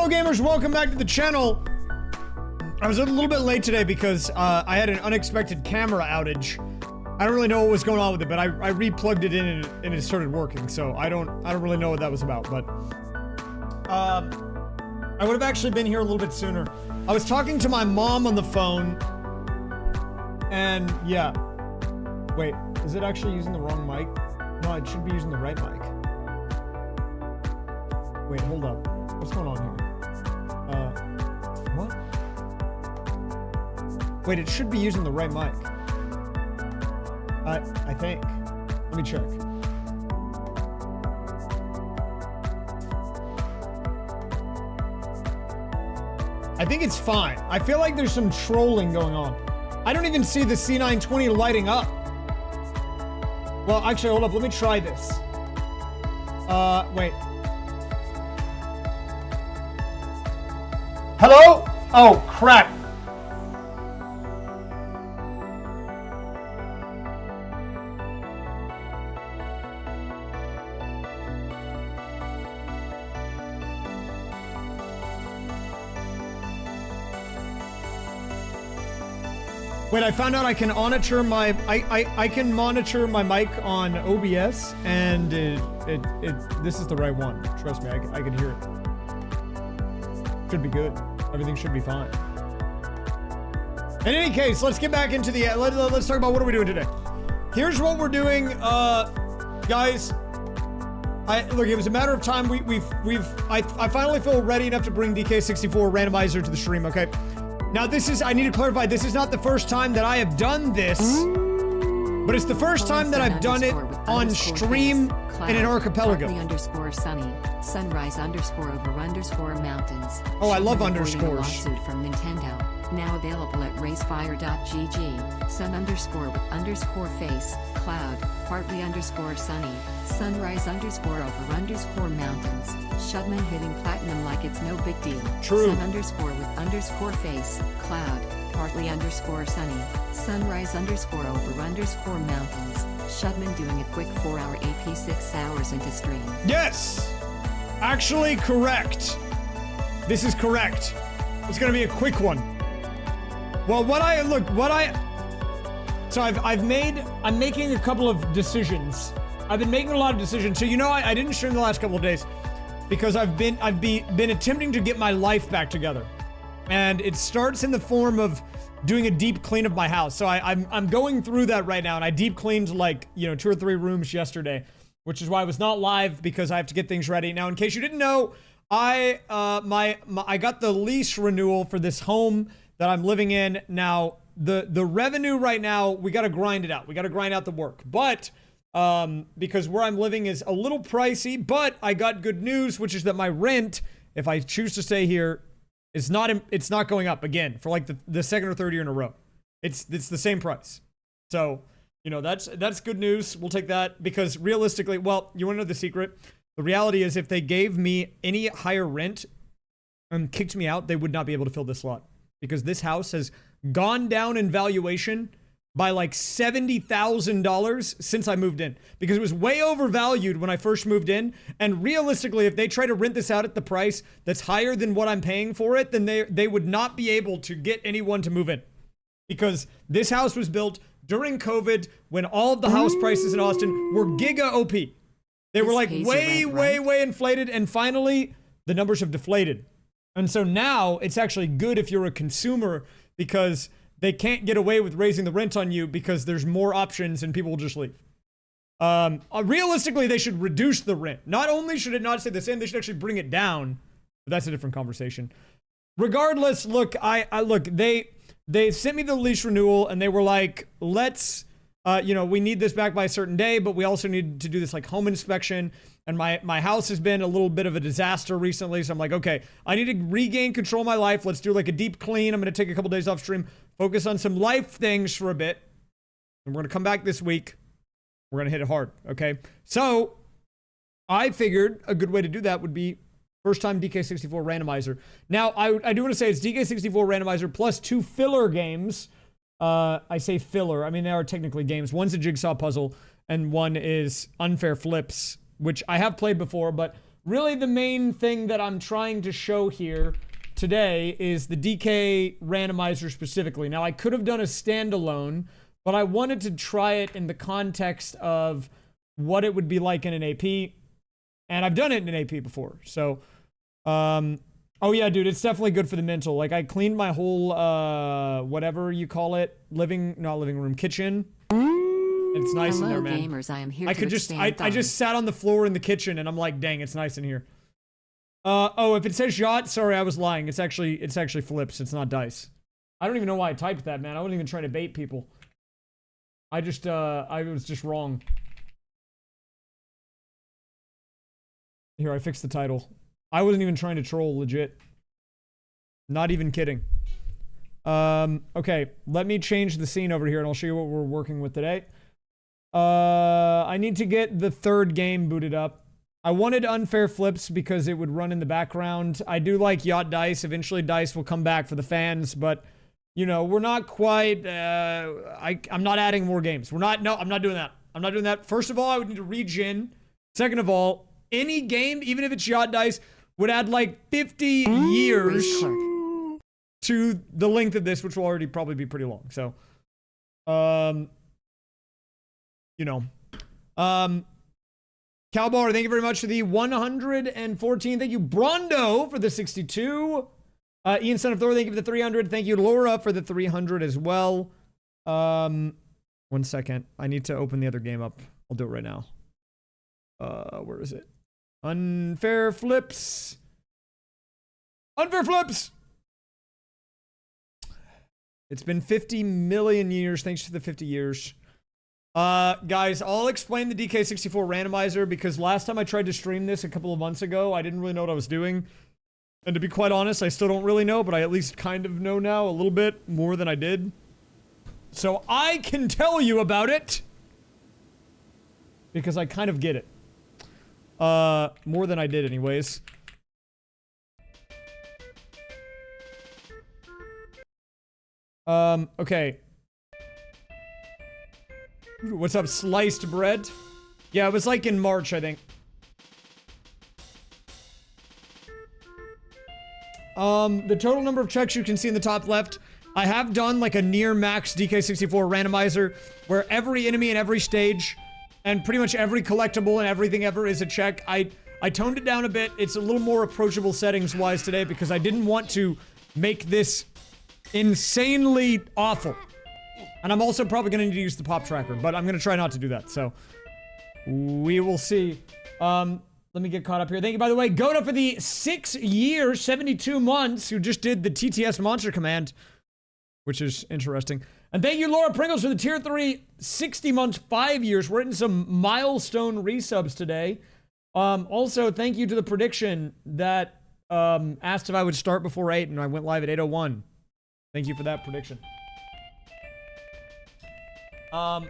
Hello gamers, welcome back to the channel. I was a little bit late today because I had an unexpected camera outage. I don't really know what was going on with it, but I re-plugged it in and it started working, so I don't really know what that was about, but I would have actually been here a little bit sooner. I was talking to my mom on the phone, and yeah. Wait, is it actually using the wrong mic? No, it should be using the right mic. Wait, hold up. What's going on here? What? Wait, it should be using the right mic. I think. Let me check. I think it's fine. I feel like there's some trolling going on. I don't even see the C920 lighting up. Well, actually, hold up. Let me try this. Wait. Hello? Oh, crap. Wait, I found out I can monitor my I can monitor my mic on OBS, and this is the right one. Trust me, I can hear it. Should be good. Everything should be fine. In any case, let's get back into the let's talk about what are we doing today. Here's what we're doing, guys. Look, it was a matter of time. I finally feel ready enough to bring DK64 randomizer to the stream. Okay. Now this is, I need to clarify, this is not the first time that I have done this, but it's the first time that I've done it on stream in an archipelago. Underscore sunny, sunrise underscore over underscore mountains. Oh, I love underscores. Lawsuit from Nintendo. Now available at raysfire.gg. Sun underscore with underscore face, cloud, partly underscore sunny, sunrise underscore over underscore mountains. Shudman hitting platinum like it's no big deal. True. Sun underscore with underscore face, cloud, partly underscore sunny, sunrise underscore over underscore mountains. Shudman doing a quick 4-hour AP 6 hours into stream. Yes! Actually correct. This is correct. It's gonna be a quick one. Well, so I'm making a couple of decisions. I've been making a lot of decisions. So you know, I didn't stream the last couple of days because I've been attempting to get my life back together. And it starts in the form of doing a deep clean of my house. So I'm going through that right now, and I deep cleaned like, 2 or 3 rooms yesterday, which is why I was not live, because I have to get things ready. Now, in case you didn't know, I got the lease renewal for this home that I'm living in. Now, the revenue right now, we got to grind it out. We got to grind out the work. But because where I'm living is a little pricey, but I got good news, which is that my rent, if I choose to stay here, it's not going up again for like the second or third year in a row. It's the same price. So, that's good news. We'll take that, because realistically, well, you want to know the secret? The reality is, if they gave me any higher rent and kicked me out, they would not be able to fill this slot, because this house has gone down in valuation by like $70,000 since I moved in, because it was way overvalued when I first moved in. And realistically, if they try to rent this out at the price that's higher than what I'm paying for it, then they would not be able to get anyone to move in, because this house was built during COVID, when all of the house prices in Austin were giga OP. They were like way inflated, and finally the numbers have deflated. And so now it's actually good if you're a consumer, because they can't get away with raising the rent on you because there's more options and people will just leave. Realistically, they should reduce the rent. Not only should it not stay the same, they should actually bring it down. But that's a different conversation. Regardless, look, they sent me the lease renewal, and they were like, let's, we need this back by a certain day, but we also need to do this like home inspection. And my house has been a little bit of a disaster recently. So I'm like, okay, I need to regain control of my life. Let's do like a deep clean. I'm going to take a couple days off stream, focus on some life things for a bit. And we're going to come back this week. We're going to hit it hard. Okay. So I figured a good way to do that would be first time DK64 randomizer. Now I do want to say it's DK64 randomizer plus 2 filler games. I say filler. I mean, they are technically games. One's a jigsaw puzzle and one is unfair flips, which I have played before, but really the main thing that I'm trying to show here today is the DK randomizer specifically. Now, I could have done a standalone, but I wanted to try it in the context of what it would be like in an AP. And I've done it in an AP before. So, oh yeah, dude, it's definitely good for the mental. Like, I cleaned my whole, whatever you call it, not living room, kitchen. And it's nice in there, man. Gamers, I am here I just sat on the floor in the kitchen and I'm like, dang, it's nice in here. Oh, if it says yacht, sorry, I was lying. It's actually flips. It's not dice. I don't even know why I typed that, man. I wasn't even trying to bait people. I was just wrong. Here, I fixed the title. I wasn't even trying to troll, legit. Not even kidding. Okay, let me change the scene over here and I'll show you what we're working with today. I need to get the third game booted up. I wanted unfair flips because it would run in the background. I do like yacht dice. Eventually dice will come back for the fans, but you know, we're not quite, I'm not adding more games. I'm not doing that. I'm not doing that. First of all, I would need to regen. Second of all, any game, even if it's yacht dice, would add like 50 years to the length of this, which will already probably be pretty long. So, you know, Cowbar, thank you very much for the 114. Thank you, Brondo, for the 62. Ian, son of Thor, thank you for the 300. Thank you, Laura, for the 300 as well. 1 second. I need to open the other game up. I'll do it right now. Where is it? Unfair flips. Unfair flips! It's been 50 million years. Thanks for the 50 years. Guys, I'll explain the DK64 randomizer because last time I tried to stream this a couple of months ago, I didn't really know what I was doing. And to be quite honest, I still don't really know, but I at least kind of know now a little bit more than I did. So I can tell you about it because I kind of get it. More than I did anyways. Okay. What's up, sliced bread? Yeah, it was like in March, I think. The total number of checks you can see in the top left. I have done like a near max DK64 randomizer where every enemy in every stage and pretty much every collectible and everything ever is a check. I toned it down a bit. It's a little more approachable settings-wise today because I didn't want to make this insanely awful. And I'm also probably going to need to use the pop tracker, but I'm going to try not to do that, so we will see. Let me get caught up here. Thank you, by the way, Goda, for the 6 years, 72 months, who just did the TTS monster command, which is interesting. And thank you, Laura Pringles, for the tier 3, 60 months, 5 years. We're hitting some milestone resubs today. Also, thank you to the prediction that asked if I would start before 8, and I went live at 8:01. Thank you for that prediction. So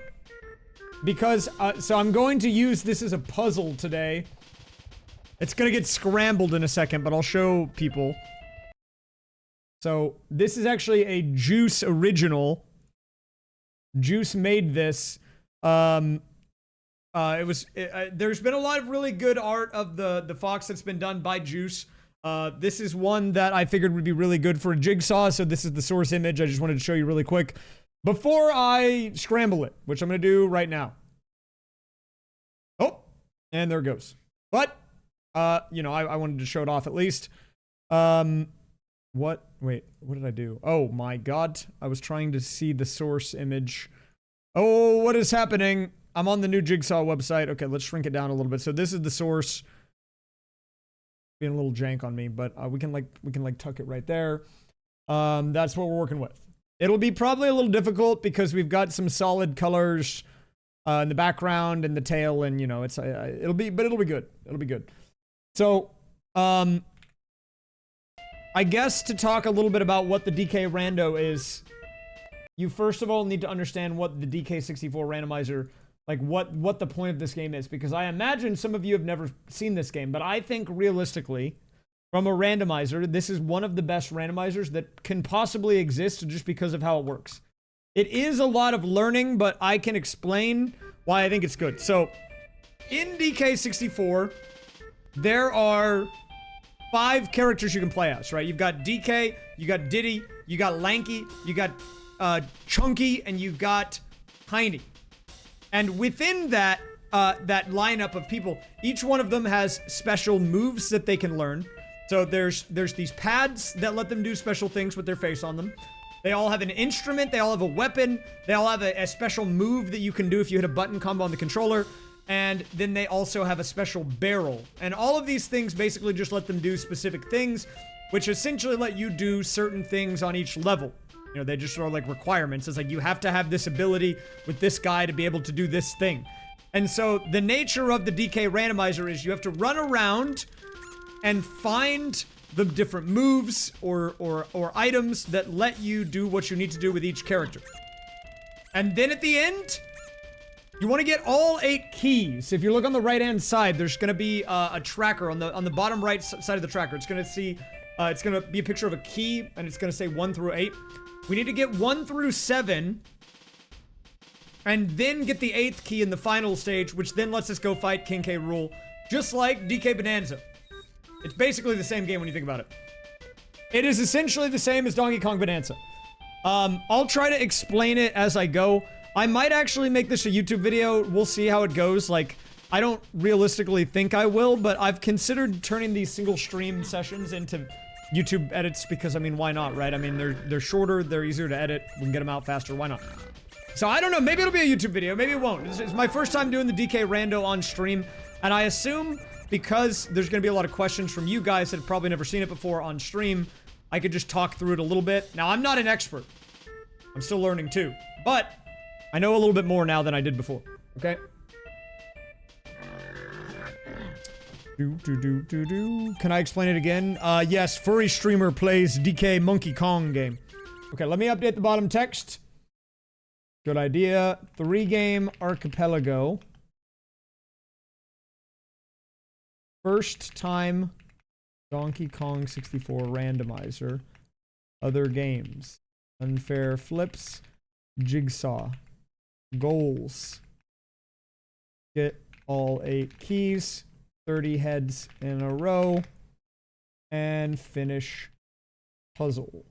I'm going to use this as a puzzle today. It's gonna get scrambled in a second, but I'll show people. So, this is actually a Juice original. Juice made this. There's been a lot of really good art of the fox that's been done by Juice. This is one that I figured would be really good for a jigsaw, so this is the source image. I just wanted to show you really quick before I scramble it, which I'm gonna do right now. Oh, and there it goes. But, you know, I wanted to show it off at least. What? Wait, what did I do? Oh my god, I was trying to see the source image. Oh, what is happening? I'm on the new Jigsaw website. Okay, let's shrink it down a little bit. So this is the source. Being a little jank on me, but we can tuck it right there. That's what we're working with. It'll be probably a little difficult because we've got some solid colors in the background and the tail, and you know, it'll be good. It'll be good. So, I guess to talk a little bit about what the DK Rando is, you first of all need to understand what the DK64 randomizer, like what the point of this game is, because I imagine some of you have never seen this game, but I think realistically, from a randomizer, this is one of the best randomizers that can possibly exist just because of how it works. It is a lot of learning, but I can explain why I think it's good. So, in DK64, there are 5 characters you can play as, right? You've got DK, you got Diddy, you got Lanky, you got Chunky, and you got Tiny. And within that that lineup of people, each one of them has special moves that they can learn. So there's these pads that let them do special things with their face on them. They all have an instrument, they all have a weapon, they all have a special move that you can do if you hit a button combo on the controller, and then they also have a special barrel. And all of these things basically just let them do specific things, which essentially let you do certain things on each level. You know, they just sort of like requirements. It's like, you have to have this ability with this guy to be able to do this thing. And so the nature of the DK randomizer is you have to run around and find the different moves or items that let you do what you need to do with each character. And then at the end, you want to get all 8 keys. If you look on the right-hand side, there's going to be a tracker on the bottom right side of the tracker. It's going to see, it's going to be a picture of a key, and it's going to say 1 through 8. We need to get 1 through 7, and then get the 8th key in the final stage, which then lets us go fight King K. Rool, just like DK Bonanza. It's basically the same game when you think about it. It is essentially the same as Donkey Kong Bonanza. I'll try to explain it as I go. I might actually make this a YouTube video. We'll see how it goes. Like, I don't realistically think I will, but I've considered turning these single stream sessions into YouTube edits because, I mean, why not, right? I mean, they're shorter, they're easier to edit, we can get them out faster, why not? So I don't know, maybe it'll be a YouTube video, maybe it won't. It's my first time doing the DK Rando on stream, and I assume because there's gonna be a lot of questions from you guys that have probably never seen it before on stream, I could just talk through it a little bit. Now, I'm not an expert. I'm still learning too, but I know a little bit more now than I did before, okay? Can I explain it again? Yes, furry streamer plays DK Monkey Kong game. Okay, let me update the bottom text. Good idea. 3-game Archipelago. First time Donkey Kong 64 randomizer. Other games. Unfair flips. Jigsaw. Goals. Get all 8 keys. 30 heads in a row. And finish puzzle.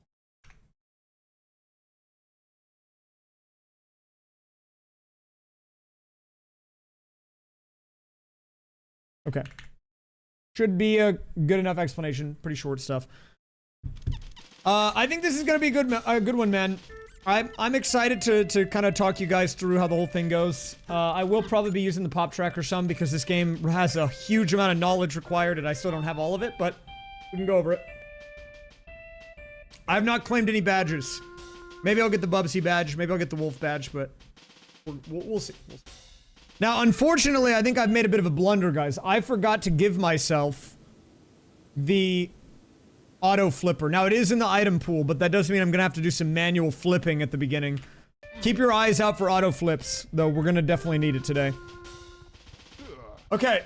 Okay. Should be a good enough explanation. Pretty short stuff. I think this is gonna be a good one, man. I'm excited to kind of talk you guys through how the whole thing goes. I will probably be using the pop tracker some because this game has a huge amount of knowledge required and I still don't have all of it, but we can go over it. I've not claimed any badges. Maybe I'll get the Bubsy badge, maybe I'll get the Wolf badge, but we'll see. We'll see. Now, unfortunately, I think I've made a bit of a blunder, guys. I forgot to give myself the auto flipper. Now, it is in the item pool, but that does mean I'm gonna have to do some manual flipping at the beginning. Keep your eyes out for auto flips, though we're gonna definitely need it today. Okay.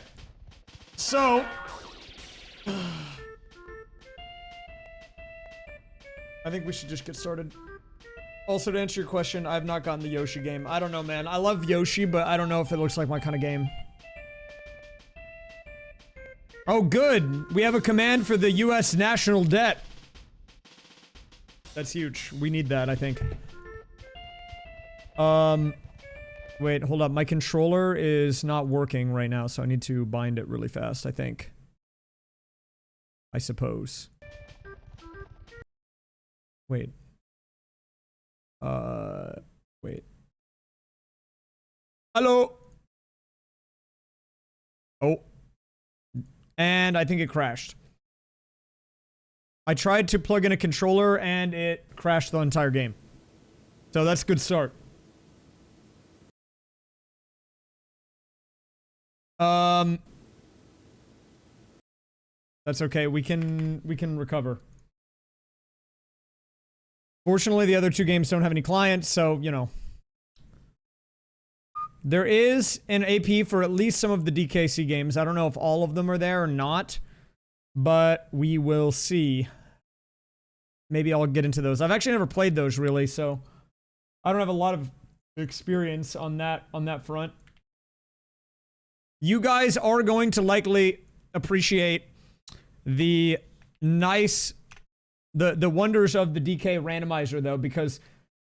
So... I think we should just get started. Also, to answer your question, I have not gotten the Yoshi game. I don't know, man. I love Yoshi, but I don't know if it looks like my kind of game. Oh, good. We have a command for the U.S. national debt. That's huge. We need that, I think. Wait, hold up. My controller is not working right now, so I need to bind it really fast, I think. I suppose. Wait. Wait. Hello? Oh. And I think it crashed. I tried to plug in a controller and it crashed the entire game. So that's a good start. That's okay. We can recover. Fortunately, the other 2 games don't have any clients, so, you know. There is an AP for at least some of the DKC games. I don't know if all of them are there or not, but we will see. Maybe I'll get into those. I've actually never played those, really, so I don't have a lot of experience on that front. You guys are going to likely appreciate the nice, the wonders of the DK randomizer though, because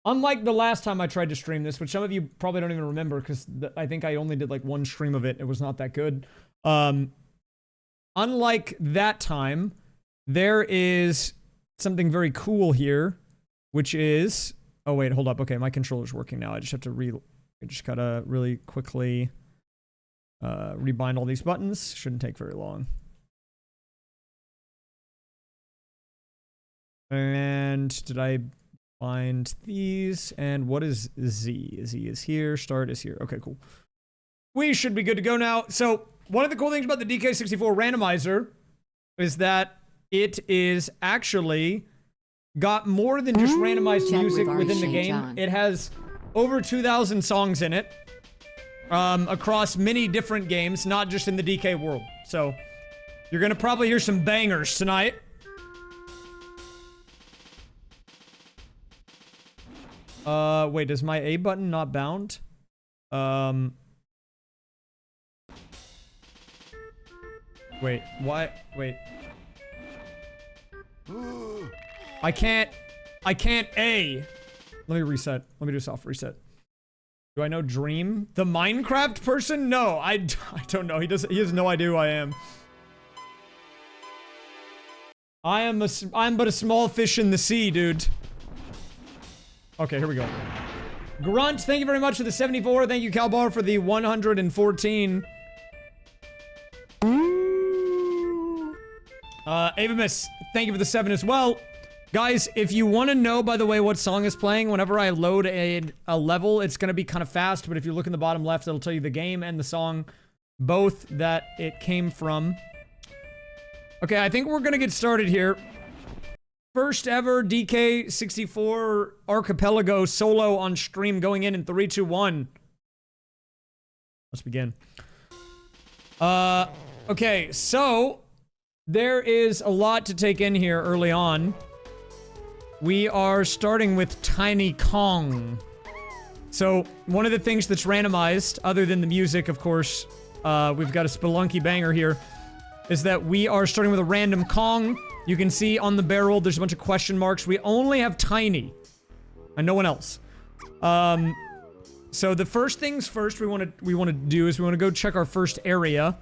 unlike the last time I tried to stream this, which some of you probably don't even remember because I think I only did like one stream of it. It was not that good. Unlike that time, there is something very cool here, which is, oh wait, hold up. Okay, my controller's working now. I just have to I just gotta really quickly rebind all these buttons. Shouldn't take very long. And did I find these? And what is Z? Z is here. Start is here. Okay, cool. We should be good to go now. So one of the cool things about the DK64 randomizer is that it is actually got more than just randomized music within the game. It has over 2,000 songs in it across many different games, not just in the DK world. So you're gonna probably hear some bangers tonight. Wait, is my A button not bound? Wait, why? Wait. I can't A. Let me reset. Let me do a soft reset. Do I know Dream? The Minecraft person? No, I don't know. He has no idea who I am. I'm but a small fish in the sea, dude. Okay, here we go. Grunt, thank you very much for the 74. Thank you, Calbar, for the 114. Avamus, thank you for the 7 as well. Guys, if you want to know, by the way, what song is playing, whenever I load a level, it's going to be kind of fast, but if you look in the bottom left, it'll tell you the game and the song, both that it came from. Okay, I think we're going to get started here. First ever DK64 Archipelago solo on stream going in 3, 2, 1. Let's begin. Okay, so there is a lot to take in here early on. We are starting with Tiny Kong. So one of the things that's randomized, other than the music, of course, we've got a spelunky banger here, is that we are starting with a random Kong. You can see on the barrel, there's a bunch of question marks. We only have Tiny, and no one else. So the first things first we want to do is we want to go check our first area,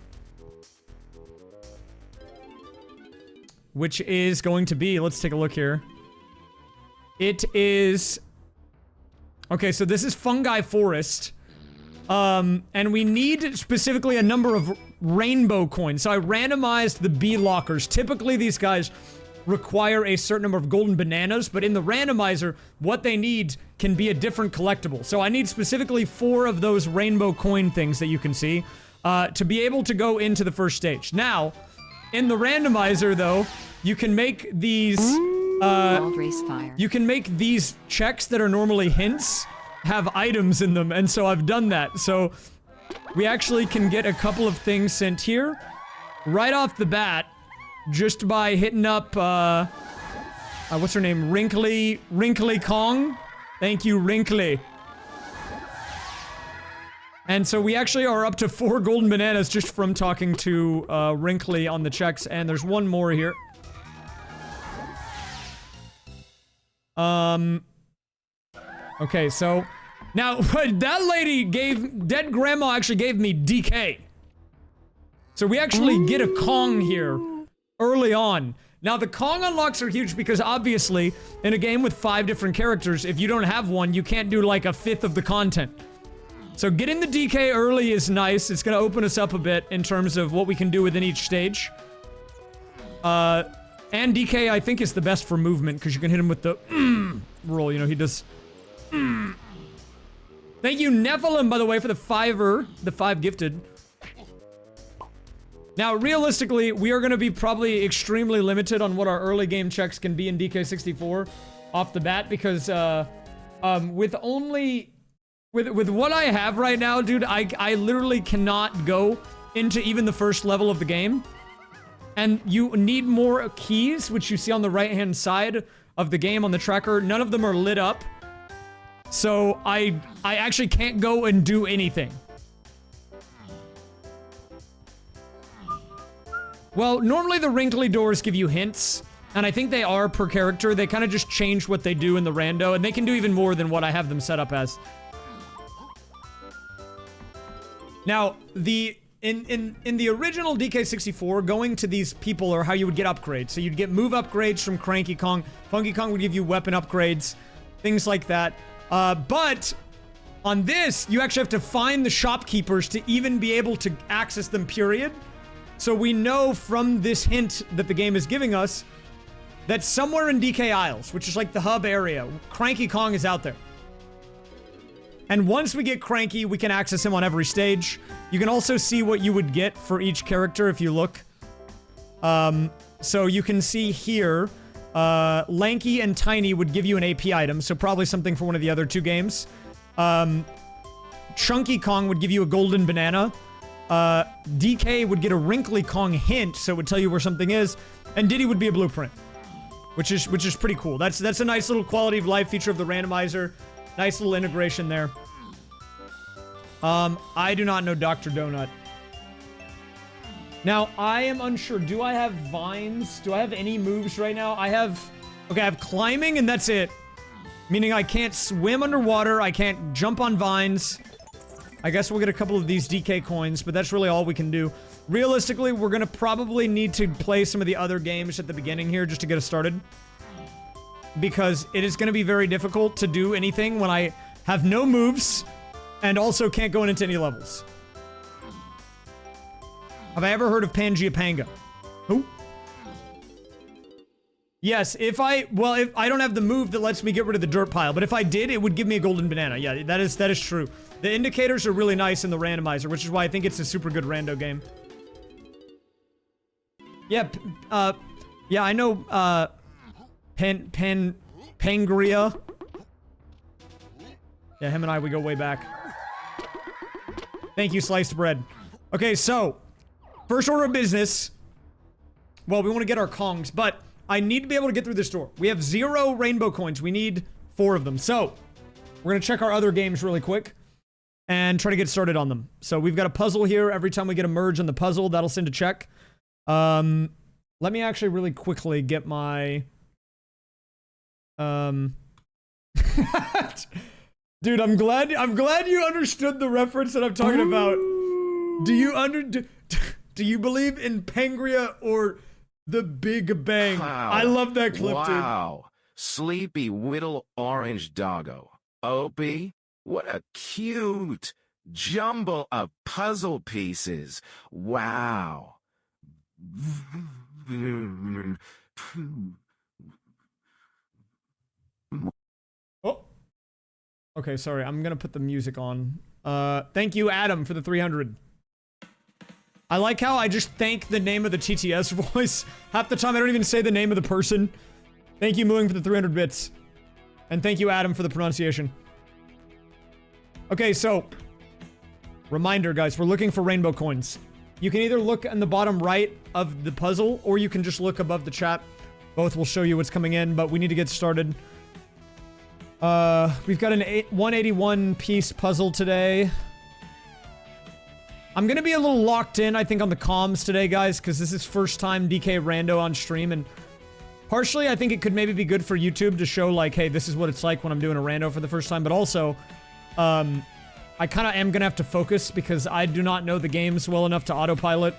which is going to be, let's take a look here. It is, okay, so this is Fungi Forest. And we need specifically a number of rainbow coins. So I randomized the bee lockers. Typically these guys require a certain number of golden bananas, but in the randomizer, what they need can be a different collectible. So I need specifically 4 of those rainbow coin things that you can see, to be able to go into the first stage. Now, in the randomizer though, you can make these, you can make these checks that are normally hints have items in them, and so I've done that. So we actually can get a couple of things sent here right off the bat just by hitting up what's her name, Wrinkly Kong. Thank you, Wrinkly. And so we actually are up to 4 golden bananas just from talking to Wrinkly on the checks, and there's one more here. Okay, so now that lady dead grandma actually gave me DK. So we actually get a Kong here early on. Now the Kong unlocks are huge because obviously in a game with 5 different characters, if you don't have one, you can't do like a 1/5 of the content. So getting the DK early is nice. It's gonna open us up a bit in terms of what we can do within each stage. And DK I think is the best for movement because you can hit him with the roll, you know, he does Thank you, Nephilim, by the way, for the 5-er, the 5 gifted. Now, realistically, we are going to be probably extremely limited on what our early game checks can be in DK64 off the bat, because with what I have right now, dude, I literally cannot go into even the first level of the game. And you need more keys, which you see on the right-hand side of the game on the tracker. None of them are lit up. So I actually can't go and do anything. Well, normally the wrinkly doors give you hints, and I think they are per character. They kind of just change what they do in the rando, and they can do even more than what I have them set up as. Now, in the original DK64, going to these people are how you would get upgrades. So you'd get move upgrades from Cranky Kong. Funky Kong would give you weapon upgrades, things like that. But on this, you actually have to find the shopkeepers to even be able to access them, period. So we know from this hint that the game is giving us that somewhere in DK Isles, which is like the hub area, Cranky Kong is out there. And once we get Cranky, we can access him on every stage. You can also see what you would get for each character if you look. So you can see here, Lanky and Tiny would give you an AP item, so probably something for one of the other 2 games. Chunky Kong would give you a golden banana. DK would get a Wrinkly Kong hint, so it would tell you where something is. And Diddy would be a blueprint, which is pretty cool. That's a nice little quality of life feature of the randomizer. Nice little integration there. I do not know Dr. Donut. Now, I am unsure. Do I have vines? Do I have any moves right now? I have climbing and that's it. Meaning I can't swim underwater. I can't jump on vines. I guess we'll get a couple of these DK coins, but that's really all we can do. Realistically, we're gonna probably need to play some of the other games at the beginning here just to get us started. Because it is gonna be very difficult to do anything when I have no moves and also can't go into any levels. Have I ever heard of Pangea Panga? Who? Yes, if I don't have the move that lets me get rid of the dirt pile, but if I did, it would give me a golden banana. Yeah, that is true. The indicators are really nice in the randomizer, which is why I think it's a super good rando game. Yeah, yeah, I know, Pangria. Yeah, him and I, we go way back. Thank you, Sliced Bread. Okay, so, first order of business. Well, we want to get our Kongs, but I need to be able to get through this door. We have 0 rainbow coins. We need 4 of them. So, we're going to check our other games really quick and try to get started on them. So, we've got a puzzle here. Every time we get a merge on the puzzle, that'll send a check. Let me actually really quickly get my... Dude, I'm glad you understood the reference that I'm talking about. Do you believe in Pangria or the Big Bang? Wow. I love that clip, dude. Wow. Sleepy Whittle Orange Doggo. Opie, what a cute jumble of puzzle pieces. Wow. Oh. Okay, sorry. I'm gonna put the music on. Thank you, Adam, for the 300. I like how I just thank the name of the TTS voice. Half the time I don't even say the name of the person. Thank you, Mooing, for the 300 bits. And thank you, Adam, for the pronunciation. Okay, so... Reminder, guys, we're looking for rainbow coins. You can either look in the bottom right of the puzzle, or you can just look above the chat. Both will show you what's coming in, but we need to get started. We've got an 181 piece puzzle today. I'm gonna be a little locked in, I think, on the comms today, guys, because this is first time DK Rando on stream, and partially I think it could maybe be good for YouTube to show, like, hey, this is what it's like when I'm doing a rando for the first time, but also, I kind of am gonna have to focus because I do not know the games well enough to autopilot.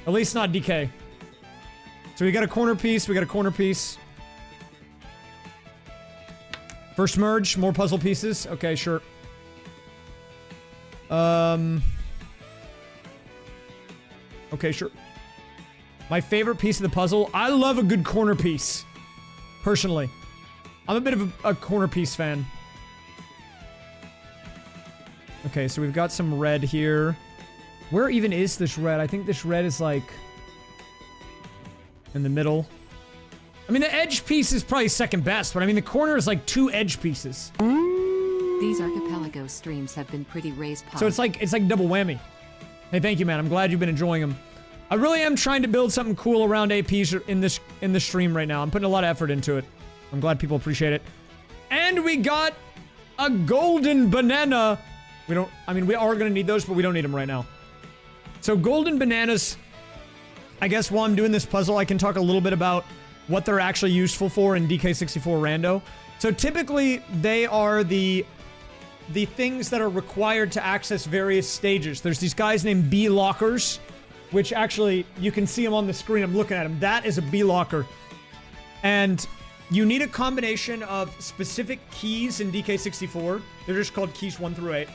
At least not DK. So we got a corner piece, First merge, more puzzle pieces. Okay, sure. Okay, sure. My favorite piece of the puzzle. I love a good corner piece. Personally. I'm a bit of a corner piece fan. Okay, so we've got some red here. Where even is this red? I think this red is like... in the middle. I mean, the edge piece is probably second best, but I mean, the corner is like 2 edge pieces. These Archipelago streams have been pretty raised pop. So it's like double whammy. Hey, thank you, man. I'm glad you've been enjoying them. I really am trying to build something cool around APs in this stream right now. I'm putting a lot of effort into it. I'm glad people appreciate it. And we got a golden banana. We are gonna need those, but we don't need them right now. So golden bananas I guess while I'm doing this puzzle, I can talk a little bit about what they're actually useful for in DK64 Rando. So typically, they are the things that are required to access various stages. There's these guys named B lockers, which actually, you can see them on the screen. I'm looking at them. That is a B locker. And you need a combination of specific keys in DK64. They're just called keys 1 through 8.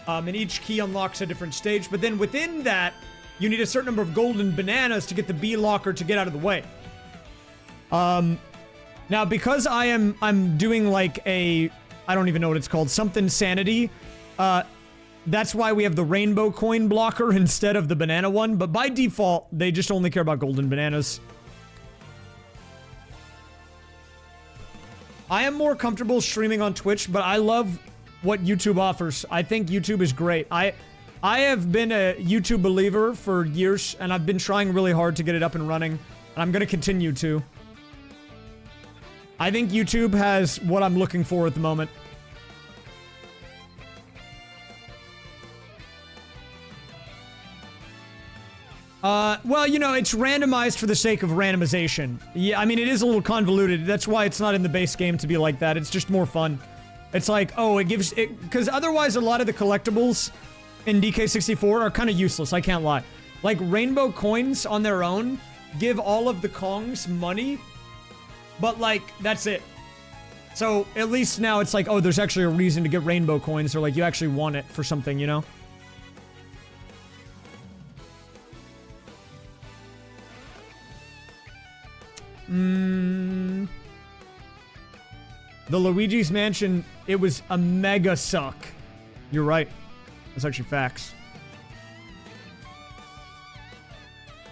And each key unlocks a different stage. But then within that, you need a certain number of golden bananas to get the B locker to get out of the way. Now, because I'm doing like a, I don't even know what it's called, something sanity, that's why we have the rainbow coin blocker instead of the banana one. But by default, they just only care about golden bananas. I am more comfortable streaming on Twitch, but I love what YouTube offers. I think YouTube is great. I have been a YouTube believer for years, and I've been trying really hard to get it up and running, and I'm going to continue to. I think YouTube has what I'm looking for at the moment. Well, you know, it's randomized for the sake of randomization. Yeah, I mean, it is a little convoluted. That's why it's not in the base game to be like that. It's just more fun. It's like, oh, it gives it, because otherwise a lot of the collectibles in DK64 are kind of useless, I can't lie. Like, rainbow coins on their own give all of the Kongs money, but, like, that's it. So, at least now it's like, oh, there's actually a reason to get rainbow coins, or, like, you actually want it for something, you know? The Luigi's Mansion, it was a mega suck. You're right. That's actually facts.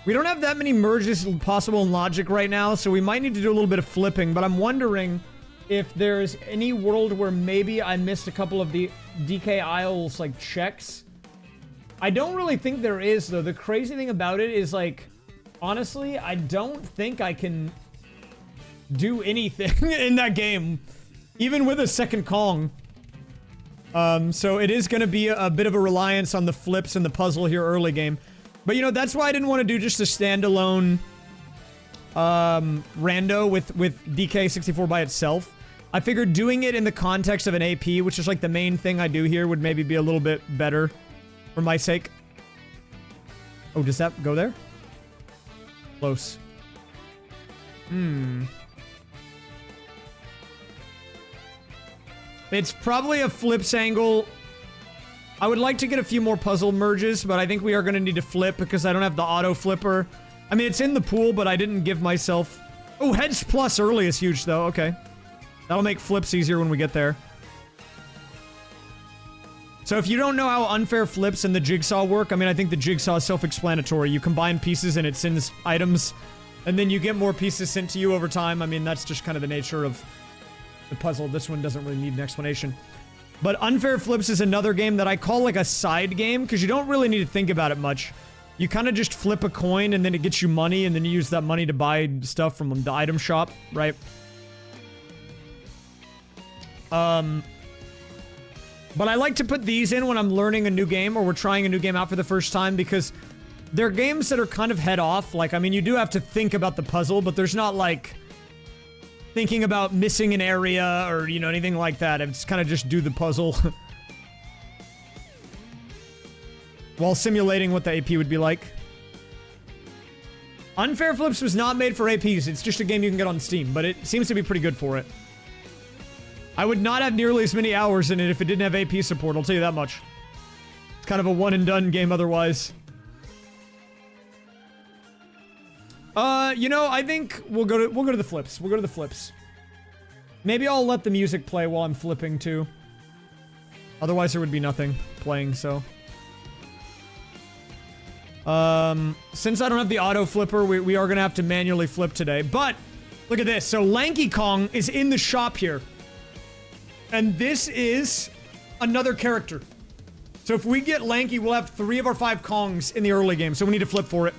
We don't have that many merges possible in Logic right now, so we might need to do a little bit of flipping, but I'm wondering if there's any world where maybe I missed a couple of the DK Isles, like, checks. I don't really think there is, though. The crazy thing about it is, like, honestly, I don't think I can do anything in that game, even with a second Kong. So it is going to be a bit of a reliance on the flips and the puzzle here early game. But, you know, that's why I didn't want to do just a standalone rando with DK64 by itself. I figured doing it in the context of an AP, which is like the main thing I do here, would maybe be a little bit better for my sake. Oh, does that go there? Close. It's probably a flips angle. I would like to get a few more puzzle merges, but I think we are going to need to flip because I don't have the auto flipper. I mean, it's in the pool, but I didn't give myself... Oh, heads plus early is huge, though. Okay. That'll make flips easier when we get there. So if you don't know how unfair flips and the jigsaw work, I mean, I think the jigsaw is self-explanatory. You combine pieces and it sends items, and then you get more pieces sent to you over time. I mean, that's just kind of the nature of the puzzle. This one doesn't really need an explanation. But Unfair Flips is another game that I call like a side game, because you don't really need to think about it much. You kind of just flip a coin, and then it gets you money, and then you use that money to buy stuff from the item shop, right? But I like to put these in when I'm learning a new game, or we're trying a new game out for the first time, because they're games that are kind of head off. Like, I mean, you do have to think about the puzzle, but there's not like thinking about missing an area or, you know, anything like that. It's kind of just do the puzzle while simulating what the AP would be like. Unfair Flips was not made for APs. It's just a game you can get on Steam, but it seems to be pretty good for it. I would not have nearly as many hours in it if it didn't have AP support, I'll tell you that much. It's kind of a one and done game otherwise. You know, I think we'll go to the flips. We'll go to the flips. Maybe I'll let the music play while I'm flipping too. Otherwise there would be nothing playing, so. Since I don't have the auto flipper, we are gonna have to manually flip today. But, look at this. So Lanky Kong is in the shop here. And this is another character. So if we get Lanky, we'll have 3 of our 5 Kongs in the early game, so we need to flip for it.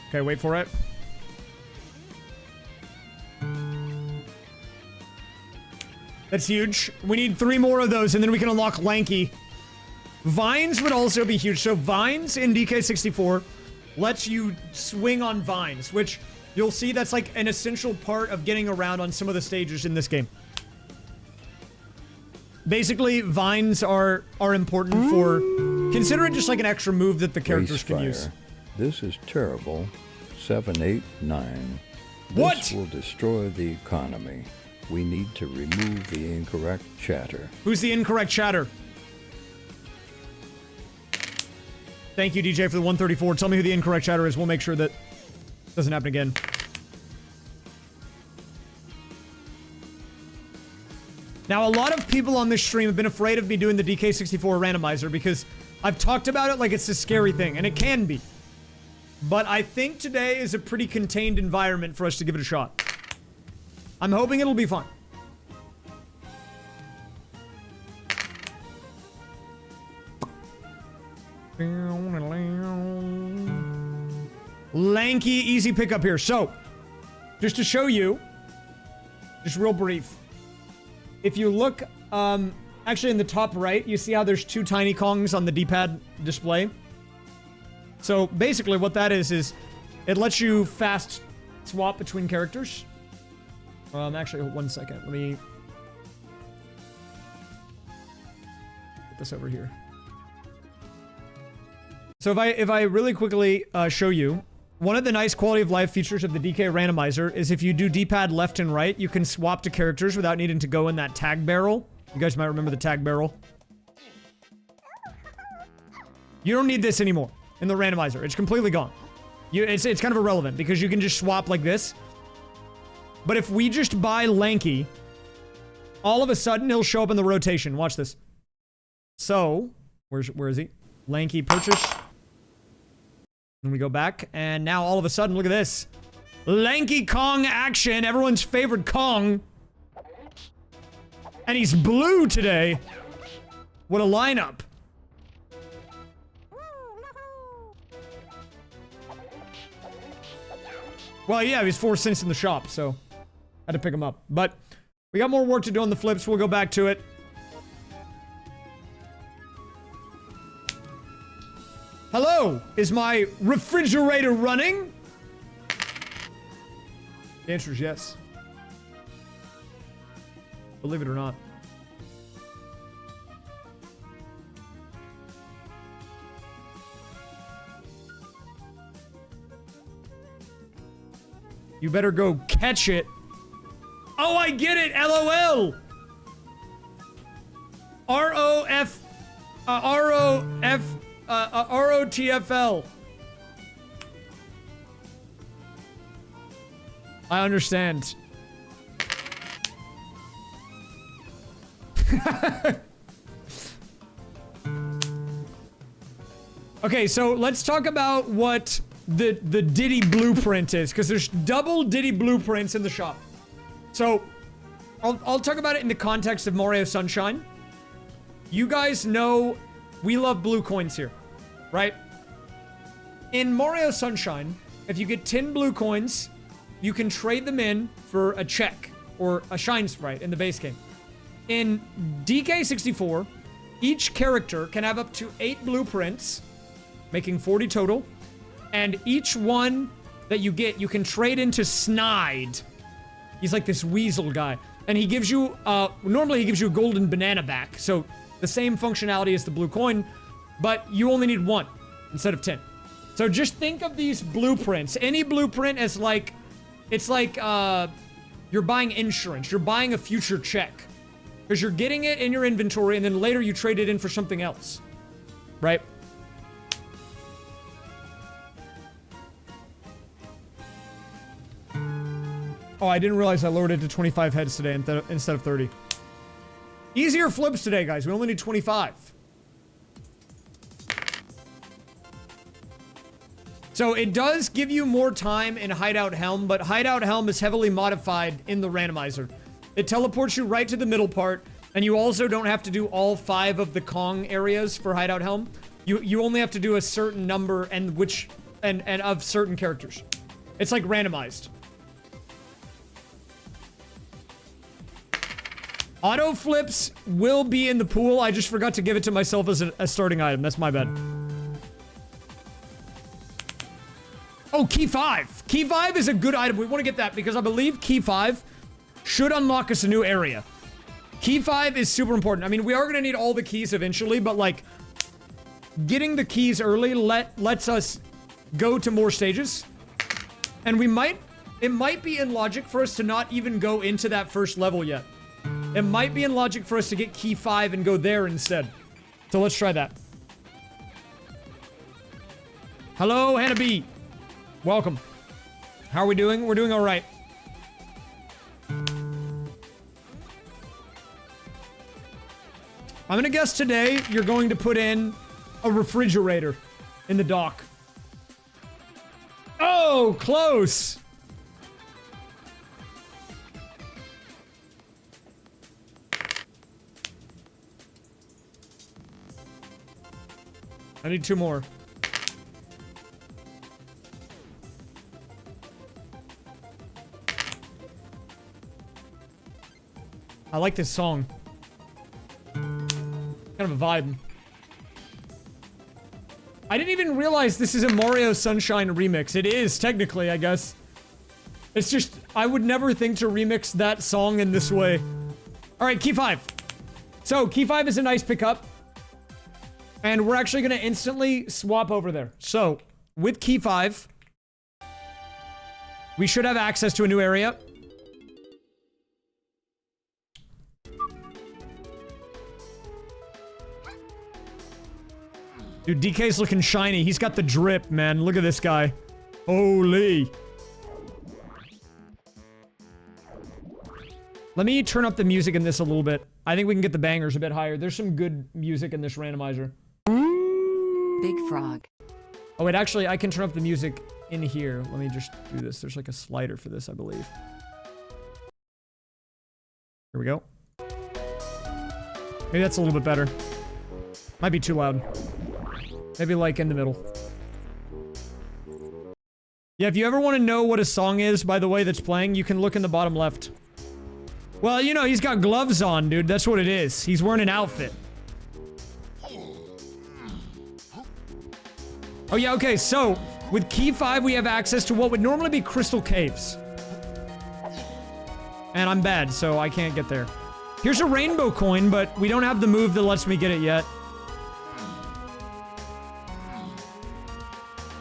Okay, wait for it. That's huge. We need 3 more of those, and then we can unlock Lanky. Vines would also be huge. So Vines in DK64 lets you swing on vines, which you'll see that's like an essential part of getting around on some of the stages in this game. Basically, vines are important for... Consider it just like an extra move that the characters can use. This is terrible. 789. What? This will destroy the economy. We need to remove the incorrect chatter. Who's the incorrect chatter? Thank you, DJ, for the 134. Tell me who the incorrect chatter is. We'll make sure that doesn't happen again. Now, a lot of people on this stream have been afraid of me doing the DK64 randomizer because I've talked about it like it's a scary thing, and it can be. But I think today is a pretty contained environment for us to give it a shot. I'm hoping it'll be fun. Lanky, easy pickup here. So, just to show you, just real brief. If you look, actually in the top right, you see how there's 2 tiny Kongs on the D-pad display? So, basically what that is it lets you fast swap between characters. Actually, 1 second. Let me put this over here. So if I really quickly show you, one of the nice quality of life features of the DK randomizer is if you do D-pad left and right, you can swap to characters without needing to go in that tag barrel. You guys might remember the tag barrel. You don't need this anymore in the randomizer. It's completely gone. It's kind of irrelevant because you can just swap like this. But if we just buy Lanky, all of a sudden he'll show up in the rotation. Watch this. So, where is he? Lanky purchase. And we go back, and now all of a sudden, look at this. Lanky Kong action, everyone's favorite Kong. And he's blue today. What a lineup. Well, yeah, he's 4 cents in the shop, so had to pick him up. But we got more work to do on the flips. We'll go back to it. Hello, is my refrigerator running? The answer is yes. Believe it or not. You better go catch it. Oh, I get it. LOL. ROTFL. I understand. Okay, so let's talk about what the Diddy blueprint is, because there's double Diddy blueprints in the shop. So, I'll talk about it in the context of Mario Sunshine. You guys know we love blue coins here, right? In Mario Sunshine, if you get 10 blue coins, you can trade them in for a check or a shine sprite in the base game. In DK64, each character can have up to 8 blueprints, making 40 total. And each one that you get, you can trade into Snide. He's like this weasel guy. And he gives you, normally he gives you a golden banana back. So the same functionality as the blue coin, but you only need 1 instead of 10. So just think of these blueprints. Any blueprint as like, it's like you're buying insurance. You're buying a future check. Because you're getting it in your inventory and then later you trade it in for something else. Right? Oh, I didn't realize I lowered it to 25 heads today instead of 30. Easier flips today, guys. We only need 25. So it does give you more time in Hideout Helm, but Hideout Helm is heavily modified in the randomizer. It teleports you right to the middle part, and you also don't have to do all 5 of the Kong areas for Hideout Helm. You only have to do a certain number and of certain characters. It's like randomized. Auto flips will be in the pool. I just forgot to give it to myself as a starting item. That's my bad. Oh, key 5. Key 5 is a good item. We want to get that because I believe key 5 should unlock us a new area. Key 5 is super important. I mean, we are going to need all the keys eventually, but like getting the keys early lets us go to more stages. And it might be in logic for us to not even go into that first level yet. It might be in logic for us to get key 5 and go there instead. So let's try that. Hello, Hannah B. Welcome. How are we doing? We're doing all right. I'm gonna guess today you're going to put in a refrigerator in the dock. Oh, close. I need 2 more. I like this song. Kind of a vibe. I didn't even realize this is a Mario Sunshine remix. It is, technically, I guess. It's just, I would never think to remix that song in this way. Alright, key 5. So, key 5 is a nice pickup. And we're actually gonna instantly swap over there. So, with key 5, we should have access to a new area. Dude, DK's looking shiny. He's got the drip, man. Look at this guy. Holy. Let me turn up the music in this a little bit. I think we can get the bangers a bit higher. There's some good music in this randomizer. Big frog. Oh, wait, actually, I can turn up the music in here. Let me just do this. There's like a slider for this, I believe. Here we go. Maybe that's a little bit better. Might be too loud. Maybe like in the middle. Yeah, if you ever want to know what a song is, by the way, that's playing, you can look in the bottom left. Well, you know, he's got gloves on, dude. That's what it is. He's wearing an outfit. Oh, yeah, okay, so, with key 5, we have access to what would normally be crystal caves. And I'm bad, so I can't get there. Here's a rainbow coin, but we don't have the move that lets me get it yet.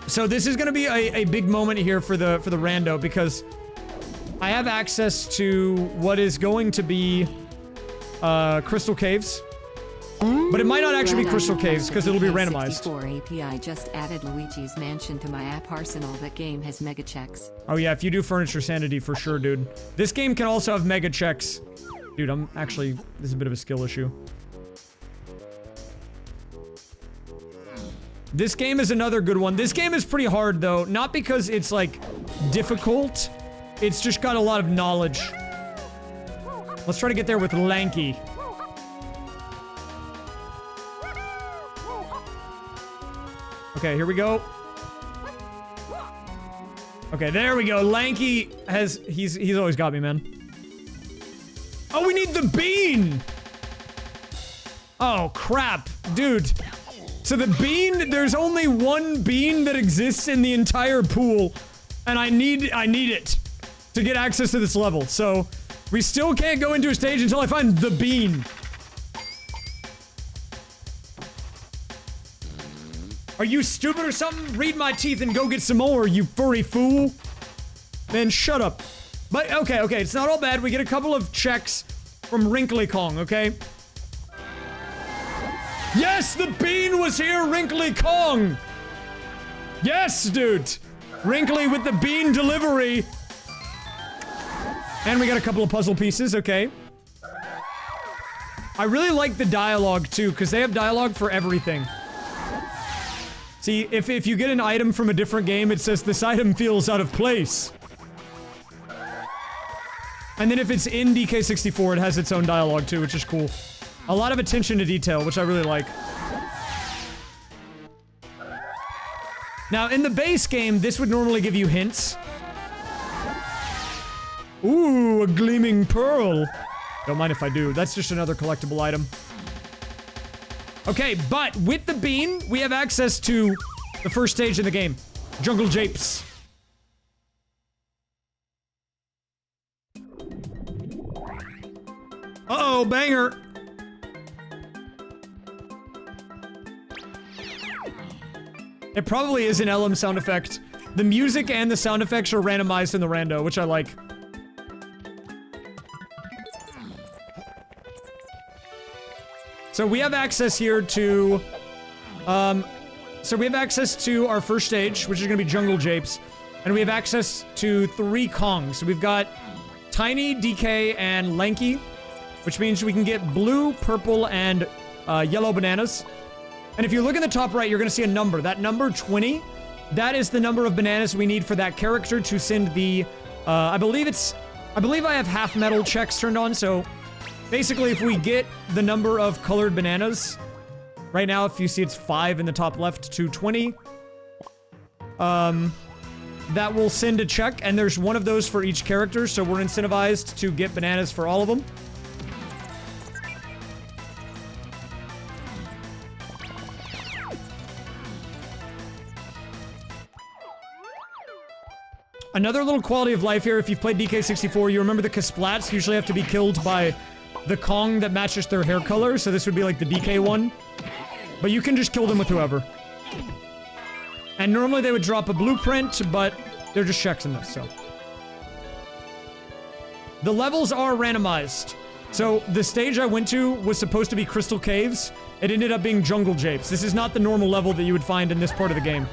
So this is gonna be a big moment here for the rando, because I have access to what is going to be crystal caves. But it might not actually be crystal caves, because it'll be randomized. API just added Luigi's Mansion to my app arsenal. That game has mega checks. Oh yeah, if you do Furniture Sanity, for sure, dude. This game can also have mega checks. Dude, this is a bit of a skill issue. This game is another good one. This game is pretty hard, though. Not because it's, like, difficult. It's just got a lot of knowledge. Let's try to get there with Lanky. Okay, here we go. Okay, there we go. Lanky has... He's always got me, man. Oh, we need the bean! Oh, crap. Dude. So the bean, there's only one bean that exists in the entire pool, and I need it to get access to this level. So we still can't go into a stage until I find the bean. Are you stupid or something? Read my teeth and go get some more, you furry fool. Man, shut up. But okay, it's not all bad. We get a couple of checks from Wrinkly Kong, okay? Yes, the bean was here, Wrinkly Kong! Yes, dude! Wrinkly with the bean delivery! And we got a couple of puzzle pieces, okay. I really like the dialogue, too, because they have dialogue for everything. See, if you get an item from a different game, it says, this item feels out of place. And then if it's in DK64, it has its own dialogue, too, which is cool. A lot of attention to detail, which I really like. Now, in the base game, this would normally give you hints. Ooh, a gleaming pearl. Don't mind if I do. That's just another collectible item. Okay, but with the bean, we have access to the first stage in the game. Jungle Japes. Uh-oh, banger. It probably is an LM sound effect. The music and the sound effects are randomized in the rando, which I like. So we have access here to, so we have access to our first stage, which is gonna be Jungle Japes, and we have access to 3 Kongs. So we've got Tiny, DK, and Lanky, which means we can get blue, purple, and yellow bananas. And if you look in the top right, you're gonna see a number. That number, 20, that is the number of bananas we need for that character to send the, I believe I have half metal checks turned on, so basically, if we get the number of colored bananas, right now, if you see it's 5 in the top left to 20, that will send a check, and there's one of those for each character, so we're incentivized to get bananas for all of them. Another little quality of life here, if you've played DK64, you remember the Kasplats usually have to be killed by the Kong that matches their hair color, so this would be like the DK one. But you can just kill them with whoever. And normally they would drop a blueprint, but they're just checks in this, so. The levels are randomized. So the stage I went to was supposed to be Crystal Caves. It ended up being Jungle Japes. This is not the normal level that you would find in this part of the game.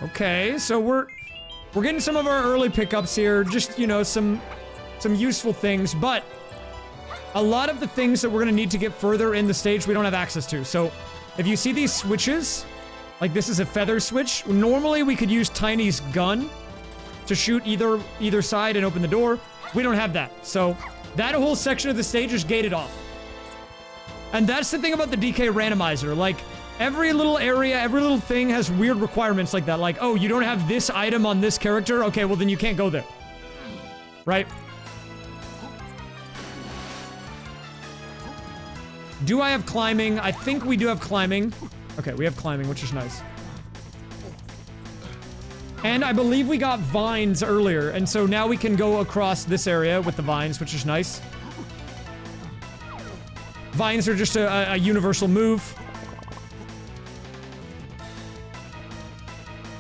Okay, so we're getting some of our early pickups here, just, you know, some useful things, but a lot of the things that we're gonna need to get further in the stage we don't have access to. So if you see these switches, like this is a feather switch, normally we could use Tiny's gun to shoot either side and open the door. We don't have that, so that whole section of the stage is gated off. And that's the thing about the DK randomizer, like, every little area, every little thing has weird requirements like that. Like, oh, you don't have this item on this character? Okay, well then you can't go there. Right? Do I have climbing? I think we do have climbing. Okay, we have climbing, which is nice. And I believe we got vines earlier, and so now we can go across this area with the vines, which is nice. Vines are just a universal move.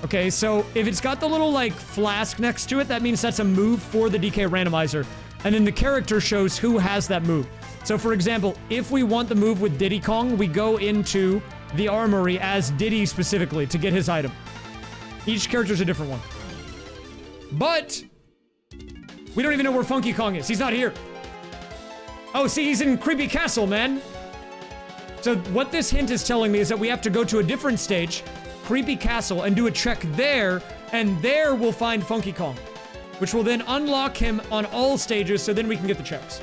Okay, so if it's got the little, like, flask next to it, that means that's a move for the DK randomizer. And then the character shows who has that move. So, for example, if we want the move with Diddy Kong, we go into the armory as Diddy specifically to get his item. Each character's a different one. But we don't even know where Funky Kong is. He's not here. Oh, see, he's in Creepy Castle, man. So what this hint is telling me is that we have to go to a different stage, Creepy Castle, and do a check there, and there we'll find Funky Kong, which will then unlock him on all stages, so then we can get the checks.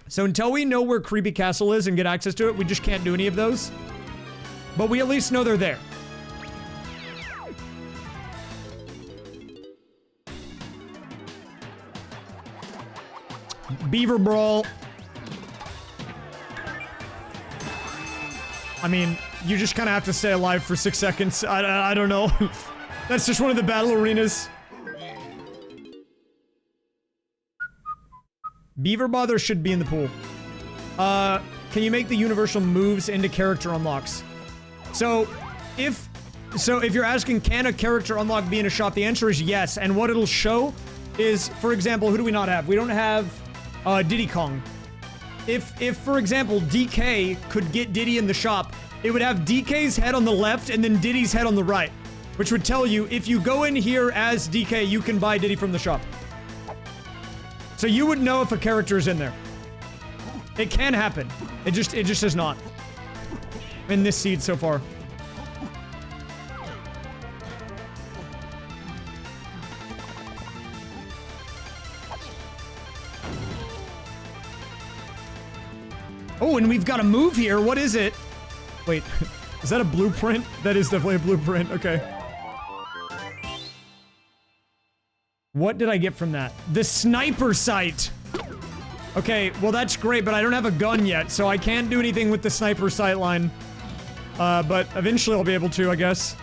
So until we know where Creepy Castle is and get access to it, we just can't do any of those. But we at least know they're there. Beaver Brawl. I mean, you just kind of have to stay alive for 6 seconds. I don't know. That's just one of the battle arenas. Beaver Bother should be in the pool. Can you make the universal moves into character unlocks? So if you're asking, can a character unlock be in a shop, the answer is yes. And what it'll show is, for example, who do we not have? We don't have Diddy Kong. If, for example, DK could get Diddy in the shop, it would have DK's head on the left and then Diddy's head on the right, which would tell you, if you go in here as DK, you can buy Diddy from the shop. So you would know if a character is in there. It can happen. It just is not. In this seed so far. Oh, and we've got a move here. What is it? Wait. Is that a blueprint? That is definitely a blueprint. Okay. What did I get from that? The sniper sight. Okay, well that's great, but I don't have a gun yet, so I can't do anything with the sniper sight line. But eventually I'll be able to, I guess.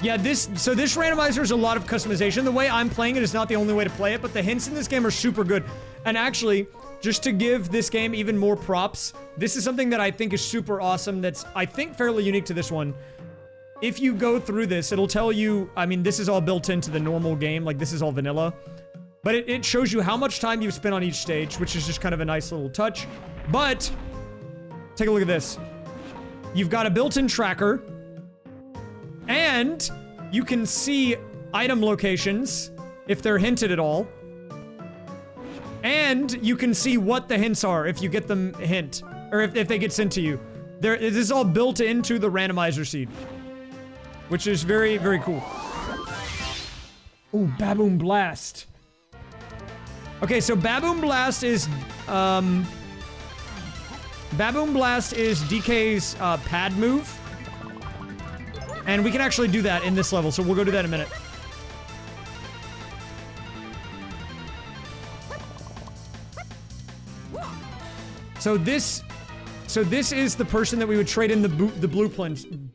Yeah, this randomizer is a lot of customization. The way I'm playing it is not the only way to play it, but the hints in this game are super good. And actually, just to give this game even more props, this is something that I think is super awesome that's, I think, fairly unique to this one. If you go through this, it'll tell you, I mean, this is all built into the normal game, like this is all vanilla. But it shows you how much time you've spent on each stage, which is just kind of a nice little touch. But, take a look at this. You've got a built-in tracker, and you can see item locations, if they're hinted at all. And you can see what the hints are if you get them hint, or if they get sent to you. This is all built into the randomizer seed, which is very, very cool. Ooh, Baboon Blast. Okay, so Baboon Blast is DK's pad move. And we can actually do that in this level, so we'll go do that in a minute. So this is the person that we would trade in the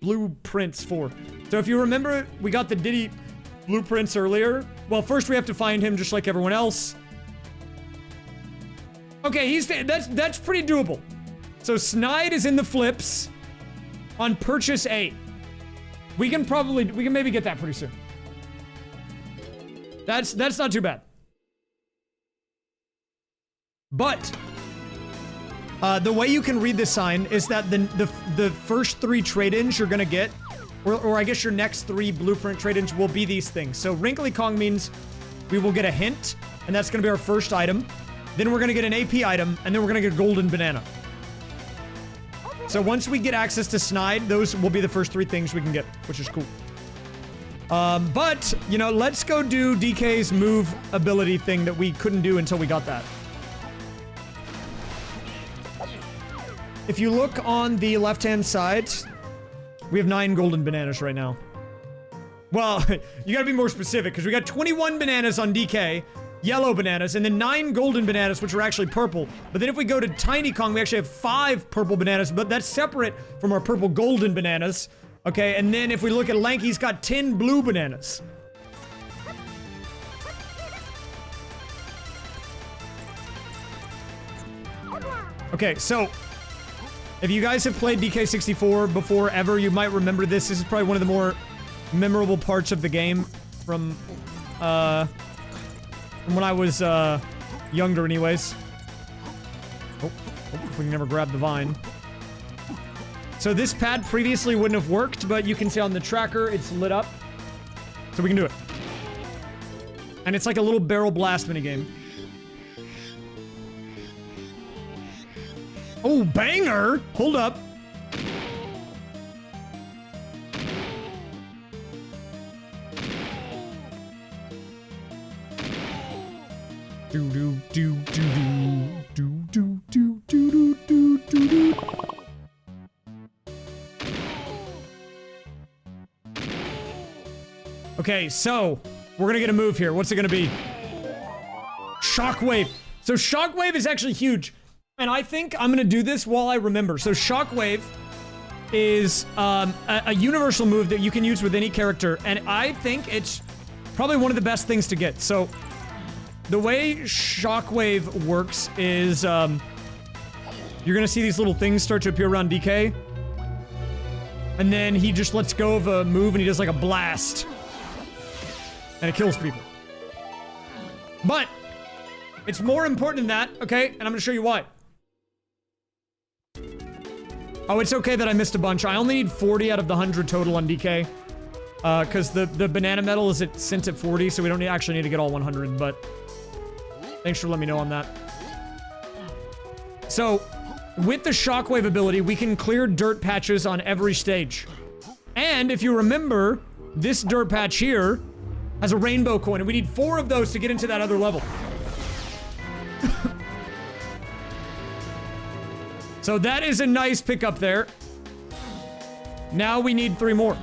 blueprints for. So if you remember, we got the Diddy blueprints earlier. Well, first we have to find him just like everyone else. Okay, that's pretty doable. So Snide is in the flips on purchase 8. We can maybe get that pretty soon. That's not too bad. But the way you can read this sign is that the first 3 trade-ins you're gonna get, or I guess your next 3 blueprint trade-ins will be these things. So Wrinkly Kong means we will get a hint, and that's gonna be our first item. Then we're gonna get an AP item, and then we're gonna get a golden banana. So once we get access to Snide, those will be the first 3 things we can get, which is cool. But, you know, let's go do DK's move ability thing that we couldn't do until we got that. If you look on the left-hand side, we have 9 golden bananas right now. Well, you gotta be more specific, because we got 21 bananas on DK, yellow bananas, and then 9 golden bananas, which are actually purple. But then if we go to Tiny Kong, we actually have 5 purple bananas, but that's separate from our purple golden bananas. Okay, and then if we look at Lanky, he's got 10 blue bananas. Okay, so if you guys have played DK64 before ever, you might remember this. This is probably one of the more memorable parts of the game from when I was younger anyways. Oh, if we can never grab the vine. So this pad previously wouldn't have worked, but you can see on the tracker it's lit up. So we can do it. And it's like a little barrel blast minigame. Oh, banger! Hold up. Do do do do do do do do do do do. Okay, so we're gonna get a move here. What's it gonna be? Shockwave. So Shockwave is actually huge. And I think I'm gonna do this while I remember. So Shockwave is a universal move that you can use with any character. And I think it's probably one of the best things to get. So the way Shockwave works is you're gonna see these little things start to appear around DK. And then he just lets go of a move and he does like a blast. And it kills people. But it's more important than that, okay? And I'm gonna show you why. Oh, it's okay that I missed a bunch. I only need 40 out of the 100 total on DK. Because the banana medal is sent at 40, so we don't actually need to get all 100, but thanks for letting me know on that. So, with the Shockwave ability, we can clear dirt patches on every stage. And if you remember, this dirt patch here has a rainbow coin, and we need 4 of those to get into that other level. So that is a nice pickup there. Now we need 3 more.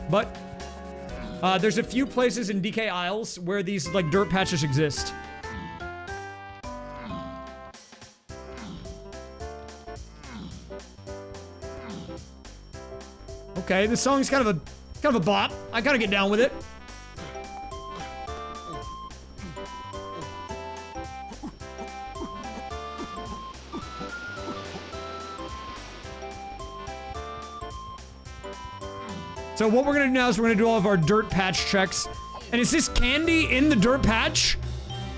But there's a few places in DK Isles where these like dirt patches exist. Okay, this song's kind of a bop. I gotta get down with it. So what we're gonna do now is we're gonna do all of our dirt patch checks. And is this candy in the dirt patch?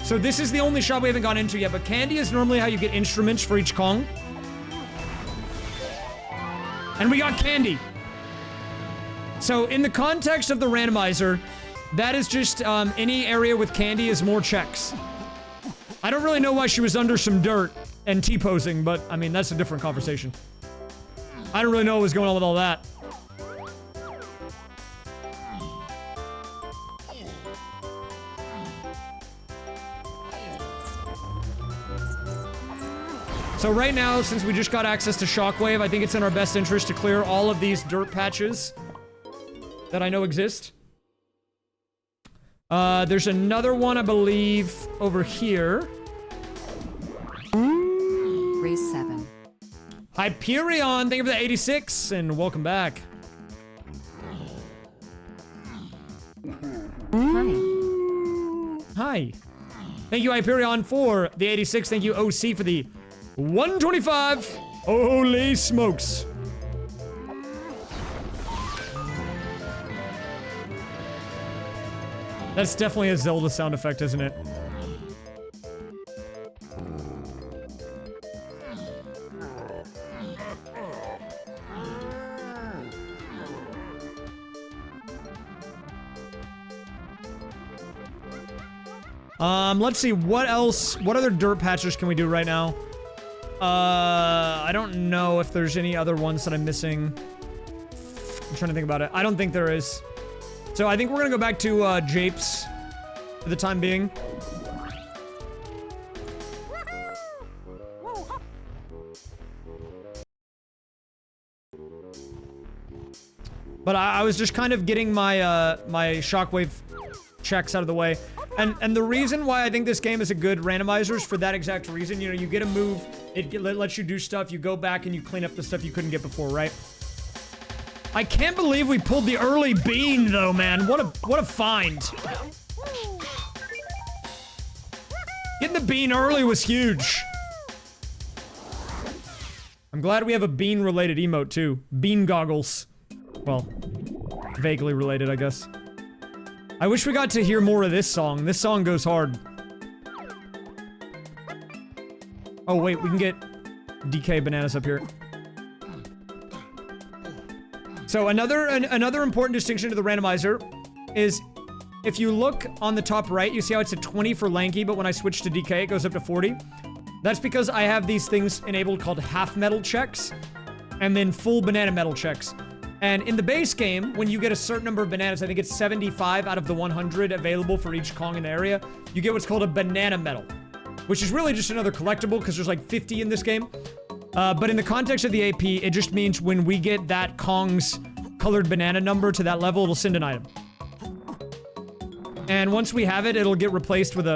So this is the only shop we haven't gone into yet, but candy is normally how you get instruments for each Kong. And we got candy. So in the context of the randomizer, that is just any area with candy is more checks. I don't really know why she was under some dirt and T-posing, but I mean, that's a different conversation. I don't really know what was going on with all that. So right now, since we just got access to Shockwave, I think it's in our best interest to clear all of these dirt patches that I know exist. There's another one, I believe, over here. Race 7. Hyperion, thank you for the 86, and welcome back. Hi. Hi. Thank you, Hyperion, for the 86. Thank you, OC, for the 125. Holy smokes. That's definitely a Zelda sound effect, isn't it? Let's see, what else, what other dirt patches can we do right now? I don't know if there's any other ones that I'm missing. I'm trying to think about it. I don't think there is. So I think we're gonna go back to, Japes for the time being. But I was just kind of getting my, my Shockwave checks out of the way. And the reason why I think this game is a good randomizer is for that exact reason. You know, you get a move, it lets you do stuff, you go back and you clean up the stuff you couldn't get before, right? I can't believe we pulled the early bean, though, man. What a find. Getting the bean early was huge. I'm glad we have a bean-related emote, too. Bean goggles. Well, vaguely related, I guess. I wish we got to hear more of this song. This song goes hard. Oh, wait, we can get DK bananas up here. So another important distinction to the randomizer is if you look on the top right, you see how it's at 20 for lanky, but when I switch to DK, it goes up to 40. That's because I have these things enabled called half metal checks and then full banana metal checks. And in the base game, when you get a certain number of bananas, I think it's 75 out of the 100 available for each Kong in the area, you get what's called a banana medal, which is really just another collectible because there's like 50 in this game. But in the context of the AP, it just means when we get that Kong's colored banana number to that level, it'll send an item. And once we have it, it'll get replaced with a...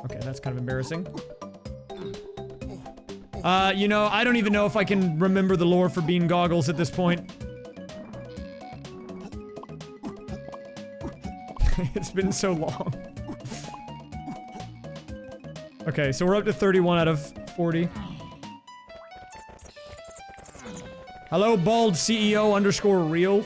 Okay, that's kind of embarrassing. You know, I don't even know if I can remember the lore for bean goggles at this point. It's been so long. Okay, so we're up to 31 out of 40. Hello, bald CEO _ real.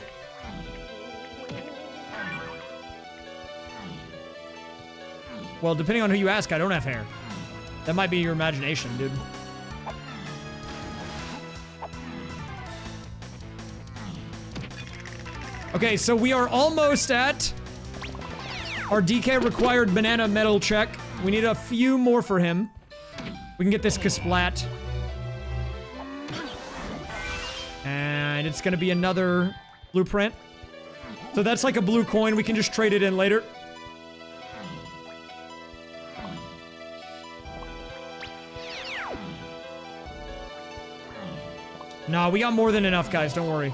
Well, depending on who you ask, I don't have hair. That might be your imagination, dude. Okay, so we are almost at our DK required banana medal check. We need a few more for him. We can get this Kasplat. And it's gonna be another blueprint. So that's like a blue coin. We can just trade it in later. Nah, we got more than enough, guys. Don't worry.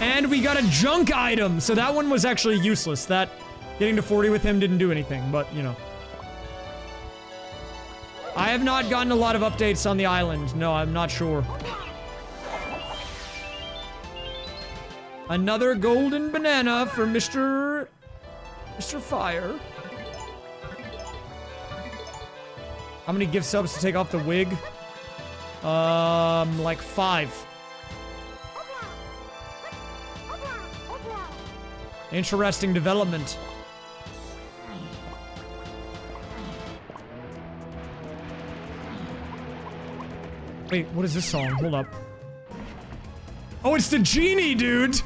And we got a junk item. So that one was actually useless. That getting to 40 with him didn't do anything, but you know. I have not gotten a lot of updates on the island. No, I'm not sure. Another golden banana for Mr. Fire. How many gift subs to take off the wig? Like 5. Interesting development. Wait, what is this song? Hold up. Oh, it's the genie, dude!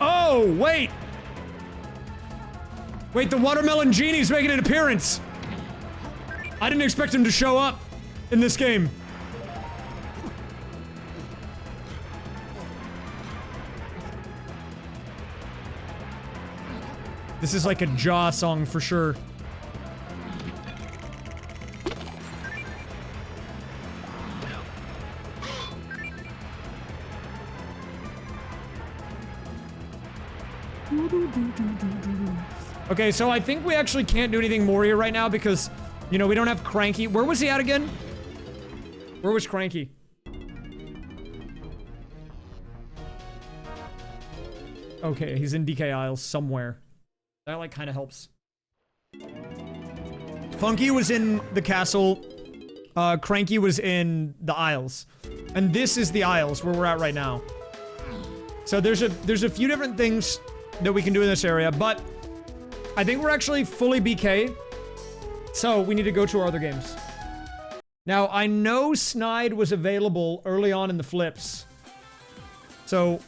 Oh, wait! Wait, the watermelon genie's making an appearance! I didn't expect him to show up in this game. This is like a Jaw song for sure. Okay, so I think we actually can't do anything more here right now because, you know, we don't have Cranky. Where was he at again? Where was Cranky? Okay, he's in DK Isles somewhere. That, like, kind of helps. Funky was in the castle. Cranky was in the Isles. And this is the Isles, where we're at right now. So there's a few different things that we can do in this area, but I think we're actually fully BK. So we need to go to our other games. Now, I know Snide was available early on in the flips. So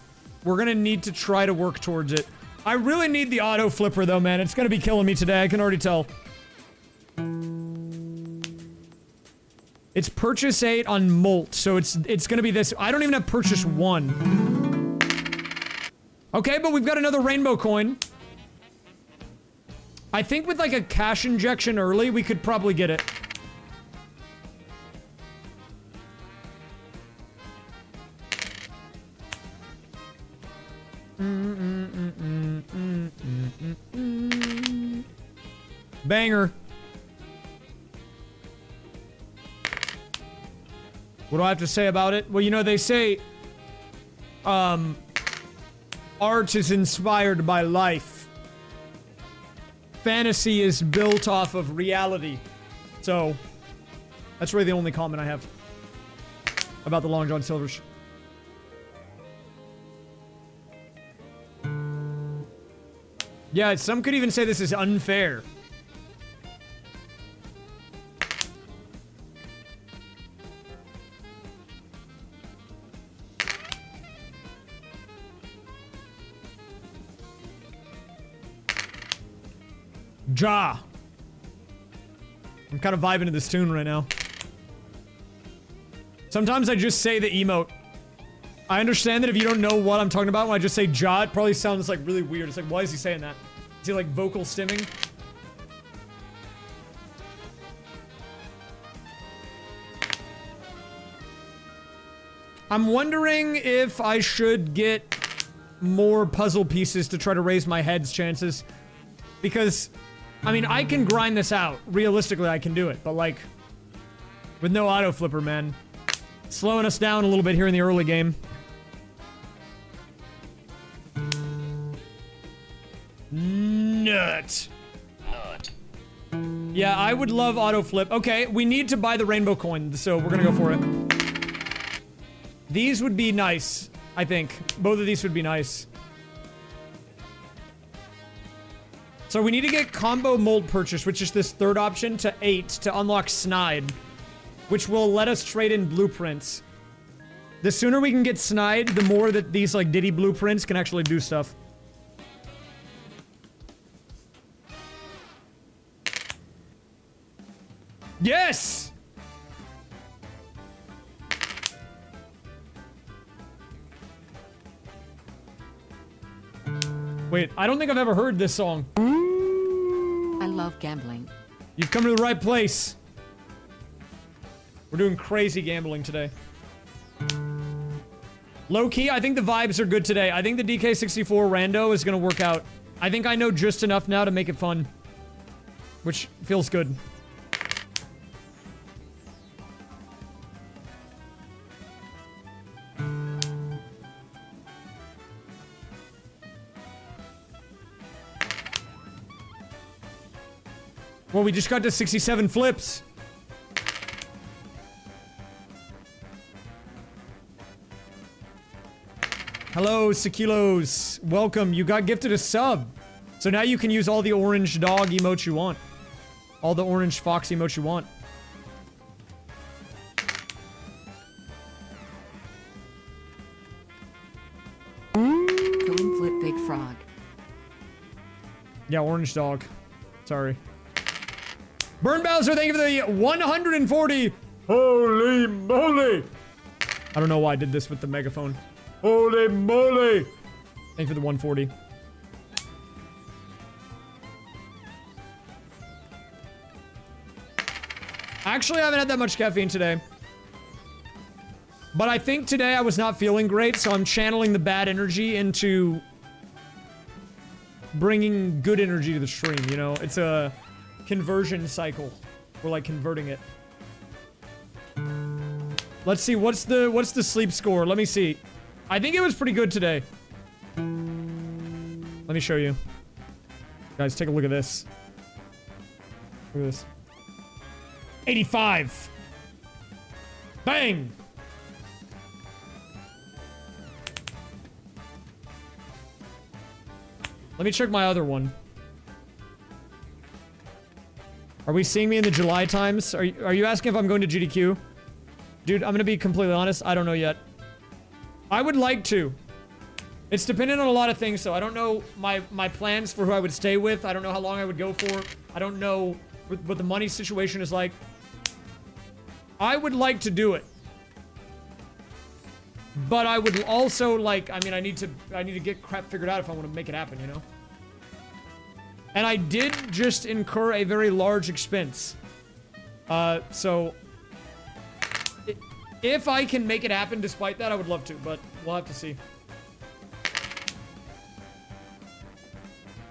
we're gonna need to try to work towards it. I really need the auto flipper though, man. It's gonna be killing me today, I can already tell. It's purchase 8 on Molt, so it's gonna be this. I don't even have purchase 1. Okay, but we've got another rainbow coin. I think with like a cash injection early, we could probably get it. Banger. What do I have to say about it? Well, you know, they say, art is inspired by life. Fantasy is built off of reality. So, that's really the only comment I have about the Long John Silvers. Yeah, some could even say this is unfair. Ja. I'm kind of vibing to this tune right now. Sometimes I just say the emote. I understand that if you don't know what I'm talking about when I just say Ja, it probably sounds like really weird. It's like, why is he saying that? Is he like vocal stimming? I'm wondering if I should get more puzzle pieces to try to raise my head's chances. Because, I mean, I can grind this out. Realistically, I can do it. But, like, with no auto flipper, man. Slowing us down a little bit here in the early game. Nut. Yeah, I would love auto flip. Okay, we need to buy the rainbow coin, so we're gonna go for it. These would be nice, I think. Both of these would be nice. So we need to get combo mold purchase, which is this third option, to 8 to unlock Snide, which will let us trade in blueprints. The sooner we can get Snide, the more that these like Diddy blueprints can actually do stuff. Yes! Wait, I don't think I've ever heard this song. I love gambling. You've come to the right place. We're doing crazy gambling today. Low key, I think the vibes are good today. I think the DK64 rando is gonna work out. I think I know just enough now to make it fun. Which feels good. Well, we just got to 67 flips. Hello, Sekilos. Welcome. You got gifted a sub. So now you can use all the orange dog emotes you want. All the orange fox emotes you want. Coin flip big frog. Yeah, orange dog. Sorry. Burn Bowser, thank you for the 140. Holy moly. I don't know why I did this with the megaphone. Holy moly. Thank you for the 140. Actually, I haven't had that much caffeine today. But I think today I was not feeling great, so I'm channeling the bad energy into bringing good energy to the stream, you know? It's a conversion cycle. We're like converting it. Let's see, what's the sleep score? Let me see. I think it was pretty good today. Let me show you. Guys, take a look at this. Look at this. 85. Bang! Let me check my other one. Are we seeing me in the July times? Are you asking if I'm going to GDQ? Dude, I'm gonna be completely honest. I don't know yet. I would like to. It's dependent on a lot of things, so I don't know my plans for who I would stay with. I don't know how long I would go for. I don't know what the money situation is like. I would like to do it. But I would also like, I mean, I need to get crap figured out if I want to make it happen, you know? And I did just incur a very large expense. So if I can make it happen despite that, I would love to, but we'll have to see.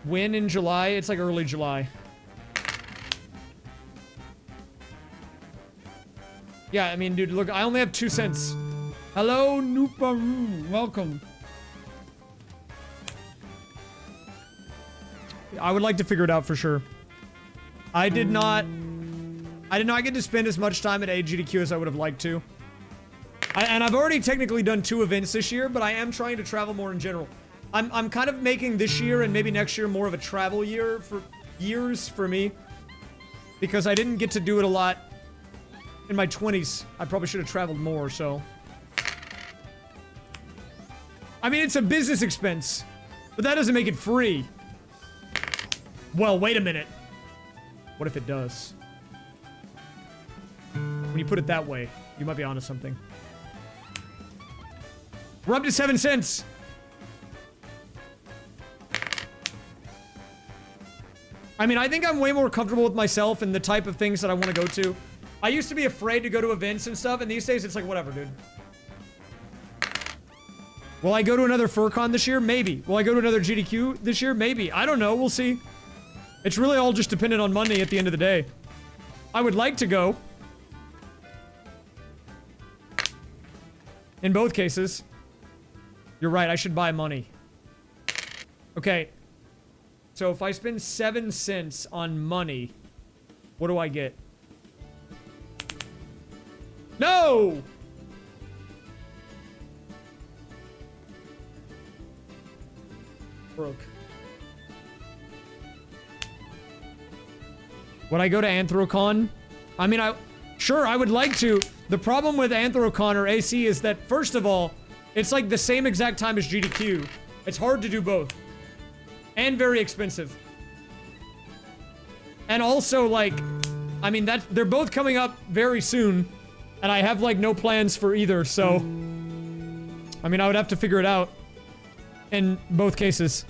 When in July? It's like early July. Yeah, I mean, dude, look, I only have 2 cents. Hello, Nuparu. Welcome. I would like to figure it out for sure. I did not get to spend as much time at AGDQ as I would have liked to. And I've already technically done 2 events this year, but I am trying to travel more in general. I'm kind of making this year and maybe next year more of a travel year for years for me. Because I didn't get to do it a lot in my 20s. I probably should have traveled more, so. I mean, it's a business expense, but that doesn't make it free. Well, wait a minute. What if it does? When you put it that way, you might be onto something. We're up to 7 cents. I mean, I think I'm way more comfortable with myself and the type of things that I want to go to. I used to be afraid to go to events and stuff, and these days it's like, whatever, dude. Will I go to another FurCon this year? Maybe. Will I go to another GDQ this year? Maybe. I don't know. We'll see. It's really all just dependent on money at the end of the day. I would like to go. In both cases. You're right, I should buy money. Okay. So if I spend 7 cents on money, what do I get? No! Broke. Would I go to Anthrocon? I mean, sure, I would like to. The problem with Anthrocon or AC is that, first of all, it's like the same exact time as GDQ. It's hard to do both. And very expensive. And also, like, I mean, they're both coming up very soon. And I have, like, no plans for either, so. I mean, I would have to figure it out. In both cases.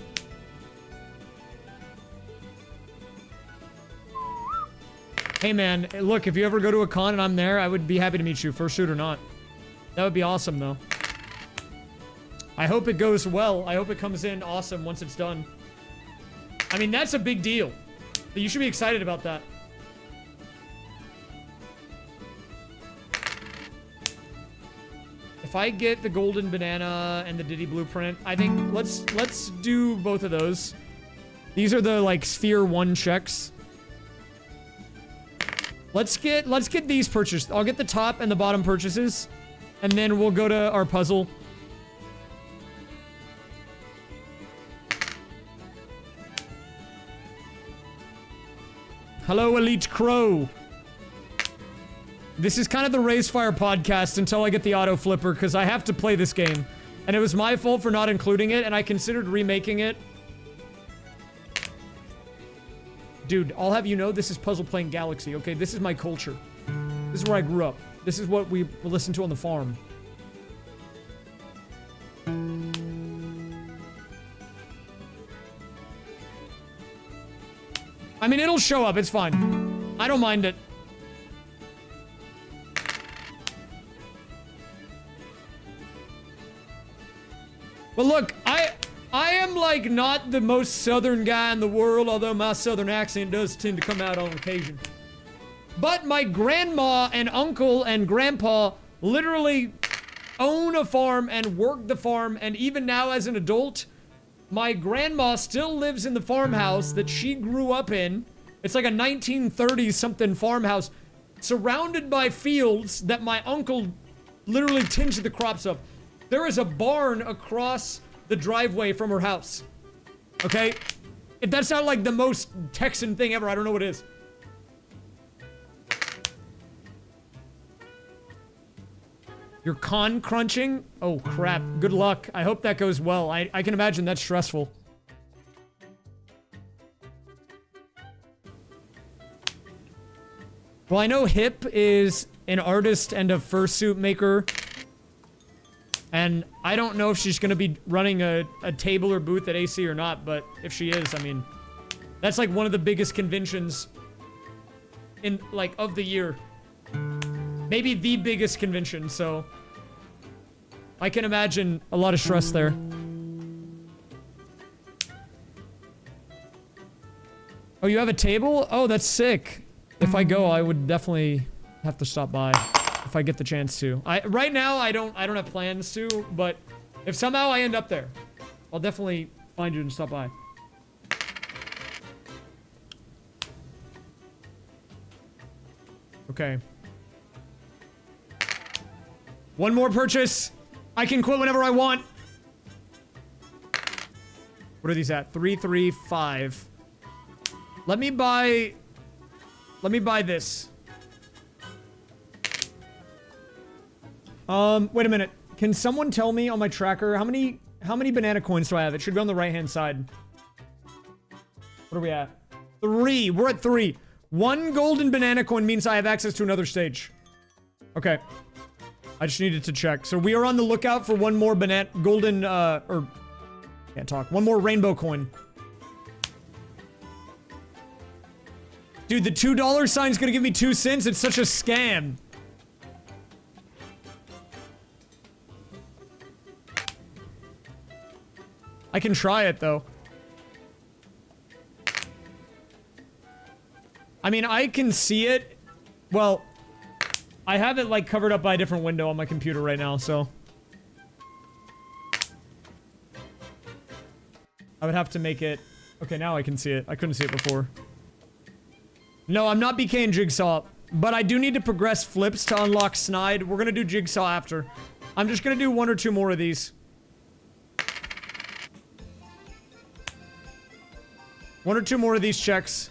Hey man, look, if you ever go to a con and I'm there, I would be happy to meet you, fursuit or not. That would be awesome though. I hope it goes well. I hope it comes in awesome once it's done. I mean, that's a big deal. You should be excited about that. If I get the golden banana and the Diddy blueprint, I think let's do both of those. These are the like sphere 1 checks. Let's get these purchased. I'll get the top and the bottom purchases, and then we'll go to our puzzle. Hello, Elite Crow. This is kind of the Raysfire podcast until I get the auto flipper, because I have to play this game. And it was my fault for not including it, and I considered remaking it. Dude, I'll have you know, this is Puzzle Playing Galaxy, okay? This is my culture. This is where I grew up. This is what we listened to on the farm. I mean, it'll show up. It's fine. I don't mind it. But look, I am like not the most southern guy in the world, although my southern accent does tend to come out on occasion. But my grandma and uncle and grandpa literally own a farm and work the farm, and even now as an adult, my grandma still lives in the farmhouse that she grew up in. It's like a 1930s something farmhouse surrounded by fields that my uncle literally tinged the crops of. There is a barn across the driveway from her house. Okay? If that's not like the most Texan thing ever, I don't know what is. You're con crunching? Oh crap. Good luck. I hope that goes well. I can imagine that's stressful. Well, I know Hip is an artist and a fursuit maker. And I don't know if she's gonna be running a table or booth at AC or not, but if she is, I mean, that's like one of the biggest conventions in, like, of the year. Maybe the biggest convention, so I can imagine a lot of stress there. Oh, you have a table? Oh, that's sick. If I go, I would definitely have to stop by if I get the chance to. Right now I don't have plans to, but if somehow I end up there, I'll definitely find you and stop by. Okay. One more purchase. I can quit whenever I want. What are these at? 335. Let me buy this. Wait a minute. Can someone tell me on my tracker how many banana coins do I have? It should be on the right-hand side. What are we at? 3. We're at 3. 1 golden banana coin means I have access to another stage. Okay. I just needed to check. So we are on the lookout for one more golden, can't talk. One more rainbow coin. Dude, the $2 sign's gonna give me 2 cents. It's such a scam. I can try it, though. I mean, I can see it. Well, I have it, like, covered up by a different window on my computer right now, so. I would have to make it... Okay, now I can see it. I couldn't see it before. No, I'm not BKing Jigsaw, but I do need to progress flips to unlock Snide. We're gonna do Jigsaw after. I'm just gonna do 1 or 2 more of these. 1 or 2 more of these checks.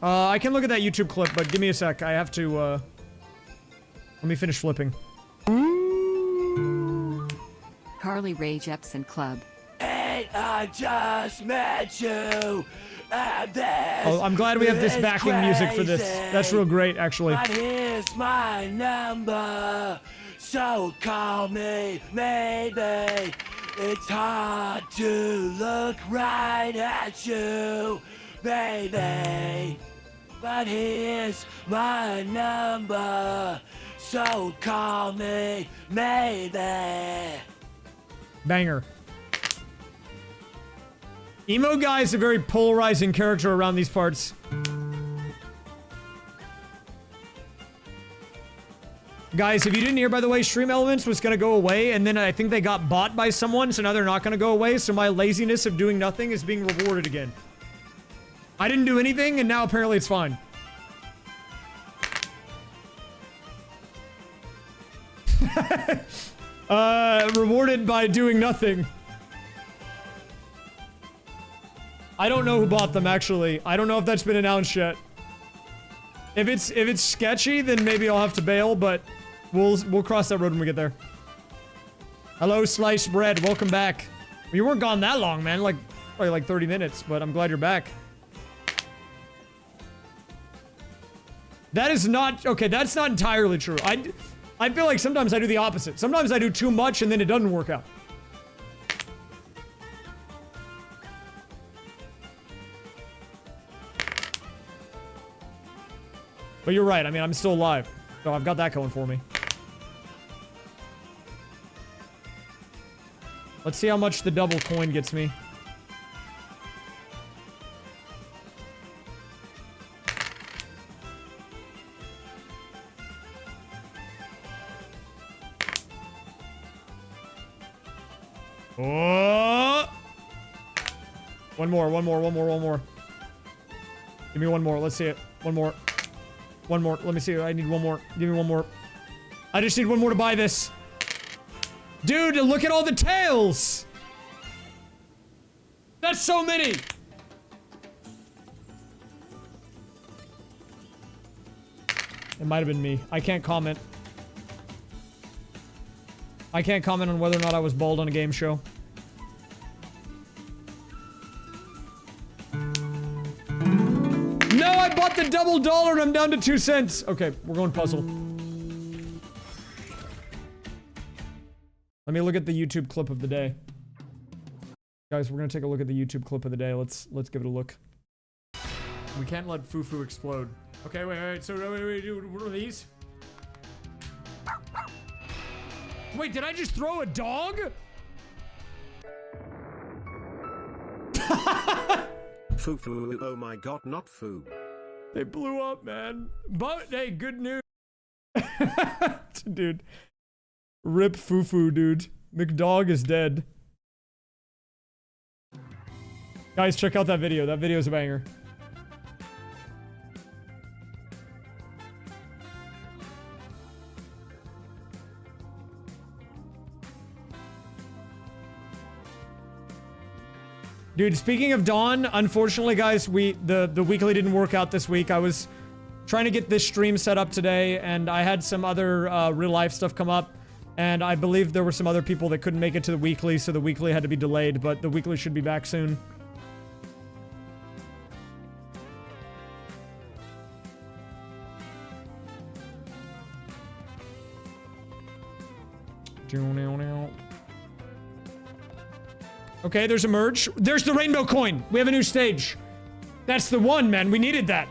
I can look at that YouTube clip, but give me a sec. I have to, let me finish flipping. Carly Rae Jepsen Club. And I just met you. Oh, I'm glad we have this backing music for this. That's real great, actually. But here's my number, so call me, maybe. It's hard to look right at you, baby. but here's my number, so call me maybe. Banger. Emo guy is a very polarizing character around these parts. Guys, if you didn't hear, by the way, Stream Elements was going to go away, and then I think they got bought by someone, so now they're not going to go away, so my laziness of doing nothing is being rewarded again. I didn't do anything, and now apparently it's fine. Rewarded by doing nothing. I don't know who bought them, actually. I don't know if that's been announced yet. If it's sketchy, then maybe I'll have to bail, but we'll cross that road when we get there. Hello, Sliced Bread. Welcome back. Well, you weren't gone that long, man. Probably like 30 minutes, but I'm glad you're back. That is not... Okay, that's not entirely true. I feel like sometimes I do the opposite. Sometimes I do too much and then it doesn't work out. But you're right. I mean, I'm still alive. So I've got that going for me. Let's see how much the double coin gets me. Oh! One more. Give me one more. Let's see it. One more. Let me see. I need one more. Give me one more. I just need one more to buy this. Dude, look at all the tails! That's so many! It might have been me. I can't comment. I can't comment on whether or not I was bald on a game show. No, I bought the double dollar and I'm down to 2 cents. Okay, we're going puzzle. Let me look at the YouTube clip of the day. Guys, we're gonna take a look at the YouTube clip of the day. Let's give it a look. We can't let Fufu explode. Okay, wait. So, wait, what are these? Wait, did I just throw a dog? Fufu, oh my god, not foo. They blew up, man. But, hey, good news. Dude. Rip Fufu, dude. McDog is dead. Guys, check out that video. That video's a banger. Dude, speaking of Dawn, unfortunately, guys, the weekly didn't work out this week. I was trying to get this stream set up today, and I had some other real-life stuff come up, and I believe there were some other people that couldn't make it to the weekly, so the weekly had to be delayed, but the weekly should be back soon. Okay, there's a merge. There's the rainbow coin. We have a new stage. That's the one, man. We needed that.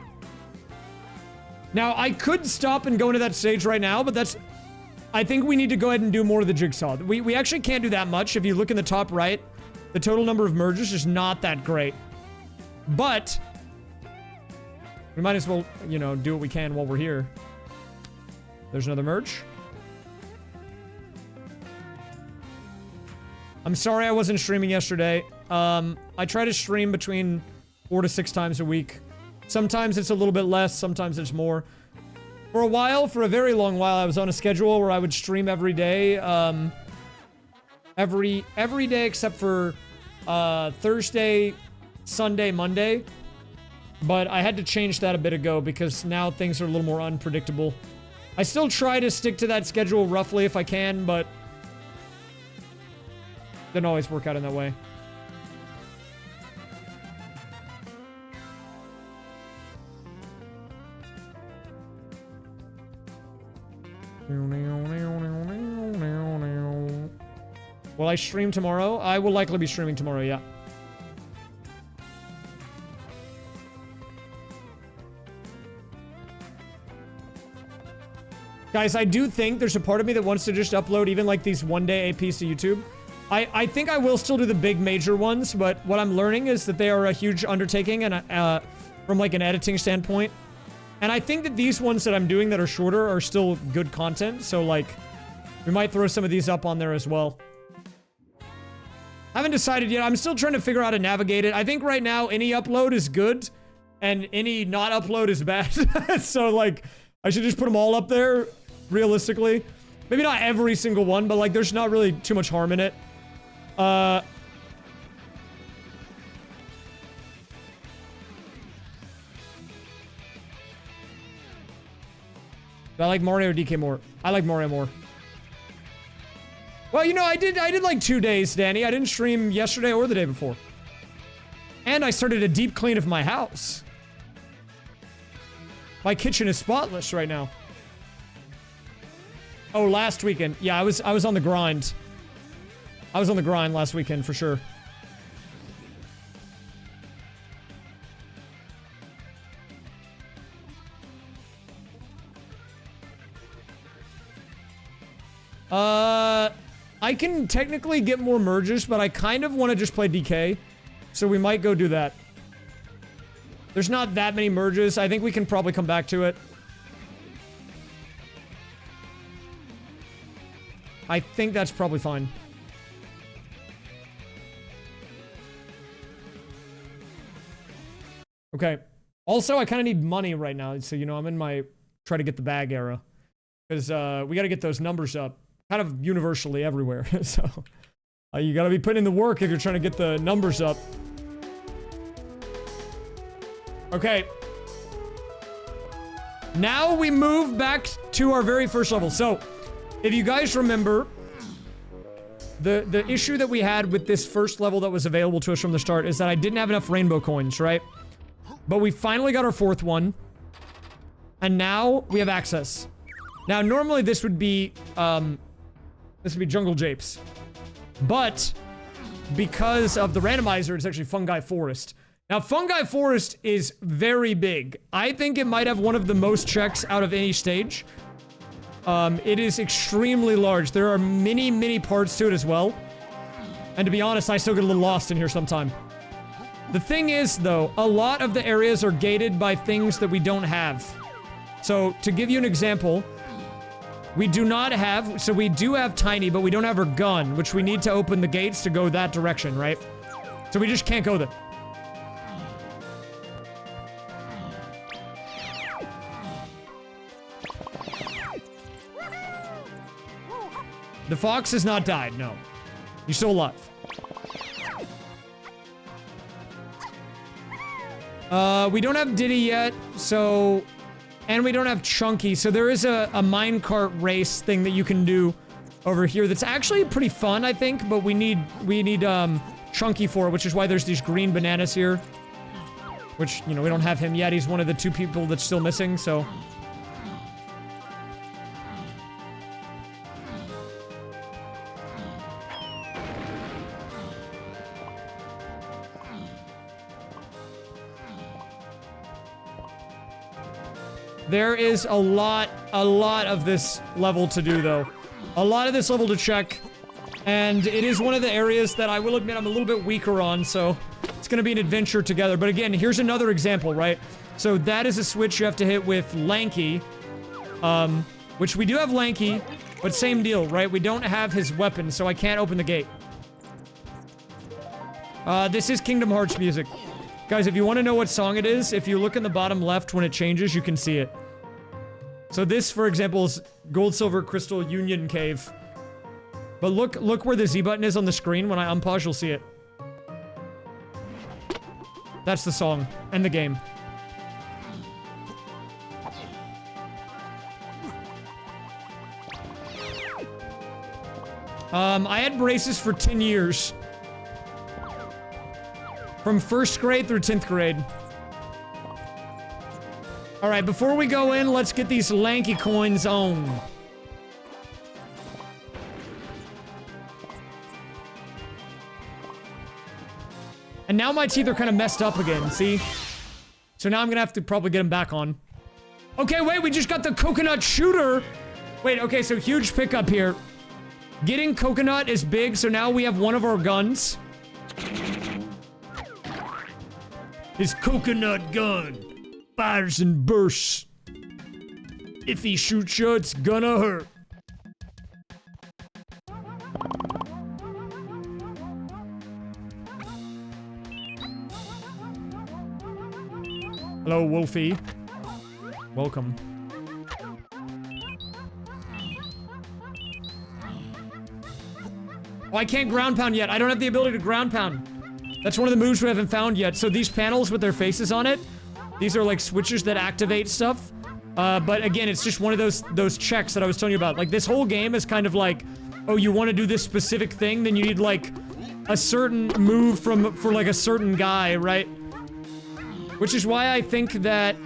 Now, I could stop and go into that stage right now, but that's... I think we need to go ahead and do more of the jigsaw. We actually can't do that much. If you look in the top right, the total number of merges is not that great. But... we might as well, you know, do what we can while we're here. There's another merge. I'm sorry I wasn't streaming yesterday. I try to stream between 4 to 6 times a week. Sometimes it's a little bit less, sometimes it's more. For a while, for a very long while, I was on a schedule where I would stream every day. Every day except for Thursday, Sunday, Monday. But I had to change that a bit ago because now things are a little more unpredictable. I still try to stick to that schedule roughly if I can, but... doesn't always work out in that way. Will I stream tomorrow? I will likely be streaming tomorrow, yeah. Guys, I do think there's a part of me that wants to just upload even like these one-day APs to YouTube. I think I will still do the big major ones, but what I'm learning is that they are a huge undertaking and from like an editing standpoint. And I think that these ones that I'm doing that are shorter are still good content, so like we might throw some of these up on there as well. I haven't decided yet. I'm still trying to figure out how to navigate it. I think right now any upload is good and any not upload is bad. So like I should just put them all up there realistically. Maybe not every single one, but like there's not really too much harm in it. I like Mario or DK more. I like Mario more. Well, you know, I did like 2 days, Danny. I didn't stream yesterday or the day before. And I started a deep clean of my house. My kitchen is spotless right now. Oh, last weekend. Yeah, I was on the grind. I was on the grind last weekend for sure. I can technically get more merges, but I kind of want to just play DK. So we might go do that. There's not that many merges. I think we can probably come back to it. I think that's probably fine. Okay. Also, I kind of need money right now. So, you know, I'm in my try to get the bag era. Because we got to get those numbers up. Kind of universally everywhere. So, you got to be putting in the work if you're trying to get the numbers up. Okay. Now we move back to our very first level. So, if you guys remember, the issue that we had with this first level that was available to us from the start is that I didn't have enough rainbow coins, right? But we finally got our fourth one. And now we have access. Now, normally this would be Jungle Japes. But because of the randomizer, it's actually Fungi Forest. Now, Fungi Forest is very big. I think it might have one of the most checks out of any stage. It is extremely large. There are many, many parts to it as well. And to be honest, I still get a little lost in here sometime. The thing is, though, a lot of the areas are gated by things that we don't have. So, to give you an example, we do not have... So, we do have Tiny, but we don't have her gun, which we need to open the gates to go that direction, right? So, we just can't go there. The fox has not died, no. You're still alive. We don't have Diddy yet, so... And we don't have Chunky, so there is a minecart race thing that you can do over here that's actually pretty fun, I think, but we need Chunky for it, which is why there's these green bananas here. Which, you know, we don't have him yet. He's one of the 2 people that's still missing, so... There is a lot of this level to do, though. A lot of this level to check. And it is one of the areas that I will admit I'm a little bit weaker on, so it's gonna be an adventure together. But again, here's another example, right? So that is a switch you have to hit with Lanky. Which we do have Lanky, but same deal, right? We don't have his weapon, so I can't open the gate. This is Kingdom Hearts music. Guys, if you want to know what song it is, if you look in the bottom left when it changes, you can see it. So this, for example, is Gold, Silver, Crystal, Union Cave. But look where the Z button is on the screen. When I unpause, you'll see it. That's the song and the game. I had braces for 10 years. From 1st grade through 10th grade. Alright, before we go in, let's get these lanky coins on. And now my teeth are kind of messed up again, see? So now I'm gonna have to probably get them back on. Okay, wait, we just got the coconut shooter. Wait, okay, so huge pickup here. Getting coconut is big, so now we have one of our guns. His coconut gun fires and bursts. If he shoots you, it's gonna hurt. Hello, Wolfie. Welcome. Oh, I can't ground pound yet. I don't have the ability to ground pound. That's one of the moves we haven't found yet. So these panels with their faces on it, these are like switches that activate stuff. But again, it's just one of those checks that I was telling you about. Like, this whole game is kind of like, oh, you want to do this specific thing, then you need like a certain move for like a certain guy, right? Which is why I think that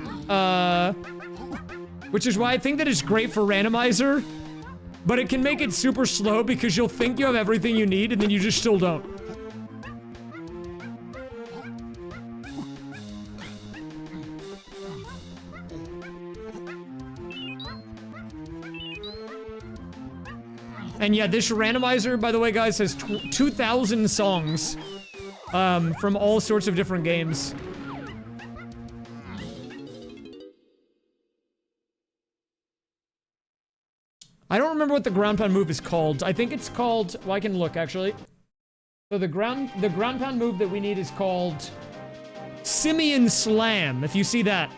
it's great for randomizer, but it can make it super slow because you'll think you have everything you need and then you just still don't. And yeah, this randomizer, by the way, guys, has 2,000 songs from all sorts of different games. I don't remember what the ground pound move is called. I think it's called... Well, I can look, actually. So the ground pound move that we need is called Simian Slam, if you see that.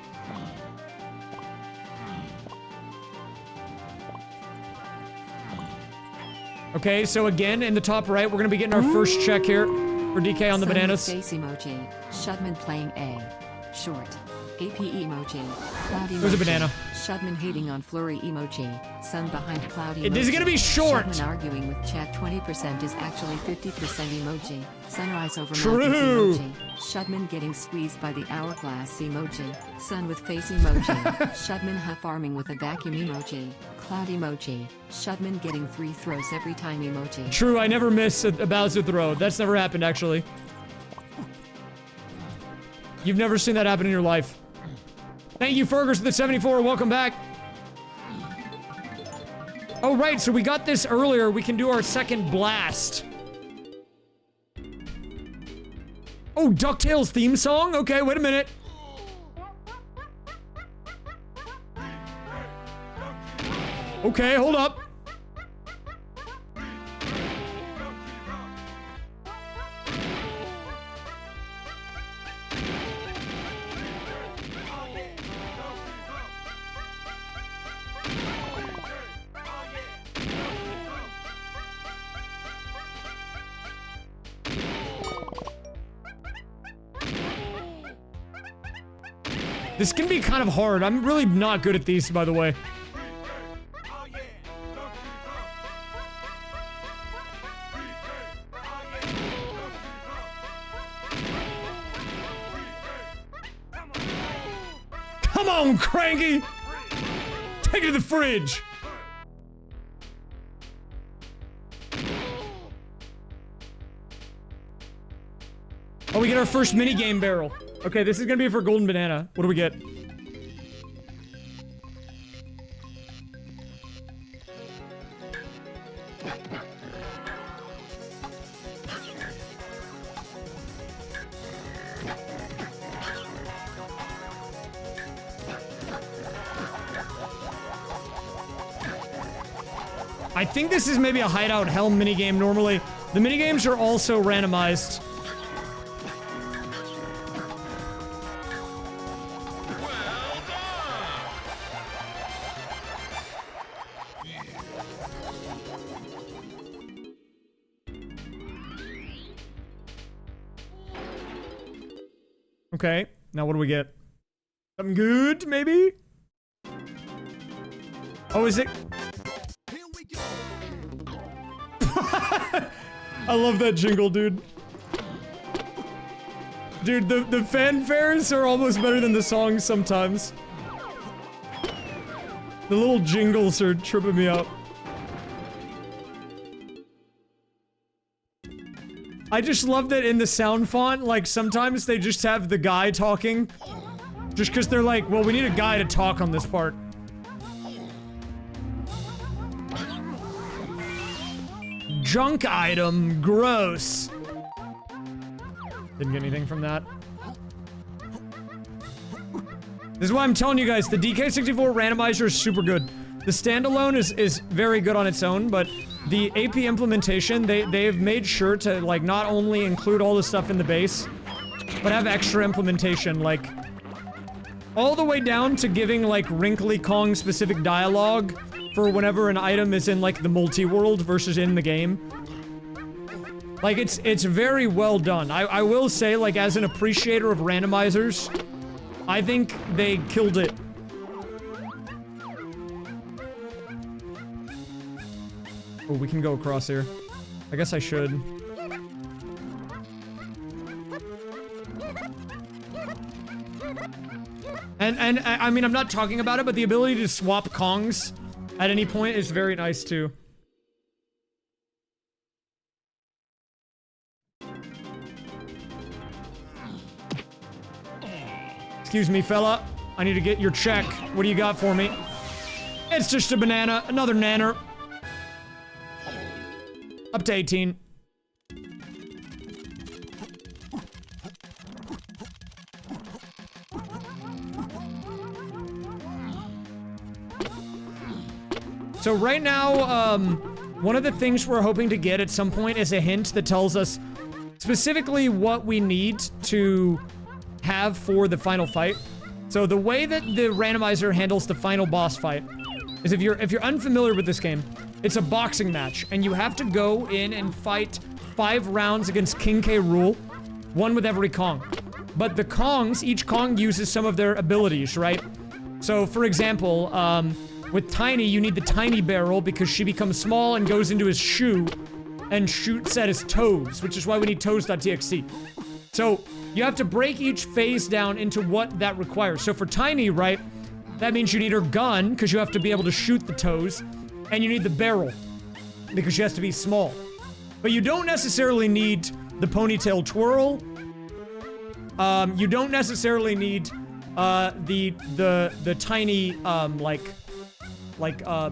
Okay, so again, in the top right, we're gonna be getting our first check here for DK on the bananas. Face emoji. Shudman playing A. Short. AP emoji. Cloud emoji. There's a banana. Shudman hating on flurry emoji. Sun behind cloud emoji. This is gonna be short. Shudman arguing with chat 20% is actually 50% emoji. Sunrise over True. mountains emoji. Shudman getting squeezed by the hourglass emoji. Sun with face emoji. Shudman huff arming with a vacuum emoji. Cloud emoji. Shudman getting 3 throws every time emoji. True, I never miss a Bowser throw. That's never happened, actually. You've never seen that happen in your life. Thank you, Fergus, for the 74. Welcome back. Oh, right, so we got this earlier. We can do our second blast. Oh, DuckTales theme song? Okay, wait a minute. Okay, hold up. This can be kind of hard. I'm really not good at these, by the way. Come on, Cranky! Take it to the fridge! Oh, we get our first minigame barrel. Okay, this is gonna be for Golden Banana. What do we get? I think this is maybe a hideout helm minigame normally. The minigames are also randomized. Okay, now what do we get? Something good, maybe? Oh, is it? I love that jingle, dude. Dude, the fanfares are almost better than the songs sometimes. The little jingles are tripping me up. I just love that in the sound font, like, sometimes they just have the guy talking. Just because they're like, well, we need a guy to talk on this part. junk item. Gross. Didn't get anything from that. This is why I'm telling you guys, the DK64 randomizer is super good. The standalone is very good on its own, but the AP implementation, they've made sure to, like, not only include all the stuff in the base, but have extra implementation, like, all the way down to giving, like, Wrinkly Kong specific dialogue for whenever an item is in, like, the multi-world versus in the game. Like, it's very well done. I will say, like, as an appreciator of randomizers, I think they killed it. Oh, we can go across here. I guess I should. And I mean, I'm not talking about it, but the ability to swap Kongs at any point is very nice too. Excuse me, fella. I need to get your check. What do you got for me? It's just a banana. Another nanner. Up to 18. So right now, one of the things we're hoping to get at some point is a hint that tells us specifically what we need to have for the final fight. So the way that the randomizer handles the final boss fight is if you're unfamiliar with this game, it's a boxing match, and you have to go in and fight 5 rounds against King K. Rool, 1 with every Kong. But the Kongs, each Kong uses some of their abilities, right? So, for example, with Tiny, you need the Tiny Barrel because she becomes small and goes into his shoe and shoots at his toes, which is why we need toes.txt. So, you have to break each phase down into what that requires. So for Tiny, right, that means you need her gun because you have to be able to shoot the toes. And you need the barrel, because she has to be small. But you don't necessarily need the ponytail twirl. You don't necessarily need the tiny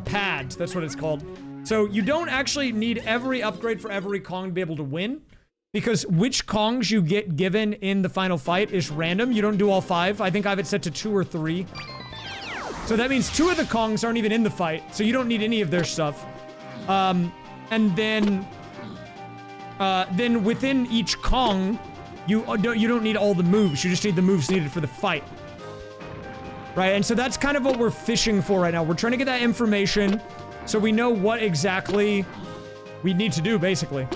pads. That's what it's called. So you don't actually need every upgrade for every Kong to be able to win, because which Kongs you get given in the final fight is random. You don't do all 5. I think I have it set to 2 or 3. So that means 2 of the Kongs aren't even in the fight, so you don't need any of their stuff. And then within each Kong, you don't need all the moves. You just need the moves needed for the fight. Right, and so that's kind of what we're fishing for right now. We're trying to get that information so we know what exactly we need to do, basically.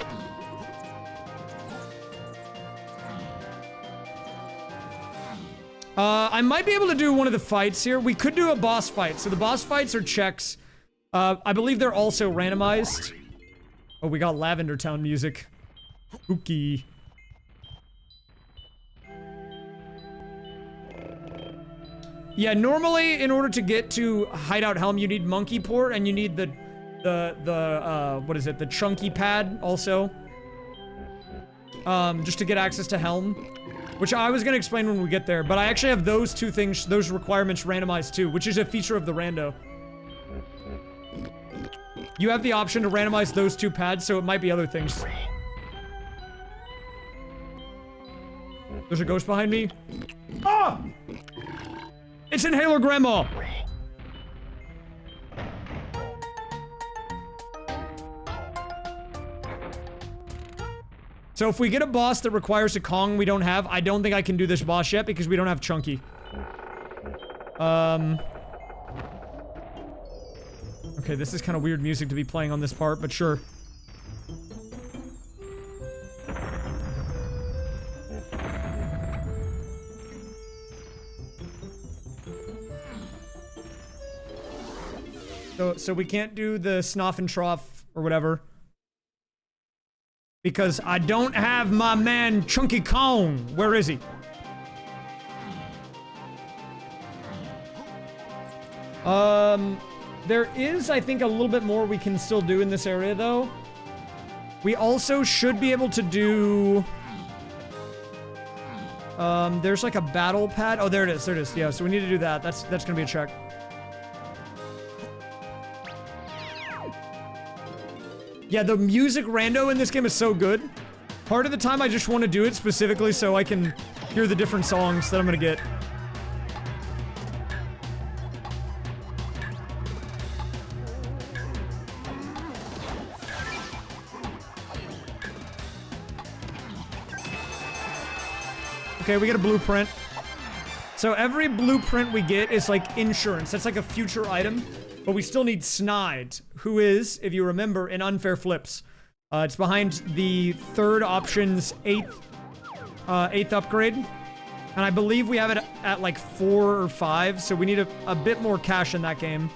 I might be able to do one of the fights here. We could do a boss fight. So the boss fights are checks. I believe they're also randomized. Oh, we got Lavender Town music. Spooky. Yeah, normally in order to get to Hideout Helm, you need Monkey Port and you need what is it? The Chunky Pad also. Just to get access to Helm. Which I was gonna explain when we get there, but I actually have those 2 things, those requirements randomized too, which is a feature of the rando. You have the option to randomize those 2 pads, so it might be other things. There's a ghost behind me. Ah! It's Inhaler Grandma! So if we get a boss that requires a Kong we don't have, I don't think I can do this boss yet because we don't have Chunky. Okay, this is kind of weird music to be playing on this part, but sure. So we can't do the Snoff and Trough or whatever. Because I don't have my man Chunky Kong. Where is he? There is, I think, a little bit more we can still do in this area, though. We also should be able to do... there's like a battle pad. Oh, there it is. There it is. Yeah, so we need to do that. That's gonna be a check. Yeah, the music rando in this game is so good. Part of the time I just want to do it specifically so I can hear the different songs that I'm gonna get. Okay, we get a blueprint. So every blueprint we get is like insurance. That's like a future item. But we still need Snide, who is, if you remember, in Unfair Flips. It's behind the third option's eighth upgrade. And I believe we have it at like 4 or 5, so we need a bit more cash in that game.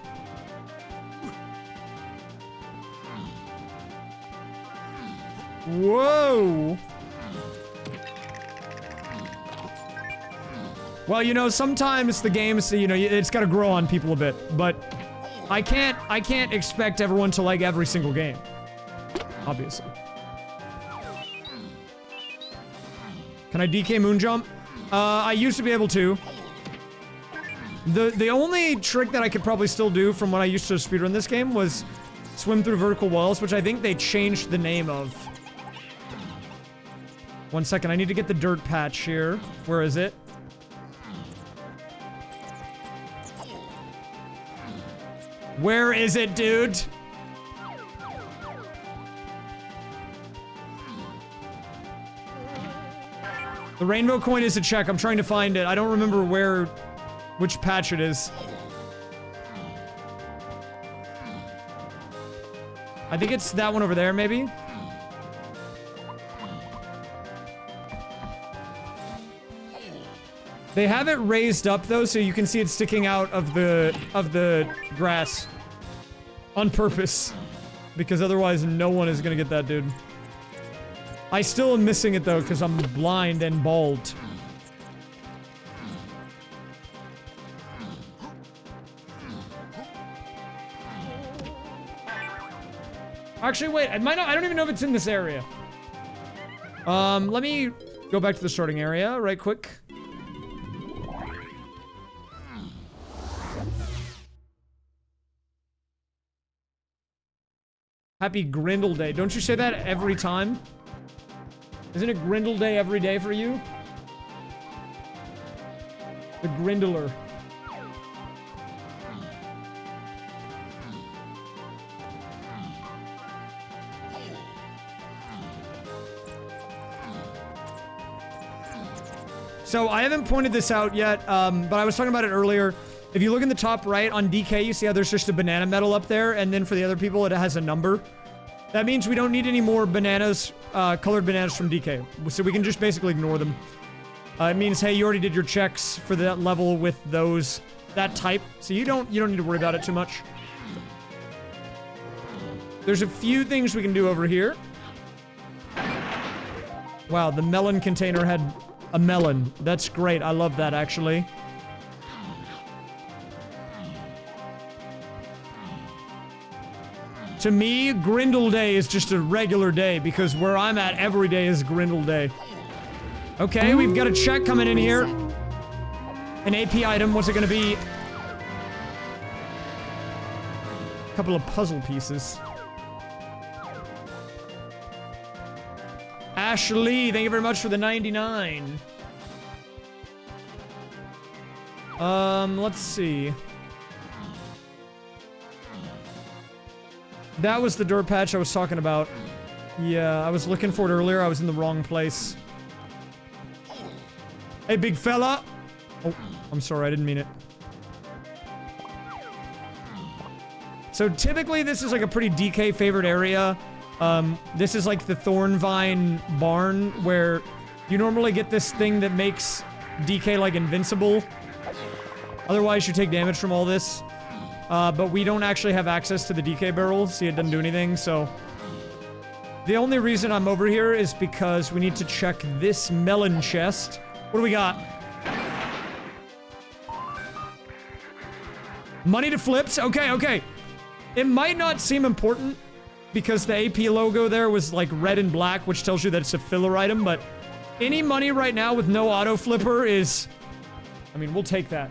Whoa! Well, you know, sometimes the games, you know, it's gotta grow on people a bit, but I can't expect everyone to like every single game. Obviously. Can I DK moon jump? I used to be able to. The only trick that I could probably still do from when I used to speedrun this game was swim through vertical walls, which I think they changed the name of. 1 second, I need to get the dirt patch here. Where is it? Where is it, dude? The rainbow coin is a check. I'm trying to find it. I don't remember which patch it is. I think it's that one over there, maybe? They have it raised up though, so you can see it sticking out of the grass. On purpose. Because otherwise no one is gonna get that, dude. I still am missing it though, because I'm blind and bald. Actually, wait, I don't even know if it's in this area. Let me go back to the starting area right quick. Happy Grindle Day. Don't you say that every time? Isn't it Grindle Day every day for you? The Grindler. So I haven't pointed this out yet, but I was talking about it earlier. If you look in the top right on DK, you see how there's just a banana medal up there, and then for the other people, it has a number. That means we don't need any more bananas, colored bananas from DK. So we can just basically ignore them. It means, hey, you already did your checks for that level with that type, so you don't need to worry about it too much. There's a few things we can do over here. Wow, the melon container had a melon. That's great. I love that, actually. To me, Grindle Day is just a regular day, because where I'm at, every day is Grindle Day. Okay, we've got a check coming in here. An AP item. What's it gonna be? A couple of puzzle pieces. Ashley, thank you very much for the 99. Let's see. That was the dirt patch I was talking about. Yeah, I was looking for it earlier. I was in the wrong place. Hey, big fella! Oh, I'm sorry. I didn't mean it. So typically, this is like a pretty DK favorite area. This is like the Thornvine barn, where you normally get this thing that makes DK like invincible. Otherwise, you take damage from all this. But we don't actually have access to the DK barrel. See, it doesn't do anything, so... The only reason I'm over here is because we need to check this melon chest. What do we got? Money to flips? Okay, okay. It might not seem important, because the AP logo there was like red and black, which tells you that it's a filler item, but... Any money right now with no auto flipper is... I mean, we'll take that.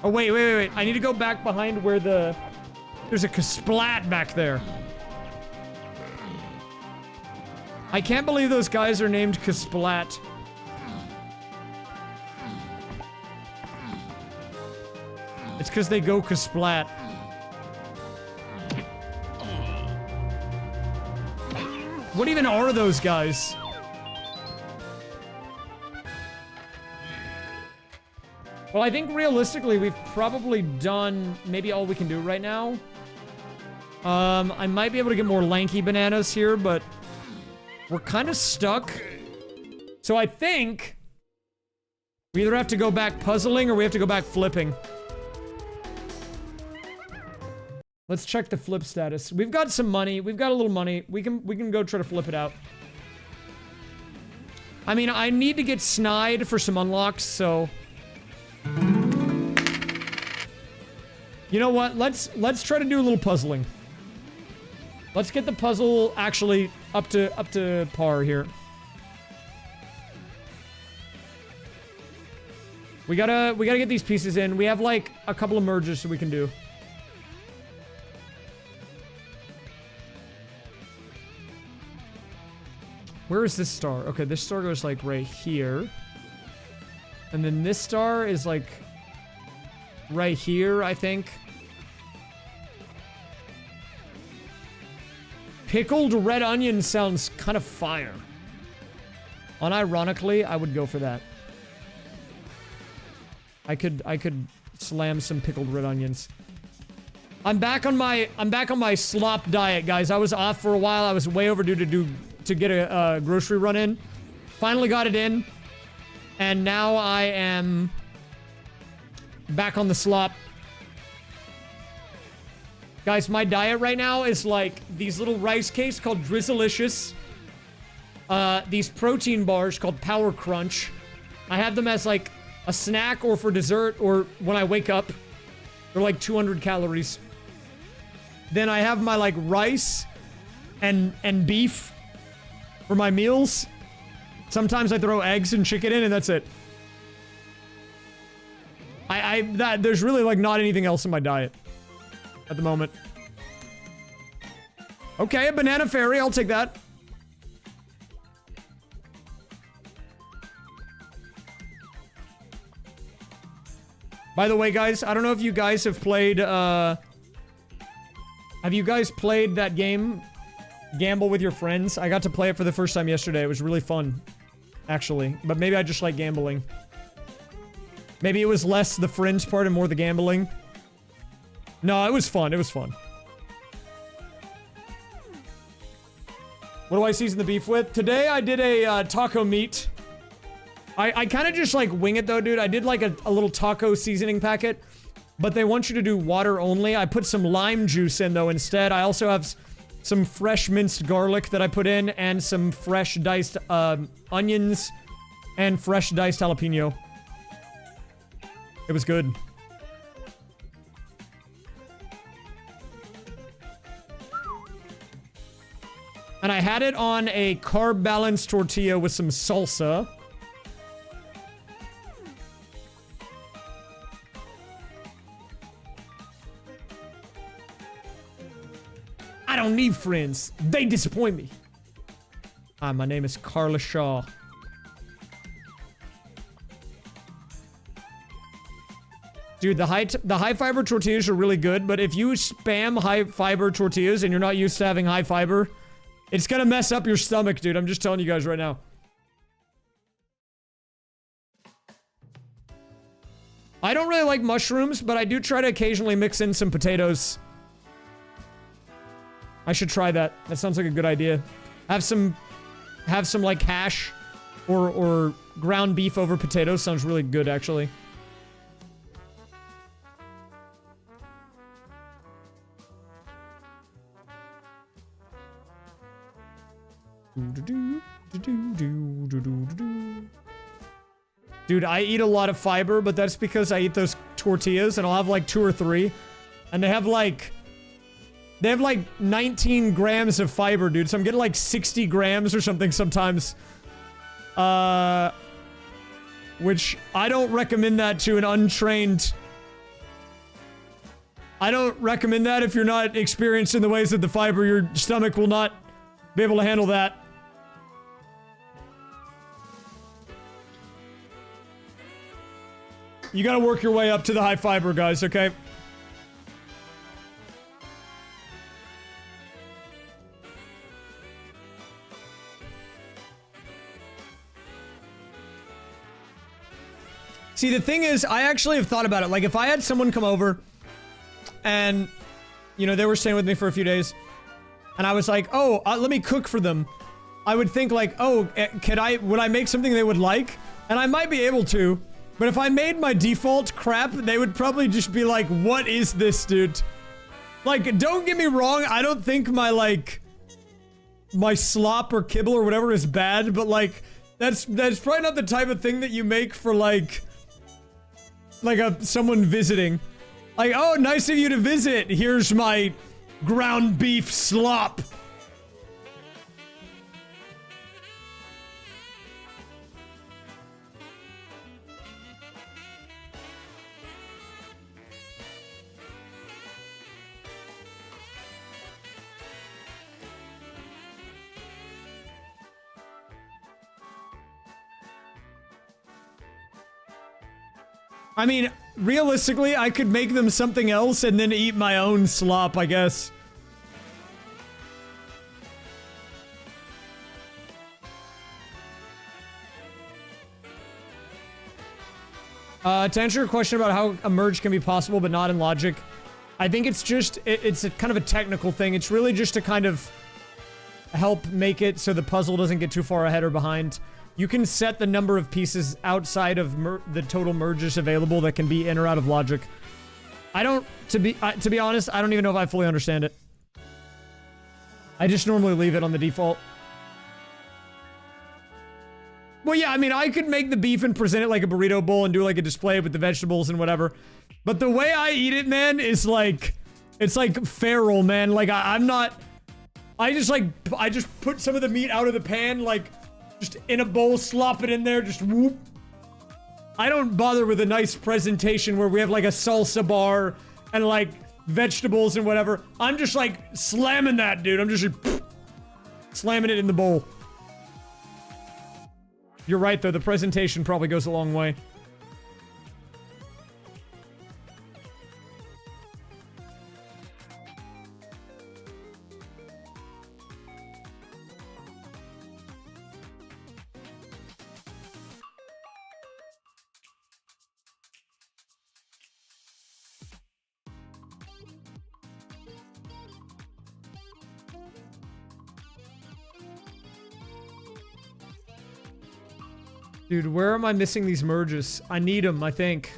Oh, wait. I need to go back behind where the There's a Kasplat back there. I can't believe those guys are named Kasplat. It's because they go Kasplat. What even are those guys? Well, I think realistically we've probably done maybe all we can do right now. I might be able to get more lanky bananas here, but we're kind of stuck. So I think we either have to go back puzzling or we have to go back flipping. Let's check the flip status. We've got some money. We've got a little money. We can go try to flip it out. I mean, I need to get snide for some unlocks, so you know what? Let's try to do a little puzzling. Let's get the puzzle actually up to par here. We gotta get these pieces in. We have like a couple of merges so we can do. Where is this star? Okay, this star goes like right here. And then this star is like right here, I think. Pickled red onion sounds kind of fire. Unironically, I would go for that. I could slam some pickled red onions. I'm back on my slop diet, guys. I was off for a while. I was way overdue to get a grocery run in. Finally got it in. And now I am back on the slop. Guys, my diet right now is like these little rice cakes called Drizzlicious. These protein bars called Power Crunch. I have them as like a snack or for dessert or when I wake up. They're like 200 calories. Then I have my like rice and beef for my meals. Sometimes I throw eggs and chicken in and that's it. There's really like not anything else in my diet at the moment. Okay, a banana fairy, I'll take that. By the way, guys, I don't know if you guys have played, have you guys played that game, Gamble with Your Friends? I got to play it for the first time yesterday. It was really fun, actually. But maybe I just like gambling. Maybe it was less the friends part and more the gambling. No, it was fun. It was fun. What do I season the beef with? Today I did a taco meat. I kind of just like wing it though, dude. I did like a little taco seasoning packet, but they want you to do water only. I put some lime juice in though instead. I also have some fresh minced garlic that I put in and some fresh diced onions and fresh diced jalapeno. It was good. And I had it on a carb balanced tortilla with some salsa. I don't need friends. They disappoint me. Hi, my name is Carla Shaw. Dude, the high fiber tortillas are really good, but if you spam high fiber tortillas and you're not used to having high fiber, it's gonna mess up your stomach, dude. I'm just telling you guys right now. I don't really like mushrooms, but I do try to occasionally mix in some potatoes. I should try that. That sounds like a good idea. Have some like hash or ground beef over potatoes. Sounds really good, actually. Dude, I eat a lot of fiber, but that's because I eat those tortillas and I'll have like 2 or 3. And they have like 19 grams of fiber, dude. So I'm getting like 60 grams or something sometimes. Which I don't recommend that to an untrained... I don't recommend that if you're not experienced in the ways of the fiber. Your stomach will not be able to handle that. You gotta work your way up to the high fiber, guys, okay? See, the thing is, I actually have thought about it. Like, if I had someone come over and, you know, they were staying with me for a few days, and I was like, oh, let me cook for them. I would think like, oh, would I make something they would like? And I might be able to, but if I made my default crap, they would probably just be like, what is this, dude? Like, don't get me wrong, I don't think my slop or kibble or whatever is bad, but like, that's probably not the type of thing that you make for like someone visiting. Like, oh, nice of you to visit. Here's my ground beef slop. I mean, realistically, I could make them something else and then eat my own slop, I guess. To answer your question about how a merge can be possible but not in logic, I think it's just, it's a kind of a technical thing. It's really just to kind of help make it so the puzzle doesn't get too far ahead or behind. You can set the number of pieces outside of the total merges available that can be in or out of logic. I don't, to be honest, I don't even know if I fully understand it. I just normally leave it on the default. Well, yeah, I mean, I could make the beef and present it like a burrito bowl and do like a display with the vegetables and whatever. But the way I eat it, man, is like, it's like feral, man. Like, I'm not, I just put some of the meat out of the pan, like, just in a bowl, slop it in there, just whoop. I don't bother with a nice presentation where we have like a salsa bar and like vegetables and whatever. I'm just like slamming that, dude. I'm just like, slamming it in the bowl. You're right, though. The presentation probably goes a long way. Dude, where am I missing these merges? I need them, I think.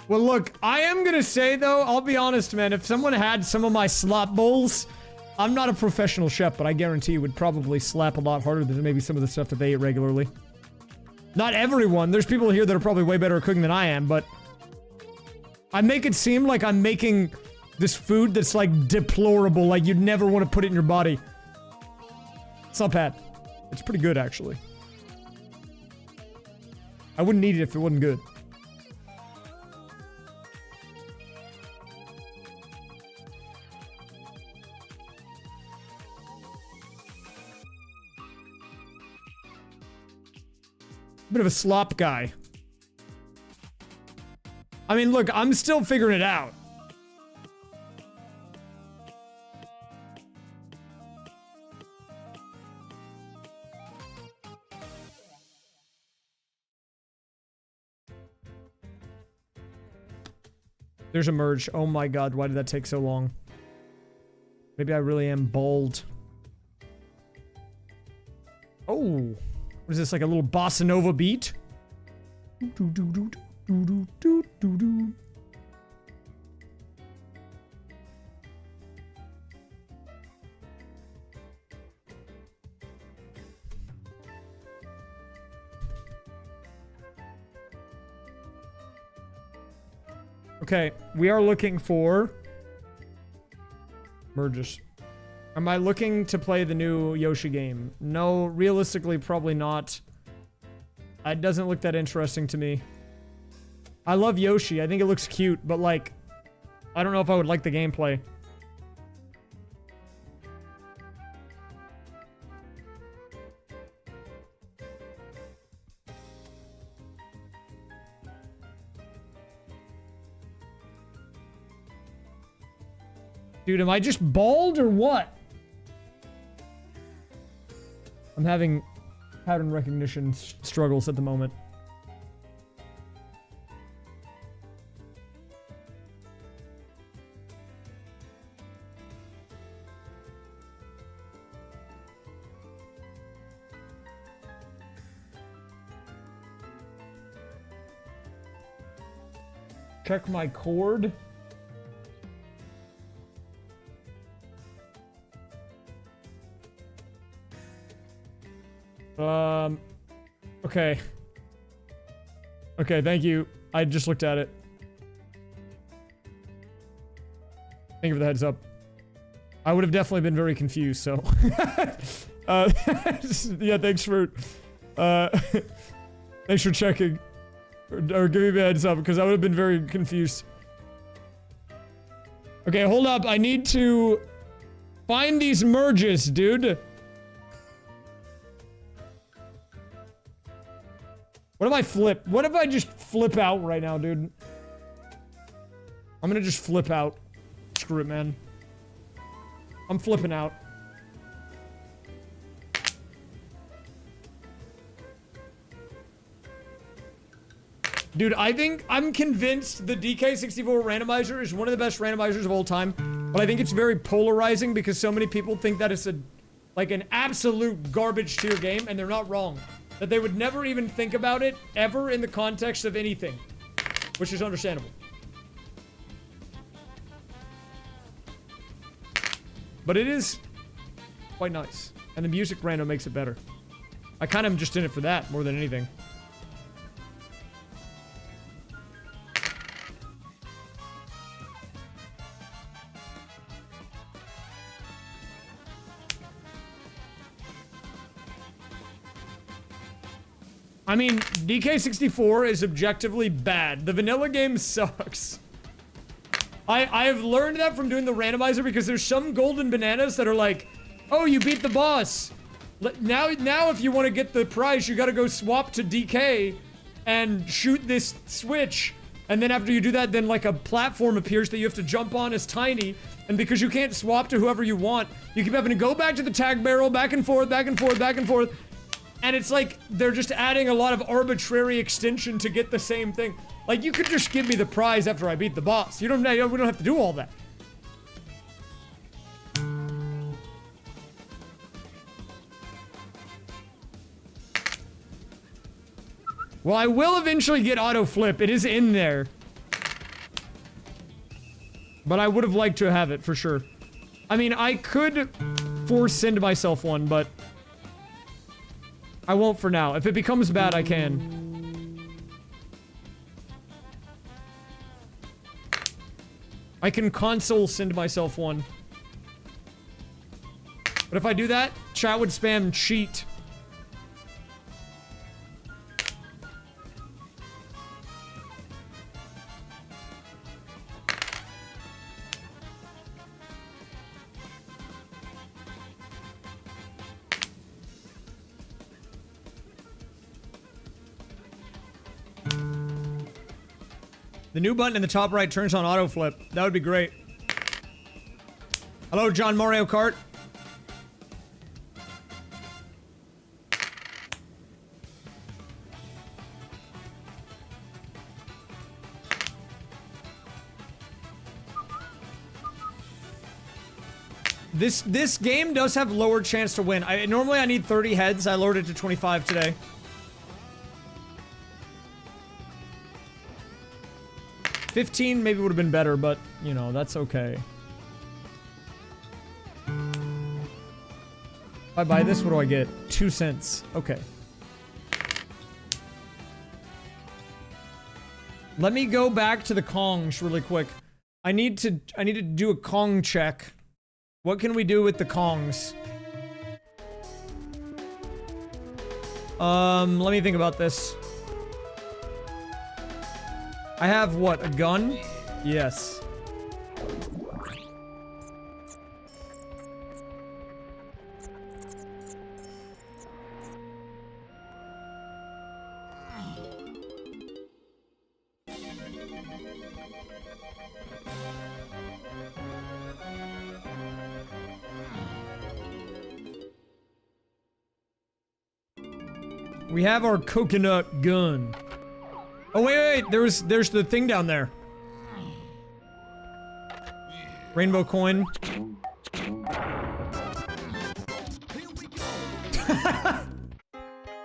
Well, look, I am gonna say, though, I'll be honest, man, if someone had some of my slop bowls, I'm not a professional chef, but I guarantee you would probably slap a lot harder than maybe some of the stuff that they eat regularly. Not everyone. There's people here that are probably way better at cooking than I am, but I make it seem like I'm making this food that's, like, deplorable, like you'd never want to put it in your body. It's not bad. It's pretty good, actually. I wouldn't eat it if it wasn't good. Bit of a slop guy. I mean, look, I'm still figuring it out. There's a merge. Oh my god, why did that take so long? Maybe I really am bald. Oh. What is this, like a little bossa nova beat? Okay, we are looking for merges. Am I looking to play the new Yoshi game? No, realistically, probably not. It doesn't look that interesting to me. I love Yoshi. I think it looks cute, but like, I don't know if I would like the gameplay. Dude, am I just bald or what? I'm having pattern recognition struggles at the moment. Check my cord. Okay. Okay, thank you. I just looked at it. Thank you for the heads up. I would have definitely been very confused, so. Yeah, thanks for checking. Or giving me a heads up, because I would have been very confused. Okay, hold up. I need to find these merges, dude. What if I flip? What if I just flip out right now, dude? I'm gonna just flip out. Screw it, man. I'm flipping out. Dude, I'm convinced the DK64 randomizer is one of the best randomizers of all time. But I think it's very polarizing because so many people think that it's like an absolute garbage tier game, and they're not wrong. That they would never even think about it ever in the context of anything, which is understandable. But it is quite nice, and the music random makes it better. I kind of am just in it for that more than anything. I mean, DK64 is objectively bad. The vanilla game sucks. I have learned that from doing the randomizer because there's some golden bananas that are like, oh, you beat the boss. Now if you want to get the prize, you gotta go swap to DK and shoot this switch. And then after you do that, then like a platform appears that you have to jump on as tiny. And because you can't swap to whoever you want, you keep having to go back to the tag barrel, back and forth, back and forth, back and forth. And it's like, they're just adding a lot of arbitrary extension to get the same thing. Like, you could just give me the prize after I beat the boss. We don't have to do all that. Well, I will eventually get auto flip. It is in there. But I would have liked to have it, for sure. I mean, I could force send myself one, but I won't for now. If it becomes bad, I can. I can console send myself one. But if I do that, chat would spam cheat. The new button in the top right turns on auto flip. That would be great. Hello, John Mario Kart. This game does have lower chance to win. Normally I need 30 heads. I lowered it to 25 today. $15 maybe would have been better, but you know, that's okay. If I buy this, what do I get? 2 cents. Okay. Let me go back to the Kongs really quick. I need to do a Kong check. What can we do with the Kongs? Let me think about this. I have what? A gun? Yes. We have our coconut gun. Oh, wait, there's the thing down there. Rainbow coin.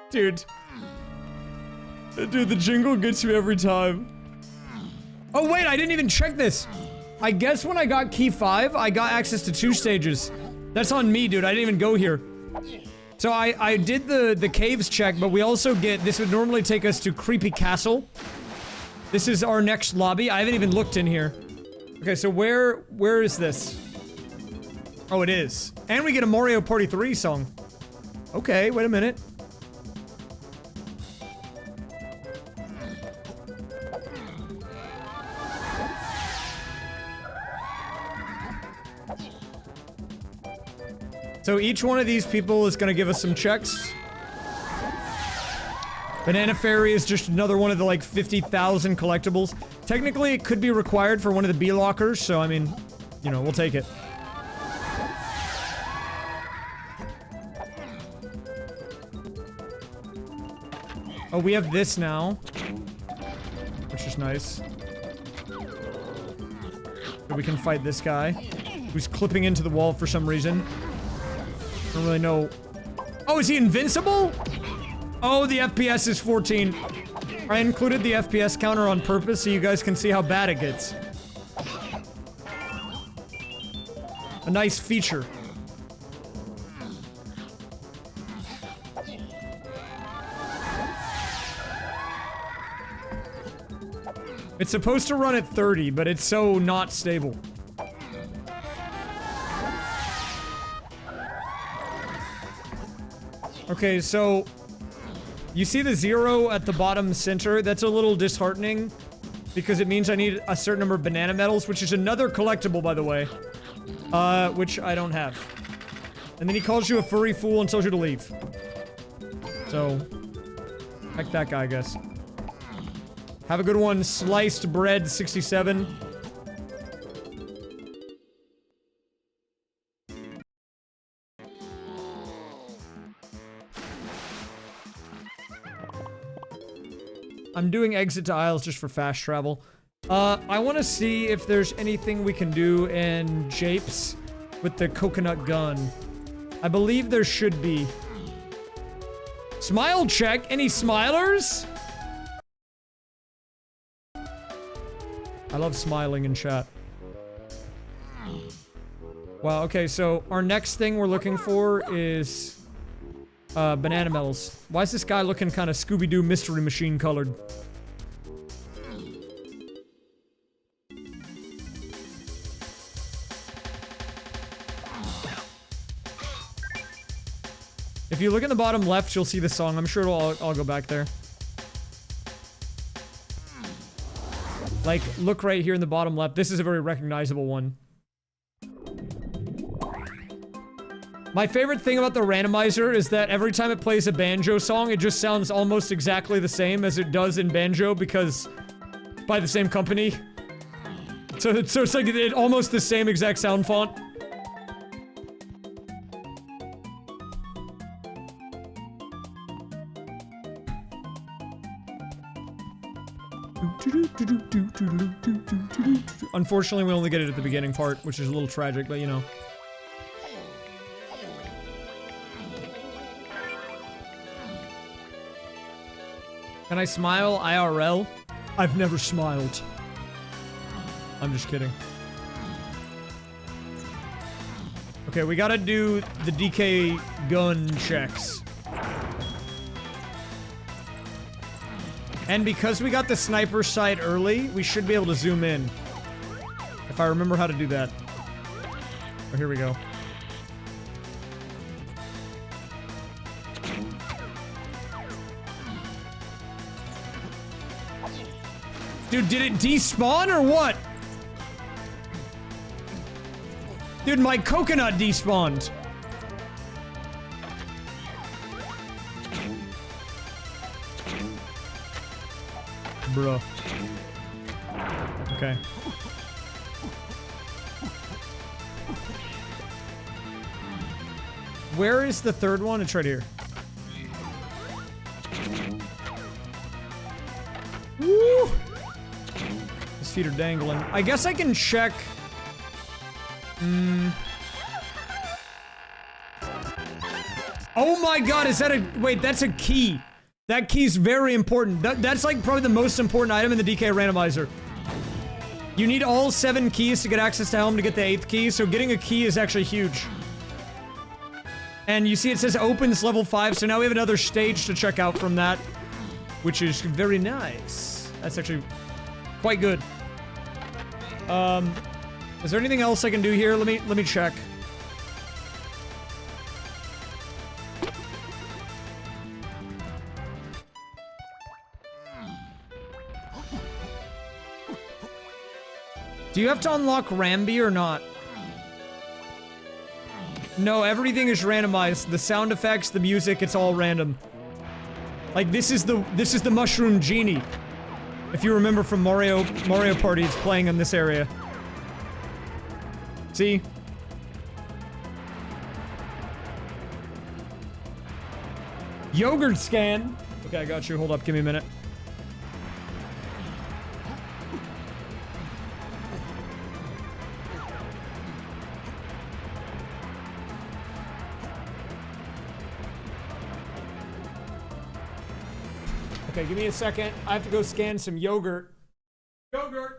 Dude. Dude, the jingle gets you every time. Oh, wait, I didn't even check this. I guess when I got key 5, I got access to 2 stages. That's on me, dude. I didn't even go here. So I did the caves check, but we also get, this would normally take us to Creepy Castle. This is our next lobby. I haven't even looked in here. Okay, so where is this? Oh, it is. And we get a Mario Party 3 song. Okay, wait a minute. So each one of these people is gonna give us some checks. Banana Fairy is just another one of the like 50,000 collectibles. Technically, it could be required for one of the B lockers, so I mean, you know, we'll take it. Oh, we have this now, which is nice. So we can fight this guy, who's clipping into the wall for some reason. I don't really know. Oh, is he invincible? Oh, the FPS is 14. I included the FPS counter on purpose so you guys can see how bad it gets. A nice feature. It's supposed to run at 30, but it's so not stable. Okay, so you see the 0 at the bottom center? That's a little disheartening because it means I need a certain number of banana medals, which is another collectible, by the way, which I don't have. And then he calls you a furry fool and tells you to leave. So, like that guy, I guess. Have a good one, Sliced Bread 67. I'm doing exit to aisles just for fast travel. I want to see if there's anything we can do in Japes with the coconut gun. I believe there should be. Smile check? Any smilers? I love smiling in chat. Wow, okay, so our next thing we're looking for is banana medals. Why is this guy looking kind of Scooby-Doo Mystery Machine colored? If you look in the bottom left, you'll see the song. I'm sure I'll go back there. Like, look right here in the bottom left. This is a very recognizable one. My favorite thing about the randomizer is that every time it plays a banjo song, it just sounds almost exactly the same as it does in banjo because by the same company. So it's like almost the same exact sound font. Unfortunately, we only get it at the beginning part, which is a little tragic, but you know. Can I smile IRL? I've never smiled. I'm just kidding. Okay, we gotta do the DK gun checks. And because we got the sniper sight early, we should be able to zoom in. If I remember how to do that. Oh, here we go. Dude, did it despawn or what? Dude, my coconut despawned. Bruh. Okay. Where is the third one? It's right here. Woo! His feet are dangling. I guess I can check... Oh my god, is that a... Wait, that's a key. That key's very important. That's like probably the most important item in the DK randomizer. You need all 7 keys to get access to Helm to get the 8th key, so getting a key is actually huge. And you see it says opens level 5, so now we have another stage to check out from that. Which is very nice. That's actually quite good. Is there anything else I can do here? Let me check. Do you have to unlock Rambi or not? No, everything is randomized. The sound effects, the music, it's all random. Like this is the Mushroom Genie. If you remember from Mario Party, it's playing in this area. See? Yogurt scan. Okay, I got you. Hold up, give me a minute. Okay, give me a second. I have to go scan some yogurt. Yogurt!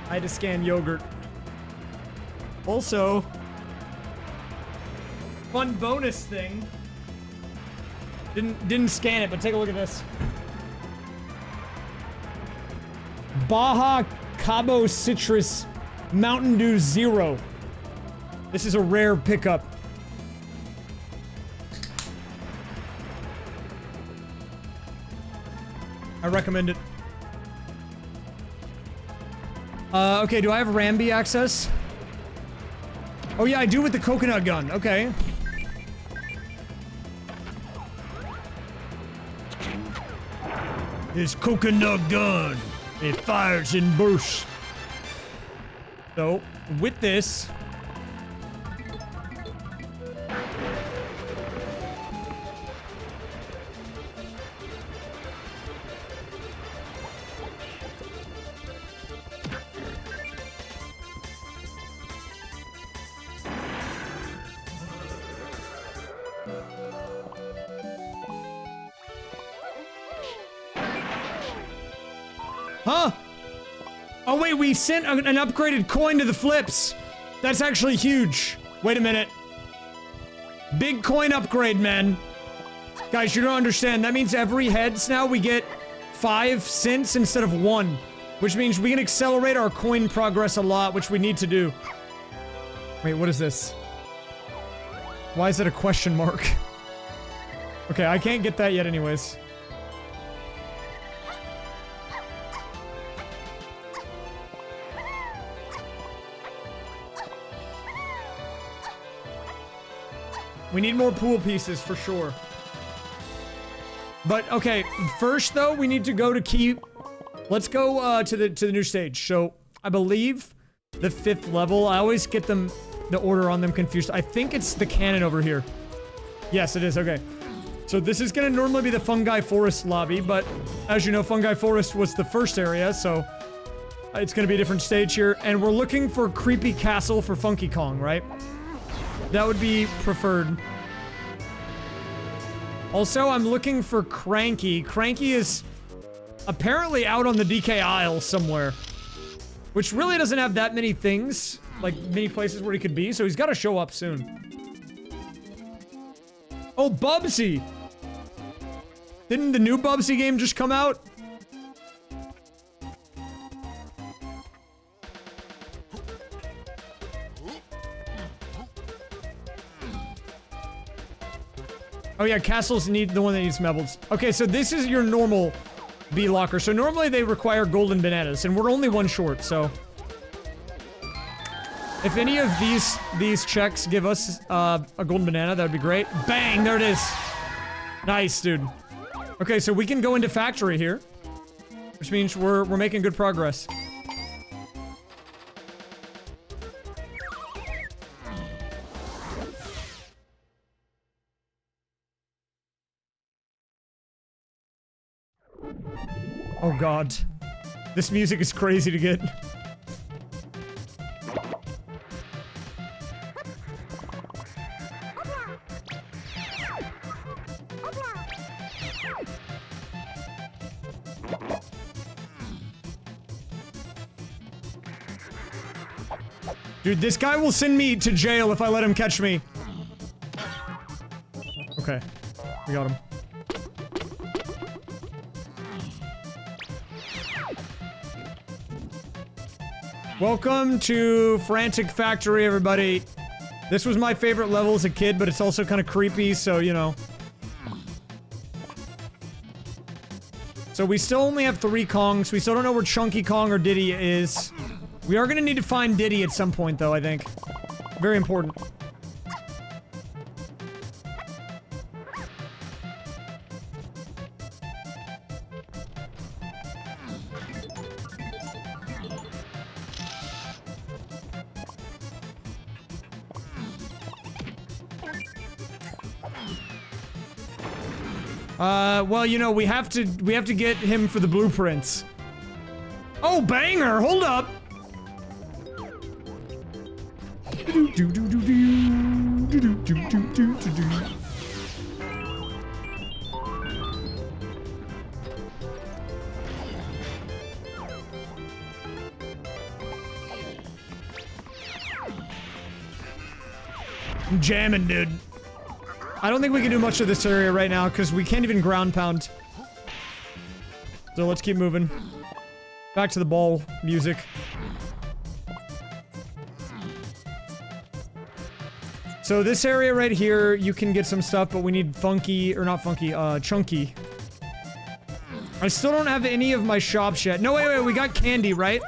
I had to scan yogurt. Also, fun bonus thing. Didn't scan it, but take a look at this. Baja Cabo Citrus Mountain Dew Zero. This is a rare pickup. I recommend it. Okay, do I have Rambi access? Oh yeah, I do with the coconut gun. Okay. This coconut gun, it fires in bursts. So, with this... Huh? Oh wait, we sent an upgraded coin to the flips. That's actually huge. Wait a minute. Big coin upgrade, man. Guys, you don't understand. That means every heads now we get 5 cents instead of 1. Which means we can accelerate our coin progress a lot, which we need to do. Wait, what is this? Why is it a question mark? Okay, I can't get that yet anyways. We need more pool pieces for sure. But okay, first though, we need to go to key. Let's go to the new stage. So I believe the 5th level. I always get them the order on them confused. I think it's the cannon over here. Yes, it is. Okay. So this is gonna normally be the Fungi Forest lobby, but as you know, Fungi Forest was the first area, so it's gonna be a different stage here. And we're looking for Creepy Castle for Funky Kong, right? That would be preferred. Also, I'm looking for Cranky. Cranky is apparently out on the DK Isle somewhere, which really doesn't have that many things, like many places where he could be, so he's got to show up soon. Oh, Bubsy! Didn't the new Bubsy game just come out? Oh yeah, castles need the one that needs medals. Okay, so this is your normal bee locker. So normally they require golden bananas, and we're only one short, so... If any of these checks give us a golden banana, that would be great. Bang! There it is! Nice, dude. Okay, so we can go into factory here. Which means we're making good progress. Oh god. This music is crazy to get. Dude, this guy will send me to jail if I let him catch me. Okay. We got him. Welcome to Frantic Factory, everybody. This was my favorite level as a kid, but it's also kind of creepy, so, you know. So we still only have 3 Kongs. We still don't know where Chunky Kong or Diddy is. We are gonna need to find Diddy at some point, though, I think. Very important. Well, you know, we have to get him for the blueprints. Oh, banger! Hold up! I'm jamming, dude. I don't think we can do much of this area right now because we can't even ground pound. So let's keep moving. Back to the ball music. So this area right here, you can get some stuff, but we need funky, or not funky, chunky. I still don't have any of my shops yet. No, wait, we got candy, right?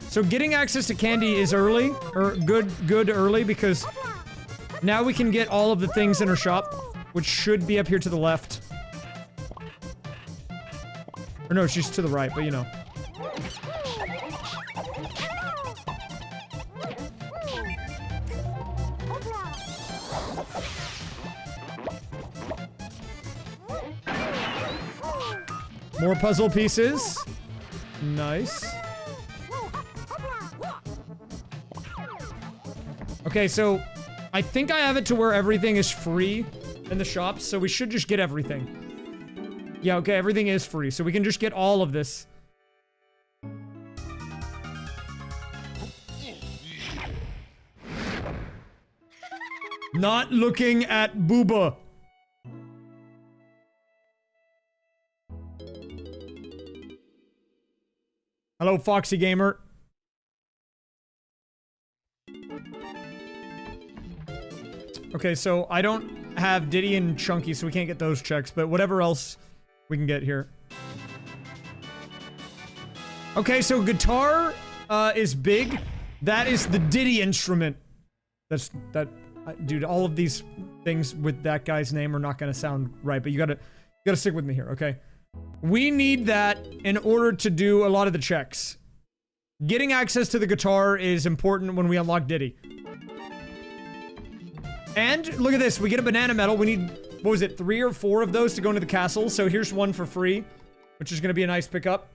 So getting access to candy is early, or good early, because now we can get all of the things in our shop, which should be up here to the left. Or no, she's to the right, but you know. More puzzle pieces. Nice. Okay, so I think I have it to where everything is free in the shops, so we should just get everything. Yeah, okay, everything is free, so we can just get all of this. Not looking at Booba. Hello, Foxy Gamer. Okay, so I don't have Diddy and Chunky, so we can't get those checks, but whatever else we can get here. Okay, so guitar is big. That is the Diddy instrument. Dude, all of these things with that guy's name are not gonna sound right, but you gotta stick with me here, okay? We need that in order to do a lot of the checks. Getting access to the guitar is important when we unlock Diddy. And look at this, we get a banana medal. We need, what was it, 3 or 4 of those to go into the castle. So here's one for free, which is gonna be a nice pickup.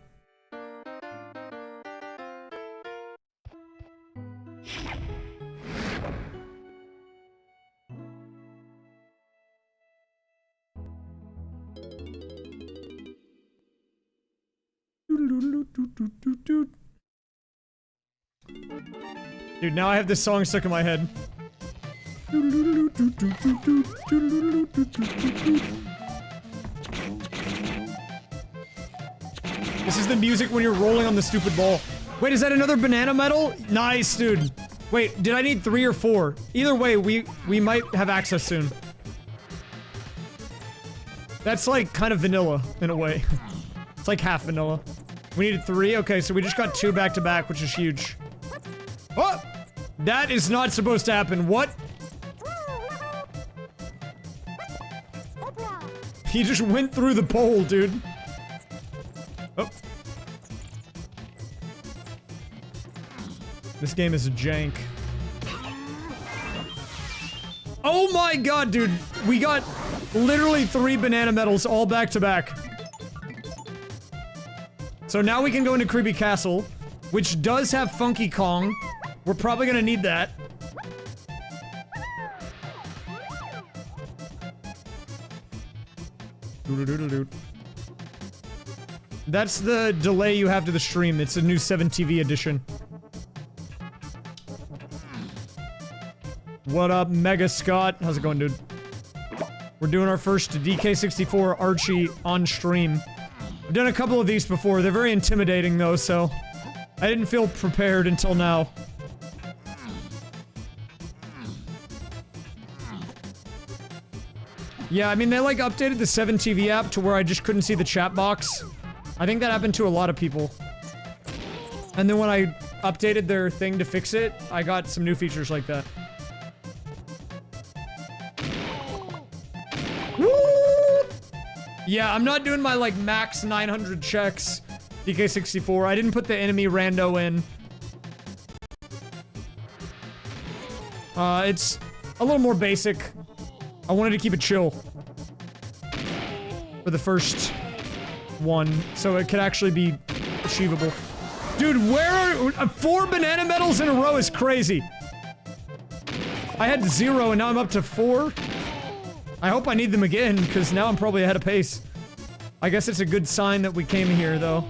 Dude, now I have this song stuck in my head. This is the music when you're rolling on the stupid ball. Wait, is that another banana medal? Nice, dude. Wait, did I need 3 or 4? Either way, we might have access soon. That's like kind of vanilla in a way. It's like half vanilla. We needed 3? Okay, so we just got 2 back to back, which is huge. Oh! That is not supposed to happen. What? He just went through the pole, dude. Oh. This game is a jank. Oh my god, dude. We got literally 3 banana medals all back to back. So now we can go into Creepy Castle, which does have Funky Kong. We're probably gonna need that. That's the delay you have to the stream. It's a new 7TV edition. What up, Mega Scott? How's it going, dude? We're doing our first DK64 Archie on stream. I've done a couple of these before. They're very intimidating, though, so I didn't feel prepared until now. Yeah, I mean, they, like, updated the 7TV app to where I just couldn't see the chat box. I think that happened to a lot of people. And then when I updated their thing to fix it, I got some new features like that. Woo! Yeah, I'm not doing my, like, max 900 checks, DK64. I didn't put the enemy rando in. It's a little more basic. I wanted to keep it chill for the first one, so it could actually be achievable. Dude, where are 4 banana medals in a row is crazy. I had 0 and now I'm up to 4. I hope I need them again, because now I'm probably ahead of pace. I guess it's a good sign that we came here, though.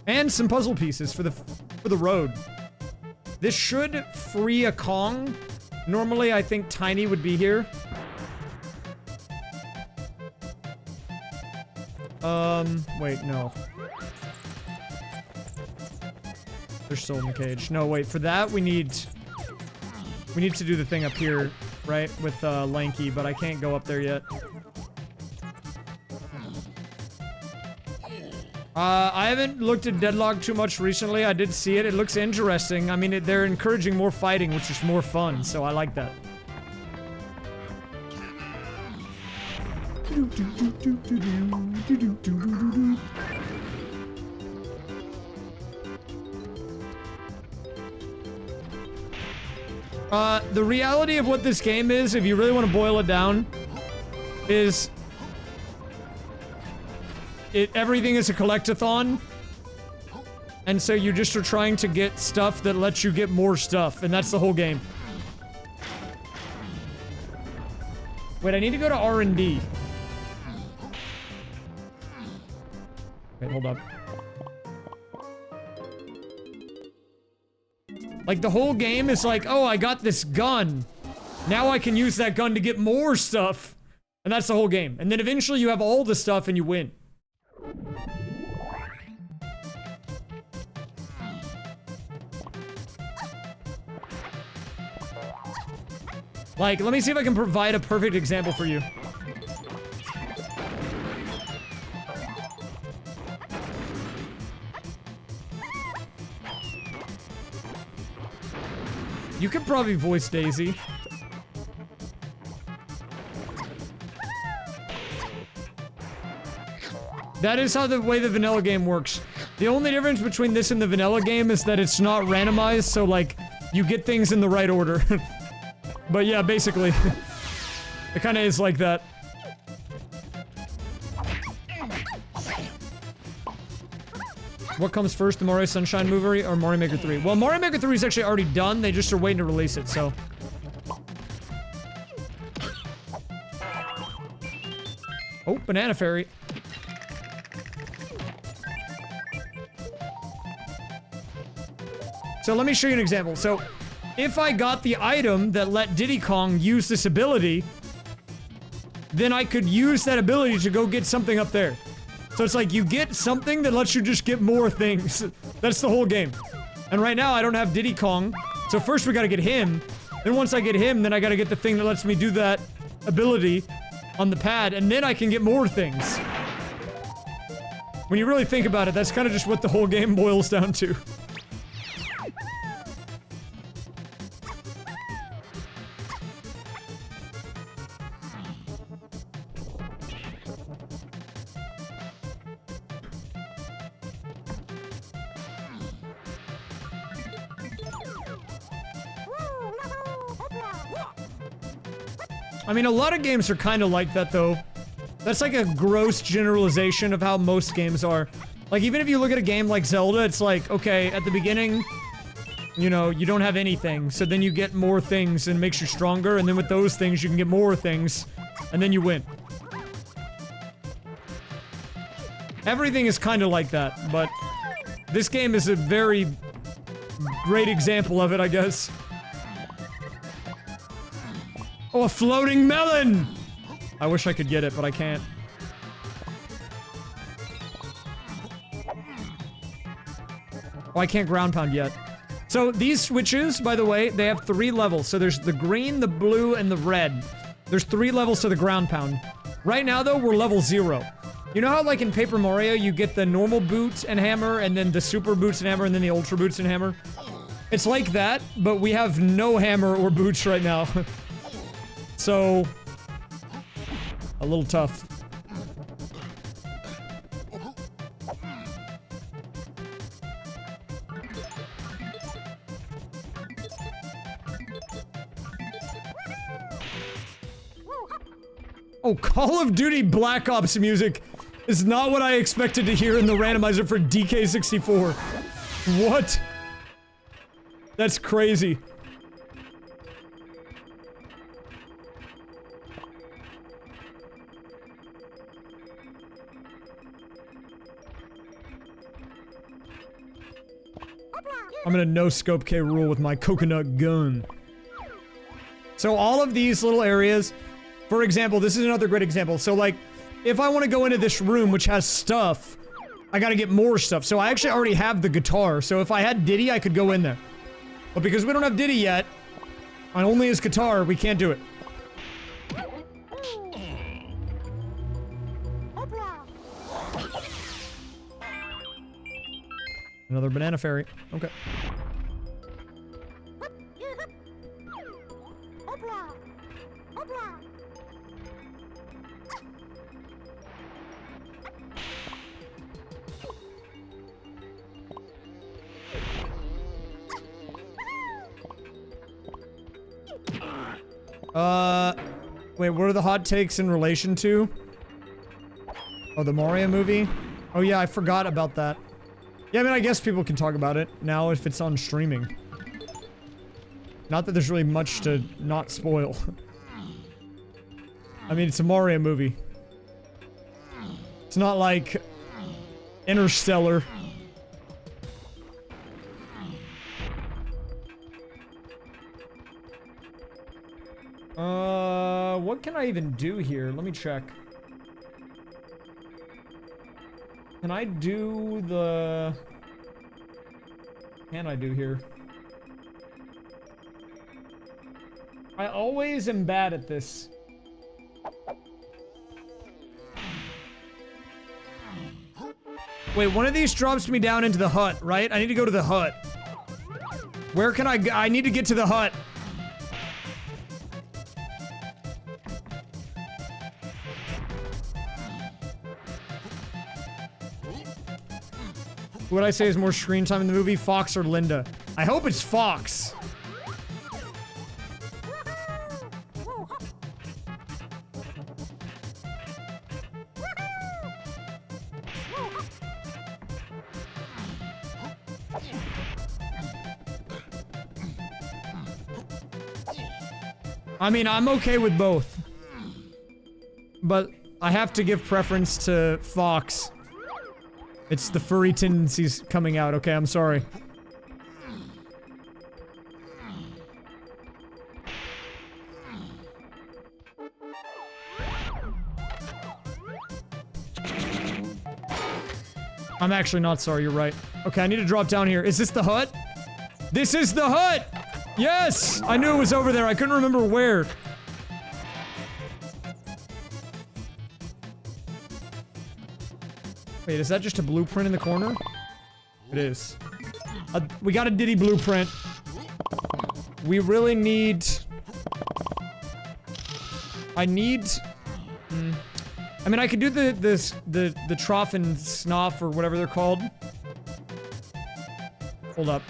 And some puzzle pieces for the road. This should free a Kong. Normally, I think Tiny would be here. Wait, no. They're still in the cage. No, wait, for that, we need to do the thing up here, right? With, Lanky, but I can't go up there yet. I haven't looked at Deadlock too much recently. I did see it. It looks interesting. I mean, they're encouraging more fighting, which is more fun, so I like that. The reality of what this game is, if you really want to boil it down, is everything is a collectathon, and so you just are trying to get stuff that lets you get more stuff, and that's the whole game. Wait, I need to go to R&D. Wait, hold up. Like, the whole game is like, oh, I got this gun. Now I can use that gun to get more stuff. And that's the whole game. And then eventually you have all the stuff and you win. Like, let me see if I can provide a perfect example for you. You could probably voice Daisy. That is how the way the vanilla game works. The only difference between this and the vanilla game is that it's not randomized, so like, you get things in the right order. But yeah, basically, it kind of is like that. What comes first, the Mario Sunshine movie or Mario Maker 3? Well, Mario Maker 3 is actually already done, they just are waiting to release it, so. Oh, Banana Fairy. So let me show you an example. So, if I got the item that let Diddy Kong use this ability, then I could use that ability to go get something up there. So it's like you get something that lets you just get more things. That's the whole game. And right now I don't have Diddy Kong, so first we gotta get him. Then once I get him, then I gotta get the thing that lets me do that ability on the pad, and then I can get more things. When you really think about it, that's kind of just what the whole game boils down to. I mean, a lot of games are kind of like that, though. That's like a gross generalization of how most games are. Like, even if you look at a game like Zelda, it's like, okay, at the beginning, you know, you don't have anything, so then you get more things and it makes you stronger, and then with those things, you can get more things, and then you win. Everything is kind of like that, but this game is a very great example of it, I guess. Oh, a floating melon! I wish I could get it, but I can't. Oh, I can't ground pound yet. So these switches, by the way, they have 3 levels. So there's the green, the blue, and the red. There's 3 levels to the ground pound. Right now, though, we're level 0. You know how, like, in Paper Mario, you get the normal boots and hammer, and then the super boots and hammer, and then the ultra boots and hammer? It's like that, but we have no hammer or boots right now. So, a little tough. Oh, Call of Duty Black Ops music is not what I expected to hear in the randomizer for DK64. What? That's crazy. I'm gonna no-scope K rule with my coconut gun. So all of these little areas, for example, this is another great example. So like, if I want to go into this room which has stuff, I gotta get more stuff. So I actually already have the guitar. So if I had Diddy, I could go in there. But because we don't have Diddy yet, on only his guitar, we can't do it. Another banana fairy. Okay. Wait, what are the hot takes in relation to? Oh, the Mario movie? Oh yeah, I forgot about that. Yeah, I mean, I guess people can talk about it now if it's on streaming. Not that there's really much to not spoil. I mean, it's a Mario movie. It's not like Interstellar. What can I even do here? Let me check. Can I do the... Can I do here? I always am bad at this. Wait, one of these drops me down into the hut, right? I need to go to the hut. Where can I go? I need to get to the hut. Who would I say is more screen time in the movie, Fox or Linda? I hope it's Fox. I mean, I'm okay with both. But I have to give preference to Fox. It's the furry tendencies coming out, okay? I'm sorry. I'm actually not sorry, you're right. Okay, I need to drop down here. Is this the hut? This is the hut! Yes! I knew it was over there. I couldn't remember where. Wait, is that just a blueprint in the corner? It is. We got a Diddy blueprint. We really need... I need... I mean, I could do the trough and snoff or whatever they're called. Hold up.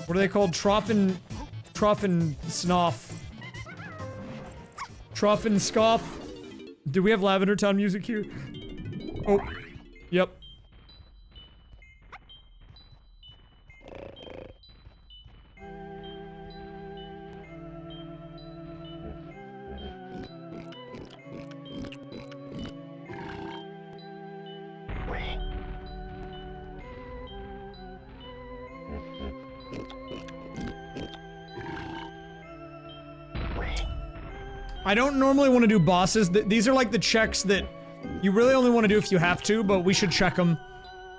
What are they called? Trough and snoff. Trough and scoff. Do we have Lavender Town music here? Oh. Yep. I don't normally want to do bosses. These are like the checks that you really only want to do if you have to, but we should check them.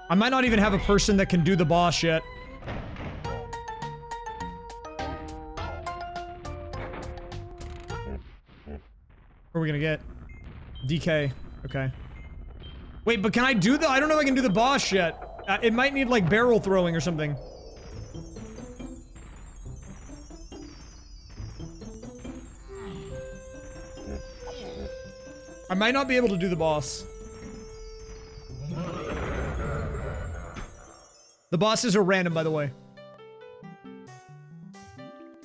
I might not even have a person that can do the boss yet. What are we gonna get? DK. Okay. Wait, but can I do the- I don't know if I can do the boss yet. It might need like barrel throwing or something. I might not be able to do the boss. The bosses are random, by the way.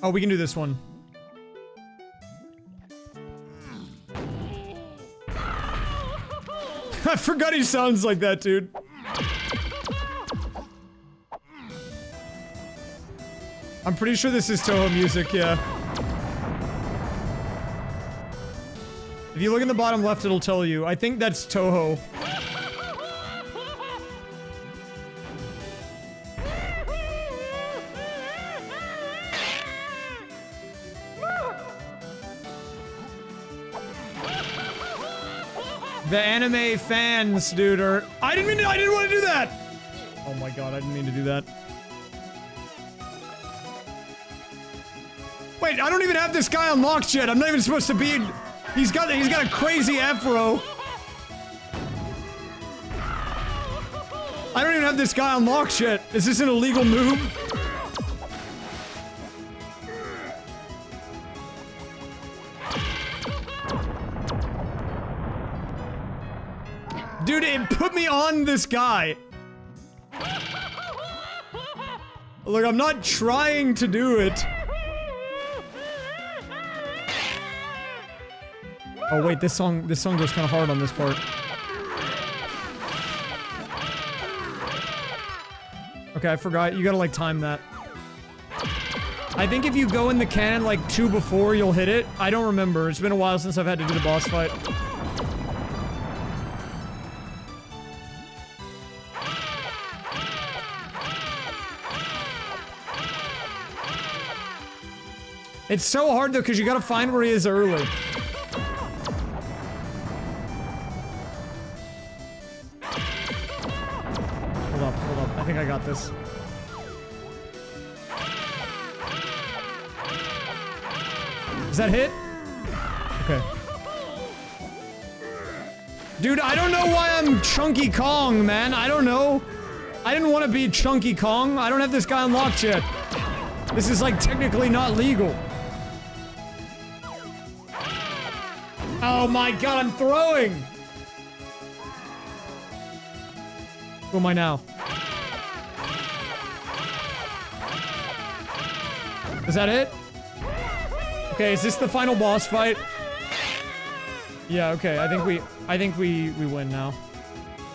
Oh, we can do this one. I forgot he sounds like that, dude. I'm pretty sure this is Toho music, yeah. If you look in the bottom left, it'll tell you. I think that's Toho. The anime fans, dude, are... I didn't want to do that! Oh my god, I didn't mean to do that. Wait, I don't even have this guy unlocked yet. I'm not even supposed to be... He's got a crazy afro. I don't even have this guy unlocked yet. Is this an illegal move? Dude, it put me on this guy. Look, I'm not trying to do it. Oh wait, this song goes kind of hard on this part. Okay, I forgot. You gotta like time that. I think if you go in the cannon like 2 before, you'll hit it. I don't remember. It's been a while since I've had to do the boss fight. It's so hard though, because you gotta find where he is early. Hold up. I think I got this. Does that hit? Okay. Dude, I don't know why I'm Chunky Kong, man. I don't know. I didn't want to be Chunky Kong. I don't have this guy unlocked yet. This is like technically not legal. Oh my god, I'm throwing! Who am I now? Is that it? Okay, is this the final boss fight? Yeah, okay, I think we win now.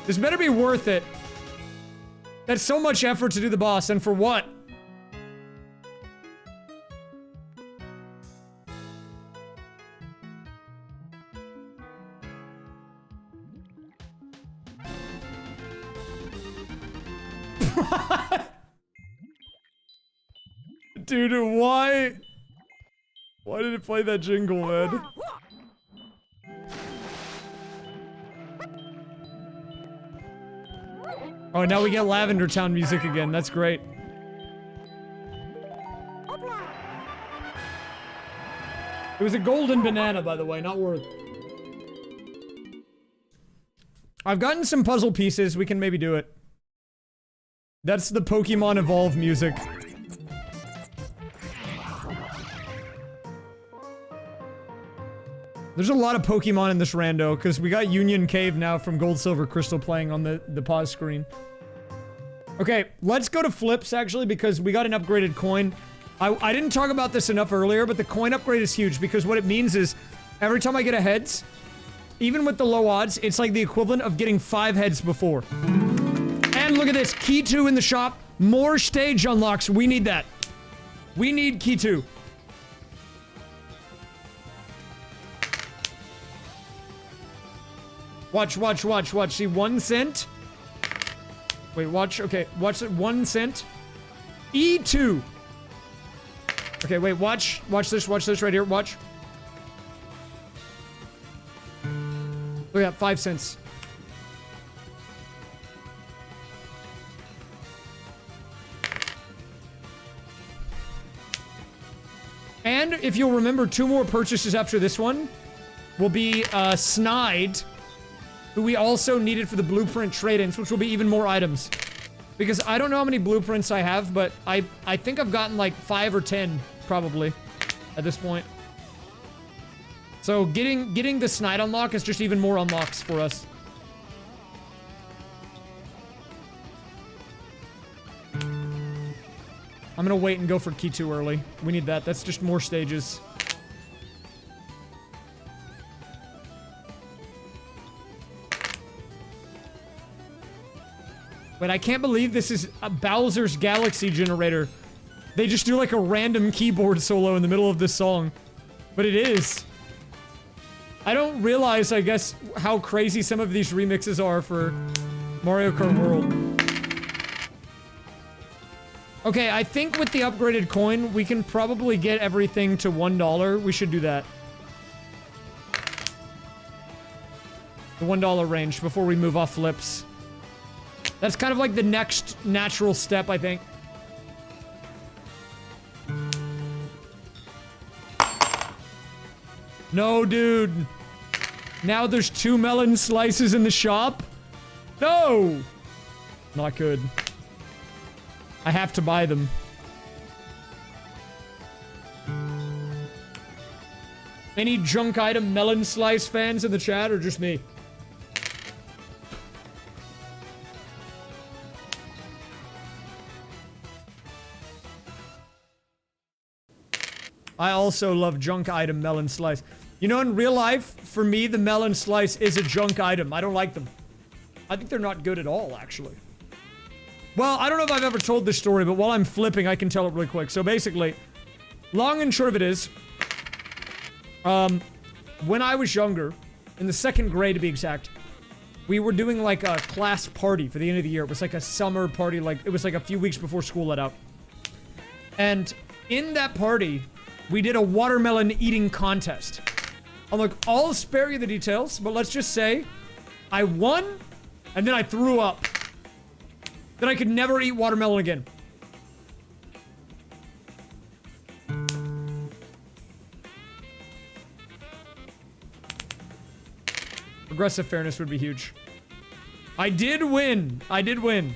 This better be worth it. That's so much effort to do the boss, and for what? Dude, why? Why did it play that jingle, man? Oh, now we get Lavender Town music again. That's great. It was a golden banana, by the way, not worth. I've gotten some puzzle pieces. We can maybe do it. That's the Pokemon Evolve music. There's a lot of Pokemon in this rando, because we got Union Cave now from Gold, Silver, Crystal playing on the pause screen. Okay, let's go to flips, actually, because we got an upgraded coin. I didn't talk about this enough earlier, but the coin upgrade is huge, because what it means is, every time I get a heads, even with the low odds, it's like the equivalent of getting 5 heads before. And look at this, key 2 in the shop, more stage unlocks, we need that. We need key 2. Watch, watch, watch, watch. See, 1 cent. Wait, watch. Okay, watch it. 1 cent. E2. Okay, wait, watch. Watch this right here. Watch. Look at that, 5 cents. And if you'll remember, 2 more purchases after this one will be Snide, who we also needed for the blueprint trade-ins, which will be even more items. Because I don't know how many blueprints I have, but I think I've gotten like 5 or 10, probably, at this point. So getting the Snide unlock is just even more unlocks for us. I'm gonna wait and go for key 2 early. We need that. That's just more stages. But I can't believe this is a Bowser's Galaxy generator. They just do like a random keyboard solo in the middle of this song. But it is. I don't realize, I guess, how crazy some of these remixes are for Mario Kart World. Okay, I think with the upgraded coin, we can probably get everything to $1. We should do that. The $1 range before we move off flips. That's kind of like the next natural step, I think. No, dude. Now there's 2 melon slices in the shop? No! Not good. I have to buy them. Any junk item melon slice fans in the chat, or just me? I also love junk item melon slice. You know, in real life, for me, the melon slice is a junk item. I don't like them. I think they're not good at all, actually. Well, I don't know if I've ever told this story, but while I'm flipping, I can tell it really quick. So basically, long and short of it is, when I was younger, in the 2nd grade to be exact, we were doing like a class party for the end of the year. It was like a summer party, like it was like a few weeks before school let out. And in that party, we did a watermelon eating contest. I'm like, I'll spare you the details, but let's just say I won, and then I threw up. Then I could never eat watermelon again. Progressive fairness would be huge. I did win. I did win.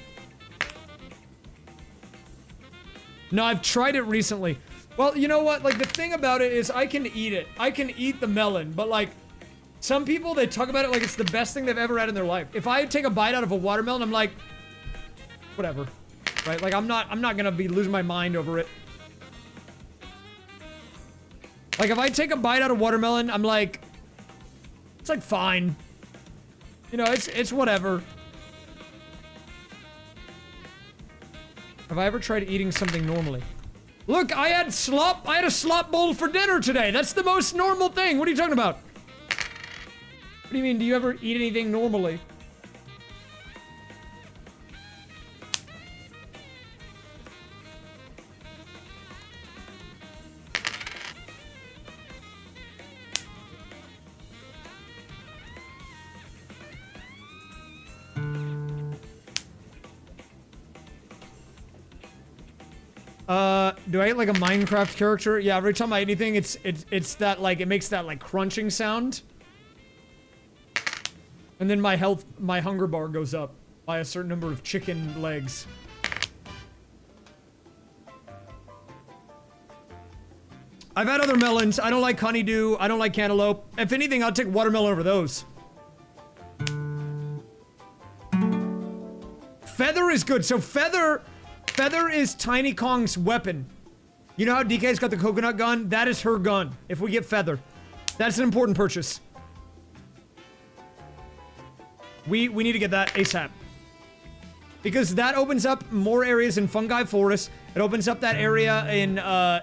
No, I've tried it recently. Well, you know what? Like, the thing about it is I can eat it. I can eat the melon, but like, some people, they talk about it like it's the best thing they've ever had in their life. If I take a bite out of a watermelon, I'm like, whatever. Right? Like, I'm not gonna be losing my mind over it. Like, if I take a bite out of watermelon, I'm like, it's like fine. You know, it's whatever. Have I ever tried eating something normally? Look, I had a slop bowl for dinner today. That's the most normal thing. What are you talking about? What do you mean? Do you ever eat anything normally? Do I eat like a Minecraft character? Yeah, every time I eat anything, it's that like, it makes that like crunching sound. And then my hunger bar goes up by a certain number of chicken legs. I've had other melons. I don't like honeydew. I don't like cantaloupe. If anything, I'll take watermelon over those. Feather is good. So Feather is Tiny Kong's weapon. You know how DK's got the coconut gun? That is her gun. If we get Feather. That's an important purchase. We need to get that ASAP. Because that opens up more areas in Fungi Forest. It opens up that area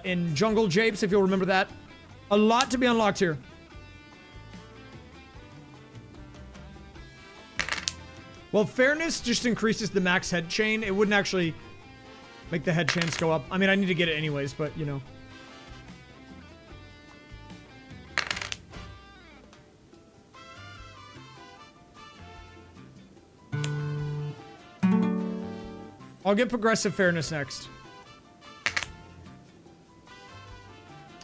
in Jungle Japes, if you'll remember that. A lot to be unlocked here. Well, fairness just increases the max head chain. It wouldn't actually make the head chains go up. I mean, I need to get it anyways, but you know. I'll get progressive fairness next.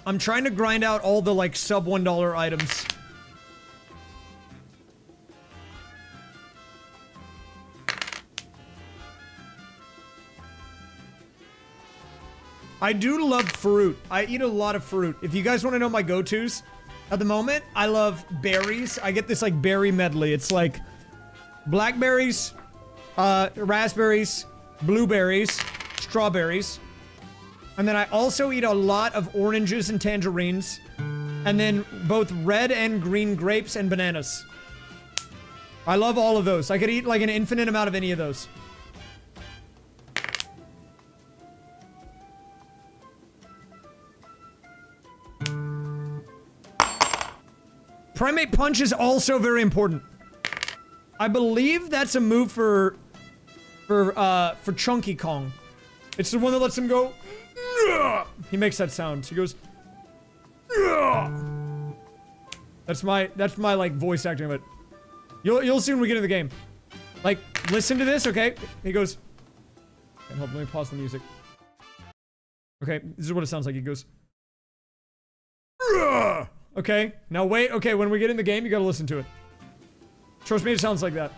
I'm trying to grind out all the like sub $1 items. I do love fruit. I eat a lot of fruit. If you guys want to know my go-tos, at the moment, I love berries. I get this like berry medley. It's like blackberries, raspberries, blueberries, strawberries. And then I also eat a lot of oranges and tangerines. And then both red and green grapes and bananas. I love all of those. I could eat like an infinite amount of any of those. Primate Punch is also very important. I believe that's a move for Chunky Kong. It's the one that lets him go. He makes that sound. He goes. That's my like voice acting of it. You'll see when we get into the game. Like, listen to this, okay? He goes. And hold, let me pause the music. Okay, this is what it sounds like. He goes. Okay, now wait. Okay, when we get in the game, you gotta listen to it. Trust me, it sounds like that.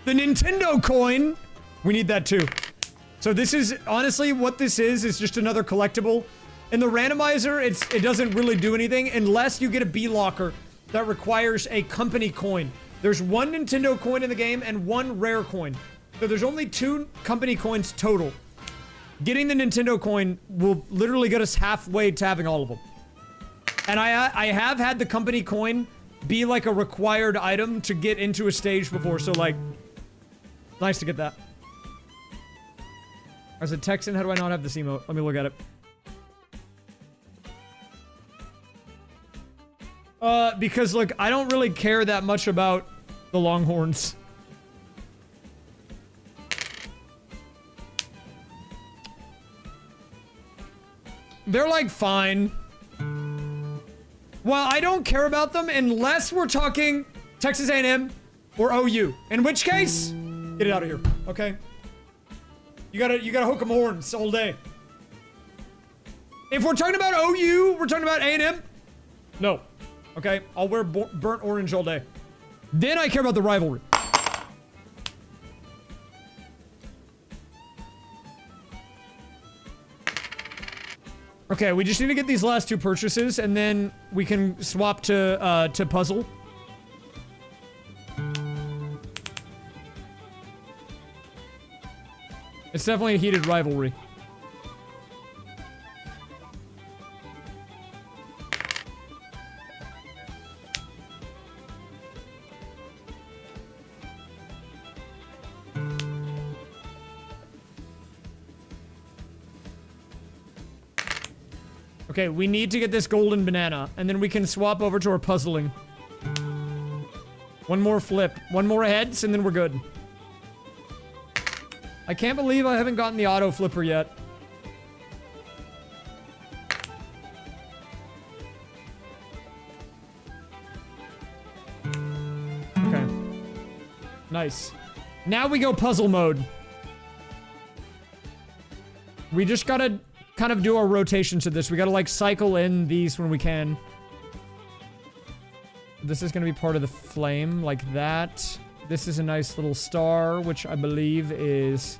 The Nintendo coin! We need that too. So this is, honestly, what this is just another collectible. In the randomizer, it doesn't really do anything unless you get a B-locker that requires a company coin. There's one Nintendo coin in the game and one rare coin. So there's only 2 company coins total. Getting the Nintendo coin will literally get us halfway to having all of them. And I have had the company coin be like a required item to get into a stage before, so like, nice to get that. As a Texan, how do I not have this emote? Let me look at it. Because look, I don't really care that much about the Longhorns. They're like fine. Well, I don't care about them unless we're talking Texas A&M or OU. In which case, Get it out of here, okay? You gotta hook 'em horns all day. If we're talking about OU, we're talking about A&M? No. Okay, I'll wear burnt orange all day. Then I care about the rivalry. Okay, we just need to get these last 2 purchases, and then we can swap to puzzle. It's definitely a heated rivalry. Okay, we need to get this golden banana, and then we can swap over to our puzzling. One more flip, one more heads, and then we're good. I can't believe I haven't gotten the auto flipper yet. Okay. Nice. Now we go puzzle mode. We just gotta kind of do our rotation to this. We gotta like cycle in these when we can. This is gonna be part of the flame, like that. This is a nice little star, which I believe is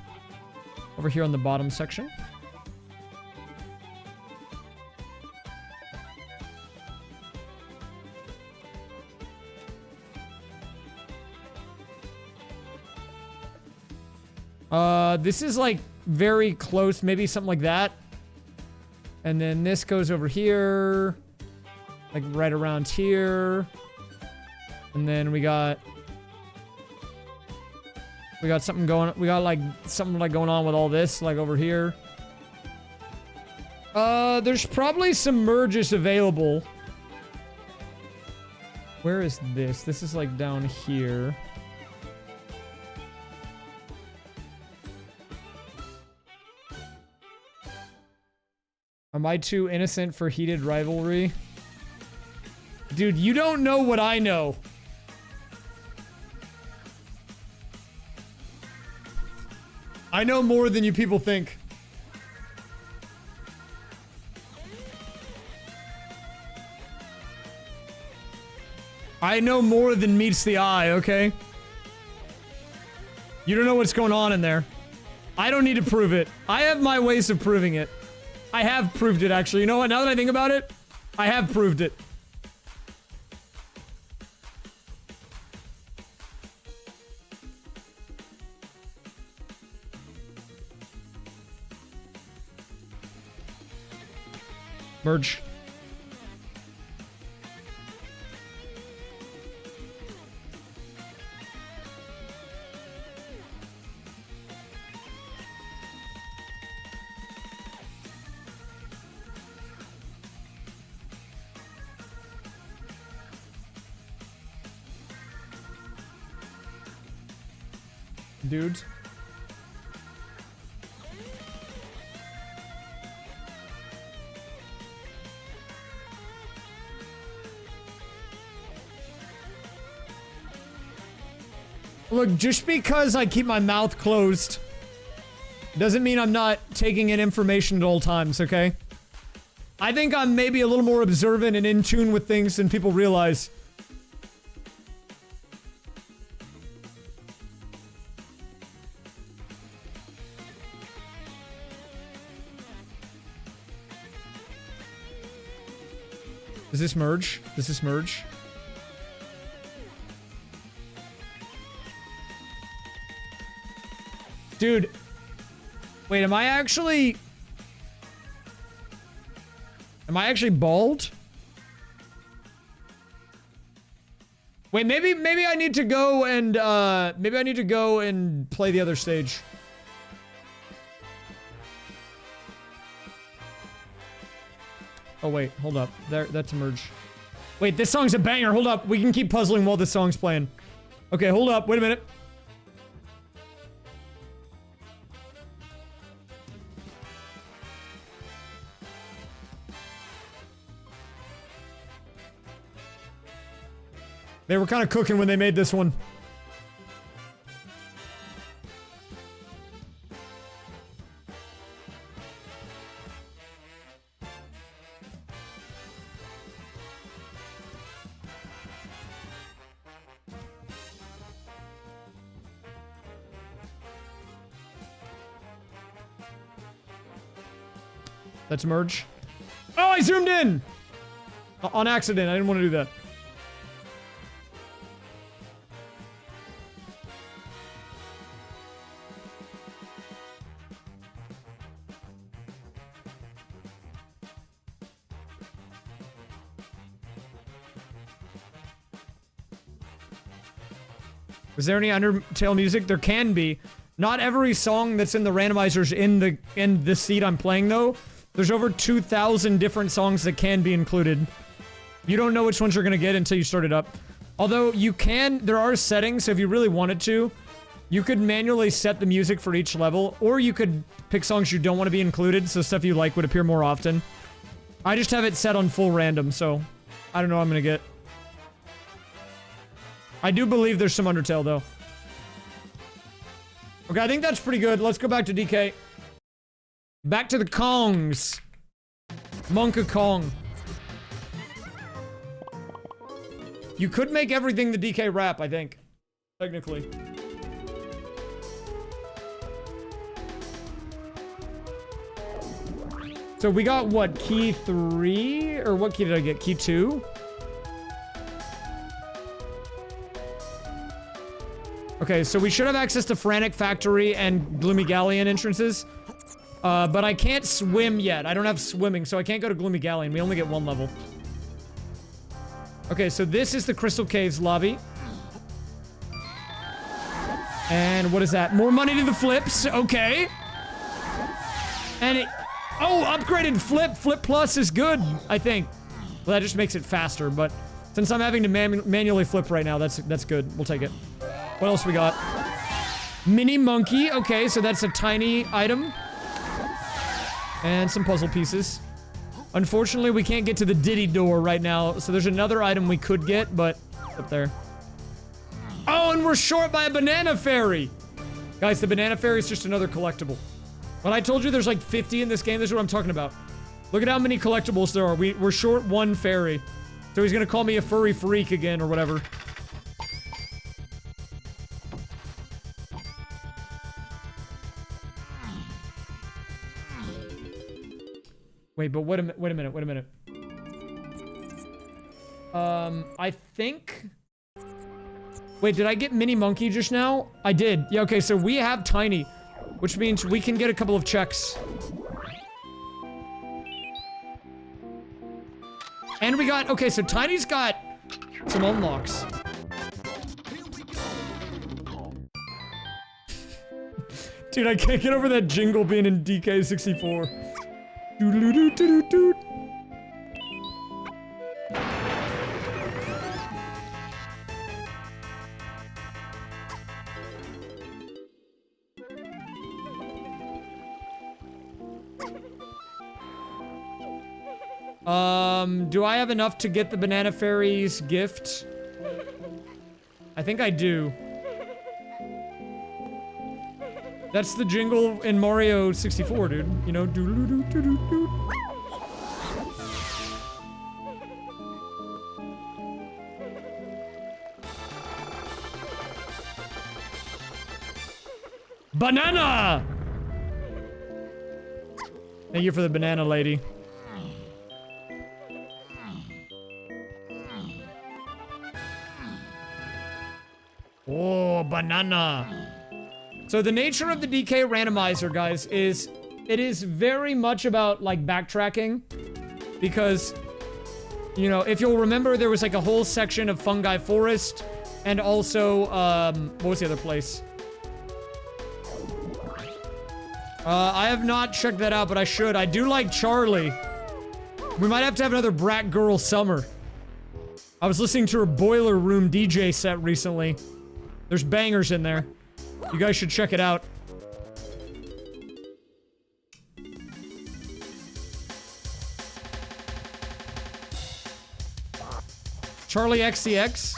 over here on the bottom section. This is like very close, maybe something like that. And then this goes over here, like right around here. And then we got something going, we got like something like going on with all this, like over here. There's probably some merges available. Where is this? This is like down here. Am I too innocent for heated rivalry? Dude, you don't know what I know. I know more than you people think. I know more than meets the eye, okay? You don't know what's going on in there. I don't need to prove it. I have my ways of proving it. I have proved it, actually. You know what? Now that I think about it, I have proved it. Merge. Dude. Look, just because I keep my mouth closed doesn't mean I'm not taking in information at all times, okay? I think I'm maybe a little more observant and in tune with things than people realize. Does this merge? Does this merge? Dude. Wait, am I actually bald? Wait, maybe I need to go and play the other stage. Oh wait, hold up. That's a merge. Wait, this song's a banger. Hold up. We can keep puzzling while this song's playing. Okay, hold up. Wait a minute. They were kind of cooking when they made this one. Let's merge. Oh, I zoomed in! On accident, I didn't want to do that. Is there any Undertale music? There can be. Not every song that's in the randomizers in the seed I'm playing though. There's over 2,000 different songs that can be included. You don't know which ones you're gonna get until you start it up. Although you can, there are settings, so if you really wanted to, you could manually set the music for each level, or you could pick songs you don't want to be included, so stuff you like would appear more often. I just have it set on full random, so I don't know what I'm gonna get. I do believe there's some Undertale, though. Okay, I think that's pretty good. Let's go back to DK. Back to the Kongs. Monka Kong. You could make everything the DK rap, I think. Technically. So we got, what, key 3? Or what key did I get? Key 2? Okay, so we should have access to Frantic Factory and Gloomy Galleon entrances. But I can't swim yet. I don't have swimming, so I can't go to Gloomy Galleon. We only get 1 level. Okay, so this is the Crystal Caves lobby. And what is that? More money to the flips. Okay. And it... Oh, upgraded flip. Flip Plus is good, I think. Well, that just makes it faster, but since I'm having to manually flip right now, that's good. We'll take it. What else we got? Mini monkey. Okay, so that's a tiny item. And some puzzle pieces. Unfortunately, we can't get to the Diddy door right now, so there's another item we could get, but up there. Oh, and we're short by a banana fairy! Guys, the banana fairy is just another collectible. When I told you there's like 50 in this game, this is what I'm talking about. Look at how many collectibles there are. We're short 1 fairy. So he's gonna call me a furry freak again, or whatever. Wait, but wait a minute. I think... Wait, did I get Mini Monkey just now? I did. Yeah, okay, so we have Tiny, which means we can get a couple of checks. And we got... Okay, so Tiny's got some unlocks. Dude, I can't get over that jingle being in DK64. Doodle-doo-doo-doo-doo. Do I have enough to get the Banana Fairy's gift? I think I do. That's the jingle in Mario 64, dude. You know, doodle-doo-doo-doo-doo. Banana! Thank you for the banana, lady. Oh, banana. So the nature of the DK randomizer, guys, is it is very much about, like, backtracking. Because, you know, if you'll remember, there was, like, a whole section of Fungi Forest. And also, what was the other place? I have not checked that out, but I should. I do like Charlie. We might have to have another Brat Girl summer. I was listening to her Boiler Room DJ set recently. There's bangers in there. You guys should check it out. Charlie XCX.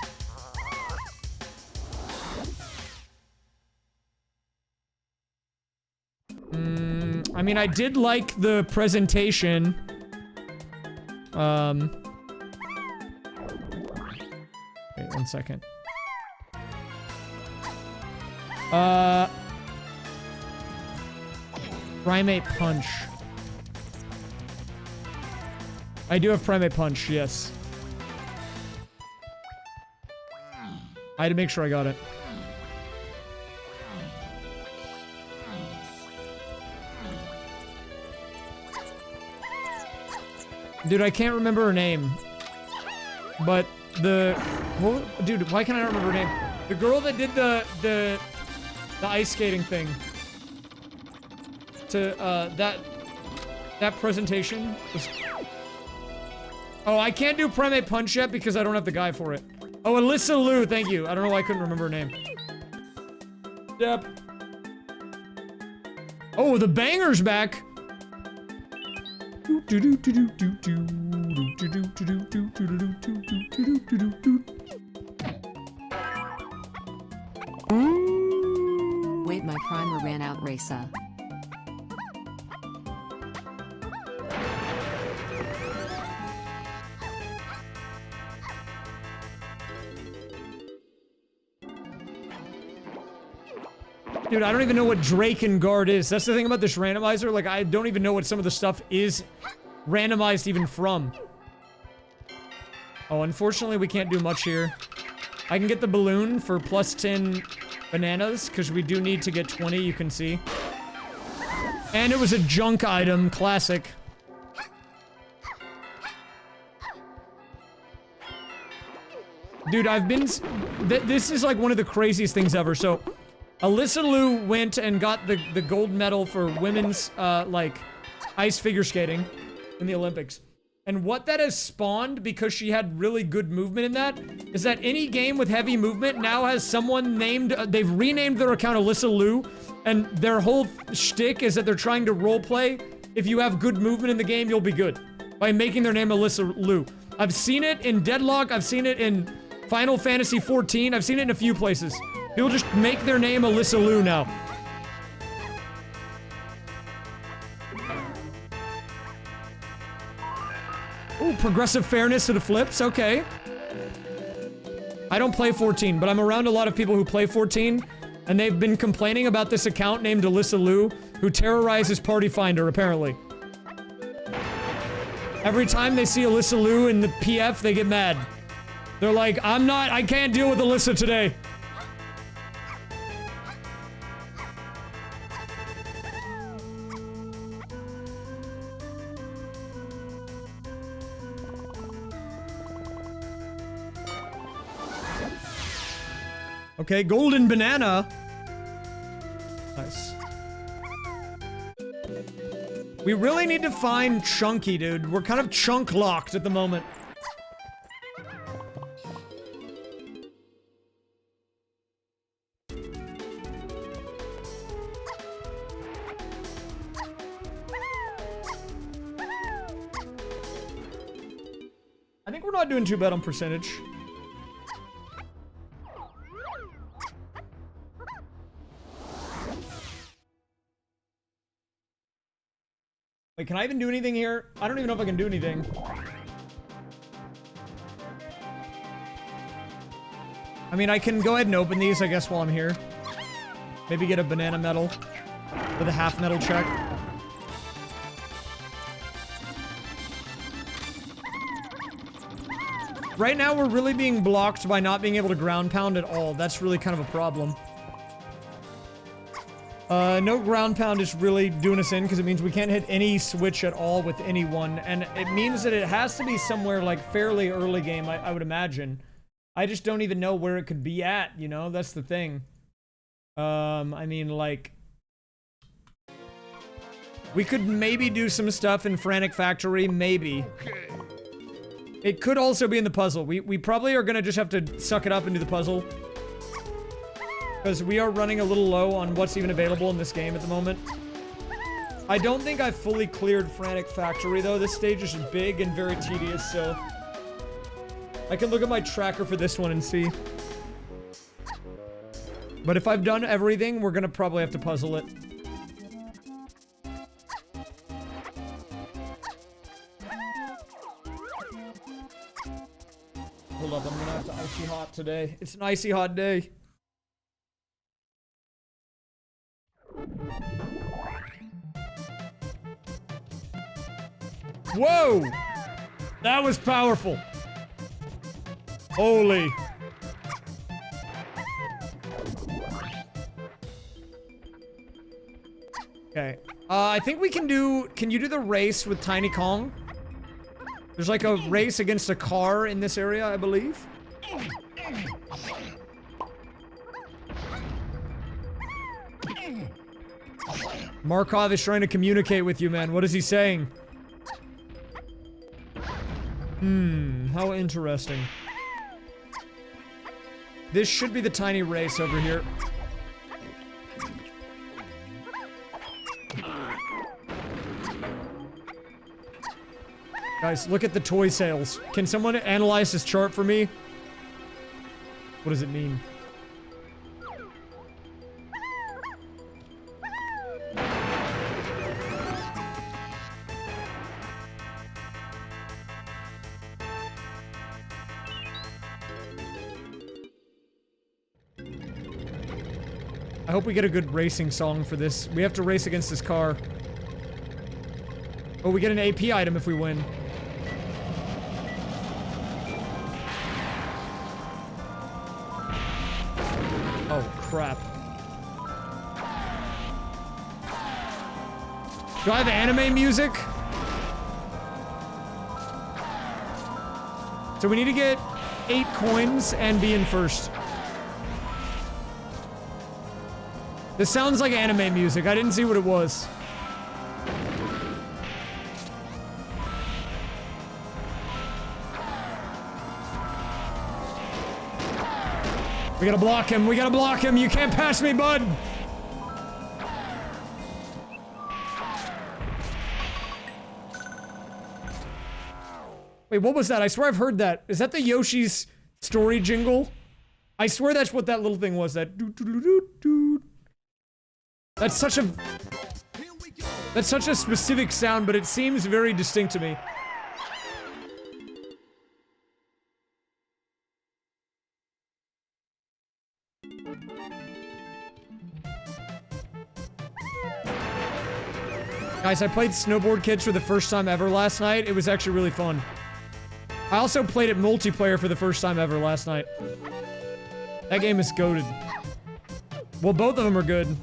I mean, I did like the presentation. Wait, 1 second. Primate Punch. I do have Primate Punch, yes. I had to make sure I got it. Dude, I can't remember her name. But dude, why can I not remember her name? The girl that did the ice skating thing. To, that presentation was... Oh, I can't do Primate Punch yet because I don't have the guy for it. Oh, Alyssa Liu, thank you. I don't know why I couldn't remember her name. Yep. Oh, the banger's back. Wait, my primer ran out, Raysa. Dude, I don't even know what Drakengard is. That's the thing about this randomizer. Like, I don't even know what some of the stuff is randomized even from. Oh, unfortunately, we can't do much here. I can get the balloon for plus 10 bananas, because we do need to get 20, you can see. And it was a junk item, classic. Dude, I've been... This is like one of the craziest things ever. So, Alyssa Liu went and got the gold medal for women's, like, ice figure skating in the Olympics. And what that has spawned, because she had really good movement in that, is that any game with heavy movement now has someone named, they've renamed their account Alyssa Liu, and their whole shtick is that they're trying to roleplay. If you have good movement in the game, you'll be good. By making their name Alyssa Liu. I've seen it in Deadlock, I've seen it in Final Fantasy XIV, I've seen it in a few places. People just make their name Alyssa Liu now. Ooh, progressive fairness to the flips, okay. I don't play 14, but I'm around a lot of people who play 14, and they've been complaining about this account named Alyssa Liu, who terrorizes Party Finder, apparently. Every time they see Alyssa Liu in the PF, they get mad. They're like, I can't deal with Alyssa today. Okay, golden banana. Nice. We really need to find Chunky, dude. We're kind of chunk locked at the moment. I think we're not doing too bad on percentage. Wait, can I even do anything here? I don't even know if I can do anything. I mean, I can go ahead and open these, I guess, while I'm here. Maybe get a banana medal with a half medal check. Right now, we're really being blocked by not being able to ground pound at all. That's really kind of a problem. No ground pound is really doing us in because it means we can't hit any switch at all with anyone. And it means that it has to be somewhere like fairly early game, I would imagine. I just don't even know where it could be at, you know? That's the thing. I mean, like... We could maybe do some stuff in Frantic Factory, maybe. It could also be in the puzzle. We probably are gonna just have to suck it up and do the puzzle. Because we are running a little low on what's even available in this game at the moment. I don't think I've fully cleared Frantic Factory, though. This stage is big and very tedious, so... I can look at my tracker for this one and see. But if I've done everything, we're gonna probably have to puzzle it. Hold up, I'm gonna have to icy hot today. It's an icy hot day. Whoa! That was powerful. Holy. Okay. I think we can do... Can you do the race with Tiny Kong? There's like a race against a car in this area, I believe. Markov is trying to communicate with you, man. What is he saying? How interesting. This should be the tiny race over here. Guys, look at the toy sales. Can someone analyze this chart for me? What does it mean? I hope we get a good racing song for this. We have to race against this car. Oh, we get an AP item if we win. Oh, crap. Do I have anime music? So we need to get 8 coins and be in first. This sounds like anime music. I didn't see what it was. We gotta block him. We gotta block him. You can't pass me, bud. Wait, what was that? I swear I've heard that. Is that the Yoshi's story jingle? I swear that's what that little thing was. That doo doo doo doo doo. That's such a specific sound, but it seems very distinct to me. Guys, I played Snowboard Kids for the first time ever last night. It was actually really fun. I also played it multiplayer for the first time ever last night. That game is goated. Well, both of them are good.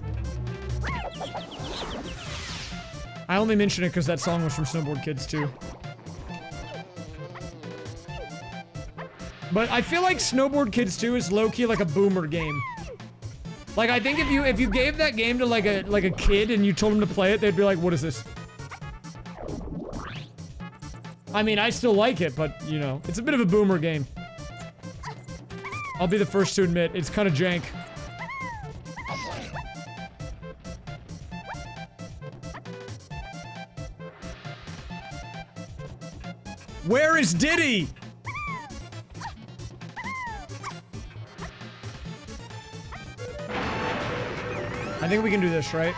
I only mention it because that song was from Snowboard Kids too. But I feel like Snowboard Kids 2 is low-key like a boomer game. Like, I think if you gave that game to like a kid and you told him to play it, they'd be like, what is this? I mean, I still like it, but, you know, it's a bit of a boomer game. I'll be the first to admit, it's kind of jank. Where is Diddy? I think we can do this, right?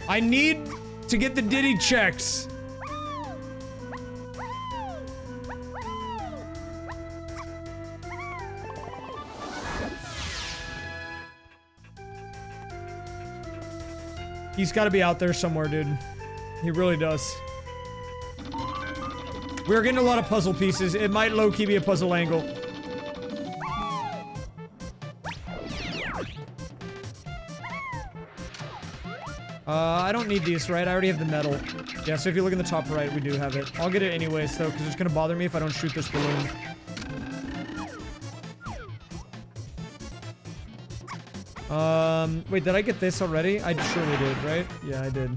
I need to get the Diddy checks. He's got to be out there somewhere, dude. He really does. We're getting a lot of puzzle pieces. It might low-key be a puzzle angle. I don't need these, right? I already have the metal. Yeah, so if you look in the top right, we do have it. I'll get it anyways, though, because it's gonna bother me if I don't shoot this balloon. Wait, did I get this already? I surely did, right? Yeah, I did.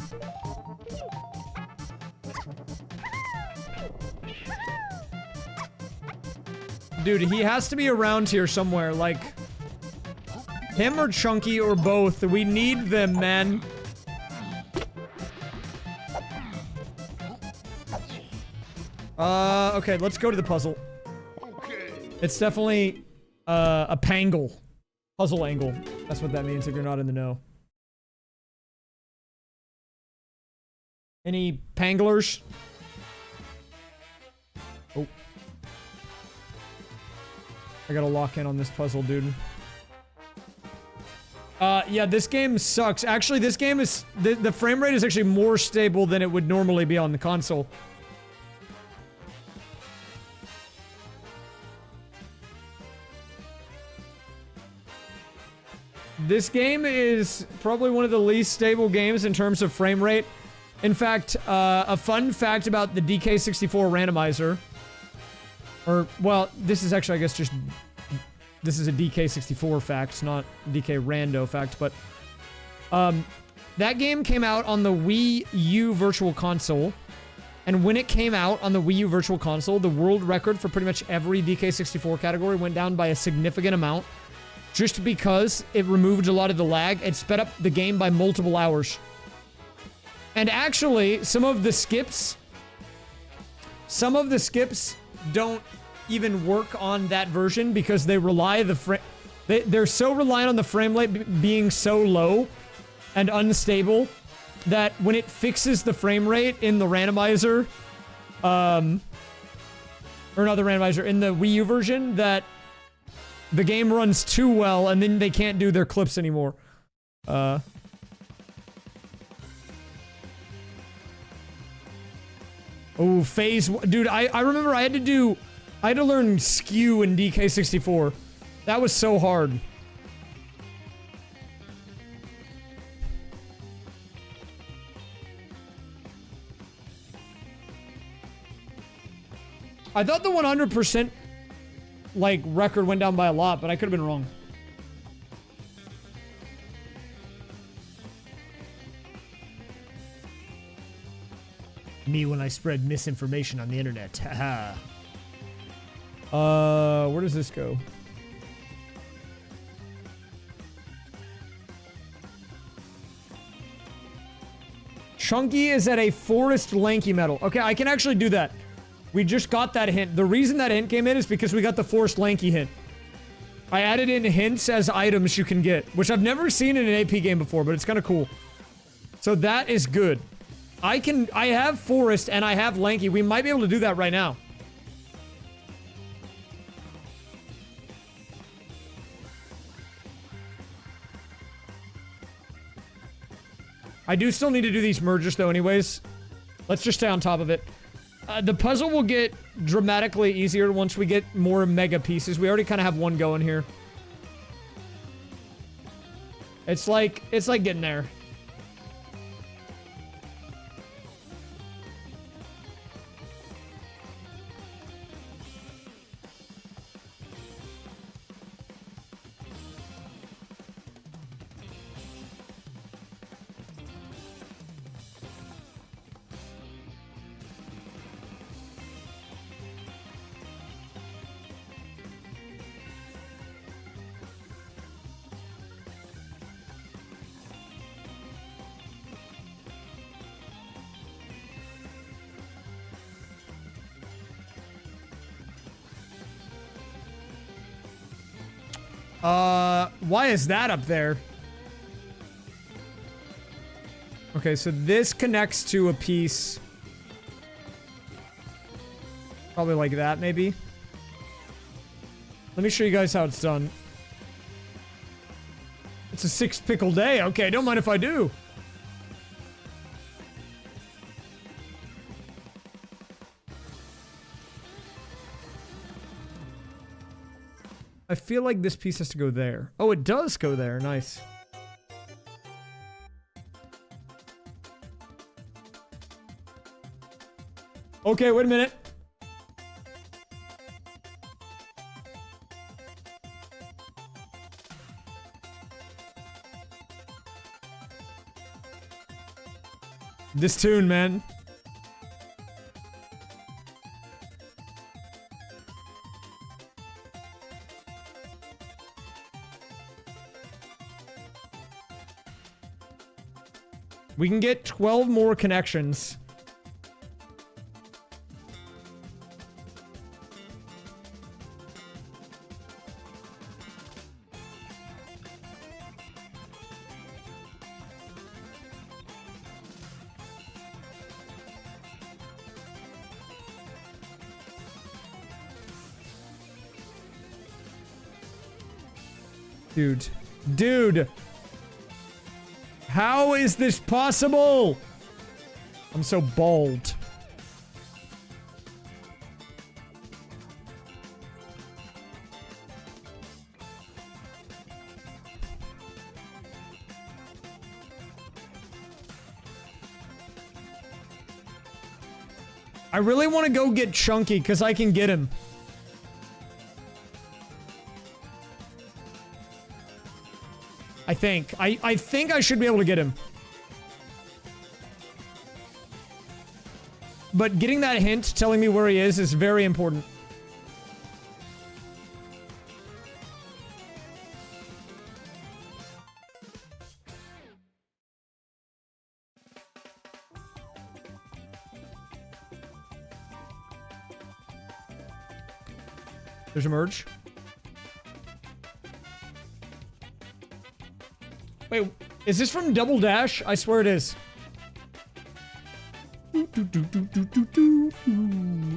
Dude, he has to be around here somewhere, like... him or Chunky or both. We need them, man. Okay, let's go to the puzzle. It's definitely, a pangle. Puzzle angle. That's what that means if you're not in the know. Any panglers? Oh. I gotta lock in on this puzzle, dude. Yeah, this game sucks. Actually, this game is... The frame rate is actually more stable than it would normally be on the console. This game is probably one of the least stable games in terms of frame rate. In fact, a fun fact about the DK64 randomizer... Or, well, this is actually, I guess, just... This is a DK64 fact, not DK rando fact, but... that game came out on the Wii U Virtual Console. And when it came out on the Wii U Virtual Console, the world record for pretty much every DK64 category went down by a significant amount. Just because it removed a lot of the lag, it sped up the game by multiple hours. And actually, some of the skips don't even work on that version because they rely they're so reliant on the frame rate being so low and unstable that when it fixes the frame rate in the randomizer, or not the randomizer, in the Wii U version, that the game runs too well and then they can't do their clips anymore. Oh, phase... Dude, I remember I had to learn skew in DK64. That was so hard. I thought the 100% like record went down by a lot, but I could have been wrong. Me when I spread misinformation on the internet. Haha. Where does this go? Chunky is at a forest lanky metal. Okay, I can actually do that. We just got that hint. The reason that hint came in is because we got the forest lanky hint. I added in hints as items you can get, which I've never seen in an AP game before, but it's kind of cool. So that is good. I have forest and I have lanky. We might be able to do that right now. I do still need to do these mergers though anyways. Let's just stay on top of it. The puzzle will get dramatically easier once we get more mega pieces. We already kind of have one going here. It's like getting there. Why is that up there? Okay, so this connects to a piece. Probably like that, maybe. Let me show you guys how it's done. It's a 6 pickle day. Okay, don't mind if I do. I feel like this piece has to go there. Oh, it does go there. Nice. Okay, wait a minute. This tune, man. We can get 12 more connections. Dude. How is this possible? I'm so bald. I really want to go get Chunky because I can get him. I think. I think I should be able to get him. But getting that hint telling me where he is very important. There's a merge. Wait, is this from Double Dash? I swear it is.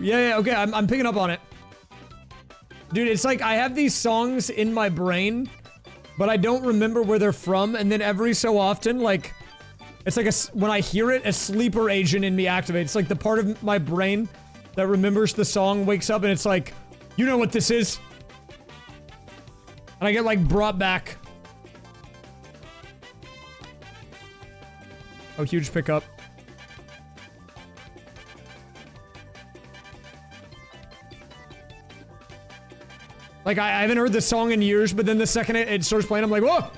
Yeah, okay, I'm picking up on it. Dude, it's like I have these songs in my brain, but I don't remember where they're from, and then every so often, like, it's like when I hear it, a sleeper agent in me activates. It's like the part of my brain that remembers the song wakes up and it's like, you know what this is? And I get, like, brought back. Oh, huge pickup. Like, I haven't heard this song in years, but then the second it starts playing, I'm like, whoa!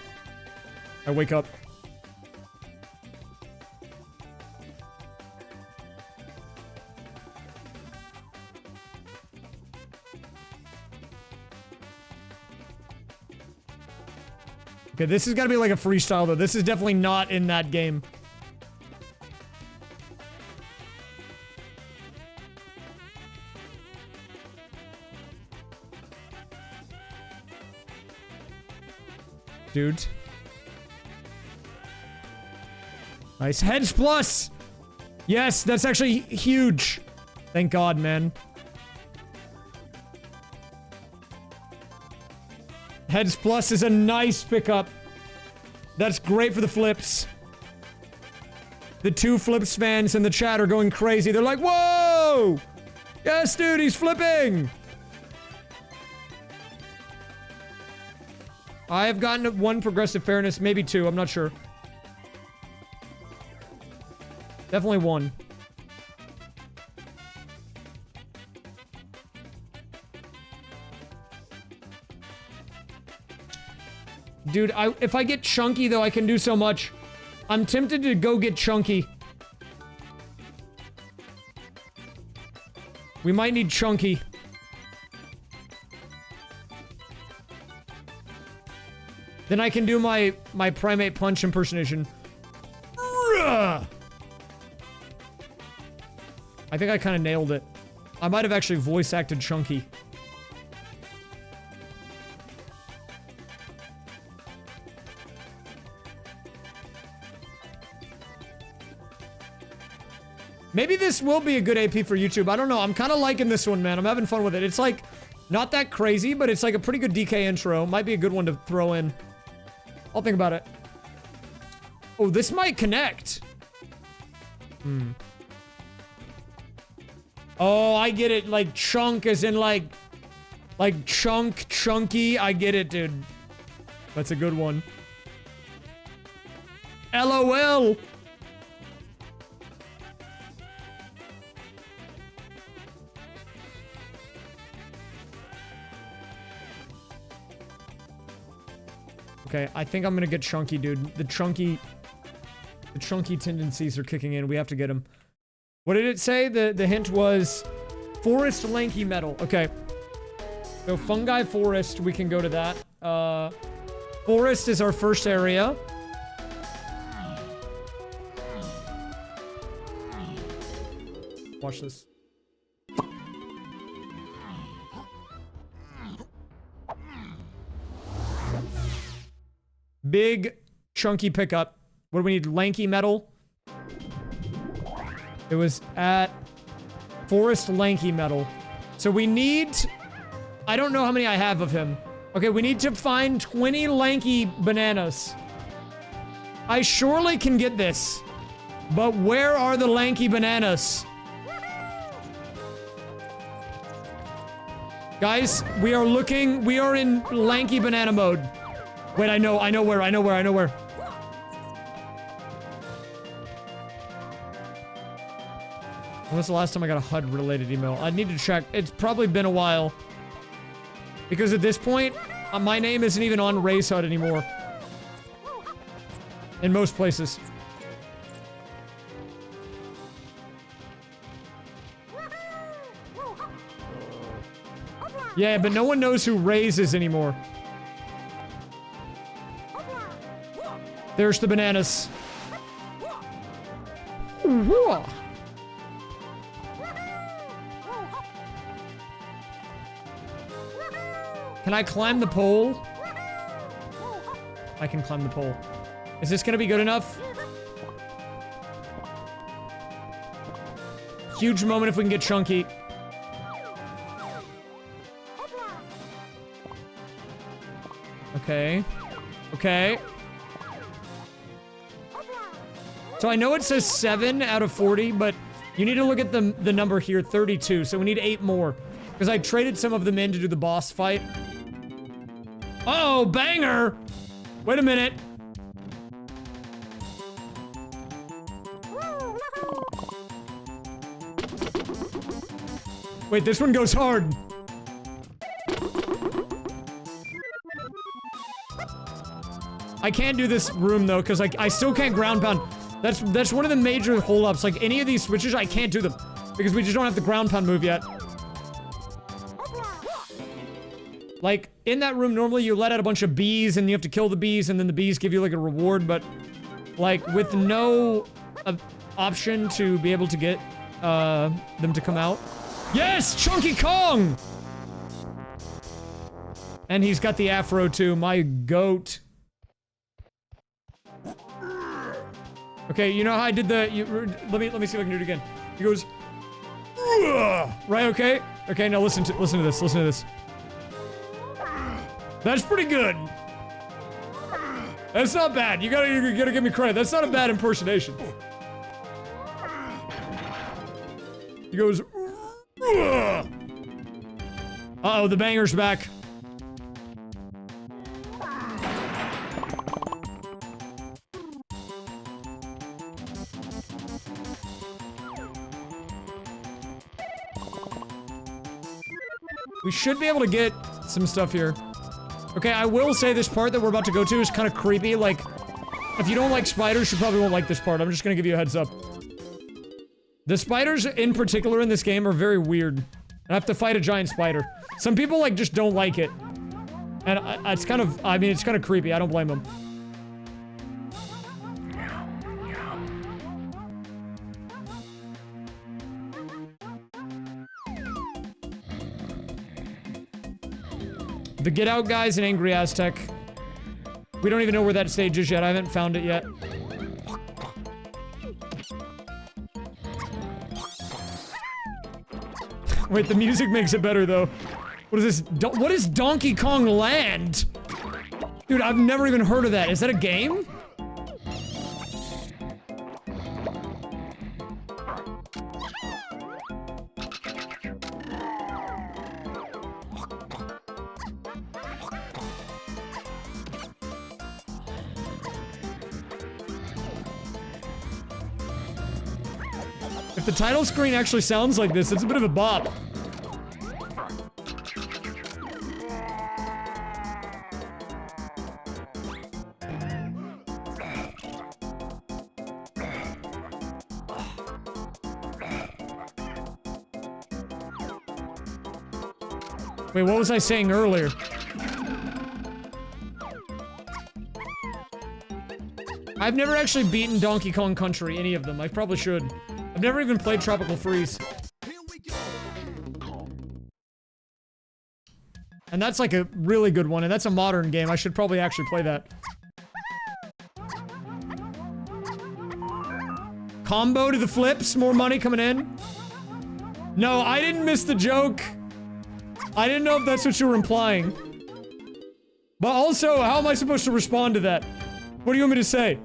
I wake up. Okay, this has got to be like a freestyle, though. This is definitely not in that game. Dude. Nice. Heads plus! Yes, that's actually huge. Thank God, man. Heads plus is a nice pickup. That's great for the flips. The two flips fans in the chat are going crazy. They're like, whoa! Yes, dude, he's flipping! I have gotten one progressive fairness, maybe two, I'm not sure. Definitely one. Dude, if I get Chunky, though, I can do so much. I'm tempted to go get Chunky. We might need Chunky. Then I can do my primate punch impersonation. I think I kind of nailed it. I might have actually voice acted Chunky. Maybe this will be a good AP for YouTube. I don't know. I'm kind of liking this one, man. I'm having fun with it. It's like, not that crazy, but it's like a pretty good DK intro. Might be a good one to throw in. I'll think about it. Oh, this might connect. Oh, I get it. Like, chunk as in like chunk, chunky. I get it, dude. That's a good one. LOL. Okay, I think I'm gonna get Chunky, dude. The chunky tendencies are kicking in. We have to get him. What did it say? The hint was forest lanky metal. Okay. So fungi forest, we can go to that. Forest is our first area. Watch this. Big, chunky pickup. What do we need? Lanky metal. It was at forest lanky metal. So we need... I don't know how many I have of him. Okay, we need to find 20 lanky bananas. I surely can get this. But where are the lanky bananas? Guys, we are in lanky banana mode. Wait, I know where. When was the last time I got a HUD-related email? I need to check. It's probably been a while. Because at this point, my name isn't even on Ray's HUD anymore. In most places. Yeah, but no one knows who Ray's is anymore. There's the bananas. Whoa. Can I climb the pole? I can climb the pole. Is this gonna be good enough? Huge moment if we can get chunky. Okay. Okay. So I know it says 7 out of 40, but you need to look at the number here, 32. So we need 8 more. Because I traded some of them in to do the boss fight. Oh, banger! Wait a minute. Wait, this one goes hard. I can't do this room though, because I still can't ground pound. That's one of the major holdups. Like any of these switches, I can't do them because we just don't have the ground pound move yet. Like in that room, normally you let out a bunch of bees and you have to kill the bees, and then the bees give you like a reward. But like with no option to be able to get them to come out. Yes, Chunky Kong. And he's got the afro too. My goat. Okay, you know how I did the... let me see if I can do it again. He goes... Right, okay? Okay, now listen to this, listen to this. That's pretty good. That's not bad. You gotta give me credit. That's not a bad impersonation. He goes... Uh-oh, the banger's back. We should be able to get some stuff here. Okay, I will say this part that we're about to go to is kind of creepy. Like, if you don't like spiders, you probably won't like this part. I'm just gonna give you a heads up. The spiders in particular in this game are very weird. I have to fight a giant spider. Some people, like, just don't like it. And it's kind of, I mean, it's kind of creepy. I don't blame them. The Get Out guy's an angry Aztec. We don't even know where that stage is yet. I haven't found it yet. Wait, the music makes it better, though. What is this? What is Donkey Kong Land? Dude, I've never even heard of that. Is that a game? If the title screen actually sounds like this, it's a bit of a bop. Wait, what was I saying earlier? I've never actually beaten Donkey Kong Country, any of them. I probably should. I've never even played Tropical Freeze. And that's like a really good one, and that's a modern game. I should probably actually play that. Combo to the flips, more money coming in. No, I didn't miss the joke. I didn't know if that's what you were implying. But also, how am I supposed to respond to that? What do you want me to say?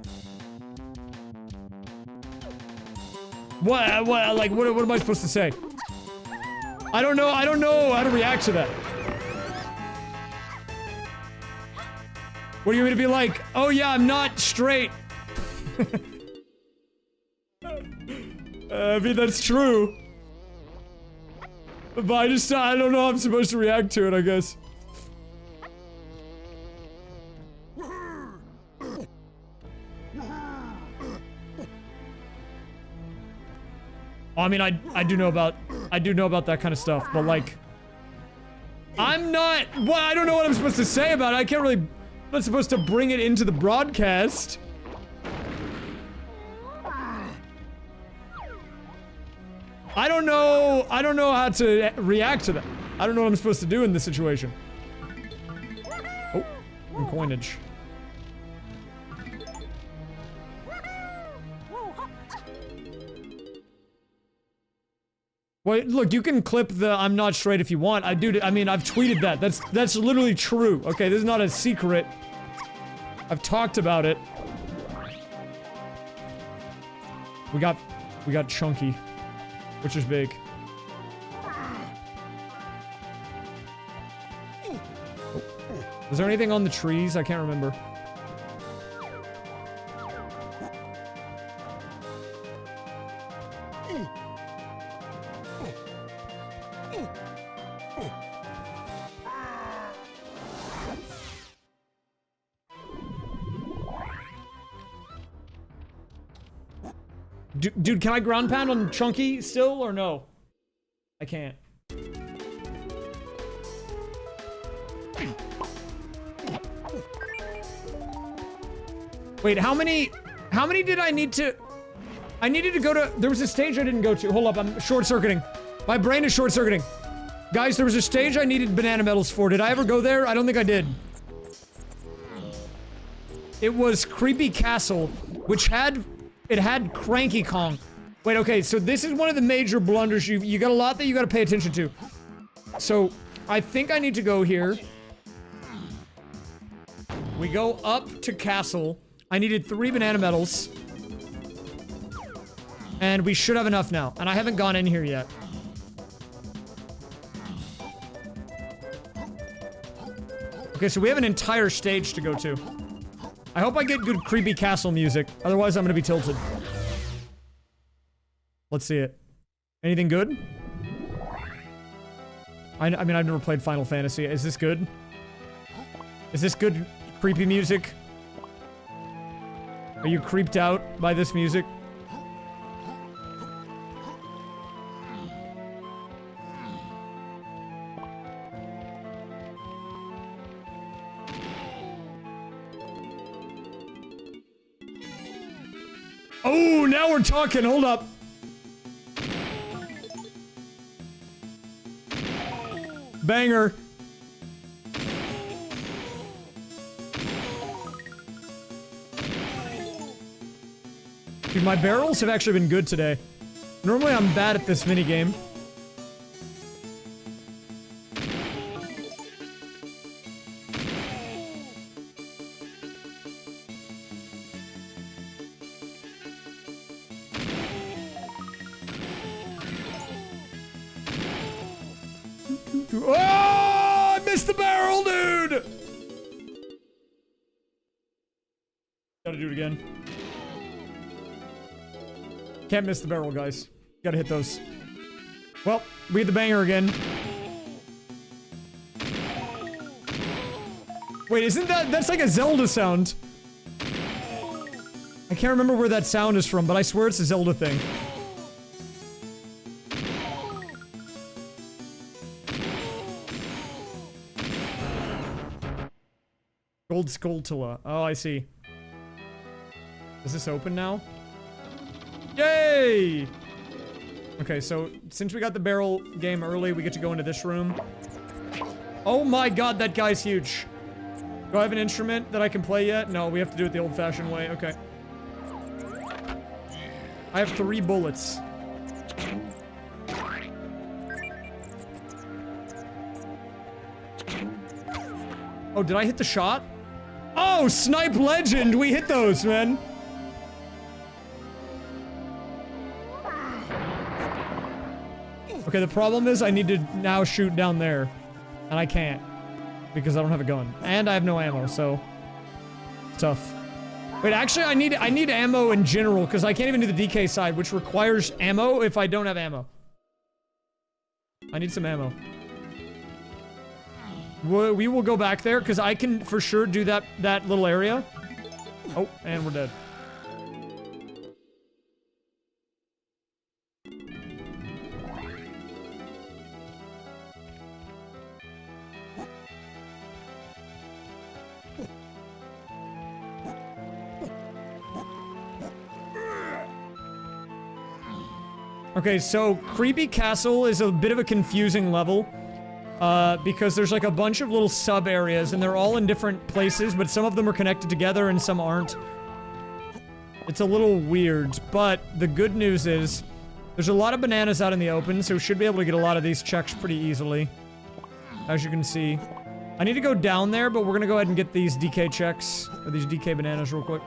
What, like, what am I supposed to say? I don't know how to react to that. What do you want me to be like? Oh yeah, I'm not straight. I mean, that's true. But I don't know how I'm supposed to react to it, I guess. I mean, I do know about that kind of stuff, but like, I'm not, well, I don't know what I'm supposed to say about it. I can't really, I'm not supposed to bring it into the broadcast. I don't know how to react to that. I don't know what I'm supposed to do in this situation. Oh, some coinage. Well, look, you can clip the I'm not straight if you want. I mean, I've tweeted that. That's literally true. Okay, this is not a secret. I've talked about it. We got Chunky, which is big. Oh. Was there anything on the trees? I can't remember. Dude, can I ground pound on Chunky still, or no? I can't. Wait, how many did I need to... I needed to go to... There was a stage I didn't go to. Hold up, I'm short-circuiting. My brain is short-circuiting. Guys, there was a stage I needed banana medals for. Did I ever go there? I don't think I did. It was Creepy Castle, which had... It had Cranky Kong. Wait, okay, so this is one of the major blunders. You got a lot that you gotta pay attention to. So, I think I need to go here. We go up to Castle. I needed 3 banana medals. And we should have enough now. And I haven't gone in here yet. Okay, so we have an entire stage to go to. I hope I get good Creepy Castle music. Otherwise, I'm gonna be tilted. Let's see it. Anything good? I mean, I've never played Final Fantasy. Is this good? Is this good creepy music? Are you creeped out by this music? Oh, now we're talking. Hold up. Banger. Dude, my barrels have actually been good today. Normally I'm bad at this minigame. Oh, I missed the barrel, dude! Gotta do it again. Can't miss the barrel, guys. Gotta hit those. Well, we hit the banger again. Wait, isn't that's like a Zelda sound? I can't remember where that sound is from, but I swear it's a Zelda thing. Gold Skulltula. Oh, I see. Is this open now? Yay! Okay, so since we got the barrel game early, we get to go into this room. Oh my god, that guy's huge. Do I have an instrument that I can play yet? No, we have to do it the old-fashioned way. Okay. I have 3 bullets. Oh, did I hit the shot? Oh, Snipe Legend! We hit those, man! Okay, the problem is I need to now shoot down there. And I can't. Because I don't have a gun. And I have no ammo, so... It's tough. Wait, actually, I need ammo in general, because I can't even do the DK side, which requires ammo if I don't have ammo. I need some ammo. We will go back there, because I can for sure do that little area. Oh, and we're dead. Okay, so Creepy Castle is a bit of a confusing level. Because there's like a bunch of little sub-areas, and they're all in different places, but some of them are connected together and some aren't. It's a little weird, but the good news is there's a lot of bananas out in the open, so we should be able to get a lot of these checks pretty easily. As you can see. I need to go down there, but we're gonna go ahead and get these DK checks, or these DK bananas real quick.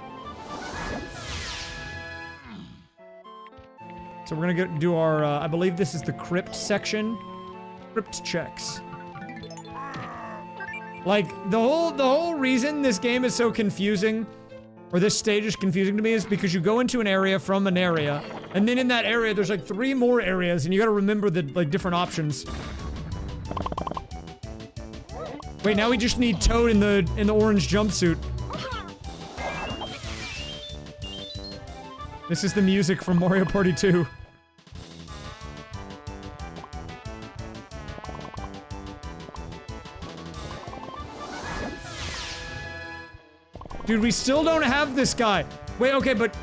So we're gonna do our, I believe this is the crypt section. Crypt checks. Like, the whole reason this game is so confusing, or this stage is confusing to me, is because you go into an area from an area, and then in that area there's like 3 more areas, and you gotta remember the, like, different options. Wait, now we just need Toad in the orange jumpsuit. This is the music from Mario Party 2. Dude, we still don't have this guy. Wait, okay, but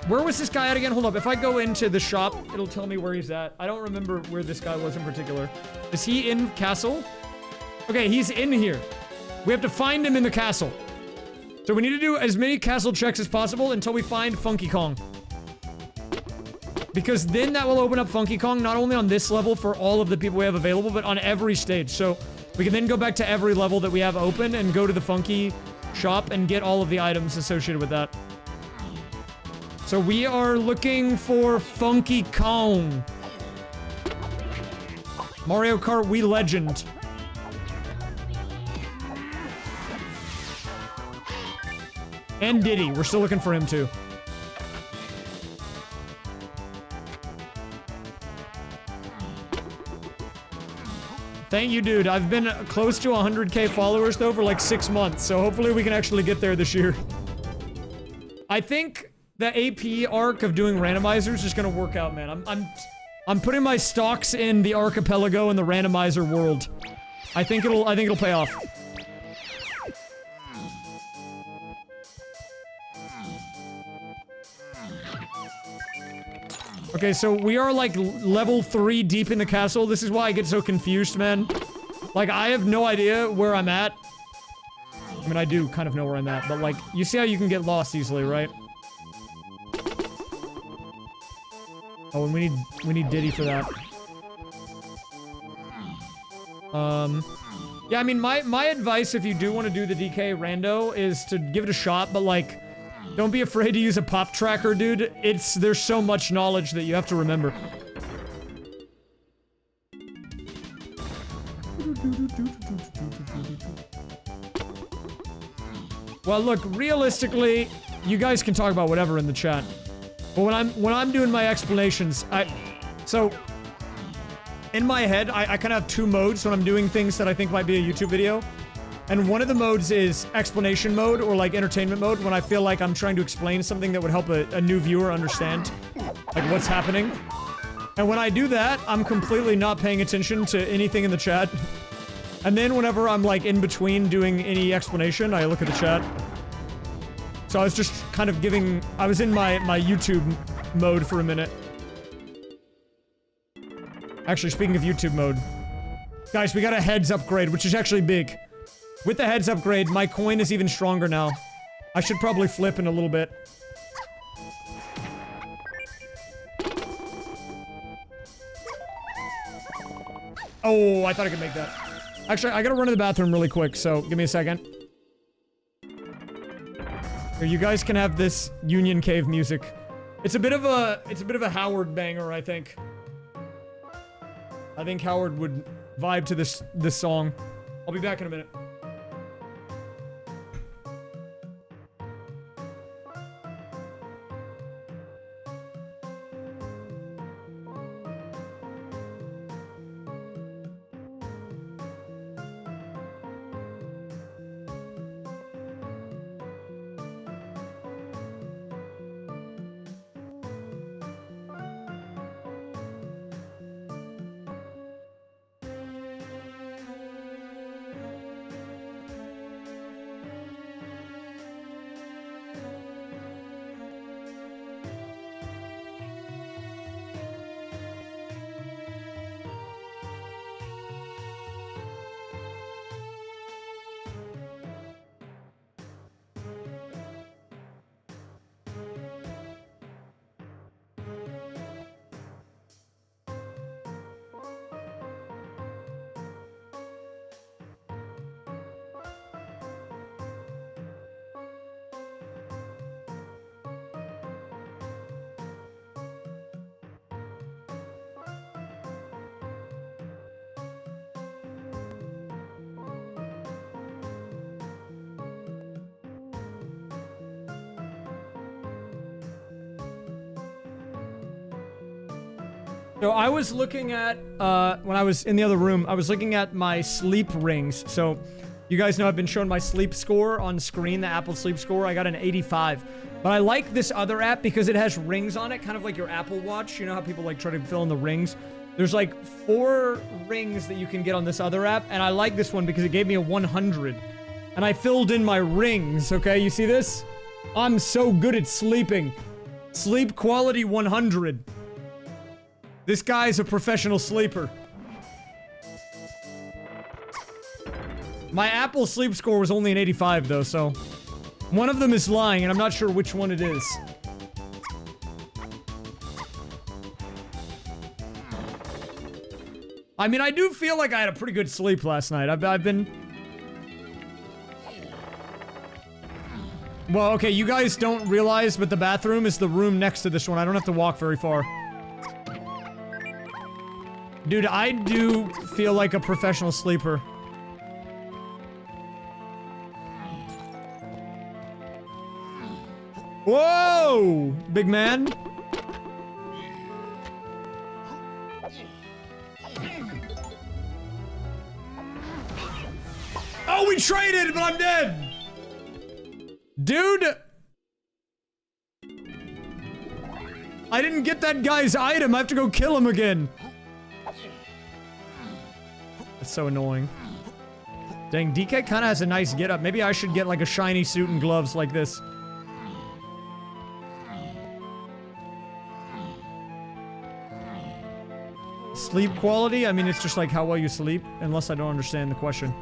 where was this guy at again? Hold up. If I go into the shop, it'll tell me where he's at. I don't remember where this guy was in particular. Is he in castle? Okay, he's in here. We have to find him in the castle. So we need to do as many castle checks as possible until we find Funky Kong. Because then that will open up Funky Kong not only on this level for all of the people we have available, but on every stage. So we can then go back to every level that we have open and go to the Funky shop and get all of the items associated with that. So we are looking for Funky Kong. Mario Kart Wii Legend. And Diddy. We're still looking for him too. Thank you, dude. I've been close to 100k followers, though, for like 6 months, so hopefully we can actually get there this year. I think the AP arc of doing randomizers is gonna work out, man. I'm putting my stocks in the Archipelago and the randomizer world. I think it'll pay off. Okay, so we are like level 3 deep in the castle. This is why I get so confused, man. Like, I have no idea where I'm at. I mean, I do kind of know where I'm at, but like, you see how you can get lost easily, right? Oh, and we need Diddy for that. Yeah, I mean, my advice if you do want to do the DK rando is to give it a shot, but like, don't be afraid to use a pop tracker, dude. There's so much knowledge that you have to remember. Well, look, realistically, you guys can talk about whatever in the chat. But when I'm doing my explanations, so in my head, I kind of have 2 modes when I'm doing things that I think might be a YouTube video. And one of the modes is explanation mode, or like entertainment mode, when I feel like I'm trying to explain something that would help a new viewer understand, like, what's happening. And when I do that, I'm completely not paying attention to anything in the chat. And then whenever I'm like in between doing any explanation, I look at the chat. So I was just kind of I was in my YouTube mode for a minute. Actually, speaking of YouTube mode, guys, we got a heads upgrade, which is actually big. With the heads upgrade, my coin is even stronger now. I should probably flip in a little bit. Oh, I thought I could make that. Actually, I gotta run to the bathroom really quick, so give me a second. Here, you guys can have this Union Cave music. It's a bit of a Howard banger, I think. I think Howard would vibe to this song. I'll be back in a minute. So I was looking at, when I was in the other room, I was looking at my sleep rings. So you guys know I've been showing my sleep score on screen, the Apple sleep score. I got an 85. But I like this other app because it has rings on it, kind of like your Apple Watch. You know how people like try to fill in the rings? There's like 4 rings that you can get on this other app. And I like this one because it gave me a 100. And I filled in my rings, okay? You see this? I'm so good at sleeping. Sleep quality 100. This guy's a professional sleeper. My Apple sleep score was only an 85 though, so one of them is lying and I'm not sure which one it is. I mean, I do feel like I had a pretty good sleep last night. I've been... Well, okay, you guys don't realize, but the bathroom is the room next to this one. I don't have to walk very far. Dude, I do feel like a professional sleeper. Whoa! Big man. Oh, we traded, but I'm dead! Dude! I didn't get that guy's item. I have to go kill him again. That's so annoying. Dang, DK kind of has a nice getup. Maybe I should get like a shiny suit and gloves like this. Sleep quality? I mean, it's just like how well you sleep, unless I don't understand the question.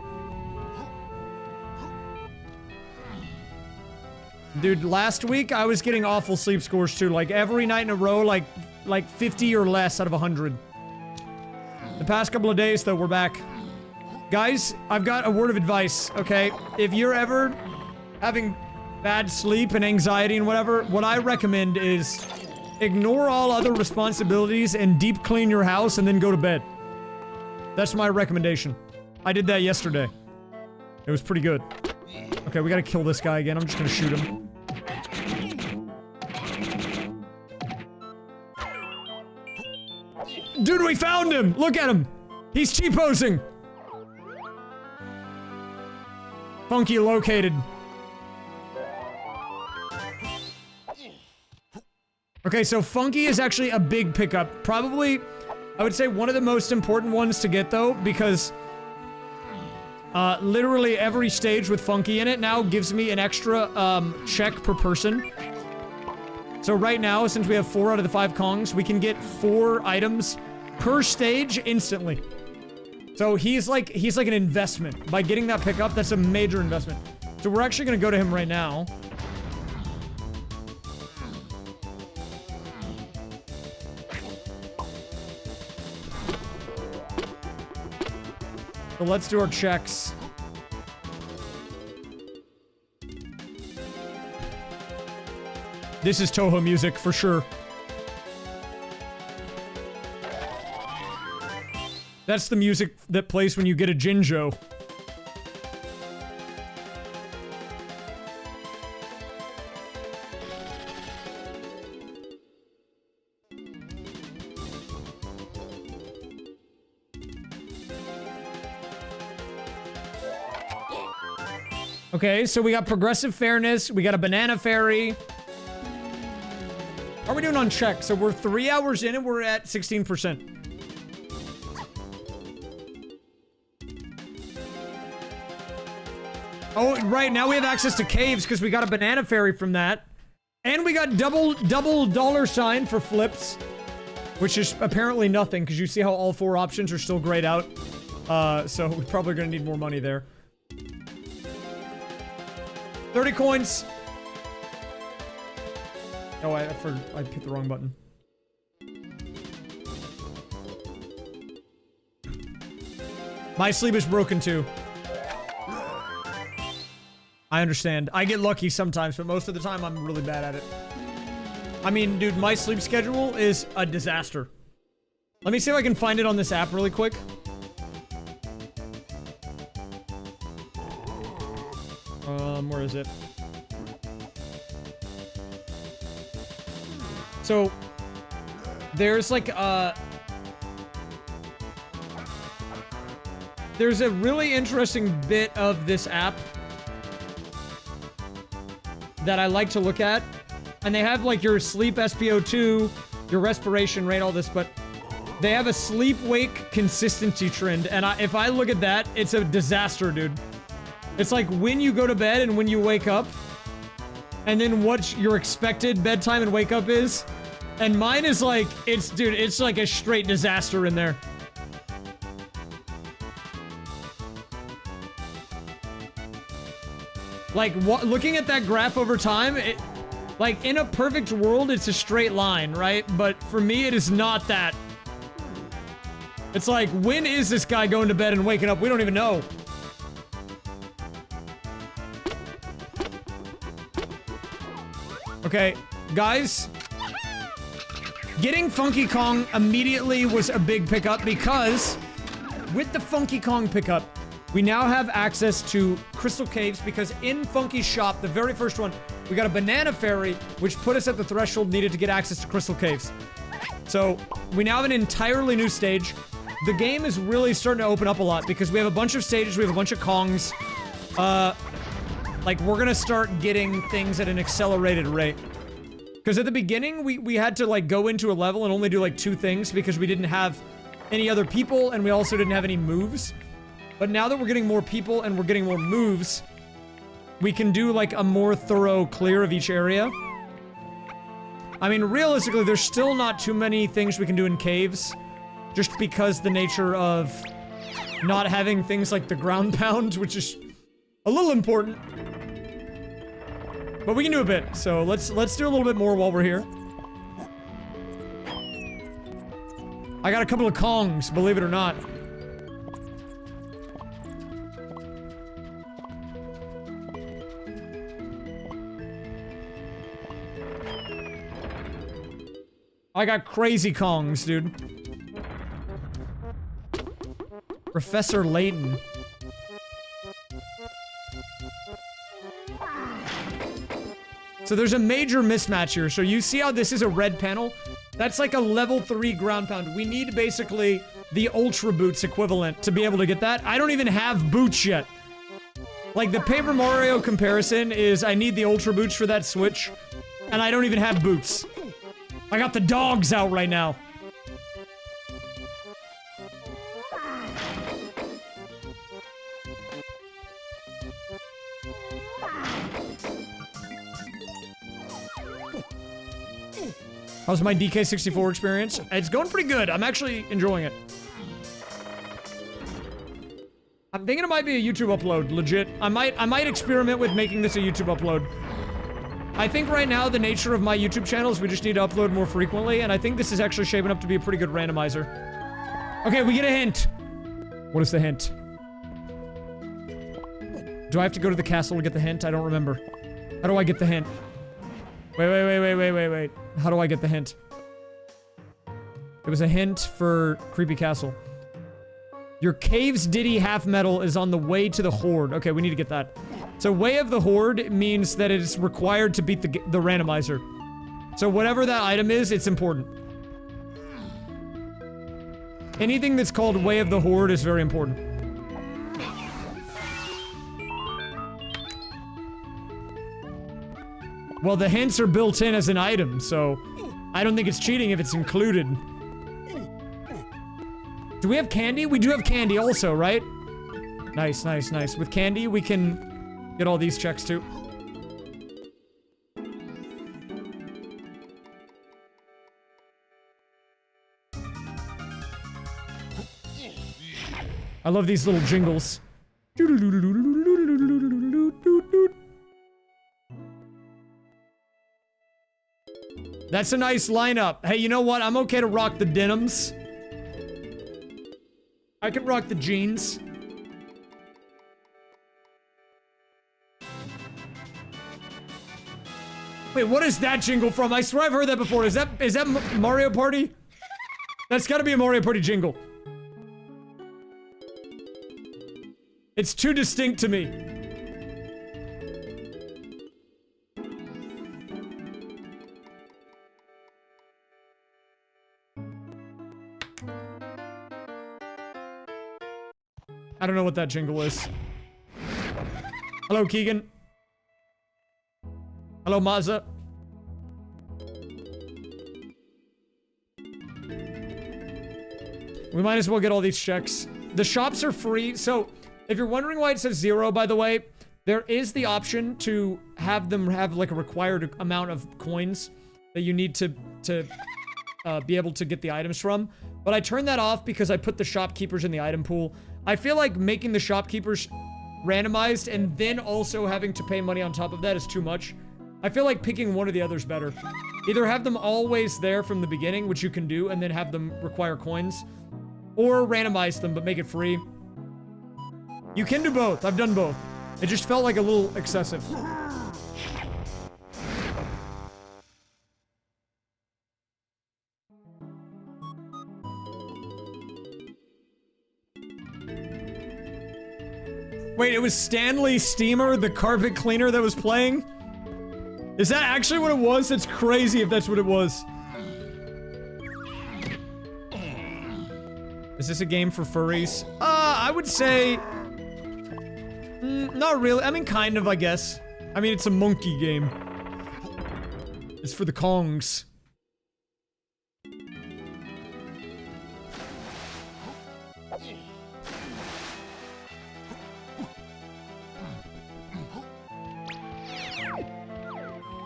Dude, last week I was getting awful sleep scores too. Like every night in a row, like 50 or less out of 100. The past couple of days though, we're back. Guys, I've got a word of advice, okay? If you're ever having bad sleep and anxiety and whatever, what I recommend is ignore all other responsibilities and deep clean your house and then go to bed. That's my recommendation. I did that yesterday. It was pretty good. Okay, we gotta kill this guy again. I'm just gonna shoot him. Dude, we found him! Look at him! He's T-posing! Funky located. Okay, so Funky is actually a big pickup. Probably, I would say one of the most important ones to get though, because literally every stage with Funky in it now gives me an extra check per person. So right now, since we have 4 out of the 5 Kongs, we can get 4 items per stage instantly. So he's like an investment. By getting that pickup, that's a major investment. So we're actually gonna go to him right now. So let's do our checks. This is Toho music for sure. That's the music that plays when you get a Jinjo. Okay, so we got progressive fairness, we got a banana fairy. How are we doing on check? So we're 3 hours in and we're at 16%. Oh, right, now we have access to caves because we got a banana fairy from that. And we got double $sign for flips, which is apparently nothing because you see how all 4 options are still grayed out. So we're probably gonna need more money there. 30 coins. Oh, I hit the wrong button. My sleep is broken too. I understand. I get lucky sometimes, but most of the time I'm really bad at it. I mean, dude, my sleep schedule is a disaster. Let me see if I can find it on this app really quick. Where is it? So, there's like, there's a really interesting bit of this app that I like to look at. And they have like your sleep SpO2, your respiration rate, all this, but they have a sleep-wake consistency trend. And if I look at that, it's a disaster, dude. It's like when you go to bed and when you wake up, and then what your expected bedtime and wake up is. And mine is like, dude, it's like a straight disaster in there. Like, looking at that graph over time, like, in a perfect world, it's a straight line, right? But for me, it is not that. It's like, when is this guy going to bed and waking up? We don't even know. Okay, guys. Getting Funky Kong immediately was a big pickup because with the Funky Kong pickup, we now have access to Crystal Caves because in Funky's shop, the very first one, we got a banana fairy, which put us at the threshold needed to get access to Crystal Caves. So we now have an entirely new stage. The game is really starting to open up a lot because we have a bunch of stages, we have a bunch of Kongs. Like, we're gonna start getting things at an accelerated rate. Because at the beginning, we had to, like, go into a level and only do, like, 2 things because we didn't have any other people and we also didn't have any moves. But now that we're getting more people and we're getting more moves, we can do, like, a more thorough clear of each area. I mean, realistically, there's still not too many things we can do in caves. Just because the nature of not having things like the ground pound, which is a little important. But we can do a bit, so let's do a little bit more while we're here. I got a couple of Kongs, believe it or not. I got crazy Kongs, dude. Professor Layton. So there's a major mismatch here. So you see how this is a red panel? That's like a level 3 ground pound. We need basically the Ultra Boots equivalent to be able to get that. I don't even have boots yet. Like, the Paper Mario comparison is I need the Ultra Boots for that Switch, and I don't even have boots. I got the dogs out right now. How's my DK64 experience? It's going pretty good. I'm actually enjoying it. I'm thinking it might be a YouTube upload, legit. I might experiment with making this a YouTube upload. I think right now the nature of my YouTube channel is we just need to upload more frequently, and I think this is actually shaping up to be a pretty good randomizer. Okay, we get a hint. What is the hint? Do I have to go to the castle to get the hint? I don't remember. How do I get the hint? Wait. How do I get the hint? It was a hint for Creepy Castle. Your Caves Ditty half metal is on the way to the Horde. Okay, we need to get that. So Way of the Horde means that it is required to beat the randomizer. So whatever that item is, it's important. Anything that's called Way of the Horde is very important. Well, the hints are built in as an item, so I don't think it's cheating if it's included. Do we have candy? We do have candy also, right? Nice, nice, nice. With candy, we can get all these checks too. I love these little jingles. That's a nice lineup. Hey, you know what? I'm okay to rock the denims. I can rock the jeans. Wait, what is that jingle from? I swear I've heard that before. Is that Mario Party? That's gotta be a Mario Party jingle. It's too distinct to me. I don't know what that jingle is. Hello, Keegan. Hello, Mazza. We might as well get all these checks. The shops are free, so if you're wondering why it says 0, by the way, there is the option to have them have like a required amount of coins that you need to be able to get the items from. But I turned that off because I put the shopkeepers in the item pool. I feel like making the shopkeepers randomized and then also having to pay money on top of that is too much. I feel like picking one or the other is better. Either have them always there from the beginning, which you can do, and then have them require coins, or randomize them but make it free. You can do both. I've done both. It just felt like a little excessive. Wait, it was Stanley Steamer, the carpet cleaner that was playing? Is that actually what it was? That's crazy if that's what it was. Is this a game for furries? I would say... not really. I mean, kind of, I guess. I mean, it's a monkey game. It's for the Kongs.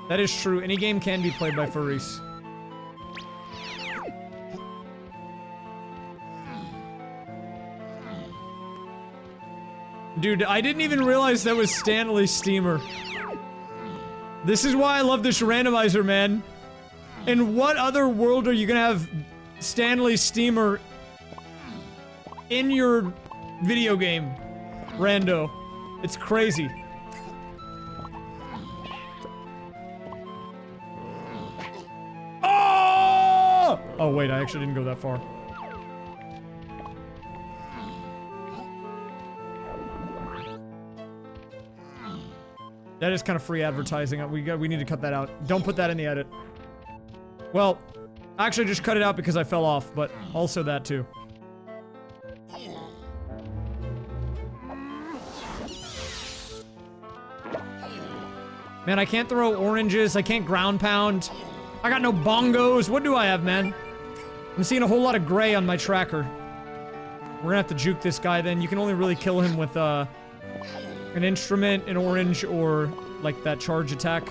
That is true. Any game can be played by furries. Dude, I didn't even realize that was Stanley Steamer. This is why I love this randomizer, man. In what other world are you gonna have Stanley Steamer in your video game? Rando. It's crazy. Oh wait, I actually didn't go that far. That is kind of free advertising. We need to cut that out. Don't put that in the edit. Well, actually just cut it out because I fell off, but also that too. Man, I can't throw oranges. I can't ground pound. I got no bongos. What do I have, man? I'm seeing a whole lot of gray on my tracker. We're gonna have to juke this guy then. You can only really kill him with, an instrument, an orange, or, like, that charge attack.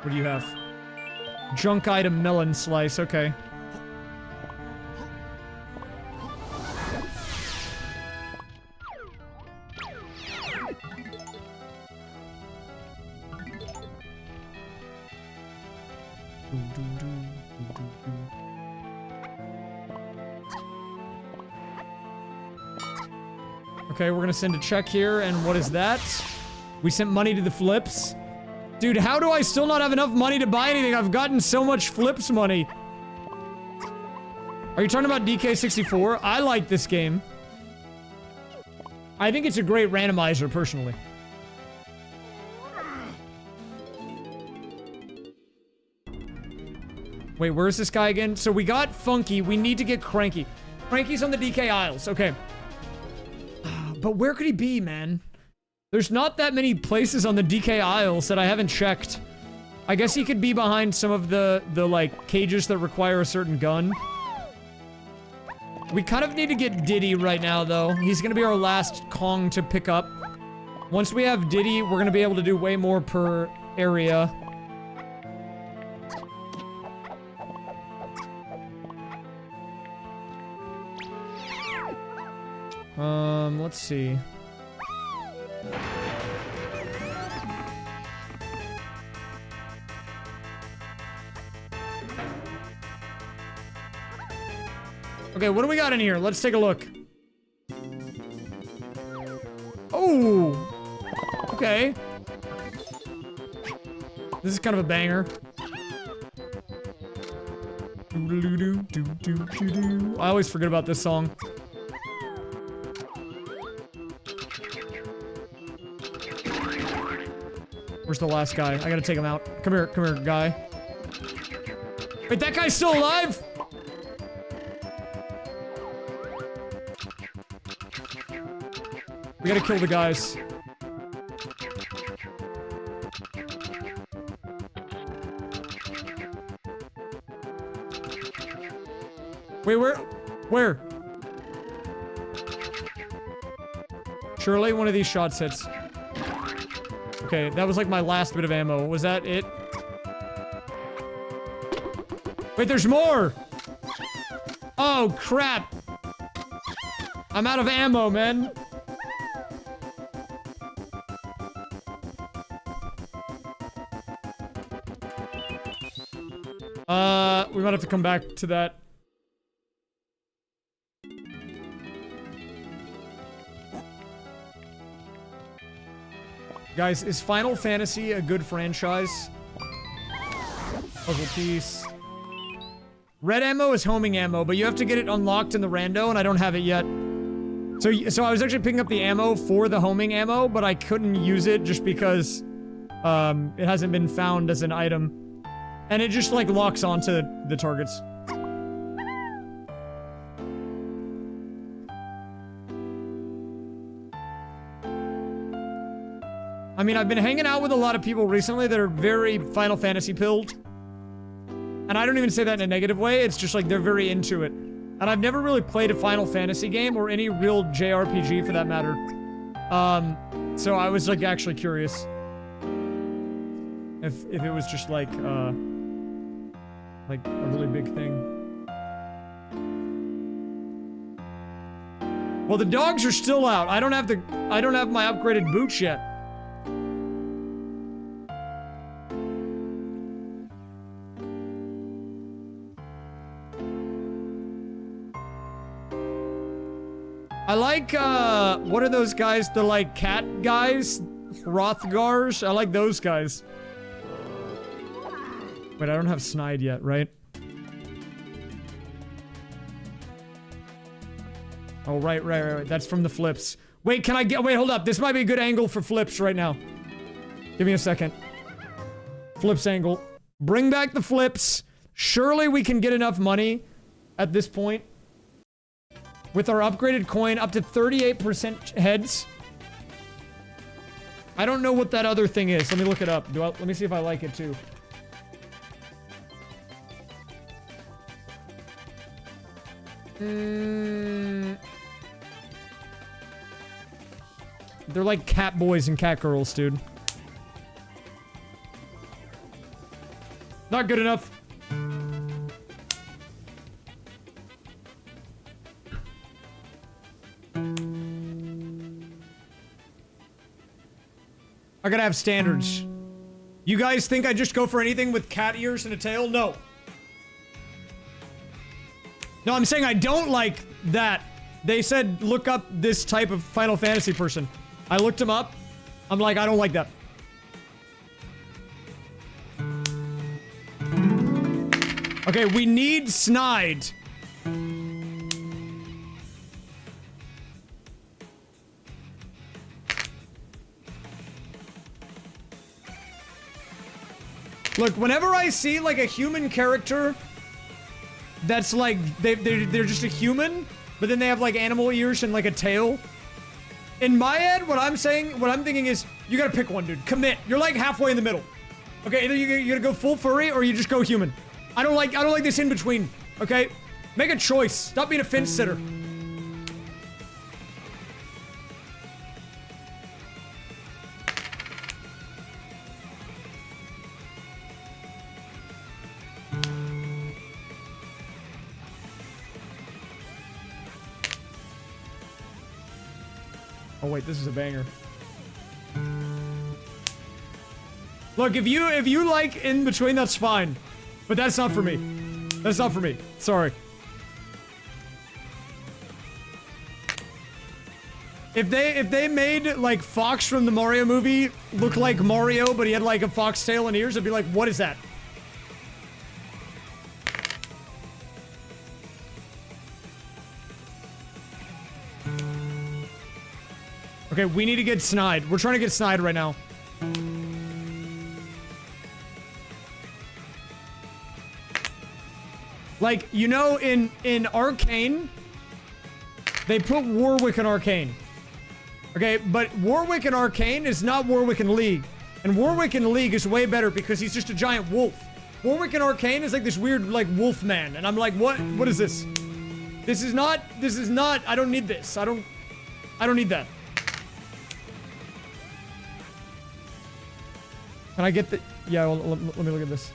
What do you have? Junk item melon slice, okay. Okay, we're gonna send a check here, and what is that? We sent money to the flips. Dude, how do I still not have enough money to buy anything? I've gotten so much flips money. Are you talking about DK64? I like this game. I think it's a great randomizer, personally. Wait, where's this guy again? So we got Funky. We need to get Cranky. Cranky's on the DK Isles. Okay. But where could he be, man? There's not that many places on the DK Isles that I haven't checked. I guess he could be behind some of the like, cages that require a certain gun. We kind of need to get Diddy right now, though. He's gonna be our last Kong to pick up. Once we have Diddy, we're gonna be able to do way more per area. Let's see. Okay, what do we got in here? Let's take a look. Oh! Okay. This is kind of a banger. I always forget about this song. Where's the last guy? I gotta take him out. Come here, guy. Wait, that guy's still alive? We gotta kill the guys. Wait, where? Surely one of these shots hits. Okay, that was like my last bit of ammo. Was that it? Wait, there's more! Oh, crap! I'm out of ammo, man. We might have to come back to that. Guys, is Final Fantasy a good franchise? Puzzle piece. Red ammo is homing ammo, but you have to get it unlocked in the rando, and I don't have it yet. So I was actually picking up the ammo for the homing ammo, but I couldn't use it just because it hasn't been found as an item. And it just, like, locks onto the targets. I mean, I've been hanging out with a lot of people recently that are very Final Fantasy pilled. And I don't even say that in a negative way, it's just like they're very into it. And I've never really played a Final Fantasy game or any real JRPG for that matter. So I was like actually curious. If it was just like a really big thing. Well, the dogs are still out. I don't have my upgraded boots yet. I like, what are those guys? The, like, cat guys? Rothgars? I like those guys. Wait, I don't have Snide yet, right? Oh, right. That's from the flips. Wait, can I get- wait, hold up. This might be a good angle for flips right now. Give me a second. Flips angle. Bring back the flips. Surely we can get enough money at this point. With our upgraded coin, up to 38% heads. I don't know what that other thing is. Let me look it up. Let me see if I like it too. They're like cat boys and cat girls, dude. Not good enough. I gotta have standards. You guys think I just go for anything with cat ears and a tail? No. No, I'm saying I don't like that. They said look up this type of Final Fantasy person. I looked him up. I'm like, I don't like that. Okay, we need Snide. Look, whenever I see like a human character that's like they're just a human, but then they have like animal ears and like a tail. In my head, what I'm thinking is you gotta pick one, dude. Commit. You're like halfway in the middle. Okay, either you're gonna go full furry or you just go human. I don't like this in between. Okay, make a choice. Stop being a fence sitter. Oh wait, this is a banger. Look, if you like in between, that's fine. But that's not for me. That's not for me. Sorry. If they made like Fox from the Mario movie look like Mario, but he had like a fox tail and ears, I'd be like, what is that? Okay, we need to get Snide. We're trying to get Snide right now. Like, you know, in Arcane, they put Warwick in Arcane. Okay, but Warwick in Arcane is not Warwick in League. And Warwick in League is way better because he's just a giant wolf. Warwick in Arcane is like this weird, like, wolf man. And I'm like, what is this? This is not, I don't need this. I don't need that. Can I get the... Yeah, well, let me look at this.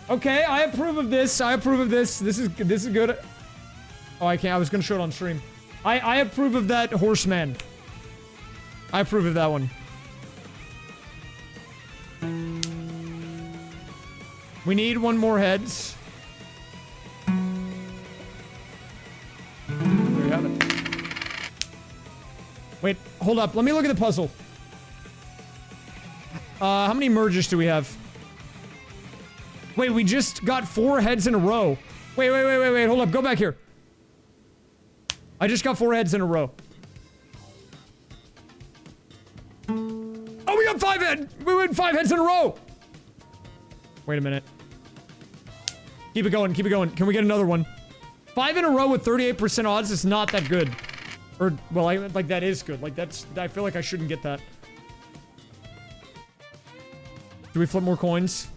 Okay, I approve of this. I approve of this. This is good. Oh, I can't. I was gonna show it on stream. I approve of that horseman. I approve of that one. We need one more heads. There you have it. Wait, hold up. Let me look at the puzzle. How many merges do we have? Wait, we just got 4 heads in a row. Wait, hold up, go back here. I just got 4 heads in a row. Oh, we got 5 heads! We went 5 heads in a row! Wait a minute. Keep it going, keep it going. Can we get another one? 5 in a row with 38% odds is not that good. Or, well, like, that is good. Like, that's... I feel like I shouldn't get that. Do we flip more coins?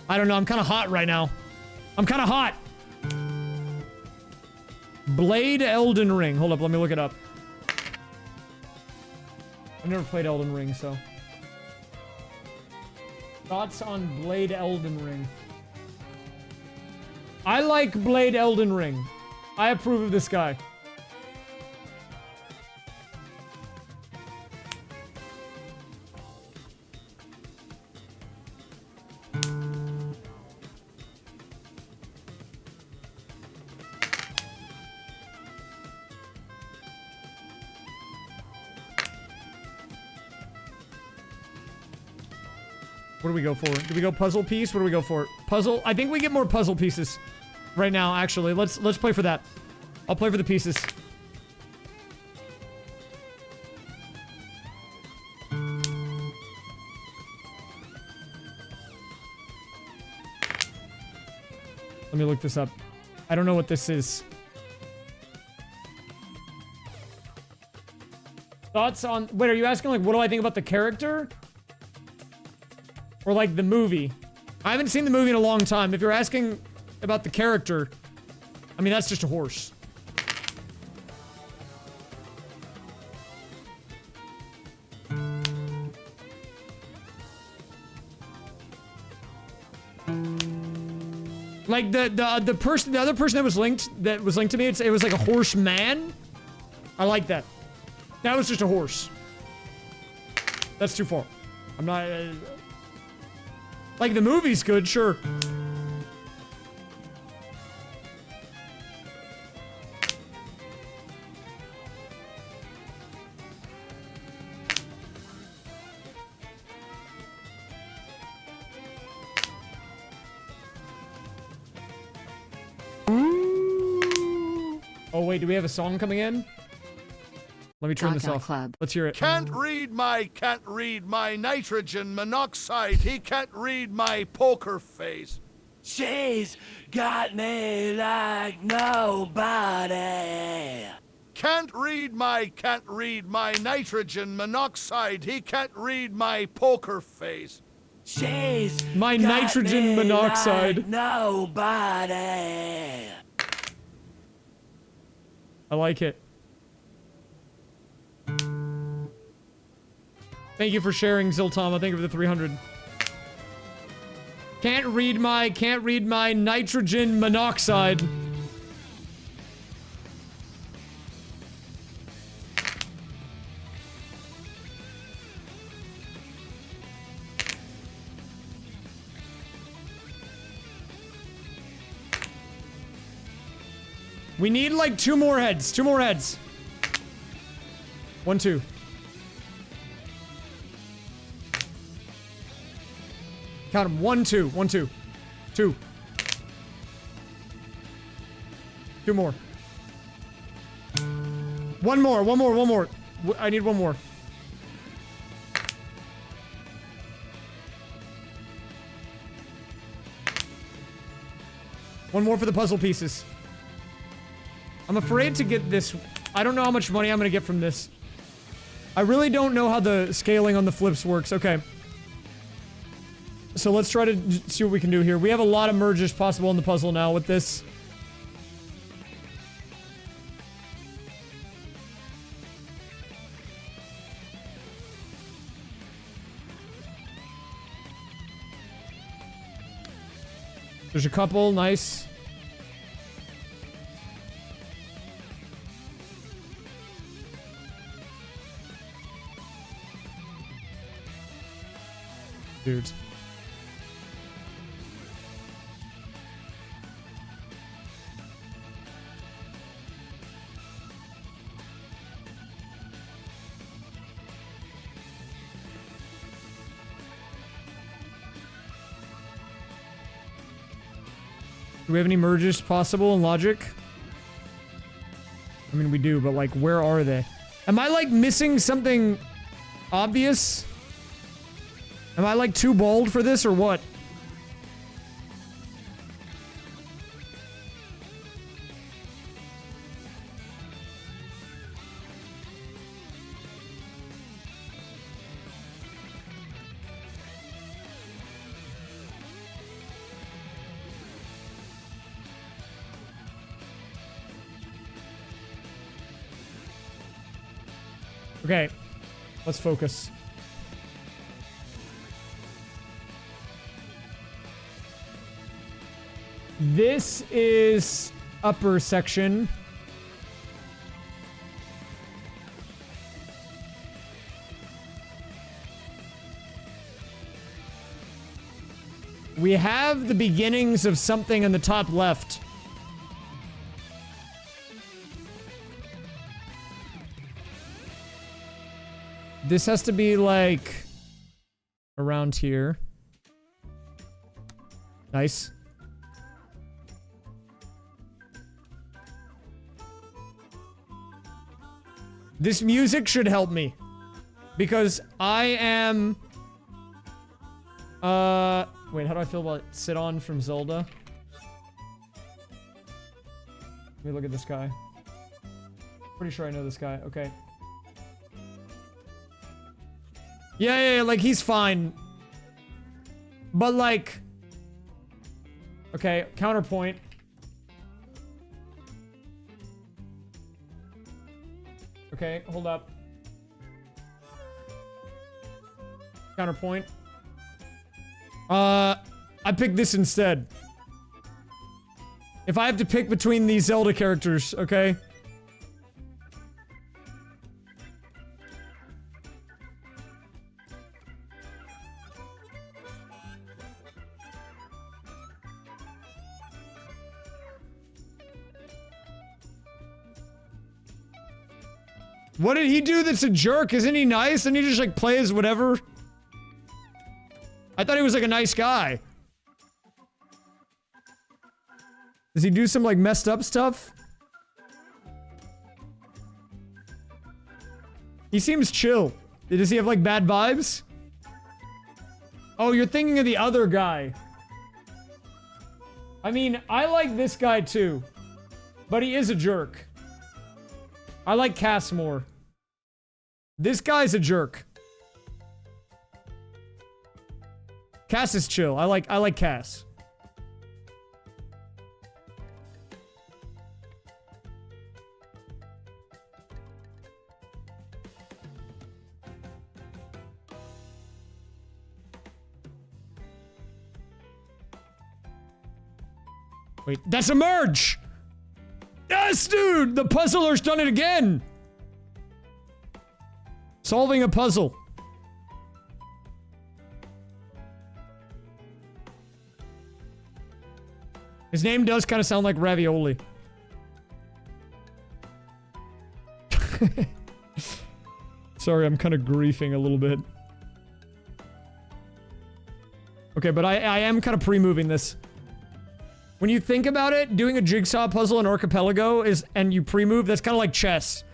I don't know. I'm kind of hot right now. I'm kind of hot. Blade Elden Ring. Hold up. Let me look it up. I've never played Elden Ring, so. Thoughts on Blade Elden Ring? I like Blade Elden Ring. I approve of this guy. What do we go for? Do we go puzzle piece? What do we go for? Puzzle? I think we get more puzzle pieces right now, actually. Let's play for that. I'll play for the pieces. Let me look this up. I don't know what this is. Thoughts on... Wait, are you asking, like, what do I think about the character? Or, like, the movie? I haven't seen the movie in a long time. If you're asking about the character, I mean, that's just a horse. Like, the other person that was linked to me, it was like a horse man. I like that. That was just a horse. That's too far. I'm not... like, the movie's good, sure. Oh wait, do we have a song coming in? Let me turn this Gaga off. Club. Let's hear it. Can't read my nitrogen monoxide. He can't read my poker face. She's got me like nobody. Can't read my nitrogen monoxide. He can't read my poker face. She's My got nitrogen me monoxide. like nobody. I like it. Thank you for sharing, Ziltama. Thank you for the 300. Can't read my nitrogen monoxide. We need like 2 more heads. 2 more heads. 1, 2. Count them. 1, 2. 1, 2. 2. 2 more. 1 more. 1 more. 1 more. I need 1 more. One more for the puzzle pieces. I'm afraid to get this. I don't know how much money I'm gonna get from this. I really don't know how the scaling on the flips works. Okay. So let's try to see what we can do here. We have a lot of merges possible in the puzzle now with this. There's a couple. Nice. Dude. Do we have any merges possible in logic? I mean, we do, but like, where are they? Am I like missing something obvious? Am I like too bold for this or what? Okay, let's focus. This is upper section. We have the beginnings of something in the top left. This has to be like around here. Nice. This music should help me. Because I am... Wait, how do I feel about Sit On from Zelda? Let me look at this guy. Pretty sure I know this guy. Okay. Yeah, like, he's fine. But, like... Okay, counterpoint. Okay, hold up. Counterpoint. I picked this instead. If I have to pick between these Zelda characters, okay? What did he do that's a jerk? Isn't he nice? And he just like plays whatever? I thought he was like a nice guy. Does he do some like messed up stuff? He seems chill. Does he have like bad vibes? Oh, you're thinking of the other guy. I mean, I like this guy too. But he is a jerk. I like Cass more. This guy's a jerk. Cass is chill. I like Cass. Wait, that's a merge! Yes, dude! The puzzler's done it again! Solving a puzzle. His name does kind of sound like ravioli. Sorry, I'm kind of griefing a little bit. Okay, but I am kind of pre-moving this. When you think about it, doing a jigsaw puzzle in Archipelago is, and you pre-move, that's kind of like chess.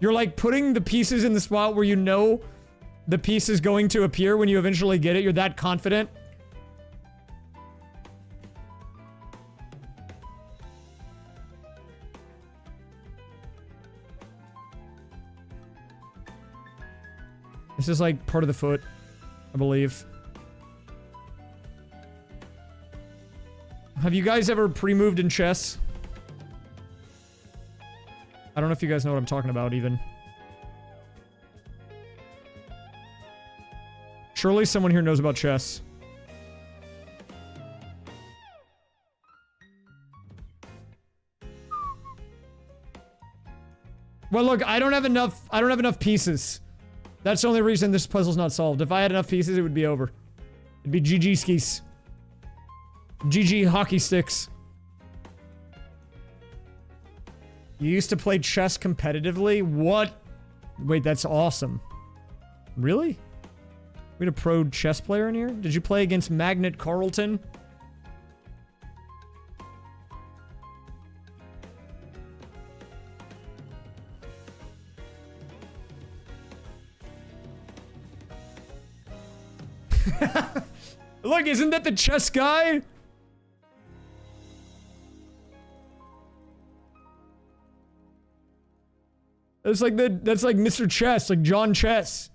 You're like putting the pieces in the spot where you know the piece is going to appear when you eventually get it. You're that confident. This is like part of the foot, I believe. Have you guys ever pre-moved in chess? I don't know if you guys know what I'm talking about, even. Surely someone here knows about chess. Well, look, I don't have enough pieces. That's the only reason this puzzle's not solved. If I had enough pieces, it would be over. It'd be GG skis. GG hockey sticks. You used to play chess competitively? What? Wait, that's awesome. Really? We had a pro chess player in here? Did you play against Magnet Carlton? Look, isn't that the chess guy? That's like Mr. Chess, like John Chess.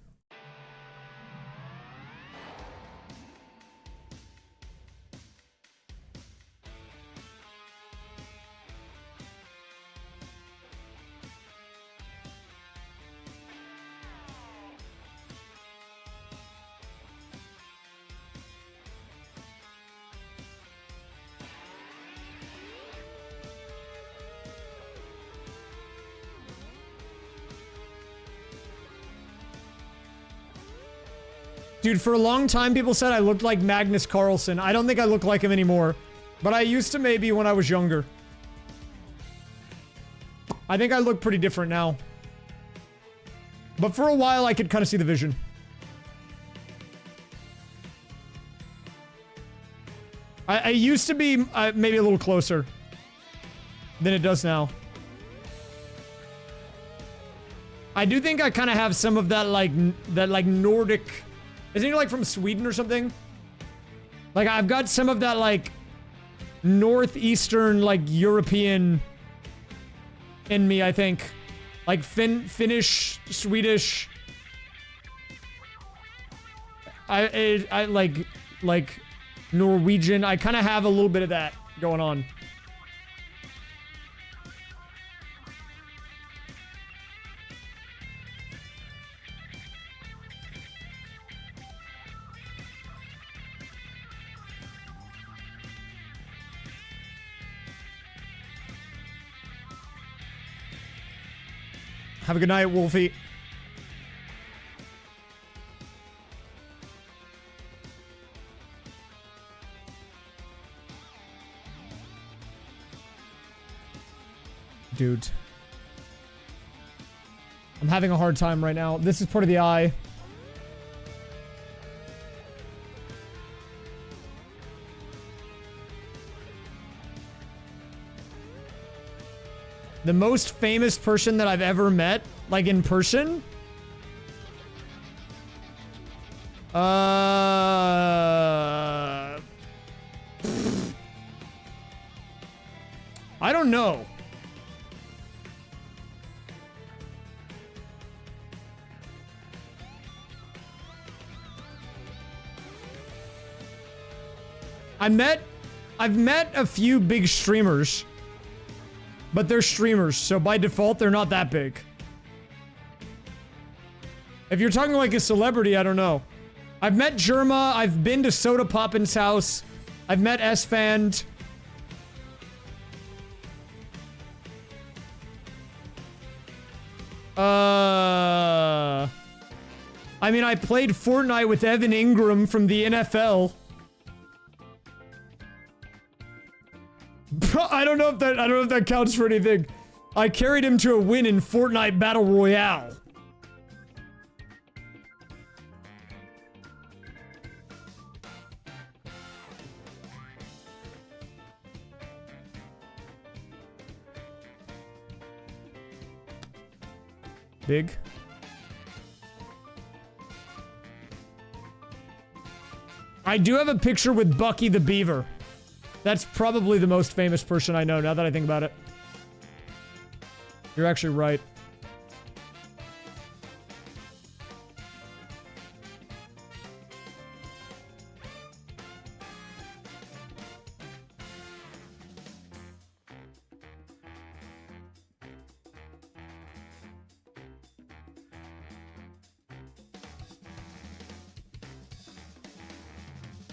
Dude, for a long time, people said I looked like Magnus Carlsen. I don't think I look like him anymore. But I used to maybe when I was younger. I think I look pretty different now. But for a while, I could kind of see the vision. I used to be maybe a little closer than it does now. I do think I kind of have some of that like Nordic... Isn't he like from Sweden or something? Like I've got some of that like northeastern like European in me, I think. Like Finnish, Swedish. I like Norwegian. I kind of have a little bit of that going on. Have a good night, Wolfie. Dude. I'm having a hard time right now. This is part of the eye. The most famous person that I've ever met, like in person, I don't know. I've met a few big streamers, but they're streamers, so by default, they're not that big. If you're talking like a celebrity, I don't know. I've met Germa, I've been to Soda Poppin's house, I've met S-Fand. I mean, I played Fortnite with Evan Ingram from the NFL. I don't know if that counts for anything. I carried him to a win in Fortnite Battle Royale. Big. I do have a picture with Bucky the Beaver. That's probably the most famous person I know, now that I think about it. You're actually right.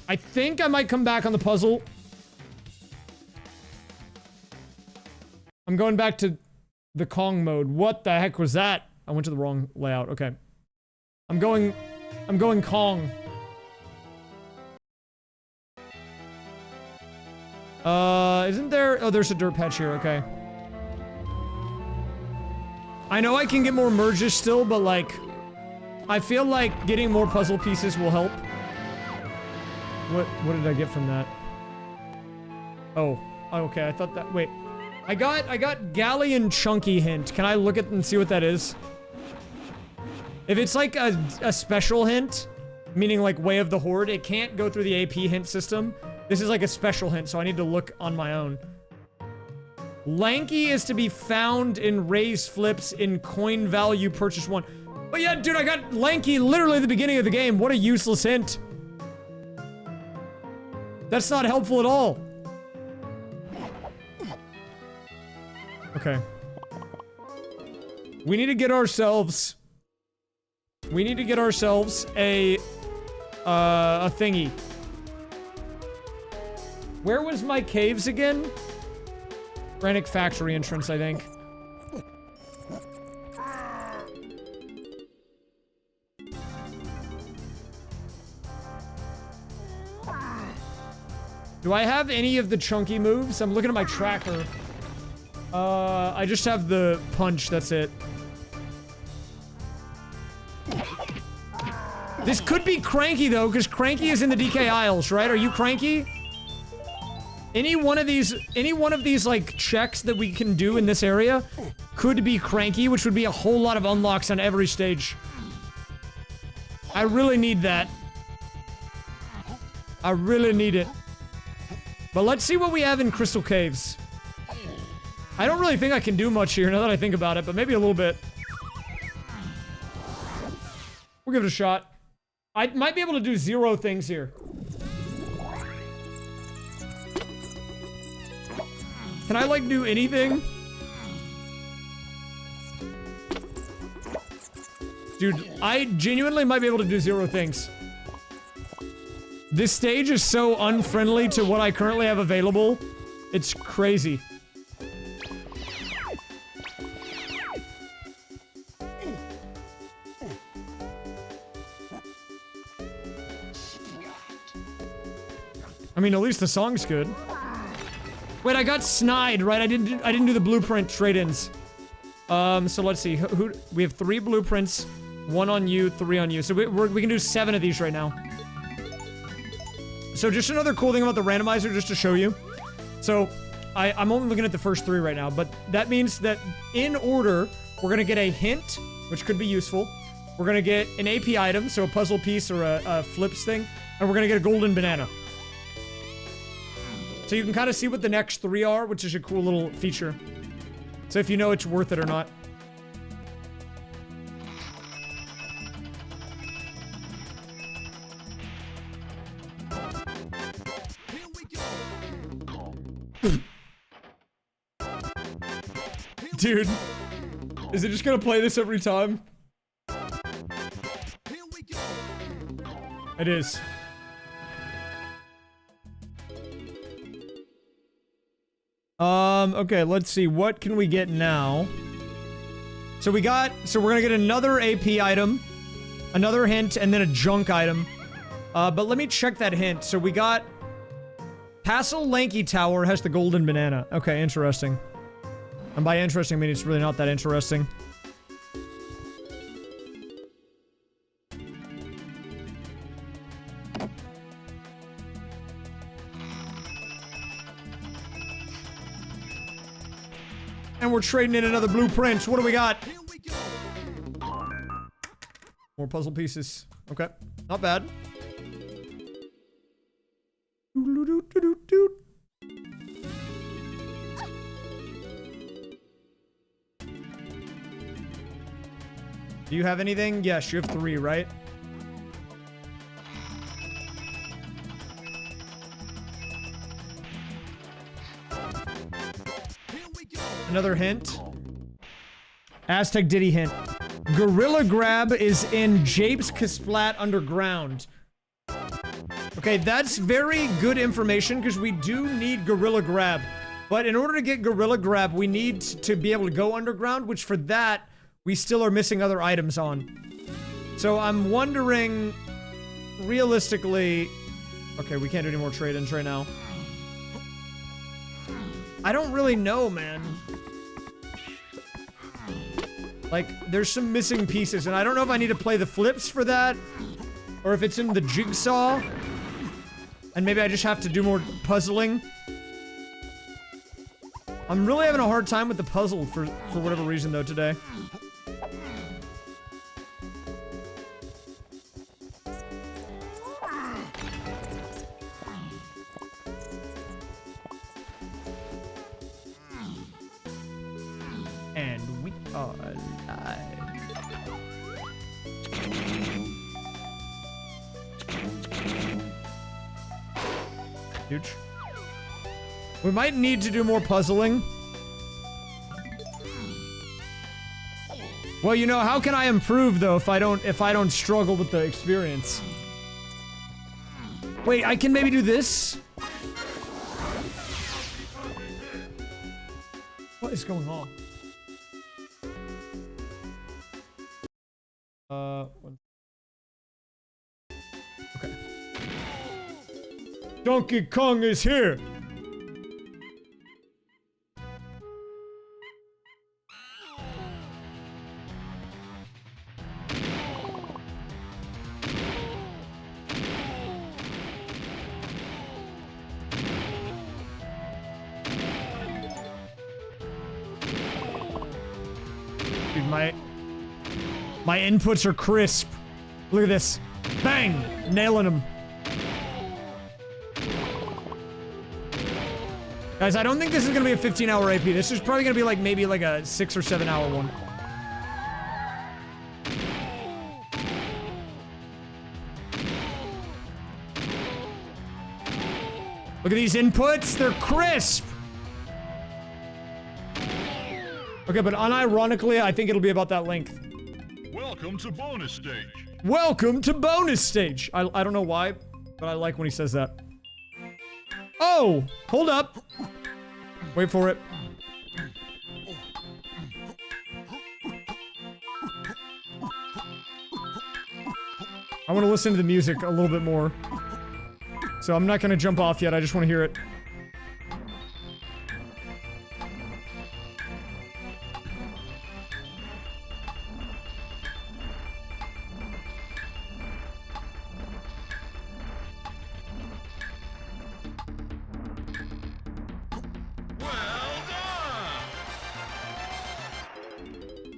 I think I might come back on the puzzle. I'm going back to the Kong mode. What the heck was that? I went to the wrong layout. Okay. I'm going Kong. Isn't there? Oh, there's a dirt patch here. Okay. I know I can get more merges still, but like, I feel like getting more puzzle pieces will help. What did I get from that? Oh, okay. I thought that. Wait, I got Galleon Chunky hint. Can I look at and see what that is? If it's like a special hint, meaning like Way of the Horde, it can't go through the AP hint system. This is like a special hint, so I need to look on my own. Lanky is to be found in raise flips in coin value purchase 1. But yeah, dude, I got Lanky literally at the beginning of the game. What a useless hint. That's not helpful at all. Okay. We need to get ourselves a thingy. Where was my caves again? Granic factory entrance, I think. Do I have any of the chunky moves? I'm looking at my tracker. I just have the punch, that's it. This could be Cranky, though, because Cranky is in the DK Isles, right? Are you Cranky? Any one of these, like, checks that we can do in this area could be Cranky, which would be a whole lot of unlocks on every stage. I really need that. I really need it. But let's see what we have in Crystal Caves. I don't really think I can do much here now that I think about it, but maybe a little bit. We'll give it a shot. I might be able to do 0 things here. Can I, like, do anything? Dude, I genuinely might be able to do 0 things. This stage is so unfriendly to what I currently have available. It's crazy. I mean, at least the song's good. Wait, I got snide, right? I didn't do the blueprint trade-ins. So let's see. We have 3 blueprints, 1 on you, 3 on you. So we can do 7 of these right now. So just another cool thing about the randomizer, just to show you. So I'm only looking at the first 3 right now, but that means that in order, we're gonna get a hint, which could be useful. We're We're gonna get an AP item, so a puzzle piece or a flips thing, and we're gonna get a golden banana. So you can kind of see what the next 3 are, which is a cool little feature. So if you know it's worth it or not. Dude, is it just gonna play this every time? It is. Okay, let's see. What can we get now? So we're gonna get another AP item, another hint, and then a junk item. But let me check that hint. So we got Castle Lanky Tower has the golden banana. Okay, interesting. And by interesting, I mean it's really not that interesting. And we're trading in another blueprint. What do we got? More puzzle pieces. Okay, not bad. Do you have anything? Yes, you have 3, right? Another hint. Aztec Diddy hint. Gorilla Grab is in Japes Kasplat Underground. Okay, that's very good information because we do need Gorilla Grab. But in order to get Gorilla Grab, we need to be able to go underground, which for that, we still are missing other items on. So I'm wondering, realistically... Okay, we can't do any more trade-ins right now. I don't really know, man. Like, there's some missing pieces, and I don't know if I need to play the flips for that, or if it's in the jigsaw, and maybe I just have to do more puzzling. I'm really having a hard time with the puzzle for whatever reason, though, today. And we are live. Huge. We might need to do more puzzling. Well, you know, how can I improve though if I don't struggle with the experience? Wait, I can maybe do this? What is going on? Okay. Donkey Kong is here! Dude, my inputs are crisp. Look at this. Bang! Nailing them. Guys, I don't think this is gonna be a 15-hour AP. This is probably gonna be like maybe like a 6 or 7 hour one. Look at these inputs, they're crisp! Okay, but unironically, I think it'll be about that length. Welcome to bonus stage. Welcome to bonus stage! I don't know why, but I like when he says that. Oh! Hold up! Wait for it. I want to listen to the music a little bit more. So I'm not gonna jump off yet, I just want to hear it.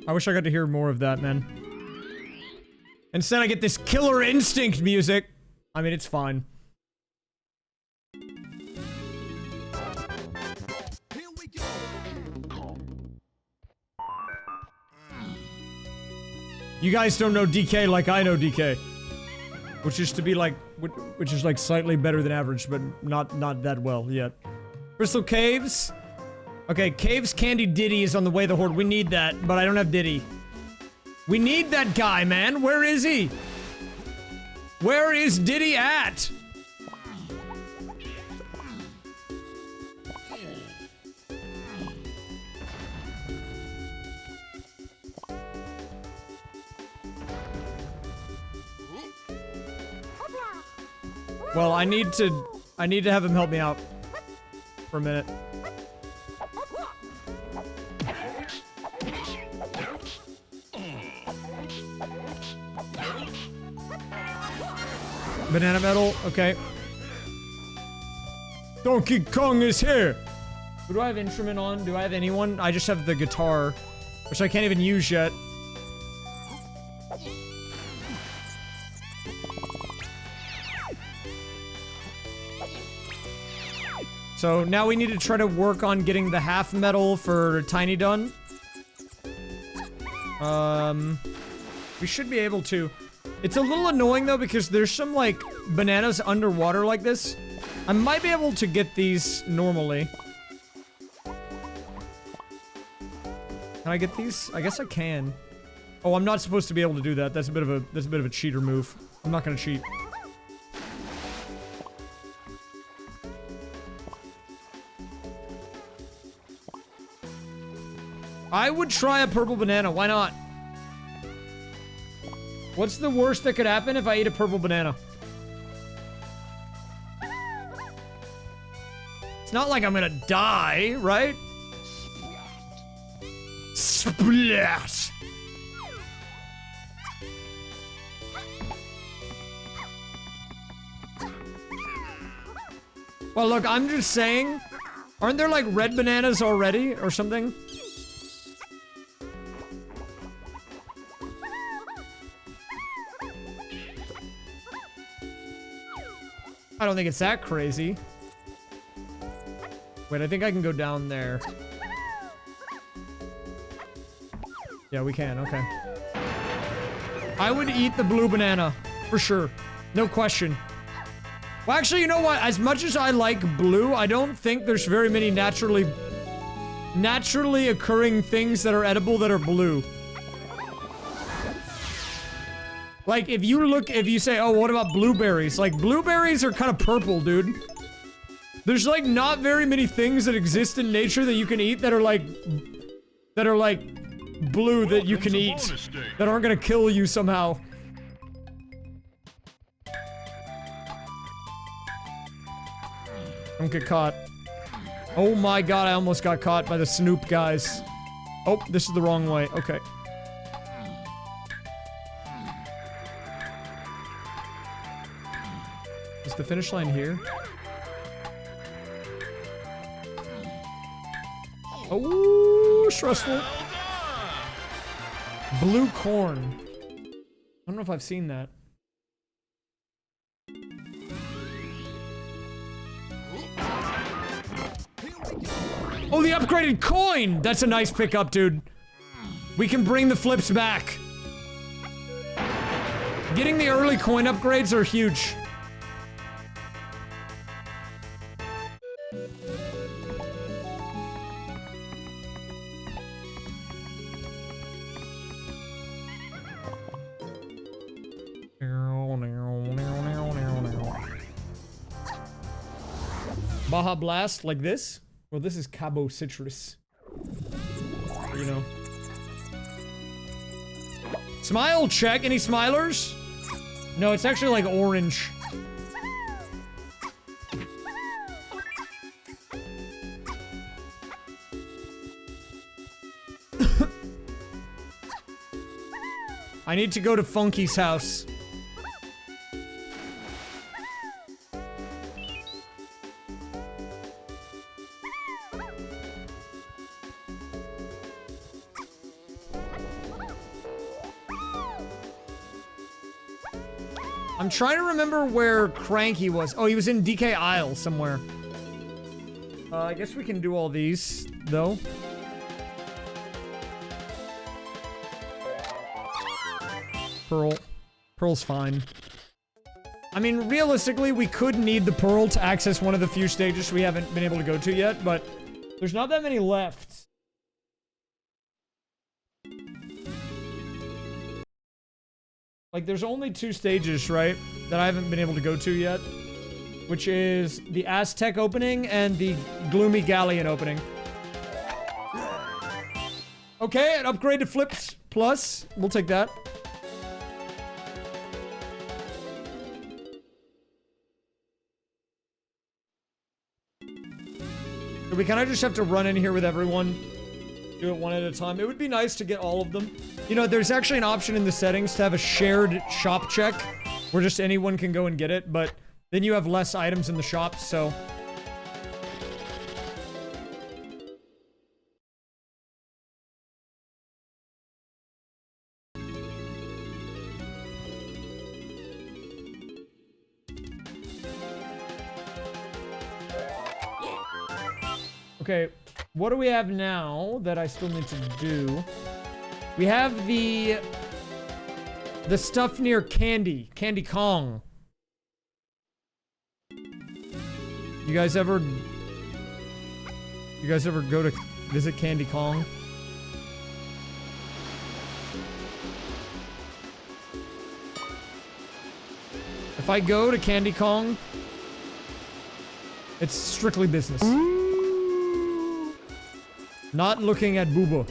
I wish I got to hear more of that, man. Instead, I get this Killer Instinct music. I mean, it's fine. You guys don't know DK like I know DK. Which is to be like, which is like slightly better than average, but not that well yet. Crystal Caves. Okay, Caves Candy Diddy is on the way, the Horde. We need that, but I don't have Diddy. We need that guy, man. Where is he? Where is Diddy at? Well, I need to have him help me out for a minute. Banana metal, okay. Donkey Kong is here! Who do I have instrument on? Do I have anyone? I just have the guitar, which I can't even use yet. So now we need to try to work on getting the half metal for Tiny done. We should be able to. It's a little annoying though because there's some like bananas underwater like this. I might be able to get these normally. Can I get these? I guess I can. Oh, I'm not supposed to be able to do that. That's a bit of a cheater move. I'm not gonna cheat. I would try a purple banana, why not? What's the worst that could happen if I eat a purple banana? It's not like I'm gonna die, right? Splash! Well, look, I'm just saying, aren't there like red bananas already or something? I don't think it's that crazy. Wait, I think I can go down there. Yeah, we can, okay. I would eat the blue banana, for sure. No question. Well, actually, you know what? As much as I like blue, I don't think there's very many naturally occurring things that are edible that are blue. Like, if you say, oh, what about blueberries? Like, blueberries are kind of purple, dude. There's, like, not very many things that exist in nature that you can eat that are, like, blue that you can eat. That aren't gonna kill you somehow. Don't get caught. Oh my god, I almost got caught by the Snoop guys. Oh, this is the wrong way. Okay. Is the finish line here? Oh, stressful. Blue corn. I don't know if I've seen that. Oh, the upgraded coin! That's a nice pickup, dude. We can bring the flips back. Getting the early coin upgrades are huge. Baja Blast, like this? Well, this is Cabo Citrus. You know. Smile check. Any smilers? No, it's actually like orange. I need to go to Funky's house. I'm trying to remember where Cranky was. Oh, he was in DK Isle somewhere. I guess we can do all these, though. Pearl. Pearl's fine. I mean, realistically, we could need the Pearl to access one of the few stages we haven't been able to go to yet, but there's not that many left. Like, there's only 2 stages, right, that I haven't been able to go to yet, which is the Aztec opening and the Gloomy Galleon opening. Okay, an upgrade to Flipped Plus. We'll take that. We kind of just have to run in here with everyone. Do it one at a time. It would be nice to get all of them. You know, there's actually an option in the settings to have a shared shop check where just anyone can go and get it, but then you have less items in the shop, so... Okay, what do we have now that I still need to do? We have the stuff near Candy Kong. You guys ever go to visit Candy Kong? If I go to Candy Kong, it's strictly business. Not looking at Booba.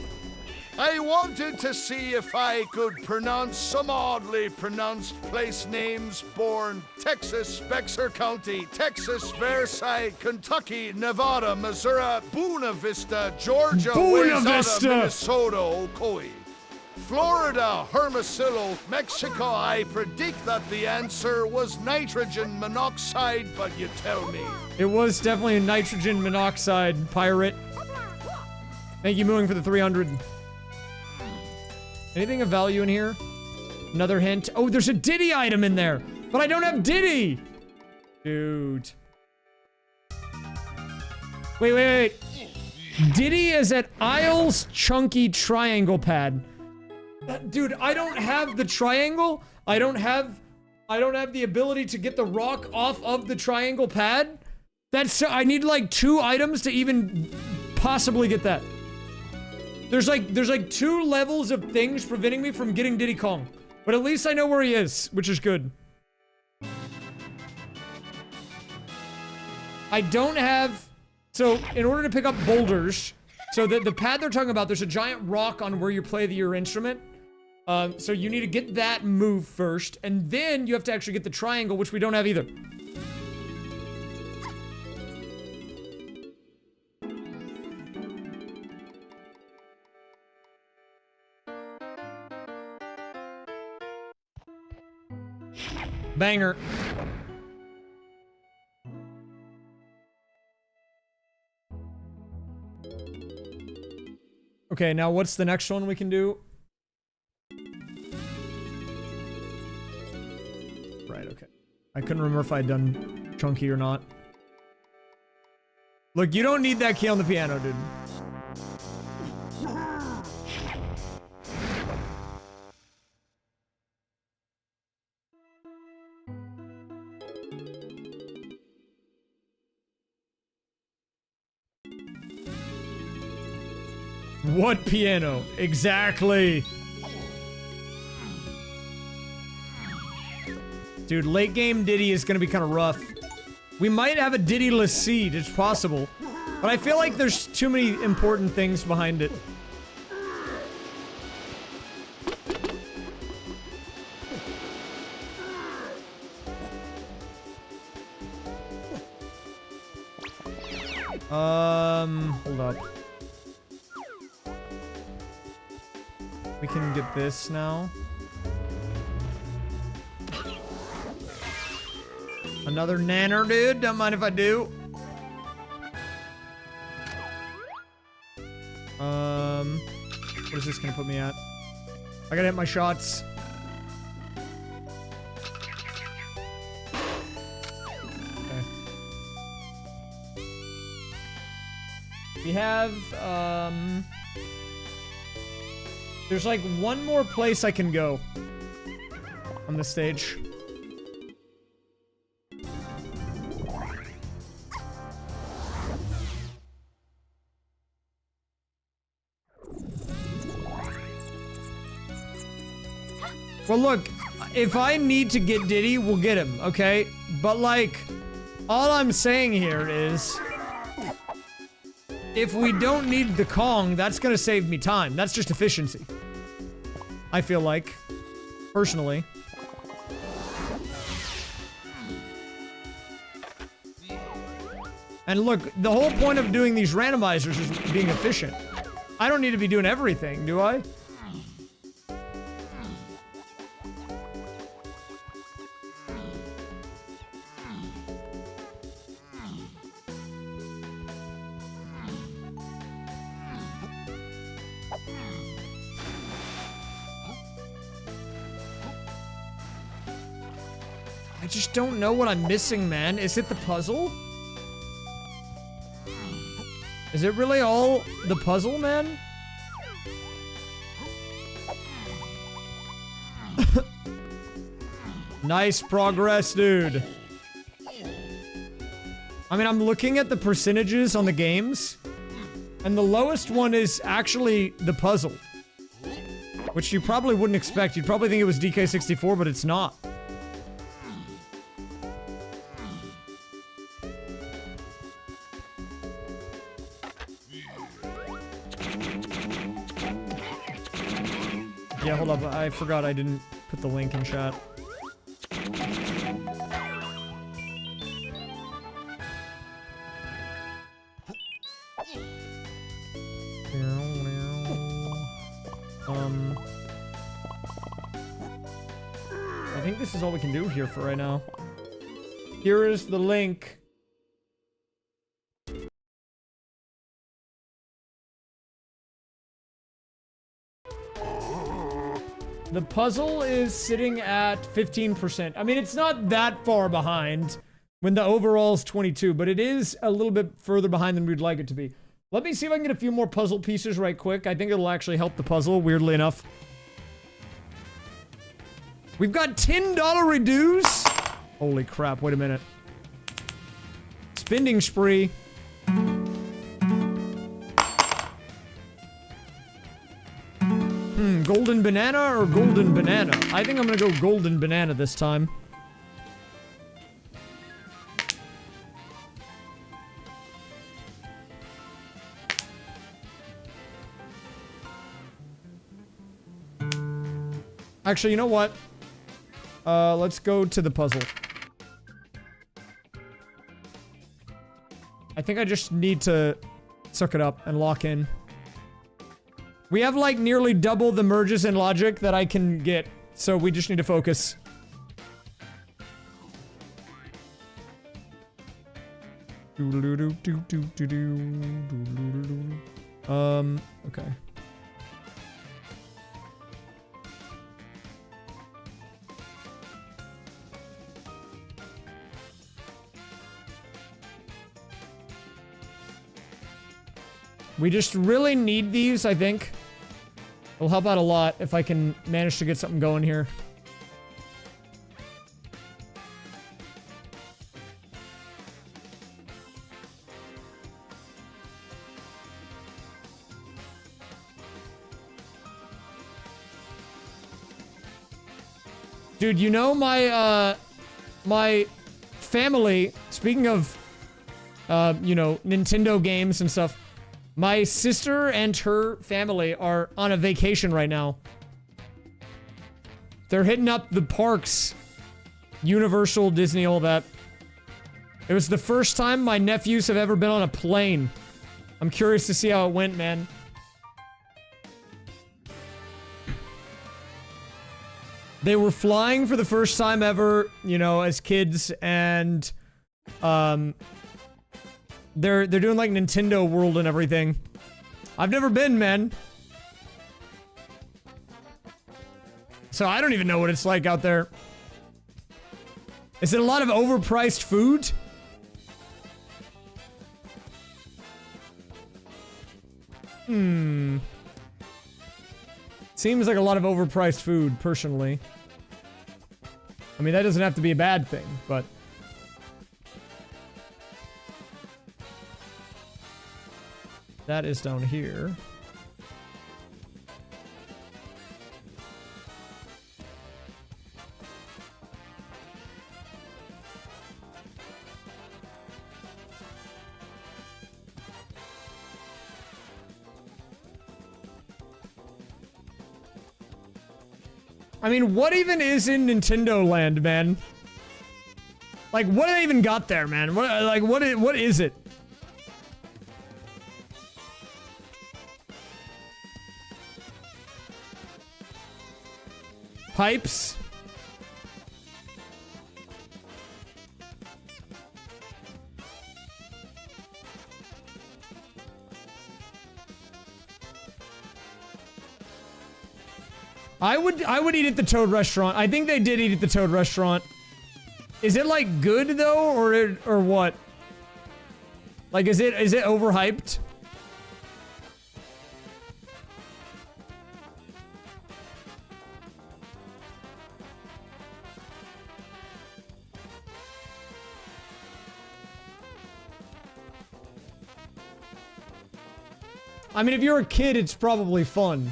I wanted to see if I could pronounce some oddly pronounced place names born Texas, Bexar County, Texas, Versailles, Kentucky, Nevada, Missouri, Buena Vista, Georgia, Wayzata, Minnesota, Ocoee, Florida, Hermosillo, Mexico. I predict that the answer was nitrogen monoxide, but you tell me. It was definitely a nitrogen monoxide pirate. Thank you, Mooing, for the 300. Anything of value in here? Another hint. Oh, there's a Diddy item in there, but I don't have Diddy. Dude. Wait. Diddy is at Isle's Chunky Triangle Pad. Dude, I don't have the triangle. I don't have the ability to get the rock off of the triangle pad. I need like 2 items to even possibly get that. There's like 2 levels of things preventing me from getting Diddy Kong. But at least I know where he is, which is good. I don't have... So, in order to pick up boulders... So, the pad they're talking about, there's a giant rock on where you play your instrument. So you need to get that move first. And then you have to actually get the triangle, which we don't have either. Banger. Okay, now what's the next one we can do? Right, okay. I couldn't remember if I'd done Chunky or not. Look, you don't need that key on the piano, dude. What piano? Exactly. Dude, late game Diddy is gonna be kind of rough. We might have a Diddy-less seed, it's possible. But I feel like there's too many important things behind it. Hold up. We can get this now. Another nanner, dude. Don't mind if I do. What is this gonna put me at? I gotta hit my shots. We have, there's like one more place I can go on the stage. Well, look, if I need to get Diddy, we'll get him, okay? But, like, all I'm saying here is, if we don't need the Kong, that's gonna save me time. That's just efficiency. I feel like, personally. And look, the whole point of doing these randomizers is being efficient. I don't need to be doing everything, do I? I just don't know what I'm missing, man. Is it the puzzle? Is it really all the puzzle, man? Nice progress, dude. I mean, I'm looking at the percentages on the games, and the lowest one is actually the puzzle. Which you probably wouldn't expect. You'd probably think it was DK64, but it's not. Yeah, hold up. I forgot I didn't put the link in chat. I think this is all we can do here for right now. Here is the link. The puzzle is sitting at 15%. I mean, it's not that far behind when the overall is 22, but it is a little bit further behind than we'd like it to be. Let me see if I can get a few more puzzle pieces right quick. I think it'll actually help the puzzle, weirdly enough. We've got $10 reduce. Holy crap, wait a minute. Spending spree. Golden banana or golden banana? I think I'm gonna go golden banana this time. Actually, you know what? Let's go to the puzzle. I think I just need to suck it up and lock in. We have like nearly double the merges in logic that I can get, so we just need to focus. Okay. We just really need these, I think. It'll help out a lot if I can manage to get something going here. Dude, you know my, my family, speaking of, you know, Nintendo games and stuff, my sister and her family are on a vacation right now. They're hitting up the parks. Universal, Disney, all that. It was the first time my nephews have ever been on a plane. I'm curious to see how it went, man. They were flying for the first time ever, you know, as kids, and, They're doing like Nintendo World and everything. I've never been, man. So I don't even know what it's like out there. Is it a lot of overpriced food? Seems like a lot of overpriced food, personally. I mean, that doesn't have to be a bad thing, but... That is down here. I mean, what even is in Nintendo Land, man? Like, what do they even got there, man? What is it? Pipes? I would eat at the Toad restaurant. I think they did eat at the Toad restaurant. Is it like good though, or what? Like, is it overhyped? I mean, if you're a kid, it's probably fun.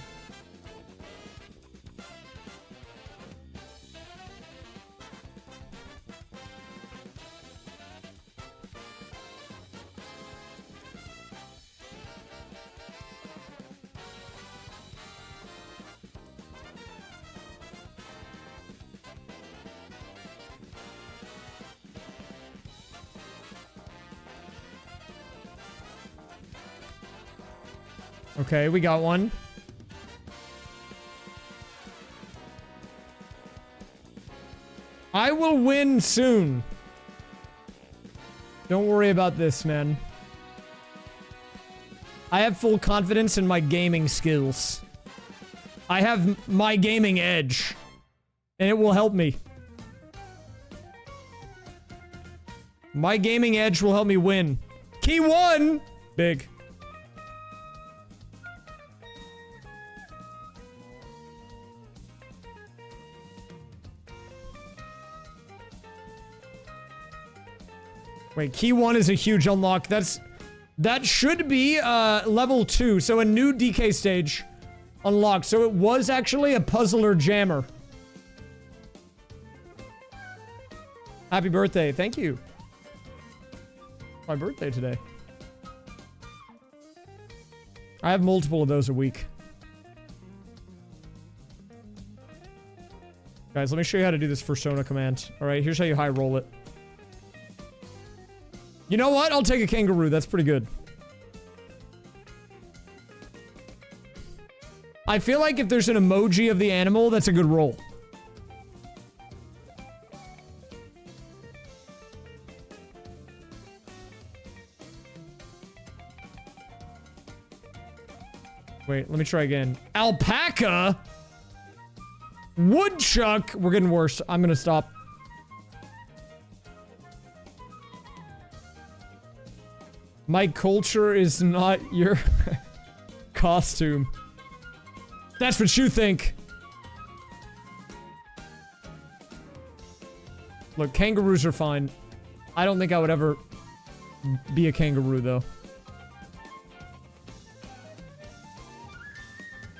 Okay, we got one. I will win soon. Don't worry about this, man. I have full confidence in my gaming skills. I have my gaming edge. And it will help me. My gaming edge will help me win. Key 1! Big. Wait, key 1 is a huge unlock. That should be level 2, so a new DK stage unlocked. So it was actually a puzzler jammer. Happy birthday, thank you. My birthday today. I have multiple of those a week. Guys, let me show you how to do this Fursona command. Alright, here's how you high roll it. You know what? I'll take a kangaroo. That's pretty good. I feel like if there's an emoji of the animal, that's a good roll. Wait, let me try again. Alpaca? Woodchuck? We're getting worse. I'm gonna stop. My culture is not your costume. That's what you think. Look, kangaroos are fine. I don't think I would ever be a kangaroo, though.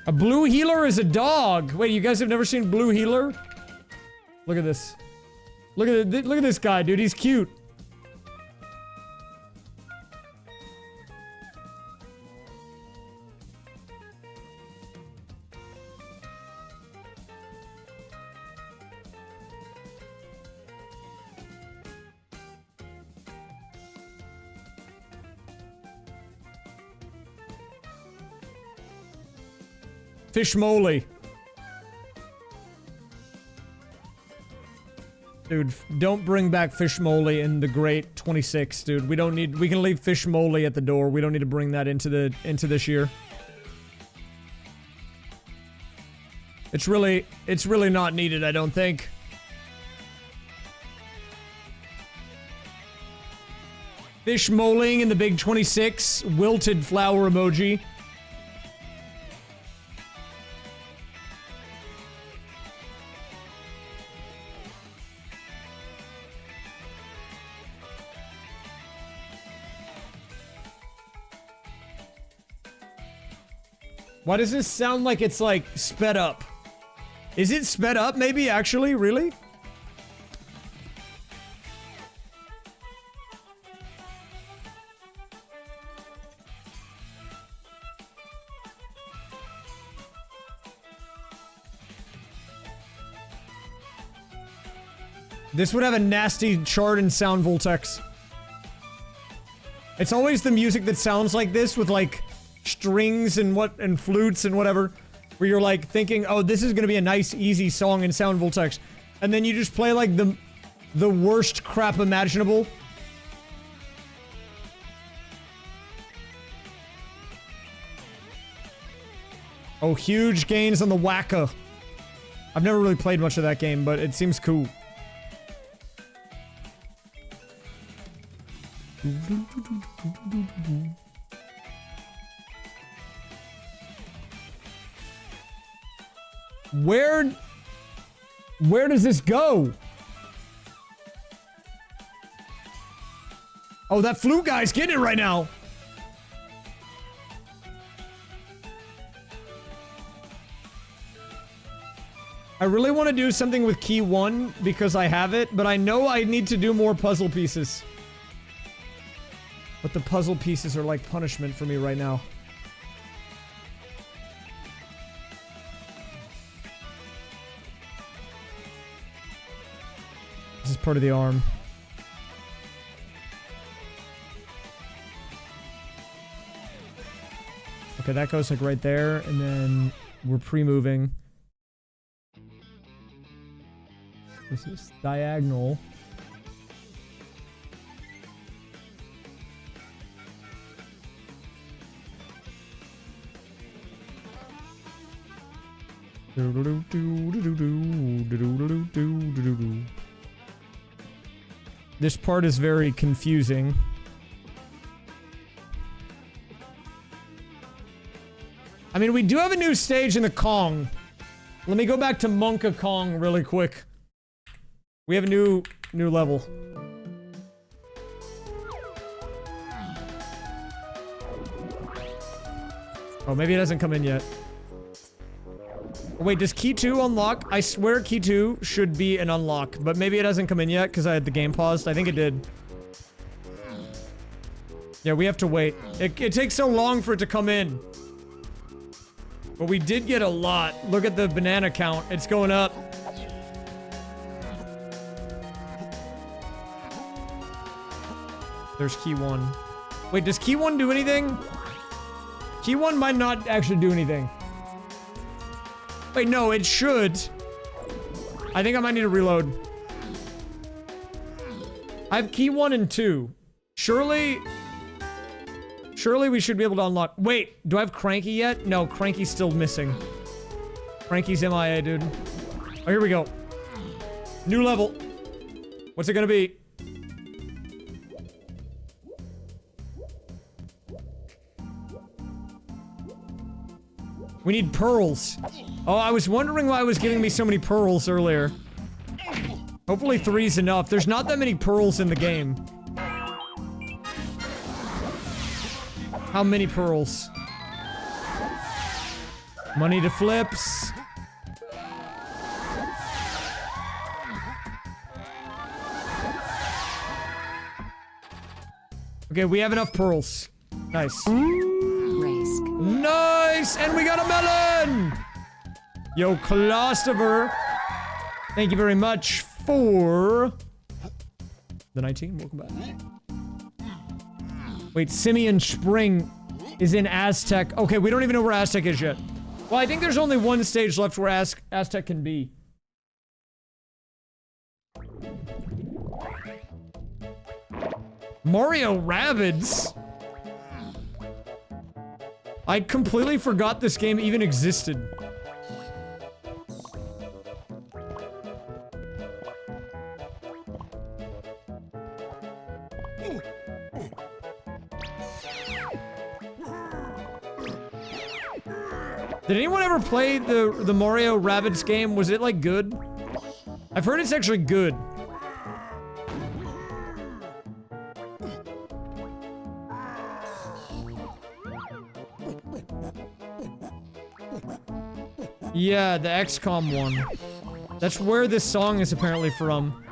A blue healer is a dog. Wait, you guys have never seen blue healer? Look at this. Look at this guy, dude. He's cute. Fish moly. Dude, don't bring back fish moly in the Great 26, dude. We don't need. We can leave fish moly at the door. We don't need to bring that into this year. It's really not needed, I don't think. Fish molying in the big 26, wilted flower emoji. Why does this sound like it's like sped up? Is it sped up maybe actually? Really? This would have a nasty chart and sound vortex. It's always the music that sounds like this with like strings and flutes and whatever, where you're like thinking, oh, this is gonna be a nice easy song in sound vortex, and then you just play like the worst crap imaginable. Oh, huge gains on the whacker. I've never really played much of that game, but it seems cool. Where does this go? Oh, that flute guy's getting it right now. I really want to do something with key 1 because I have it, but I know I need to do more puzzle pieces. But the puzzle pieces are like punishment for me right now. This is part of the arm. Okay, that goes like right there, and then we're pre-moving. This is diagonal. This part is very confusing. I mean, we do have a new stage in the Kong. Let me go back to Monka Kong really quick. We have a new level. Oh, maybe it hasn't come in yet. Wait, does key 2 unlock? I swear key 2 should be an unlock, but maybe it hasn't come in yet because I had the game paused. I think it did. Yeah, we have to wait. It takes so long for it to come in. But we did get a lot. Look at the banana count. It's going up. There's key 1. Wait, does key 1 do anything? Key 1 might not actually do anything. Wait, no, it should. I think I might need to reload. I have key 1 and 2. Surely we should be able to unlock. Wait, do I have Cranky yet? No, Cranky's still missing. Cranky's MIA, dude. Oh, here we go. New level. What's it gonna be? We need pearls. Oh, I was wondering why it was giving me so many pearls earlier. Hopefully 3's enough. There's not that many pearls in the game. How many pearls? Money to flips. Okay, we have enough pearls. Nice. Nice! And we got a melon! Yo, Clostiver. Thank you very much for the 19. Welcome back. Wait, Simeon Spring is in Aztec. Okay, we don't even know where Aztec is yet. Well, I think there's only one stage left where Aztec can be. Mario Rabbids? I completely forgot this game even existed. Did anyone ever play the Mario Rabbids game? Was it like good? I've heard it's actually good. Yeah, the XCOM one. That's where this song is apparently from.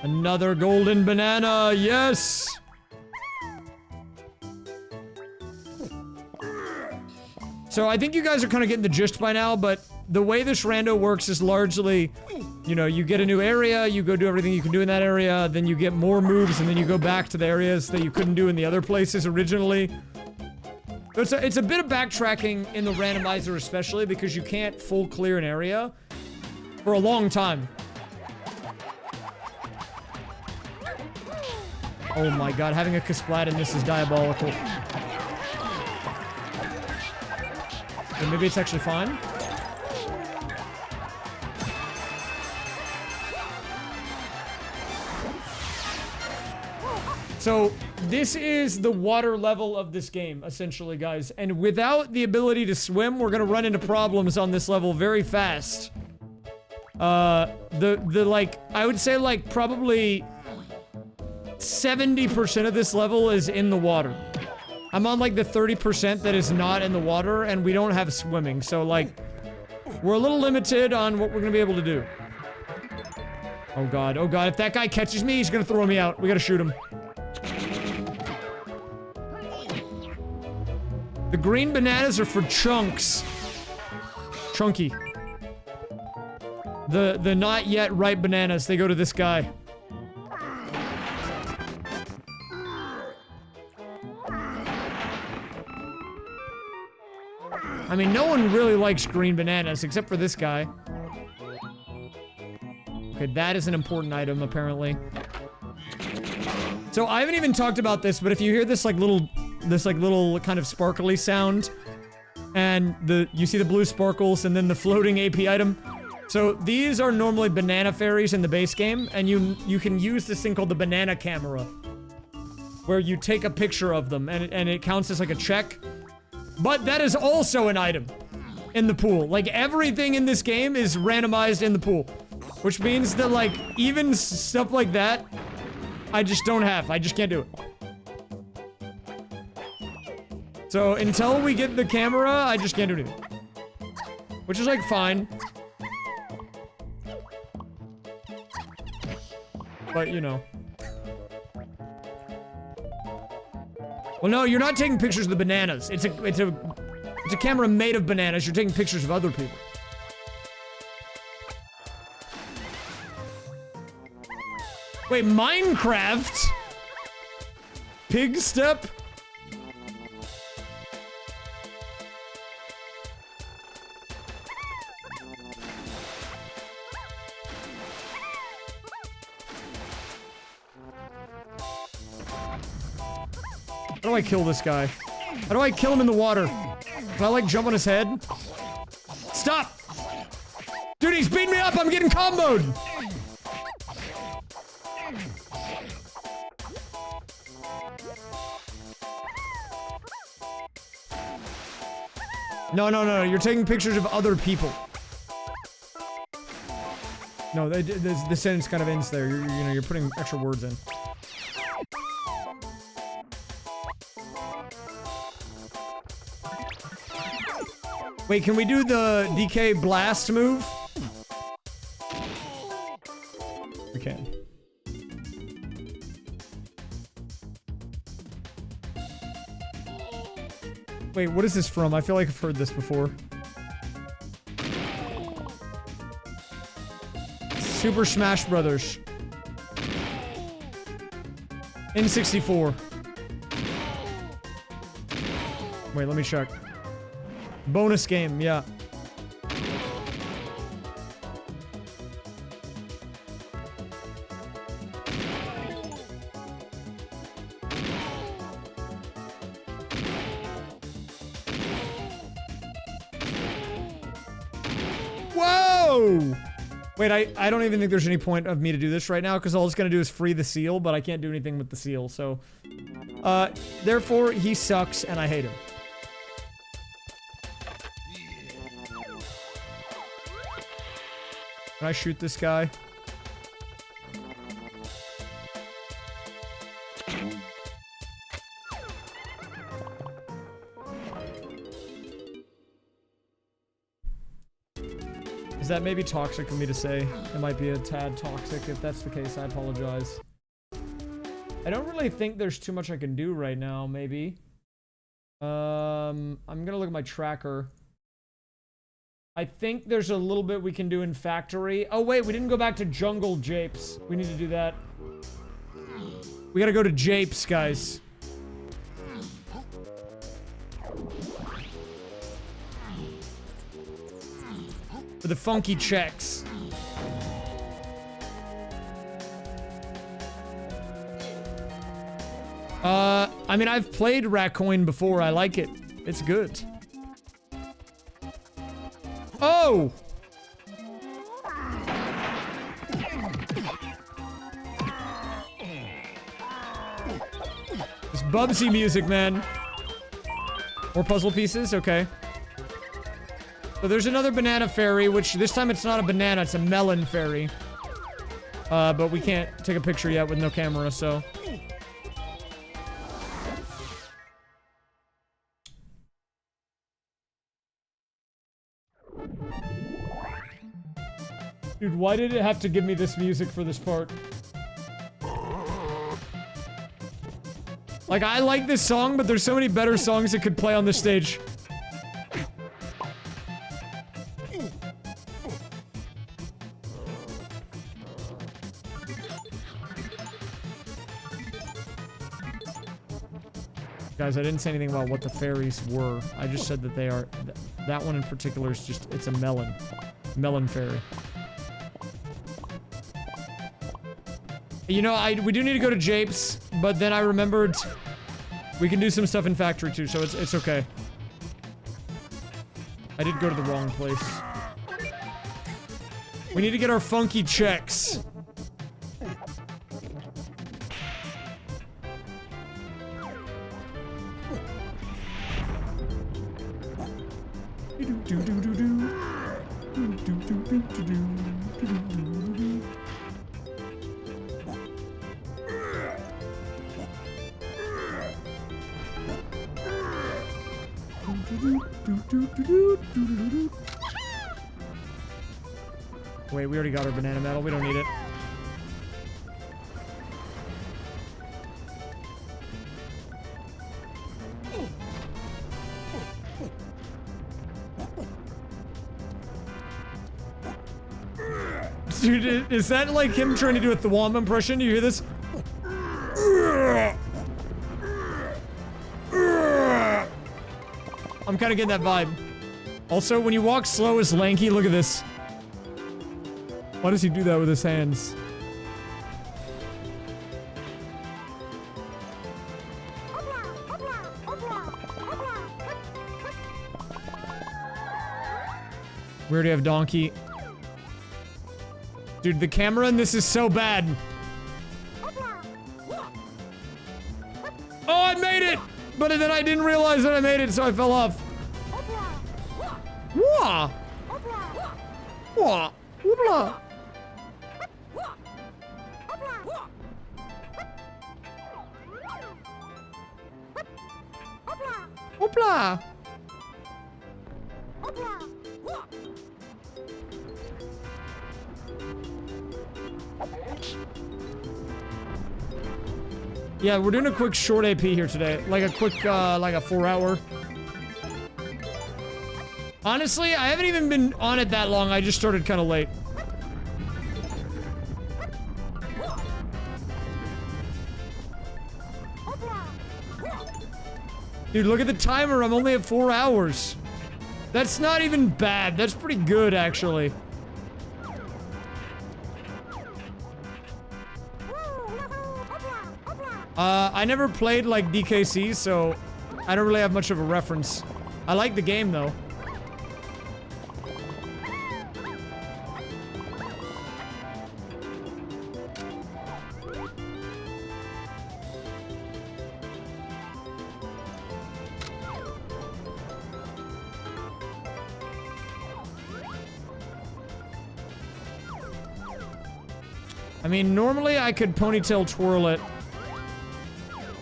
Another golden banana, yes! So I think you guys are kind of getting the gist by now, but the way this rando works is largely, you know, you get a new area, you go do everything you can do in that area, then you get more moves, and then you go back to the areas that you couldn't do in the other places originally. So it's a bit of backtracking in the randomizer especially, because you can't full clear an area for a long time. Oh my god, having a Kasplat in this is diabolical. Okay, maybe it's actually fine. So, this is the water level of this game, essentially, guys. And without the ability to swim, we're gonna run into problems on this level very fast. Like, I would say, like, probably 70% of this level is in the water. I'm on, like, the 30% that is not in the water, and we don't have swimming. So, like, we're a little limited on what we're gonna be able to do. Oh god, if that guy catches me, he's gonna throw me out. We gotta shoot him. The green bananas are for chunks. Chunky. The not yet ripe bananas, they go to this guy. I mean, no one really likes green bananas, except for this guy. Okay, that is an important item, apparently. So, I haven't even talked about this, but if you hear this, like, little kind of sparkly sound, and you see the blue sparkles, and then the floating AP item. So, these are normally banana fairies in the base game, and you can use this thing called the banana camera, where you take a picture of them, and it counts as, like, a check. But that is also an item in the pool. Like, everything in this game is randomized in the pool. Which means that, like, even stuff like that, I just don't have. I just can't do it. So, until we get the camera, I just can't do anything. Which is, like, fine. But, you know. Well, no, you're not taking pictures of the bananas. It's a camera made of bananas. You're taking pictures of other people. Wait, Minecraft? Pig step? How do I kill this guy? How do I kill him in the water? Can I, like, jump on his head? Stop! Dude, he's beating me up! I'm getting comboed! No, you're taking pictures of other people. No, the sentence kind of ends there. You know, you're putting extra words in. Wait, can we do the DK blast move? We can. Wait, what is this from? I feel like I've heard this before. Super Smash Brothers. N64. Wait, let me check. Bonus game, yeah. Whoa! Wait, I don't even think there's any point of me to do this right now, because all it's gonna do is free the seal, but I can't do anything with the seal, so... therefore, he sucks, and I hate him. Can I shoot this guy? Is that maybe toxic for me to say? It might be a tad toxic. If that's the case, I apologize. I don't really think there's too much I can do right now, maybe. I'm gonna look at my tracker. I think there's a little bit we can do in factory. Oh wait, we didn't go back to jungle japes. We need to do that. We gotta go to japes, guys. For the funky checks. I mean, I've played Raccoon before. I like it. It's good. Oh! It's Bubsy music, man. More puzzle pieces? Okay. So there's another banana fairy, which this time it's not a banana, it's a melon fairy. But we can't take a picture yet with no camera, so... Dude, why did it have to give me this music for this part? Like, I like this song, but there's so many better songs it could play on this stage. Guys, I didn't say anything about what the fairies were. I just said that they are... that one in particular is just... it's a melon. Melon fairy. You know, we do need to go to Japes, but then I remembered we can do some stuff in factory too, so it's okay. I did go to the wrong place. We need to get our funky checks. Wait, we already got our banana medal. We don't need it. Dude, is that like him trying to do a Thwomp impression? Do you hear this? I'm kind of getting that vibe. Also, when you walk slow as Lanky, look at this. Why does he do that with his hands? We already have Donkey. Dude, the camera in this is so bad. Oh, I made it! But then I didn't realize that I made it, so I fell off. Wah! Wah! Whoopla! Whoopla! Yeah, we're doing a quick short AP here today. Like a quick, like a 4-hour. Honestly, I haven't even been on it that long. I just started kind of late. Dude, look at the timer. I'm only at 4 hours. That's not even bad. That's pretty good, actually. I never played like DKC, so I don't really have much of a reference. I like the game, though. I mean, normally I could ponytail twirl it.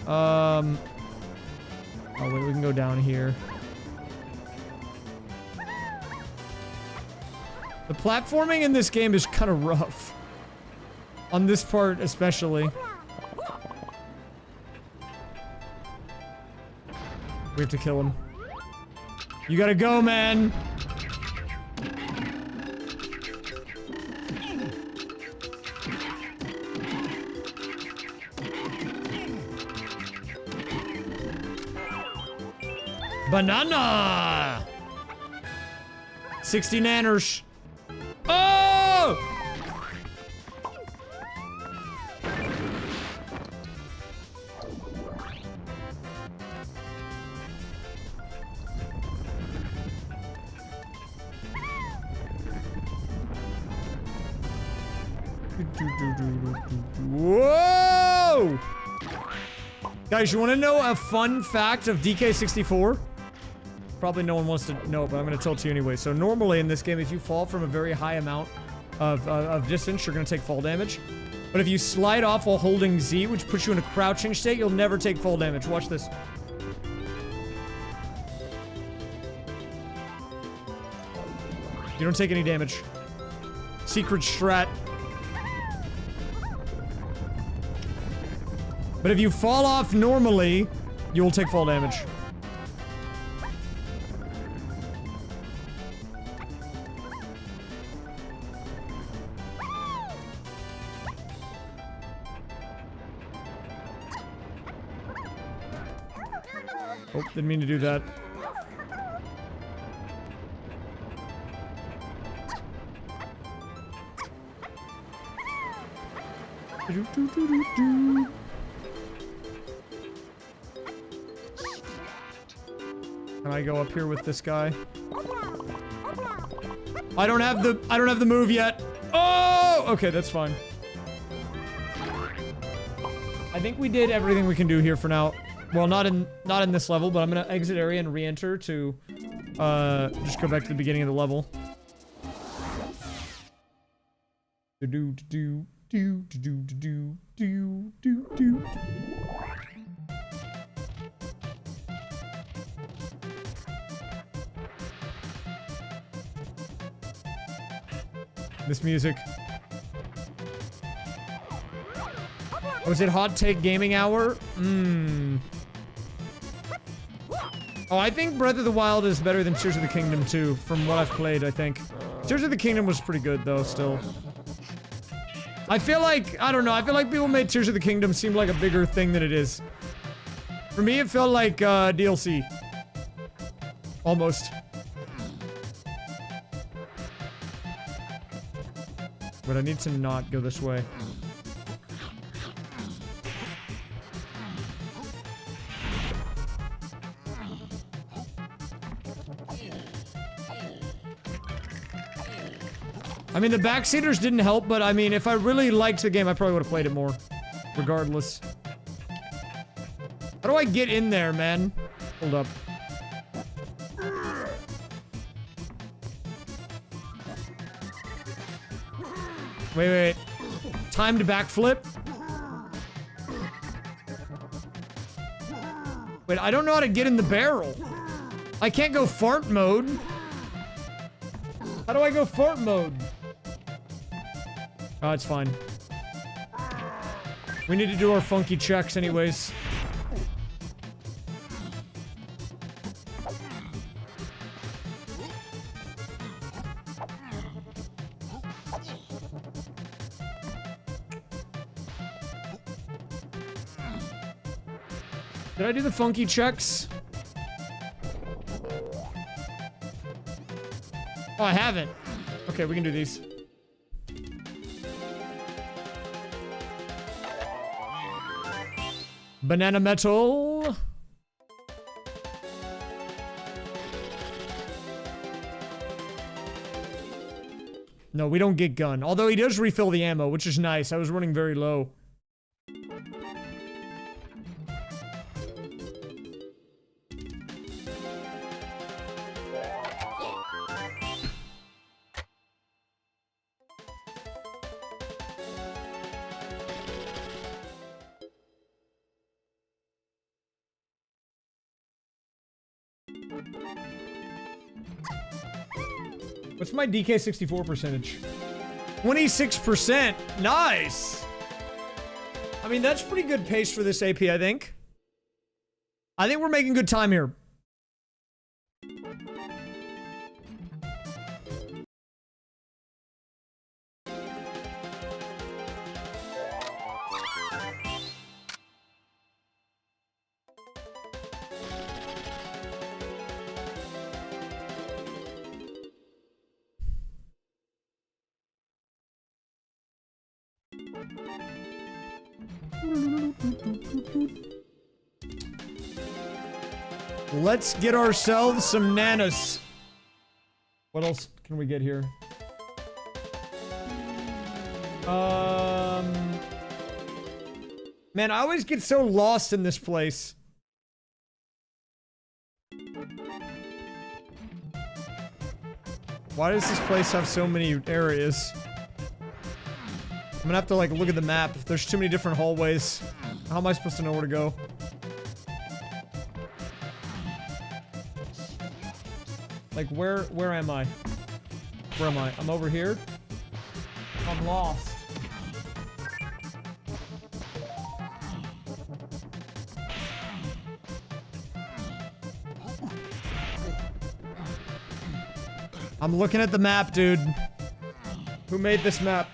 Oh wait, we can go down here. The platforming in this game is kind of rough. On this part, especially. We have to kill him. You gotta go, man! Banana! 60 nanners. Oh! Whoa! Guys, you want to know a fun fact of DK64? Probably no one wants to know, but I'm going to tell it to you anyway. So normally in this game, if you fall from a very high amount of distance, you're going to take fall damage. But if you slide off while holding Z, which puts you in a crouching state, you'll never take fall damage. Watch this. You don't take any damage. Secret strat. But if you fall off normally, you will take fall damage. Oh, didn't mean to do that. Can I go up here with this guy? I don't have the move yet. Oh, okay, that's fine. I think we did everything we can do here for now. Well, not in this level, but I'm gonna exit area and re-enter to just go back to the beginning of the level. This music. Was it Hot Take Gaming Hour? Oh, I think Breath of the Wild is better than Tears of the Kingdom too, from what I've played, I think. Tears of the Kingdom was pretty good though, still. I feel like, I don't know, I feel like people made Tears of the Kingdom seem like a bigger thing than it is. For me, it felt like DLC. Almost. But I need to not go this way. I mean, the backseaters didn't help, but I mean, if I really liked the game, I probably would have played it more. Regardless. How do I get in there, man? Hold up. Wait. Timed backflip? Wait, I don't know how to get in the barrel. I can't go fart mode. How do I go fart mode? Oh, it's fine. We need to do our funky checks anyways. Did I do the funky checks? Oh, I haven't. Okay, we can do these. Banana metal. No, we don't get gun. Although he does refill the ammo, which is nice. I was running very low. What's my DK64 percentage? 26%. Nice. I mean, that's pretty good pace for this AP, I think. I think we're making good time here. Let's get ourselves some nanas. What else can we get here? Man, I always get so lost in this place. Why does this place have so many areas? I'm gonna have to, like, look at the map. There's too many different hallways. How am I supposed to know where to go? Like, where am I? Where am I? I'm over here? I'm lost. I'm looking at the map, dude. Who made this map?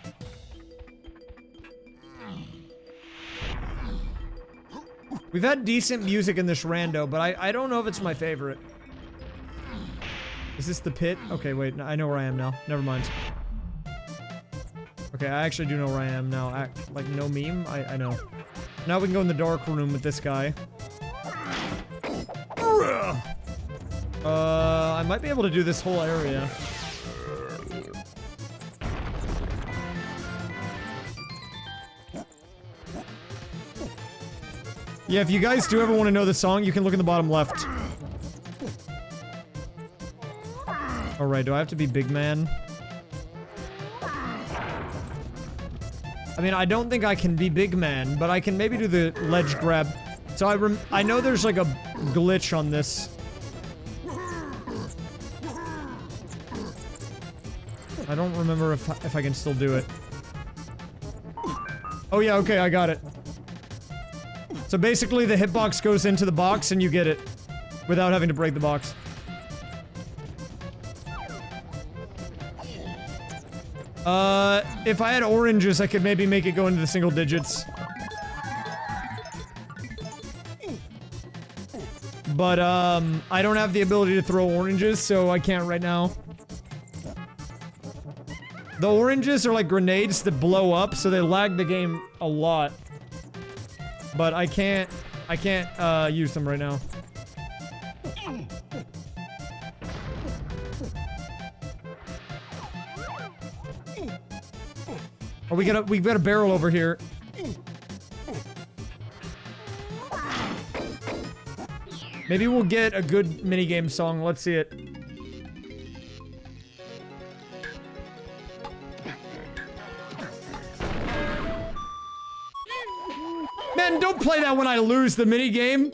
We've had decent music in this rando, but I don't know if it's my favorite. Is this the pit? Okay, wait, I know where I am now. Never mind. Okay, I actually do know where I am now. Like, no meme? I know. Now we can go in the dark room with this guy. I might be able to do this whole area. Yeah, if you guys do ever want to know the song, you can look in the bottom left. Alright, do I have to be big man? I mean, I don't think I can be big man, but I can maybe do the ledge grab. So I know there's like a glitch on this. I don't remember if I can still do it. Oh yeah, okay, I got it. So basically the hitbox goes into the box and you get it without having to break the box. If I had oranges, I could maybe make it go into the single digits. But, I don't have the ability to throw oranges, so I can't right now. The oranges are like grenades that blow up, so they lag the game a lot. But I can't use them right now. Oh, we've got a barrel over here. Maybe we'll get a good minigame song. Let's see it. Man, don't play that when I lose the minigame.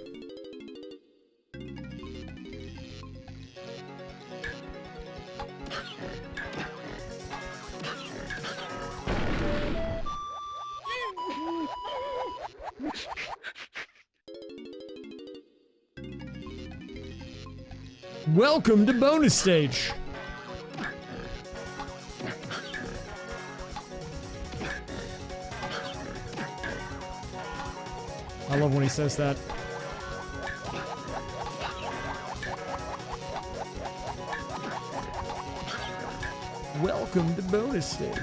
Welcome to bonus stage. I love when he says that. Welcome to bonus stage.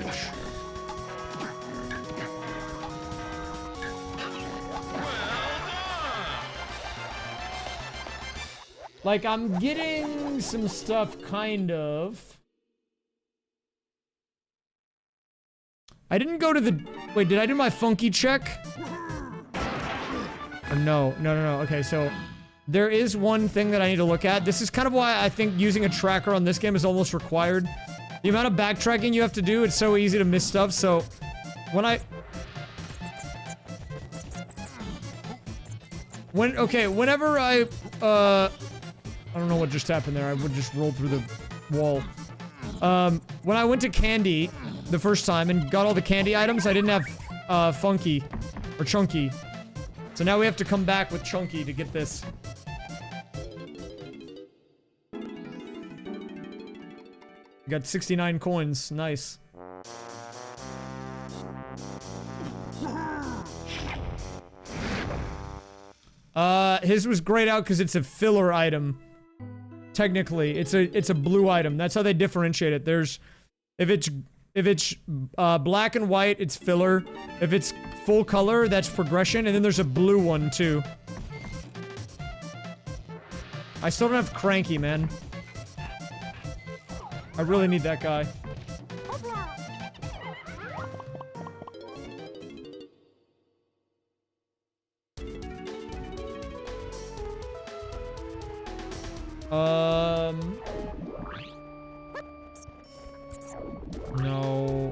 Like, I'm getting some stuff, kind of. I didn't go to the... Wait, did I do my funky check? Or no. Okay, so... There is one thing that I need to look at. This is kind of why I think using a tracker on this game is almost required. The amount of backtracking you have to do, it's so easy to miss stuff, so... When I... Whenever I don't know what just happened there. I would just roll through the wall. When I went to Candy the first time and got all the candy items, I didn't have, Funky. Or Chunky. So now we have to come back with Chunky to get this. We got 69 coins. Nice. His was grayed out because it's a filler item. Technically, it's a blue item. That's how they differentiate it. There's, if it's black and white, it's filler. If it's full color, that's progression. And then there's a blue one too. I still don't have Cranky, man. I really need that guy. No.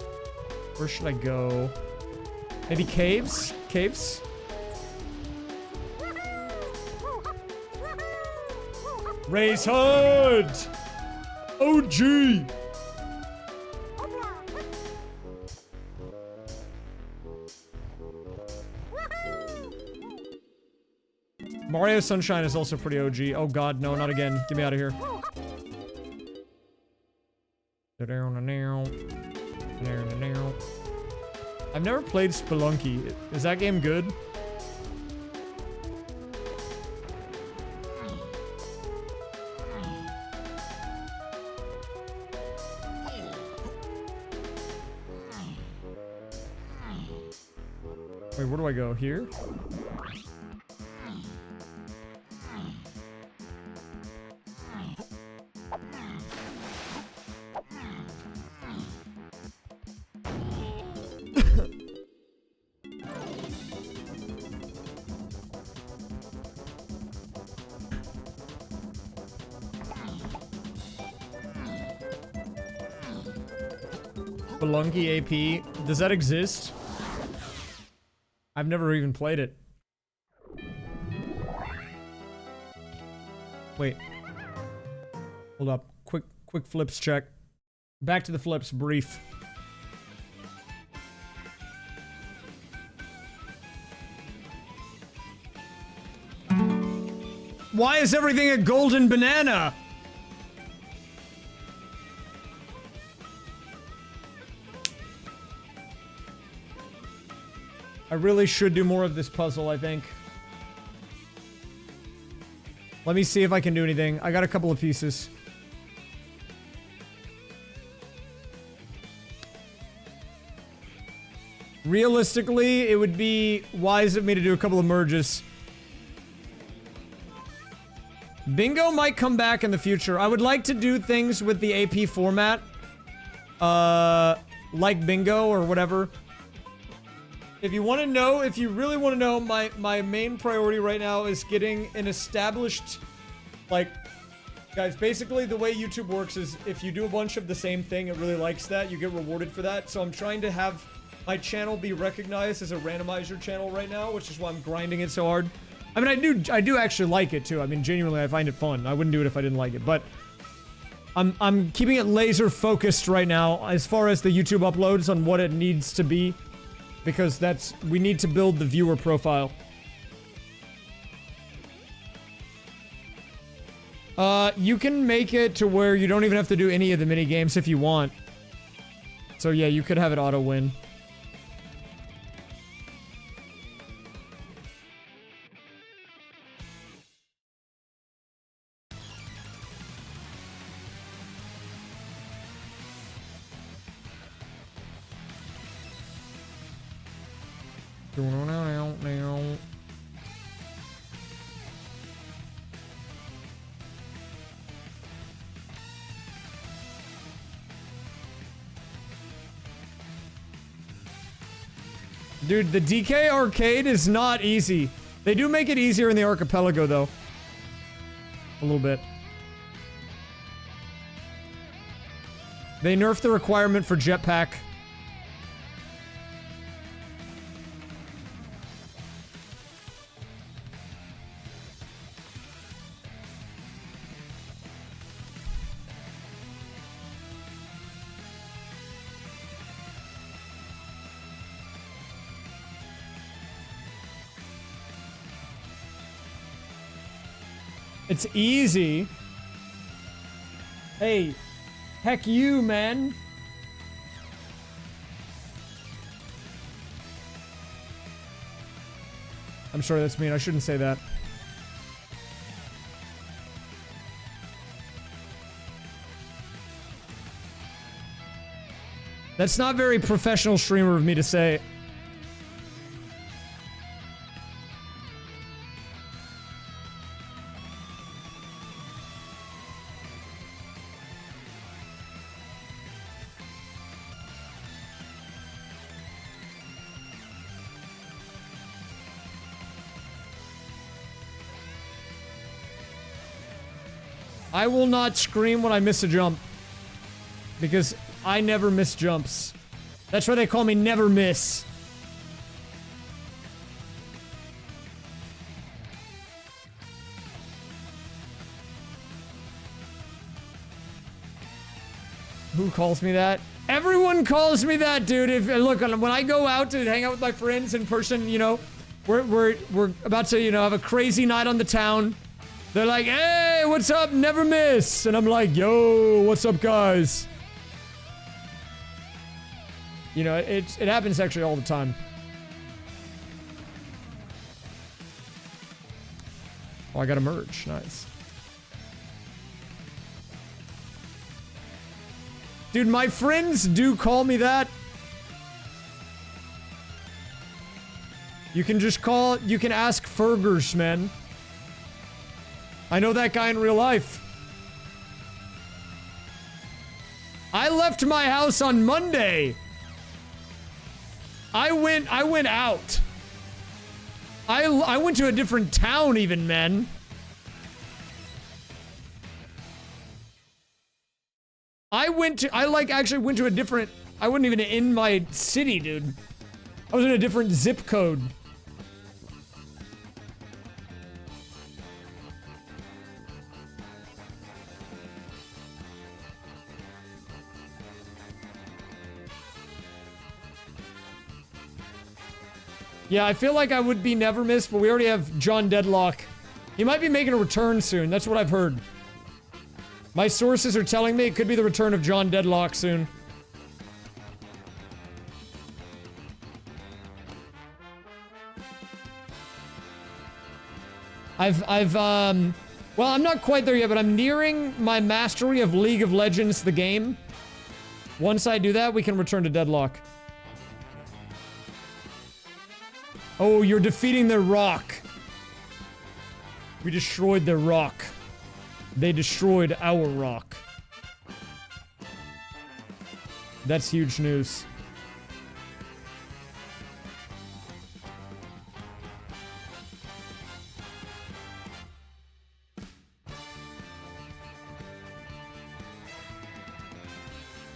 Where should I go? Maybe caves? Caves? Race Hood! OG! Mario Sunshine is also pretty OG. Oh god, no, not again. Get me out of here. I've never played Spelunky. Is that game good? Wait, where do I go? Here? Spelunky AP. Does that exist? I've never even played it. Wait. Hold up. Quick flips check. Back to the flips, brief. Why is everything a golden banana? I really should do more of this puzzle, I think. Let me see if I can do anything. I got a couple of pieces. Realistically, it would be wise of me to do a couple of merges. Bingo might come back in the future. I would like to do things with the AP format. Like Bingo or whatever. If you want to know, if you really want to know, my main priority right now is getting an established, like, guys, basically the way YouTube works is if you do a bunch of the same thing, it really likes that, you get rewarded for that. So I'm trying to have my channel be recognized as a randomizer channel right now, which is why I'm grinding it so hard. I mean, I do actually like it too. I mean, genuinely, I find it fun. I wouldn't do it if I didn't like it, but I'm keeping it laser focused right now as far as the YouTube uploads on what it needs to be. Because we need to build the viewer profile. You can make it to where you don't even have to do any of the mini games if you want. So yeah, you could have it auto win. Dude, the DK arcade is not easy. They do make it easier in the Archipelago, though. A little bit. They nerfed the requirement for jetpack. It's easy. Hey, heck you, man. I'm sorry, that's mean. I shouldn't say that. That's not very professional streamer of me to say. I will not scream when I miss a jump. Because I never miss jumps. That's why they call me Never Miss. Who calls me that? Everyone calls me that, dude. Look, when I go out to hang out with my friends in person, you know, we're about to, you know, have a crazy night on the town. They're like, hey, what's up? Never Miss. And I'm like, yo, what's up, guys? You know, it happens actually all the time. Oh, I got a merge. Nice. Dude, my friends do call me that. You can ask Fergers, man. I know that guy in real life. I left my house on Monday. I went out. I went to a different town even, man. I actually went to a different, I wasn't even in my city, dude. I was in a different zip code. Yeah, I feel like I would be Never Miss, but we already have John Deadlock. He might be making a return soon. That's what I've heard. My sources are telling me it could be the return of John Deadlock soon. Well, I'm not quite there yet, but I'm nearing my mastery of League of Legends, the game. Once I do that, we can return to Deadlock. Oh, you're defeating their rock. We destroyed their rock. They destroyed our rock. That's huge news.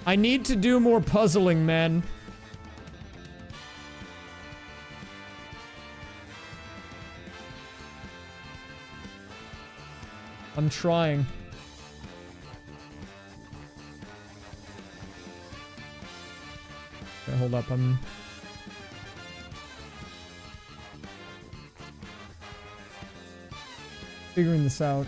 I need to do more puzzling, man. I'm trying. Okay, hold up, I'm... figuring this out.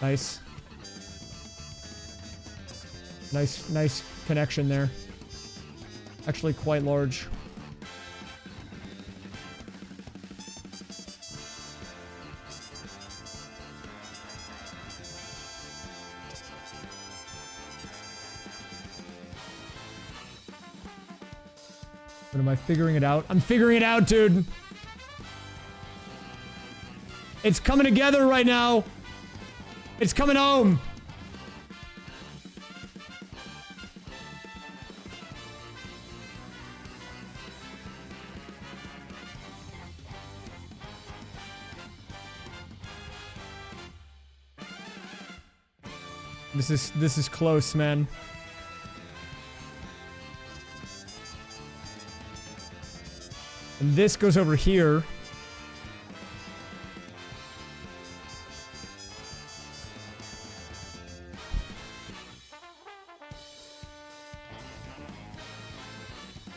Nice. Nice connection there. Actually quite large. What am I figuring it out? I'm figuring it out, dude. It's coming together right now. It's coming home. This is close, man. And this goes over here.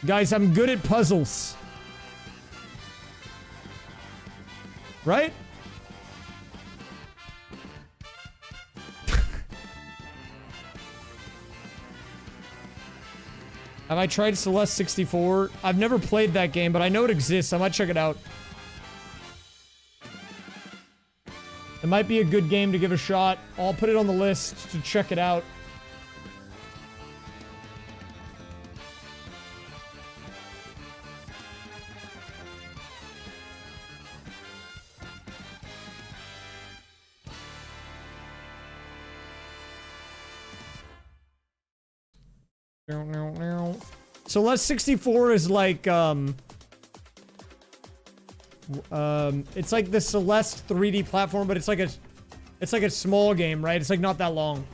Guys, I'm good at puzzles. Right? Have I tried Celeste 64? I've never played that game, but I know it exists. I might check it out. It might be a good game to give a shot. I'll put it on the list to check it out. Celeste 64 is like, it's like the Celeste 3D platform, but it's like a small game, right? It's like not that long.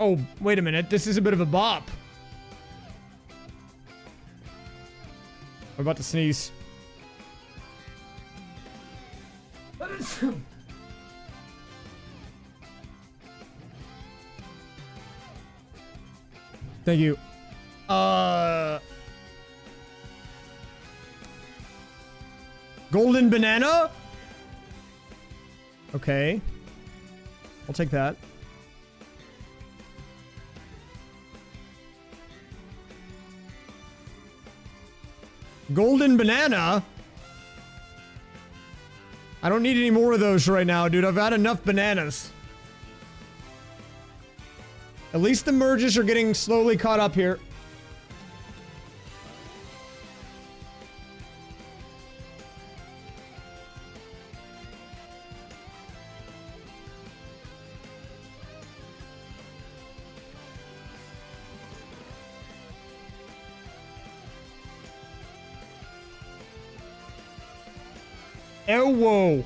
Oh, wait a minute. This is a bit of a bop. I'm about to sneeze. Thank you. Golden banana? Okay. I'll take that. Golden banana? I don't need any more of those right now, dude. I've had enough bananas. At least the merges are getting slowly caught up here. Oh, whoa.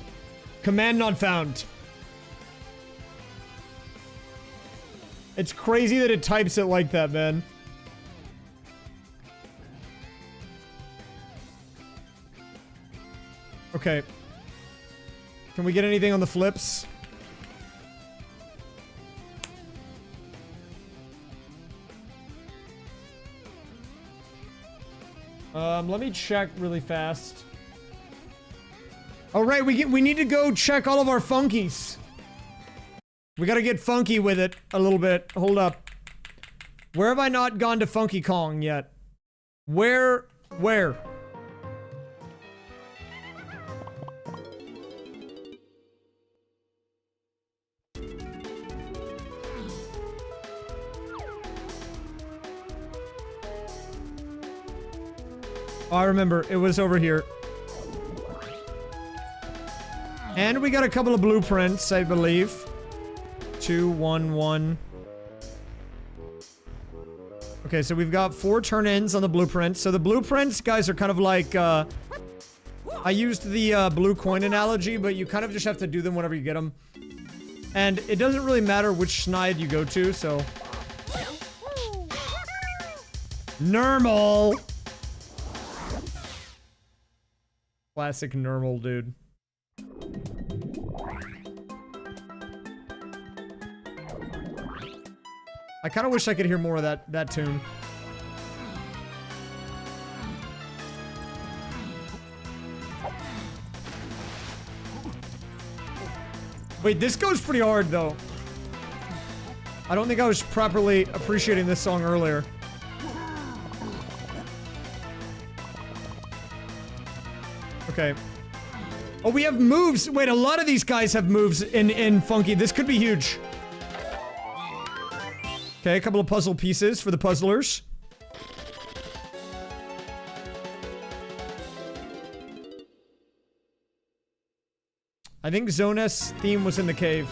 Command not found. It's crazy that it types it like that, man. Okay. Can we get anything on the flips? Let me check really fast. All right, we need to go check all of our funkies. We gotta get funky with it a little bit. Hold up. Where have I not gone to Funky Kong yet? Where? Oh, I remember. It was over here. And we got a couple of blueprints, I believe. 2, 1, 1. Okay, so we've got 4 turn-ins on the blueprints. So the blueprints, guys, are kind of like, I used the blue coin analogy, but you kind of just have to do them whenever you get them. And it doesn't really matter which snide you go to, so... Normal! Classic normal, dude. I kind of wish I could hear more of that tune. Wait, this goes pretty hard, though. I don't think I was properly appreciating this song earlier. Okay. Oh, we have moves. Wait, a lot of these guys have moves in Funky. This could be huge. Okay, a couple of puzzle pieces for the puzzlers. I think Zona's theme was in the cave.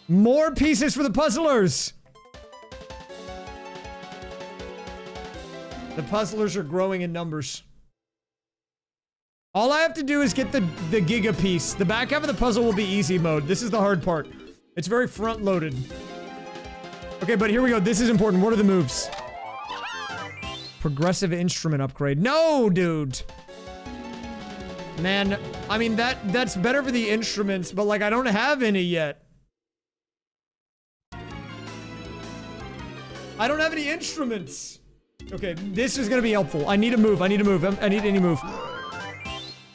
More pieces for the puzzlers! The puzzlers are growing in numbers. All I have to do is get the Giga piece. The back half of the puzzle will be easy mode. This is the hard part. It's very front-loaded. Okay, but here we go. This is important. What are the moves? Progressive instrument upgrade. No, dude! Man, I mean, that's better for the instruments, but, like, I don't have any yet. I don't have any instruments. Okay, this is gonna be helpful. I need a move. I need a move. I need any move.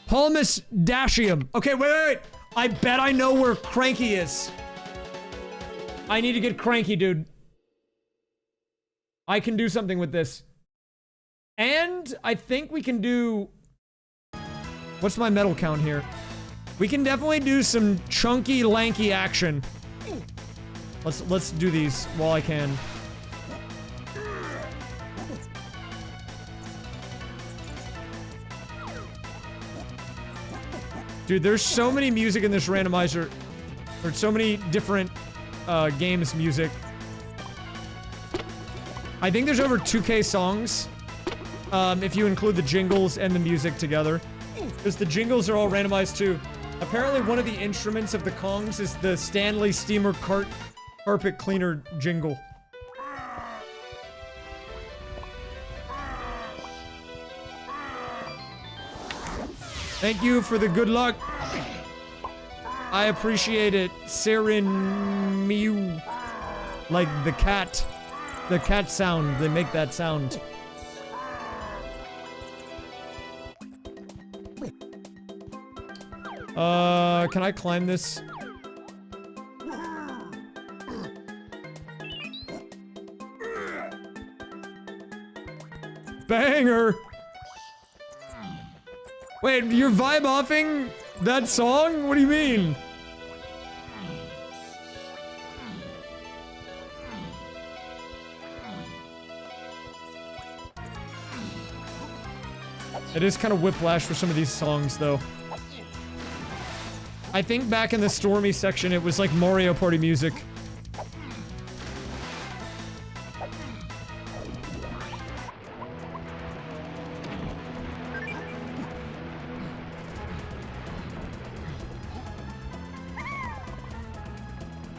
Palmus Dashium. Okay, wait. I bet I know where Cranky is. I need to get Cranky, dude. I can do something with this. And I think we can do... What's my metal count here? We can definitely do some chunky, lanky action. Let's do these while I can. Dude, there's so many music in this randomizer. There's so many different games music. I think there's over 2K songs. If you include the jingles and the music together. Because the jingles are all randomized too. Apparently one of the instruments of the Kongs is the Stanley Steamer Carpet Cleaner jingle. Thank you for the good luck. I appreciate it. Siren Mew. Like the cat. The cat sound. They make that sound. Can I climb this? Banger! Wait, you're vibe-offing that song? What do you mean? It is kind of whiplash for some of these songs, though. I think back in the Stormy section, it was like Mario Party music.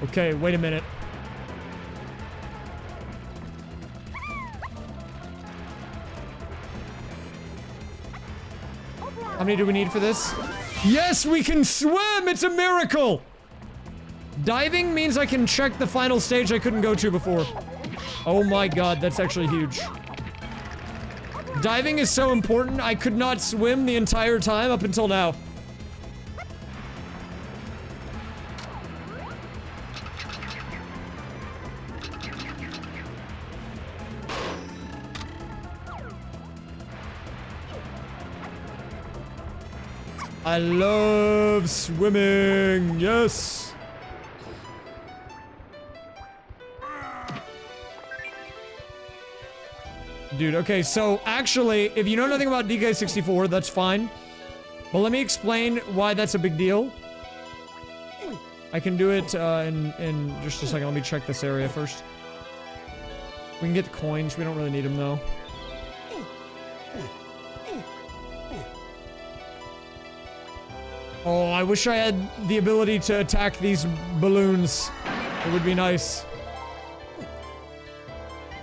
Okay, wait a minute. How many do we need for this? Yes, we can swim! It's a miracle! Diving means I can check the final stage I couldn't go to before. Oh my god, that's actually huge. Diving is so important, I could not swim the entire time up until now. I love swimming, yes. Dude, okay, so actually, if you know nothing about DK64, that's fine. But let me explain why that's a big deal. I can do it in just a second. Let me check this area first. We can get the coins. We don't really need them, though. Oh, I wish I had the ability to attack these balloons. It would be nice.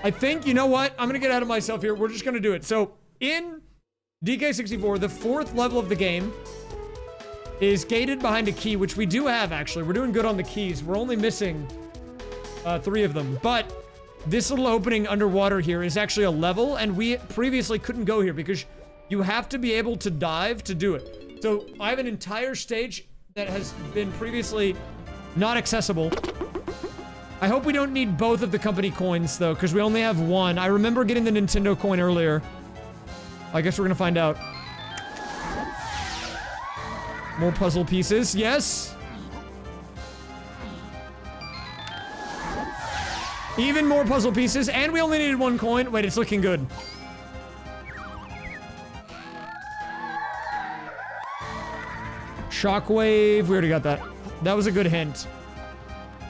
I think, you know what? I'm gonna get ahead of myself here. We're just gonna do it. So, in DK64, the 4th level of the game is gated behind a key, which we do have, actually. We're doing good on the keys. We're only missing 3 of them. But this little opening underwater here is actually a level, and we previously couldn't go here because you have to be able to dive to do it. So, I have an entire stage that has been previously not accessible. I hope we don't need both of the company coins, though, because we only have one. I remember getting the Nintendo coin earlier. I guess we're gonna find out. More puzzle pieces. Yes! Even more puzzle pieces, and we only needed 1 coin. Wait, it's looking good. Shockwave, we already got that. That was a good hint.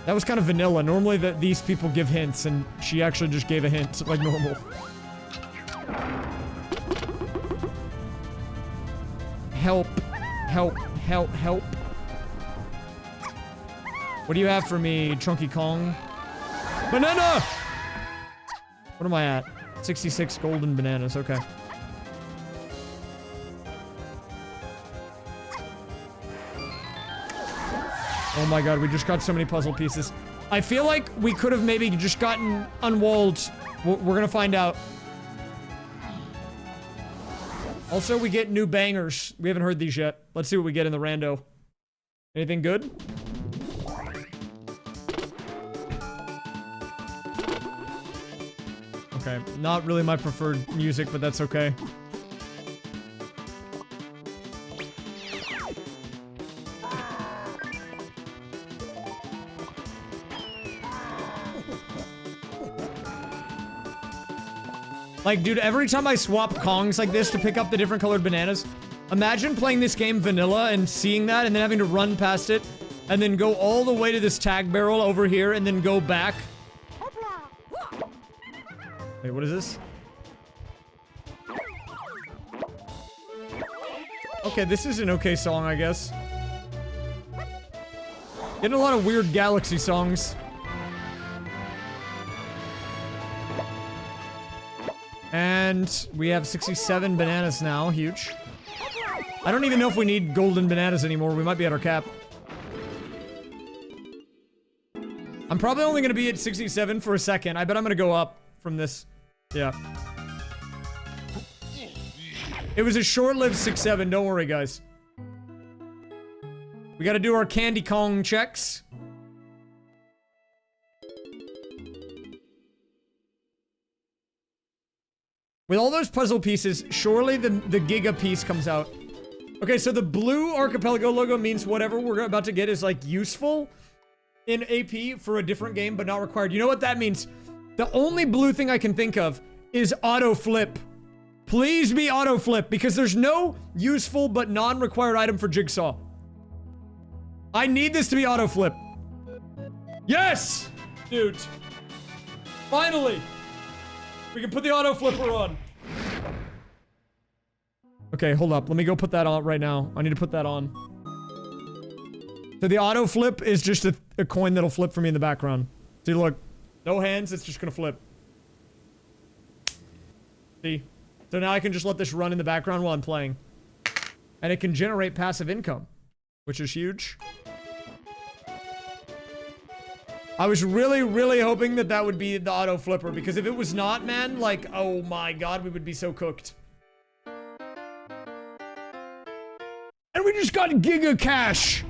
That was kind of vanilla. Normally these people give hints, and she actually just gave a hint, like normal. Help. Help. Help. Help. What do you have for me, Chunky Kong? Banana! What am I at? 66 golden bananas, okay. Oh my god, we just got so many puzzle pieces. I feel like we could have maybe just gotten unwalled. We're gonna find out. Also, we get new bangers. We haven't heard these yet. Let's see what we get in the rando. Anything good? Okay, not really my preferred music, but that's okay. Like, dude, every time I swap Kongs like this to pick up the different colored bananas, imagine playing this game vanilla and seeing that and then having to run past it and then go all the way to this tag barrel over here and then go back. Wait, what is this? Okay, this is an okay song, I guess. Getting a lot of weird Galaxy songs. And we have 67 bananas now. Huge. I don't even know if we need golden bananas anymore. We might be at our cap. I'm probably only going to be at 67 for a second. I bet I'm going to go up from this. Yeah. It was a short-lived 6-7. Don't worry, guys. We got to do our Candy Kong checks. With all those puzzle pieces, surely the Giga piece comes out. Okay, so the blue Archipelago logo means whatever we're about to get is, like, useful in AP for a different game, but not required. You know what that means? The only blue thing I can think of is auto flip. Please be auto flip, because there's no useful but non-required item for Jigsaw. I need this to be auto flip. Yes! Dude. Finally! We can put the auto flipper on. Okay, hold up. Let me go put that on right now. I need to put that on. So the auto flip is just a coin that'll flip for me in the background. See, look. No hands, it's just gonna flip. See? So now I can just let this run in the background while I'm playing. And it can generate passive income, which is huge. I was really, really hoping that that would be the auto flipper, because if it was not, man, like, oh my god, we would be so cooked. And we just got Giga Cash!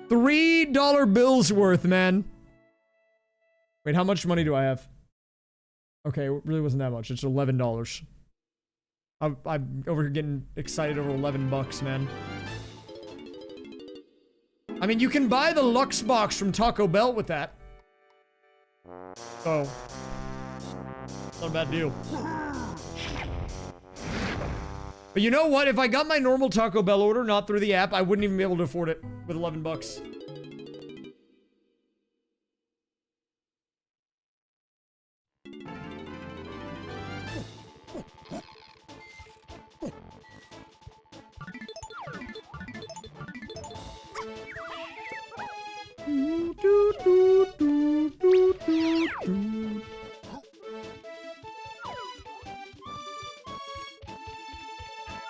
$3 bills worth, man. Wait, how much money do I have? Okay, it really wasn't that much. It's $11. I'm over here getting excited over 11 bucks, man. I mean, you can buy the Lux box from Taco Bell with that. So, not a bad deal. But you know what? If I got my normal Taco Bell order, not through the app, I wouldn't even be able to afford it with 11 bucks.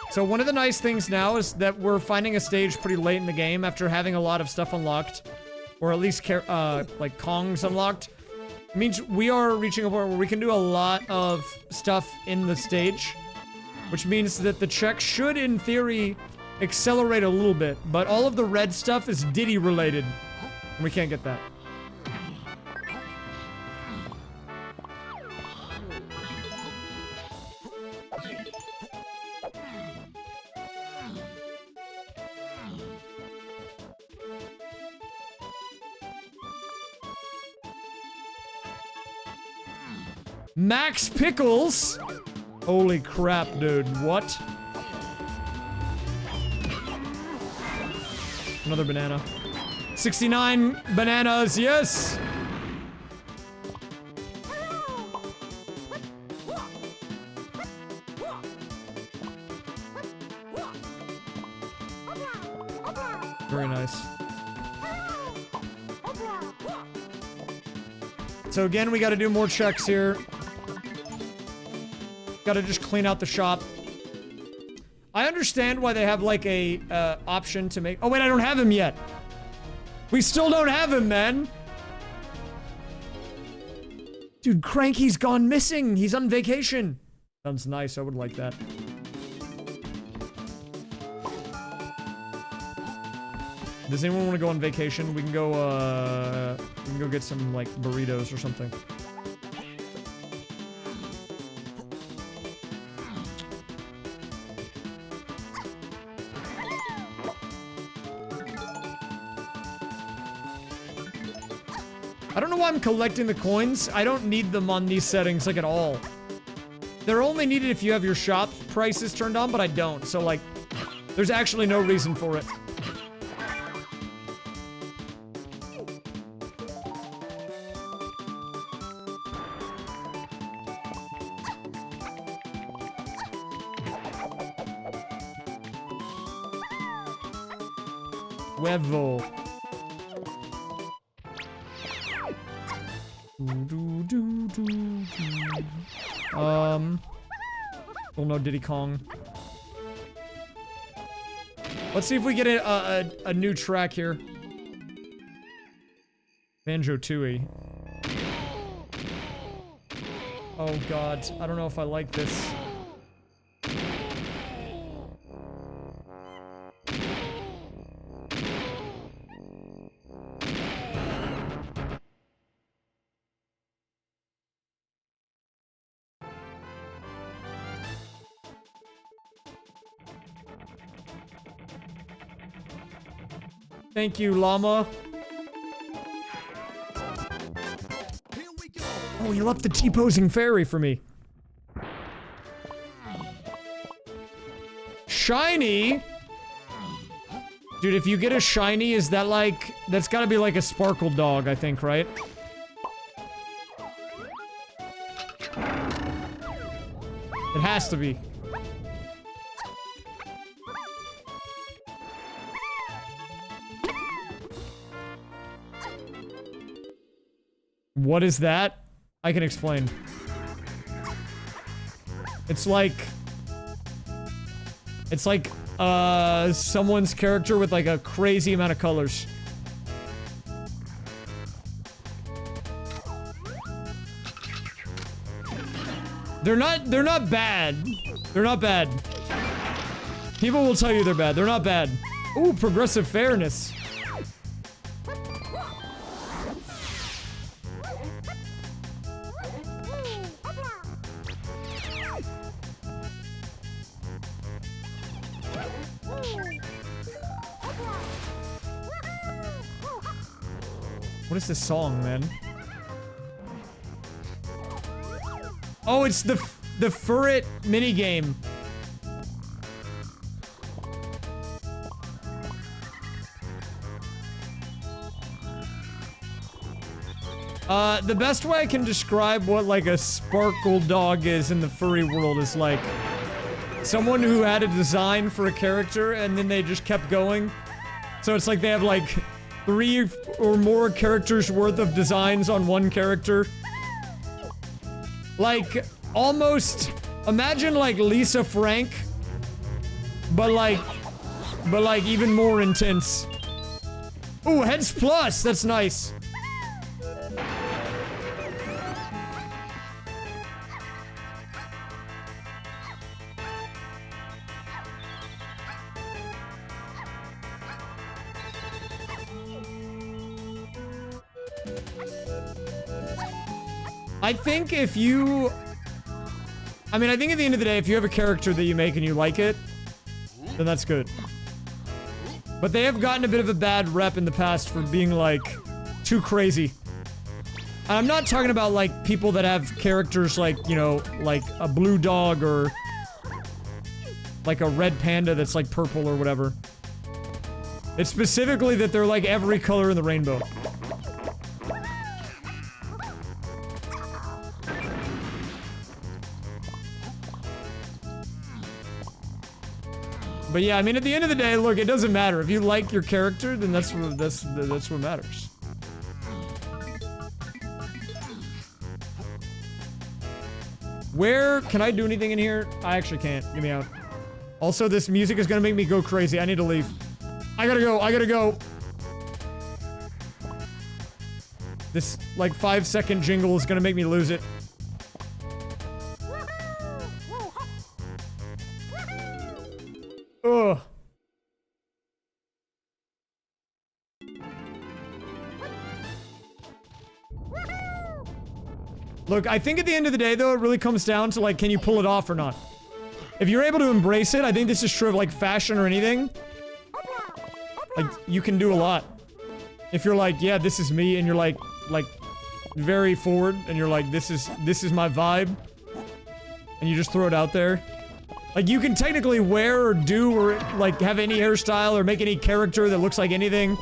So one of the nice things now is that we're finding a stage pretty late in the game after having a lot of stuff unlocked, or at least like Kongs unlocked. It means we are reaching a point where we can do a lot of stuff in the stage, which means that the check should, in theory, accelerate a little bit, but all of the red stuff is Diddy related, and we can't get that. Max Pickles? Holy crap, dude. What? Another banana. 69 bananas, yes! Very nice. So again, we got to do more checks here. Got to just clean out the shop. I understand why they have like a option to make. Oh wait, I don't have him yet. We still don't have him, man. Dude, Cranky's gone missing. He's on vacation. Sounds nice. I would like that. Does anyone want to go on vacation? We can go get some, like, burritos or something. I don't know why I'm collecting the coins. I don't need them on these settings, like, at all. They're only needed if you have your shop prices turned on, but I don't. So, like, there's actually no reason for it. Huevo. Well, no Diddy Kong. Let's see if we get a new track here. Banjo-Tooie. Oh god, I don't know if I like this. Thank you, llama. Oh, he left the T-posing fairy for me. Shiny? Dude, if you get a shiny, is that like... That's gotta be like a sparkle dog, I think, right? It has to be. What is that? I can explain. It's like someone's character with like a crazy amount of colors. They're not bad. They're not bad. People will tell you they're bad. They're not bad. Ooh, progressive fairness. What is this song, man? Oh, it's the Furret minigame. The best way I can describe what, like, a sparkle dog is in the furry world is, like, someone who had a design for a character and then they just kept going. So it's like they have, like, 3 or more characters worth of designs on one character. Like, almost... Imagine, like, Lisa Frank, but, like, even more intense. Ooh, Heads Plus! That's nice. I think if you... I mean, I think at the end of the day, if you have a character that you make and you like it, then that's good. But they have gotten a bit of a bad rep in the past for being, like, too crazy. And I'm not talking about, like, people that have characters like, you know, like a blue dog or... like a red panda that's, like, purple or whatever. It's specifically that they're, like, every color in the rainbow. But yeah, I mean, at the end of the day, look, it doesn't matter. If you like your character, then that's what matters. Where can I do anything in here? I actually can't. Get me out. Also, this music is gonna make me go crazy. I need to leave. I gotta go. I gotta go. This, like, 5-second jingle is gonna make me lose it. Ugh. Look, I think at the end of the day, though, it really comes down to, like, can you pull it off or not? If you're able to embrace it, I think this is true of, like, fashion or anything. Like, you can do a lot. If you're like, yeah, this is me, and you're like, very forward, and you're like, this is my vibe, and you just throw it out there. Like, you can technically wear or do or, like, have any hairstyle or make any character that looks like anything.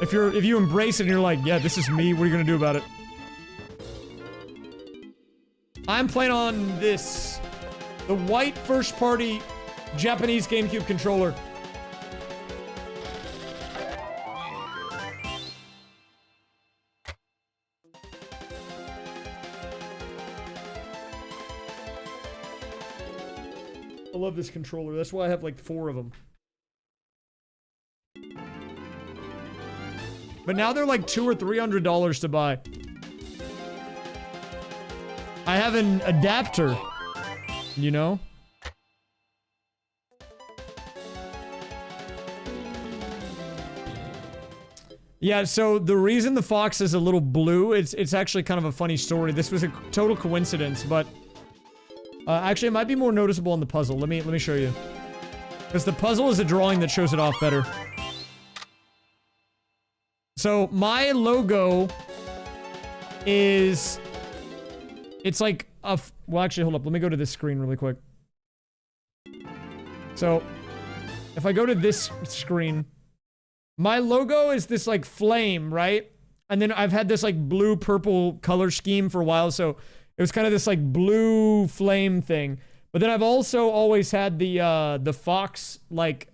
If you embrace it and you're like, yeah, this is me, what are you gonna do about it? I'm playing on this. The white first-party Japanese GameCube controller. I love this controller. That's why I have like 4 of them. But now they're like $200 or $300 to buy. I have an adapter, you know? Yeah, so the reason the fox is a little blue, it's actually kind of a funny story. This was a total coincidence, but actually it might be more noticeable on the puzzle. Let me show you. Because the puzzle is a drawing that shows it off better. So my logo is... It's like a... Well, actually, hold up. Let me go to this screen really quick. So, if I go to this screen, my logo is this, like, flame, right? And then I've had this, like, blue-purple color scheme for a while, so it was kind of this, like, blue flame thing. But then I've also always had the fox, like,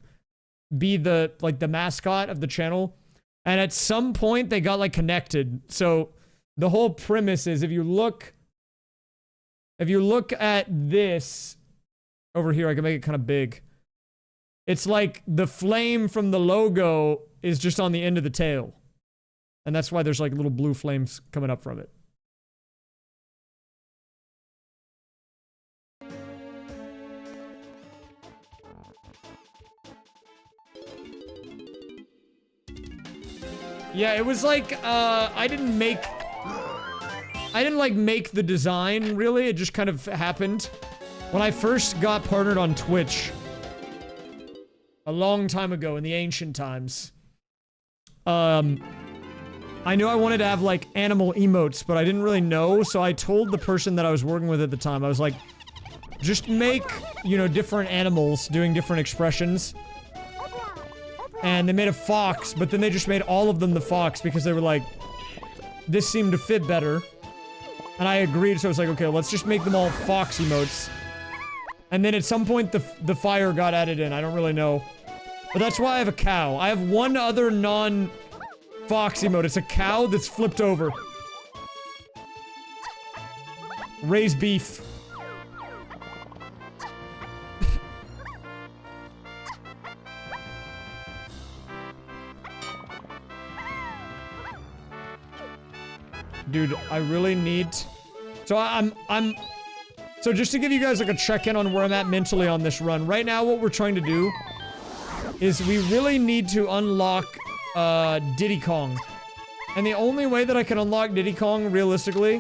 be the, like, the mascot of the channel. And at some point, they got, like, connected. So, the whole premise is, if you look at this over here, I can make it kind of big. It's like the flame from the logo is just on the end of the tail. And that's why there's like little blue flames coming up from it. Yeah, it was like, I didn't like make the design, really. It just kind of happened. When I first got partnered on Twitch, a long time ago in the ancient times, I knew I wanted to have, like, animal emotes, but I didn't really know, so I told the person that I was working with at the time, I was like, just make, you know, different animals doing different expressions. And they made a fox, but then they just made all of them the fox because they were like, this seemed to fit better. And I agreed, so I was like, okay, let's just make them all fox emotes. And then at some point, the fire got added in. I don't really know. But that's why I have a cow. I have one other non-fox emote. It's a cow that's flipped over. Raised beef. Dude, I really need... So So just to give you guys like a check-in on where I'm at mentally on this run. Right now what we're trying to do is we really need to unlock Diddy Kong. And the only way that I can unlock Diddy Kong realistically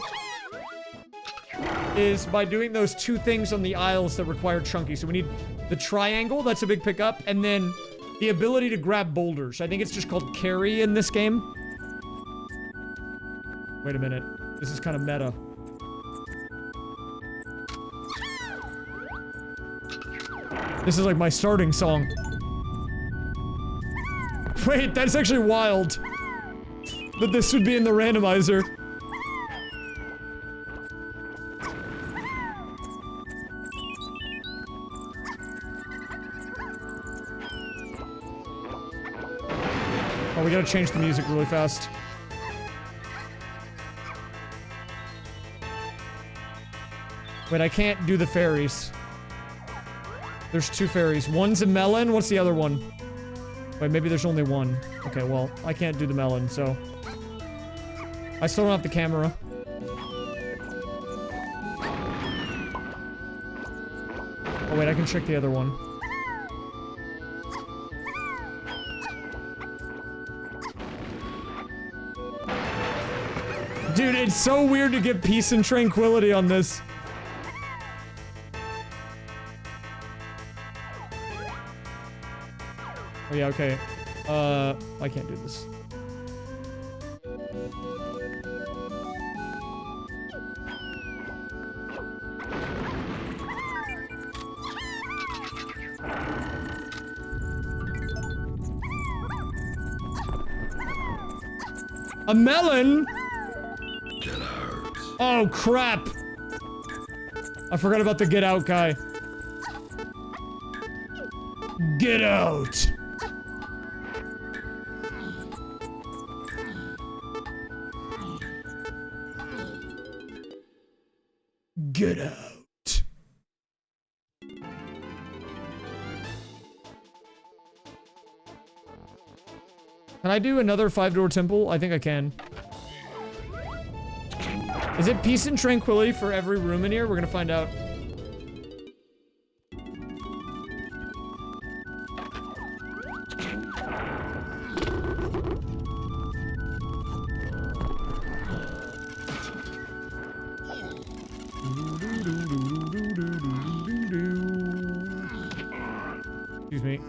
is by doing those 2 things on the aisles that require Chunky. So we need the triangle, that's a big pickup, and then the ability to grab boulders. I think it's just called carry in this game. Wait a minute. This is kind of meta. This is like my starting song. Wait, that's actually wild. That this would be in the randomizer. Oh, we gotta change the music really fast. Wait, I can't do the fairies. There's 2 fairies. One's a melon. What's the other one? Wait, maybe there's only one. Okay, well, I can't do the melon, so... I still don't have the camera. Oh, wait, I can check the other one. Dude, it's so weird to get peace and tranquility on this. Oh yeah, okay. I can't do this. A melon? Oh crap! I forgot about the get out guy. Get out! Get out. Can I do another 5-door temple? I think I can. Is it peace and tranquility for every room in here? We're gonna find out. Excuse me.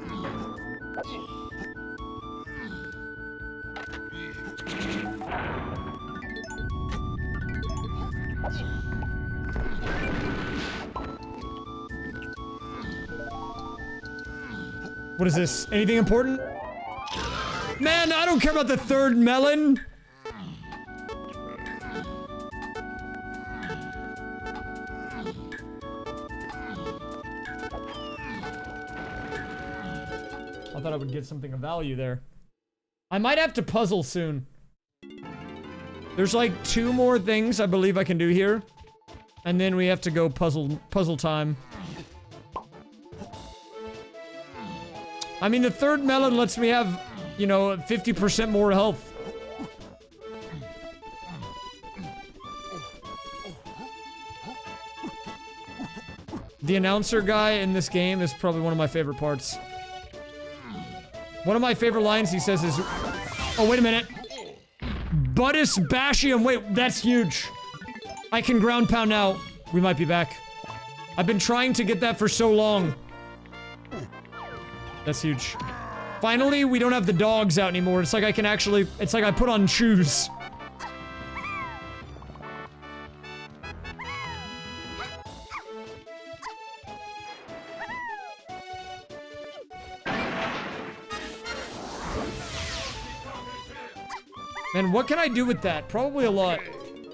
What is this? Anything important? Man, I don't care about the 3rd melon! I thought I would get something of value there. I might have to puzzle soon. There's like 2 more things I believe I can do here. And then we have to go puzzle time. I mean, the 3rd melon lets me have, you know, 50% more health. The announcer guy in this game is probably one of my favorite parts. One of my favorite lines he says is... Oh, wait a minute. Buddhist Bashium. Wait, that's huge. I can ground pound now. We might be back. I've been trying to get that for so long. That's huge. Finally, we don't have the dogs out anymore. It's like I can actually... It's like I put on shoes. Man, what can I do with that? Probably a lot.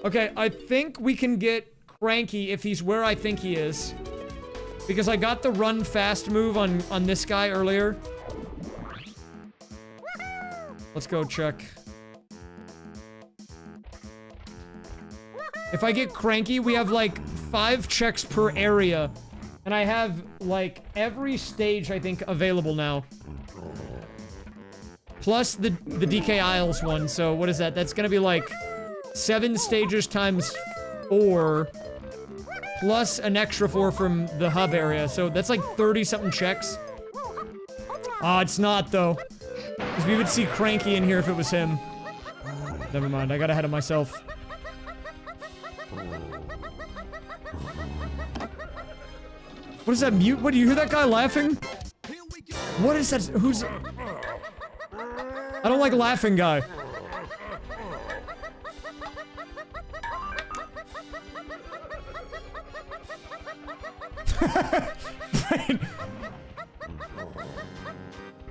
Okay, I think we can get Cranky if he's where I think he is. Because I got the run fast move on this guy earlier. Let's go check. If I get Cranky, we have like 5 checks per area. And I have like every stage, I think, available now. Plus the DK Isles one, so what is that? That's gonna be like 7 stages times 4, plus an extra 4 from the hub area, so that's like 30-something checks. Ah, it's not though. Because we would see Cranky in here if it was him. Never mind, I got ahead of myself. What is that mute? What, do you hear that guy laughing? What is that? Who's... I don't like laughing guy.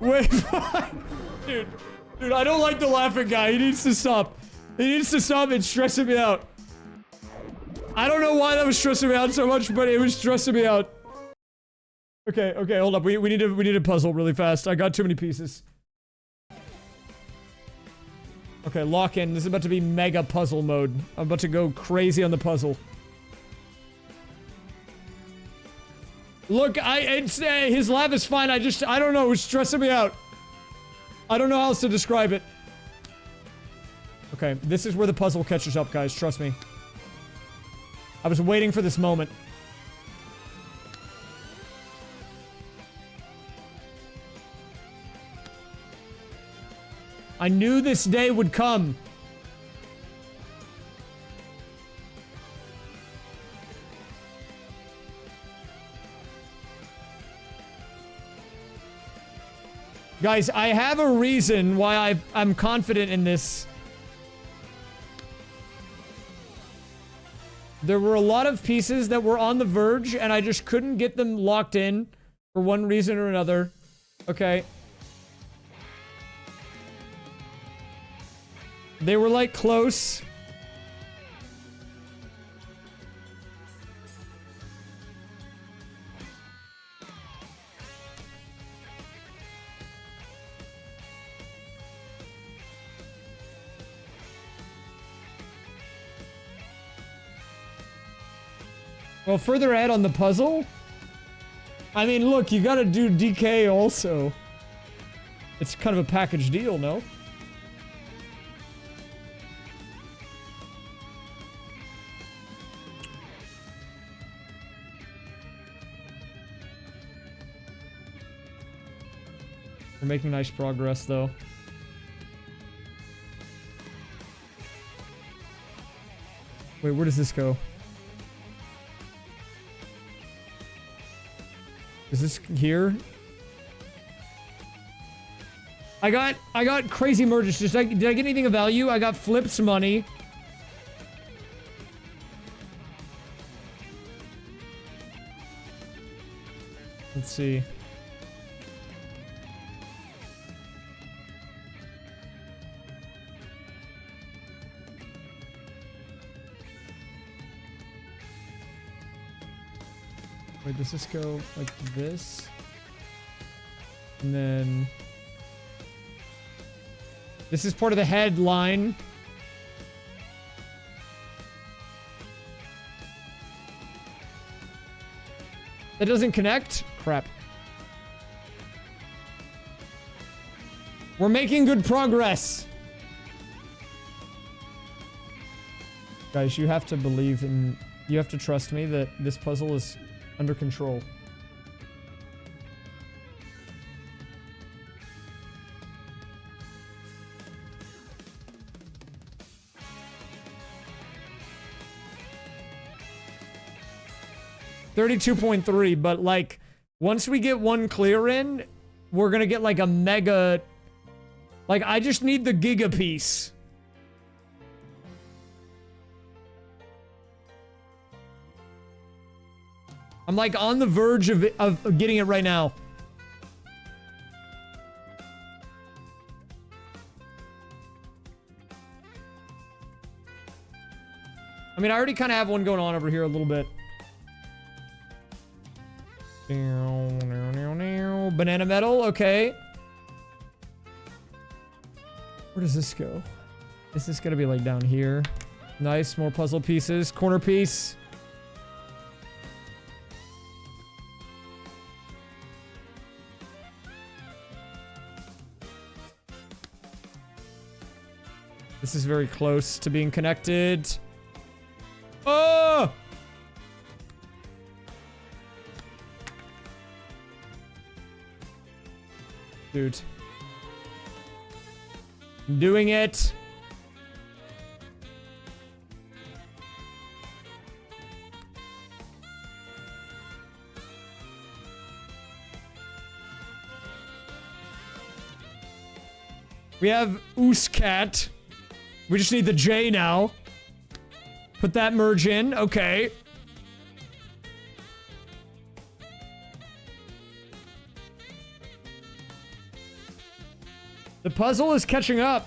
Wait, dude, I don't like the laughing guy. He needs to stop. He needs to stop. It's stressing me out. I don't know why that was stressing me out so much, but it was stressing me out. Okay, hold up. We need to puzzle really fast. I got too many pieces. Okay, lock in. This is about to be mega puzzle mode. I'm about to go crazy on the puzzle. Look, his laugh is fine. I don't know. It's stressing me out. I don't know how else to describe it. Okay, this is where the puzzle catches up, guys. Trust me. I was waiting for this moment. I knew this day would come. Guys, I have a reason why I'm confident in this. There were a lot of pieces that were on the verge, and I just couldn't get them locked in for one reason or another. Okay. They were, like, close. Well, further ahead on the puzzle? I mean, look, you gotta do DK also. It's kind of a package deal, no? We're making nice progress, though. Wait, where does this go? Is this here? I got crazy merges. Did I get anything of value? I got flips money. Let's see. Wait, does this go like this? And then... This is part of the headline. That doesn't connect? Crap. We're making good progress. Guys, you have to believe in... You have to trust me that this puzzle is under control. $32.3, but like, once we get one clear in, we're gonna get like a mega... Like, I just need the giga piece. I'm like on the verge of getting it right now. I mean, I already kind of have one going on over here a little bit. Banana metal, okay. Where does this go? Is this gonna be like down here? Nice, more puzzle pieces. Corner piece. This is very close to being connected. Oh! Dude. I'm doing it. We have Ooscat. We just need the J now. Put that merge in. Okay. The puzzle is catching up.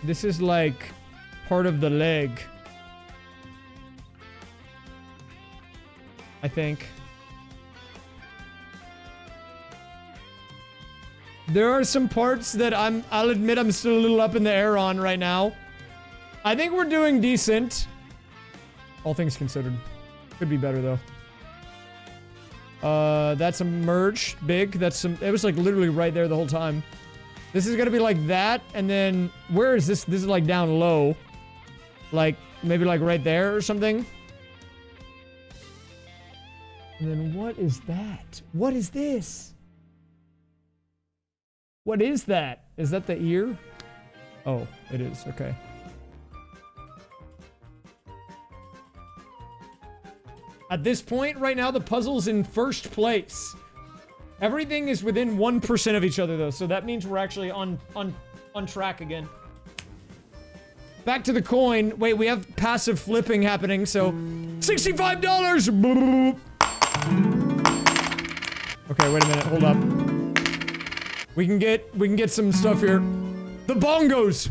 This is like part of the leg. I think. There are some parts that I'll admit I'm still a little up in the air on right now. I think we're doing decent. All things considered. Could be better though. That's a merge. Big. That's some. It was like literally right there the whole time. This is gonna be like that, and then where is this? This is like down low. Like maybe like right there or something. And then what is that? What is this? What is that? Is that the ear? Oh, it is. Okay. At this point, right now, the puzzle's in first place. Everything is within 1% of each other, though, so that means we're actually on track again. Back to the coin. Wait, we have passive flipping happening, so... $65! Okay, wait a minute. Hold up. We can get some stuff here. The bongos!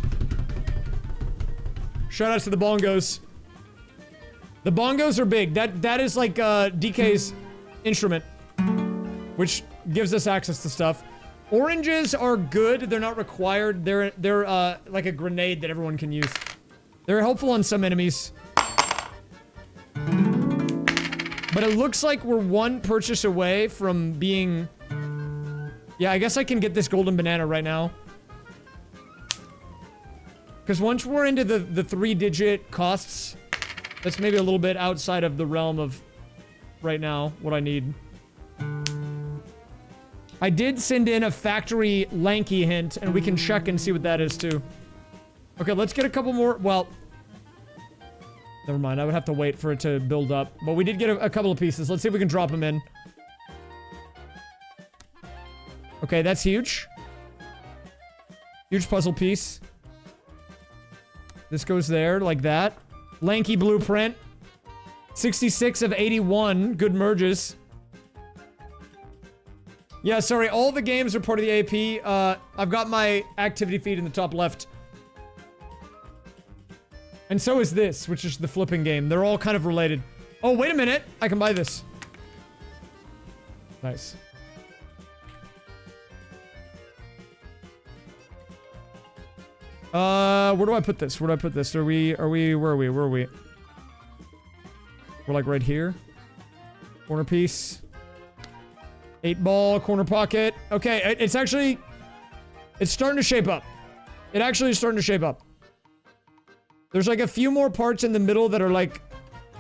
Shout out to the bongos. The bongos are big. That is like DK's instrument, which gives us access to stuff. Oranges are good. They're not required. They're like a grenade that everyone can use. They're helpful on some enemies. But it looks like we're one purchase away from being... Yeah, I guess I can get this golden banana right now. Because once we're into the 3-digit costs, that's maybe a little bit outside of the realm of right now, what I need. I did send in a factory lanky hint, and we can check and see what that is too. Okay, let's get a couple more. Well, never mind. I would have to wait for it to build up. But we did get a couple of pieces. Let's see if we can drop them in. Okay, that's huge. Huge puzzle piece. This goes there, like that. Lanky blueprint. 66 of 81. Good merges. Yeah, sorry, all the games are part of the AP. I've got my activity feed in the top left. And so is this, which is the flipping game. They're all kind of related. Oh, wait a minute. I can buy this. Nice. Where do I put this? Where do I put this? Where are we? We're like right here. Corner piece. 8-ball, corner pocket. Okay, it's actually... It's starting to shape up. It actually is starting to shape up. There's like a few more parts in the middle that are like...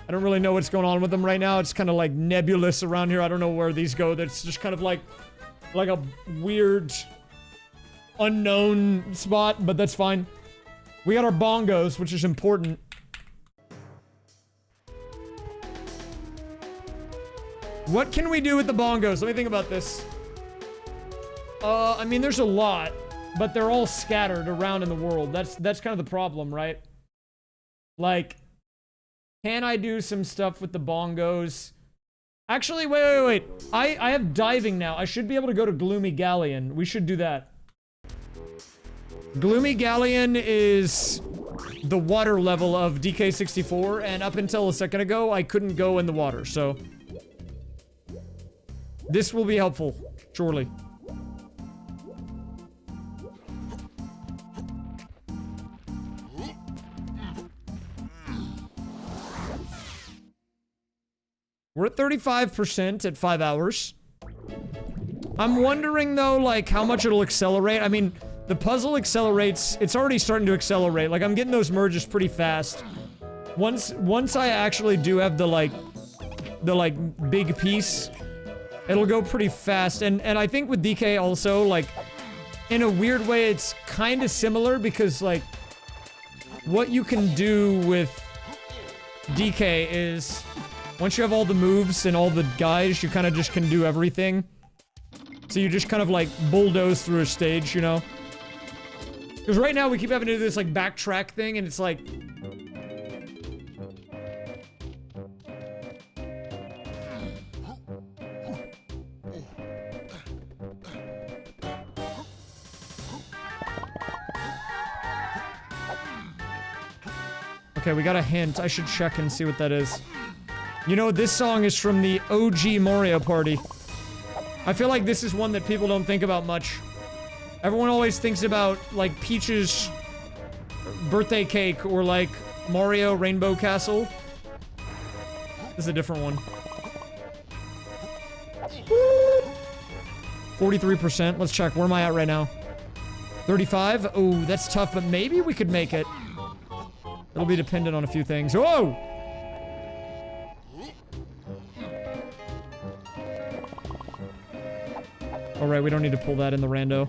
I don't really know what's going on with them right now. It's kind of like nebulous around here. I don't know where these go. That's just kind of like a weird... unknown spot, but that's fine. We got our bongos, which is important. What can we do with the bongos? Let me think about this. I mean, there's a lot, but they're all scattered around in the world. That's kind of the problem, right? Like, can I do some stuff with the bongos? Actually, wait. I have diving now. I should be able to go to Gloomy Galleon. We should do that. Gloomy Galleon is the water level of DK64, and up until a second ago, I couldn't go in the water, so... This will be helpful, surely. We're at 35% at 5 hours. I'm wondering, though, like, how much it'll accelerate. I mean... The puzzle accelerates. It's already starting to accelerate. Like, I'm getting those merges pretty fast. Once I actually do have the big piece, it'll go pretty fast. And I think with DK also, like, in a weird way, it's kind of similar because, like, what you can do with DK is once you have all the moves and all the guys, you kind of just can do everything. So you just kind of, like, bulldoze through a stage, you know? Because right now we keep having to do this, like, backtrack thing, and it's like... Okay, we got a hint. I should check and see what that is. You know, this song is from the OG Mario Party. I feel like this is one that people don't think about much. Everyone always thinks about, like, Peach's birthday cake or, like, Mario Rainbow Castle. This is a different one. 43%. Let's check. Where am I at right now? 35? Oh, that's tough, but maybe we could make it. It'll be dependent on a few things. Whoa! Alright, we don't need to pull that in the rando.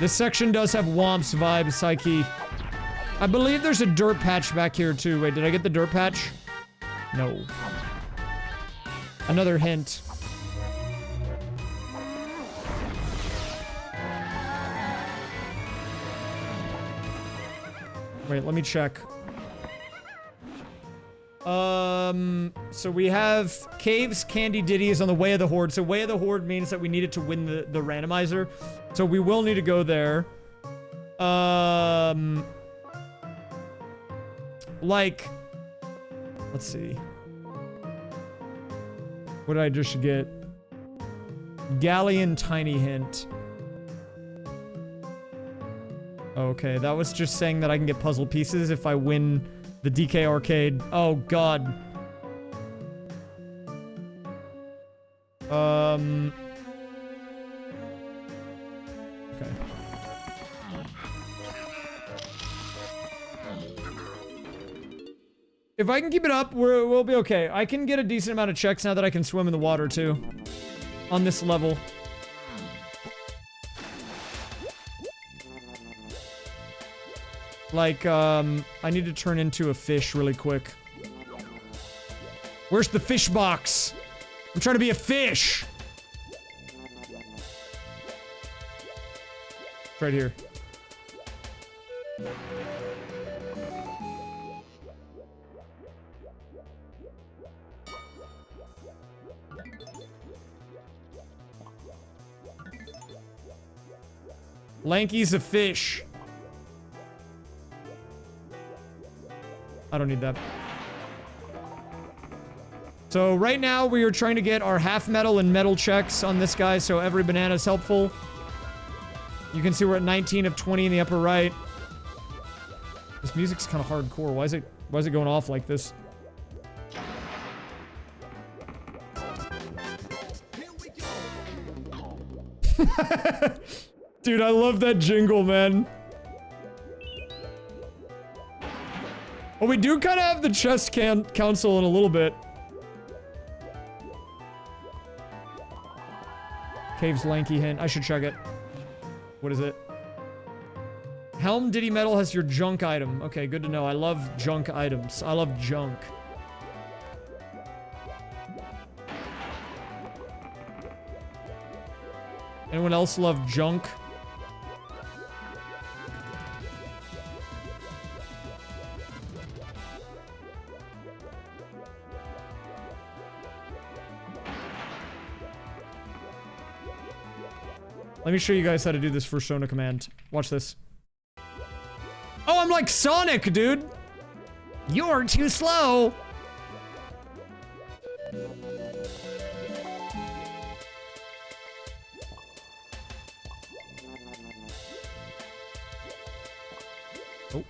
This section does have Womps vibes, Psyche. I believe there's a dirt patch back here too. Wait, did I get the dirt patch? No. Another hint. Wait, let me check. So we have Caves, Candy Diddy is on the Way of the Horde. So Way of the Horde means that we needed to win the randomizer. So we will need to go there. Like, let's see. What did I just get? Galleon Tiny Hint. Okay, that was just saying that I can get puzzle pieces if I win the DK Arcade. Oh, God. Okay. If I can keep it up, we'll be okay. I can get a decent amount of checks now that I can swim in the water, too. On this level. Like, I need to turn into a fish really quick. Where's the fish box? I'm trying to be a fish! It's right here. Lanky's a fish. I don't need that. So right now we are trying to get our half metal and metal checks on this guy, so every banana is helpful. You can see we're at 19 of 20 in the upper right. This music's kind of hardcore. Why is it going off like this? Dude, I love that jingle, man. Well, we do kind of have the chest council in a little bit. Cave's lanky hint. I should check it. What is it? Helm Diddy Metal has your junk item. Okay, good to know. I love junk items. I love junk. Anyone else love junk? Let me show you guys how to do this Persona command. Watch this. Oh, I'm like Sonic, dude! You're too slow! Oh.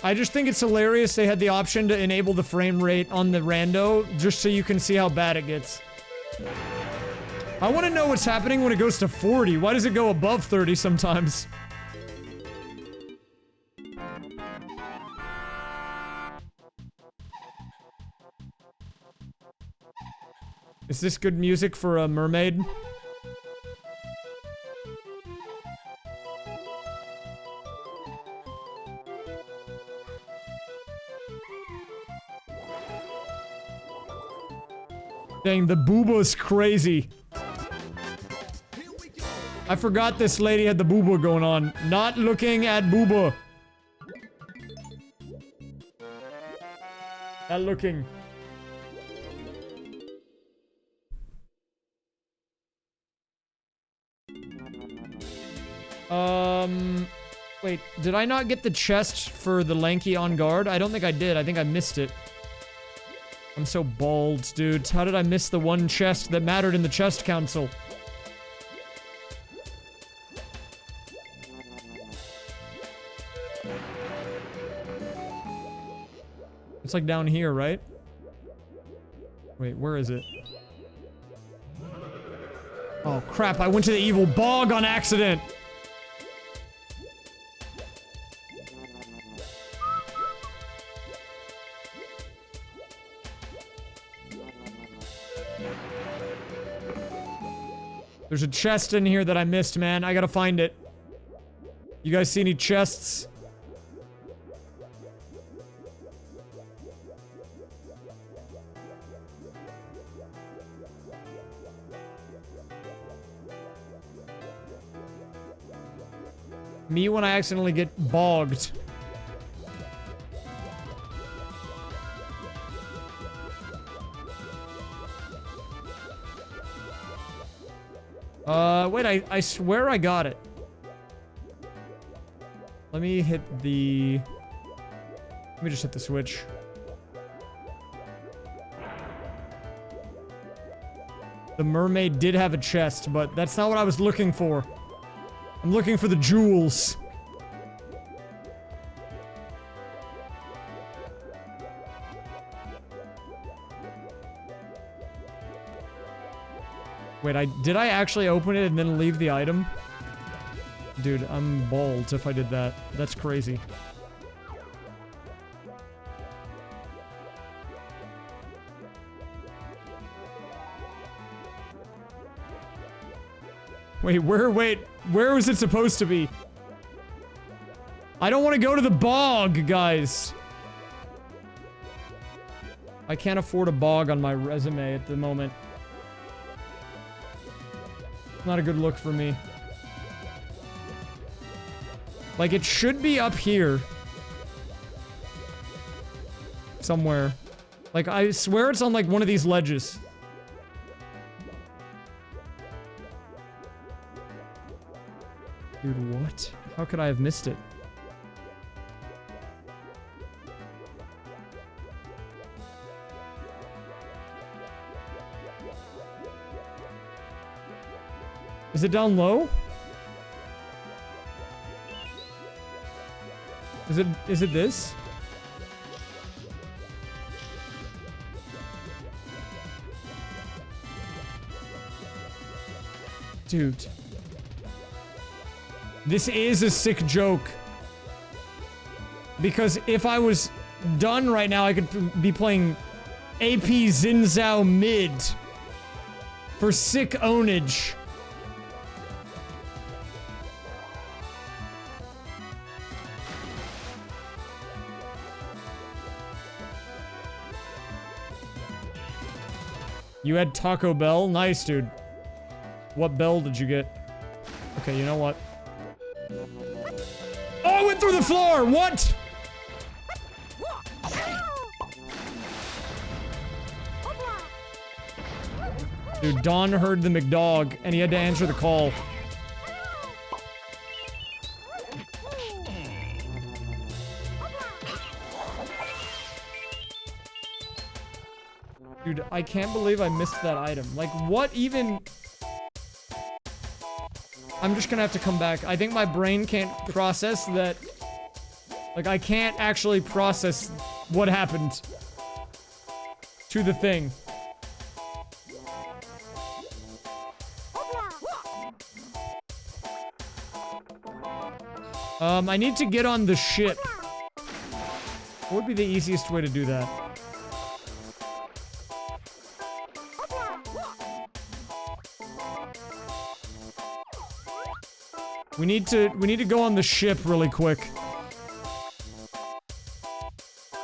I just think it's hilarious they had the option to enable the frame rate on the rando, just so you can see how bad it gets. I want to know what's happening when it goes to 40. Why does it go above 30 sometimes? Is this good music for a mermaid? Dang, the booba's crazy. I forgot this lady had the booba going on. Not looking at booba. Not looking. Wait, did I not get the chest for the lanky on guard? I don't think I did. I think I missed it. I'm so bald, dude. How did I miss the one chest that mattered in the chest council? It's like down here, right? Wait, where is it? Oh crap, I went to the evil bog on accident! There's a chest in here that I missed, man. I gotta find it. You guys see any chests? Me when I accidentally get bogged. Wait, I swear I got it. Let me hit the... Let me just hit the switch. The mermaid did have a chest, but that's not what I was looking for. I'm looking for the jewels. Wait, did I actually open it and then leave the item? Dude, I'm bald if I did that. That's crazy. Wait, where was it supposed to be? I don't want to go to the bog, guys. I can't afford a bog on my resume at the moment. Not a good look for me. Like, it should be up here. Somewhere. Like, I swear it's on, like, one of these ledges. Dude, what? How could I have missed it? Is it down low? Is it this? Dude. This is a sick joke. Because if I was done right now, I could be playing AP Xin Zhao mid for sick ownage. You had Taco Bell? Nice, dude. What bell did you get? Okay, you know what? Oh, I went through the floor! What? Dude, Don heard the McDog, and he had to answer the call. Dude, I can't believe I missed that item. Like, what even... I'm just gonna have to come back. I think my brain can't process that... Like, I can't actually process what happened to the thing. I need to get on the ship. What would be the easiest way to do that? We need to go on the ship really quick.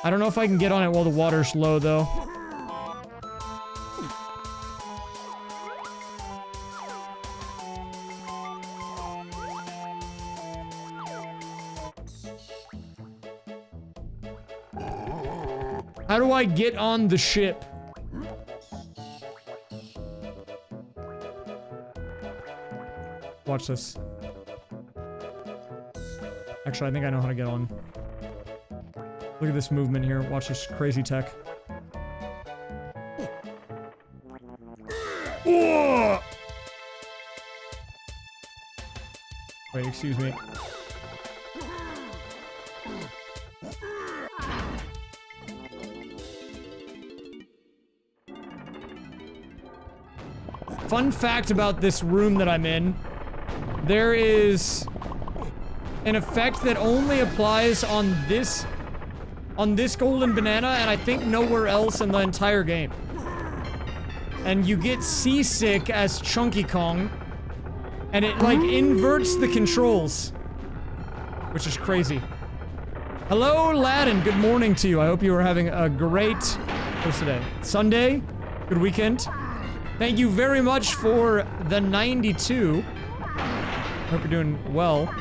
I don't know if I can get on it while the water's low, though. How do I get on the ship? Watch this. Actually, I think I know how to get on. Look at this movement here. Watch this crazy tech. Whoa! Wait, excuse me. Fun fact about this room that I'm in. There is an effect that only applies on this golden banana, and I think nowhere else in the entire game. And you get seasick as Chunky Kong, and it like inverts the controls, which is crazy. Hello, Ladin. Good morning to you. I hope you are having a great, what's today? Sunday? Good weekend. Thank you very much for the 92. Hope you're doing well.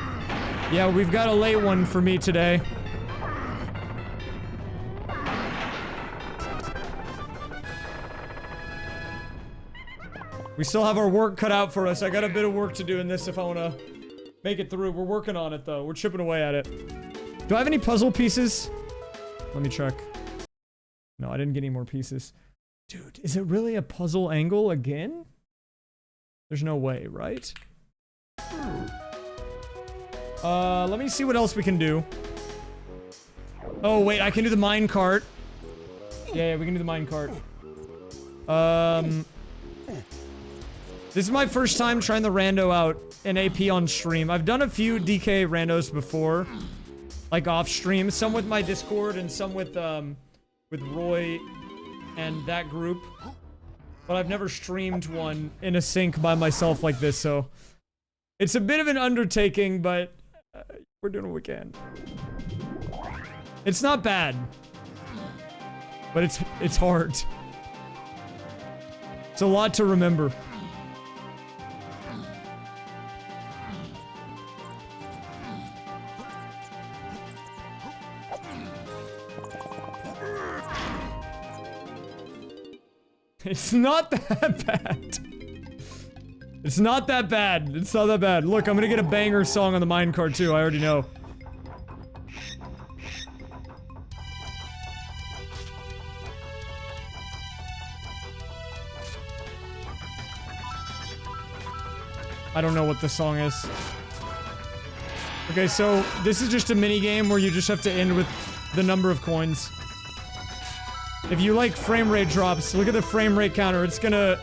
Yeah, we've got a late one for me today. We still have our work cut out for us. I got a bit of work to do in this if I want to make it through. We're working on it, though. We're chipping away at it. Do I have any puzzle pieces? Let me check. No, I didn't get any more pieces. Dude, is it really a puzzle angle again? There's no way, right? Let me see what else we can do. Oh, wait, I can do the minecart. Yeah, we can do the minecart. This is my first time trying the rando out in AP on stream. I've done a few DK randos before. Like off stream. Some with my Discord and some with Roy and that group. But I've never streamed one in a sync by myself like this, so... It's a bit of an undertaking, but... we're doing what we can. It's not bad. But it's hard. It's a lot to remember. It's not that bad. It's not that bad. It's not that bad. Look, I'm gonna get a banger song on the minecart too. I already know. I don't know what the song is. Okay, so this is just a mini game where you just have to end with the number of coins. If you like frame rate drops, look at the frame rate counter. It's gonna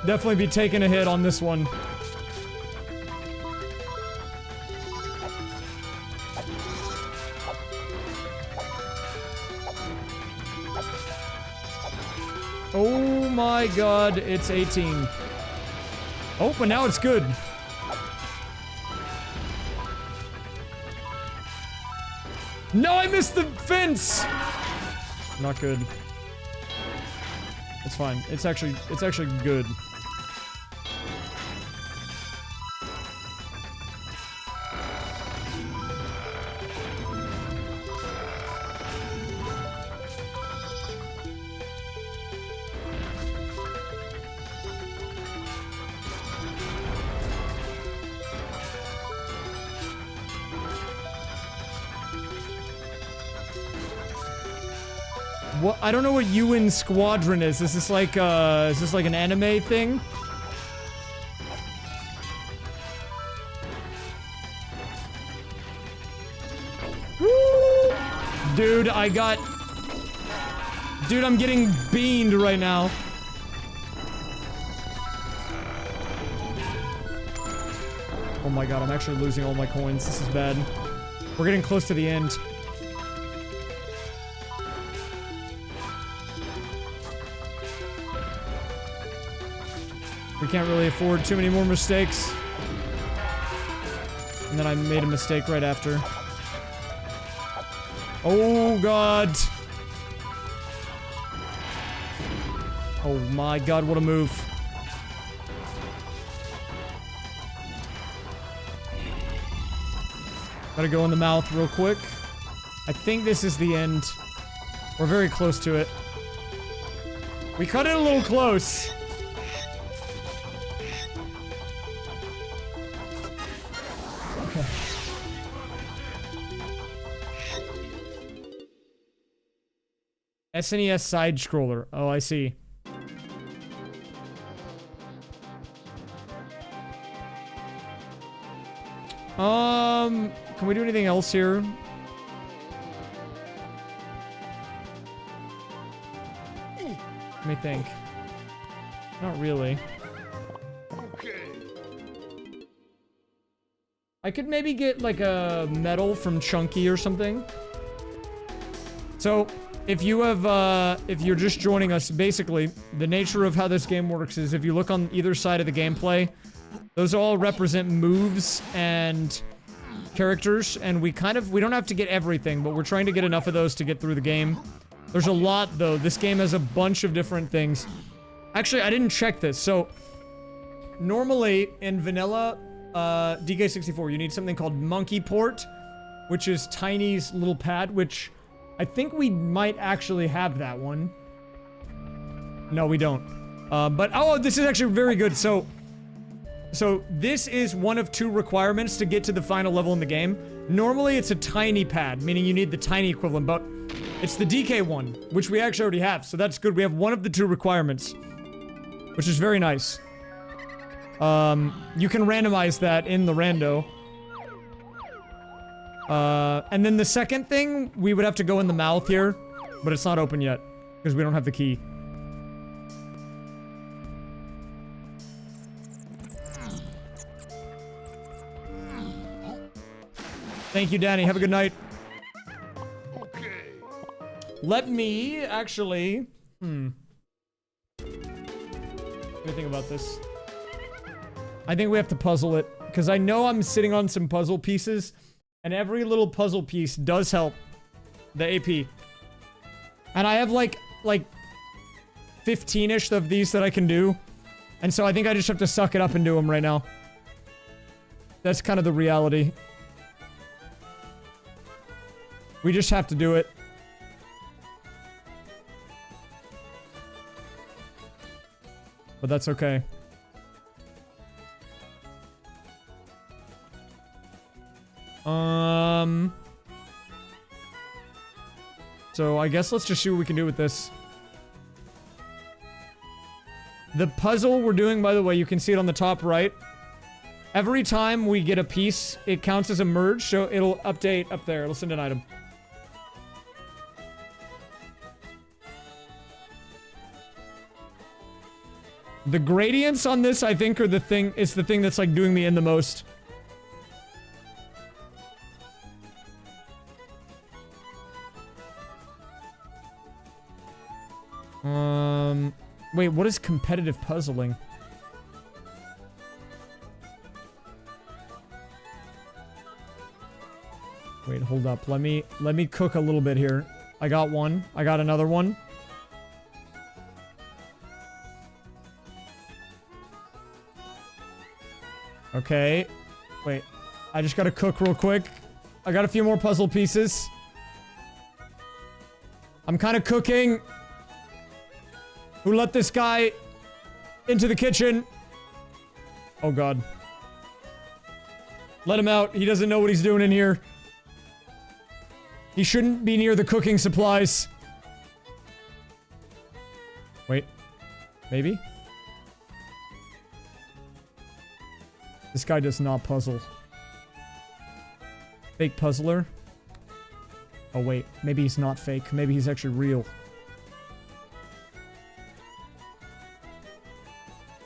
definitely be taking a hit on this one. Oh my god, it's 18. Oh, but now it's good. No, I missed the fence! Not good. It's fine. It's actually good. What? I don't know what UN Squadron is. Is this like an anime thing? Woo! Dude, Dude, I'm getting beamed right now. Oh my god, I'm actually losing all my coins. This is bad. We're getting close to the end. We can't really afford too many more mistakes. And then I made a mistake right after. Oh god. Oh my god, what a move. Gotta go in the mouth real quick. I think this is the end. We're very close to it. We cut it a little close. SNES side scroller. Oh, I see. Can we do anything else here? Let me think. Not really. I could maybe get like a medal from Chunky or something. So, if you have, if you're just joining us, basically, the nature of how this game works is if you look on either side of the gameplay, those all represent moves and characters, and we don't have to get everything, but we're trying to get enough of those to get through the game. There's a lot, though. This game has a bunch of different things. Actually, I didn't check this. So, normally, in vanilla, DK64, you need something called Monkey Port, which is Tiny's little pad, which I think we might actually have that one. No, we don't. But, oh, this is actually very good. So this is one of 2 requirements to get to the final level in the game. Normally, it's a tiny pad, meaning you need the tiny equivalent, but it's the DK one, which we actually already have, so that's good. We have one of the 2 requirements, which is very nice. You can randomize that in the rando. And then the second thing, we would have to go in the mouth here, but it's not open yet, because we don't have the key. Thank you, Danny. Have a good night. Okay. Let me actually... What do you think about this? I think we have to puzzle it, because I know I'm sitting on some puzzle pieces, and every little puzzle piece does help the AP. And I have like 15-ish of these that I can do, and so I think I just have to suck it up and do them right now. That's kind of the reality. We just have to do it. But that's okay. So I guess let's just see what we can do with this. The puzzle we're doing, by the way, you can see it on the top right. Every time we get a piece, it counts as a merge, so it'll update up there. It'll send an item. The gradients on this, I think, are the thing that's like doing me in the most. Wait, what is competitive puzzling? Wait, hold up. Let me cook a little bit here. I got one. I got another one. Okay. Wait. I just gotta cook real quick. I got a few more puzzle pieces. I'm kind of cooking. Who let this guy into the kitchen? Oh, God. Let him out. He doesn't know what he's doing in here. He shouldn't be near the cooking supplies. Wait. Maybe? This guy does not puzzle. Fake puzzler? Oh, wait. Maybe he's not fake. Maybe he's actually real.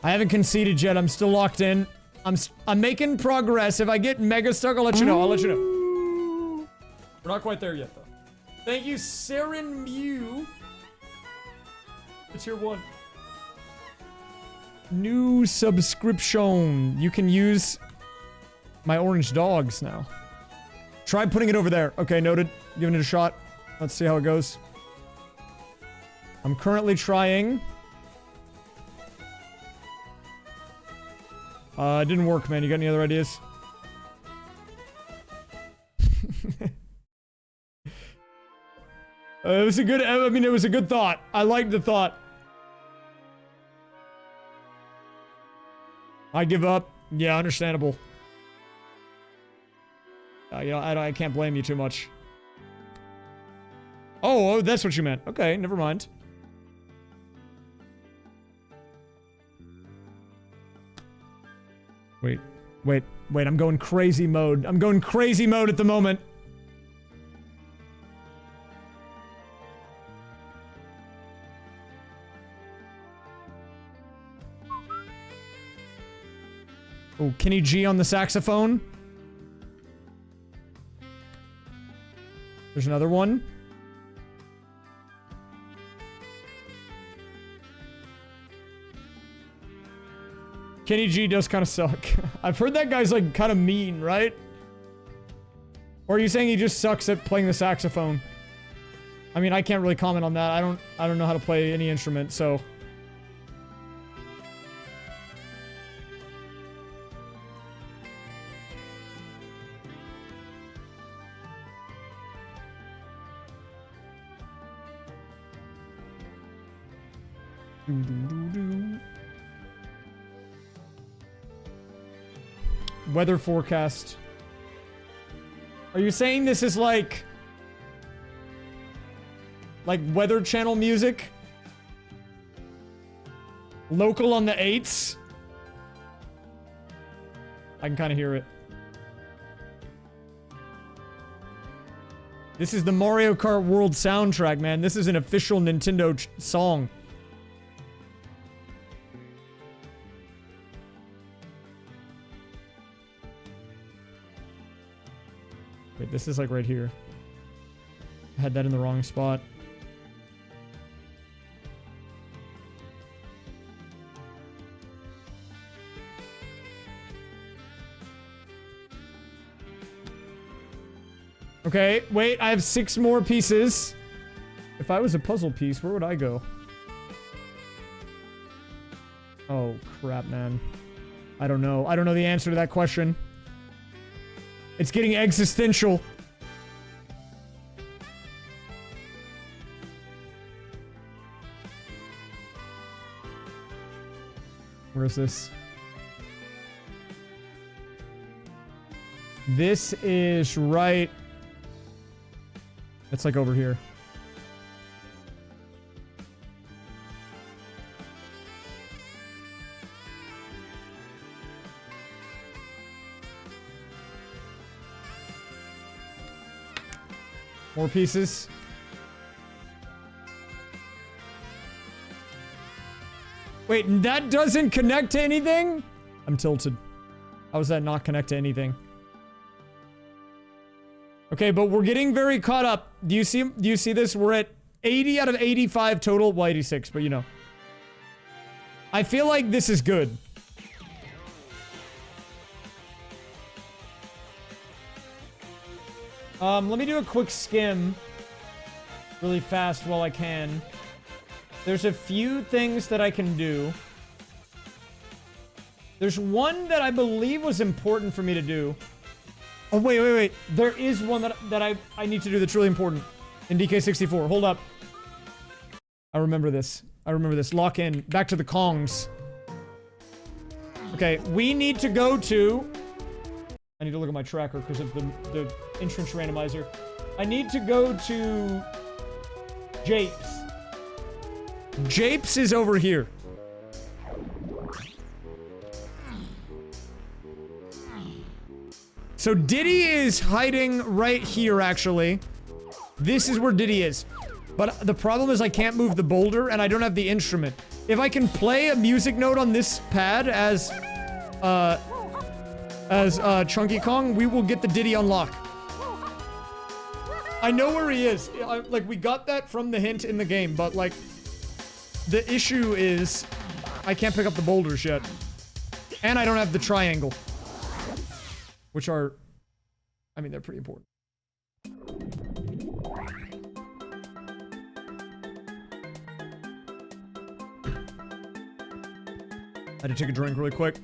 I haven't conceded yet. I'm still locked in. I'm making progress. If I get mega stuck, I'll let you know. I'll let you know. We're not quite there yet, though. Thank you, Saren Mew. It's tier 1. New subscription. You can use my orange dogs now. Try putting it over there. Okay, noted. Giving it a shot. Let's see how it goes. I'm currently trying. It didn't work, man. You got any other ideas? It was a good, I mean, it was a good thought. I liked the thought. I give up. Yeah, understandable. You know, I can't blame you too much. Oh, that's what you meant. Okay, never mind. Wait, I'm going crazy mode. I'm going crazy mode at the moment. Oh, Kenny G on the saxophone. There's another one. Kenny G does kind of suck. I've heard that guy's like kind of mean, right? Or are you saying he just sucks at playing the saxophone? I mean, I can't really comment on that. I don't know how to play any instrument, so. Weather forecast. Are you saying this is like Weather Channel music? Local on the 8s? I can kind of hear it. This is the Mario Kart World soundtrack, man. This is an official Nintendo song. Wait, this is like right here. I had that in the wrong spot. Okay, wait, I have 6 more pieces. If I was a puzzle piece, where would I go? Oh, crap, man. I don't know. I don't know the answer to that question. It's getting existential. Where is this? This is right... It's like over here. More pieces. Wait, that doesn't connect to anything? I'm tilted. How does that not connect to anything? Okay, but we're getting very caught up. Do you see this? We're at 80 out of 85 total. Well, 86, but you know. I feel like this is good. Let me do a quick skim really fast while I can. There's a few things that I can do. There's one that I believe was important for me to do. Oh, wait. There is one that I need to do that's really important in DK64. Hold up. I remember this. Lock in. Back to the Kongs. Okay, we need to go to... I need to look at my tracker because of the entrance randomizer. I need to go to Japes. Japes is over here. So Diddy is hiding right here, actually. This is where Diddy is. But the problem is I can't move the boulder and I don't have the instrument. If I can play a music note on this pad as Chunky Kong, we will get the Diddy unlock. I know where he is. Like, we got that from the hint in the game, but, like, the issue is I can't pick up the boulders yet. And I don't have the triangle. Which are... I mean, they're pretty important. I had to take a drink really quick.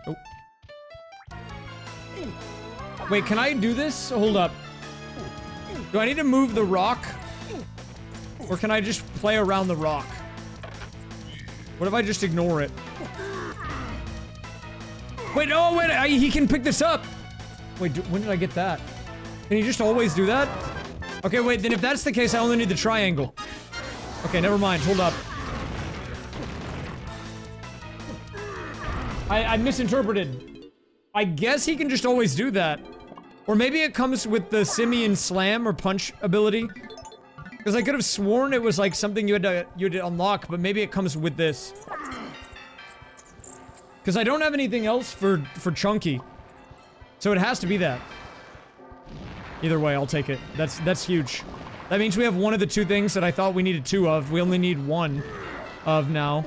Oh. Wait, can I do this? Hold up. Do I need to move the rock? Or can I just play around the rock? What if I just ignore it? Wait, oh wait, he can pick this up! Wait, when did I get that? Can you just always do that? Okay, wait, then if that's the case, I only need the triangle. Okay, never mind, hold up. I misinterpreted. I guess he can just always do that. Or maybe it comes with the simian slam or punch ability. Because I could have sworn it was like something you had to unlock, but maybe it comes with this. Because I don't have anything else for Chunky. So it has to be that. Either way, I'll take it. That's huge. That means we have one of the two things that I thought we needed two of. We only need one of now.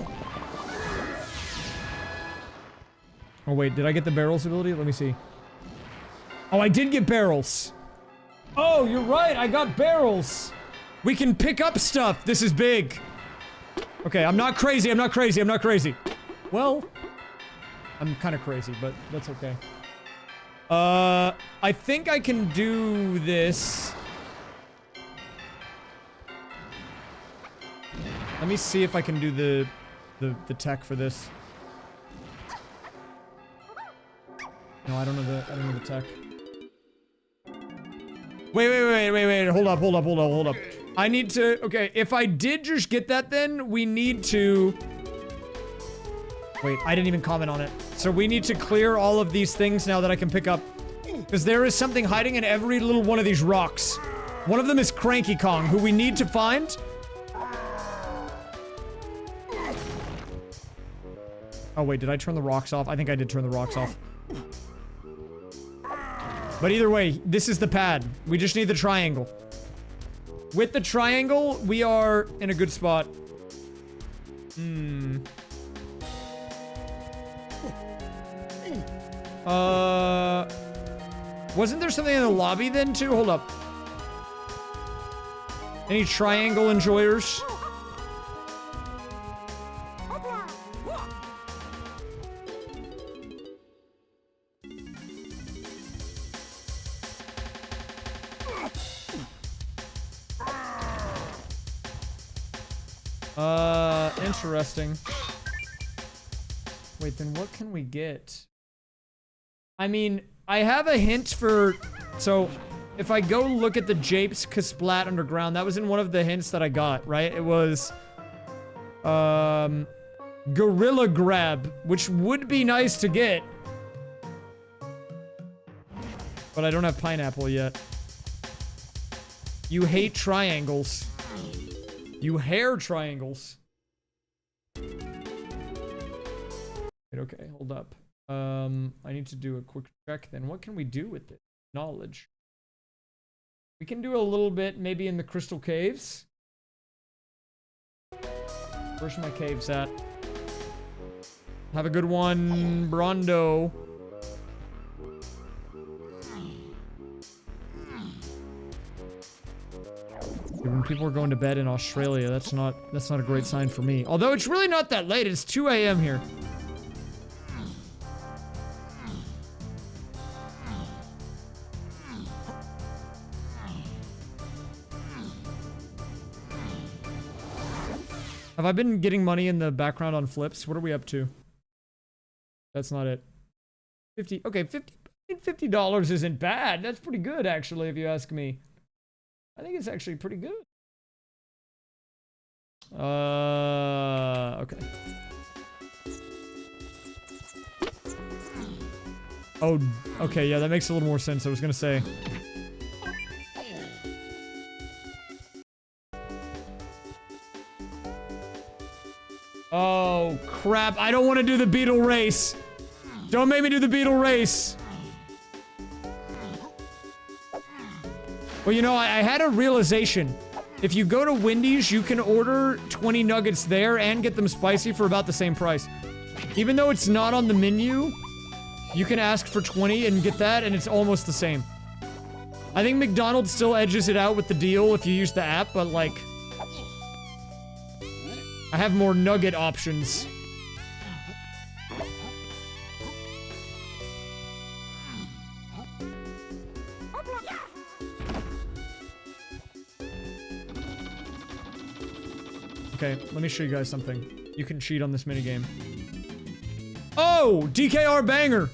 Oh wait, did I get the barrels ability? Let me see. Oh, I did get barrels. Oh, you're right, I got barrels. We can pick up stuff. This is big. Okay, I'm not crazy, I'm not crazy, I'm not crazy. Well, I'm kind of crazy, but that's okay. I think I can do this. Let me see if I can do the tech for this. No, I don't know the tech. Wait, hold up. I need to, okay, if I did just get that then, we need to... Wait, I didn't even comment on it. So we need to clear all of these things now that I can pick up. Because there is something hiding in every little one of these rocks. One of them is Cranky Kong, who we need to find. Oh wait, did I turn the rocks off? I think I did turn the rocks off. But either way, this is the pad. We just need the triangle. With the triangle, we are in a good spot. Wasn't there something in the lobby then too? Hold up. Any triangle enjoyers? Interesting. Wait, then what can we get? I mean, I have a hint for... So, if I go look at the Japes Kasplat Underground, that was in one of the hints that I got, right? It was... Gorilla Grab, which would be nice to get. But I don't have pineapple yet. You hate triangles. You hair triangles. Wait, okay, hold up. I need to do a quick check then. What can we do with it? Knowledge. We can do a little bit maybe in the crystal caves. Where's my caves at? Have a good one, Brondo. When people are going to bed in Australia, that's not a great sign for me. Although it's really not that late. It's 2 a.m. here. Have I been getting money in the background on flips? What are we up to? That's not it. 50. Okay, $50 isn't bad. That's pretty good, actually, if you ask me. I think it's actually pretty good. Okay. Oh, okay, yeah, that makes a little more sense. I was gonna say. Oh, crap. I don't want to do the beetle race. Don't make me do the beetle race. Well, you know, I had a realization. If you go to Wendy's, you can order 20 nuggets there and get them spicy for about the same price. Even though it's not on the menu, you can ask for 20 and get that, and it's almost the same. I think McDonald's still edges it out with the deal if you use the app, but like... I have more nugget options. Okay, let me show you guys something. You can cheat on this minigame. Oh! DKR banger!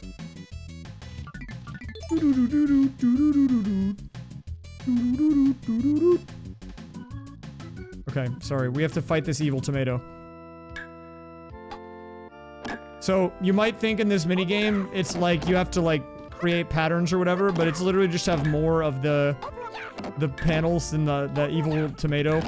Okay, sorry. We have to fight this evil tomato. So, you might think in this minigame, it's like you have to, like, create patterns or whatever, but it's literally just have more of the panels than the evil tomato.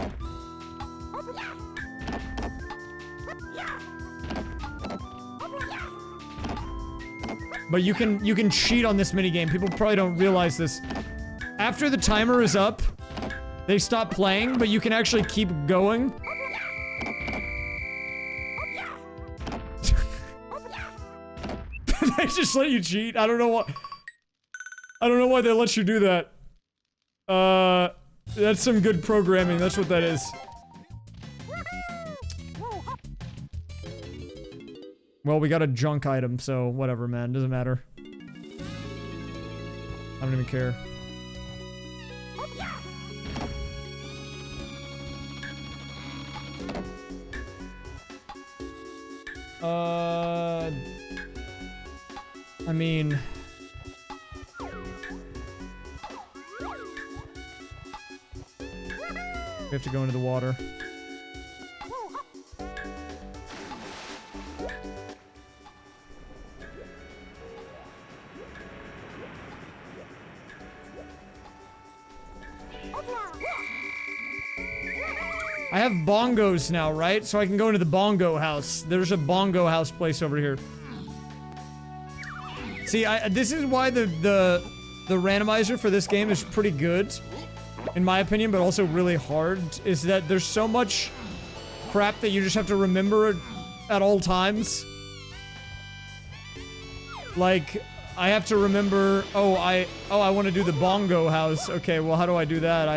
But you can cheat on this minigame. People probably don't realize this. After the timer is up, they stop playing, but you can actually keep going. They just let you cheat. I don't know what. I don't know why they let you do that. That's some good programming. That's what that is. Well, we got a junk item, so whatever, man. Doesn't matter. I don't even care. I mean... we have to go into the water. I have bongos now, right? So I can go into the bongo house. There's a bongo house place over here. See, this is why the randomizer for this game is pretty good, in my opinion, but also really hard, is that there's so much crap that you just have to remember at all times. Like, I have to remember, oh, I want to do the bongo house. Okay, well, how do I do that? I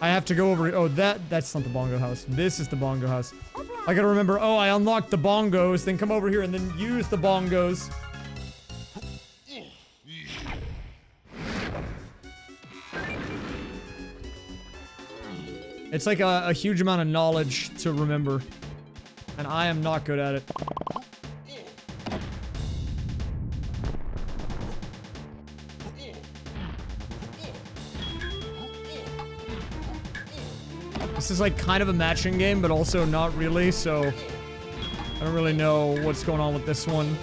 have to go over, oh, that's not the bongo house. This is the bongo house. I gotta remember, oh, I unlocked the bongos, then come over here and then use the bongos. It's like a huge amount of knowledge to remember. And I am not good at it. This is like kind of a matching game, but also not really, so I don't really know what's going on with this one.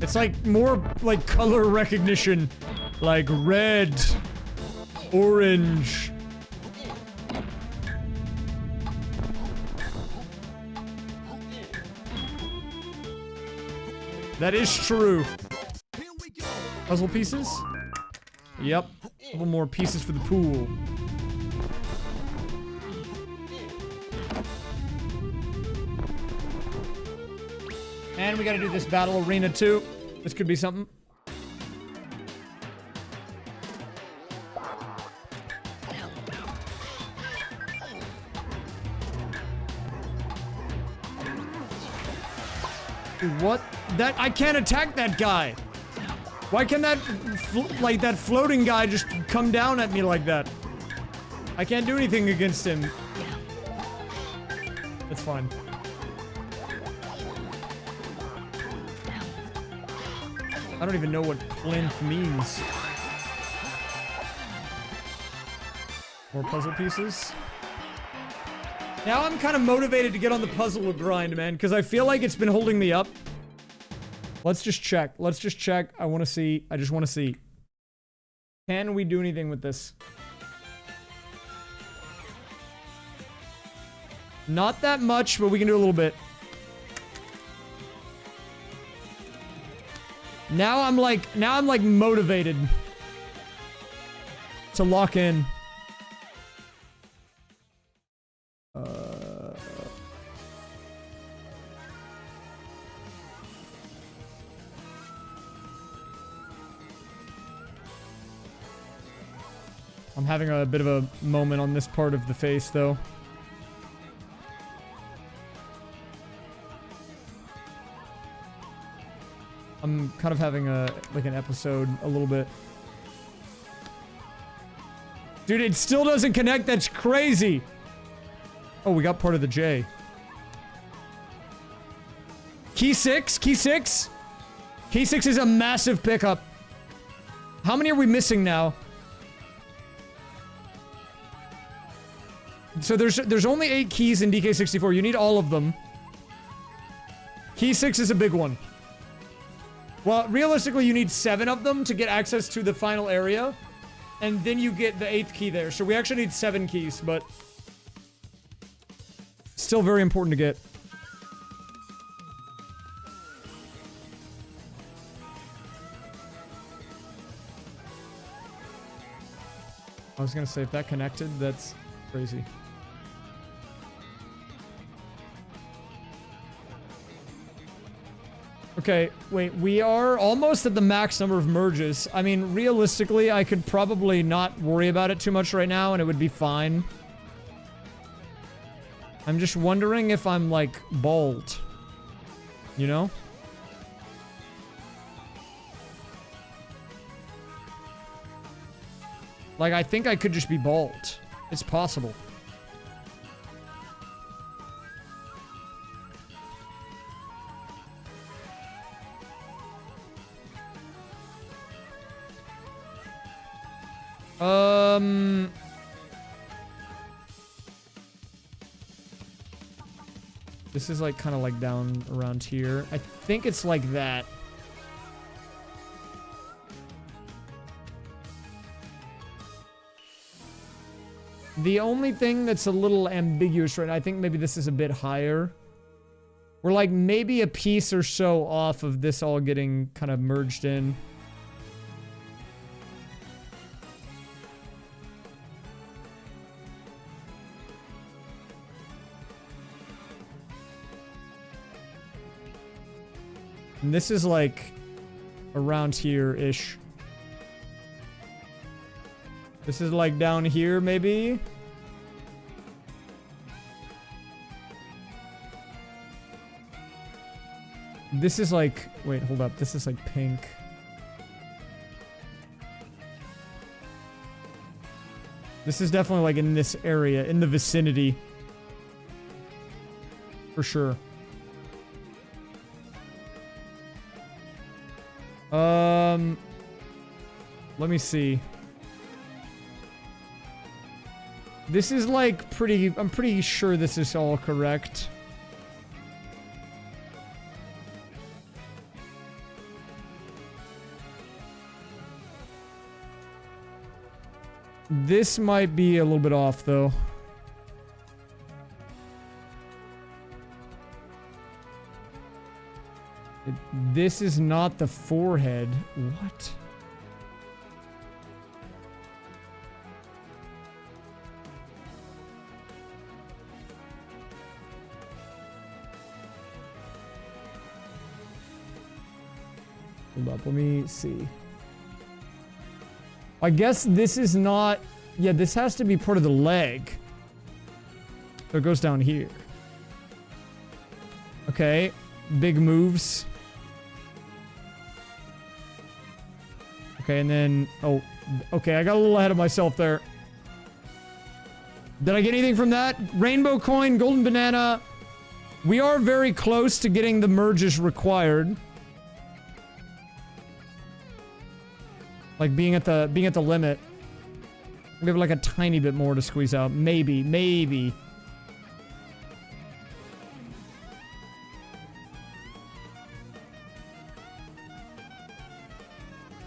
It's like more like color recognition, like red, orange. That is true. Puzzle pieces? Yep. A couple more pieces for the pool. And we gotta do this battle arena too. This could be something. Dude, what? I can't attack that guy. Why can that, that floating guy just come down at me like that? I can't do anything against him. That's fine. I don't even know what plinth means. More puzzle pieces. Now I'm kind of motivated to get on the puzzle grind, man, because I feel like it's been holding me up. Let's just check. Let's just check. I want to see. I just want to see. Can we do anything with this? Not that much, but we can do a little bit. Now I'm like motivated to lock in. I'm having a bit of a moment on this part of the face, though. I'm kind of having like an episode a little bit. Dude, it still doesn't connect. That's crazy. Oh, we got part of the J. Key 6? Key 6? Key 6 is a massive pickup. How many are we missing now? So there's only 8 keys in DK64. You need all of them. Key 6 is a big one. Well, realistically, you need 7 of them to get access to the final area. And then you get the 8th key there. So we actually need 7 keys, but... still very important to get. I was gonna say, if that connected, that's crazy. Okay, wait, we are almost at the max number of merges. I mean, realistically, I could probably not worry about it too much right now, and it would be fine. I'm just wondering if I'm, like, bald. You know? Like, I think I could just be bald. It's possible. This is like kind of like down around here. I think it's like that. The only thing that's a little ambiguous right now, I think maybe this is a bit higher. We're like maybe a piece or so off of this all getting kind of merged in. And this is like around here-ish. This is like down here, maybe? This is like... wait, hold up. This is like pink. This is definitely like in this area, in the vicinity. For sure. Let me see. This is like pretty... I'm pretty sure this is all correct. This might be a little bit off, though. This is not the forehead. What? Hold up, let me see. I guess this is not... yeah, this has to be part of the leg. So it goes down here. Okay, big moves. Okay, and then... oh, okay, I got a little ahead of myself there. Did I get anything from that? Rainbow coin, golden banana. We are very close to getting the merges required. Like being at the limit. We have like a tiny bit more to squeeze out. Maybe, maybe.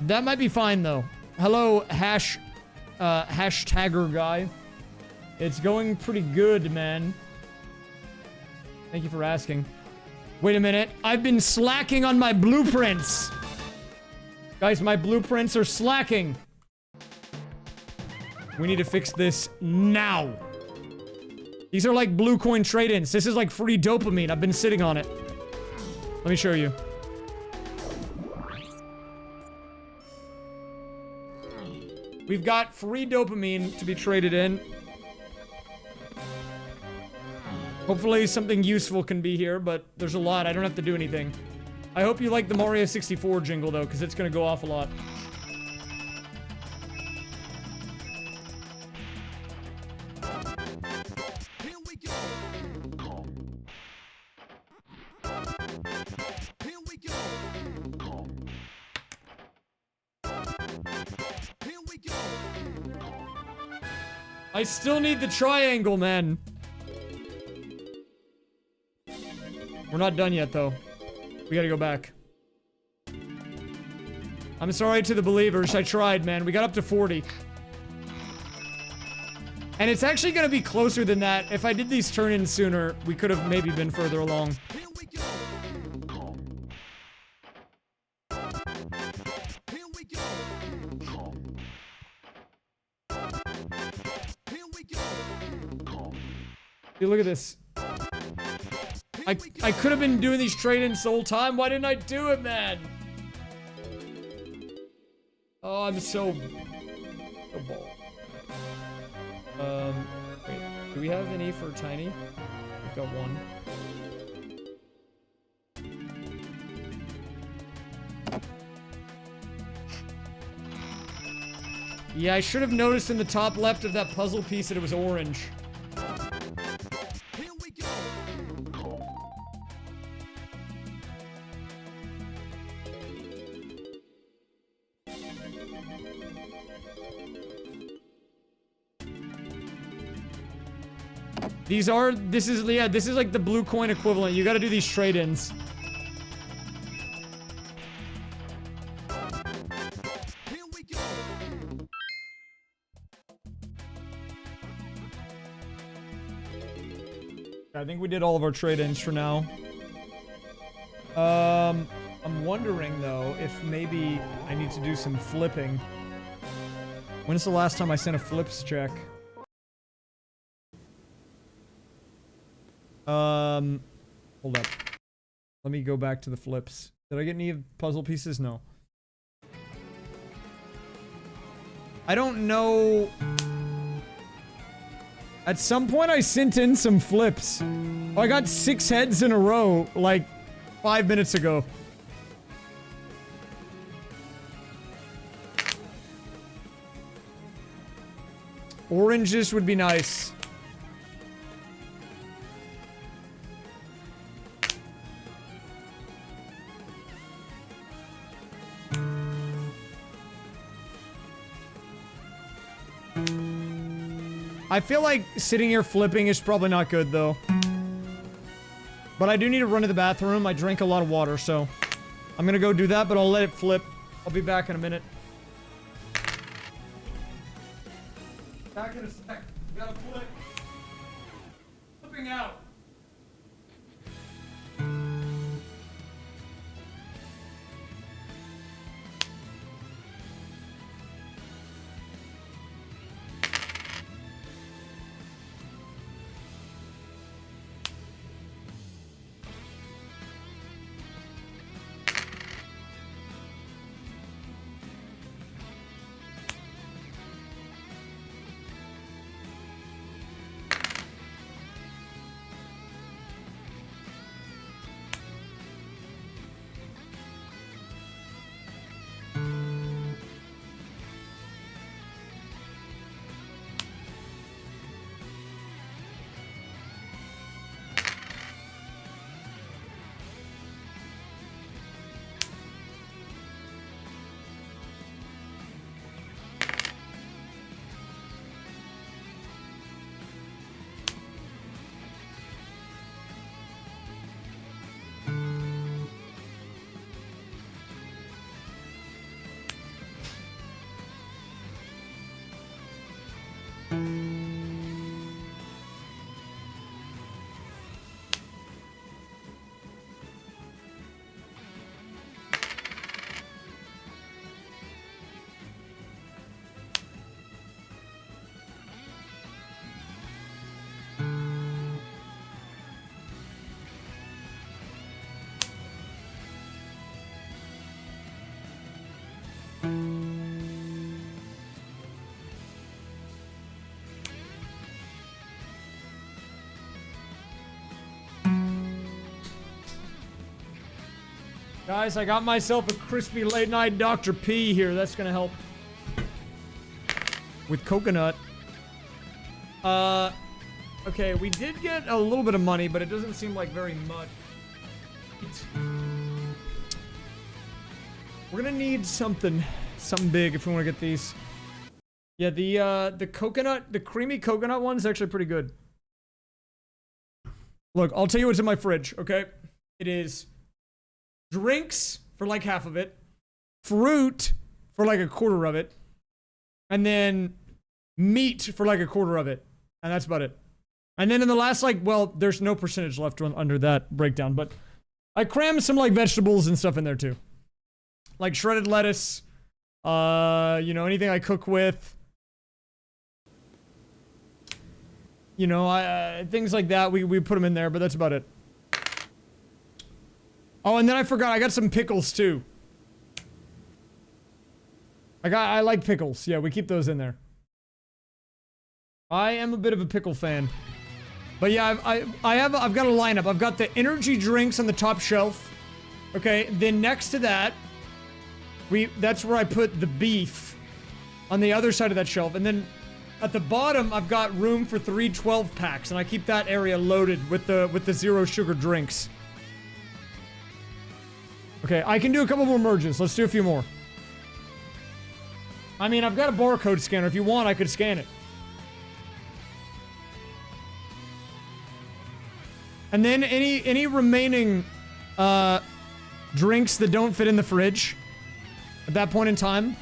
That might be fine though. Hello, hashtagger guy. It's going pretty good, man. Thank you for asking. Wait a minute. I've been slacking on my blueprints. Guys, my blueprints are slacking. We need to fix this now. These are like blue coin trade-ins. This is like free dopamine. I've been sitting on it. Let me show you. We've got free dopamine to be traded in. Hopefully something useful can be here, but there's a lot. I don't have to do anything. I hope you like the Mario 64 jingle, though, because it's going to go off a lot. I still need the triangle, man. We're not done yet, though. We gotta go back. I'm sorry to the believers. I tried, man. We got up to 40. And it's actually gonna be closer than that. If I did these turn-ins sooner, we could have maybe been further along. Here we go. Here we go. Here we go. Dude, look at this. I could have been doing these trade-ins the whole time. Why didn't I do it, man? Oh, I'm so bald. Wait. Do we have any for tiny? We've got one. Yeah, I should have noticed in the top left of that puzzle piece that it was orange. Here we go. This is like the blue coin equivalent. You gotta do these trade-ins. Here we go. I think we did all of our trade-ins for now. I'm wondering though if maybe I need to do some flipping. When's the last time I sent a flips check? Hold up. Let me go back to the flips. Did I get any puzzle pieces? No. I don't know. At some point I sent in some flips. Oh, I got 6 heads in a row, like 5 minutes ago. Oranges would be nice. I feel like sitting here flipping is probably not good, though. But I do need to run to the bathroom. I drank a lot of water, so... I'm gonna go do that, but I'll let it flip. I'll be back in a minute. Back in a sec. Gotta flip. Flipping out. Guys, I got myself a crispy late night Dr. P here. That's gonna help. With coconut. Okay, we did get a little bit of money, but it doesn't seem like very much. We're gonna need something big if we want to get these. Yeah, the coconut, the creamy coconut one's actually pretty good. Look, I'll tell you what's in my fridge, okay? It is drinks for like half of it, fruit for like a quarter of it, and then meat for like a quarter of it. And that's about it. And then in the last, like, well, there's no percentage left under that breakdown, but I crammed some like vegetables and stuff in there too. Like shredded lettuce, you know, anything I cook with. You know, things like that, we put them in there, but that's about it. Oh, and then I forgot, I got some pickles too. I like pickles. Yeah, we keep those in there. I am a bit of a pickle fan. But yeah, I've got a lineup. I've got the energy drinks on the top shelf. Okay, then next to that, that's where I put the beef on the other side of that shelf. And then at the bottom, I've got room for 3 12-packs, and I keep that area loaded with the zero sugar drinks. Okay, I can do a couple more merges. Let's do a few more. I mean, I've got a barcode scanner. If you want, I could scan it. And then any remaining drinks that don't fit in the fridge at that point in time,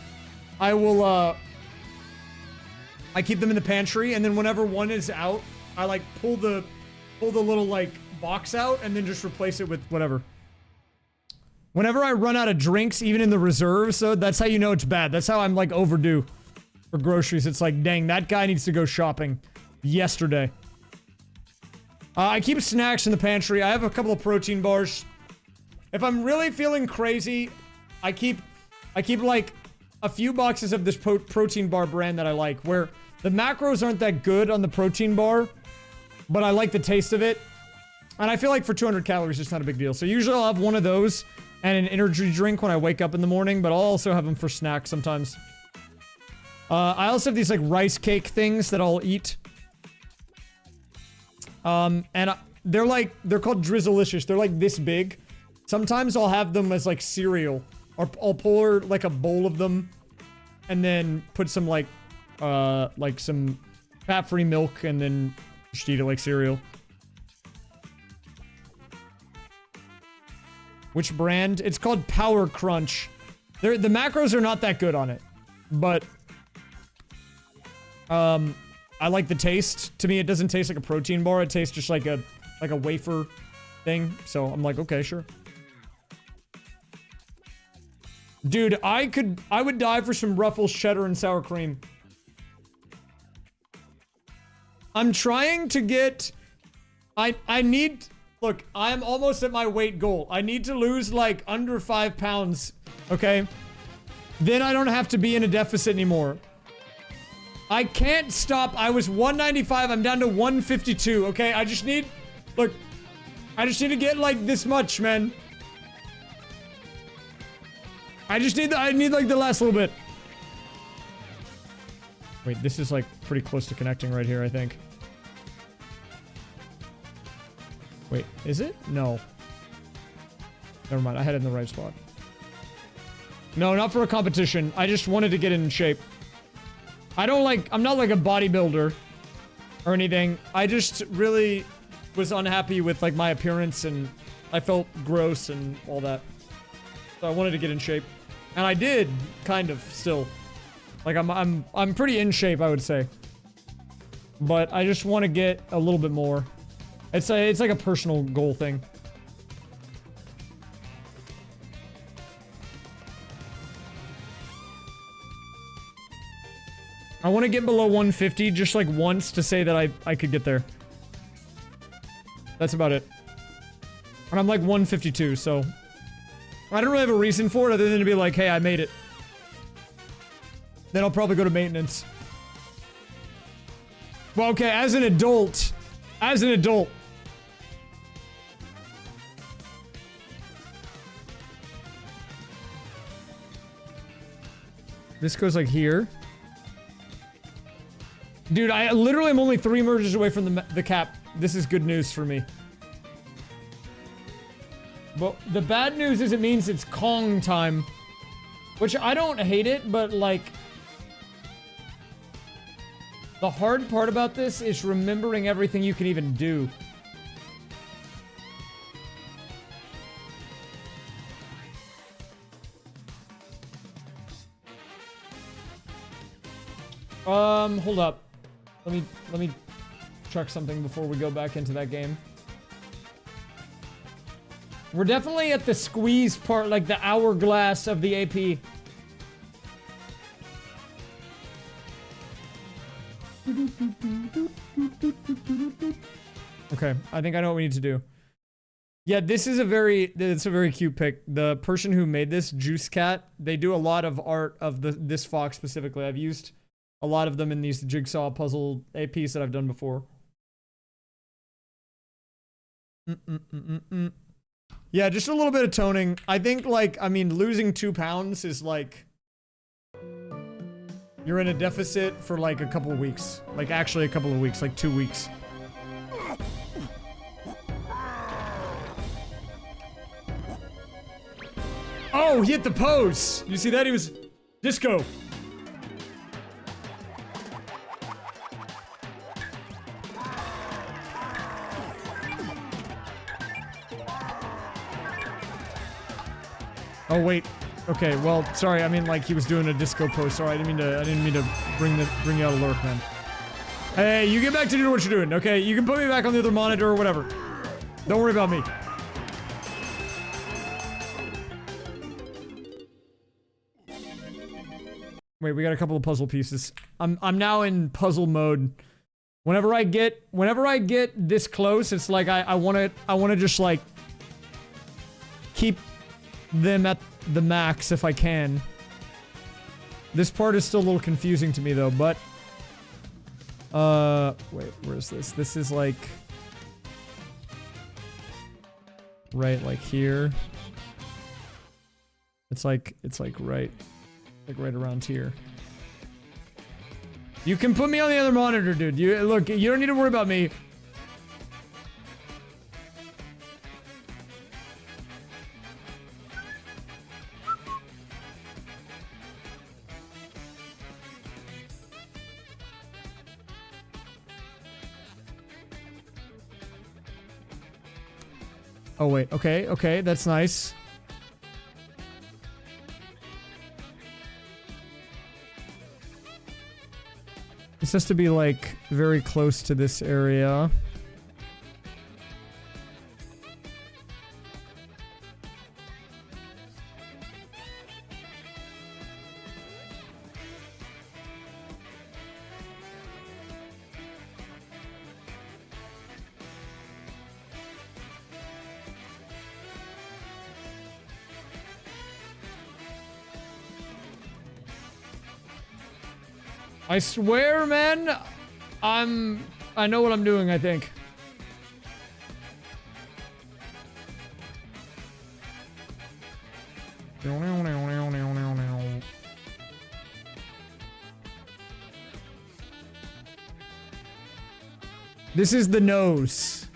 I will I keep them in the pantry, and then whenever one is out, I like pull the little like box out and then just replace it with whatever. Whenever I run out of drinks, even in the reserves, so that's how you know it's bad. That's how I'm like overdue for groceries. It's like, dang, that guy needs to go shopping yesterday. I keep snacks in the pantry. I have a couple of protein bars. If I'm really feeling crazy, I keep like a few boxes of this protein bar brand that I like, where the macros aren't that good on the protein bar, but I like the taste of it. And I feel like for 200 calories, it's not a big deal. So usually I'll have one of those and an energy drink when I wake up in the morning, but I'll also have them for snacks sometimes. I also have these like rice cake things that I'll eat. They're called Drizzlicious. They're like this big. Sometimes I'll have them as like cereal, or I'll pour like a bowl of them and then put some like some fat-free milk and then just eat it like cereal. Which brand? It's called Power Crunch. The macros are not that good on it, but I like the taste. To me, it doesn't taste like a protein bar. It tastes just like a wafer thing. So I'm like, okay, sure. Dude, I would die for some Ruffles cheddar and sour cream. I'm trying to get, look, I'm almost at my weight goal. I need to lose like under 5 pounds, okay? Then I don't have to be in a deficit anymore. I can't stop. I was 195. I'm down to 152. Okay, I just need to get like this much, man. I need like the last little bit. Wait, this is like pretty close to connecting right here, I think. Wait, is it? No. Never mind. I had it in the right spot. No, not for a competition. I just wanted to get in shape. I'm not like a bodybuilder or anything. I just really was unhappy with like my appearance, and I felt gross and all that. So I wanted to get in shape. And I did, kind of, still. Like I'm pretty in shape, I would say. But I just want to get a little bit more. It's like a personal goal thing. I want to get below 150 just like once to say that I could get there. That's about it. And I'm like 152, so I don't really have a reason for it other than to be like, hey, I made it. Then I'll probably go to maintenance. Well, okay, as an adult. This goes like here. Dude, I literally am only 3 merges away from the cap. This is good news for me. But the bad news is it means it's Kong time. Which I don't hate it, but like... The hard part about this is remembering everything you can even do. Hold up. Let me check something before we go back into that game. We're definitely at the squeeze part, like the hourglass of the AP. Okay, I think I know what we need to do. Yeah, it's a very cute pic. The person who made this, Juice Cat, they do a lot of art of this fox specifically. I've used a lot of them in these jigsaw puzzle APs that I've done before. Yeah, just a little bit of toning. I think, like, I mean, losing 2 pounds is like... You're in a deficit for like a couple of weeks. Like, actually a couple of weeks, like 2 weeks. Oh, he hit the pose! You see that? He was... Disco. Oh, wait. Okay, well, sorry, I mean, like, he was doing a disco pose. Sorry, I didn't mean to bring you out of lurk, man. Hey, you get back to doing what you're doing, okay? You can put me back on the other monitor or whatever. Don't worry about me. Wait, we got a couple of puzzle pieces. I'm now in puzzle mode. Whenever I get this close, it's like I wanna just like keep them at the max if I can. This part is still a little confusing to me though, but wait, where's this? This is like right like here. It's like right around here. You can put me on the other monitor, dude. You look, you don't need to worry about me. Oh wait, okay, that's nice. This has to be like very close to this area. I swear, man, I know what I'm doing, I think. This is the nose.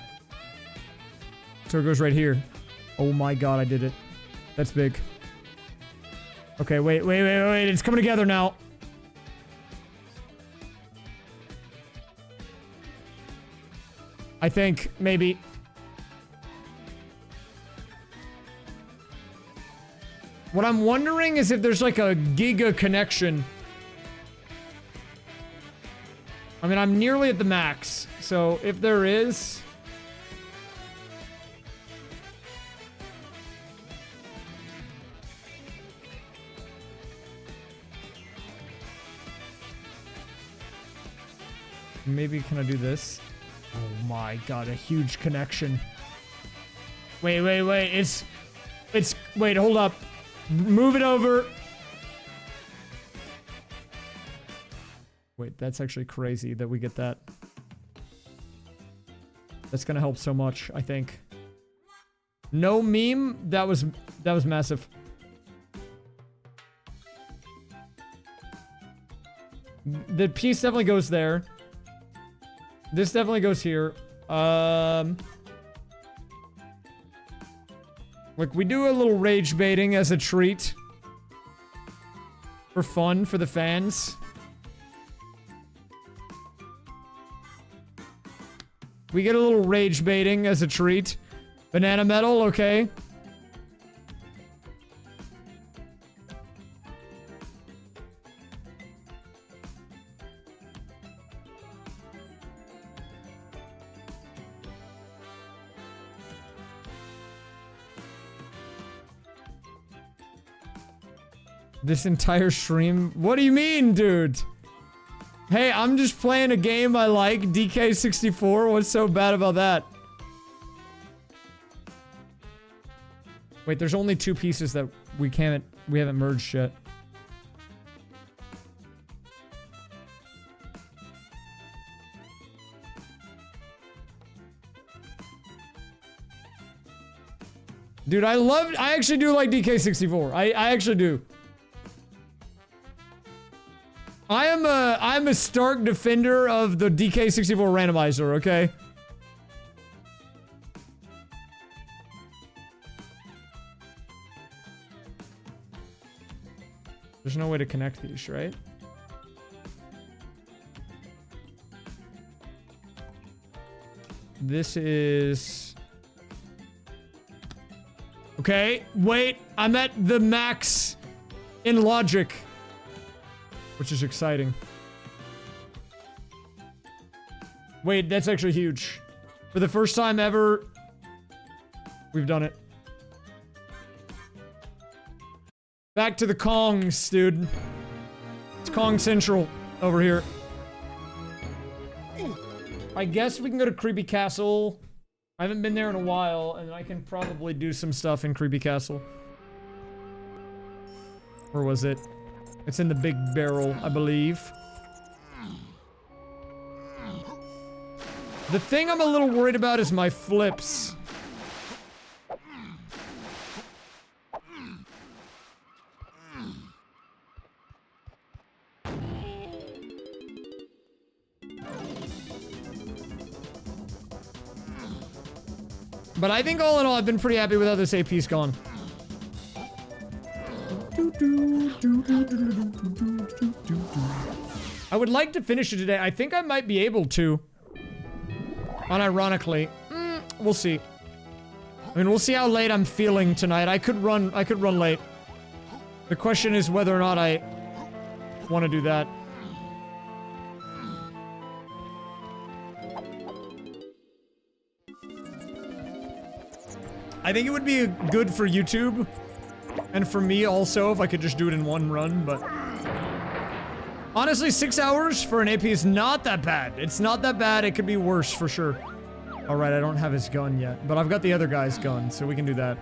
So it goes right here. Oh my god, I did it. That's big. Okay, wait. It's coming together now. I think, maybe. What I'm wondering is if there's like a giga connection. I mean, I'm nearly at the max, so if there is... Maybe can I do this? Oh my god, a huge connection. Wait, it's... Wait, hold up. Move it over. Wait, that's actually crazy that we get that. That's gonna help so much, I think. No meme? That was massive. The piece definitely goes there. This definitely goes here. Like, we do a little rage baiting as a treat. For fun, for the fans. We get a little rage baiting as a treat. Banana metal, okay. This entire stream? What do you mean, dude? Hey, I'm just playing a game I like, DK64. What's so bad about that? Wait, there's only 2 pieces that we haven't merged yet. Dude, I actually do like DK64. I actually do. I'm a stark defender of the DK64 randomizer, okay? There's no way to connect these, right? This is... Okay, wait, I'm at the max in logic. Which is exciting. Wait, that's actually huge. For the first time ever, we've done it. Back to the Kongs, dude. It's Kong Central over here. I guess we can go to Creepy Castle. I haven't been there in a while, and I can probably do some stuff in Creepy Castle. Or was it? It's in the big barrel, I believe. The thing I'm a little worried about is my flips. But I think all in all, I've been pretty happy with how this AP's gone. I would like to finish it today. I think I might be able to. Unironically. We'll see. I mean, we'll see how late I'm feeling tonight. I could run late. The question is whether or not I want to do that. I think it would be good for YouTube. And for me also, if I could just do it in one run, but... Honestly, 6 hours for an AP is not that bad. It's not that bad. It could be worse, for sure. Alright, I don't have his gun yet, but I've got the other guy's gun, so we can do that.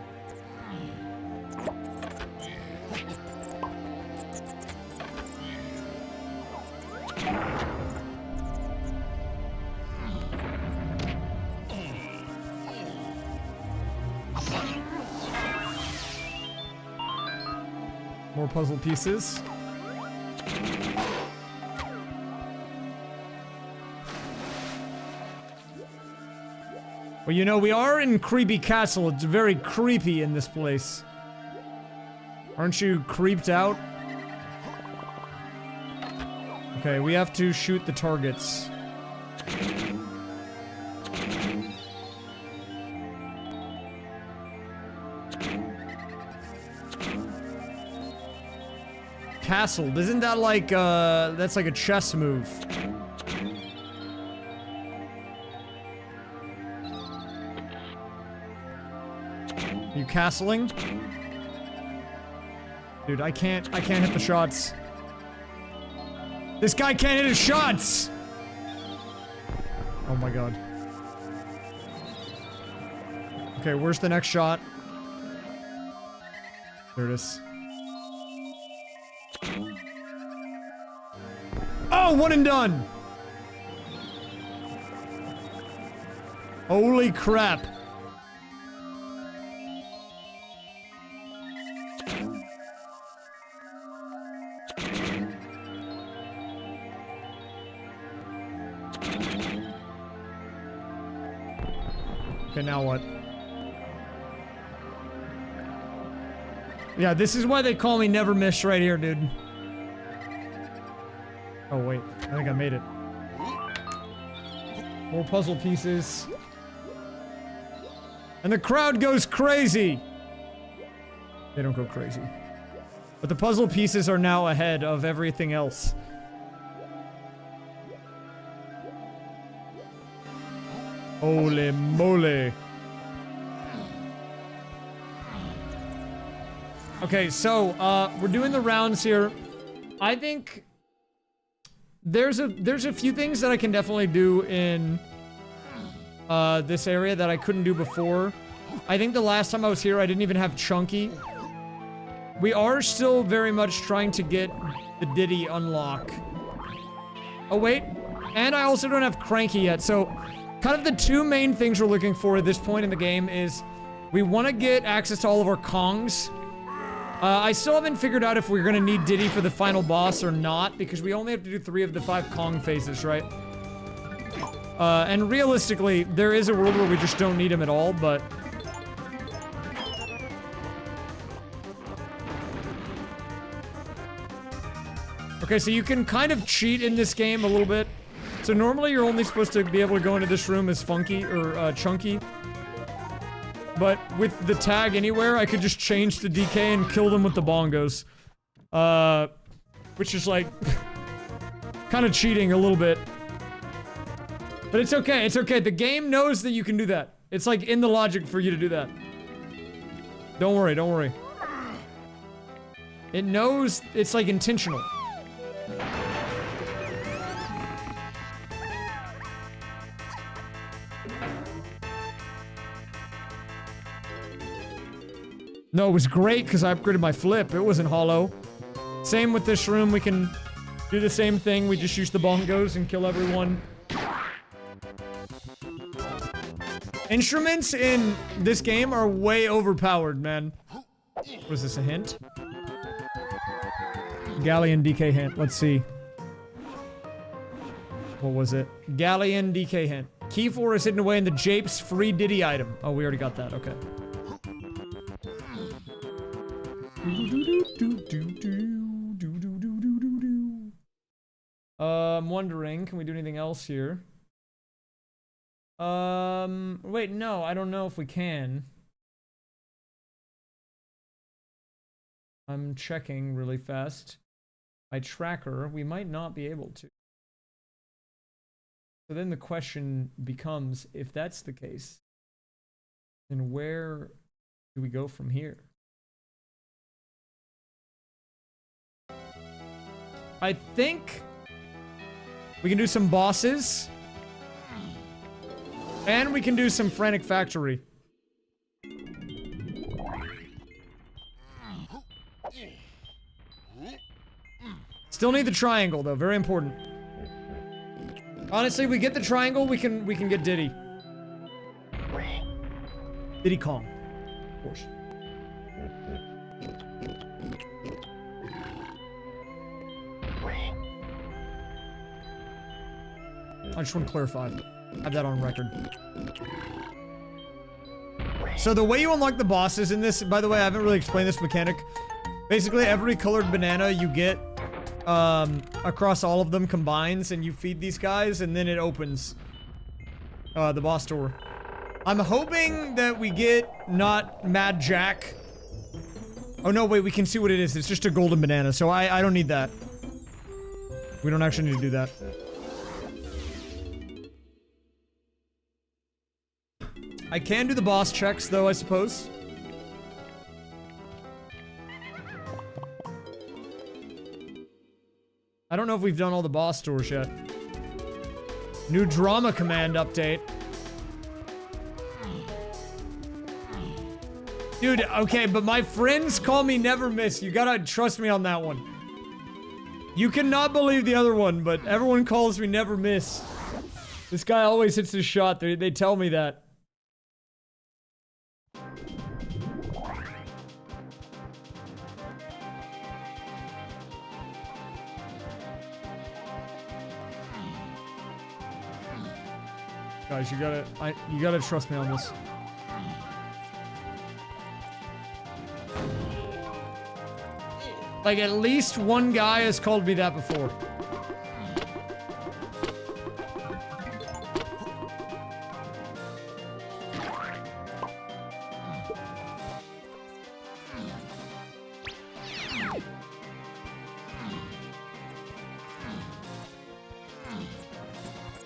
More puzzle pieces. Well, you know, we are in Creepy Castle. It's very creepy in this place. Aren't you creeped out? Okay, we have to shoot the targets. Castle. Isn't that like, that's like a chess move? You castling? Dude, I can't hit the shots. This guy can't hit his shots! Oh my god. Okay, where's the next shot? There it is. Oh, one and done! Holy crap. Okay, now what? Yeah, this is why they call me Never Miss right here, dude. Oh, wait. I think I made it. More puzzle pieces. And the crowd goes crazy. They don't go crazy. But the puzzle pieces are now ahead of everything else. Holy moly. Okay, so, we're doing the rounds here. I think there's a few things that I can definitely do in this area that I couldn't do before. I think the last time I was here, I didn't even have Chunky. We are still very much trying to get the Diddy unlock. Oh, wait. And I also don't have Cranky yet, so kind of the two main things we're looking for at this point in the game is we want to get access to all of our Kongs. I still haven't figured out if we're gonna need Diddy for the final boss or not, because we only have to do 3 of the 5 Kong phases, right? And realistically, there is a world where we just don't need him at all, but... Okay, so you can kind of cheat in this game a little bit. So normally you're only supposed to be able to go into this room as Funky, or, Chunky. But with the tag anywhere, I could just change to DK and kill them with the bongos. Which is like... kind of cheating a little bit. But it's okay, it's okay. The game knows that you can do that. It's like in the logic for you to do that. Don't worry, don't worry. It knows it's like intentional. No, it was great because I upgraded my flip. It wasn't hollow. Same with this room. We can do the same thing. We just use the bongos and kill everyone. Instruments in this game are way overpowered, man. Was this a hint? Galleon DK hint. Let's see. What was it? Galleon DK hint. Key 4 is hidden away in the Japes free Diddy item. Oh, we already got that. Okay. I'm wondering, can we do anything else here? Wait, no, I don't know if we can. I'm checking really fast. My tracker, we might not be able to. So then the question becomes, if that's the case, then where do we go from here? I think we can do some bosses. And we can do some Frantic Factory. Still need the triangle though, very important. Honestly, if we get the triangle, we can get Diddy. Diddy Kong, of course. I just want to clarify. Have that on record. So the way you unlock the bosses in this, by the way, I haven't really explained this mechanic. Basically, every colored banana you get across all of them combines, and you feed these guys, and then it opens the boss door. I'm hoping that we get not Mad Jack. Oh no, wait, we can see what it is. It's just a golden banana, so I don't need that. We don't actually need to do that. I can do the boss checks, though, I suppose. I don't know if we've done all the boss doors yet. New drama command update. Dude, okay, but my friends call me Never Miss. You gotta trust me on that one. You cannot believe the other one, but everyone calls me Never Miss. This guy always hits his shot. They tell me that. Guys, you gotta trust me on this. Like, at least one guy has called me that before.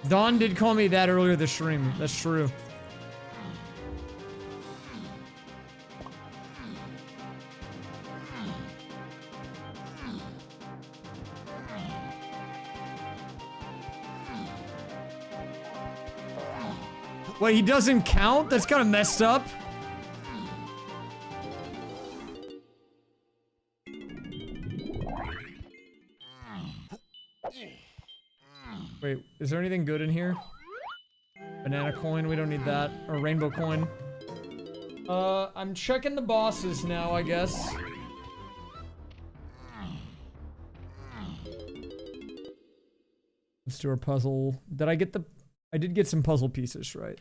Dawn did call me that earlier this stream. That's true. Wait, he doesn't count? That's kind of messed up. Wait, is there anything good in here? Banana coin, we don't need that. Or rainbow coin. I'm checking the bosses now, I guess. Let's do our puzzle. Did I get the... I did get some puzzle pieces, right?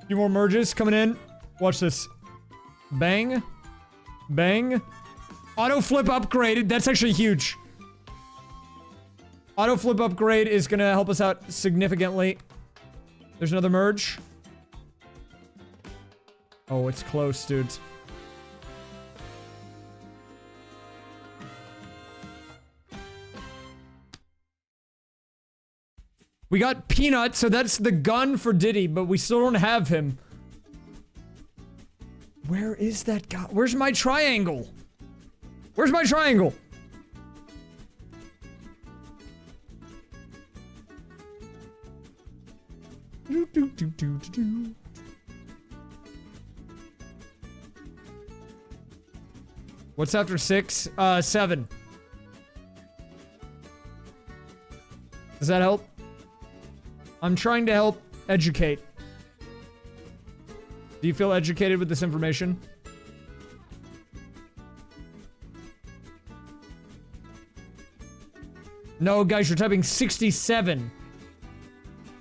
Few more merges coming in. Watch this. Bang. Bang. Auto flip upgraded. That's actually huge. Auto flip upgrade is gonna help us out significantly. There's another merge. Oh, it's close, dudes. We got Peanut, so that's the gun for Diddy, but we still don't have him. Where is that guy? Where's my triangle? Where's my triangle? What's after 6? 7. Does that help? I'm trying to help educate. Do you feel educated with this information? No, guys, you're typing 67.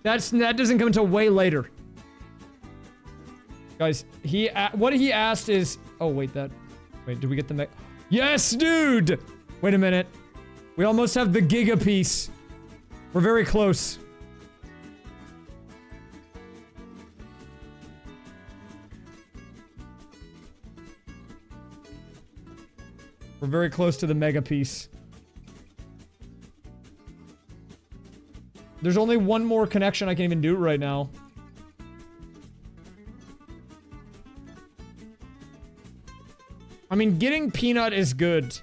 That doesn't come until way later. Guys, what he asked is... Oh, wait, Wait, did we get the... Yes, dude! Wait a minute. We almost have the Giga piece. We're very close. We're very close to the mega piece. There's only one more connection I can even do right now. I mean, getting Peanut is good.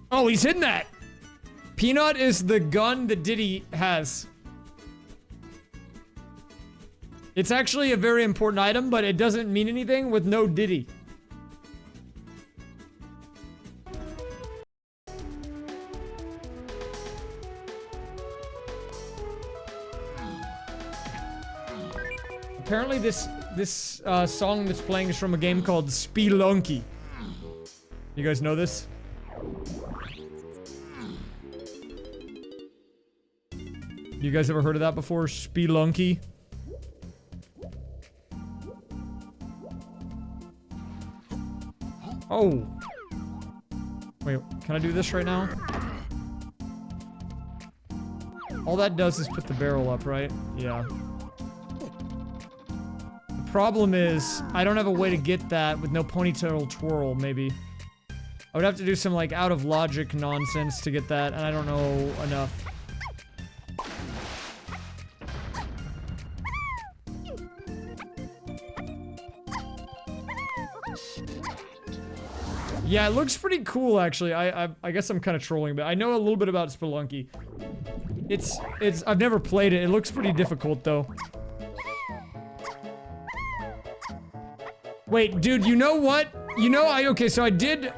Oh, he's hidden that! Peanut is the gun that Diddy has. It's actually a very important item, but it doesn't mean anything with no Diddy. Apparently this song that's playing is from a game called Spelunky. You guys know this? You guys ever heard of that before? Spelunky? Oh. Wait, can I do this right now? All that does is put the barrel up, right? Yeah. The problem is, I don't have a way to get that with no ponytail twirl, maybe. I would have to do some, like, out-of-logic nonsense to get that, and I don't know enough. Yeah, it looks pretty cool, actually. I guess I'm kind of trolling, but I know a little bit about Spelunky. I've never played it. It looks pretty difficult, though. Wait, dude, you know what? You know, okay, so I did...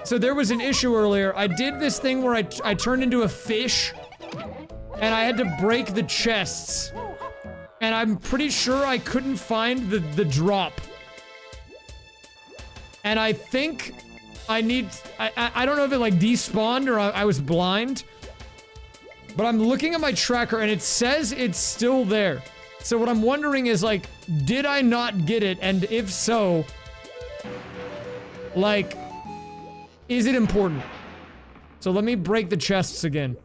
So there was an issue earlier. I did this thing where I turned into a fish, and I had to break the chests. And I'm pretty sure I couldn't find the drop. And I think I need... I don't know if it, like, despawned or I was blind. But I'm looking at my tracker, and it says it's still there. So what I'm wondering is, like, did I not get it? And if so... Like... Is it important? So let me break the chests again.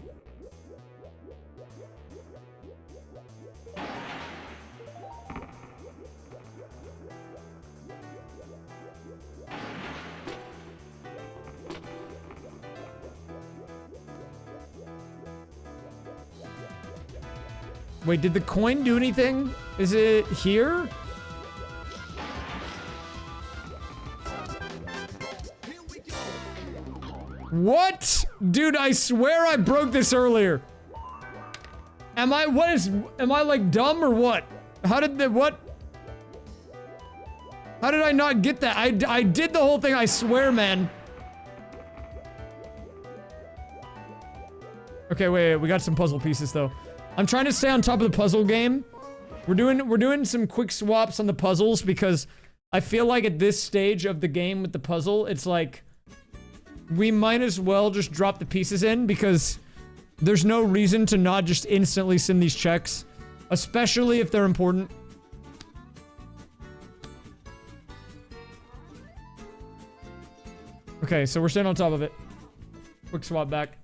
Wait, did the coin do anything? Is it here? What? Dude, I swear I broke this earlier. Am I like dumb or what? How did I not get that? I did the whole thing, I swear, man. Okay, wait, we got some puzzle pieces though. I'm trying to stay on top of the puzzle game. We're doing some quick swaps on the puzzles because I feel like at this stage of the game with the puzzle, it's like we might as well just drop the pieces in because there's no reason to not just instantly send these checks, especially if they're important. Okay, so we're staying on top of it. Quick swap back.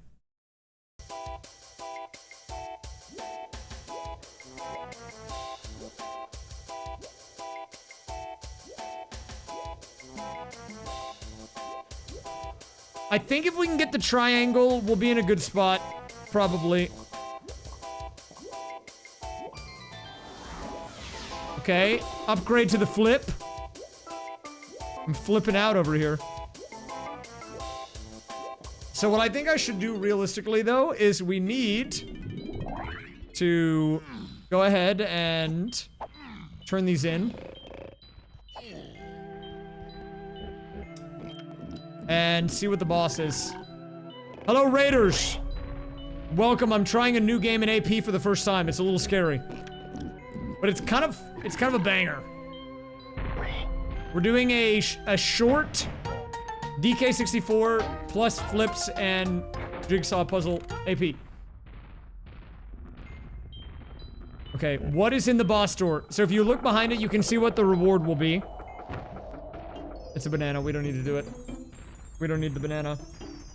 I think if we can get the triangle, we'll be in a good spot. Probably. Okay. Upgrade to the flip. I'm flipping out over here. So what I think I should do realistically, though, is we need to go ahead and turn these in. And see what the boss is. Hello, Raiders! Welcome, I'm trying a new game in AP for the first time. It's a little scary. But it's kind of a banger. We're doing a short DK64 plus flips and jigsaw puzzle AP. Okay, what is in the boss door? So if you look behind it, you can see what the reward will be. It's a banana, we don't need to do it. We don't need the banana.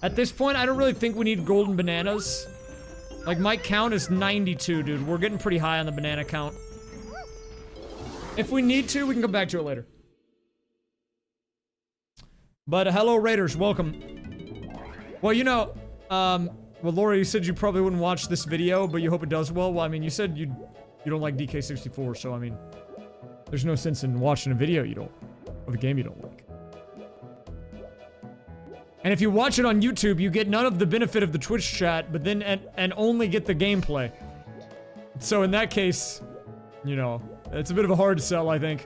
At this point, I don't really think we need golden bananas. Like, my count is 92, dude. We're getting pretty high on the banana count. If we need to, we can come back to it later. But, hello, Raiders. Welcome. Well, you know, well, Laura, you said you probably wouldn't watch this video, but you hope it does well. Well, I mean, you said you don't like DK64, so, I mean, there's no sense in watching a video of a game you don't like. And if you watch it on YouTube, you get none of the benefit of the Twitch chat, but then and only get the gameplay. So in that case, you know, it's a bit of a hard sell, I think.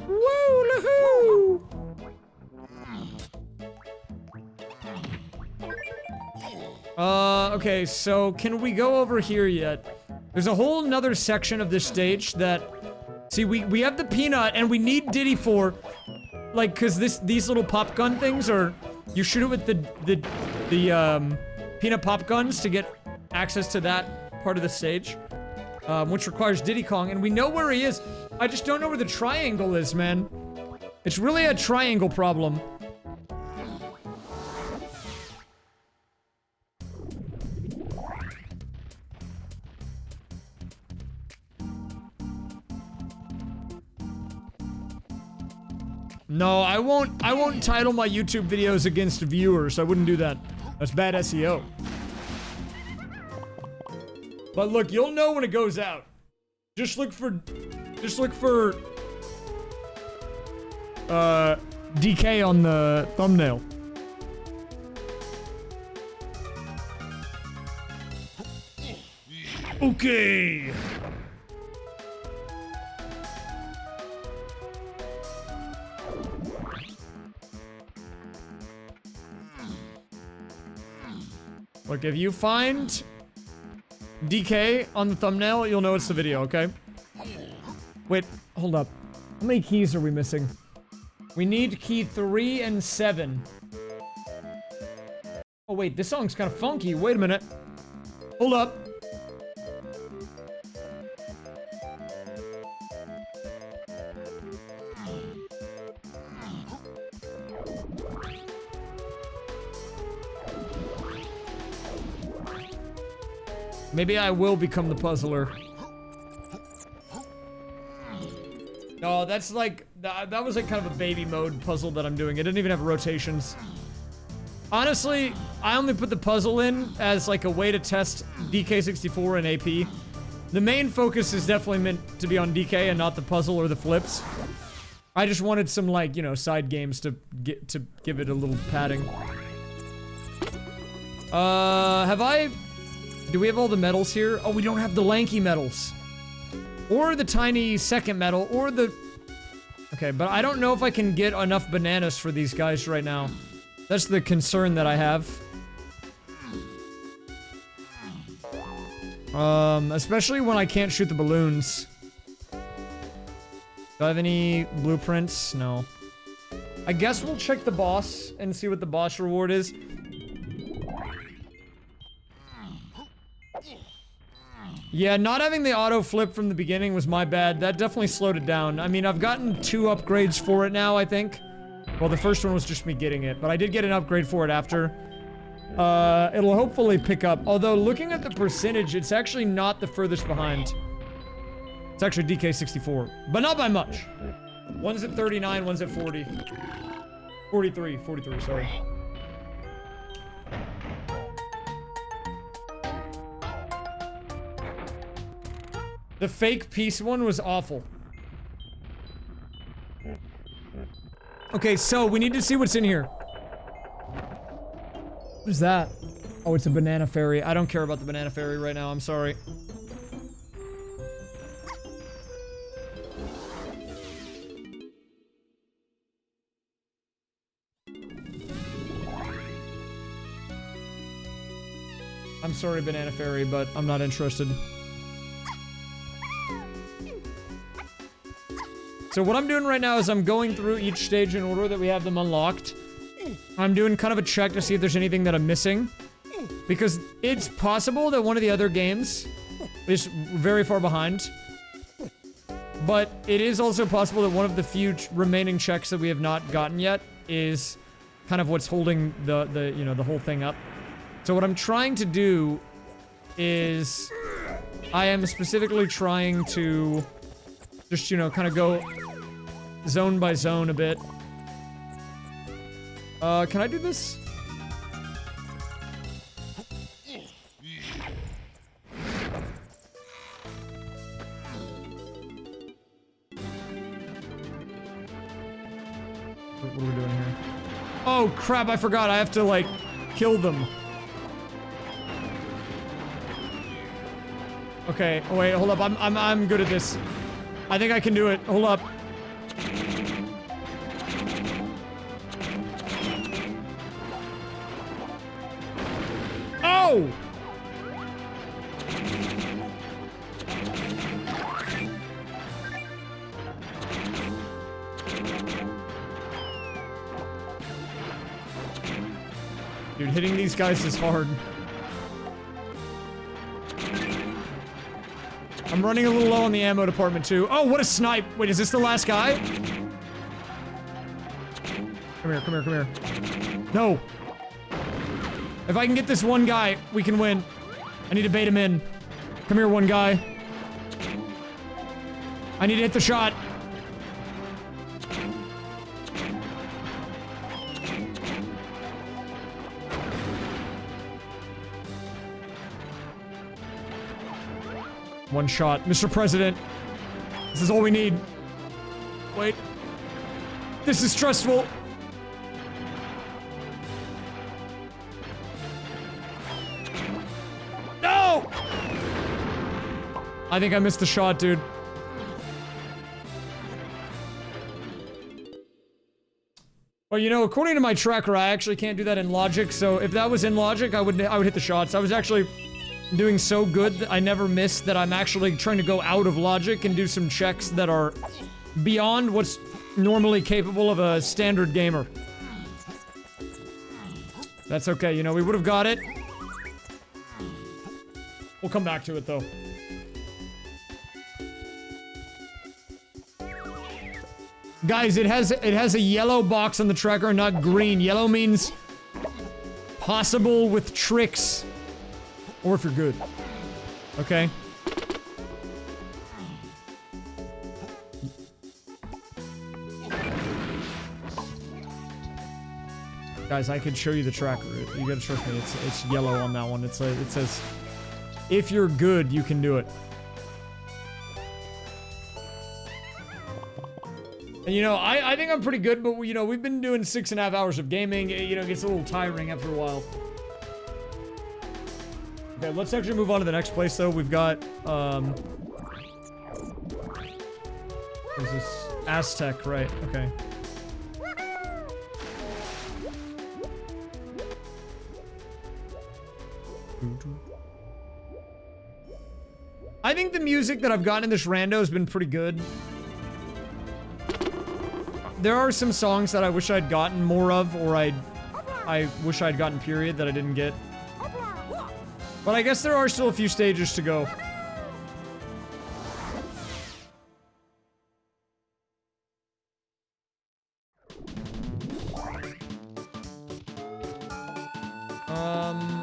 Woo-lahoo! Okay, so can we go over here yet? There's a whole nother section of this stage that... See, we have the peanut, and we need Diddy for... Like, cause these little pop gun things are... You shoot it with the peanut pop guns to get access to that part of the stage. Which requires Diddy Kong, and we know where he is. I just don't know where the triangle is, man. It's really a triangle problem. No, I won't title my YouTube videos against viewers. I wouldn't do that. That's bad SEO. But look, you'll know when it goes out. Just look for DK on the thumbnail. Okay. Look, if you find DK on the thumbnail, you'll know it's the video, okay? Wait, hold up. How many keys are we missing? We need key 3 and 7. Oh wait, this song's kind of funky. Wait a minute. Hold up. Maybe I will become the puzzler. No, that's like, that was like kind of a baby mode puzzle that I'm doing. It didn't even have rotations. Honestly, I only put the puzzle in as like a way to test DK64 and AP. The main focus is definitely meant to be on DK and not the puzzle or the flips. I just wanted some, like, you know, side games to give it a little padding. Do we have all the medals here? Oh, we don't have the lanky medals. Or the tiny second medal, or the... Okay, but I don't know if I can get enough bananas for these guys right now. That's the concern that I have. Especially when I can't shoot the balloons. Do I have any blueprints? No. I guess we'll check the boss and see what the boss reward is. Yeah, not having the auto flip from the beginning was my bad. That definitely slowed it down. I mean, I've gotten 2 upgrades for it now, I think. Well, the first one was just me getting it, but I did get an upgrade for it after. It'll hopefully pick up. Although, looking at the percentage, it's actually not the furthest behind. It's actually DK64, but not by much. One's at 39, one's at 40. 43, sorry. The fake peace one was awful. Okay, so we need to see what's in here. What is that? Oh, it's a banana fairy. I don't care about the banana fairy right now. I'm sorry. I'm sorry, banana fairy, but I'm not interested. So what I'm doing right now is I'm going through each stage in order that we have them unlocked. I'm doing kind of a check to see if there's anything that I'm missing. Because it's possible that one of the other games is very far behind. But it is also possible that one of the few remaining checks that we have not gotten yet is kind of what's holding the you know, the whole thing up. So what I'm trying to do is I am specifically trying to just, you know, kind of go zone by zone a bit. Can I do this? What are we doing here? Oh crap, I forgot. I have to, like, kill them. Okay, oh, wait, hold up. I'm good at this. I think I can do it. Hold up. Oh! Dude, hitting these guys is hard. I'm running a little low on the ammo department, too. Oh, what a snipe! Wait, is this the last guy? Come here, come here, come here. No! If I can get this one guy, we can win. I need to bait him in. Come here, one guy. I need to hit the shot. One shot. Mr. President. This is all we need. Wait. This is stressful. No! I think I missed the shot, dude. Well, you know, according to my tracker, I actually can't do that in logic, so if that was in logic, I would hit the shots. I was actually doing so good that I never missed that I'm actually trying to go out of logic and do some checks that are beyond what's normally capable of a standard gamer. That's okay, you know, we would have got it. We'll come back to it, though. Guys, it has a yellow box on the tracker, not green. Yellow means possible with tricks. Or if you're good. Okay. Guys, I could show you the tracker. You gotta trust me. It's yellow on that one. It says, if you're good, you can do it. And you know, I think I'm pretty good, but you know, we've been doing 6.5 hours of gaming. You know, it gets a little tiring after a while. Okay, let's actually move on to the next place, though. We've got, what is this? Aztec, right, okay. I think the music that I've gotten in this rando has been pretty good. There are some songs that I wish I'd gotten more of, or I wish I'd gotten period that I didn't get. But I guess there are still a few stages to go.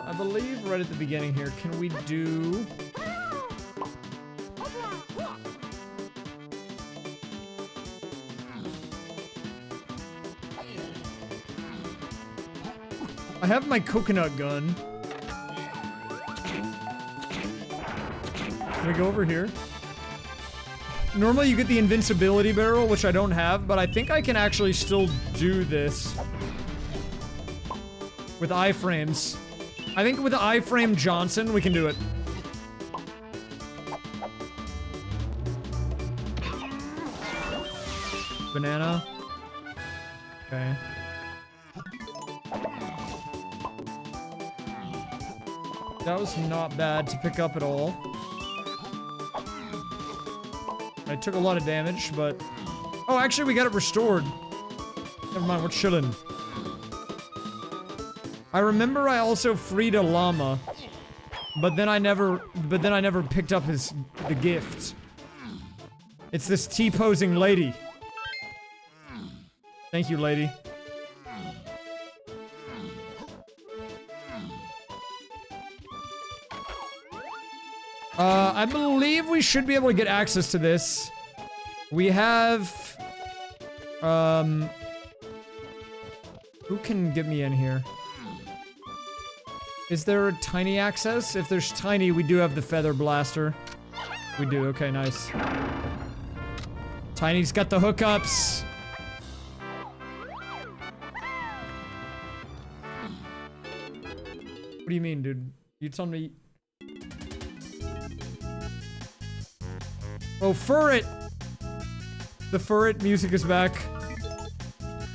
I believe right at the beginning here, can we do... I have my coconut gun. Can we go over here? Normally you get the invincibility barrel, which I don't have, but I think I can actually still do this with iframes. I think with the iframe Johnson, we can do it. Banana. Okay. That was not bad to pick up at all. I took a lot of damage, but... Oh, actually, we got it restored. Never mind, we're chilling. I remember I also freed a llama, but then I never picked up the gift. It's this T-posing lady. Thank you, lady. I believe we should be able to get access to this. We have... Who can get me in here? Is there a tiny access? If there's tiny, we do have the feather blaster. We do, okay, nice. Tiny's got the hookups. What do you mean, dude? You told me... Oh, Furret! The Furret music is back.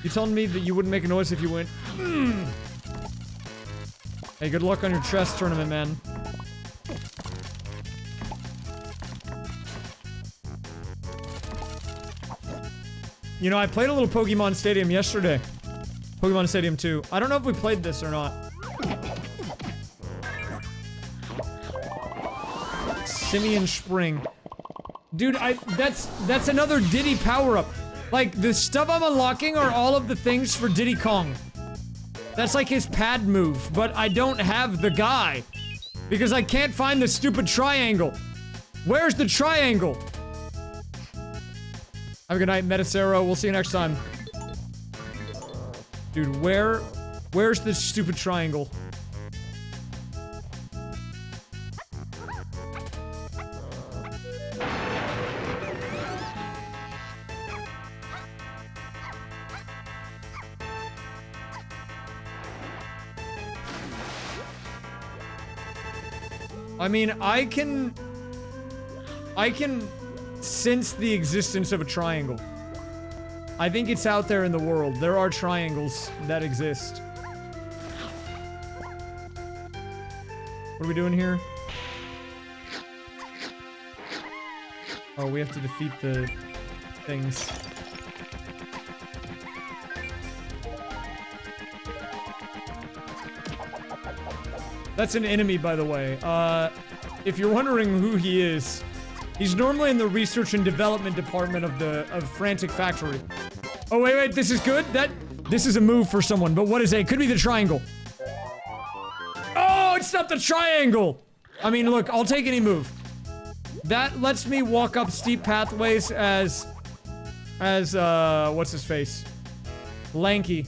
You told me that you wouldn't make a noise if you went... Hey, good luck on your chess tournament, man. You know, I played a little Pokemon Stadium yesterday. Pokemon Stadium 2. I don't know if we played this or not. Simeon Spring. Dude, that's another Diddy power-up. Like, the stuff I'm unlocking are all of the things for Diddy Kong. That's like his pad move, but I don't have the guy. Because I can't find the stupid triangle. Where's the triangle? Have a good night, Metacero. We'll see you next time. Dude, where's the stupid triangle? I mean, I can sense the existence of a triangle. I think it's out there in the world. There are triangles that exist. What are we doing here? Oh, we have to defeat the things. That's an enemy, by the way. If you're wondering who he is, he's normally in the research and development department of Frantic Factory. Oh, wait, this is good? This is a move for someone, but what is it? It could be the triangle. Oh, it's not the triangle! I mean, look, I'll take any move. That lets me walk up steep pathways as what's his face? Lanky.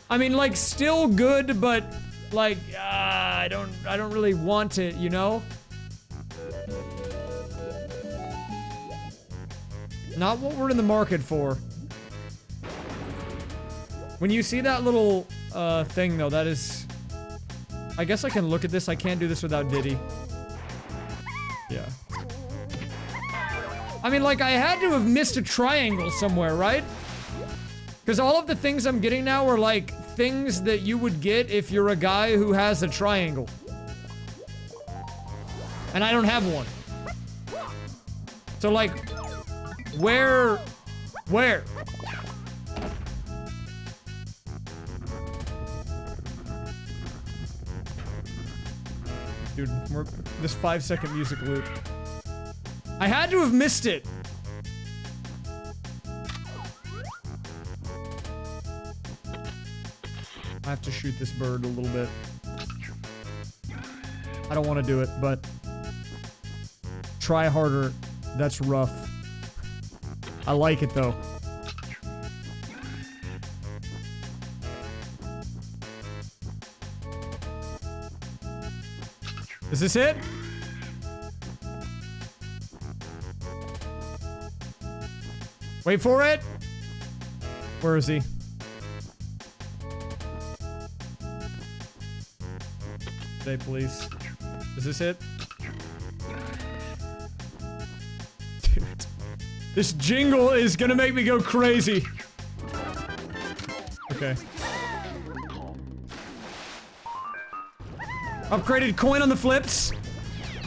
I mean, like, still good, but, like, I don't really want it, you know? Not what we're in the market for. When you see that little, thing, though, that is... I guess I can look at this. I can't do this without Diddy. Yeah. I mean, like, I had to have missed a triangle somewhere, right? Because all of the things I'm getting now are, like, things that you would get if you're a guy who has a triangle. And I don't have one. So, like, where? Dude, this 5-second music loop. I had to have missed it. I have to shoot this bird a little bit. I don't want to do it, but try harder. That's rough. I like it though. Is this it? Wait for it. Where is he? Stay, please. Is this it? Dude. This jingle is gonna make me go crazy. Okay. Upgraded coin on the flips.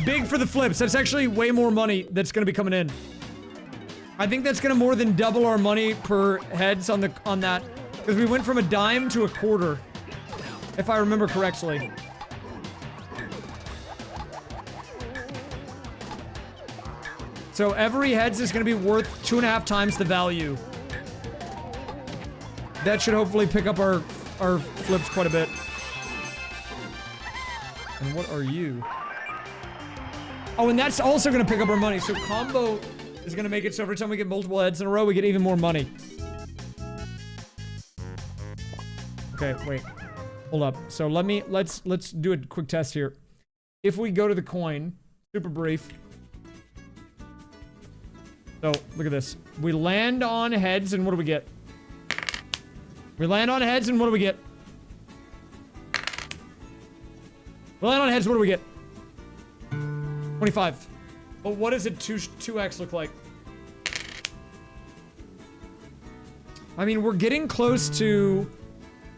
Big for the flips. That's actually way more money that's gonna be coming in. I think that's gonna more than double our money per heads on that. Because we went from a dime to a quarter. If I remember correctly. So every heads is gonna be worth 2.5 times the value. That should hopefully pick up our flips quite a bit. And what are you? Oh, and that's also gonna pick up our money. So combo is gonna make it so every time we get multiple heads in a row, we get even more money. Okay, wait. Hold up. So let's do a quick test here. If we go to the coin, super brief. So, look at this. We land on heads, and what do we get? We land on heads, and what do we get? We land on heads, what do we get? 25. But what does a 2x look like? I mean, we're getting close to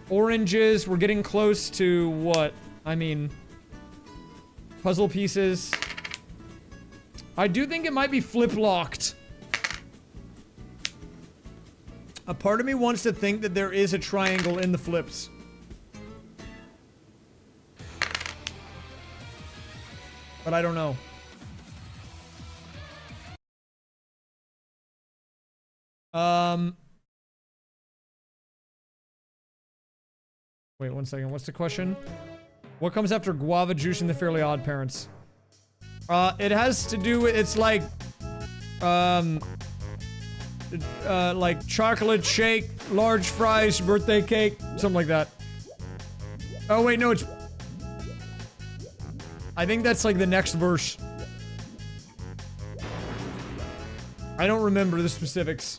oranges. We're getting close to what? I mean, puzzle pieces. I do think it might be flip-locked. A part of me wants to think that there is a triangle in the flips. But I don't know. Wait 1 second. What's the question? What comes after guava juice and the Fairly Odd Parents? It has to do with, it's like chocolate shake, large fries, birthday cake, something like that. Oh wait, no, it's... I think that's like the next verse. I don't remember the specifics.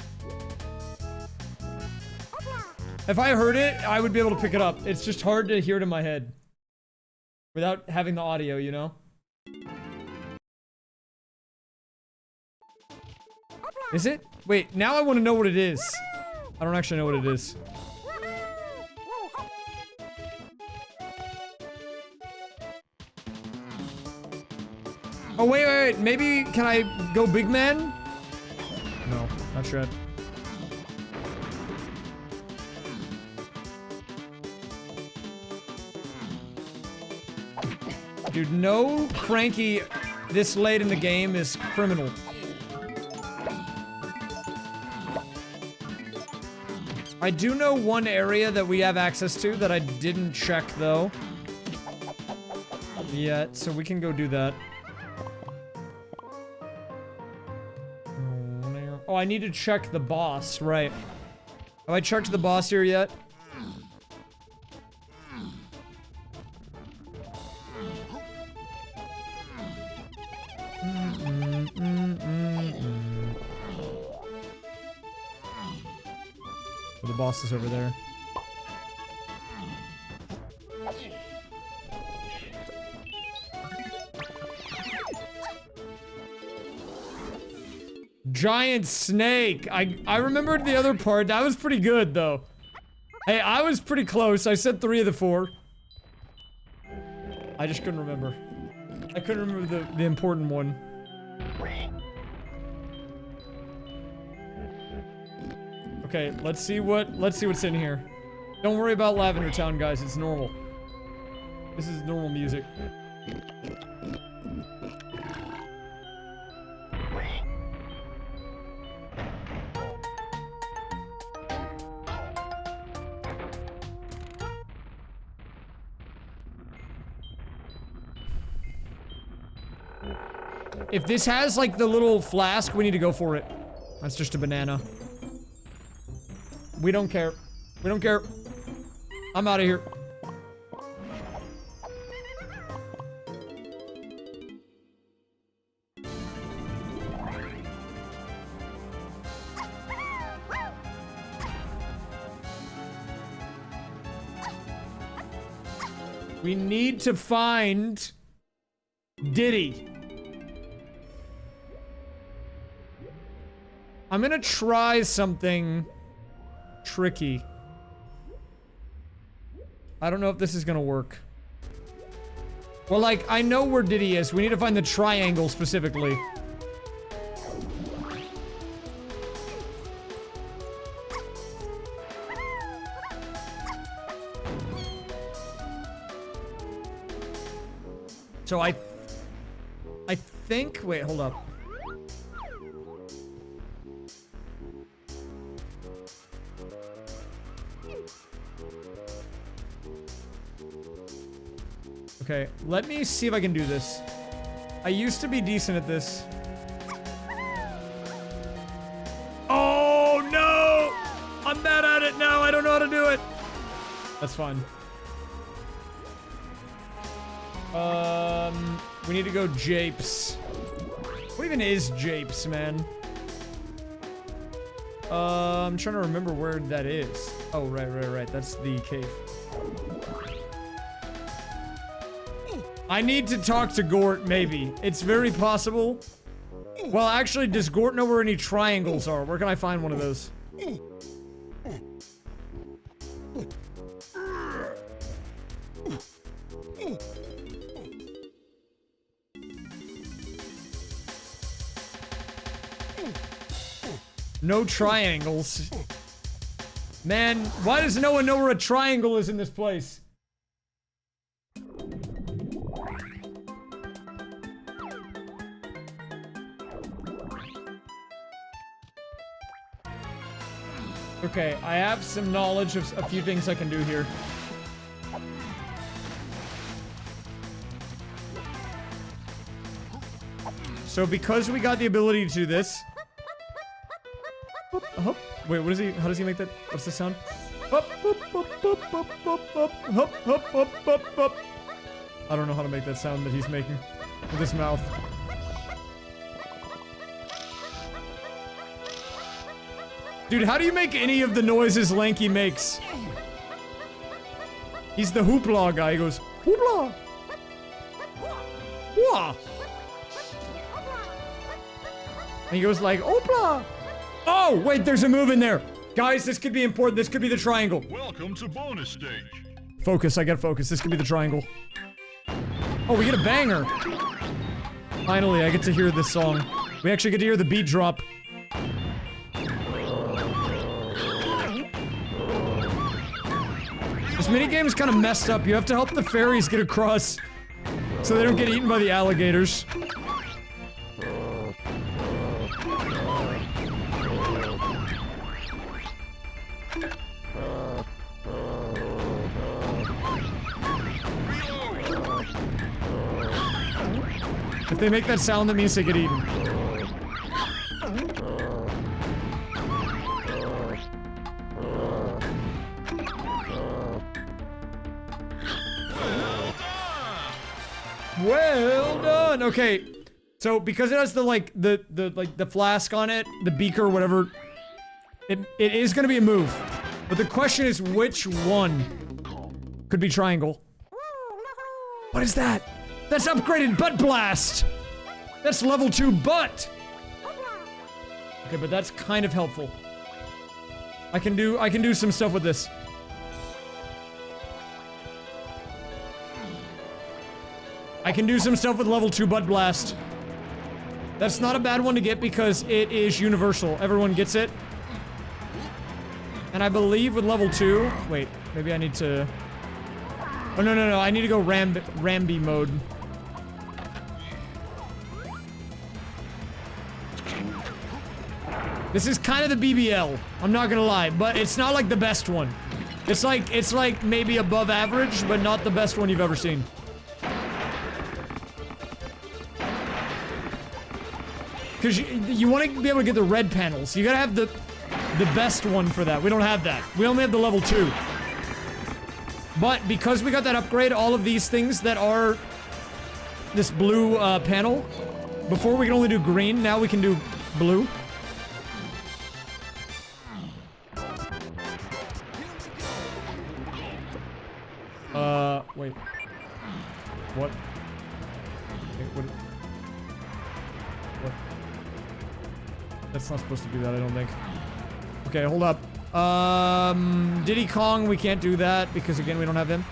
If I heard it, I would be able to pick it up. It's just hard to hear it in my head. Without having the audio, you know? Is it? Wait, now I want to know what it is. I don't actually know what it is. Oh, wait. Maybe, can I go big man? No, not yet. Dude, no cranky this late in the game is criminal. I do know one area that we have access to that I didn't check, though. yet, so we can go do that. Oh, I need to check the boss, right. Have I checked the boss here yet? Oh, the boss is over there. Giant snake. I remembered the other part. That was pretty good, though. Hey, I was pretty close. I said 3 of the 4. I just couldn't remember. I couldn't remember the important one. Okay, let's see what's in here. Don't worry about Lavender Town, guys. It's normal. This is normal music. If this has, like, the little flask, we need to go for it. That's just a banana. We don't care. We don't care. I'm out of here. We need to find Diddy. I'm gonna try something tricky. I don't know if this is gonna work. Well, like, I know where Diddy is. We need to find the triangle specifically. So I think, wait, hold up. Okay, let me see if I can do this. I used to be decent at this. Oh, no! I'm bad at it now. I don't know how to do it. That's fine. We need to go Japes. What even is Japes, man? I'm trying to remember where that is. Oh, right. That's the cave. I need to talk to Gort, maybe. It's very possible. Well, actually, does Gort know where any triangles are? Where can I find one of those? No triangles. Man, why does no one know where a triangle is in this place? Okay, I have some knowledge of a few things I can do here. So because we got the ability to do this... Wait, what is he? How does he make that? What's the sound? I don't know how to make that sound that he's making with his mouth. Dude, how do you make any of the noises Lanky makes? He's the hoopla guy. He goes, hoopla! Wah! And he goes like, opla! Oh, wait, there's a move in there. Guys, this could be important. This could be the triangle. Welcome to bonus stage. Focus, I got focus. This could be the triangle. Oh, we get a banger. Finally, I get to hear this song. We actually get to hear the beat drop. This minigame is kind of messed up. You have to help the fairies get across so they don't get eaten by the alligators. If they make that sound, that means they get eaten. Well done. Okay, so because it has the the flask on it, the beaker, whatever, it is gonna be a move. But the question is, which one could be triangle? What is that? That's upgraded butt blast. That's level 2 butt. Okay, but that's kind of helpful. I can do some stuff with this. I can do some stuff with level 2 butt blast. That's not a bad one to get because it is universal. Everyone gets it. And I believe with level 2... Wait, maybe I need to... Oh, no. I need to go Ramby mode. This is kind of the BBL. I'm not gonna lie, but it's not like the best one. It's like maybe above average, but not the best one you've ever seen. Because you want to be able to get the red panels. You gotta have the best one for that. We don't have that. We only have the level 2. But because we got that upgrade, all of these things that are this blue panel, before we could only do green, now we can do blue. Wait. What? Wait, what? That's not supposed to do that, I don't think. Okay, hold up. Diddy Kong, we can't do that because, again, we don't have him.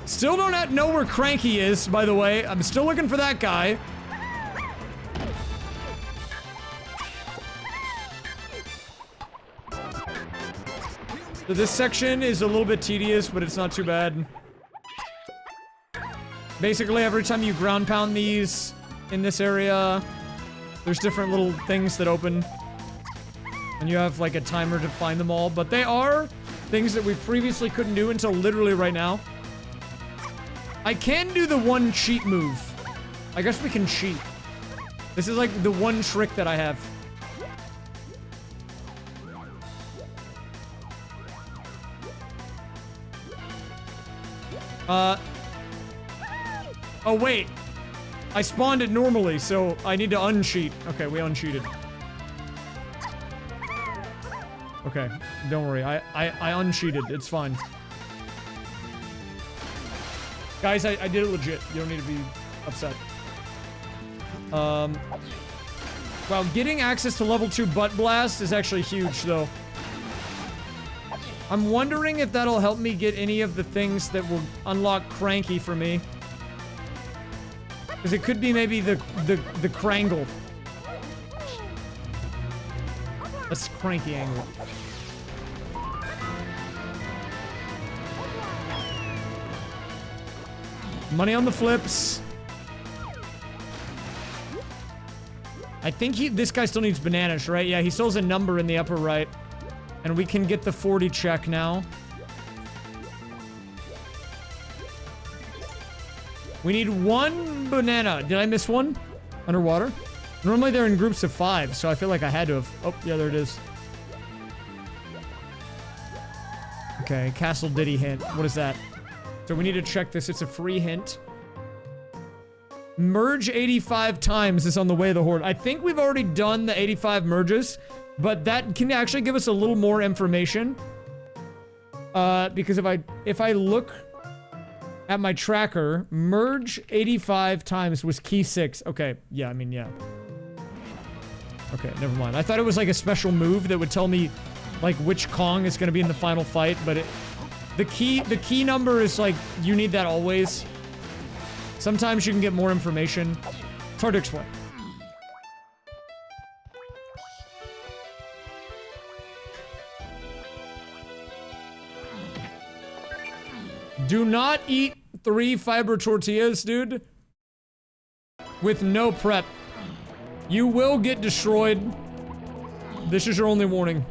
Still don't know where Cranky is, by the way. I'm still looking for that guy. So this section is a little bit tedious, but it's not too bad. Basically, every time you ground pound these in this area, there's different little things that open. And you have like a timer to find them all, but they are things that we previously couldn't do until literally right now. I can do the one cheat move. I guess we can cheat. This is like the one trick that I have. Oh wait. I spawned it normally, so I need to uncheat. Okay, we uncheated. Okay, don't worry. I uncheated. It's fine. Guys, I did it legit. You don't need to be upset. Well, getting access to level 2 butt blast is actually huge, though. I'm wondering if that'll help me get any of the things that will unlock Cranky for me. Because it could be maybe the Crangle. That's Cranky angle. Money on the flips. I think this guy still needs bananas, right? Yeah, he still has a number in the upper right. And we can get the 40 check now. We need 1 banana. Did I miss one? Underwater? Normally they're in groups of 5, so I feel like I had to have. Oh, yeah, there it is. Okay, Castle Diddy hint. What is that? So we need to check this. It's a free hint. Merge 85 times is on the way of the horde. I think we've already done the 85 merges, but that can actually give us a little more information. Because if I look at my tracker, merge 85 times was key 6. Okay, yeah, I mean, yeah. Okay, never mind. I thought it was like a special move that would tell me like which Kong is going to be in the final fight, but the key number is like, you need that always. Sometimes you can get more information. It's hard to explain. Do not eat 3 fiber tortillas, dude. With no prep. You will get destroyed. This is your only warning.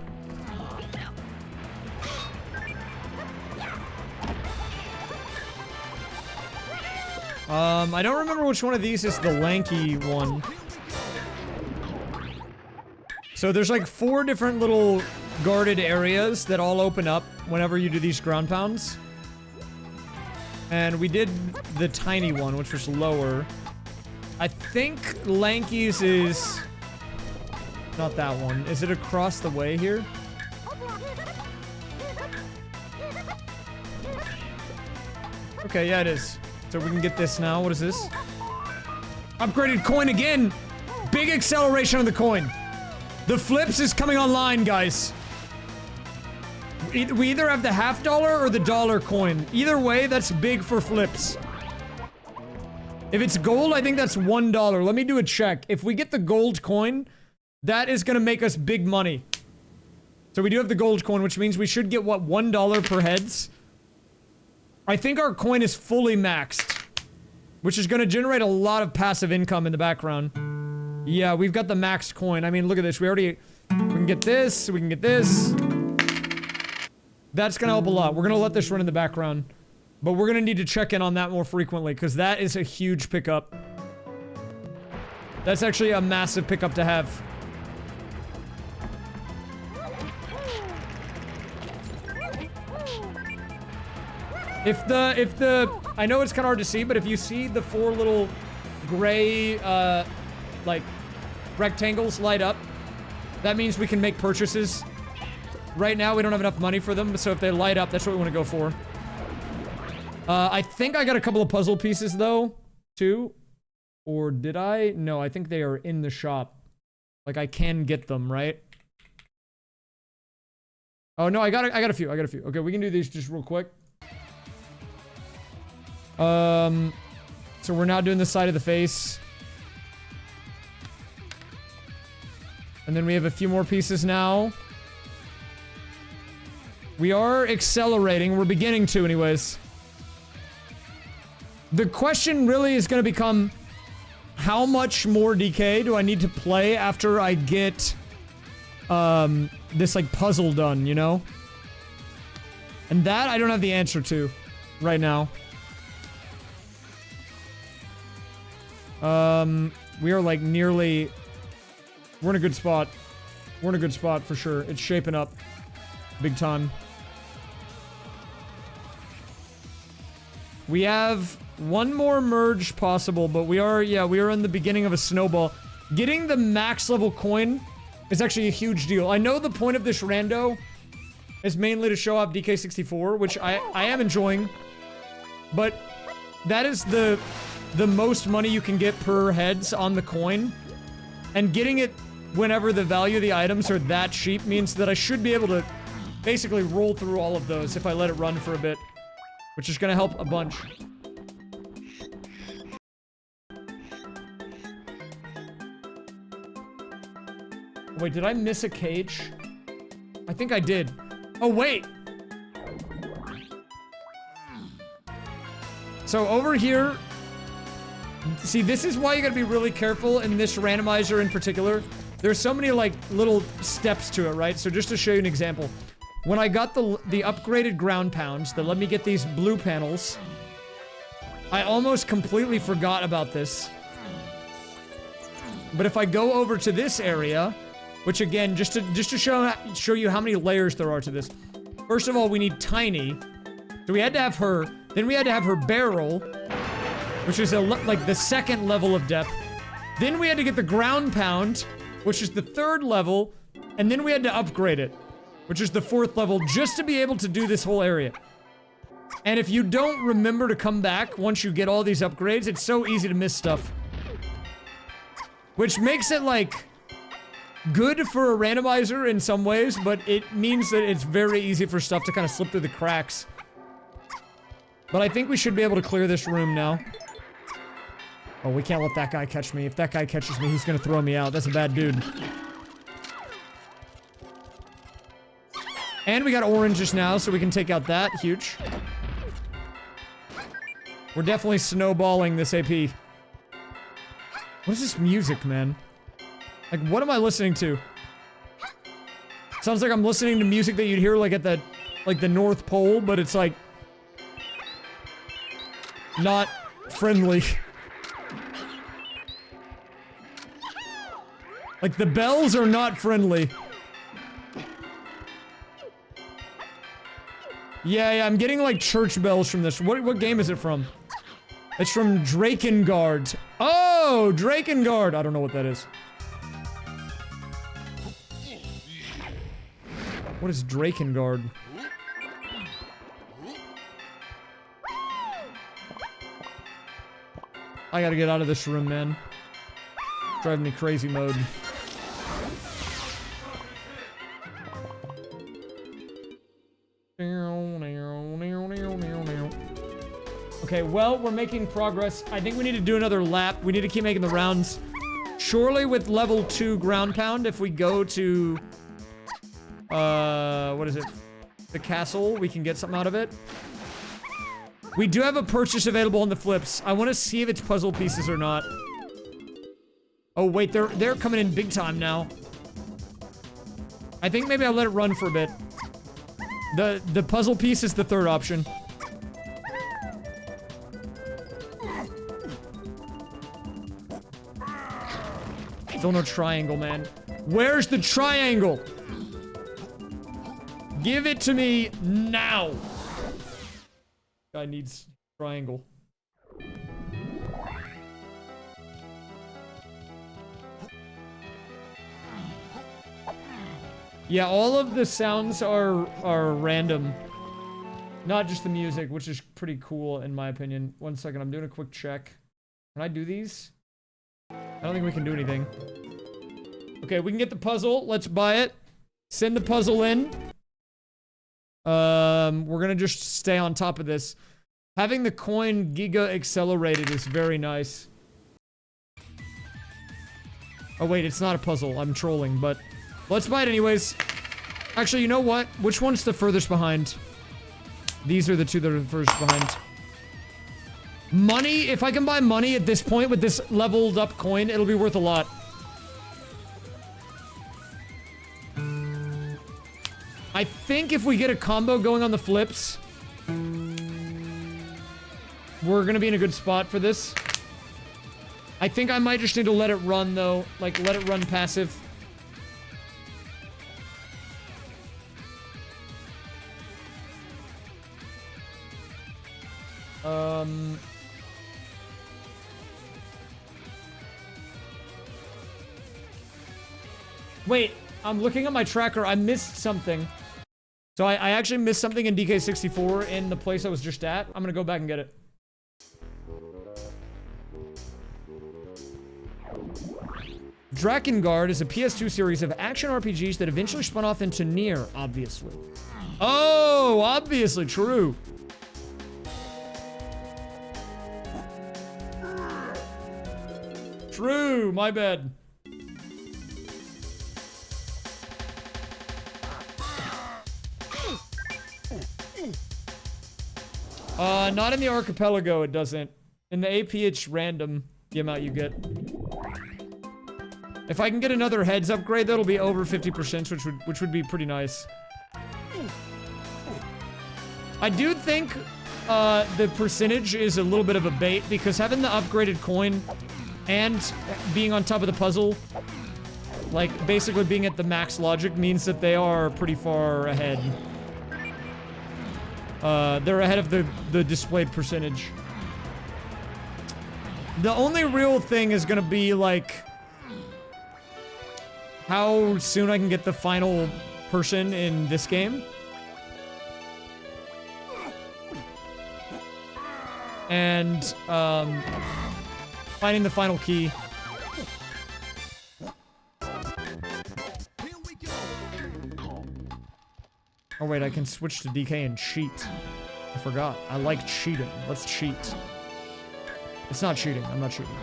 I don't remember which one of these is the lanky one. So there's like 4 different little guarded areas that all open up whenever you do these ground pounds. And we did the tiny one, which was lower. I think Lanky's is... not that one. Is it across the way here? Okay, yeah, it is. So we can get this now. What is this? Upgraded coin again! Big acceleration on the coin. The flips is coming online, guys. We either have the $half or the dollar coin. Either way, that's big for flips. If it's gold, I think that's $1. Let me do a check. If we get the gold coin, that is gonna make us big money. So we do have the gold coin, which means we should get, what, $1 per heads? I think our coin is fully maxed, which is gonna generate a lot of passive income in the background. Yeah, we've got the maxed coin. I mean, look at this. We can get this, we can get this. That's gonna help a lot. We're gonna let this run in the background. But we're gonna need to check in on that more frequently, because that is a huge pickup. That's actually a massive pickup to have. I know it's kind of hard to see, but if you see the 4 little gray, like, rectangles light up, that means we can make purchases. Right now, we don't have enough money for them, so if they light up, that's what we want to go for. I think I got a couple of puzzle pieces, though, too. Or did I? No, I think they are in the shop. Like, I can get them, right? Oh, no, I got a few. Okay, we can do these just real quick. So we're now doing the side of the face. And then we have a few more pieces now. We are accelerating. We're beginning to, anyways. The question really is going to become, how much more DK do I need to play after I get, this, like, puzzle done, you know? And that I don't have the answer to right now. We are, like, nearly... We're in a good spot. We're in a good spot, for sure. It's shaping up. Big time. We have one more merge possible, but we are in the beginning of a snowball. Getting the max level coin is actually a huge deal. I know the point of this rando is mainly to show off DK64, which I am enjoying, but that is the most money you can get per heads on the coin, and getting it whenever the value of the items are that cheap means that I should be able to basically roll through all of those if I let it run for a bit, which is gonna help a bunch. Wait, did I miss a cage? I think I did. Oh, wait! So over here... See, this is why you gotta be really careful in this randomizer in particular. There's so many, like, little steps to it, right? So just to show you an example. When I got the upgraded ground pounds that let me get these blue panels, I almost completely forgot about this. But if I go over to this area, which again, just to show you how many layers there are to this. First of all, we need Tiny. So we had to have her. Then we had to have her barrel, which is like the 2nd level of depth. Then we had to get the ground pound, which is the 3rd level, and then we had to upgrade it, which is the 4th level, just to be able to do this whole area. And if you don't remember to come back once you get all these upgrades, it's so easy to miss stuff. Which makes it, like, good for a randomizer in some ways, but it means that it's very easy for stuff to kind of slip through the cracks. But I think we should be able to clear this room now. Oh, we can't let that guy catch me. If that guy catches me, he's gonna throw me out. That's a bad dude. And we got oranges now, so we can take out that. Huge. We're definitely snowballing this AP. What is this music, man? Like, what am I listening to? Sounds like I'm listening to music that you'd hear, like, at the, like, the North Pole, but it's, like, not friendly. Like, the bells are not friendly. Yeah, I'm getting, like, church bells from this. What game is it from? It's from Drakengard. Oh, Drakengard! I don't know what that is. What is Drakengard? I gotta get out of this room, man. Driving me crazy mode. Okay, well, we're making progress. I think we need to do another lap. We need to keep making the rounds. Surely with level 2 ground pound, if we go to... what is it? The castle, we can get something out of it. We do have a purchase available on the flips. I want to see if it's puzzle pieces or not. Oh, wait, they're coming in big time now. I think maybe I'll let it run for a bit. The puzzle piece is the third option. Still no triangle, man. Where's the triangle? Give it to me now. Guy needs triangle. Yeah, all of the sounds are random. Not just the music, which is pretty cool in my opinion. One second, I'm doing a quick check. Can I do these? I don't think we can do anything. Okay, we can get the puzzle. Let's buy it. Send the puzzle in. We're gonna just stay on top of this. Having the coin giga accelerated is very nice. Oh wait, it's not a puzzle. I'm trolling, but let's buy it anyways. Actually, you know what? Which one's the furthest behind? These are the two that are the furthest behind. Money, if I can buy money at this point with this leveled up coin, it'll be worth a lot. I think if we get a combo going on the flips, we're gonna be in a good spot for this. I think I might just need to let it run though, like let it run passive. Wait, I'm looking at my tracker. I missed something. So I actually missed something in DK64 in the place I was just at. I'm gonna go back and get it. Drakengard is a PS2 series of action RPGs that eventually spun off into Nier, obviously. Oh, obviously, true. True, my bad. Not in the Archipelago, it doesn't. In the AP, it's random, the amount you get. If I can get another heads upgrade, that'll be over 50%, which would be pretty nice. I do think, the percentage is a little bit of a bait, because having the upgraded coin and being on top of the puzzle, like, basically being at the max logic means that they are pretty far ahead. They're ahead of the displayed percentage. The only real thing is gonna be, like, how soon I can get the final person in this game. And, finding the final key. Oh wait, I can switch to DK and cheat. I forgot. I like cheating. Let's cheat. It's not cheating. I'm not cheating.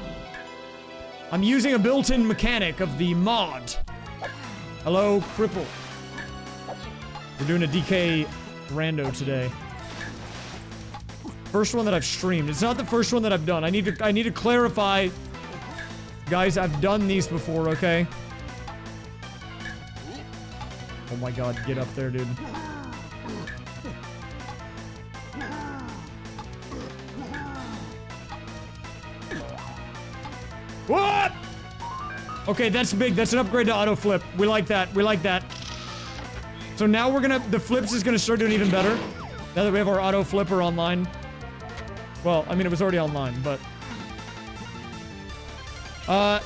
I'm using a built-in mechanic of the mod. Hello, Cripple. We're doing a DK rando today. First one that I've streamed. It's not the first one that I've done. I need to clarify. Guys, I've done these before, okay? Oh my god, get up there, dude. What? Okay, that's big. That's an upgrade to auto flip. We like that. We like that. So now we're gonna, the flips is gonna start doing even better. Now that we have our auto flipper online. Well, I mean, it was already online, but.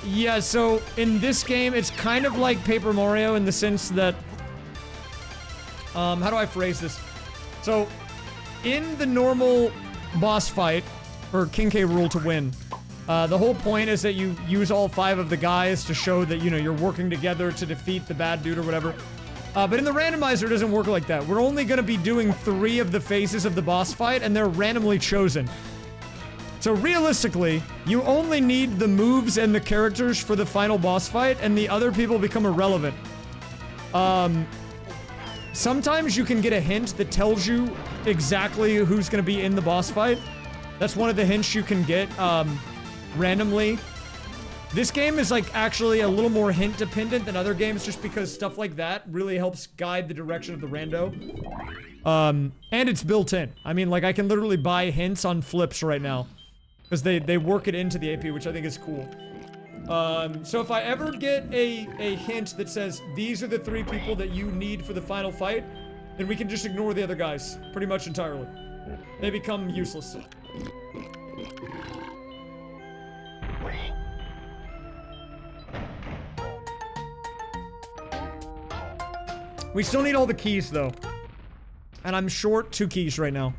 Yeah, so in this game, it's kind of like Paper Mario in the sense that, how do I phrase this? So, in the normal boss fight, or King K. Rool to win, the whole point is that you use all 5 of the guys to show that, you know, you're working together to defeat the bad dude or whatever. But in the randomizer, it doesn't work like that. We're only gonna be doing 3 of the phases of the boss fight, and they're randomly chosen. So realistically, you only need the moves and the characters for the final boss fight, and the other people become irrelevant. Sometimes you can get a hint that tells you exactly who's gonna be in the boss fight. That's one of the hints you can get, randomly. This game is, like, actually a little more hint dependent than other games just because stuff like that really helps guide the direction of the rando. And it's built in. I mean, like, I can literally buy hints on flips right now. Because they work it into the AP, which I think is cool. So if I ever get a hint that says, these are the 3 people that you need for the final fight, then we can just ignore the other guys, pretty much entirely. They become useless. We still need all the keys, though. And I'm short 2 keys right now.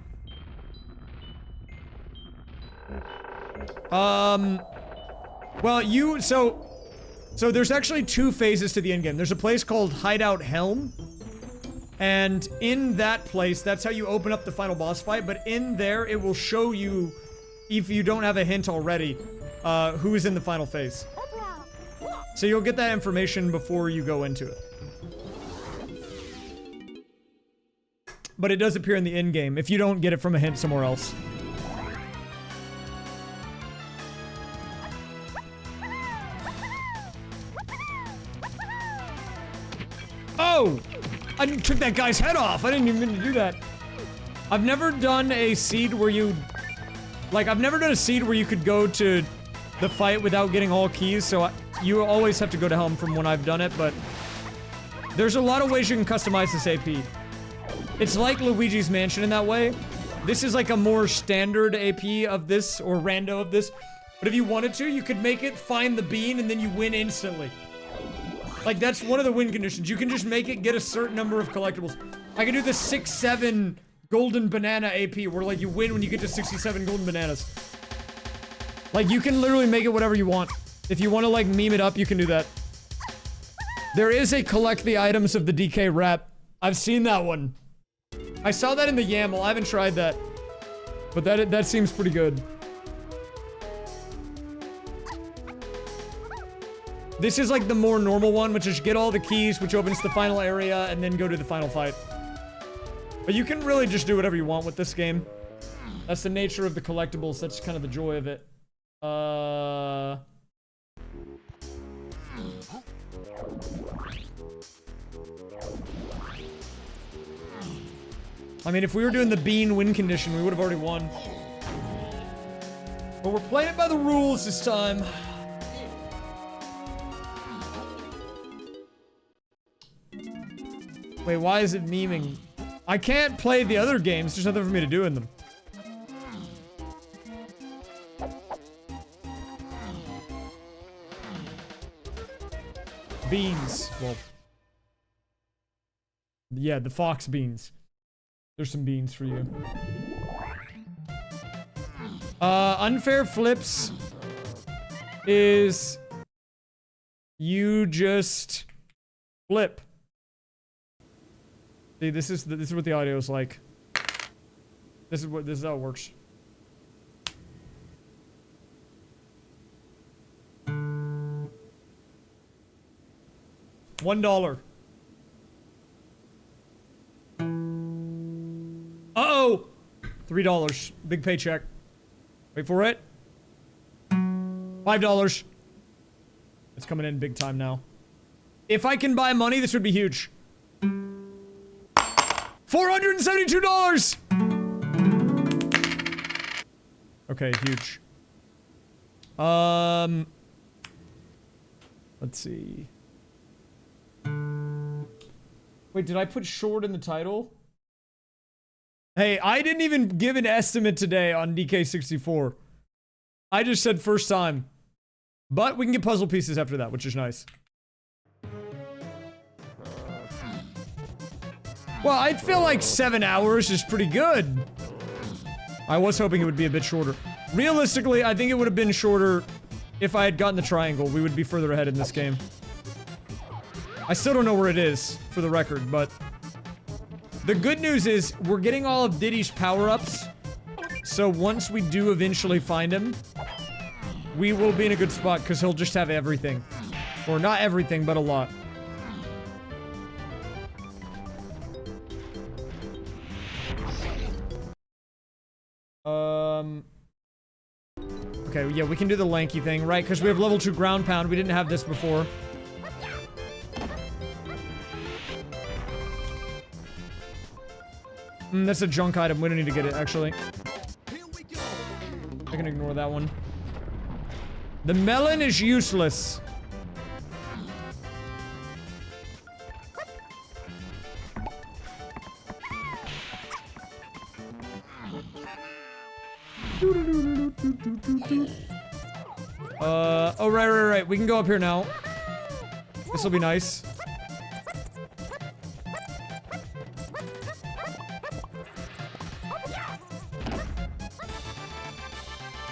Well, so there's actually 2 phases to the endgame. There's a place called Hideout Helm. And in that place, that's how you open up the final boss fight. But in there, it will show you, if you don't have a hint already, who is in the final phase. So you'll get that information before you go into it. But it does appear in the end game if you don't get it from a hint somewhere else. Oh! I took that guy's head off. I didn't even mean to do that. I've never done a seed where you... Like, I've never done a seed where you could go to the fight without getting all keys, so you always have to go to Helm from when I've done it, but... There's a lot of ways you can customize this AP. It's like Luigi's Mansion in that way. This is like a more standard AP of this, or rando of this. But if you wanted to, you could make it find the bean and then you win instantly. Like, that's one of the win conditions. You can just make it get a certain number of collectibles. I can do the 6-7 golden banana AP, where, like, you win when you get to 67 golden bananas. Like, you can literally make it whatever you want. If you want to, like, meme it up, you can do that. There is a collect the items of the DK rap. I've seen that one. I saw that in the YAML. I haven't tried that. But that seems pretty good. This is like the more normal one, which is get all the keys, which opens the final area, and then go to the final fight. But you can really just do whatever you want with this game. That's the nature of the collectibles. That's kind of the joy of it. I mean, if we were doing the bean win condition, we would have already won. But we're playing it by the rules this time. Wait, why is it memeing? I can't play the other games. There's nothing for me to do in them. Beans. Well. Yeah, the fox beans. There's some beans for you. Unfair flips is you just flip. See, this is what the audio is like. This is how it works. $1. Uh-oh! $3. Big paycheck. Wait for it. $5. It's coming in big time now. If I can buy money, this would be huge. $472! Okay, huge. Let's see. Wait, did I put short in the title? Hey, I didn't even give an estimate today on DK64. I just said first time. But we can get puzzle pieces after that, which is nice. Well, I feel like 7 hours is pretty good. I was hoping it would be a bit shorter. Realistically, I think it would have been shorter if I had gotten the triangle. We would be further ahead in this game. I still don't know where it is, for the record, but... The good news is, we're getting all of Diddy's power-ups. So once we do eventually find him, we will be in a good spot, because he'll just have everything. Or not everything, but a lot. Okay, yeah, we can do the lanky thing, right? Because we have level 2 ground pound. We didn't have this before. That's a junk item. We don't need to get it, actually. I can ignore that one. The melon is useless. Oh, right. We can go up here now. This will be nice.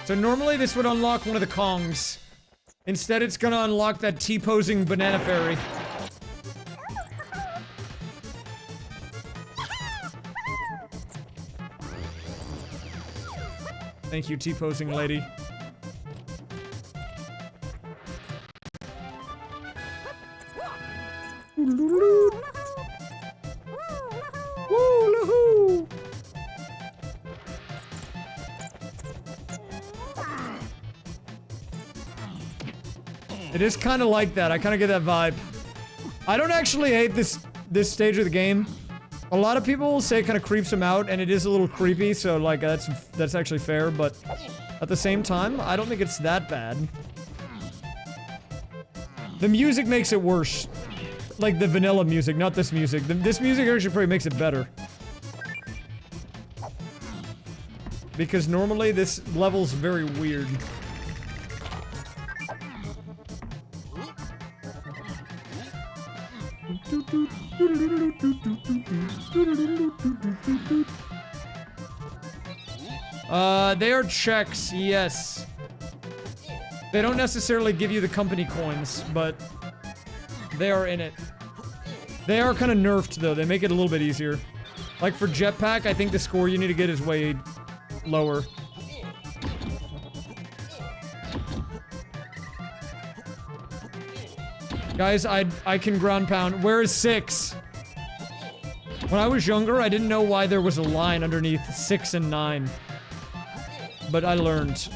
So normally this would unlock one of the Kongs. Instead, it's gonna unlock that T-posing banana fairy. Thank you, T-posing lady. It is kind of like that. I kind of get that vibe. I don't actually hate this stage of the game. A lot of people say it kind of creeps them out, and it is a little creepy, so like that's actually fair, but at the same time, I don't think it's that bad. The music makes it worse. Like the vanilla music, not this music. This music actually probably makes it better. Because normally this level's very weird. They are checks, yes. They don't necessarily give you the company coins, but they are in it. They are kind of nerfed, though. They make it a little bit easier. Like for jetpack, I think the score you need to get is way lower. Guys, I can ground pound. Where is 6? When I was younger, I didn't know why there was a line underneath 6 and 9. But I learned.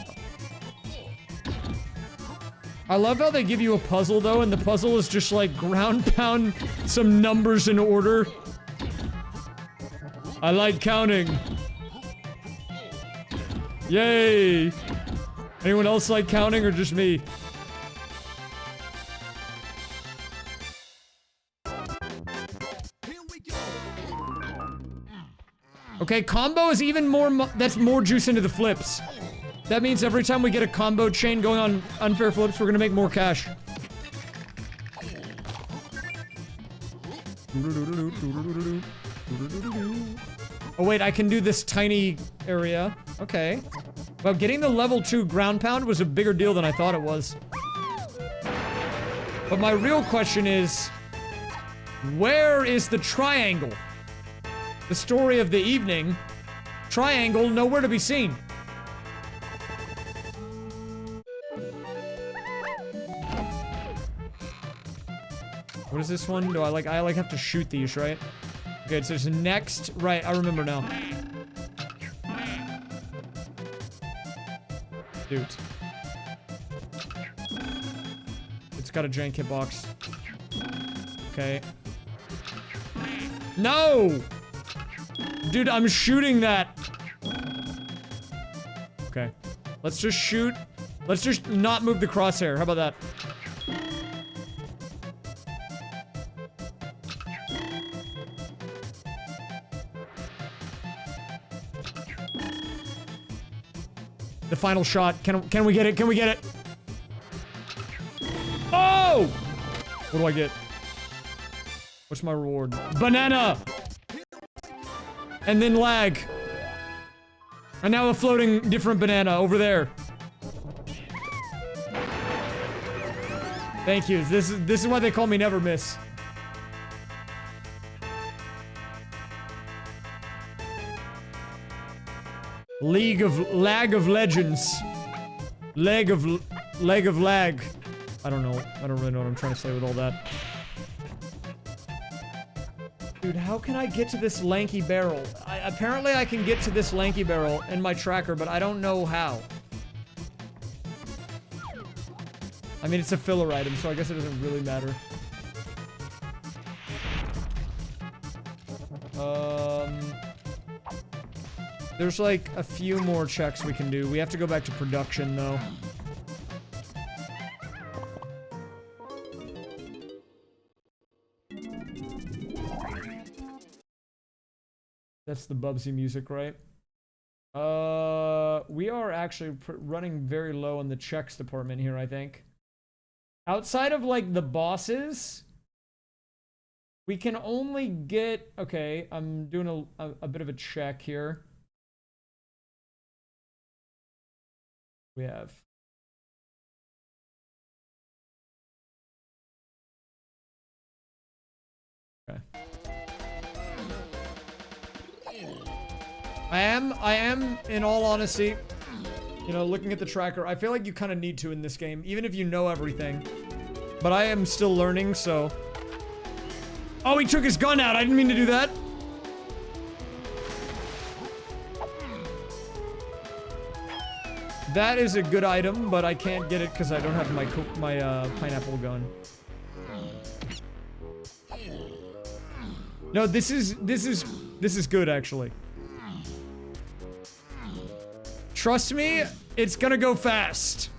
I love how they give you a puzzle, though, and the puzzle is just like ground pound some numbers in order. I like counting. Yay! Anyone else like counting or just me? Okay, combo is even more, that's more juice into the flips. That means every time we get a combo chain going on unfair flips, we're gonna make more cash. Oh wait, I can do this tiny area. Okay. Well, getting the level 2 ground pound was a bigger deal than I thought it was. But my real question is, where is the triangle? The story of the evening. Triangle, nowhere to be seen. What is this one? Do I have to shoot these, right? Okay, so there's next. Right, I remember now. Dude. It's got a jank hitbox. Okay. No! Dude, I'm shooting that. Okay. Let's just shoot. Let's just not move the crosshair. How about that? The final shot. Can we get it? Can we get it? Oh! What do I get? What's my reward? Banana! And then lag. And now a floating different banana over there. Thank you. This is why they call me Never Miss. Lag of Legends. Leg of lag. I don't know. I don't really know what I'm trying to say with all that. Dude, how can I get to this lanky barrel? Apparently I can get to this lanky barrel in my tracker, but I don't know how. I mean, it's a filler item, so I guess it doesn't really matter. There's like a few more checks we can do. We have to go back to production, though. That's the Bubsy music, right? We are actually running very low in the checks department here, I think. Outside of, like, the bosses, we can only get... Okay, I'm doing a bit of a check here. We have... Okay. I am, in all honesty, you know, looking at the tracker, I feel like you kind of need to in this game, even if you know everything. But I am still learning, so... Oh, he took his gun out! I didn't mean to do that! That is a good item, but I can't get it because I don't have my pineapple gun. No, this is good, actually. Trust me, it's gonna go fast.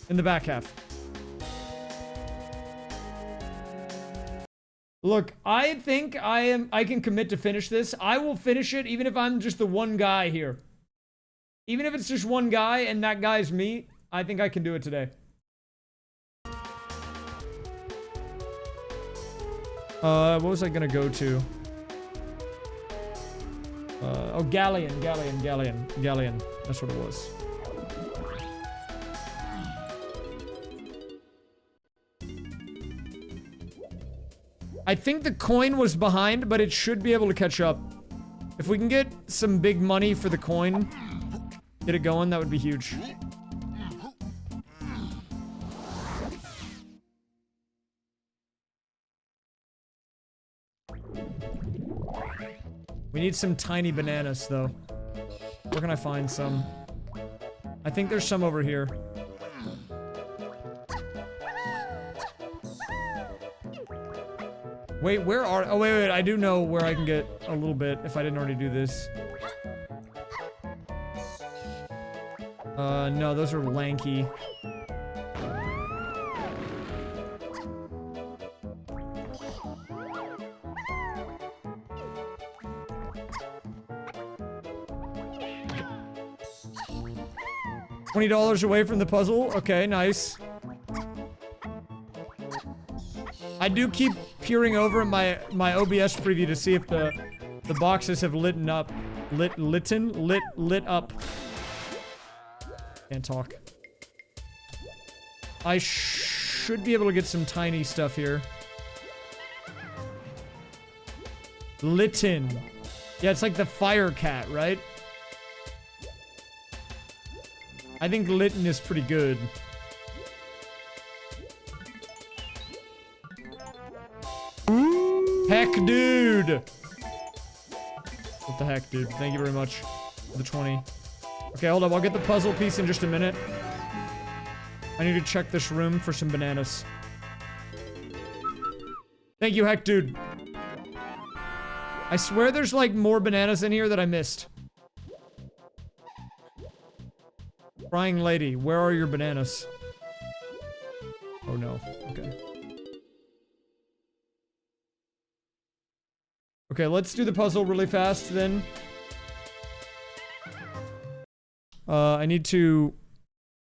In the back half. Look, I think I can commit to finish this. I will finish it even if I'm just the one guy here. Even if it's just one guy and that guy's me, I think I can do it today. What was I gonna go to? Oh, Galleon. That's what it was. I think the coin was behind, but it should be able to catch up. If we can get some big money for the coin, get it going, that would be huge. We need some tiny bananas, though. Where can I find some? I think there's some over here. Wait, where are... Oh, wait, I do know where I can get a little bit, if I didn't already do this. No, those are lanky. $20 away from the puzzle. Okay, nice. I do keep peering over my OBS preview to see if the boxes have lit up. Lit up. Can't talk. I should be able to get some tiny stuff here. Litten. Yeah, it's like the fire cat, right? I think Litten is pretty good. Heck, dude! What the heck, dude? Thank you very much for the 20. Okay, hold up. I'll get the puzzle piece in just a minute. I need to check this room for some bananas. Thank you, heck, dude. I swear there's, like, more bananas in here that I missed. Crying lady, where are your bananas? Oh, no. Okay. Okay, let's do the puzzle really fast, then. I need to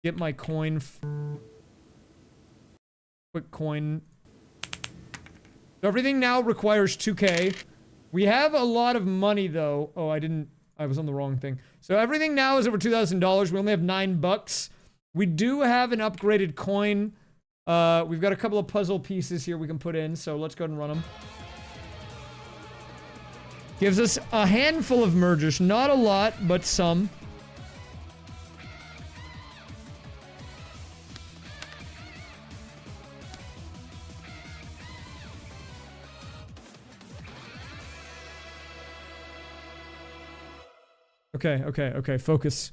get my coin. Quick coin. So everything now requires 2K. We have a lot of money though. Oh, I was on the wrong thing. So everything now is over $2,000. We only have $9. We do have an upgraded coin. We've got a couple of puzzle pieces here we can put in, so let's go ahead and run them. Gives us a handful of mergers. Not a lot, but some. Okay, focus.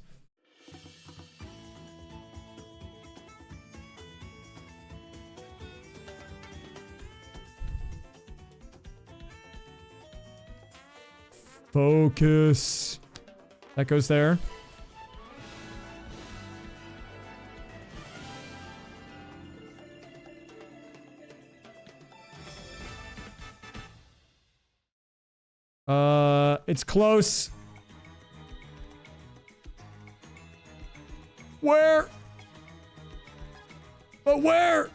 Focus. That goes there. It's close. Where? But where?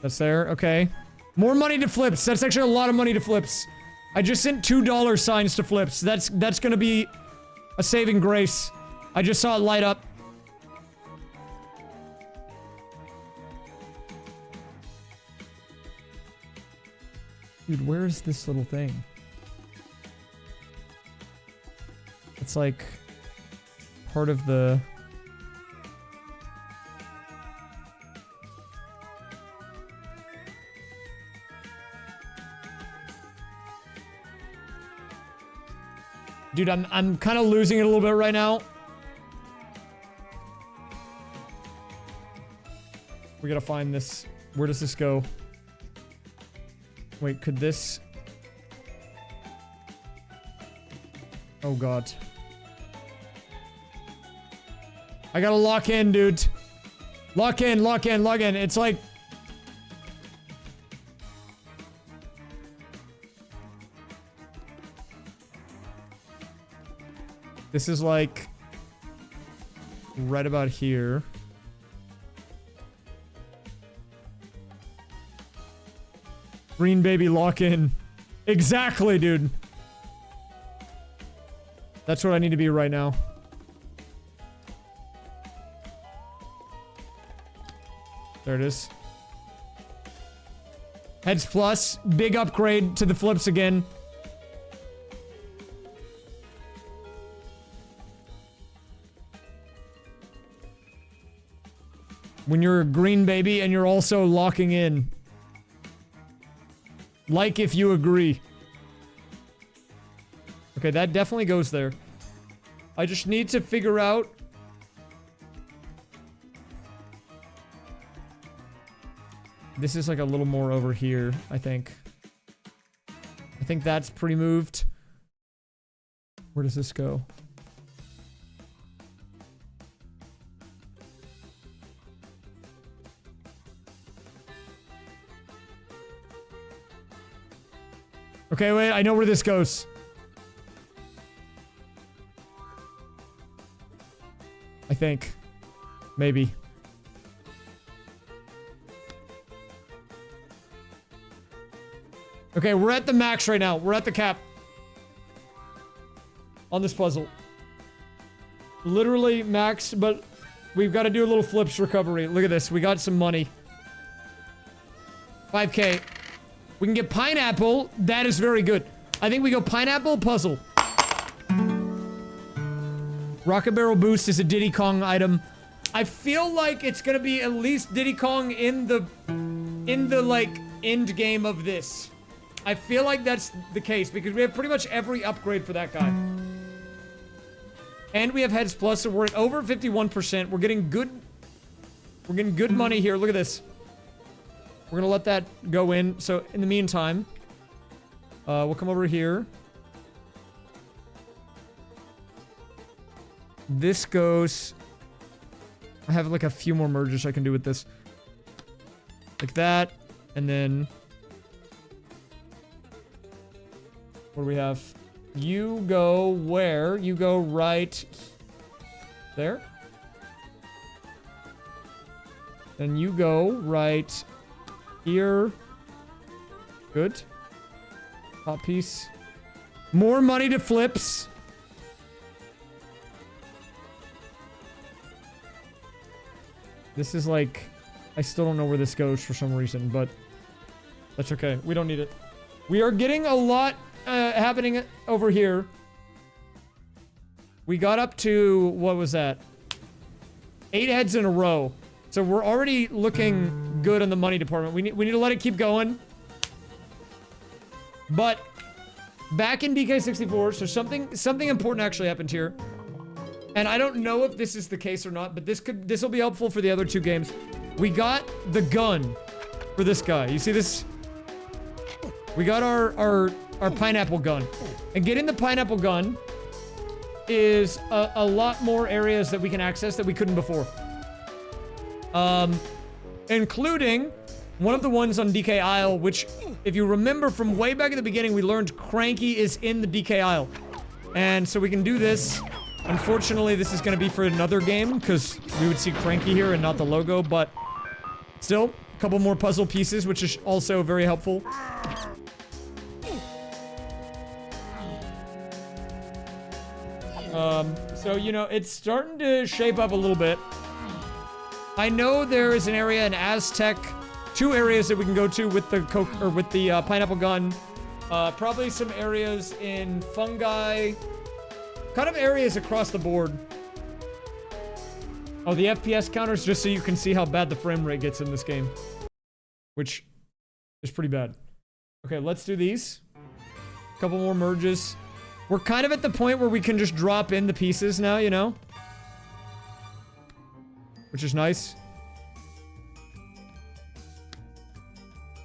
That's there, okay. More money to flips. That's actually a lot of money to flips. I just sent $2 signs to flips. That's gonna be a saving grace. I just saw it light up. Dude, where is this little thing? It's like part of the... Dude, I'm kind of losing it a little bit right now. We gotta find this. Where does this go? Wait, could this... Oh god. I gotta lock in, dude. Lock in, lock in, lock in. It's like... This is like... right about here. Green baby lock in. Exactly, dude. That's what I need to be right now. There it is. Heads plus. Big upgrade to the flips again. When you're a green baby and you're also locking in. Like if you agree. Okay, that definitely goes there. I just need to figure out... This is like a little more over here, I think. I think that's pre-moved. Where does this go? Okay, wait, I know where this goes. I think. Maybe. Okay, we're at the max right now. We're at the cap. On this puzzle. Literally max, but we've got to do a little flips recovery. Look at this. We got some money. 5K. We can get pineapple. That is very good. I think we go pineapple puzzle. Rocket Barrel Boost is a Diddy Kong item. I feel like it's gonna be at least Diddy Kong in the like end game of this. I feel like that's the case because we have pretty much every upgrade for that guy. And we have heads plus, so we're at over 51%. We're getting good money here. Look at this. We're gonna let that go in. So in the meantime, we'll come over here. This goes... I have like a few more merges I can do with this. Like that, and then... What do we have? You go where? You go right there. Then you go right here. Good. Top piece. More money to flips. This is like... I still don't know where this goes for some reason, but... That's okay. We don't need it. We are getting a lot happening over here. We got up to... What was that? 8 heads in a row. So we're already looking good in the money department. We need to let it keep going. But... Back in DK64, so something important actually happened here. And I don't know if this is the case or not, but this will be helpful for the other 2 games. We got the gun for this guy. You see this? We got our pineapple gun. And getting the pineapple gun is a lot more areas that we can access that we couldn't before. Including one of the ones on DK Isle, which, if you remember from way back at the beginning, we learned Cranky is in the DK Isle. And so we can do this. Unfortunately, this is going to be for another game, because we would see Cranky here and not the logo, but still, a couple more puzzle pieces, which is also very helpful. So, you know, it's starting to shape up a little bit. I know there is an area in Aztec, 2 areas that we can go to with the pineapple gun. Probably some areas in fungi. Kind of areas across the board. Oh, the FPS counters, just so you can see how bad the frame rate gets in this game. Which is pretty bad. Okay, let's do these. Couple more merges. We're kind of at the point where we can just drop in the pieces now, you know? Which is nice.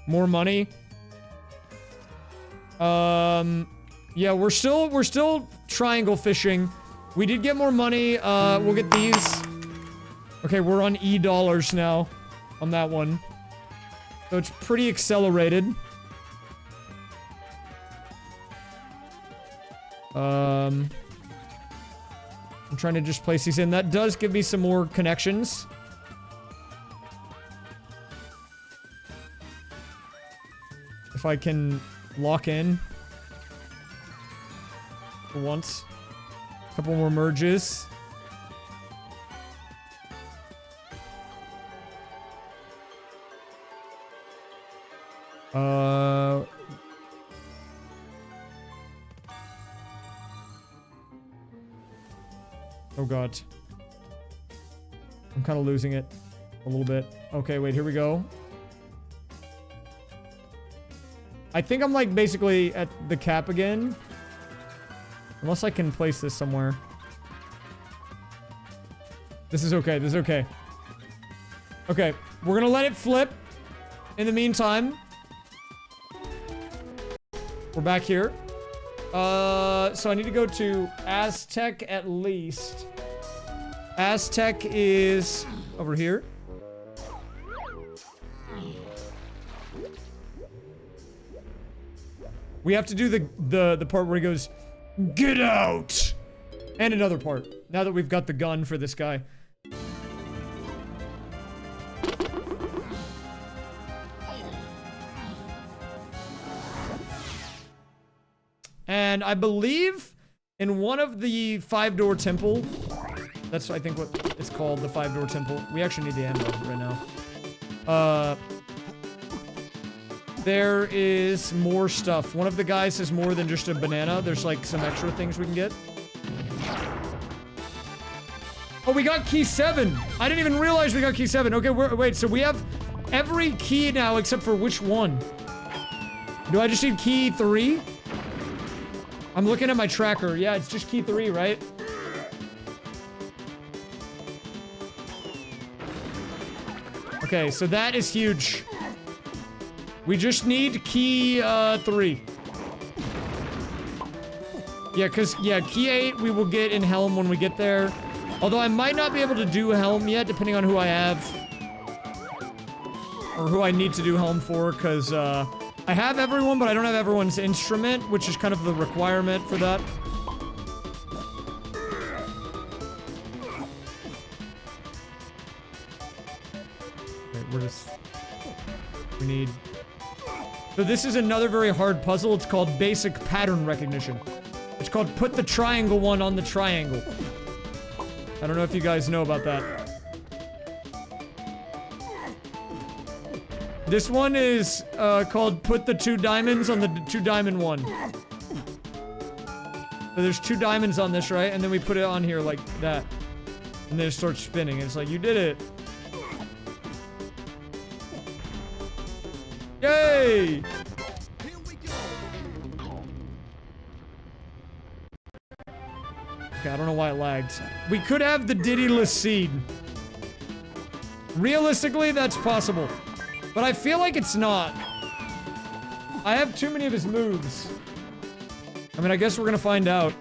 More money. Yeah, we're still triangle fishing. We did get more money. We'll get these. Okay, we're on $E now on that one. So it's pretty accelerated. I'm trying to just place these in. That does give me some more connections. If I can lock in. For once. A couple more merges. Oh god. I'm kind of losing it a little bit. Okay, wait, here we go. I think I'm like basically at the cap again. Unless I can place this somewhere. This is okay, this is okay. Okay, we're gonna let it flip. In the meantime, we're back here. So I need to go to Aztec at least. Aztec is over here. We have to do the part where he goes, "Get out!" And another part. Now that we've got the gun for this guy. And I believe in one of the 5-door temple, that's I think what it's called, the 5-door temple. We actually need the ammo right now. There is more stuff. One of the guys has more than just a banana. There's like some extra things we can get. Oh, we got key 7. I didn't even realize we got key 7. Okay, wait, so we have every key now except for which one? Do I just need key 3? I'm looking at my tracker. Yeah, it's just key 3, right? Okay, so that is huge. We just need key 3. Yeah, because, yeah, key 8 we will get in Helm when we get there. Although I might not be able to do Helm yet, depending on who I have. Or who I need to do Helm for, because, I have everyone, but I don't have everyone's instrument, which is kind of the requirement for that. Wait, we need... So this is another very hard puzzle. It's called basic pattern recognition. It's called put the triangle one on the triangle. I don't know if you guys know about that. This one is called put the 2 diamonds on the 2 diamond one. So there's 2 diamonds on this, right? And then we put it on here like that. And then it starts spinning. And it's like, you did it. Yay! Okay, I don't know why it lagged. We could have the Diddy-less seed. Realistically, that's possible. But I feel like it's not. I have too many of his moves. I mean, I guess we're gonna find out.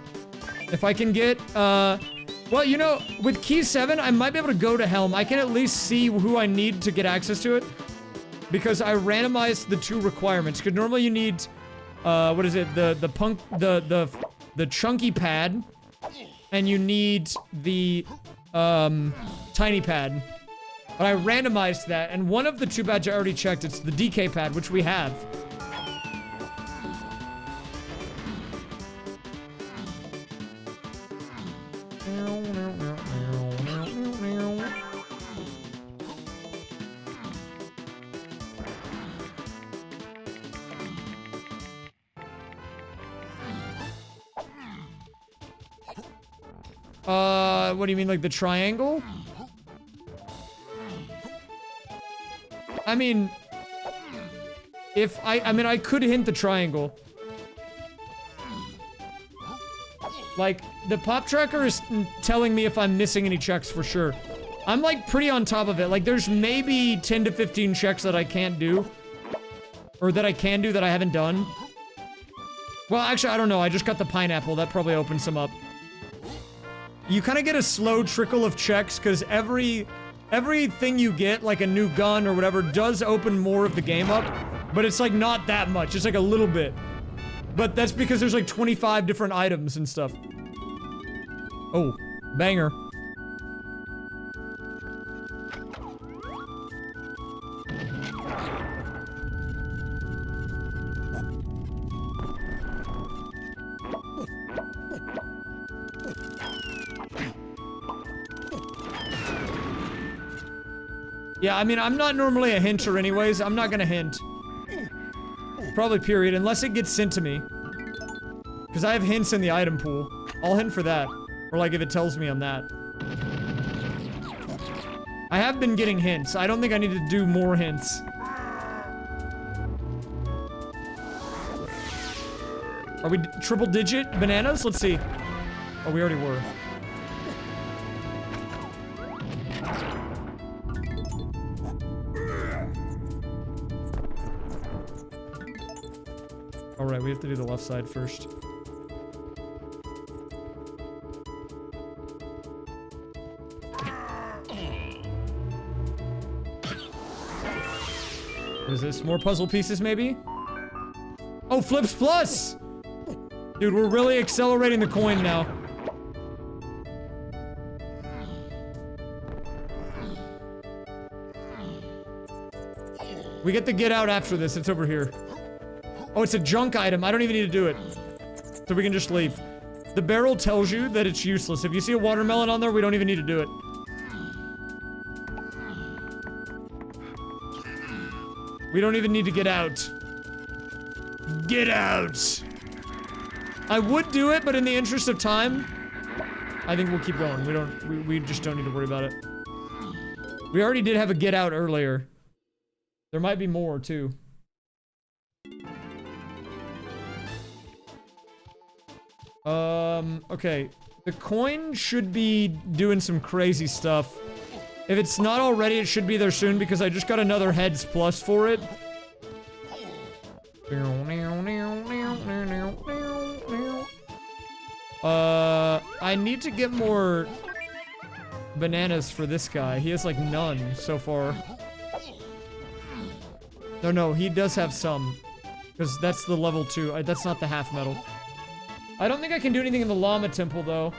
If I can get, well, you know, with key 7, I might be able to go to Helm. I can at least see who I need to get access to it. Because I randomized the 2 requirements. Because normally you need, what is it? The chunky pad. And you need the, tiny pad. But I randomized that, and one of the 2 pads I already checked. It's the DK pad, which we have. What do you mean, like the triangle? I mean, if I mean, I could hint the triangle. Like, the pop tracker is telling me if I'm missing any checks for sure. I'm, like, pretty on top of it. Like, there's maybe 10 to 15 checks that I can't do. Or that I can do that I haven't done. Well, actually, I don't know. I just got the pineapple. That probably opens some up. You kind of get a slow trickle of checks, because everything you get, like a new gun or whatever, does open more of the game up. But it's, like, not that much. It's, like, a little bit. But that's because there's, like, 25 different items and stuff. Oh, banger. Yeah, I mean, I'm not normally a hinter anyways. I'm not gonna hint. Probably period, unless it gets sent to me. Because I have hints in the item pool. I'll hint for that. Or like if it tells me on that. I have been getting hints. I don't think I need to do more hints. Are we triple digit bananas? Let's see. Oh, we already were. Alright, we have to do the left side first. What is this? More puzzle pieces, maybe? Oh, Flips Plus! Dude, we're really accelerating the coin now. We get the get out after this. It's over here. Oh, it's a junk item. I don't even need to do it. So we can just leave. The barrel tells you that it's useless. If you see a watermelon on there, we don't even need to do it. We don't even need to get out. Get out! I would do it, but in the interest of time, I think we'll keep going. We just don't need to worry about it. We already did have a get out earlier. There might be more, too. Okay. The coin should be doing some crazy stuff. If it's not already, it should be there soon because I just got another heads plus for it. I need to get more bananas for this guy. He has like none so far. No, he does have some. Because that's the level 2. That's not the half metal. I don't think I can do anything in the llama temple, though.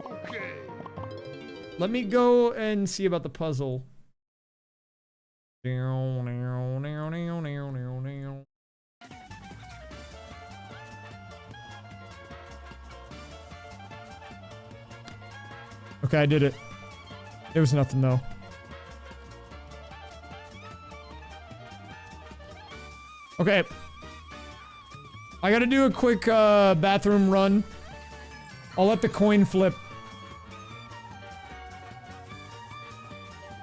Okay. Let me go and see about the puzzle. Okay, I did it. It was nothing, though. Okay. I gotta do a quick, bathroom run. I'll let the coin flip.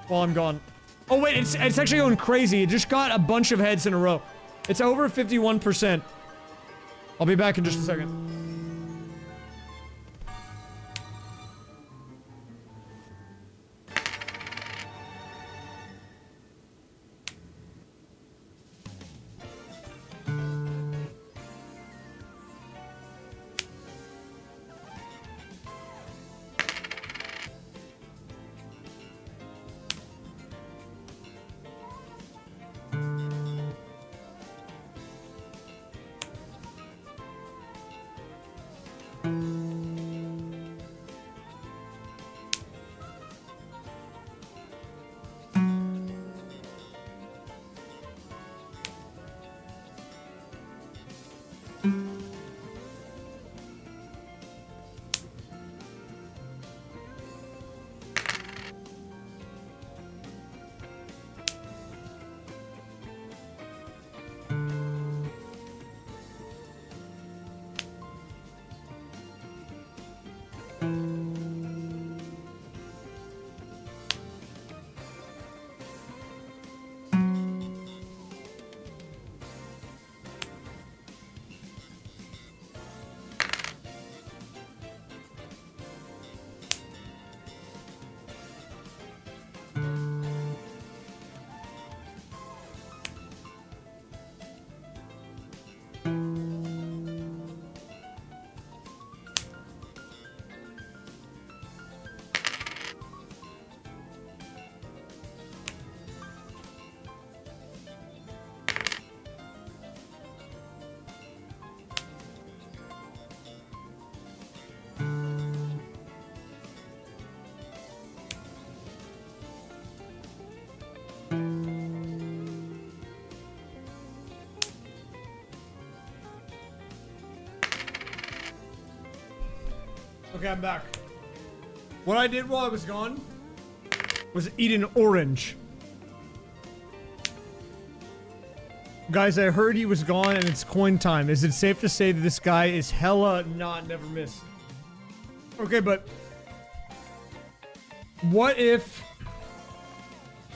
While I'm gone. Oh wait, it's actually going crazy. It just got a bunch of heads in a row. It's over 51%. I'll be back in just a second. Okay, I'm back. What I did while I was gone was eat an orange. Guys, I heard he was gone and it's coin time. Is it safe to say that this guy is hella not never miss? Okay, but what if,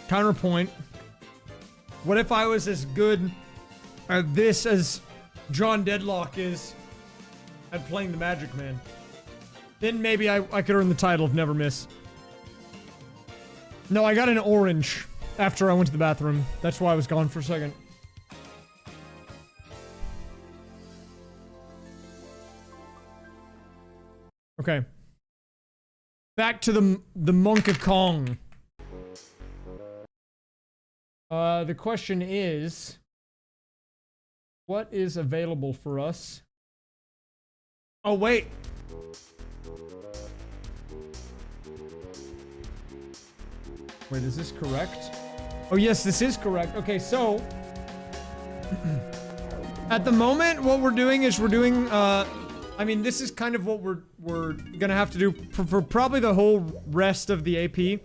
counterpoint, what if I was as good at this as John Deadlock is at playing the Magic Man? Then maybe I could earn the title of never miss. No, I got an orange after I went to the bathroom. That's why I was gone for a second. Okay. Back to the Monk of Kong. The question is, what is available for us? Oh, wait. Wait, is this correct? Oh, yes, this is correct. Okay, so at the moment, what we're doing is we're doing, I mean, this is kind of what we're gonna have to do for probably the whole rest of the AP,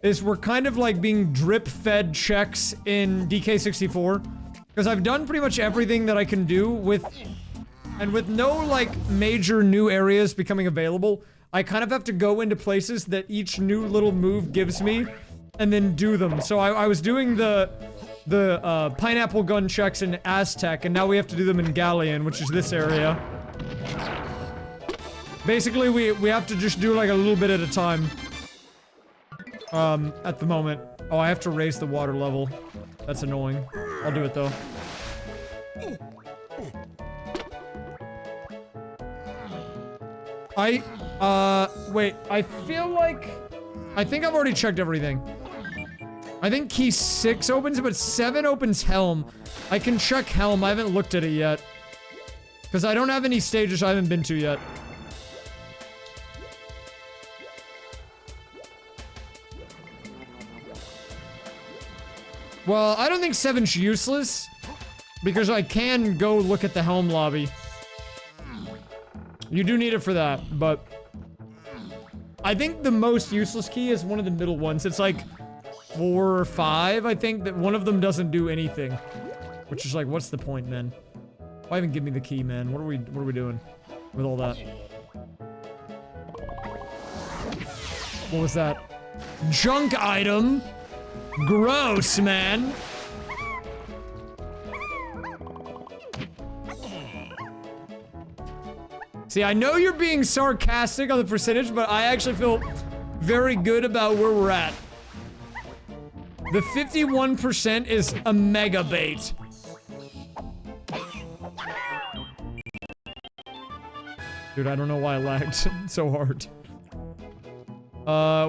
is we're kind of like being drip-fed checks in DK64, because I've done pretty much everything that I can do with no, like, major new areas becoming available. I kind of have to go into places that each new little move gives me, and then do them. So I was doing the pineapple gun checks in Aztec, and now we have to do them in Galleon, which is this area. Basically, we have to just do like a little bit at a time. At the moment. Oh, I have to raise the water level. That's annoying. I'll do it though. wait, I feel like... I think I've already checked everything. I think key 6 opens it, but 7 opens Helm. I can check Helm. I haven't looked at it yet. Because I don't have any stages I haven't been to yet. Well, I don't think 7's useless. Because I can go look at the Helm lobby. You do need it for that, but... I think the most useless key is one of the middle ones. It's like 4 or 5, I think, that one of them doesn't do anything. Which is like, what's the point, man? Why even give me the key, man? What are we doing with all that? What was that? Junk item? Gross, man. See, I know you're being sarcastic on the percentage, but I actually feel very good about where we're at. The 51% is a mega bait. Dude, I don't know why I lagged so hard.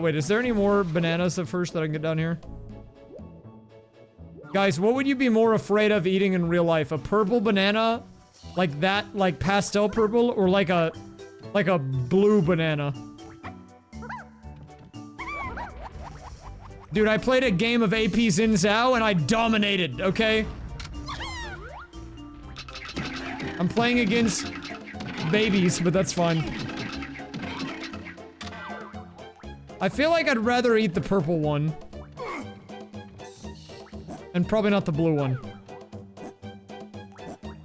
Wait, is there any more bananas at first that I can get down here? Guys, what would you be more afraid of eating in real life? A purple banana? Like that, like pastel purple? Or like a blue banana? Dude, I played a game of AP Xin Zhao and I dominated, okay? I'm playing against babies, but that's fine. I feel like I'd rather eat the purple one. And probably not the blue one.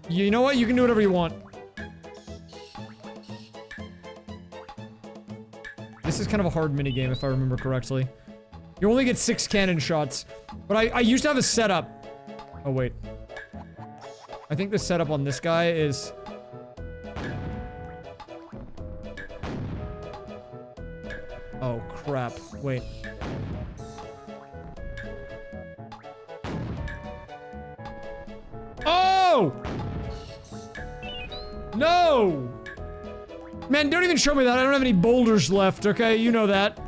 You know what? You can do whatever you want. This is kind of a hard minigame if I remember correctly. You only get 6 cannon shots. But I used to have a setup. Oh, wait. I think the setup on this guy is... Oh, crap. Wait. Oh! No! Man, don't even show me that. I don't have any boulders left, okay? You know that.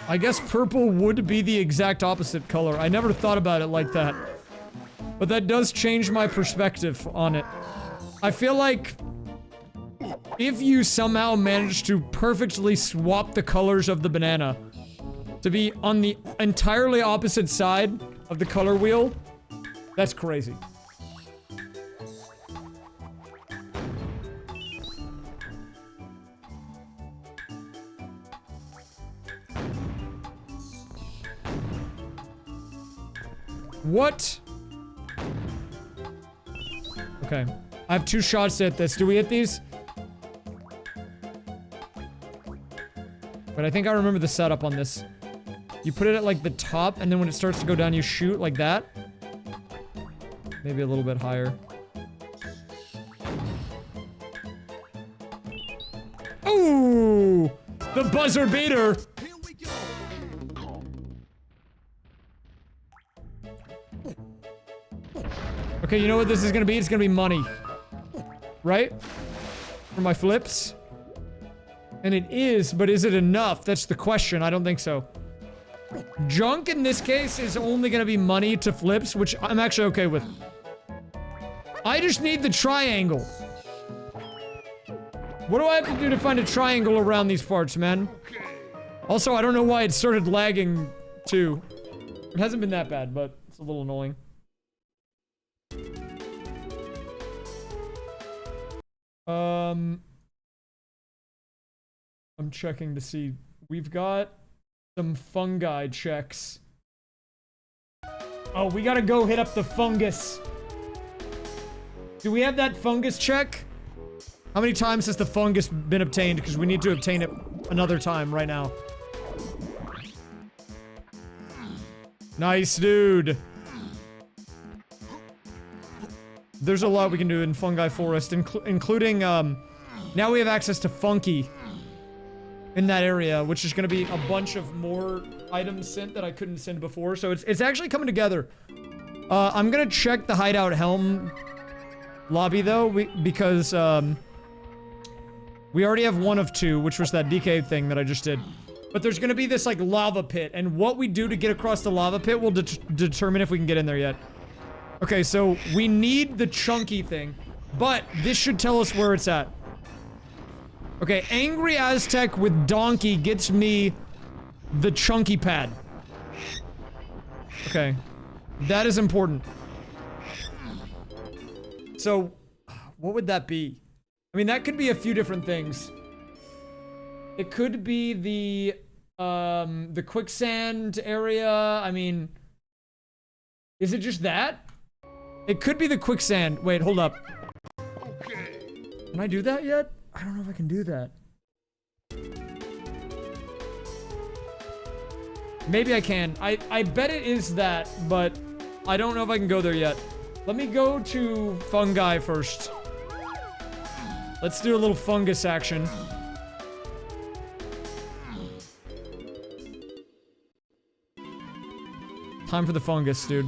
I guess purple would be the exact opposite color. I never thought about it like that. But that does change my perspective on it. I feel like if you somehow manage to perfectly swap the colors of the banana to be on the entirely opposite side of the color wheel, that's crazy. What? Okay. I have 2 shots at this. Do we hit these? But I think I remember the setup on this. You put it at like the top, and then when it starts to go down, you shoot like that. Maybe a little bit higher. Ooh! The buzzer beater! Okay, you know what this is gonna be? It's gonna be money. Right? For my flips? And it is, but is it enough? That's the question. I don't think so. Junk in this case is only gonna be money to flips, which I'm actually okay with. I just need the triangle. What do I have to do to find a triangle around these parts, man? Also, I don't know why it started lagging, too. It hasn't been that bad, but it's a little annoying. I'm checking to see. We've got some fungi checks. Oh, we gotta go hit up the fungus. Do we have that fungus check? How many times has the fungus been obtained? Because we need to obtain it another time right now. Nice, dude. There's a lot we can do in Fungi Forest, including, now we have access to Funky in that area, which is going to be a bunch of more items sent that I couldn't send before, so it's actually coming together. I'm going to check the Hideout Helm lobby, though, because, We already have one of two, which was that DK thing that I just did. But there's gonna be this, like, lava pit, and what we do to get across the lava pit will determine if we can get in there yet. Okay, so we need the chunky thing, but this should tell us where it's at. Okay, Angry Aztec with Donkey gets me the chunky pad. Okay, that is important. So, what would that be? I mean, that could be a few different things. It could be the quicksand area. I mean, is it just that? It could be the quicksand. Wait, hold up. Okay. Can I do that yet? I don't know if I can do that. Maybe I can. I bet it is that, but I don't know if I can go there yet. Let me go to fungi first. Let's do a little fungus action. Time for the fungus, dude.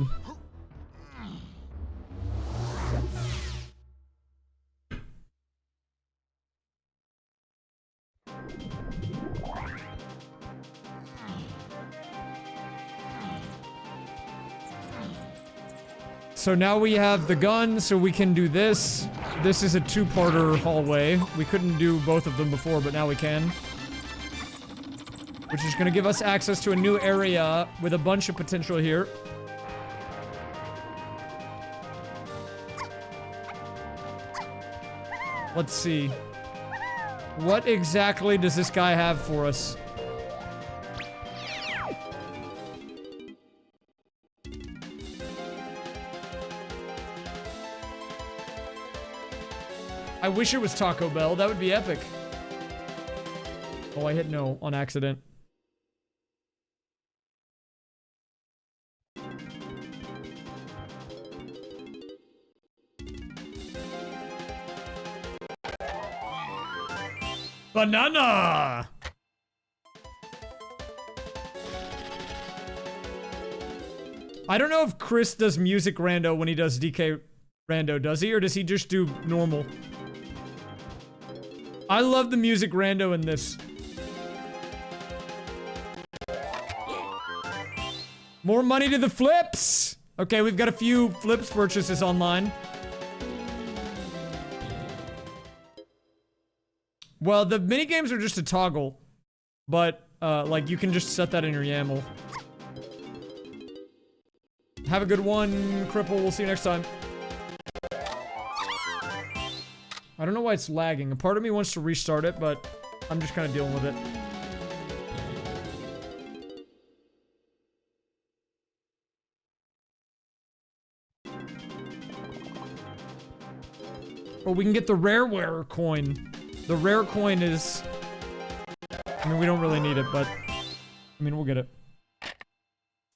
So now we have the gun, so we can do this. This is a two-parter hallway. We couldn't do both of them before, but now we can. Which is gonna give us access to a new area with a bunch of potential here. Let's see. What exactly does this guy have for us? I wish it was Taco Bell. That would be epic. Oh, I hit no on accident. Banana! I don't know if Chris does music rando when he does DK rando, does he? Or does he just do normal? I love the music rando in this. More money to the flips! Okay, we've got a few flips purchases online. Well, the minigames are just a toggle. But, like, you can just set that in your YAML. Have a good one, Cripple. We'll see you next time. I don't know why it's lagging. A part of me wants to restart it, but I'm just kind of dealing with it. Or we can get the rare coin. The rare coin is... I mean, we don't really need it, but... I mean, we'll get it.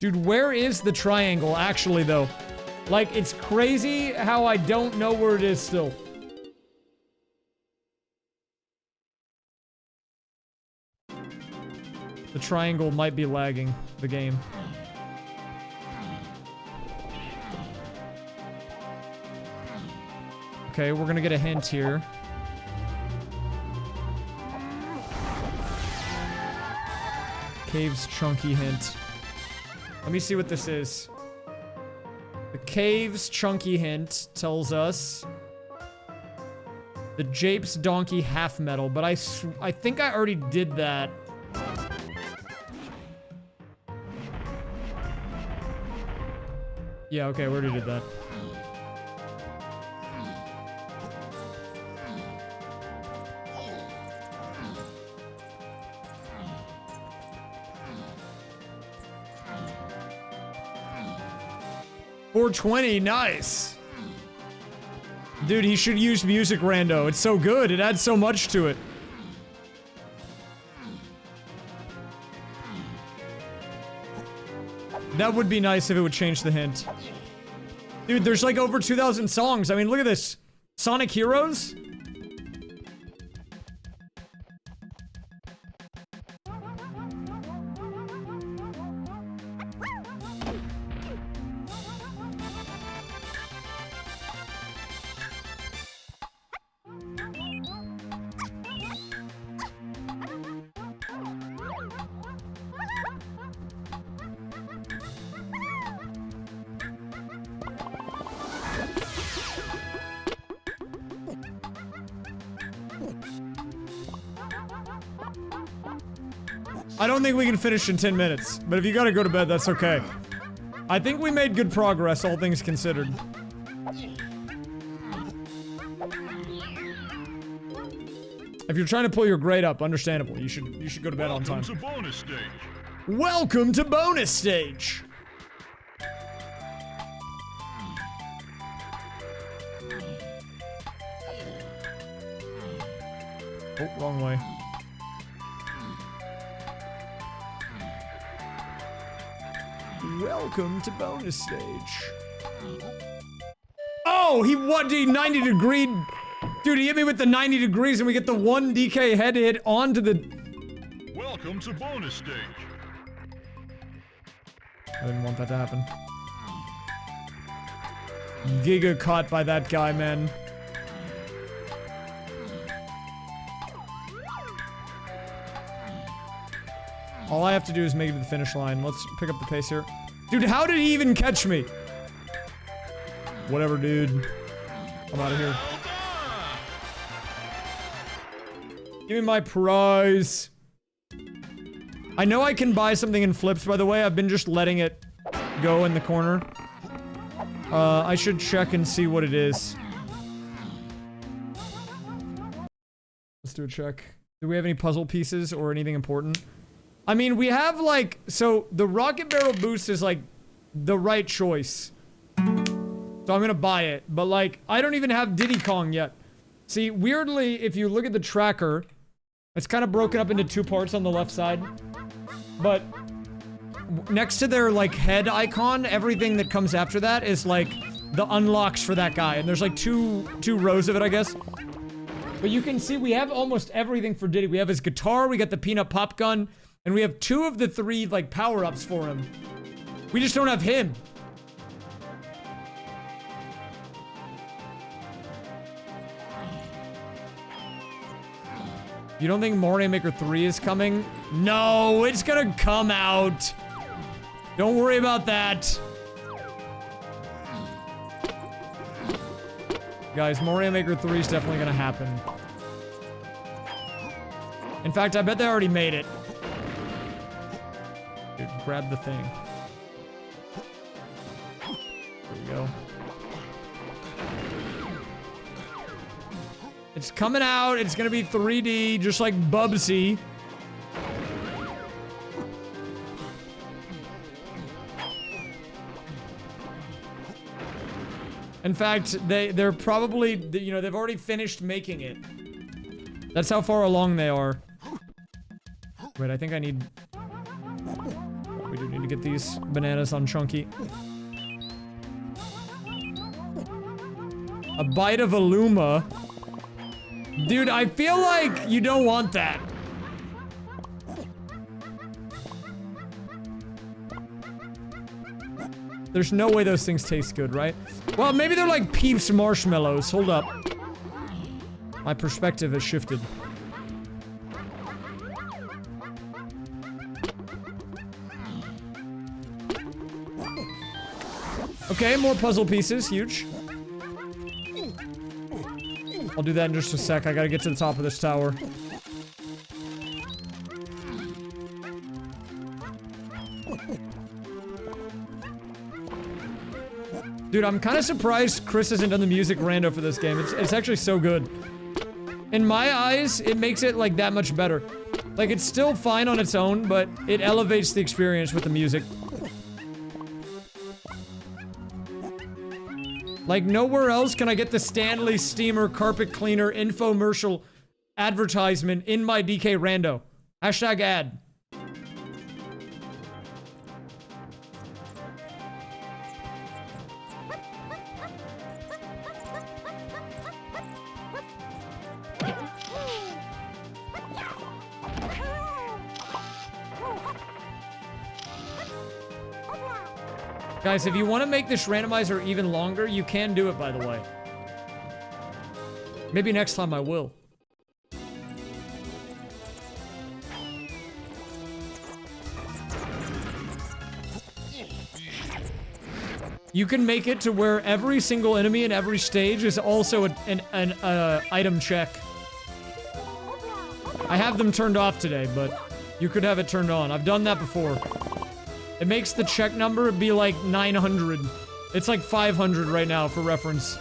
Dude, where is the triangle, actually, though? Like, it's crazy how I don't know where it is still. The triangle might be lagging the game. Okay, we're gonna get a hint here. Cave's chunky hint. Let me see what this is. The Cave's chunky hint tells us the Jape's donkey half metal, but I think I already did that. Yeah, okay, we already did that. $420, nice. Dude, he should use music rando. It's so good. It adds so much to it. That would be nice if it would change the hint. Dude, there's like over 2,000 songs. I mean, look at this. Sonic Heroes? I don't think we can finish in 10 minutes, but if you gotta go to bed, that's okay. I think we made good progress, all things considered. If you're trying to pull your grade up, understandable. You should go to bed on time. Welcome to bonus stage. Welcome to bonus stage. Oh, wrong way. Welcome to bonus stage. Oh, did he 90 degree? Dude, he hit me with the 90 degrees and we get the 1 DK head hit onto the... Welcome to bonus stage. I didn't want that to happen. Giga caught by that guy, man. All I have to do is make it to the finish line. Let's pick up the pace here. Dude, how did he even catch me? Whatever, dude. I'm out of here. Give me my prize. I know I can buy something in flips, by the way. I've been just letting it go in the corner. I should check and see what it is. Let's do a check. Do we have any puzzle pieces or anything important? I mean, we have, like... So, the rocket barrel boost is, like, the right choice. So I'm gonna buy it. But, like, I don't even have Diddy Kong yet. See, weirdly, if you look at the tracker, it's kind of broken up into 2 parts on the left side. But next to their, like, head icon, everything that comes after that is, like, the unlocks for that guy. And there's, like, two rows of it, I guess. But you can see we have almost everything for Diddy. We have his guitar, we got the peanut pop gun, and we have 2 of the 3, like, power-ups for him. We just don't have him. You don't think Mario Maker 3 is coming? No, it's gonna come out. Don't worry about that. Guys, Mario Maker 3 is definitely gonna happen. In fact, I bet they already made it. Dude, grab the thing. There you go. It's coming out. It's gonna be 3D, just like Bubsy. In fact, they're probably, you know, they've already finished making it. That's how far along they are. Wait, I think I need... We do need to get these bananas on Chunky. A bite of Illuma. Dude, I feel like you don't want that. There's no way those things taste good, right? Well, maybe they're like Peeps marshmallows. Hold up. My perspective has shifted. Okay, more puzzle pieces. Huge. I'll do that in just a sec. I gotta get to the top of this tower. Dude, I'm kind of surprised Chris hasn't done the music rando for this game. It's actually so good. In my eyes, it makes it, like, that much better. Like, it's still fine on its own, but it elevates the experience with the music. Like, nowhere else can I get the Stanley Steamer carpet cleaner infomercial advertisement in my DK rando. Hashtag ad. Guys, if you want to make this randomizer even longer, you can do it, by the way. Maybe next time I will. You can make it to where every single enemy in every stage is also an item check. I have them turned off today, but you could have it turned on. I've done that before. It makes the check number be like 900. It's like 500 right now for reference.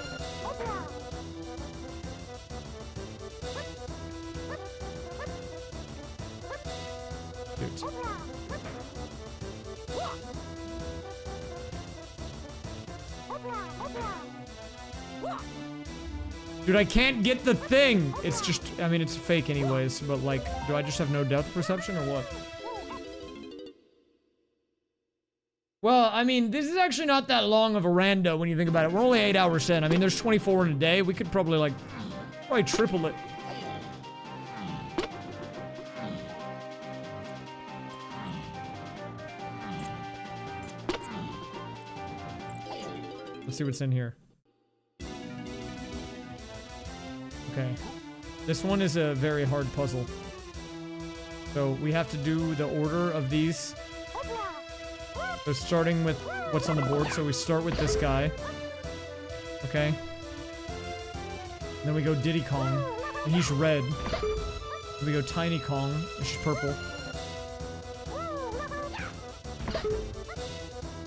Dude, I can't get the thing! It's just, I mean, it's fake anyways, but like, do I just have no depth perception or what? Well, I mean, this is actually not that long of a rando when you think about it. We're only 8 hours in. I mean, there's 24 in a day. We could probably, like, triple it. Let's see what's in here. Okay. This one is a very hard puzzle. So we have to do the order of these. So starting with what's on the board. So we start with this guy. Okay. And then we go Diddy Kong. And he's red. Then we go Tiny Kong, which is purple.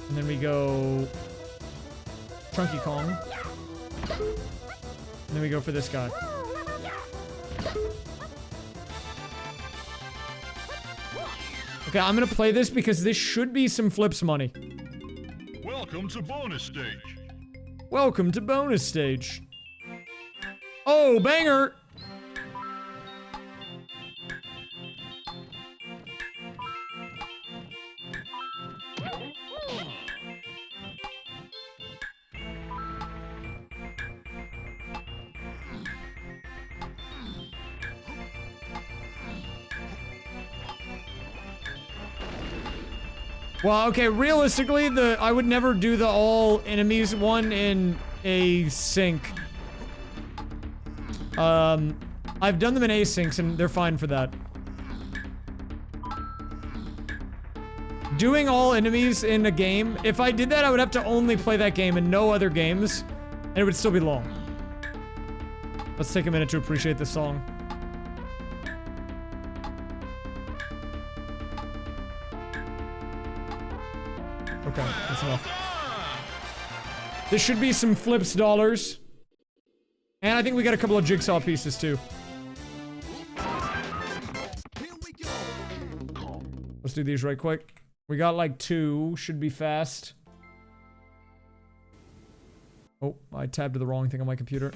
And then we go Chunky Kong. And then we go for this guy. Okay, I'm gonna play this because this should be some flips money. Welcome to bonus stage. Welcome to bonus stage. Oh, banger! Well, okay, realistically, I would never do the all enemies one in a sync. I've done them in asyncs and they're fine for that. Doing all enemies in a game, if I did that, I would have to only play that game and no other games, and it would still be long. Let's take a minute to appreciate this song. Okay, that's enough. This should be some flips dollars. And I think we got a couple of jigsaw pieces too. Let's do these right quick. We got like 2, should be fast. Oh, I tabbed to the wrong thing on my computer.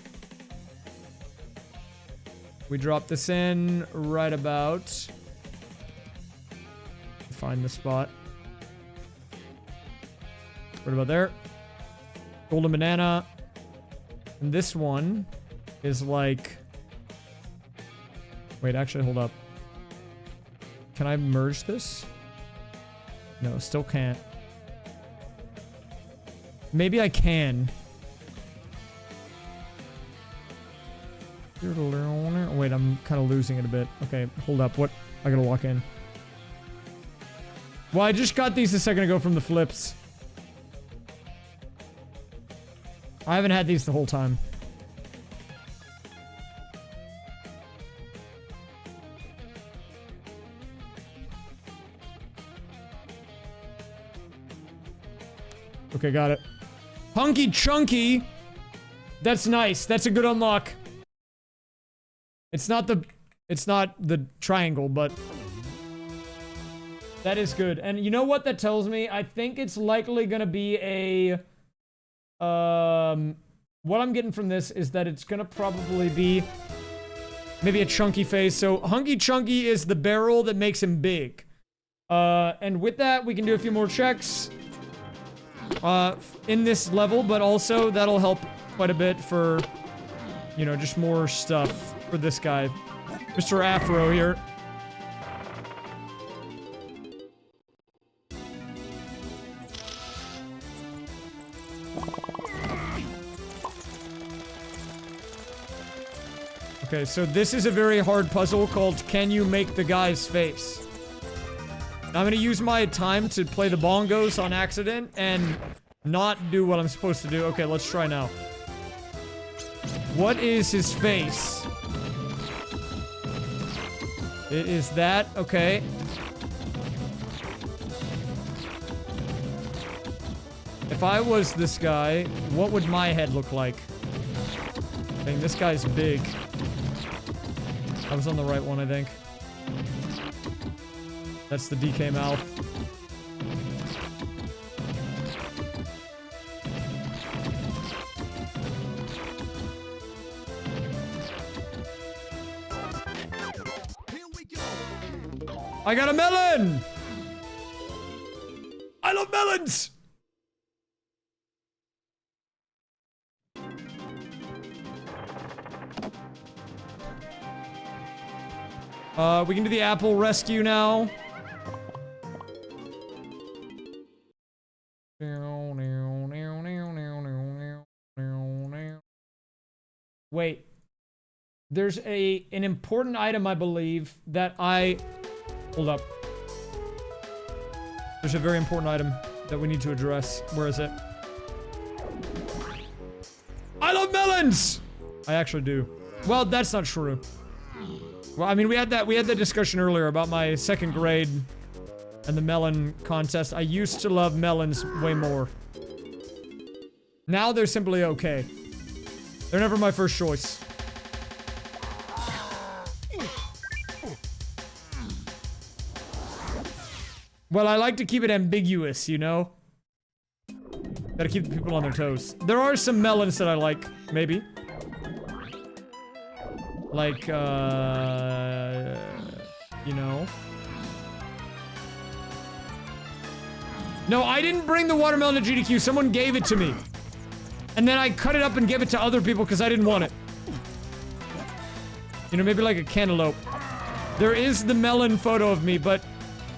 We drop this in right about. Find the spot. Right about there. Golden banana. And this one is like... Wait, actually, hold up. Can I merge this? No, still can't. Maybe I can. Wait, I'm kind of losing it a bit. Okay, hold up. What? I gotta lock in. Well, I just got these a second ago from the flips. I haven't had these the whole time. Okay, got it. Hunky Chunky! That's nice. That's a good unlock. It's not the triangle, but... That is good. And you know what that tells me? I think it's likely gonna be a... What I'm getting from this is that it's gonna probably be maybe a chunky face. So Hunky Chunky is the barrel that makes him big. And with that, we can do a few more checks in this level, but also that'll help quite a bit for, you know, just more stuff for this guy. Mr. Afro here. Okay, so this is a very hard puzzle called Can You Make the Guy's Face? Now I'm gonna use my time to play the bongos on accident and not do what I'm supposed to do. Okay, let's try now. What is his face? It is that, okay. If I was this guy, what would my head look like? Dang, this guy's big. I was on the right one, I think. That's the DK mouth. I got a melon! I love melons! We can do the apple rescue now. Wait. There's an important item, I believe, that I... Hold up. There's a very important item that we need to address. Where is it? I love melons! I actually do. Well, that's not true. Well, I mean, we had that discussion earlier about my second grade and the melon contest. I used to love melons way more. Now they're simply okay. They're never my first choice. Well, I like to keep it ambiguous, you know? Gotta keep the people on their toes. There are some melons that I like, maybe. Like, you know. No, I didn't bring the watermelon to GDQ. Someone gave it to me. And then I cut it up and gave it to other people because I didn't want it. You know, maybe like a cantaloupe. There is the melon photo of me, but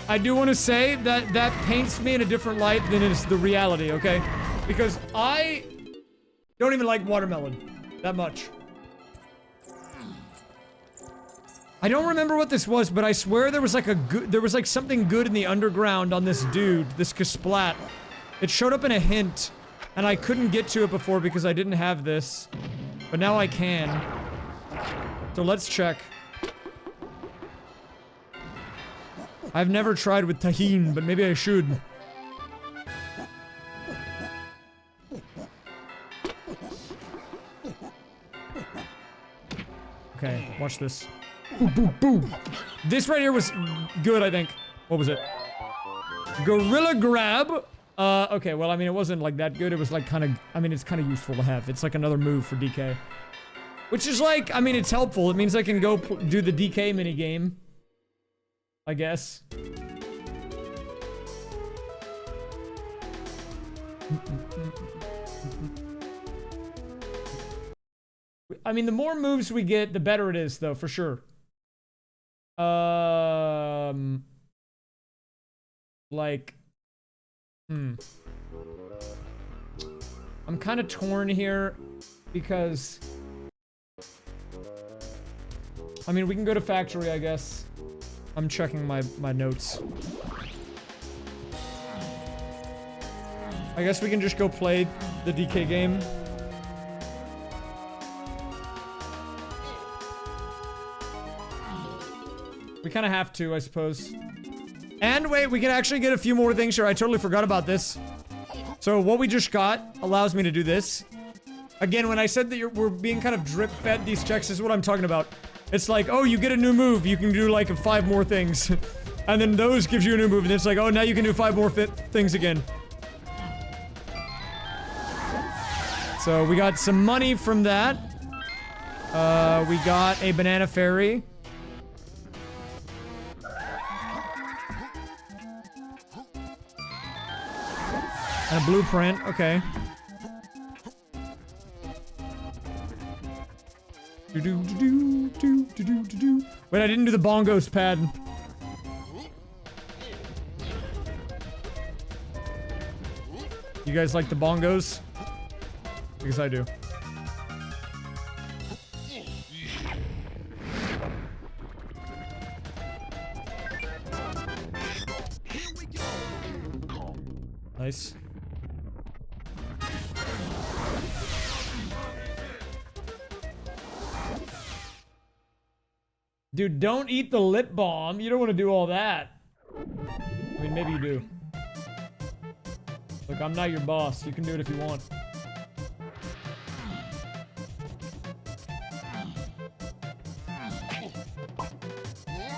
I do want to say that that paints me in a different light than is the reality, okay? Because I don't even like watermelon that much. I don't remember what this was, but I swear there was like something good in the underground on this dude, this Kasplat. It showed up in a hint, and I couldn't get to it before because I didn't have this. But now I can. So let's check. I've never tried with tahini, but maybe I should. Okay, watch this. Boom, boom, boom. This right here was good, I think. What was it? Gorilla Grab. Okay, well, I mean, it wasn't like that good. It was like kind of, I mean, it's kind of useful to have. It's like another move for DK. Which is like, I mean, it's helpful. It means I can go do the DK minigame. I guess. I mean, the more moves we get, the better it is, though, for sure. Like, I'm kind of torn here because, I mean, we can go to factory, I guess. I'm checking my notes. I guess we can just go play the DK game. We kind of have to, I suppose. And wait, we can actually get a few more things here. I totally forgot about this. So what we just got allows me to do this. Again, when I said that we're being kind of drip-fed these checks, this is what I'm talking about. It's like, oh, you get a new move, you can do like 5 more things. And then those gives you a new move, and it's like, oh, now you can do 5 more things again. So we got some money from that. We got a banana fairy. And a blueprint, okay. Wait, I didn't do the bongos pad. You guys like the bongos? Because I do. Nice. Dude, don't eat the lip balm. You don't want to do all that. I mean, maybe you do. Look, I'm not your boss. You can do it if you want.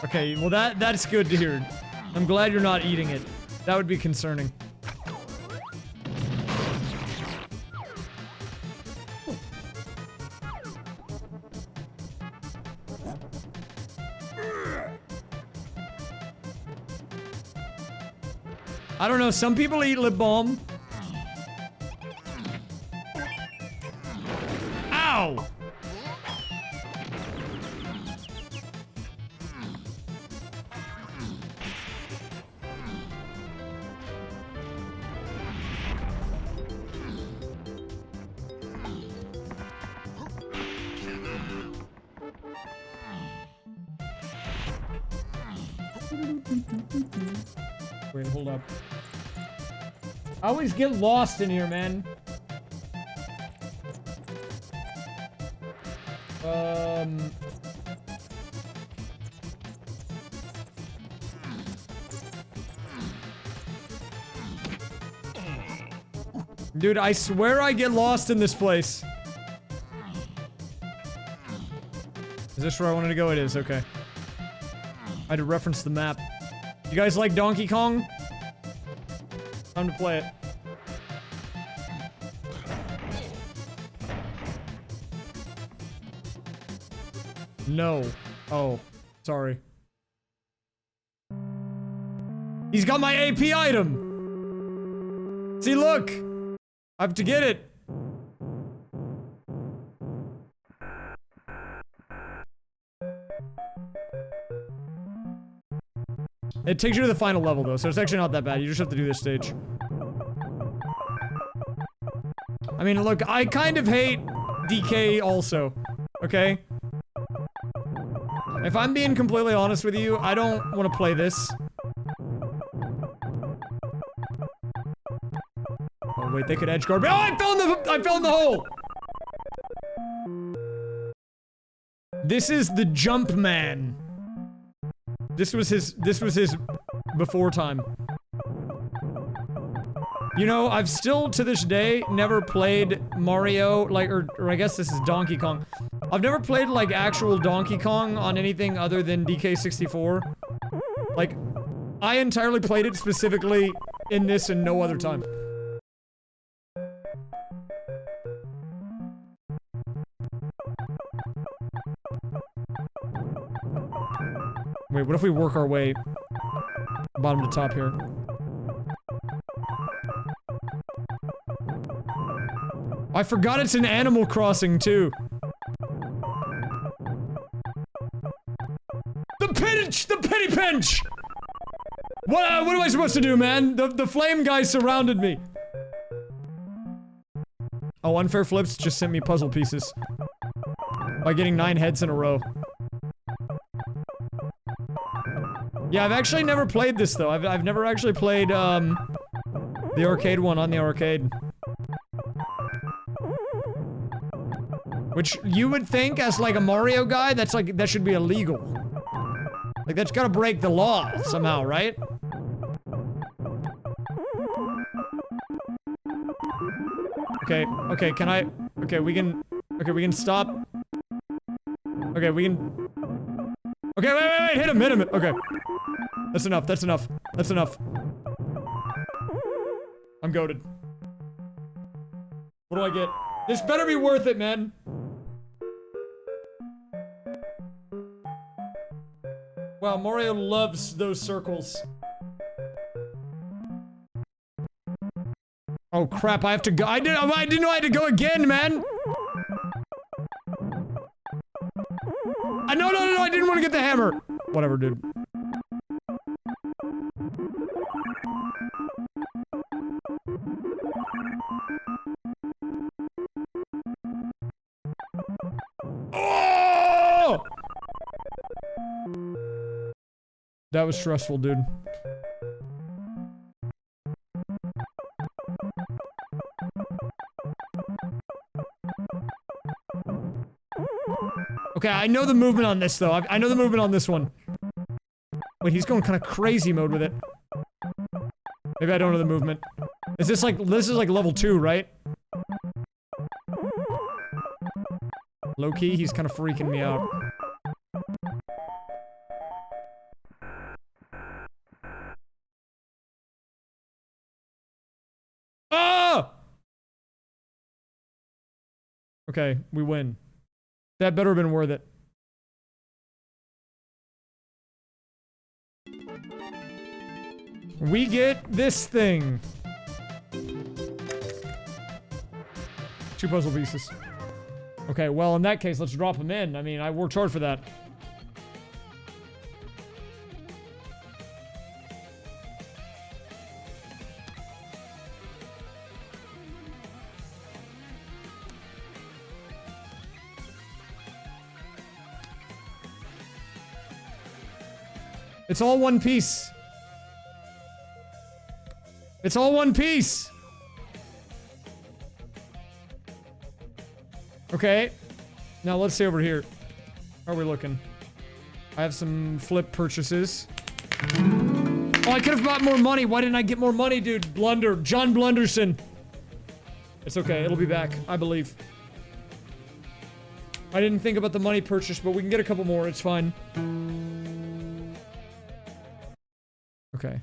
Okay, well that's good to hear. I'm glad you're not eating it. That would be concerning. I don't know, some people eat lip balm. Ow! Wait, hold up. I always get lost in here, man. Dude, I swear I get lost in this place. Is this where I wanted to go? It is, okay. I had to reference the map. You guys like Donkey Kong? Time to play it. No. Oh, sorry. He's got my AP item! See, look! I have to get it! It takes you to the final level, though, so it's actually not that bad. You just have to do this stage. I mean, look, I kind of hate DK also, okay? If I'm being completely honest with you, I don't want to play this. Oh, wait, they could edge guard me. Oh, I fell in the hole! This is the jump man. This was his before time. You know, I've still, to this day, never played Mario, like, or I guess this is Donkey Kong. I've never played, like, actual Donkey Kong on anything other than DK64. Like, I entirely played it specifically in this and no other time. Wait, what if we work our way bottom to top here? I forgot it's an Animal Crossing, too. The pinch! The pity pinch! What am I supposed to do, man? The flame guy surrounded me. Oh, Unfair Flips just sent me puzzle pieces. By getting 9 heads in a row. Yeah, I've actually never played this, though. I've never actually played, the arcade one on the arcade. Which, you would think, as, like, a Mario guy, that's, like, that should be illegal. Like, that's gotta break the law, somehow, right? Okay, okay, can I... Okay, we can stop. Okay, we can... Okay, wait, hit him, okay. That's enough, that's enough, that's enough. I'm goated. What do I get? This better be worth it, man. Wow, Mario loves those circles. Oh crap, I have to go. I didn't know I had to go again, man. No, I didn't want to get the hammer. Whatever, dude. Oh! That was stressful, dude. Okay, I know the movement on this, though. I know the movement on this one. Wait, he's going kind of crazy mode with it. Maybe I don't know the movement. Is this like, this is like level 2, right? Low-key, he's kind of freaking me out. Ah! Okay, we win. That better have been worth it. We get this thing. 2 puzzle pieces. Okay, well, in that case, let's drop them in. I mean, I worked hard for that. It's all one piece. It's all one piece. Okay. Now let's see over here. How are we looking? I have some flip purchases. Oh, I could have bought more money. Why didn't I get more money, dude? Blunder. John Blunderson. It's okay. It'll be back, I believe. I didn't think about the money purchase, but we can get a couple more. It's fine. Okay.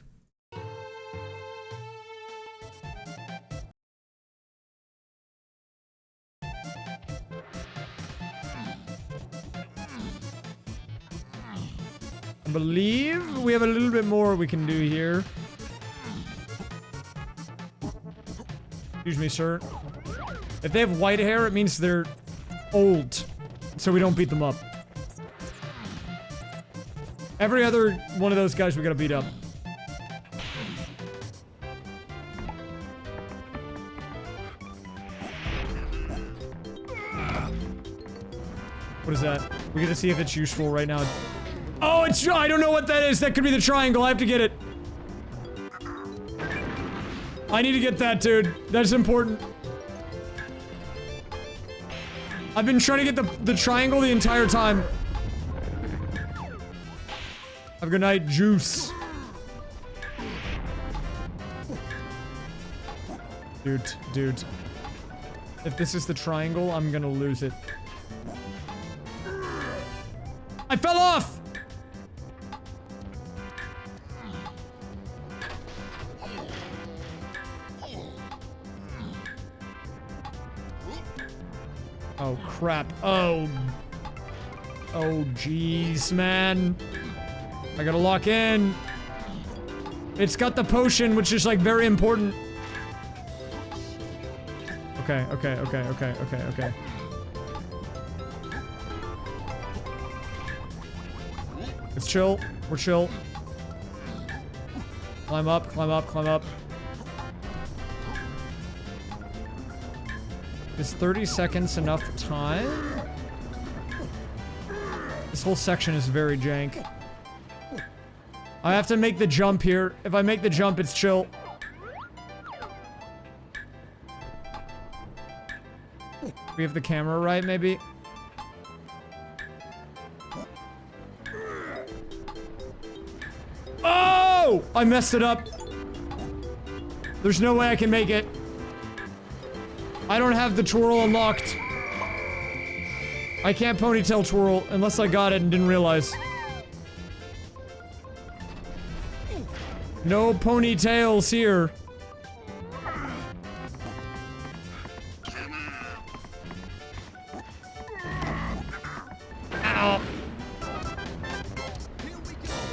I believe we have a little bit more we can do here. Excuse me, sir. If they have white hair, it means they're old. So we don't beat them up. Every other one of those guys we gotta beat up. What is that? We get to see if it's useful right now. Oh, it's- I don't know what that is. That could be the triangle. I have to get it. I need to get that, dude. That's important. I've been trying to get the triangle the entire time. Have a good night, Juice. Dude. If this is the triangle, I'm gonna lose it. I fell off! Oh, crap. Oh, jeez, man. I gotta lock in. It's got the potion, which is, like, very important. Okay. It's chill. We're chill. Climb up. Is 30 seconds enough time? This whole section is very jank. I have to make the jump here. If I make the jump, it's chill. We have the camera right, maybe? Oh! I messed it up. There's no way I can make it. I don't have the twirl unlocked. I can't ponytail twirl unless I got it and didn't realize. No ponytails here. Ow.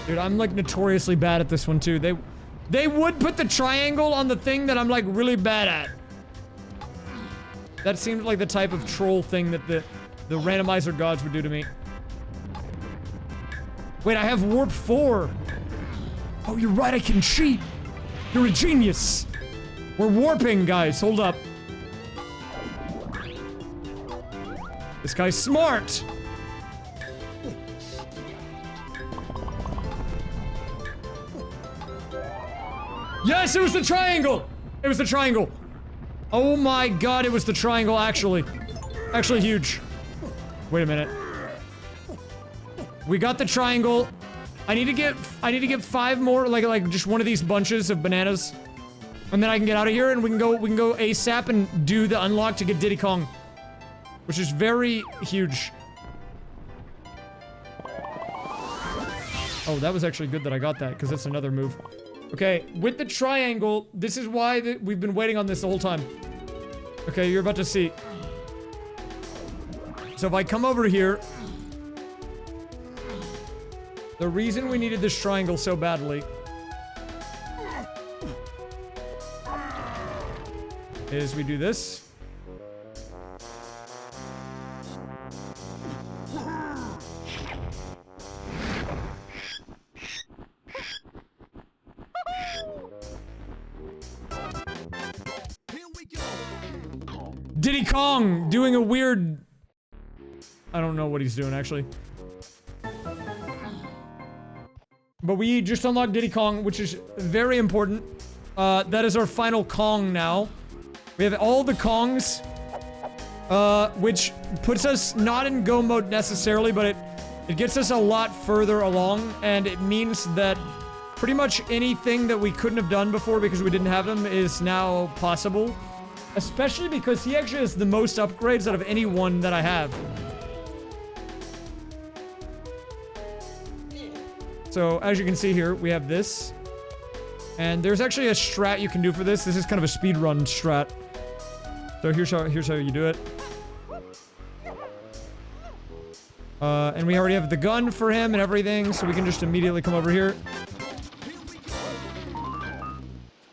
Dude, I'm like notoriously bad at this one too. They would put the triangle on the thing that I'm like really bad at. That seemed like the type of troll thing that the randomizer gods would do to me. Wait, I have warp 4. Oh, you're right, I can cheat. You're a genius. We're warping, guys. Hold up. This guy's smart. Yes, it was the triangle. It was the triangle. Oh my god, it was the triangle, actually. Actually huge. Wait a minute. We got the triangle. I need to get 5 more, like just one of these bunches of bananas. And then I can get out of here and we can go ASAP and do the unlock to get Diddy Kong. Which is very huge. Oh, that was actually good that I got that, because that's another move. Okay, with the triangle, this is why we've been waiting on this the whole time. Okay, you're about to see. So if I come over here... The reason we needed this triangle so badly... is we do this. Diddy Kong doing a weird... I don't know what he's doing, actually. But we just unlocked Diddy Kong, which is very important. That is our final Kong now. We have all the Kongs. Which puts us not in go mode necessarily, but it gets us a lot further along. And it means that pretty much anything that we couldn't have done before because we didn't have him is now possible. Especially because he actually has the most upgrades out of anyone that I have. So, as you can see here, we have this. And there's actually a strat you can do for this. This is kind of a speedrun strat. So here's how you do it. And we already have the gun for him and everything, so we can just immediately come over here.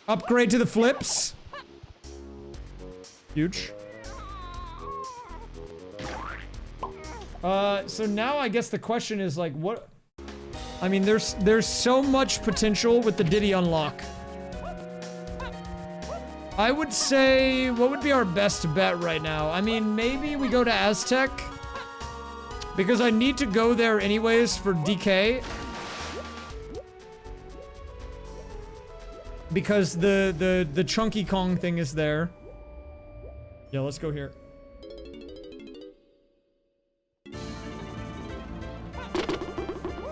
Upgrade to the flips. Huge. So now I guess the question is like, what... I mean, there's so much potential with the Diddy unlock. I would say, what would be our best bet right now? I mean, maybe we go to Aztec. Because I need to go there anyways for DK. Because the Chunky Kong thing is there. Yeah, let's go here.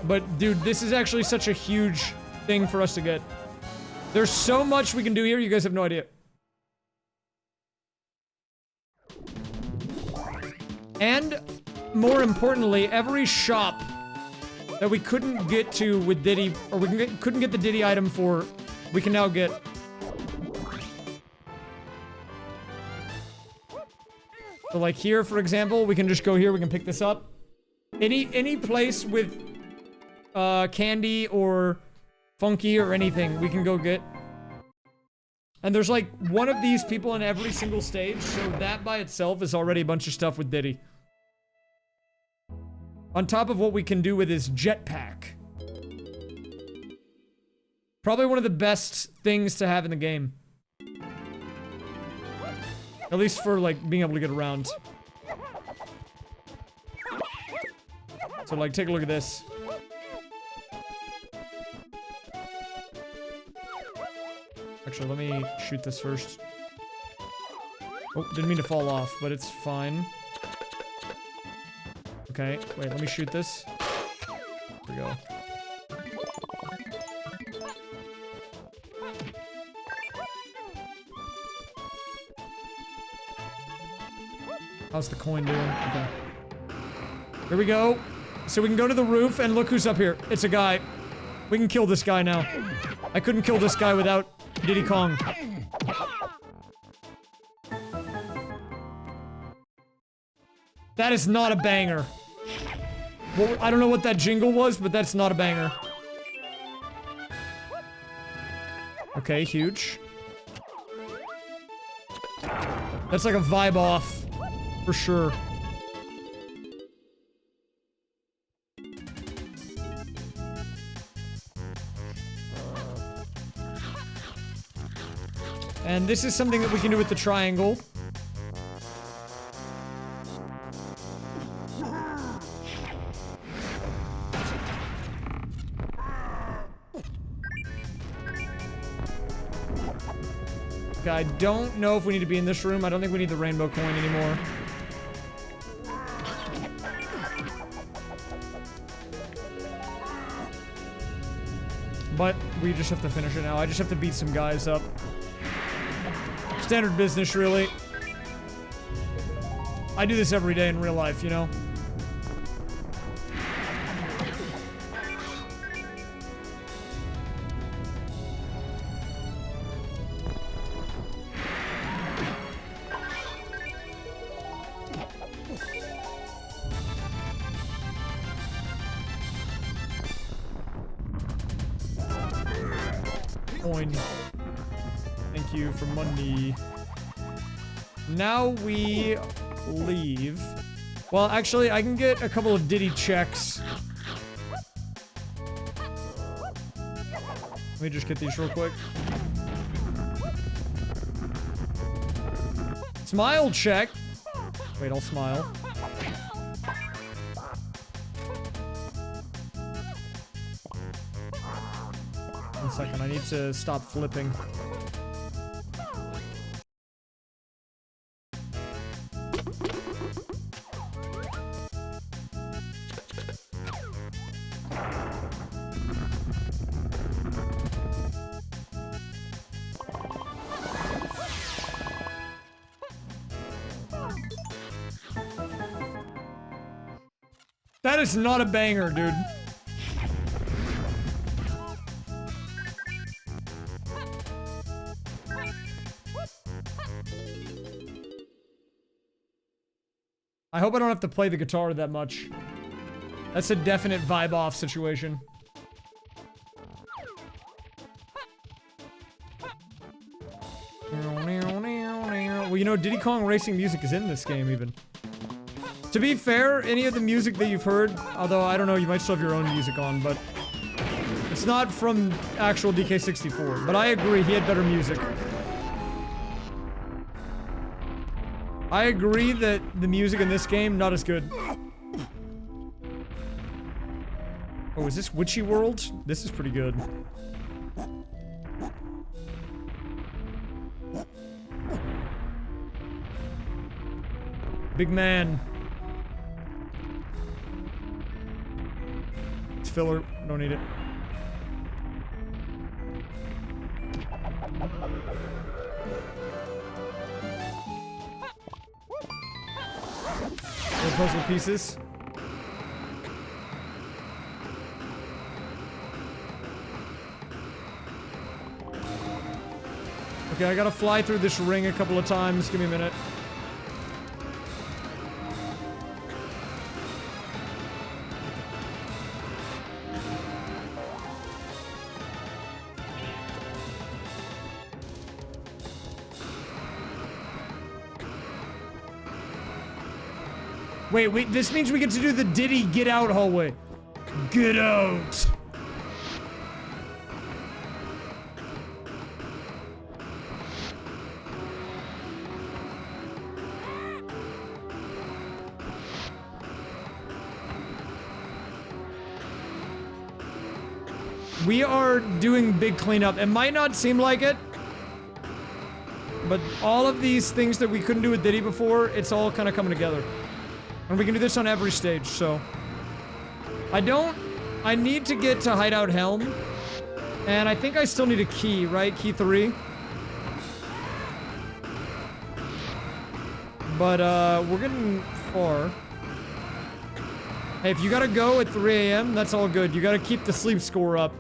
But, dude, this is actually such a huge thing for us to get. There's so much we can do here, you guys have no idea. And, more importantly, every shop that we couldn't get to with Diddy, or we couldn't get the Diddy item for, we can now get. So, like here, for example, we can just go here, we can pick this up. Any place with... candy or funky or anything we can go get. And there's like one of these people in every single stage, so that by itself is already a bunch of stuff with Diddy. On top of what we can do with his jetpack. Probably one of the best things to have in the game. At least for like being able to get around. So like take a look at this. Actually, let me shoot this first. Oh, didn't mean to fall off, but it's fine. Okay, wait, let me shoot this. There we go. How's the coin doing? Okay. Here we go. So we can go to the roof, and look who's up here. It's a guy. We can kill this guy now. I couldn't kill this guy without Diddy Kong. That is not a banger. Well, I don't know what that jingle was, but that's not a banger. Okay, huge. That's like a vibe off. For sure. And this is something that we can do with the triangle. Okay, I don't know if we need to be in this room. I don't think we need the rainbow coin anymore. But we just have to finish it now. I just have to beat some guys up. Standard business, really. I do this every day in real life, you know? Coin. Thank you for money. Now we leave. Well, actually, I can get a couple of Diddy checks. Let me just get these real quick. Smile check. Wait, I'll smile. One second, I need to stop flipping. That is not a banger, dude. I hope I don't have to play the guitar that much. That's a definite vibe off situation. Well, you know, Diddy Kong Racing music is in this game, even. To be fair, any of the music that you've heard, although I don't know, you might still have your own music on, but it's not from actual DK64. But I agree, he had better music. I agree that the music in this game, not as good. Oh, is this Witchy World? This is pretty good. Big man. It's filler. Don't need it. More puzzle pieces. Okay, I gotta fly through this ring a couple of times. Give me a minute. Wait, this means we get to do the Diddy get out hallway. Get out! We are doing big cleanup. It might not seem like it, but all of these things that we couldn't do with Diddy before, it's all kind of coming together. And we can do this on every stage, so... I need to get to Hideout Helm. And I think I still need a key, right? Key 3. But, we're getting far. Hey, if you gotta go at 3 AM, that's all good. You gotta keep the sleep score up.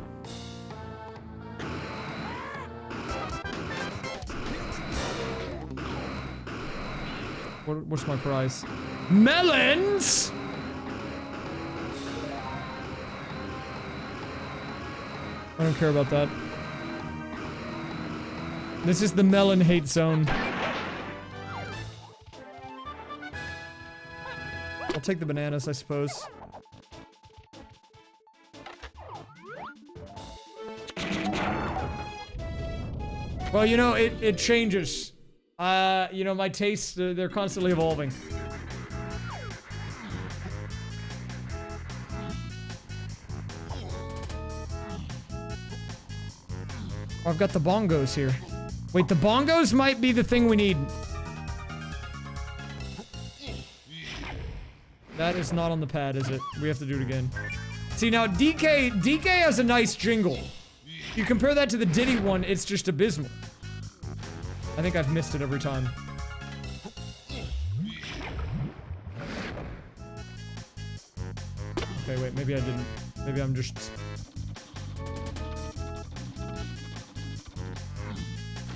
What's my prize? Melons?! I don't care about that. This is the melon hate zone. I'll take the bananas, I suppose. Well, you know, it changes. You know, my tastes, they're constantly evolving. Oh, I've got the bongos here. Wait, the bongos might be the thing we need. That is not on the pad, is it? We have to do it again. See, now, DK has a nice jingle. You compare that to the Diddy one, it's just abysmal. I think I've missed it every time. Okay, wait, maybe I didn't. Maybe I'm just...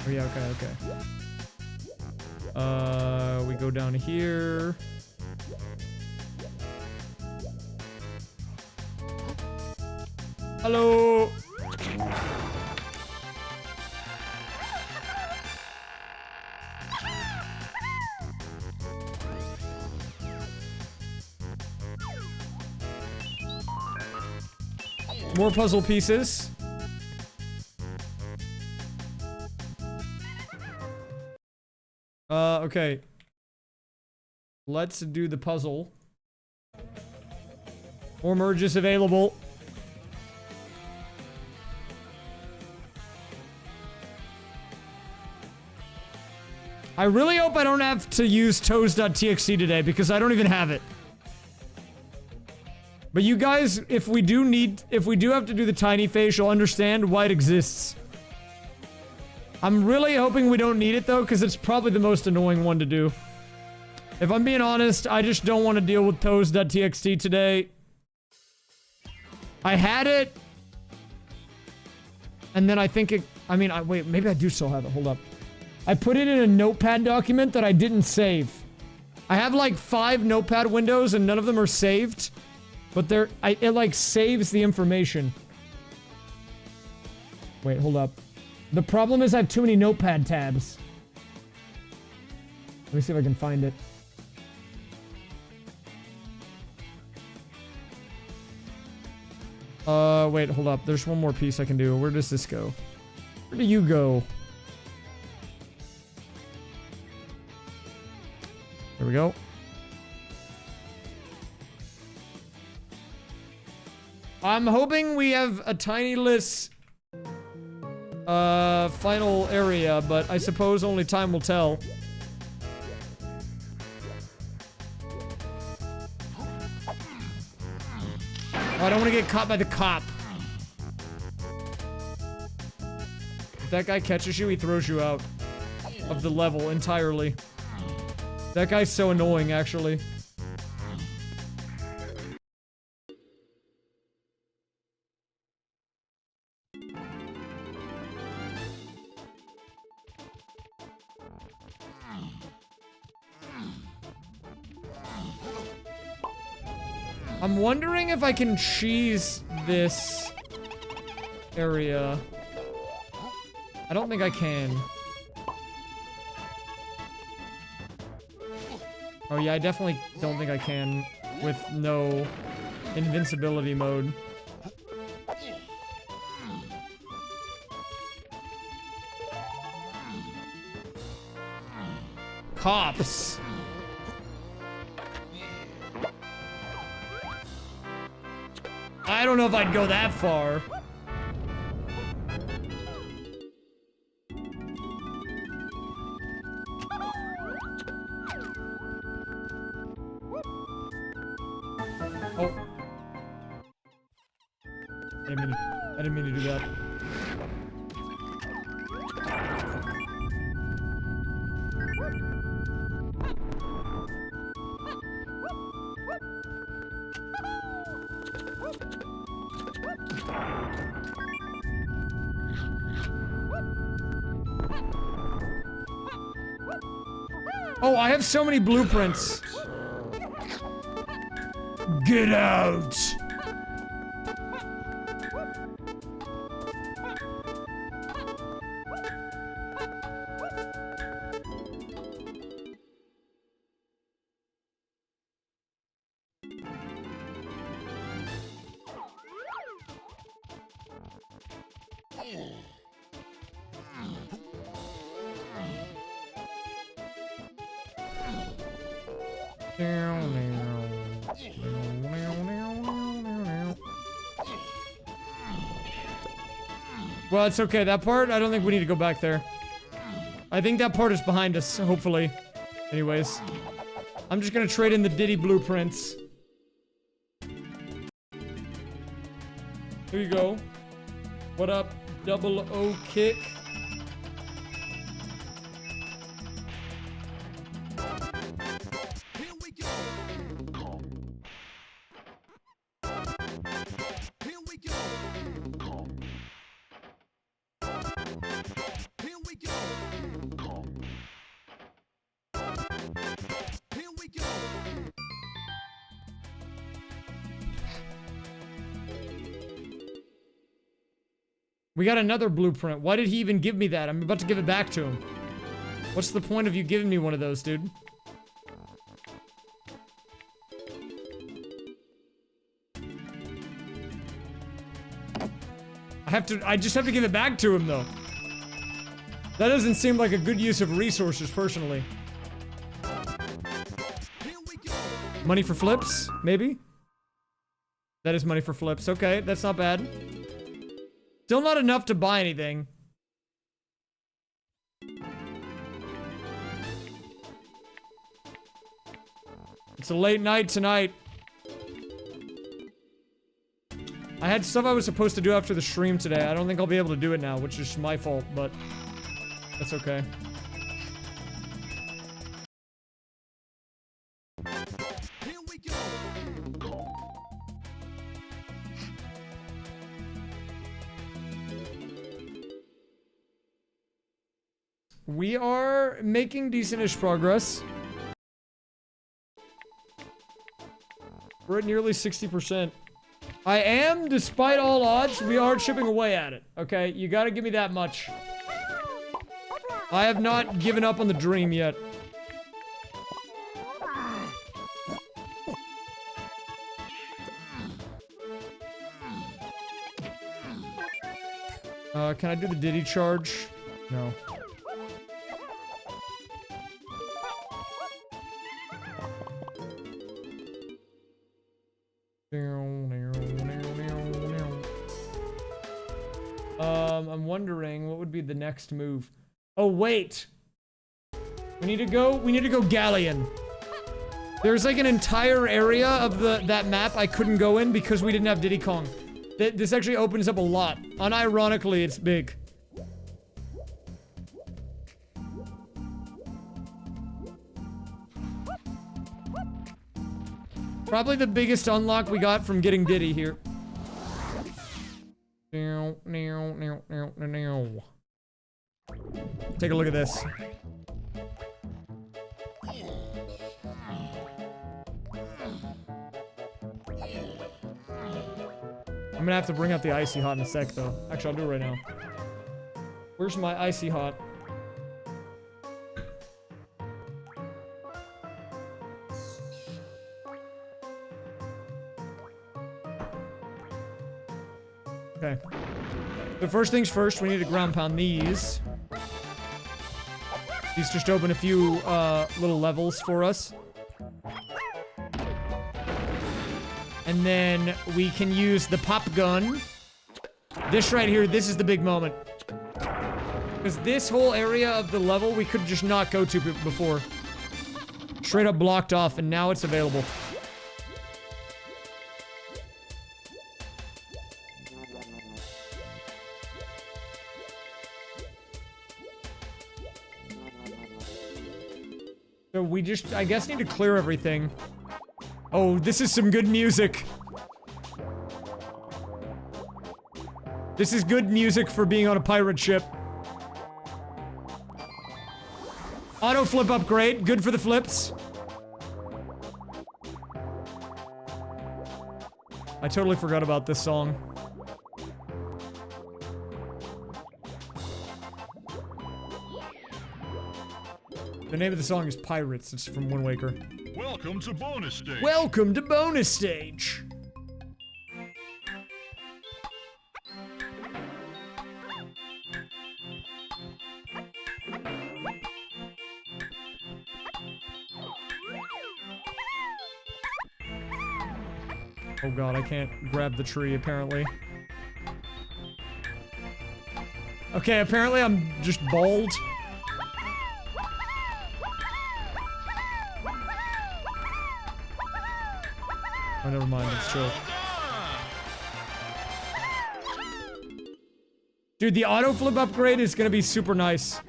Oh yeah, okay. We go down here. Hello! More puzzle pieces. Okay. Let's do the puzzle. More merges available. I really hope I don't have to use toes.txt today because I don't even have it. But you guys, if we do have to do the tiny phase, you'll understand why it exists. I'm really hoping we don't need it though, because it's probably the most annoying one to do. If I'm being honest, I just don't want to deal with toes.txt today. I had it. And then I think it, wait, maybe I do still have it, hold up. I put it in a notepad document that I didn't save. I have like 5 notepad windows and none of them are saved. But it like saves the information. Wait, hold up. The problem is I have too many notepad tabs. Let me see if I can find it. Wait, hold up. There's one more piece I can do. Where does this go? Where do you go? There we go. I'm hoping we have a tiny list final area, but I suppose only time will tell. Oh, I don't want to get caught by the cop. If that guy catches you, he throws you out of the level entirely. That guy's so annoying, actually. I'm wondering if I can cheese this area. I don't think I can. Oh yeah, I definitely don't think I can with no invincibility mode. Cops. I don't know if I'd go that far. Oh. I didn't mean to do that. Oh, I have so many blueprints. Get out! Well, it's okay. That part, I don't think we need to go back there. I think that part is behind us, hopefully. Anyways. I'm just gonna trade in the Diddy blueprints. Here you go. What up, Double O Kick? We got another blueprint. Why did he even give me that? I'm about to give it back to him. What's the point of you giving me one of those, dude? I just have to give it back to him, though. That doesn't seem like a good use of resources, personally. Money for flips? Maybe? That is money for flips. Okay, that's not bad. Still not enough to buy anything. It's a late night tonight. I had stuff I was supposed to do after the stream today. I don't think I'll be able to do it now, which is my fault, but that's okay. Here we go. We are making decent-ish progress. We're at nearly 60%. I am, despite all odds, we are chipping away at it. Okay, you gotta give me that much. I have not given up on the dream yet. Can I do the Diddy charge? No. I'm wondering what would be the next move. Oh, wait. We need to go Galleon. There's like an entire area of that map I couldn't go in because we didn't have Diddy Kong. This actually opens up a lot. Unironically, it's big. Probably the biggest unlock we got from getting Diddy here. Take a look at this. I'm gonna have to bring out the Icy Hot in a sec, though. Actually, I'll do it right now. Where's my Icy Hot? Okay. The first things first, we need to ground pound these. These just open a few little levels for us. And then we can use the pop gun. This right here, this is the big moment. Because this whole area of the level we could just not go to before. Straight up blocked off, and now it's available. So we just, I guess, need to clear everything. Oh, this is some good music. This is good music for being on a pirate ship. Auto flip upgrade, good for the flips. I totally forgot about this song. The name of the song is Pirates. It's from Wind Waker. Welcome to bonus stage. Welcome to bonus stage. Oh god, I can't grab the tree, apparently. Okay, apparently I'm just bald. Oh, never mind, it's chill. Dude, the auto flip upgrade is gonna be super nice.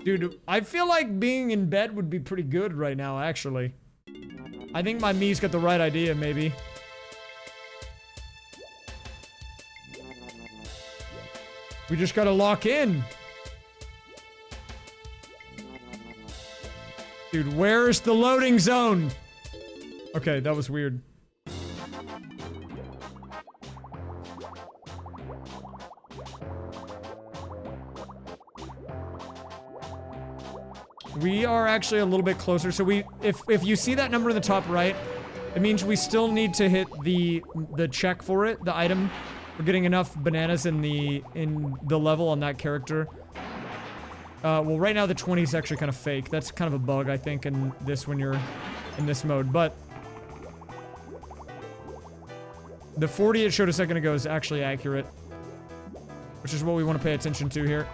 Dude, I feel like being in bed would be pretty good right now, actually. I think my Mii's got the right idea, maybe. We just gotta lock in. Dude, where's the loading zone? Okay, that was weird. We are actually a little bit closer. So if you see that number in the top right, it means we still need to hit the check for it, the item. We're getting enough bananas in the level on that character. Well, right now the 20 is actually kind of fake. That's kind of a bug, I think, in this when you're in this mode. But the 40 it showed a second ago is actually accurate, which is what we want to pay attention to here.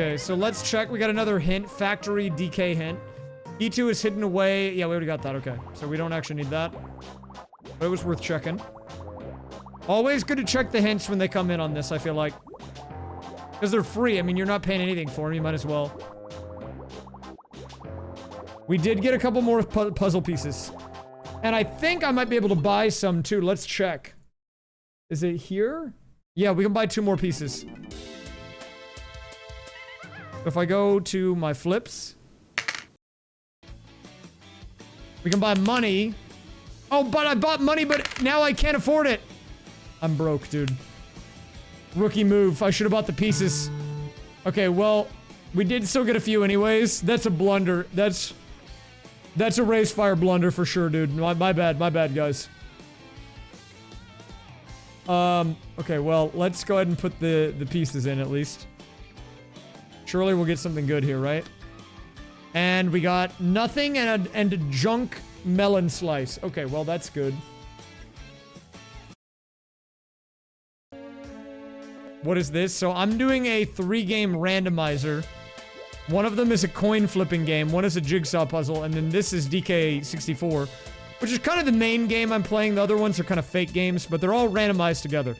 Okay, so let's check. We got another hint. Factory DK hint. E2 is hidden away. Yeah, we already got that. Okay. So we don't actually need that. But it was worth checking. Always good to check the hints when they come in on this, I feel like. Because they're free. I mean, you're not paying anything for them. You might as well. We did get a couple more puzzle pieces. And I think I might be able to buy some too. Let's check. Is it here? Yeah, we can buy 2 more pieces. If I go to my flips, we can buy money. Oh, but I bought money, but now I can't afford it. I'm broke, dude. Rookie move. I should have bought the pieces. Okay, well, we did still get a few anyways. That's a blunder. That's a raysfire blunder for sure, dude. My bad, guys. Okay, well, let's go ahead and put the pieces in at least. Surely we'll get something good here, right? And we got nothing and a junk melon slice. Okay, well, that's good. What is this? So I'm doing a 3-game randomizer. One of them is a coin flipping game. One is a jigsaw puzzle. And then this is DK64, which is kind of the main game I'm playing. The other ones are kind of fake games, but they're all randomized together.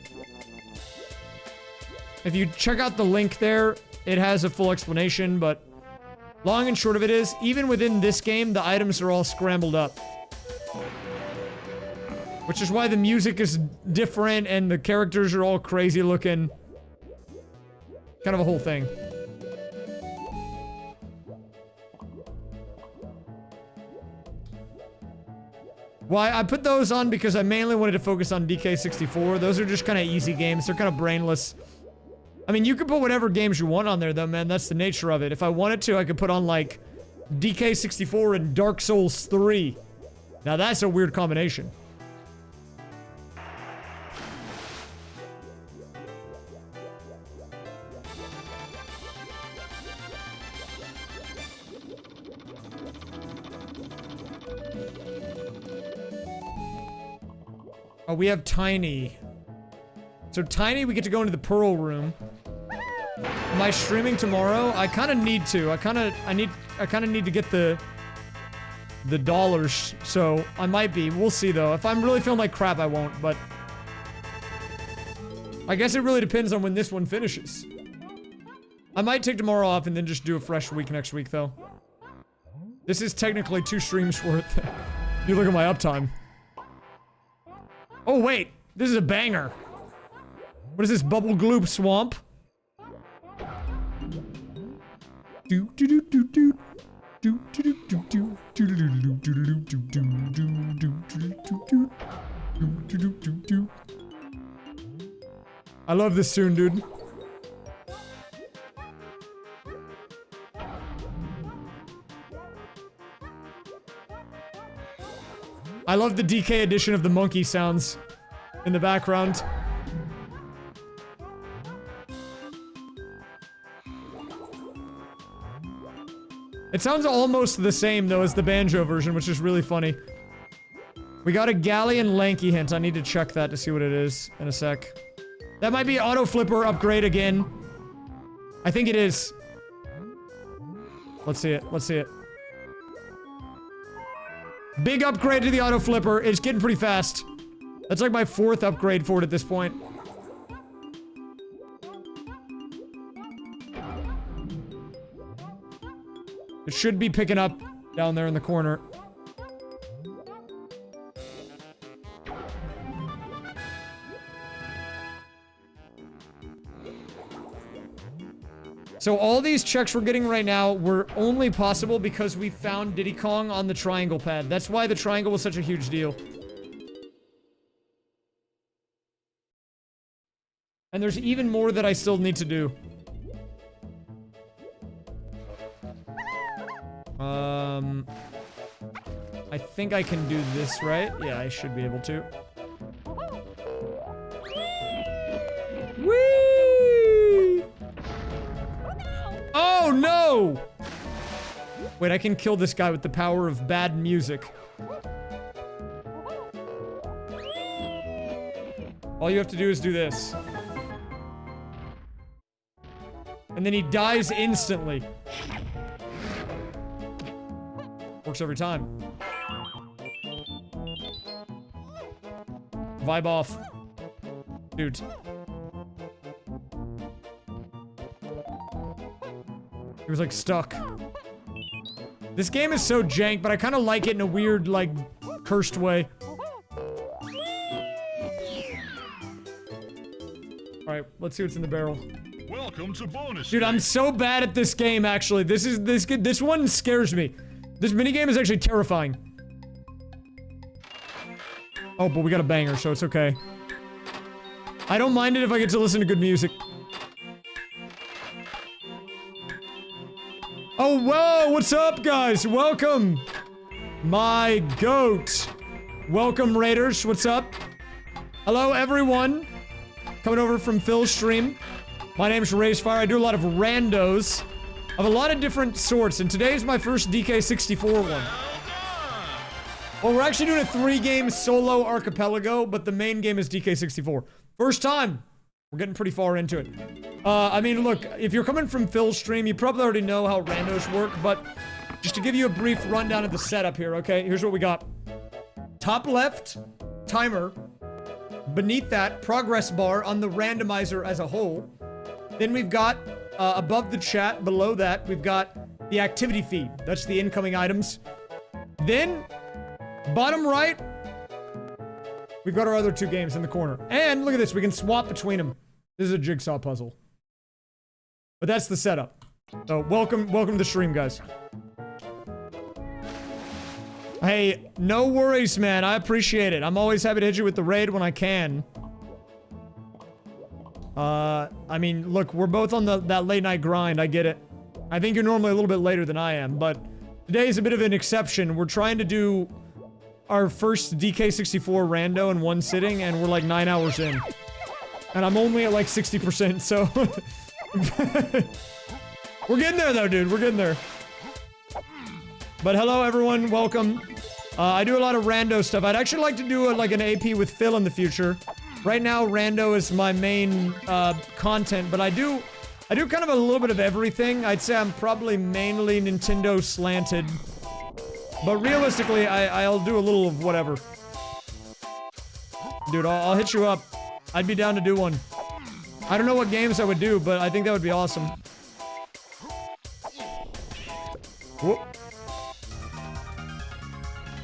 If you check out the link there, it has a full explanation, but long and short of it is, even within this game, the items are all scrambled up. Which is why the music is different and the characters are all crazy looking. Kind of a whole thing. Well, I put those on because I mainly wanted to focus on DK64. Those are just kind of easy games. They're kind of brainless. I mean, you can put whatever games you want on there, though, man. That's the nature of it. If I wanted to, I could put on, like, DK64 and Dark Souls 3. Now, that's a weird combination. Oh, we have Tiny. So, Tiny, we get to go into the Pearl Room. Am I streaming tomorrow? I kind of need to. I kind of need to get the dollars, so I might be. We'll see, though. If I'm really feeling like crap, I won't, but I guess it really depends on when this one finishes. I might take tomorrow off and then just do a fresh week next week, though. This is technically 2 streams worth. You look at my uptime. Oh, wait. This is a banger. What is this, Bubble Gloop Swamp? I love this tune, dude. I love the DK edition of the monkey sounds in the background. It sounds almost the same, though, as the banjo version, which is really funny. We got a Galleon Lanky hint. I need to check that to see what it is in a sec. That might be auto flipper upgrade again. I think it is. Let's see it. Let's see it. Big upgrade to the auto flipper. It's getting pretty fast. That's like my 4th upgrade for it at this point. It should be picking up down there in the corner. So all these checks we're getting right now were only possible because we found Diddy Kong on the triangle pad. That's why the triangle was such a huge deal. And there's even more that I still need to do. I think I can do this, right? Yeah, I should be able to. Whee! Oh, no! Wait, I can kill this guy with the power of bad music. All you have to do is do this. And then he dies instantly. Works every time. Vibe off. Dude. He was like stuck. This game is so jank, but I kind of like it in a weird, like, cursed way. Alright, let's see what's in the barrel. Welcome to bonus. Dude, I'm so bad at this game, actually. This one scares me. This minigame is actually terrifying. Oh, but we got a banger, so it's okay. I don't mind it if I get to listen to good music. Oh, whoa, what's up, guys? Welcome. My goat. Welcome, Raiders. What's up? Hello, everyone. Coming over from Phil's stream. My name's raysfire. I do a lot of randos of a lot of different sorts, and today's my first DK64 one. Well, we're actually doing a 3-game solo Archipelago, but the main game is DK64. First time. We're getting pretty far into it. I mean, look, if you're coming from Phil's stream, you probably already know how randos work, but just to give you a brief rundown of the setup here, okay? Here's what we got. Top left, timer. Beneath that, progress bar on the randomizer as a whole. Then we've got, above the chat, below that, we've got the activity feed. That's the incoming items. Then, bottom right, we've got our other 2 games in the corner. And look at this, we can swap between them. This is a jigsaw puzzle. But that's the setup. So, welcome to the stream, guys. Hey, no worries, man. I appreciate it. I'm always happy to hit you with the raid when I can. I mean, look, we're both on that late night grind. I get it. I think you're normally a little bit later than I am, but today's a bit of an exception. We're trying to do our first DK64 rando in one sitting, and we're like 9 hours in. And I'm only at like 60%, so... We're getting there, though, dude. We're getting there. But hello, everyone. Welcome. I do a lot of rando stuff. I'd actually like to do like an AP with Phil in the future. Right now, rando is my main content, but I do kind of a little bit of everything. I'd say I'm probably mainly Nintendo slanted. But realistically, I'll do a little of whatever. Dude, I'll hit you up. I'd be down to do one. I don't know what games I would do, but I think that would be awesome. Whoop.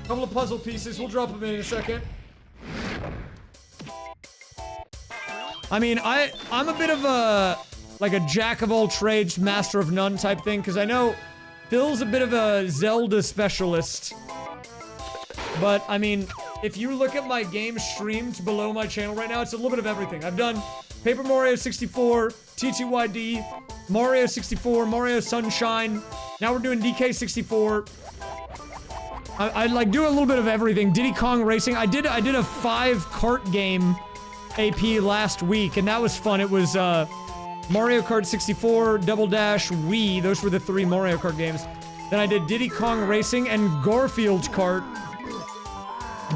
Couple of puzzle pieces. We'll drop them in a second. I mean, I'm a bit of a, like a jack of all trades, master of none type thing, because I know Phil's a bit of a Zelda specialist. But, I mean, if you look at my game streamed below my channel right now, it's a little bit of everything. I've done Paper Mario 64, TTYD, Mario 64, Mario Sunshine. Now we're doing DK64. I like do a little bit of everything. Diddy Kong Racing. I did a 5-kart game AP last week, and that was fun. It was Mario Kart 64, Double Dash, Wii. Those were the 3 Mario Kart games. Then I did Diddy Kong Racing and Garfield's Kart.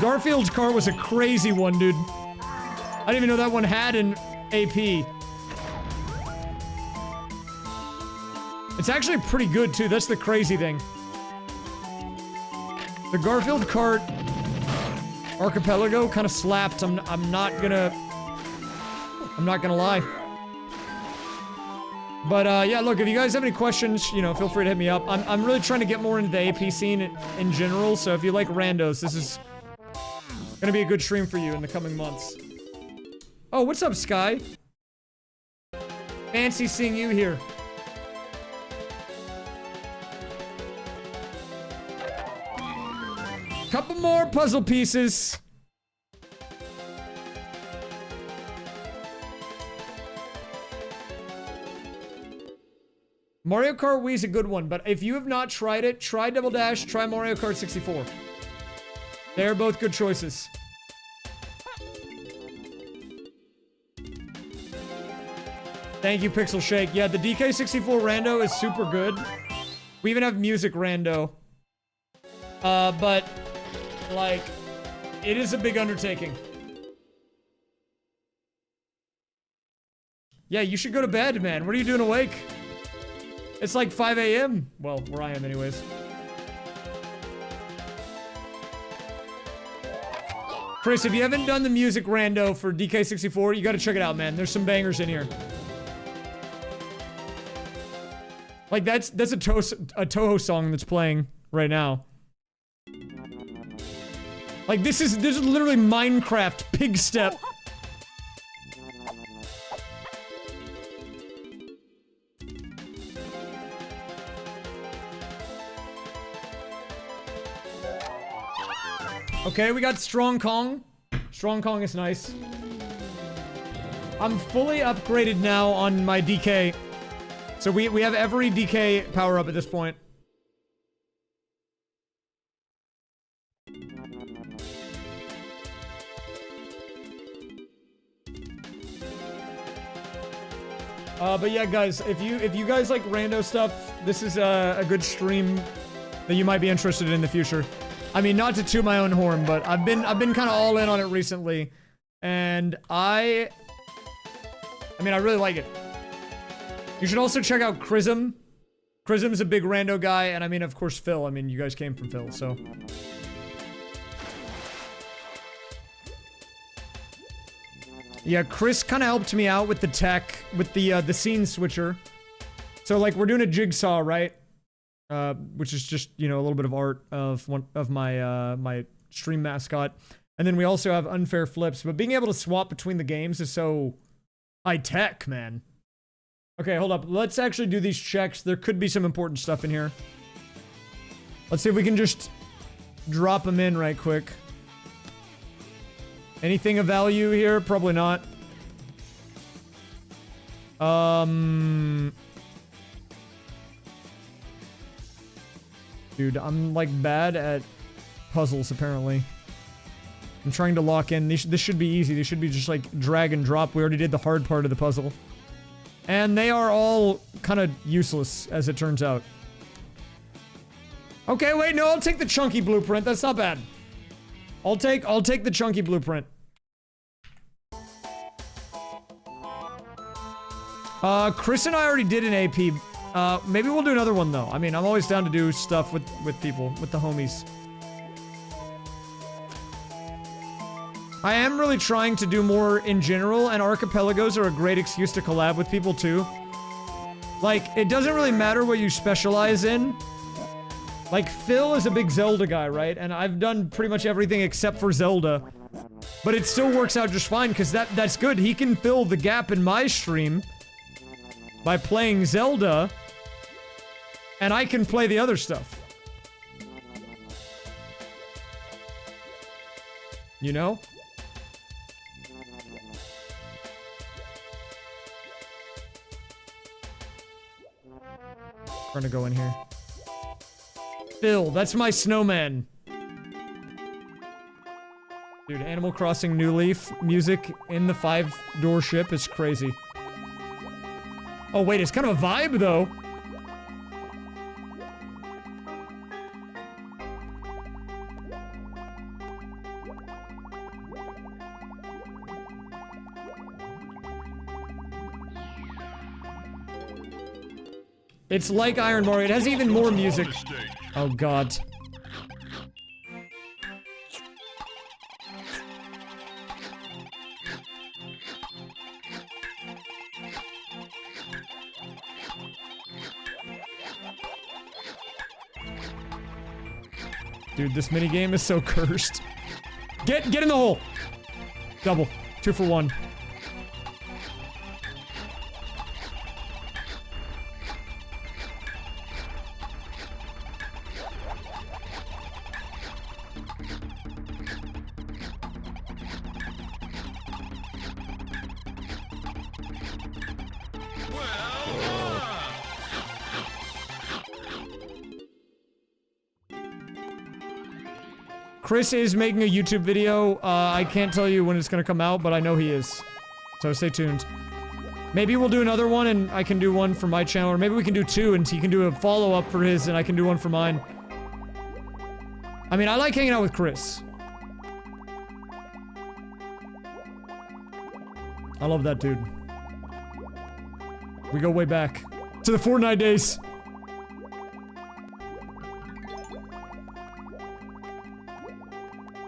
Garfield's Kart was a crazy one, dude. I didn't even know that one had an AP. It's actually pretty good, too. That's the crazy thing. The Garfield Kart Archipelago kind of slapped. I'm not gonna lie. But yeah, look, if you guys have any questions, you know, feel free to hit me up. I'm really trying to get more into the AP scene in general, so if you like randos, this is gonna be a good stream for you in the coming months. Oh, what's up, Sky? Fancy seeing you here. Couple more puzzle pieces. Mario Kart Wii is a good one, but if you have not tried it, try Double Dash, try Mario Kart 64. They're both good choices. Thank you, Pixel Shake. Yeah, the DK64 rando is super good. We even have music rando. But, like, it is a big undertaking. Yeah, you should go to bed, man. What are you doing awake? It's like 5 a.m. Well, where I am anyways. Chris, if you haven't done the music rando for DK64, you gotta check it out, man. There's some bangers in here. Like, that's a Toho song that's playing right now. Like, this is literally Minecraft pig step. Okay, we got Strong Kong. Strong Kong is nice. I'm fully upgraded now on my DK. So we have every DK power up at this point. But yeah, guys, if you guys like rando stuff, this is a good stream that you might be interested in the future. I mean, not to toot my own horn, but I've been kind of all in on it recently, and I mean, I really like it. You should also check out Chrism. Chrism's a big rando guy, and I mean, of course, Phil. I mean, you guys came from Phil, so. Yeah, Chris kind of helped me out with the tech, with the scene switcher. So, like, we're doing a jigsaw, right? Which is just, you know, a little bit of art of my my stream mascot. And then we also have unfair flips, but being able to swap between the games is so high tech, man. Okay, hold up. Let's actually do these checks. There could be some important stuff in here. Let's see if we can just drop them in right quick. Anything of value here? Probably not. Dude, I'm like bad at puzzles apparently. I'm trying to lock in. This should be easy. They should be just like drag and drop. We already did the hard part of the puzzle. And they are all kind of useless, as it turns out. Okay, wait, no, I'll take the chunky blueprint. That's not bad. I'll take the chunky blueprint. Chris and I already did an AP. Maybe we'll do another one though. I mean, I'm always down to do stuff with people, with the homies. I am really trying to do more in general, and archipelagos are a great excuse to collab with people too. Like, it doesn't really matter what you specialize in. Like, Phil is a big Zelda guy, right? And I've done pretty much everything except for Zelda. But it still works out just fine, because that's good. He can fill the gap in my stream by playing Zelda, and I can play the other stuff. You know? We're gonna go in here. Phil, that's my snowman. Dude, Animal Crossing New Leaf music in the 5-door ship is crazy. Oh wait, it's kind of a vibe though. It's like Iron Mario. It has even more music. Oh god. Dude, this minigame is so cursed. Get in the hole! Double. 2 for 1. Chris is making a YouTube video. I can't tell you when it's gonna come out, but I know he is. So stay tuned. Maybe we'll do another one and I can do one for my channel, or maybe we can do 2 and he can do a follow-up for his and I can do one for mine. I mean, I like hanging out with Chris. I love that dude. We go way back to the Fortnite days.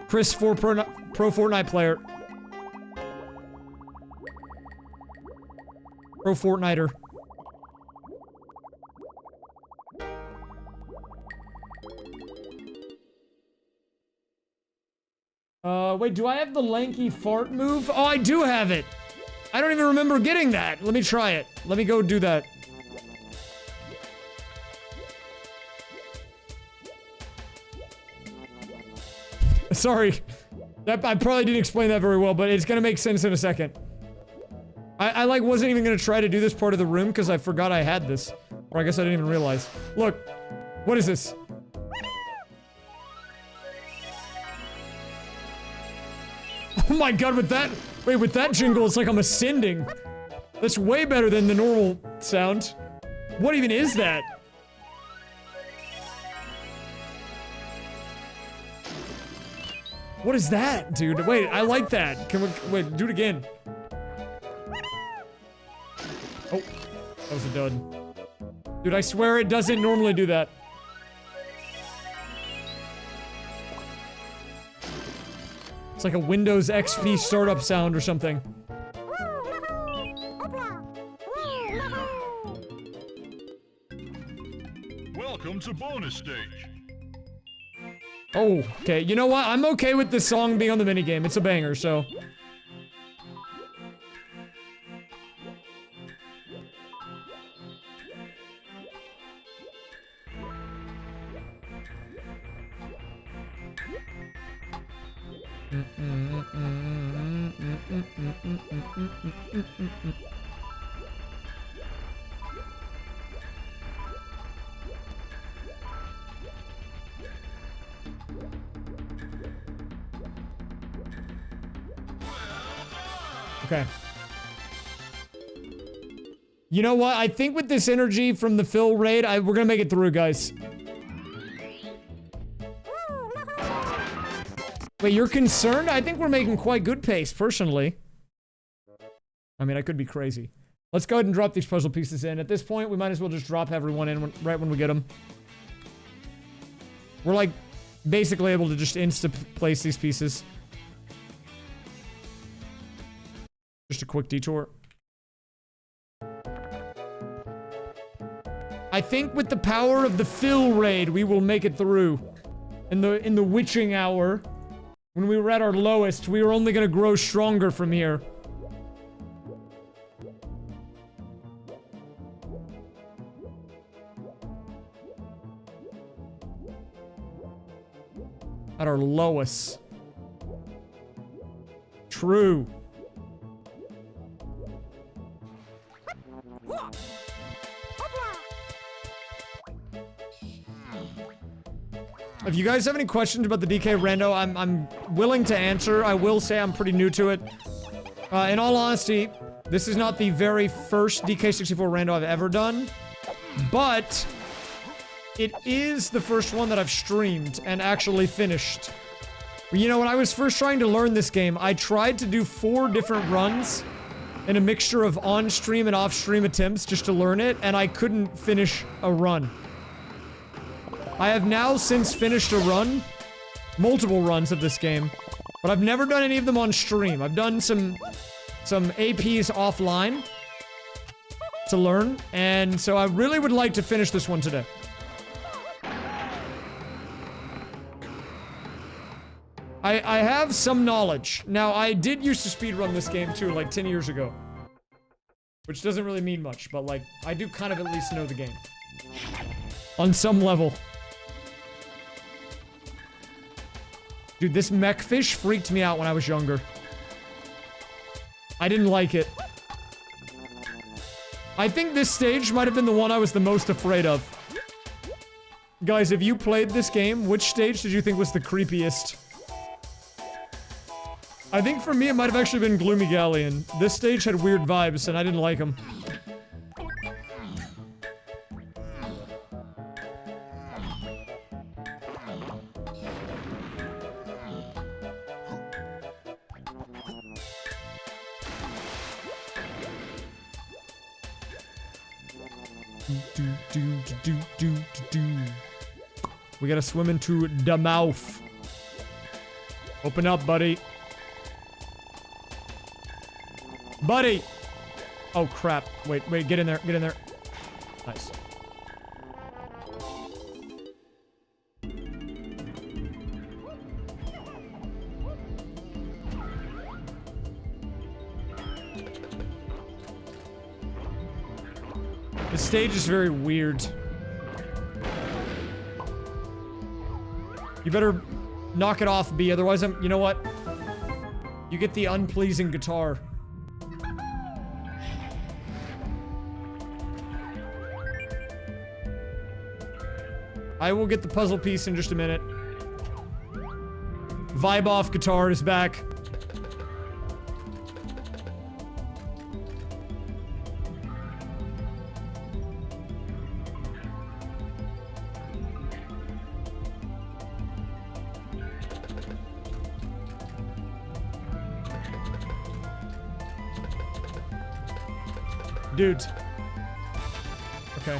Chris, pro Fortnite player. Pro Fortniter. Wait, do I have the lanky fart move? Oh, I do have it! I don't even remember getting that. Let me try it. Let me go do that. Sorry. I probably didn't explain that very well, but it's gonna make sense in a second. I like wasn't even gonna try to do this part of the room because I forgot I had this. Or I guess I didn't even realize. Look. What is this? Oh my god, with that- wait, with that jingle, it's like I'm ascending. That's way better than the normal sound. What even is that? What is that, dude? Wait, I like that. Can we- wait, do it again. Oh, that was a dud. Dude, I swear it doesn't normally do that. It's like a Windows XP startup sound or something. Welcome to bonus stage. Oh, okay. You know what? I'm okay with this song being on the minigame. It's a banger, so. Okay. You know what? I think with this energy from the Phil raid, we're gonna make it through, guys. Wait, you're concerned? I think we're making quite good pace, personally. I mean, I could be crazy. Let's go ahead and drop these puzzle pieces in. At this point, we might as well just drop everyone in right when we get them. We're, like, basically able to just insta-place these pieces. Just a quick detour. I think with the power of the Phil raid, we will make it through. In the witching hour, when we were at our lowest, we were only gonna grow stronger from here. At our lowest. True. If you guys have any questions about the DK Rando, I'm willing to answer. I will say I'm pretty new to it. In all honesty, this is not the very first DK64 Rando I've ever done, but it is the first one that I've streamed and actually finished. You know, when I was first trying to learn this game, I tried to do 4 different runs in a mixture of on-stream and off-stream attempts just to learn it, and I couldn't finish a run. I have now since finished a run, multiple runs of this game, but I've never done any of them on stream. I've done some APs offline to learn, and so I really would like to finish this one today. I have some knowledge. Now, I did used to speedrun this game too, like 10 years ago. Which doesn't really mean much, but like, I do kind of at least know the game. On some level. Dude, this mech fish freaked me out when I was younger. I didn't like it. I think this stage might have been the one I was the most afraid of. Guys, if you played this game, which stage did you think was the creepiest? I think for me it might have actually been Gloomy Galleon. This stage had weird vibes and I didn't like them. We gotta swim into the mouth. Open up, buddy. Buddy! Oh, crap. Wait, get in there, get in there. Nice. The stage is very weird. You better knock it off, B, otherwise you know what? You get the unpleasing guitar. I will get the puzzle piece in just a minute. Vibe off guitar is back. Dude. Okay.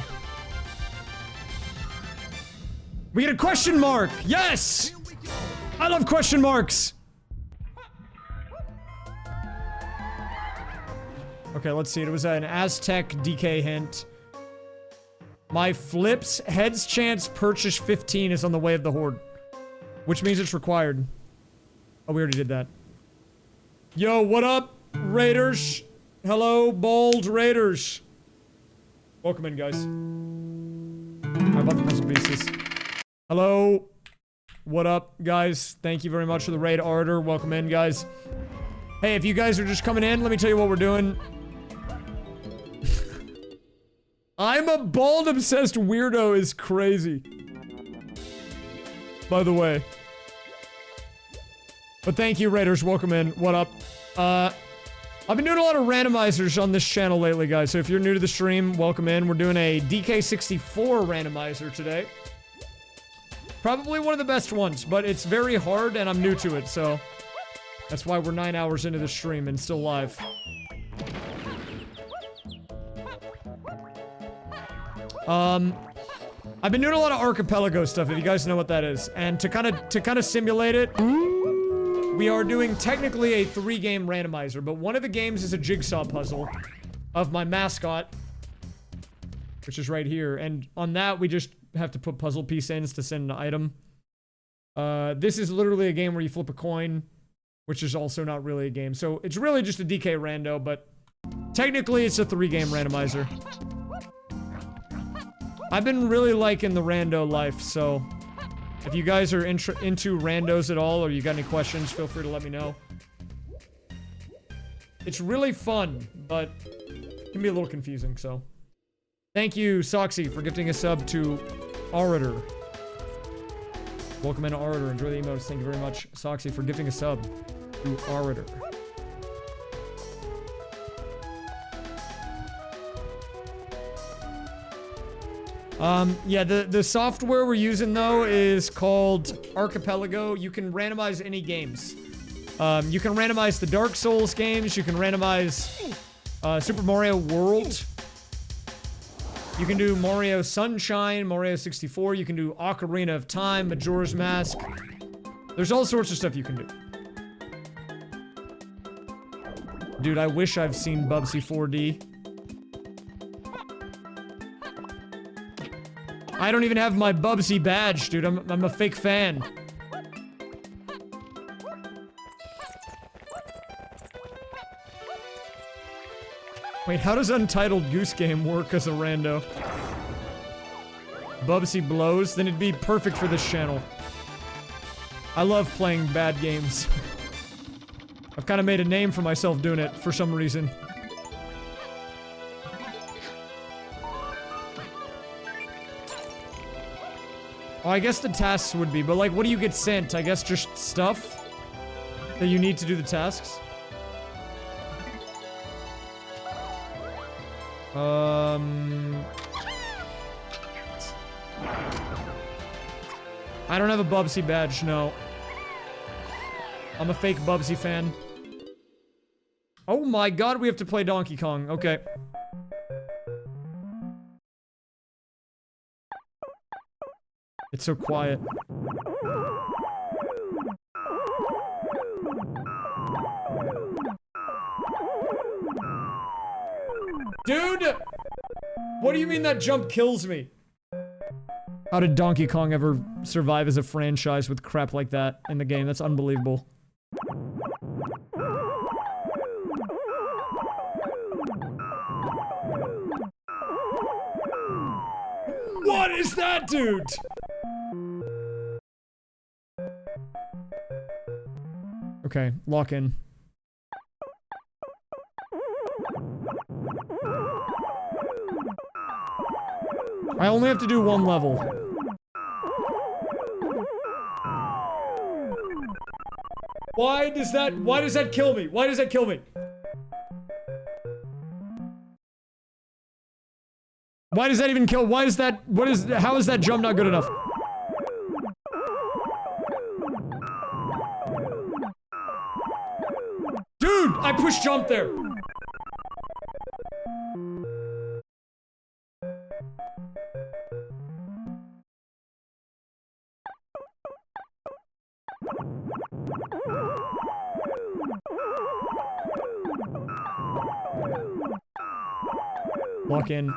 We get a question mark! Yes! I love question marks! Okay, let's see. It was an Aztec DK hint. My flips heads chance purchase 15 is on the way of the horde. Which means it's required. Oh, we already did that. Yo, what up, Raiders? Hello, bold Raiders. Welcome in, guys. How about the puzzle pieces? Hello. What up, guys? Thank you very much for the raid order. Welcome in, guys. Hey, if you guys are just coming in, let me tell you what we're doing. I'm a bald obsessed weirdo is crazy. By the way. But thank you, Raiders. Welcome in. What up? I've been doing a lot of randomizers on this channel lately, guys. So if you're new to the stream, welcome in. We're doing a DK64 randomizer today. Probably one of the best ones, but it's very hard and I'm new to it, so that's why we're 9 hours into the stream and still live. I've been doing a lot of Archipelago stuff, if you guys know what that is. And to kind of simulate it, we are doing technically a 3-game randomizer, but one of the games is a jigsaw puzzle of my mascot, which is right here. And on that, we just have to put puzzle piece ins to send an item. This is literally a game where you flip a coin, which is also not really a game. So it's really just a DK rando, but technically it's a 3-game randomizer. I've been really liking the rando life, so if you guys are into randos at all, or you got any questions, feel free to let me know. It's really fun, but it can be a little confusing, so. Thank you, Soxy, for gifting a sub to Orator. Welcome into Orator. Enjoy the emotes. Thank you very much, Soxy, for gifting a sub to Orator. Yeah, the software we're using, though, is called Archipelago. You can randomize any games. You can randomize the Dark Souls games. You can randomize Super Mario World. You can do Mario Sunshine, Mario 64. You can do Ocarina of Time, Majora's Mask. There's all sorts of stuff you can do. Dude, I wish I've seen Bubsy 4D. I don't even have my Bubsy badge, dude. I'm a fake fan. Wait, how does Untitled Goose Game work as a rando? Bubsy blows? Then it'd be perfect for this channel. I love playing bad games. I've kind of made a name for myself doing it for some reason. Oh, I guess the tasks would be, but like, what do you get sent? I guess just stuff that you need to do the tasks? I don't have a Bubsy badge, no. I'm a fake Bubsy fan. Oh my god, we have to play Donkey Kong. Okay. It's so quiet. Dude! What do you mean that jump kills me? How did Donkey Kong ever survive as a franchise with crap like that in the game? That's unbelievable. What is that, dude? Okay, lock in. I only have to do one level. Why does that kill me? Why does that kill me? Why does that even kill? Why is that, how is that jump not good enough? Dude, I pushed jump there. Lock in.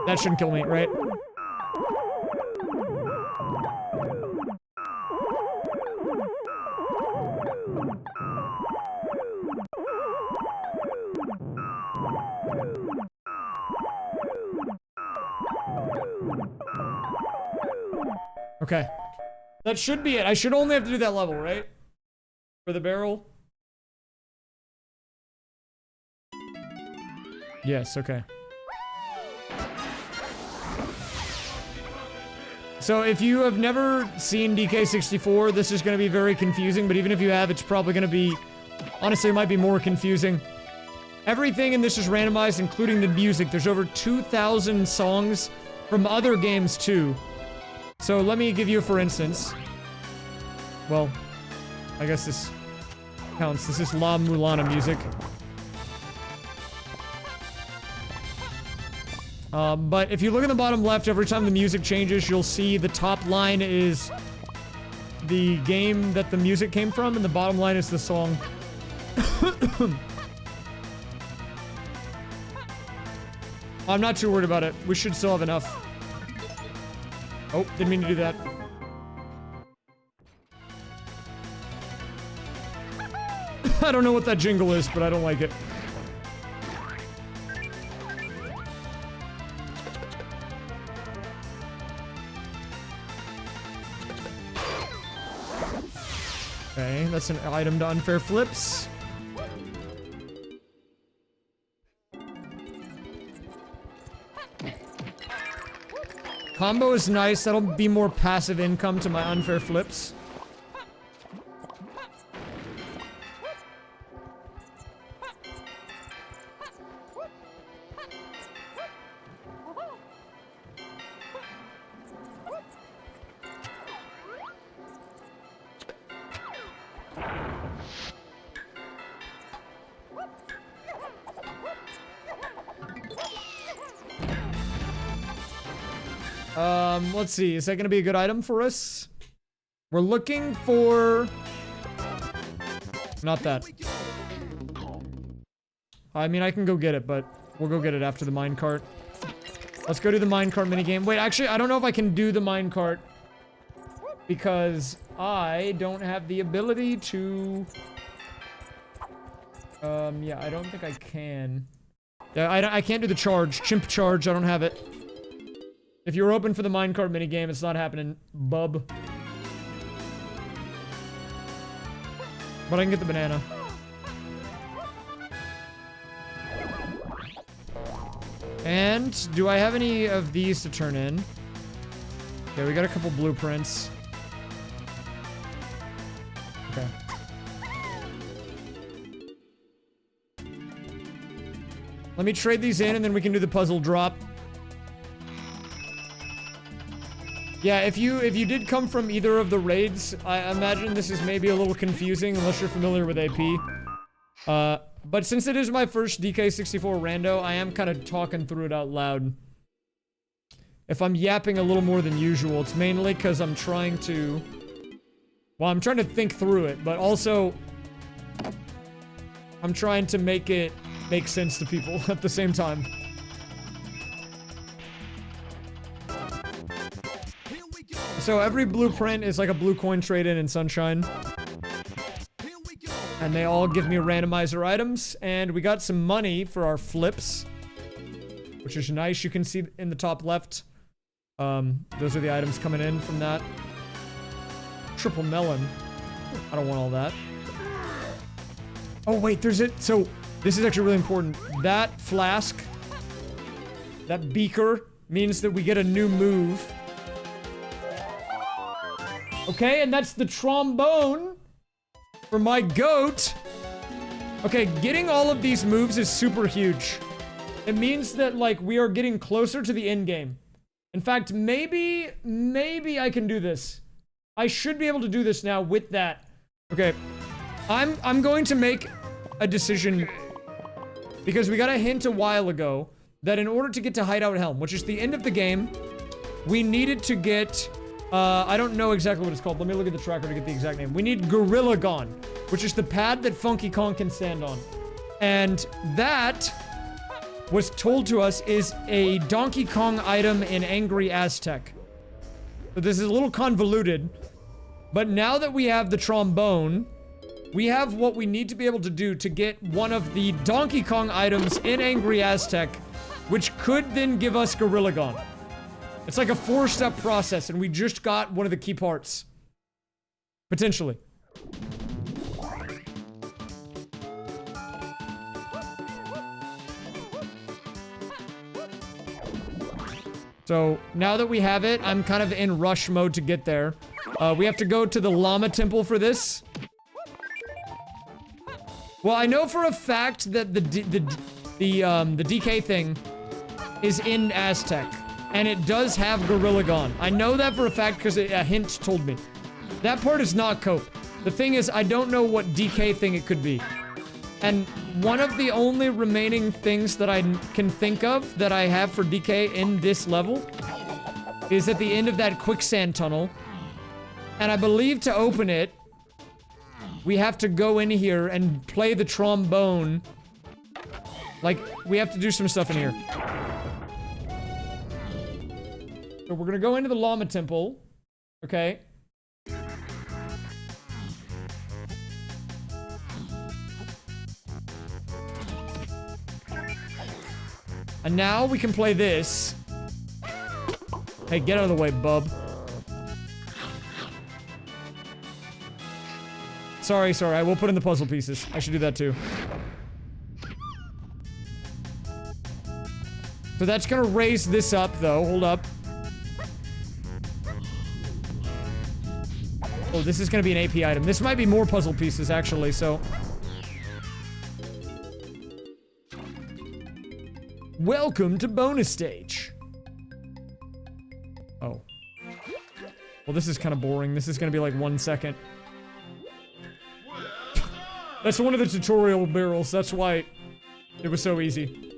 That shouldn't kill me, right? Okay. That should be it. I should only have to do that level, right? For the barrel? Yes, okay. So if you have never seen DK64, this is going to be very confusing, but even if you have, it's probably going to be... Honestly, it might be more confusing. Everything in this is randomized, including the music. There's over 2,000 songs from other games, too. So let me give you, for instance... Well, I guess this counts. This is La Mulana music. But if you look in the bottom left, every time the music changes, you'll see the top line is the game that the music came from, and the bottom line is the song. I'm not too worried about it. We should still have enough. Oh, didn't mean to do that. I don't know what that jingle is, but I don't like it. Okay, that's an item to unfair flips. Combo is nice. That'll be more passive income to my unfair flips. Let's see. Is that going to be a good item for us? We're looking for... Not that. I mean, I can go get it, but we'll go get it after the minecart. Let's go do the minecart minigame. Wait, actually, I don't know if I can do the minecart because I don't have the ability to... Yeah, I don't think I can. Yeah, I can't do the charge. Chimp charge, I don't have it. If you're open for the minecart minigame, it's not happening, bub. But I can get the banana. And do I have any of these to turn in? Okay, we got a couple blueprints. Okay. Let me trade these in and then we can do the puzzle drop. Yeah, if you did come from either of the raids, I imagine this is maybe a little confusing unless you're familiar with AP. But since it is my first DK64 rando, I am kind of talking through it out loud. If I'm yapping a little more than usual, it's mainly because I'm trying to... Well, I'm trying to think through it, but also... I'm trying to make it make sense to people at the same time. So every blueprint is like a blue coin trade-in in Sunshine. And they all give me randomizer items. And we got some money for our flips, which is nice. You can see in the top left. Those are the items coming in from that. Triple melon. I don't want all that. Oh, wait, there's it. So, this is actually really important. That flask, that beaker, means that we get a new move. Okay, and that's the trombone for my goat. Okay, getting all of these moves is super huge. It means that, like, we are getting closer to the end game. In fact, maybe I can do this. I should be able to do this now with that. Okay, I'm going to make a decision because we got a hint a while ago that in order to get to Hideout Helm, which is the end of the game, we needed to get... I don't know exactly what it's called. Let me look at the tracker to get the exact name. We need Gorilla Gon, which is the pad that Funky Kong can stand on. And that was told to us is a Donkey Kong item in Angry Aztec. So this is a little convoluted. But now that we have the trombone, we have what we need to be able to do to get one of the Donkey Kong items in Angry Aztec, which could then give us Gorilla Gon. It's like a 4-step process, and we just got one of the key parts. Potentially. So, now that we have it, I'm kind of in rush mode to get there. We have to go to the llama temple for this. Well, I know for a fact that the DK thing is in Aztec. And it does have Gorilla Gon. I know that for a fact because a hint told me. That part is not cope. The thing is, I don't know what DK thing it could be. And one of the only remaining things that I can think of that I have for DK in this level is at the end of that quicksand tunnel. And I believe to open it, we have to go in here and play the trombone. Like, we have to do some stuff in here. So we're gonna go into the llama temple. Okay. And now we can play this. Hey, get out of the way, bub. Sorry, I will put in the puzzle pieces. I should do that too. So that's gonna raise this up, though. Hold up. Oh, this is gonna be an AP item. This might be more puzzle pieces, actually, so... Welcome to bonus stage. Oh. Well, this is kind of boring. This is gonna be like 1 second. That's one of the tutorial barrels. That's why it was so easy.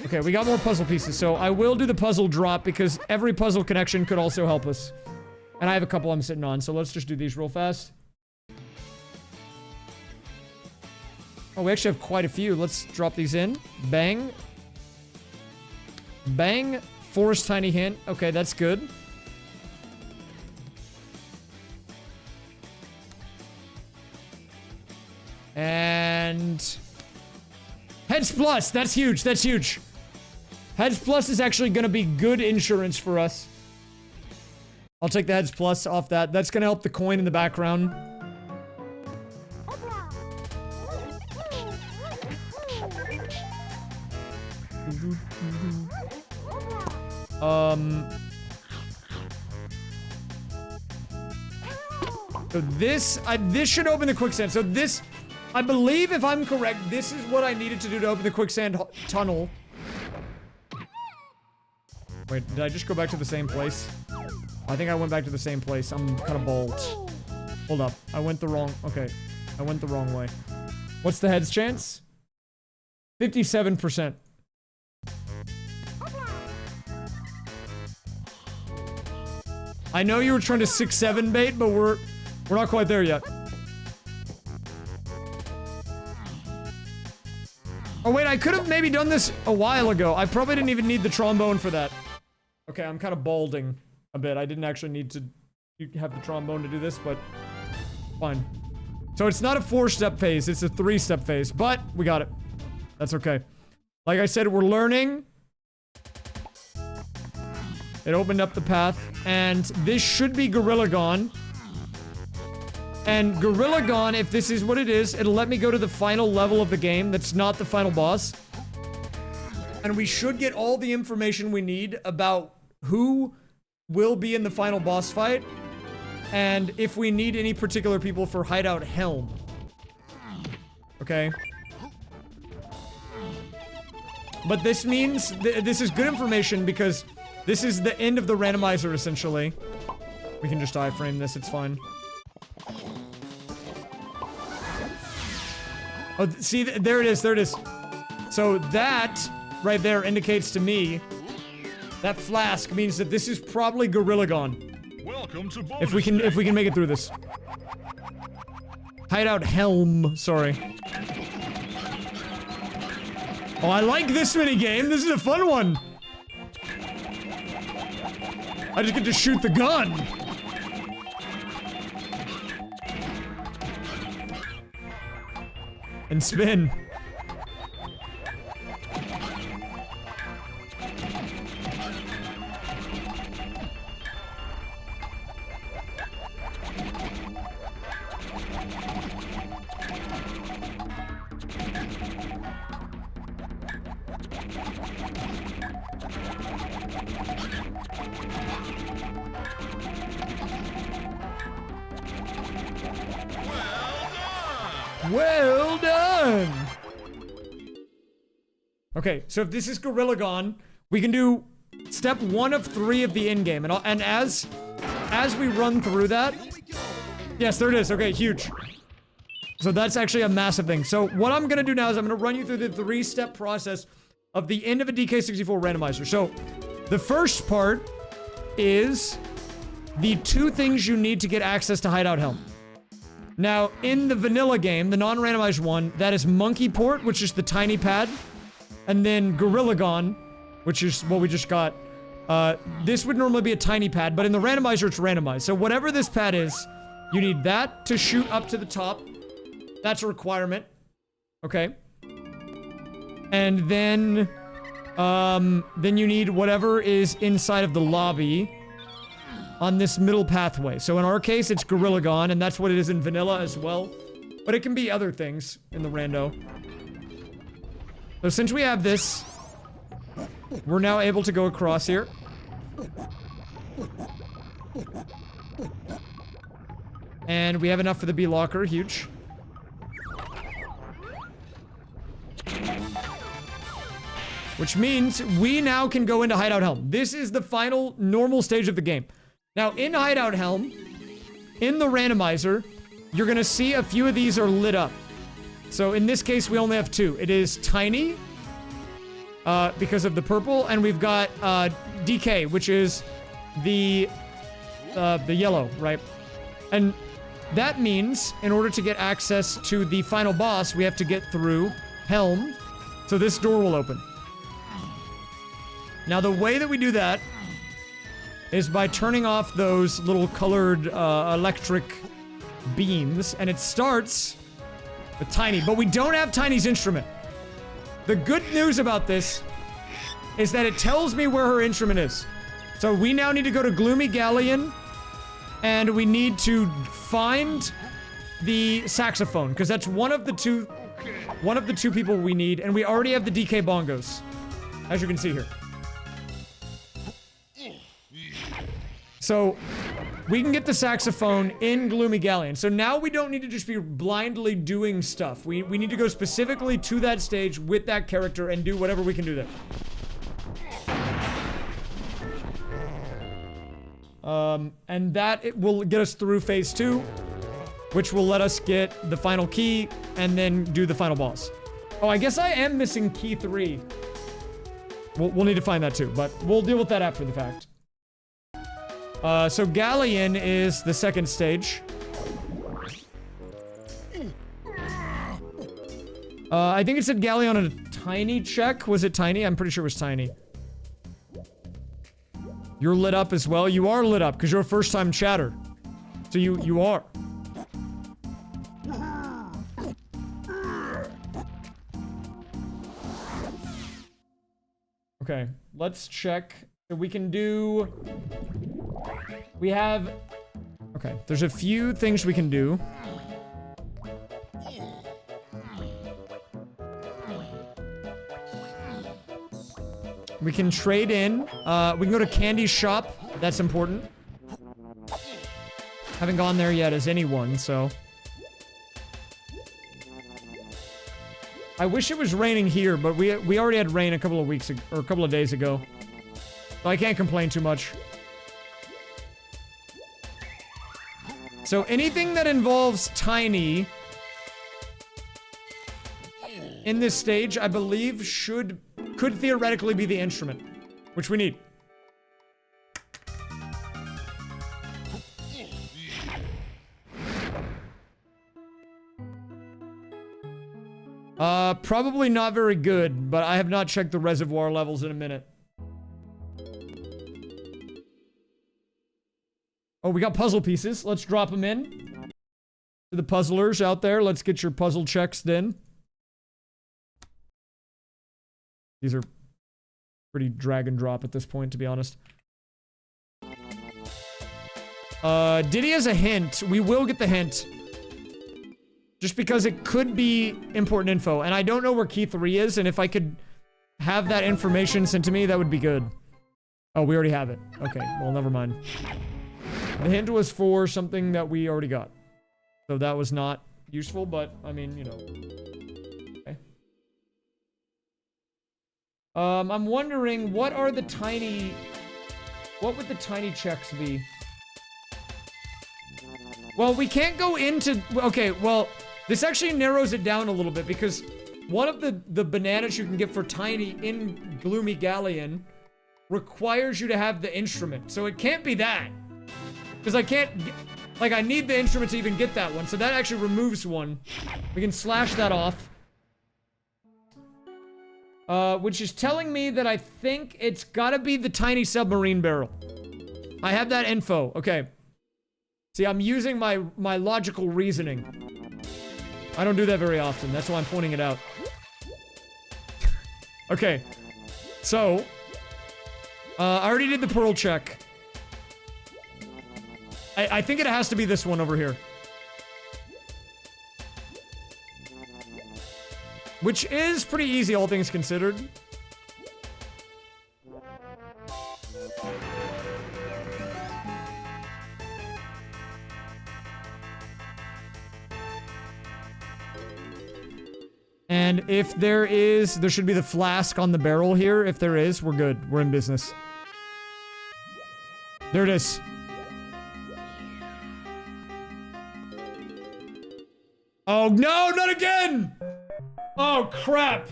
Okay, we got more puzzle pieces, so I will do the puzzle drop because every puzzle connection could also help us. And I have a couple I'm sitting on, so let's just do these real fast. Oh, we actually have quite a few. Let's drop these in. Bang. Bang. Forest tiny hint. Okay, that's good. And Heads Plus, that's huge, that's huge. Heads Plus is actually gonna be good insurance for us. I'll take the Heads Plus off that. That's gonna help the coin in the background. So this should open the quicksand. So this, I believe if I'm correct, this is what I needed to do to open the quicksand tunnel. Wait, did I just go back to the same place? I think I went back to the same place. I'm kind of bald. Hold up. I went the wrong... Okay. I went the wrong way. What's the heads chance? 57%. I know you were trying to 6-7 bait, but we're not quite there yet. Oh wait, I could have maybe done this a while ago. I probably didn't even need the trombone for that. Okay, I'm kind of balding a bit. I didn't actually need to have the trombone to do this, but fine. So it's not a 4-step phase, it's a 3-step phase, but we got it. That's okay. Like I said, we're learning. It opened up the path, and this should be Gorilla Gone. And Gorilla Gone, if this is what it is, it'll let me go to the final level of the game that's not the final boss. And we should get all the information we need about who will be in the final boss fight, and if we need any particular people for Hideout Helm. Okay? But this means, this is good information because this is the end of the randomizer, essentially. We can just iframe this, it's fine. Oh, see, there it is, there it is. So that, right there, indicates to me, that flask means that this is probably Gorilla Gone. Welcome to If we can make it through this. Hideout Helm, sorry. Oh, I like this minigame, this is a fun one. I just get to shoot the gun. And spin. Well done! Okay, so if this is Gorilla Gone, we can do step 1 of 3 of the end game, and as we run through that, yes, there it is. Okay, huge. So that's actually a massive thing. So what I'm gonna do now is I'm gonna run you through the 3-step process of the end of a DK64 randomizer. So the first part is the 2 things you need to get access to Hideout Helm. Now, in the vanilla game, the non-randomized one, that is Monkey Port, which is the tiny pad, and then Gorilla Gone, which is what we just got. This would normally be a tiny pad, but in the randomizer, it's randomized. So whatever this pad is, you need that to shoot up to the top. That's a requirement. Okay. And then you need whatever is inside of the lobby on this middle pathway. So in our case, it's Gorilla Gone, and that's what it is in vanilla as well. But it can be other things in the rando. So since we have this, we're now able to go across here. And we have enough for the B locker, huge. Which means we now can go into Hideout Helm. This is the final normal stage of the game. Now, in Hideout Helm, in the randomizer, you're gonna see a few of these are lit up. So in this case, we only have 2. It is Tiny, because of the purple, and we've got DK, which is the yellow, right? And that means, in order to get access to the final boss, we have to get through Helm, so this door will open. Now, the way that we do that is by turning off those little colored electric beams, and it starts with Tiny, but we don't have Tiny's instrument. The good news about this is that it tells me where her instrument is. So we now need to go to Gloomy Galleon, and we need to find the saxophone, because that's one of the two people we need, and we already have the DK bongos, as you can see here. So we can get the saxophone in Gloomy Galleon. So now we don't need to just be blindly doing stuff. We need to go specifically to that stage with that character and do whatever we can do there. And that it will get us through phase 2, which will let us get the final key and then do the final boss. Oh, I guess I am missing key 3. We'll need to find that too, but we'll deal with that after the fact. So Galleon is the second stage. I think it said Galleon on a Tiny check. Was it Tiny? I'm pretty sure it was Tiny. You're lit up as well. You are lit up because you're a first-time chatter. So you are. Okay, let's check. So we can do... We have... Okay, there's a few things we can do. We can trade in. We can go to Candy's shop. That's important. Haven't gone there yet as anyone, so... I wish it was raining here, but we already had rain a couple of weeks or a couple of days ago. So I can't complain too much. So anything that involves Tiny in this stage, I believe could theoretically be the instrument, which we need. Probably not very good, but I have not checked the reservoir levels in a minute. Oh, we got puzzle pieces. Let's drop them in. To the puzzlers out there, let's get your puzzle checks in. These are pretty drag and drop at this point, to be honest. Diddy has a hint. We will get the hint. Just because it could be important info. And I don't know where key 3 is, and if I could have that information sent to me, that would be good. Oh, we already have it. Okay, well, never mind. The hint was for something that we already got. So that was not useful, but, I mean, you know. Okay. I'm wondering, what would the Tiny checks be? Well, we can't go into... Okay, well, this actually narrows it down a little bit, because one of the bananas you can get for Tiny in Gloomy Galleon requires you to have the instrument. So it can't be that. Because I can't... Like, I need the instrument to even get that one, so that actually removes one. We can slash that off. Which is telling me that I think it's gotta be the Tiny submarine barrel. I have that info. Okay. See, I'm using my logical reasoning. I don't do that very often. That's why I'm pointing it out. Okay. So. I already did the pearl check. I think it has to be this one over here. Which is pretty easy, all things considered. And if there should be the flask on the barrel here. If there is, we're good. We're in business. There it is. Oh, no, not again! Oh, crap.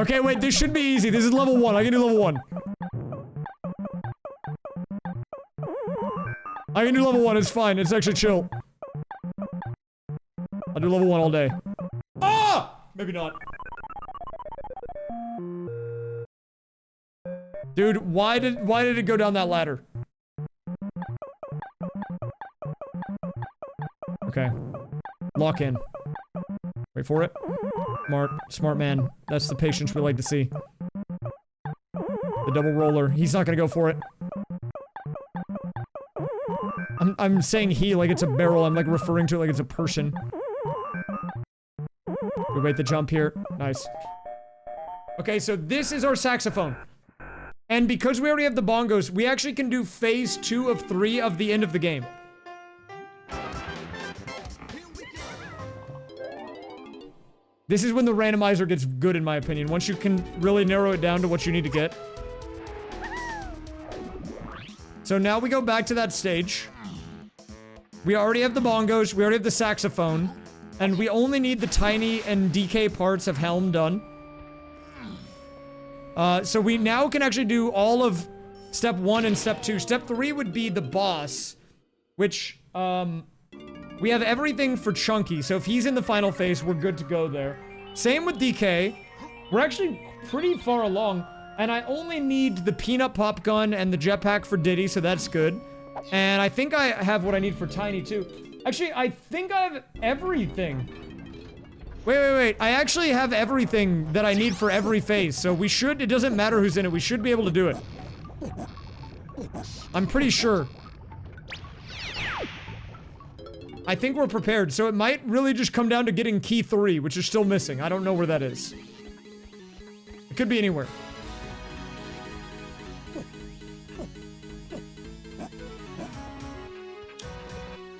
Okay, wait, this should be easy. This is level 1. I can do level 1. I can do level 1. It's fine. It's actually chill. I'll do level 1 all day. Ah! Maybe not. Dude, why did it go down that ladder? Okay. Lock in. Wait for it. Smart man. That's the patience we like to see. The double roller. He's not gonna go for it. I'm saying he like it's a barrel. I'm like referring to it like it's a person. We wait the jump here. Nice. Okay, so this is our saxophone. And because we already have the bongos, we actually can do phase 2 of 3 of the end of the game. This is when the randomizer gets good, in my opinion. Once you can really narrow it down to what you need to get. So now we go back to that stage. We already have the bongos, we already have the saxophone, and we only need the tiny and DK parts of Helm done. So we now can actually do all of step 1 and step 2. Step 3 would be the boss, which, we have everything for Chunky, so if he's in the final phase, we're good to go there. Same with DK. We're actually pretty far along, and I only need the peanut pop gun and the jetpack for Diddy, so that's good. And I think I have what I need for Tiny, too. Actually, I think I have everything. Wait. I actually have everything that I need for every phase, so we should, it doesn't matter who's in it, we should be able to do it. I'm pretty sure. I think we're prepared, so it might really just come down to getting key 3, which is still missing. I don't know where that is. It could be anywhere.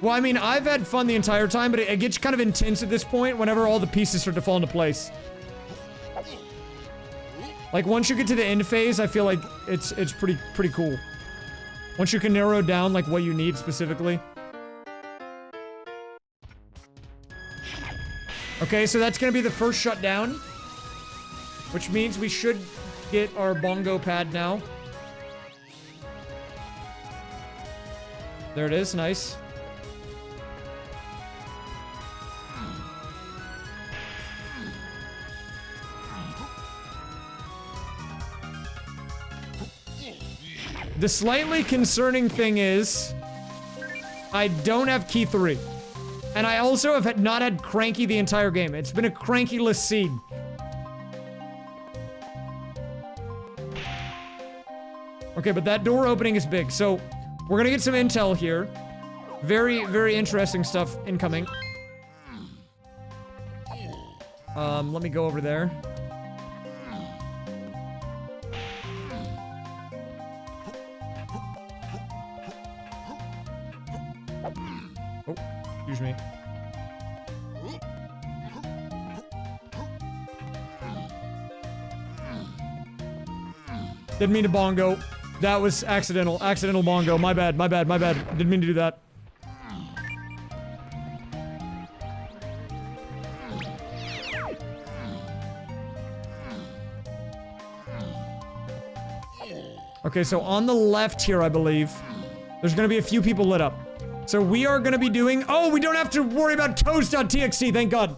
Well, I mean, I've had fun the entire time, but it gets kind of intense at this point whenever all the pieces start to fall into place. Like, once you get to the end phase, I feel like it's pretty cool. Once you can narrow down, like, what you need specifically. Okay, so that's gonna be the first shutdown. Which means we should get our bongo pad now. There it is, nice. The slightly concerning thing is, I don't have key 3. And I also have not had Cranky the entire game. It's been a Cranky-less seed. Okay, but that door opening is big, so we're gonna get some intel here. Very, very interesting stuff incoming. Let me go over there. Oh, excuse me. Didn't mean to bongo. That was accidental. Accidental bongo. My bad, my bad, my bad. Didn't mean to do that. Okay, so on the left here, I believe, there's gonna be a few people lit up. So we are gonna be doing... Oh, we don't have to worry about toast.txt, thank God.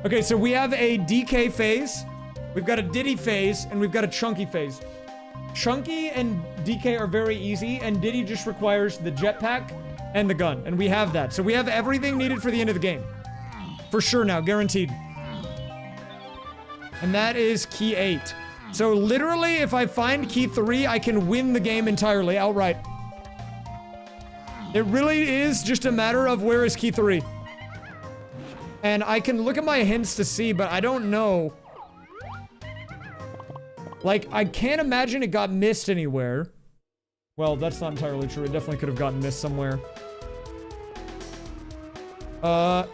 Okay, so we have a DK phase, we've got a Diddy phase, and we've got a Chunky phase. Chunky and DK are very easy, and Diddy just requires the jetpack and the gun, and we have that. So we have everything needed for the end of the game. For sure now, guaranteed. And that is key 8. So literally, if I find key 3, I can win the game entirely, outright. It really is just a matter of where is key 3. And I can look at my hints to see, but I don't know. Like, I can't imagine it got missed anywhere. Well, that's not entirely true. It definitely could have gotten missed somewhere.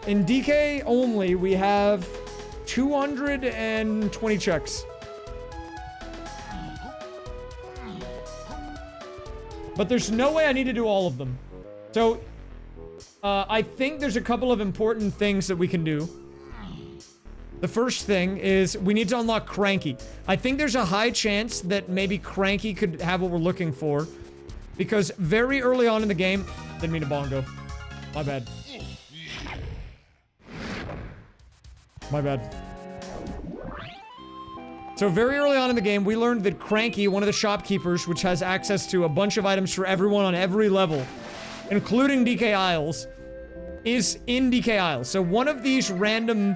In DK only, we have 220 checks. But there's no way I need to do all of them. So, I think there's a couple of important things that we can do. The first thing is we need to unlock Cranky. I think there's a high chance that maybe Cranky could have what we're looking for. Because very early on in the game... Didn't mean to bongo. My bad. My bad. So very early on in the game, we learned that Cranky, one of the shopkeepers, which has access to a bunch of items for everyone on every level, including DK Isles, is in DK Isle. So one of these random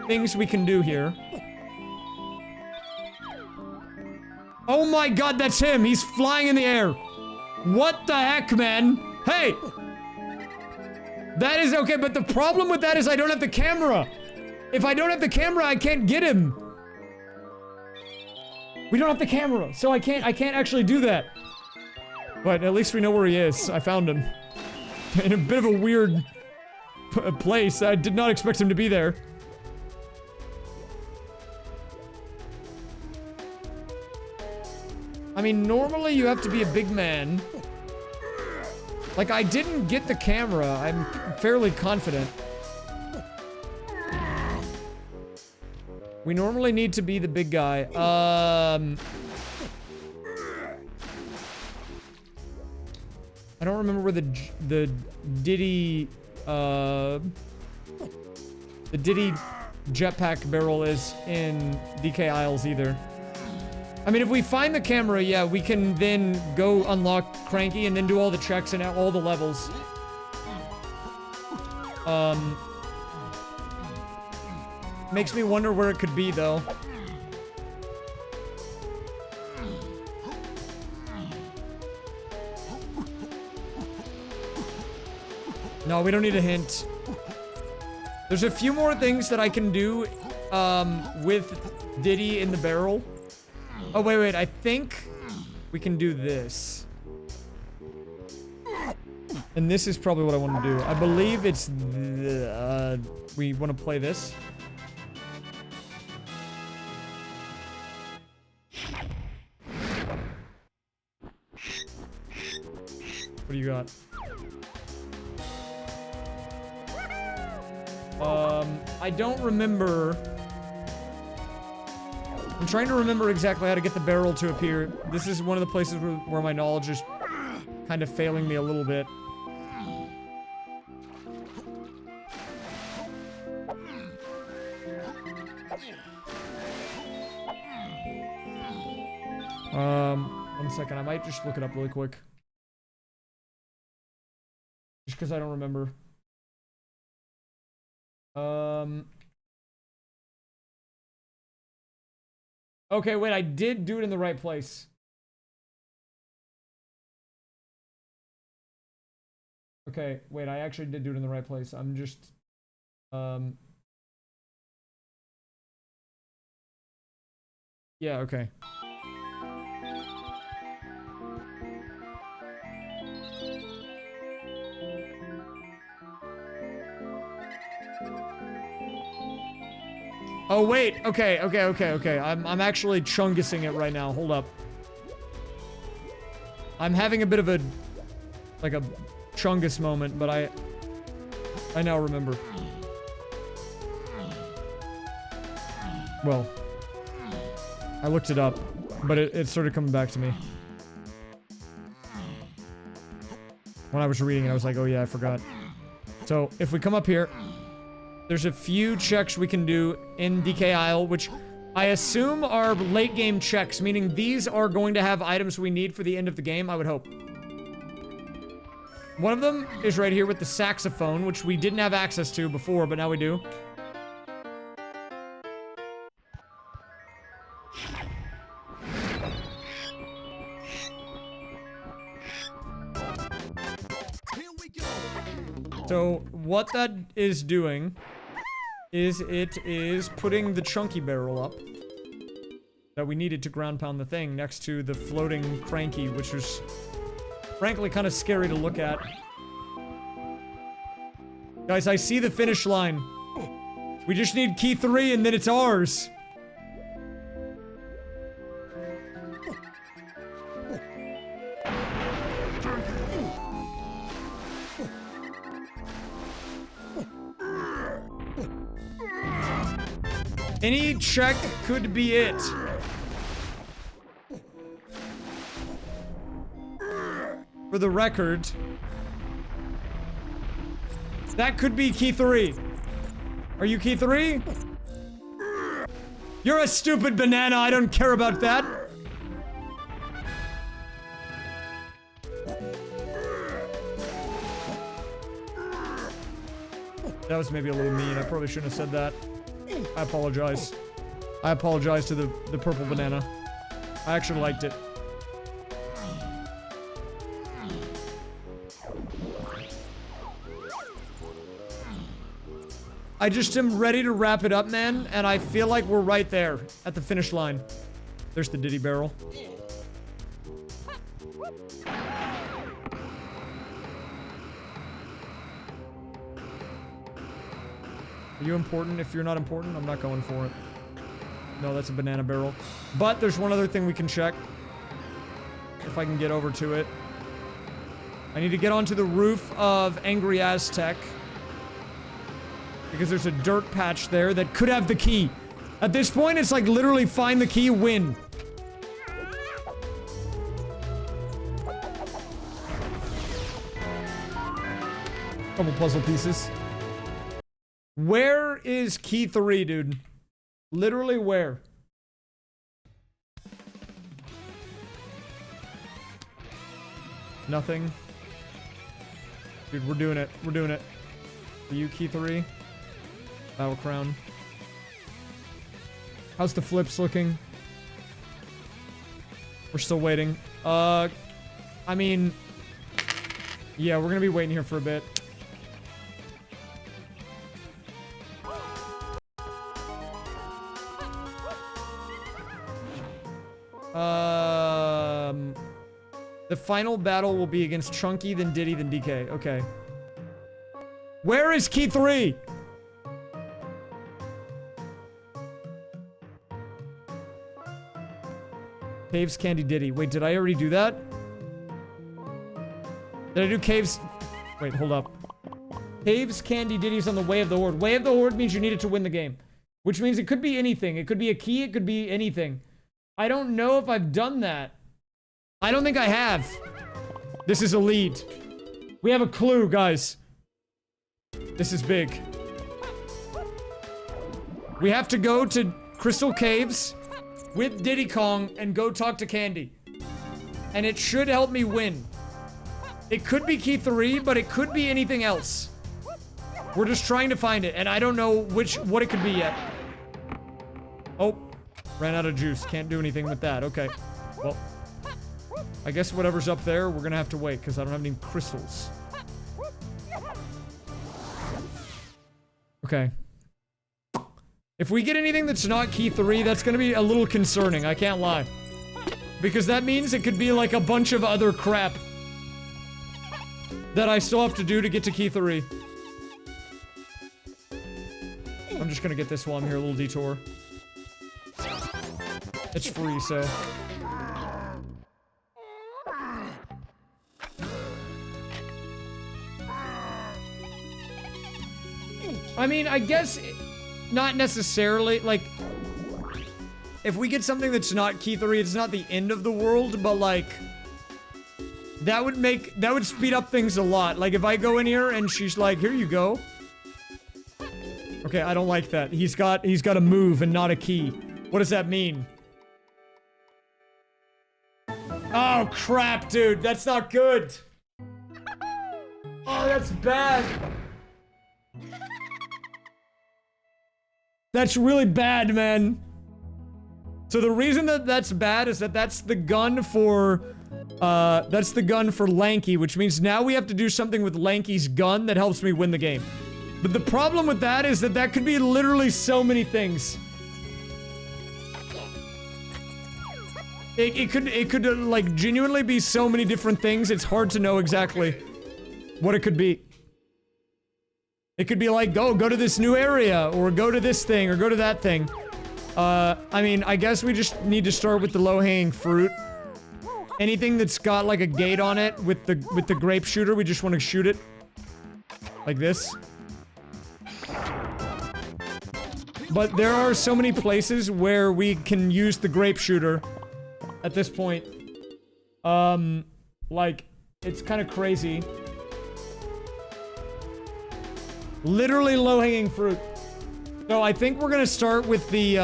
things we can do here. Oh my god, that's him. He's flying in the air. What the heck, man? Hey! That is okay, but the problem with that is I don't have the camera. If I don't have the camera, I can't get him. We don't have the camera, so I can't actually do that. But at least we know where he is. I found him. In a bit of a weird place. I did not expect him to be there. I mean, normally you have to be a big man. Like, I didn't get the camera. I'm fairly confident. We normally need to be the big guy. I don't remember where the Diddy, the Diddy jetpack barrel is in DK Isles either. I mean, if we find the camera, yeah, we can then go unlock Cranky and then do all the checks and all the levels. Makes me wonder where it could be, though. No, we don't need a hint. There's a few more things that I can do, with Diddy in the barrel. Oh, wait, I think we can do this. And this is probably what I want to do. I believe it's we want to play this. What do you got? I don't remember. I'm trying to remember exactly how to get the barrel to appear. This is one of the places where my knowledge is kind of failing me a little bit. One second. I might just look it up really quick. Just because I don't remember. Okay, wait, I did do it in the right place. Okay, wait, I actually did do it in the right place. I'm just, yeah, okay. Oh, wait. Okay. I'm actually chungusing it right now. Hold up. I'm having a bit of a, like a chungus moment, but I now remember. Well, I looked it up, but it started coming back to me. When I was reading it, I was like, oh yeah, I forgot. So, if we come up here, there's a few checks we can do in DK Isle, which I assume are late game checks, meaning these are going to have items we need for the end of the game, I would hope. One of them is right here with the saxophone, which we didn't have access to before, but now we do. So, what that is doing is it is putting the chunky barrel up that we needed to ground pound the thing next to the floating Cranky, which was frankly kind of scary to look at. Guys, I see the finish line. We just need key 3 and then it's ours. Any check could be it. For the record, that could be key 3. Are you key 3? You're a stupid banana. I don't care about that. That was maybe a little mean. I probably shouldn't have said that. I apologize. I apologize to the purple banana. I actually liked it. I just am ready to wrap it up, man, and I feel like we're right there at the finish line. There's the Diddy barrel. Are you important? If you're not important, I'm not going for it. No, that's a banana barrel. But there's one other thing we can check. If I can get over to it. I need to get onto the roof of Angry Aztec. Because there's a dirt patch there that could have the key. At this point, it's like literally find the key, win. Couple puzzle pieces. Where is key 3, dude? Literally where? Nothing. Dude, we're doing it. We're doing it. Are you key 3? Battle crown. How's the flips looking? We're still waiting. I mean... Yeah, we're gonna be waiting here for a bit. The final battle will be against Chunky, then Diddy, then DK. Okay. Where is key 3? Caves, Candy, Diddy. Wait, did I already do that? Did I do Caves? Wait, hold up. Caves, Candy, Diddy's on the Way of the Horde. Way of the Horde means you need it to win the game. Which means it could be anything. It could be a key, it could be anything. I don't know if I've done that. I don't think I have. This is a lead. We have a clue, guys. This is big. We have to go to Crystal Caves with Diddy Kong and go talk to Candy. And it should help me win. It could be key 3, but it could be anything else. We're just trying to find it, and I don't know what it could be yet. Oh, ran out of juice. Can't do anything with that. Okay. Well, I guess whatever's up there, we're gonna have to wait, because I don't have any crystals. Okay. If we get anything that's not key 3, that's gonna be a little concerning, I can't lie. Because that means it could be like a bunch of other crap that I still have to do to get to key 3. I'm just gonna get this while I'm here, a little detour. It's free, so... I mean, I guess... Not necessarily, like... If we get something that's not key 3, it's not the end of the world, but like... That would speed up things a lot. Like, if I go in here and she's like, here you go. Okay, I don't like that. He's got a move and not a key. What does that mean? Oh, crap, dude. That's not good. Oh, that's bad. That's really bad, man. So the reason that that's bad is that that's the gun for Lanky, which means now we have to do something with Lanky's gun that helps me win the game. But the problem with that is that that could be literally so many things. It could like genuinely be so many different things. It's hard to know exactly what it could be. It could be like, go to this new area, or go to this thing, or go to that thing. I mean, I guess we just need to start with the low-hanging fruit. Anything that's got like a gate on it with the grape shooter, we just want to shoot it. Like this. But there are so many places where we can use the grape shooter at this point. Like, it's kind of crazy. Literally low-hanging fruit. So I think we're gonna start with the,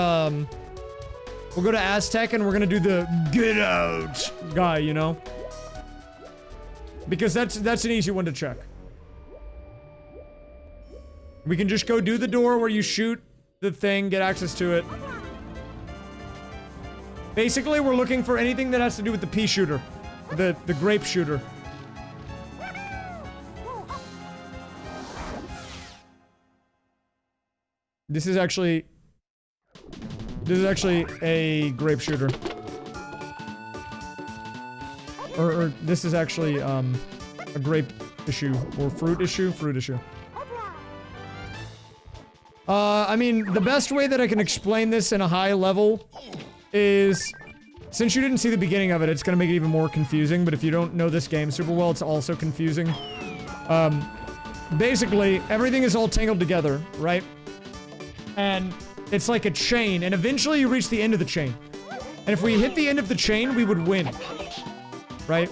we'll go to Aztec and we're gonna do the get out guy, you know? Because that's an easy one to check. We can just go do the door where you shoot the thing, get access to it. Basically, we're looking for anything that has to do with the pea shooter. The grape shooter. This is actually a grape shooter. Or this is actually, a grape issue. Or fruit issue? Fruit issue. I mean, the best way that I can explain this in a high level is, since you didn't see the beginning of it, it's gonna make it even more confusing, but if you don't know this game super well, it's also confusing. Basically, everything is all tangled together, right? And it's like a chain, and eventually you reach the end of the chain. And if we hit the end of the chain, we would win. Right?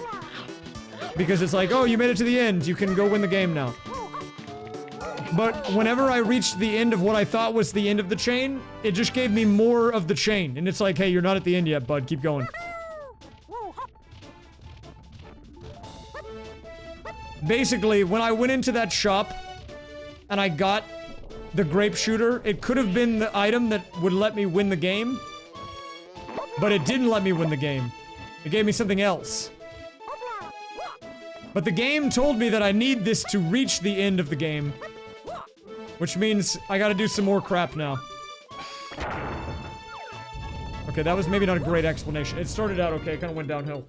Because it's like, oh, you made it to the end, you can go win the game now. But whenever I reached the end of what I thought was the end of the chain, it just gave me more of the chain. And it's like, hey, you're not at the end yet, bud. Keep going. Basically, when I went into that shop and I got the grape shooter, it could have been the item that would let me win the game. But it didn't let me win the game. It gave me something else. But the game told me that I need this to reach the end of the game. Which means I gotta do some more crap now. Okay, that was maybe not a great explanation. It started out okay, it kinda went downhill.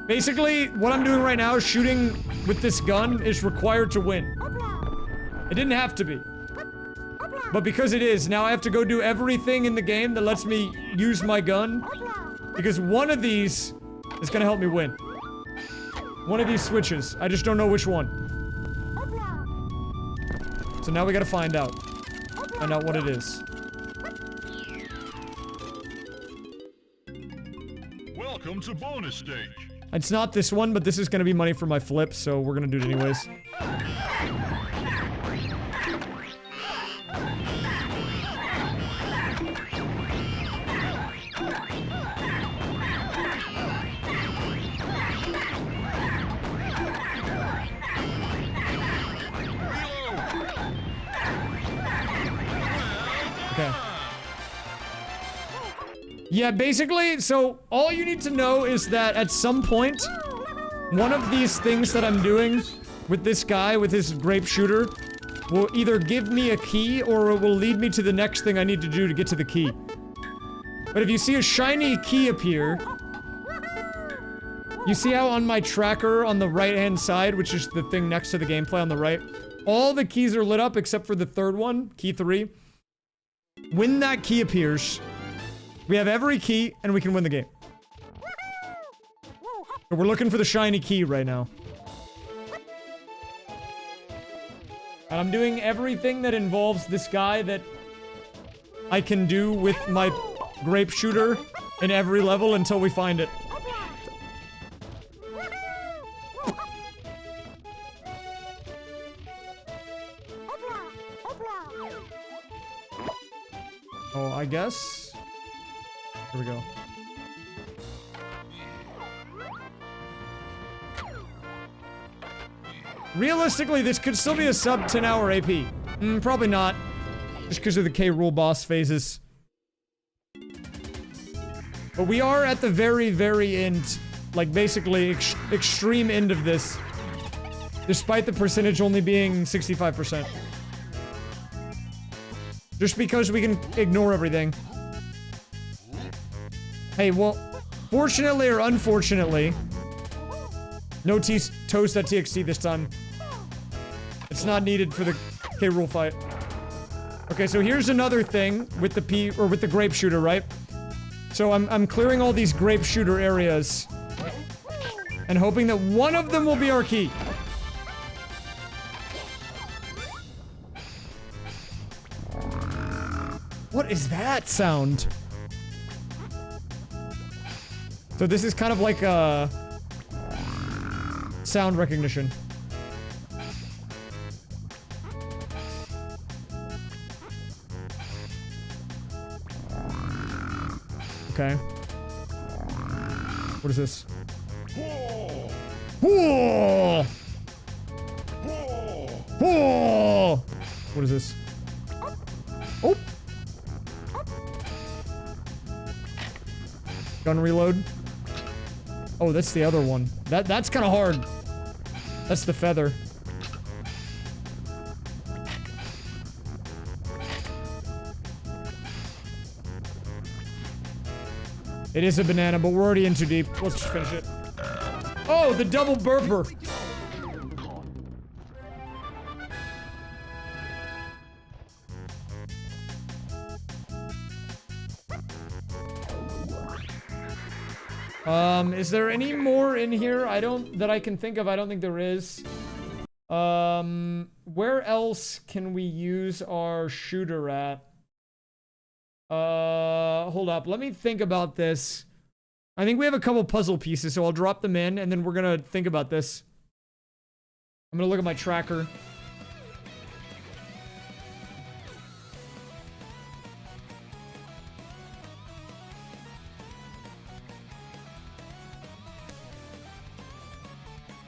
Basically, what I'm doing right now, shooting with this gun, is required to win. It didn't have to be. But because it is, now I have to go do everything in the game that lets me use my gun. Because one of these is gonna help me win. One of these switches. I just don't know which one. So now we gotta find out. Find out what it is. Welcome to bonus stage. It's not this one, but this is gonna be money for my flip, so we're gonna do it anyways. Okay. Yeah, basically, so all you need to know is that at some point, one of these things that I'm doing with this guy, with his grape shooter, will either give me a key or it will lead me to the next thing I need to do to get to the key. But if you see a shiny key appear, you see how on my tracker on the right-hand side, which is the thing next to the gameplay on the right, all the keys are lit up except for the third one, key 3. When that key appears, we have every key and we can win the game. So we're looking for the shiny key right now. And I'm doing everything that involves this guy that I can do with my grape shooter in every level until we find it. Oh, I guess. Here we go. Realistically, this could still be a sub 10-hour AP. Probably not. Just because of the K. Rool boss phases. But we are at the very, very end. Like, basically, extreme end of this. Despite the percentage only being 65%. Just because we can ignore everything. Hey, well, fortunately or unfortunately, no toast.txt this time. It's not needed for the K. Rool fight. Okay, so here's another thing with the with the grape shooter, right? So I'm clearing all these grape shooter areas and hoping that one of them will be our key. What is that sound? So this is kind of like a sound recognition. Okay. What is this? Whoa! What is this? Oh! Gun reload. Oh, that's the other one. That's kind of hard. That's the feather. It is a banana, but we're already in too deep. Let's just finish it. Oh, the double burper. Is there any more in here? That I can think of. I don't think there is. Where else can we use our shooter at? Hold up. Let me think about this. I think we have a couple puzzle pieces, so I'll drop them in, and then we're gonna think about this. I'm gonna look at my tracker.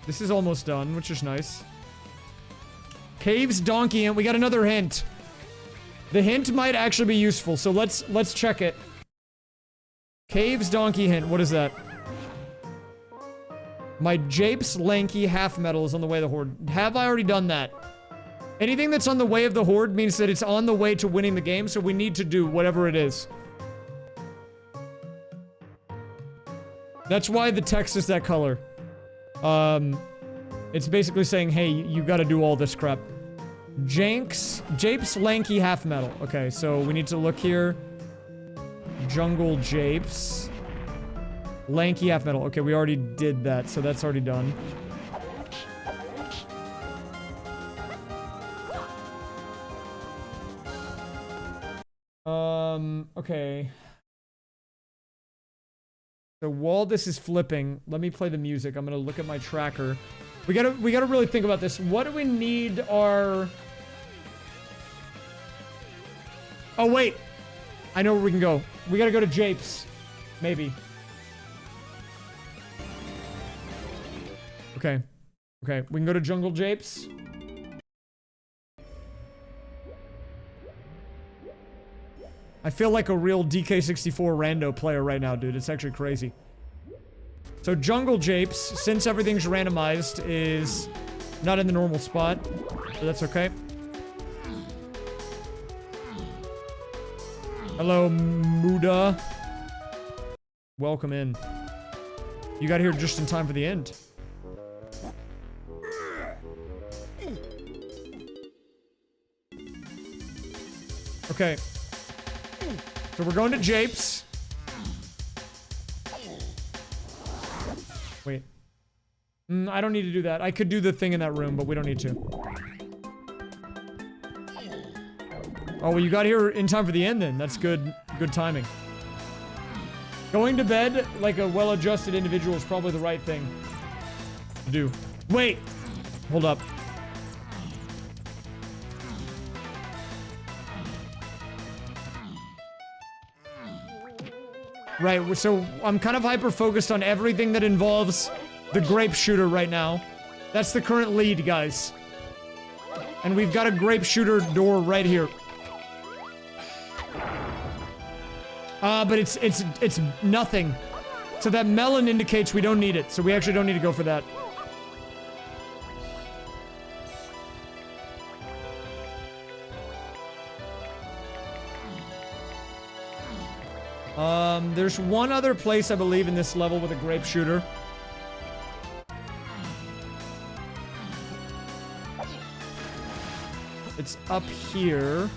This is almost done, which is nice. Caves, donkey, and we got another hint. The hint might actually be useful, so let's check it. Caves, donkey, hint. What is that? My Japes, lanky, half metal is on the way of the horde. Have I already done that? Anything that's on the way of the horde means that it's on the way to winning the game, so we need to do whatever it is. That's why the text is that color. It's basically saying, hey, you gotta do all this crap. Japes, lanky, half metal. Okay, so we need to look here. Jungle Japes. Lanky, half metal. Okay, we already did that, so that's already done. Okay. So while this is flipping, let me play the music. I'm gonna look at my tracker. We gotta really think about this. What do we need our... Oh, wait. I know where we can go. We gotta go to Japes. Maybe. Okay. Okay, we can go to Jungle Japes. I feel like a real DK64 rando player right now, dude. It's actually crazy. So Jungle Japes, since everything's randomized, is not in the normal spot. So that's okay. Hello, Muda. Welcome in. You got here just in time for the end. Okay. So we're going to Japes. Wait. I don't need to do that. I could do the thing in that room, but we don't need to. Oh, well, you got here in time for the end then. That's good. Good timing. Going to bed like a well-adjusted individual is probably the right thing to do. Wait. Hold up. Right, so I'm kind of hyper-focused on everything that involves the grape shooter right now. That's the current lead, guys. And we've got a grape shooter door right here. But it's nothing. So that melon indicates we don't need it, so we actually don't need to go for that. There's one other place, I believe, in this level with a grape shooter. It's up here.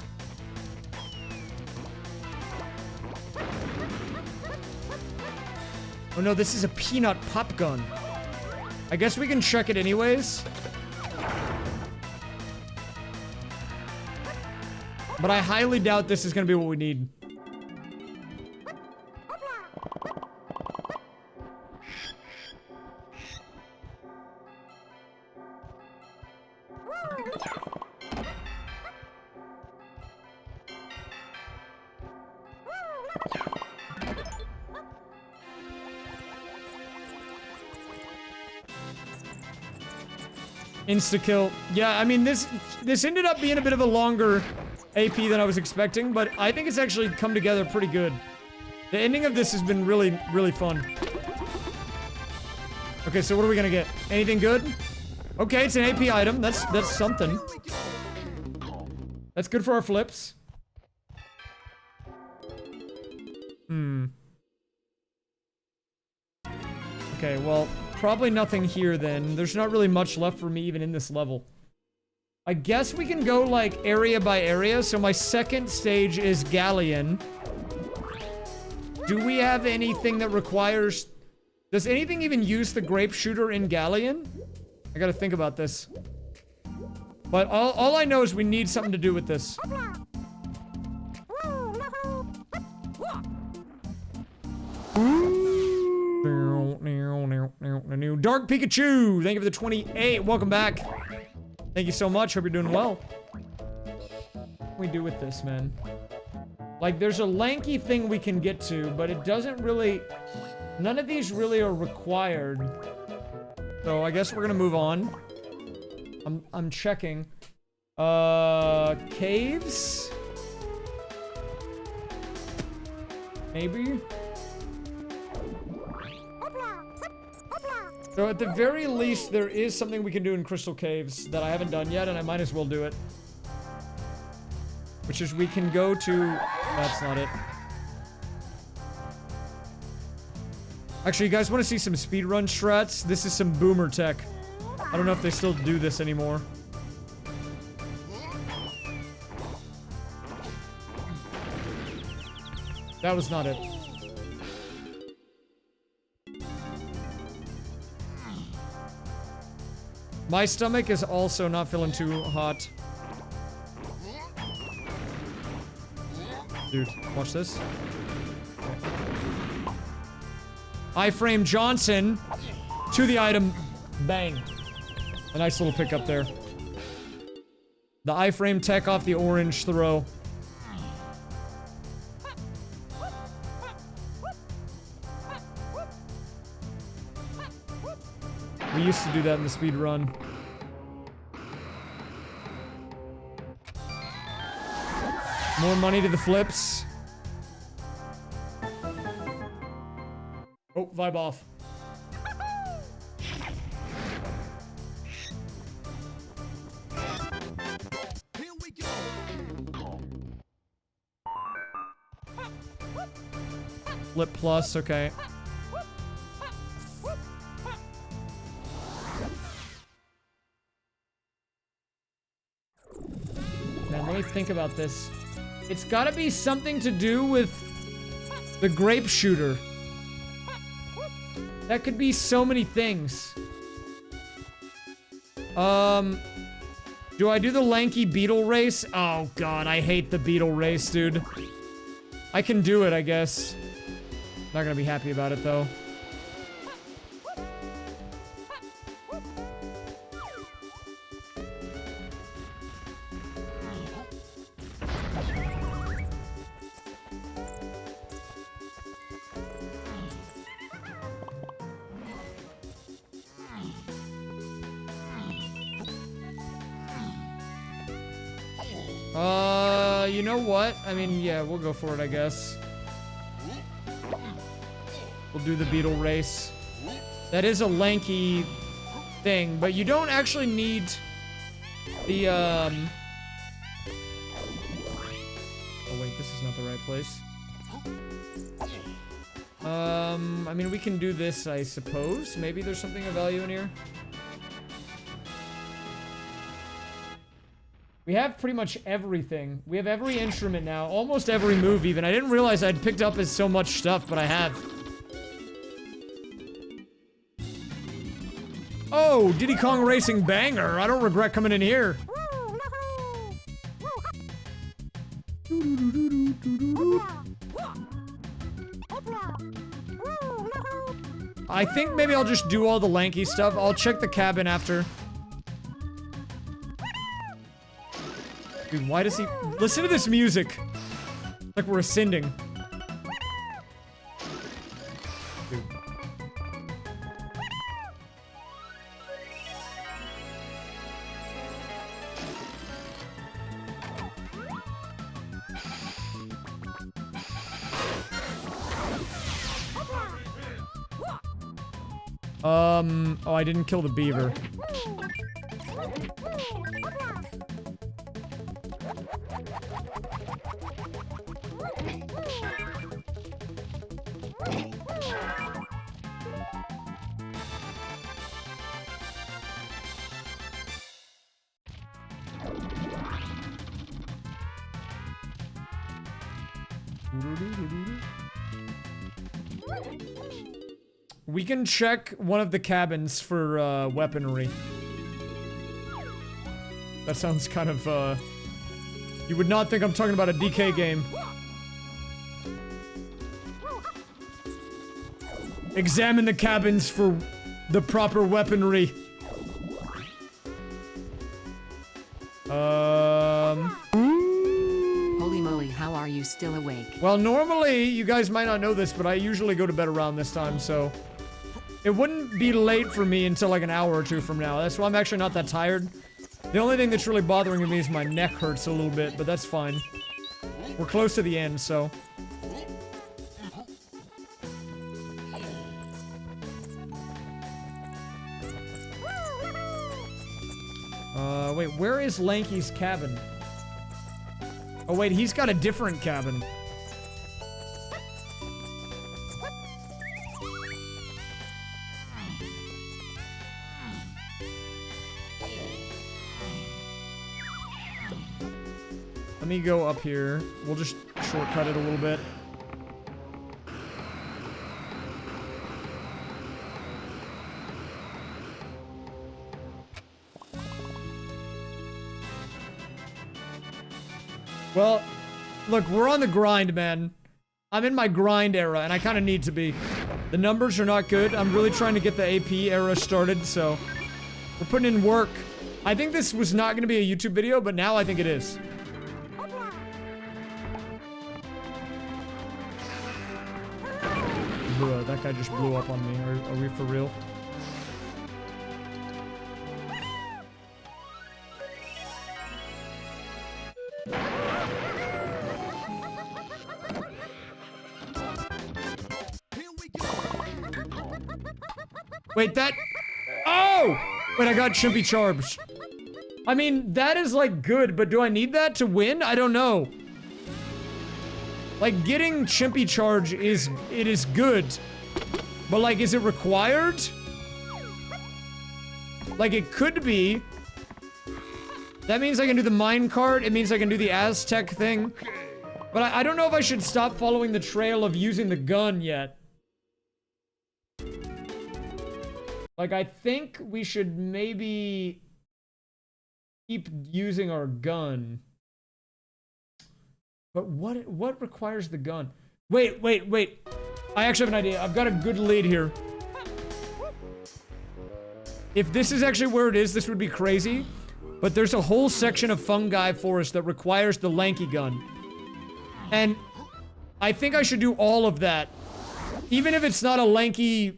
Oh no, this is a peanut pop gun. I guess we can check it anyways. But I highly doubt this is gonna be what we need. Insta-kill. Yeah, I mean, this ended up being a bit of a longer AP than I was expecting, but I think it's actually come together pretty good. The ending of this has been really, really fun. Okay, so what are we gonna get? Anything good? Okay, it's an AP item. That's something. That's good for our flips. Okay, well, probably nothing here then. There's not really much left for me even in this level. I guess we can go, like, area by area. So my second stage is Galleon. Do we have anything that requires... Does anything even use the grape shooter in Galleon? I gotta think about this. But all I know is we need something to do with this. Dark Pikachu! Thank you for the 28. Welcome back. Thank you so much. Hope you're doing well. What can we do with this, man? Like, there's a lanky thing we can get to, but it doesn't really... None of these really are required. So I guess we're gonna move on. I'm checking. Caves? Maybe? So at the very least, there is something we can do in Crystal Caves that I haven't done yet, and I might as well do it. Which is we can go to... That's not it. Actually, you guys want to see some speedrun strats? This is some boomer tech. I don't know if they still do this anymore. That was not it. My stomach is also not feeling too hot. Dude, watch this. Iframe Johnson to the item. Bang. A nice little pickup there. The iframe tech off the orange throw. We used to do that in the speed run. More money to the flips. Oh, vibe off. Here we go. Flip plus, okay. Man, let me think about this. It's gotta be something to do with the grape shooter. That could be so many things. Do I do the lanky beetle race? Oh god, I hate the beetle race, dude. I can do it, I guess. Not gonna be happy about it, though. You know what? I mean, yeah, we'll go for it, I guess. We'll do the beetle race. That is a lanky thing, but you don't actually need the, Oh wait, this is not the right place. I mean, we can do this, I suppose. Maybe there's something of value in here. We have pretty much everything. We have every instrument now. Almost every move, even. I didn't realize I'd picked up as so much stuff, but I have. Oh, Diddy Kong Racing banger. I don't regret coming in here. I think maybe I'll just do all the lanky stuff. I'll check the cabin after. Dude, why does he... Listen to this music. Like we're ascending. Dude. Oh, I didn't kill the beaver. We can check one of the cabins for, weaponry. That sounds kind of, you would not think I'm talking about a DK game. Examine the cabins for the proper weaponry. Holy moly, how are you still awake? Well, normally, you guys might not know this, but I usually go to bed around this time, so... It wouldn't be late for me until like an hour or two from now. That's why I'm actually not that tired. The only thing that's really bothering me is my neck hurts a little bit, but that's fine. We're close to the end, so... Wait, where is Lanky's cabin? Oh wait, he's got a different cabin. Let me go up here. We'll just shortcut it a little bit. Well, look, we're on the grind, man. I'm in my grind era, and I kind of need to be. The numbers are not good. I'm really trying to get the AP era started, so... We're putting in work. I think this was not going to be a YouTube video, but now I think it is. Bruh, that guy just blew up on me. Are we for real? Wait, that... Oh! Wait, I got Chimpy Charge. I mean, that is, like, good, but do I need that to win? I don't know. Like, getting Chimpy Charge is... It is good. But, like, is it required? Like, it could be. That means I can do the minecart. It means I can do the Aztec thing. But I don't know if I should stop following the trail of using the gun yet. Like, I think we should maybe keep using our gun. But what requires the gun? Wait. I actually have an idea. I've got a good lead here. If this is actually where it is, this would be crazy. But there's a whole section of fungi forest that requires the lanky gun. And I think I should do all of that. Even if it's not a lanky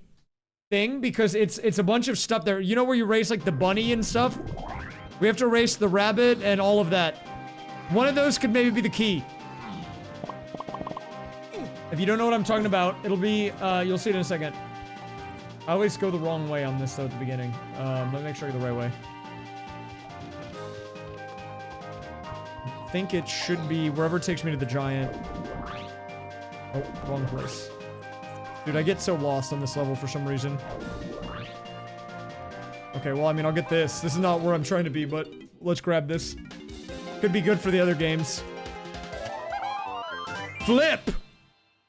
thing, because it's a bunch of stuff there. You know where you race like the bunny and stuff? We have to race the rabbit and all of that. One of those could maybe be the key. If you don't know what I'm talking about, it'll be, you'll see it in a second. I always go the wrong way on this though at the beginning. Let me make sure I go the right way. I think it should be wherever it takes me to the giant. Oh, wrong place. Dude, I get so lost on this level for some reason. Okay, well, I mean, I'll get this. This is not where I'm trying to be, but let's grab this. Could be good for the other games. Flip!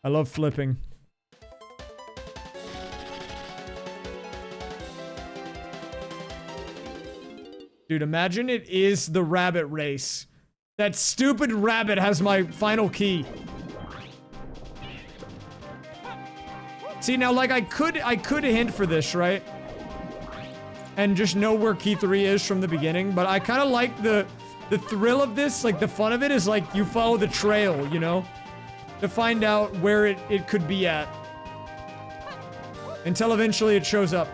I love flipping. Dude, imagine it is the rabbit race. That stupid rabbit has my final key. See, now, like, I could hint for this, right? And just know where key 3 is from the beginning, but I kind of like the thrill of this, like, the fun of it is, like, you follow the trail, you know? To find out where it could be at. Until eventually it shows up.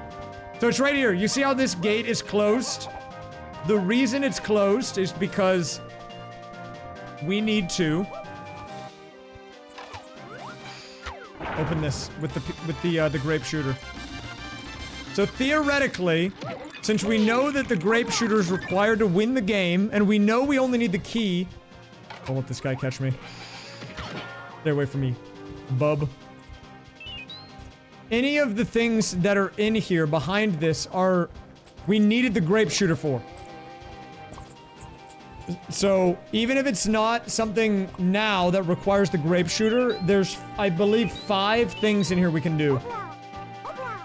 So it's right here. You see how this gate is closed? The reason it's closed is because we need to open this with the grape shooter. So theoretically, since we know that the grape shooter is required to win the game, and we know we only need the key... Don't let this guy catch me. Stay away from me, bub. Any of the things that are in here behind this are... We needed the grape shooter for. So, even if it's not something now that requires the grape shooter, there's, I believe, 5 things in here we can do.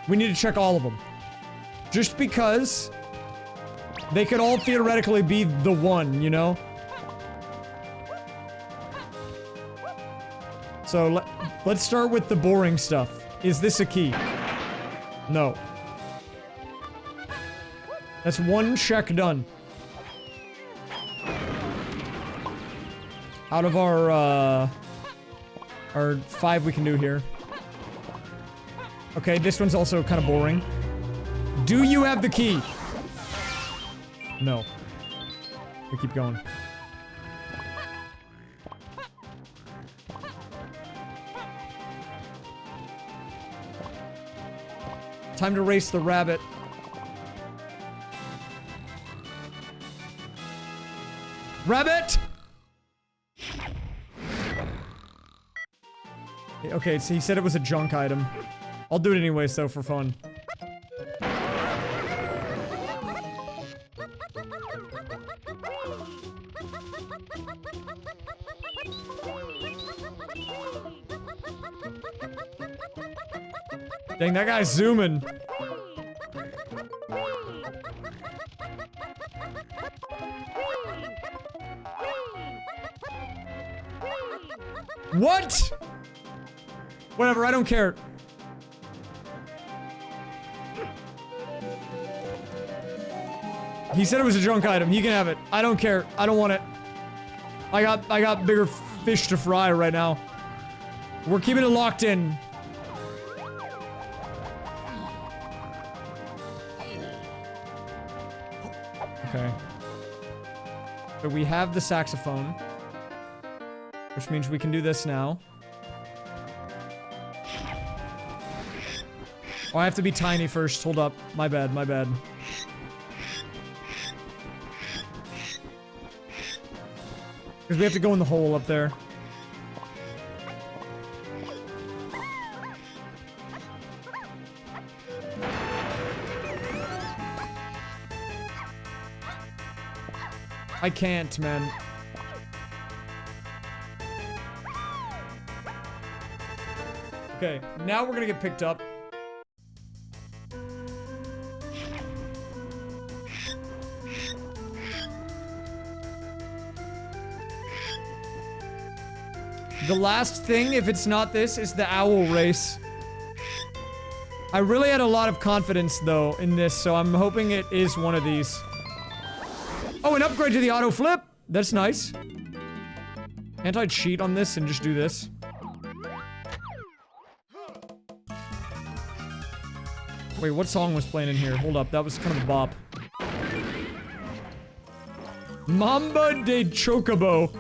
We need to check all of them. Just because they could all theoretically be the one, you know? So, let's start with the boring stuff. Is this a key? No. That's 1 check done. Out of our 5 we can do here. Okay, this one's also kind of boring. Do you have the key? No. We keep going. Time to race the rabbit. Rabbit! Okay, so he said it was a junk item. I'll do it anyways, though, for fun. Dang, that guy's zooming. What? Whatever, I don't care. He said it was a junk item. He can have it. I don't care. I don't want it. I got bigger fish to fry right now. We're keeping it locked in. Okay. So we have the saxophone. Which means we can do this now. Oh, I have to be tiny first. Hold up. My bad, my bad. Because we have to go in the hole up there. I can't, man. Okay, now we're gonna get picked up. The last thing, if it's not this, is the owl race. I really had a lot of confidence, though, in this, so I'm hoping it is one of these. Oh, an upgrade to the auto flip! That's nice. Can't I cheat on this and just do this? Wait, what song was playing in here? Hold up, that was kind of a bop. Mamba de Chocobo.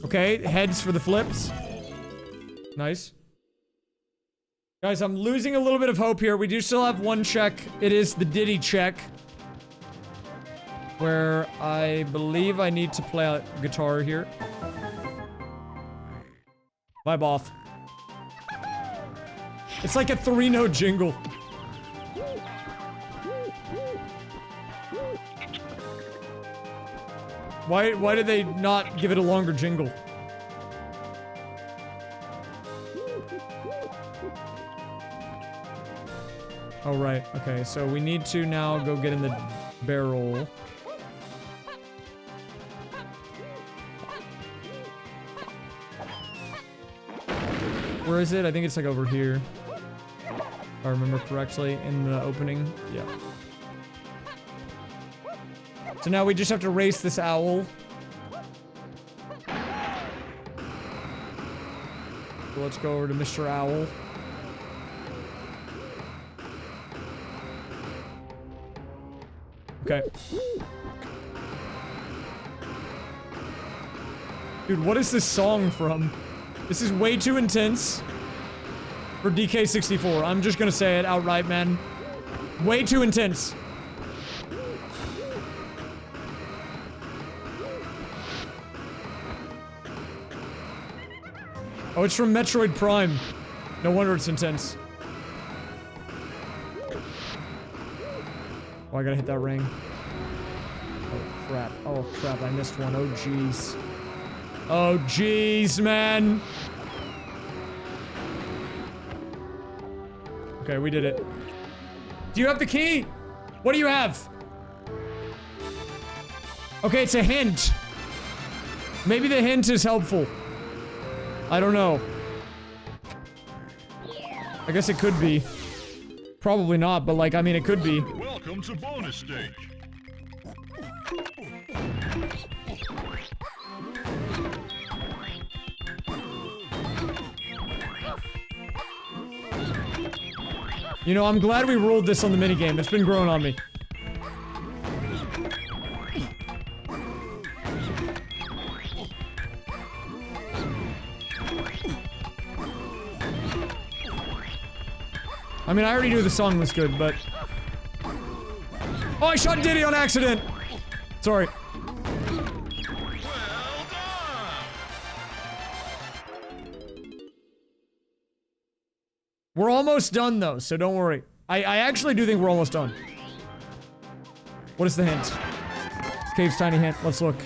Okay, heads for the flips. Nice. Guys, I'm losing a little bit of hope here. We do still have 1 check. It is the Diddy check. Where I believe I need to play a guitar here. Vibe off. It's like a 3-note jingle. Why did they not give it a longer jingle? Oh, right. Okay, so we need to now go get in the barrel. Where is it? I think it's like over here. If I remember correctly, in the opening. Yeah. So now we just have to race this owl. So let's go over to Mr. Owl. Okay. Dude, what is this song from? This is way too intense for DK64. I'm just gonna say it outright, man. Way too intense. Oh, it's from Metroid Prime. No wonder it's intense. Oh, I gotta hit that ring. Oh, crap. Oh, crap. I missed one. Oh, jeez. Oh, jeez, man. Okay, we did it. Do you have the key? What do you have? Okay, it's a hint. Maybe the hint is helpful. I don't know. I guess it could be. Probably not, but like, I mean, it could be. Welcome to bonus stage. You know, I'm glad we rolled this on the minigame. It's been growing on me. I mean, I already knew the song was good, but... Oh, I shot Diddy on accident! Sorry. We're almost done, though, so don't worry. I actually do think we're almost done. What is the hint? Cave's tiny hint. Let's look.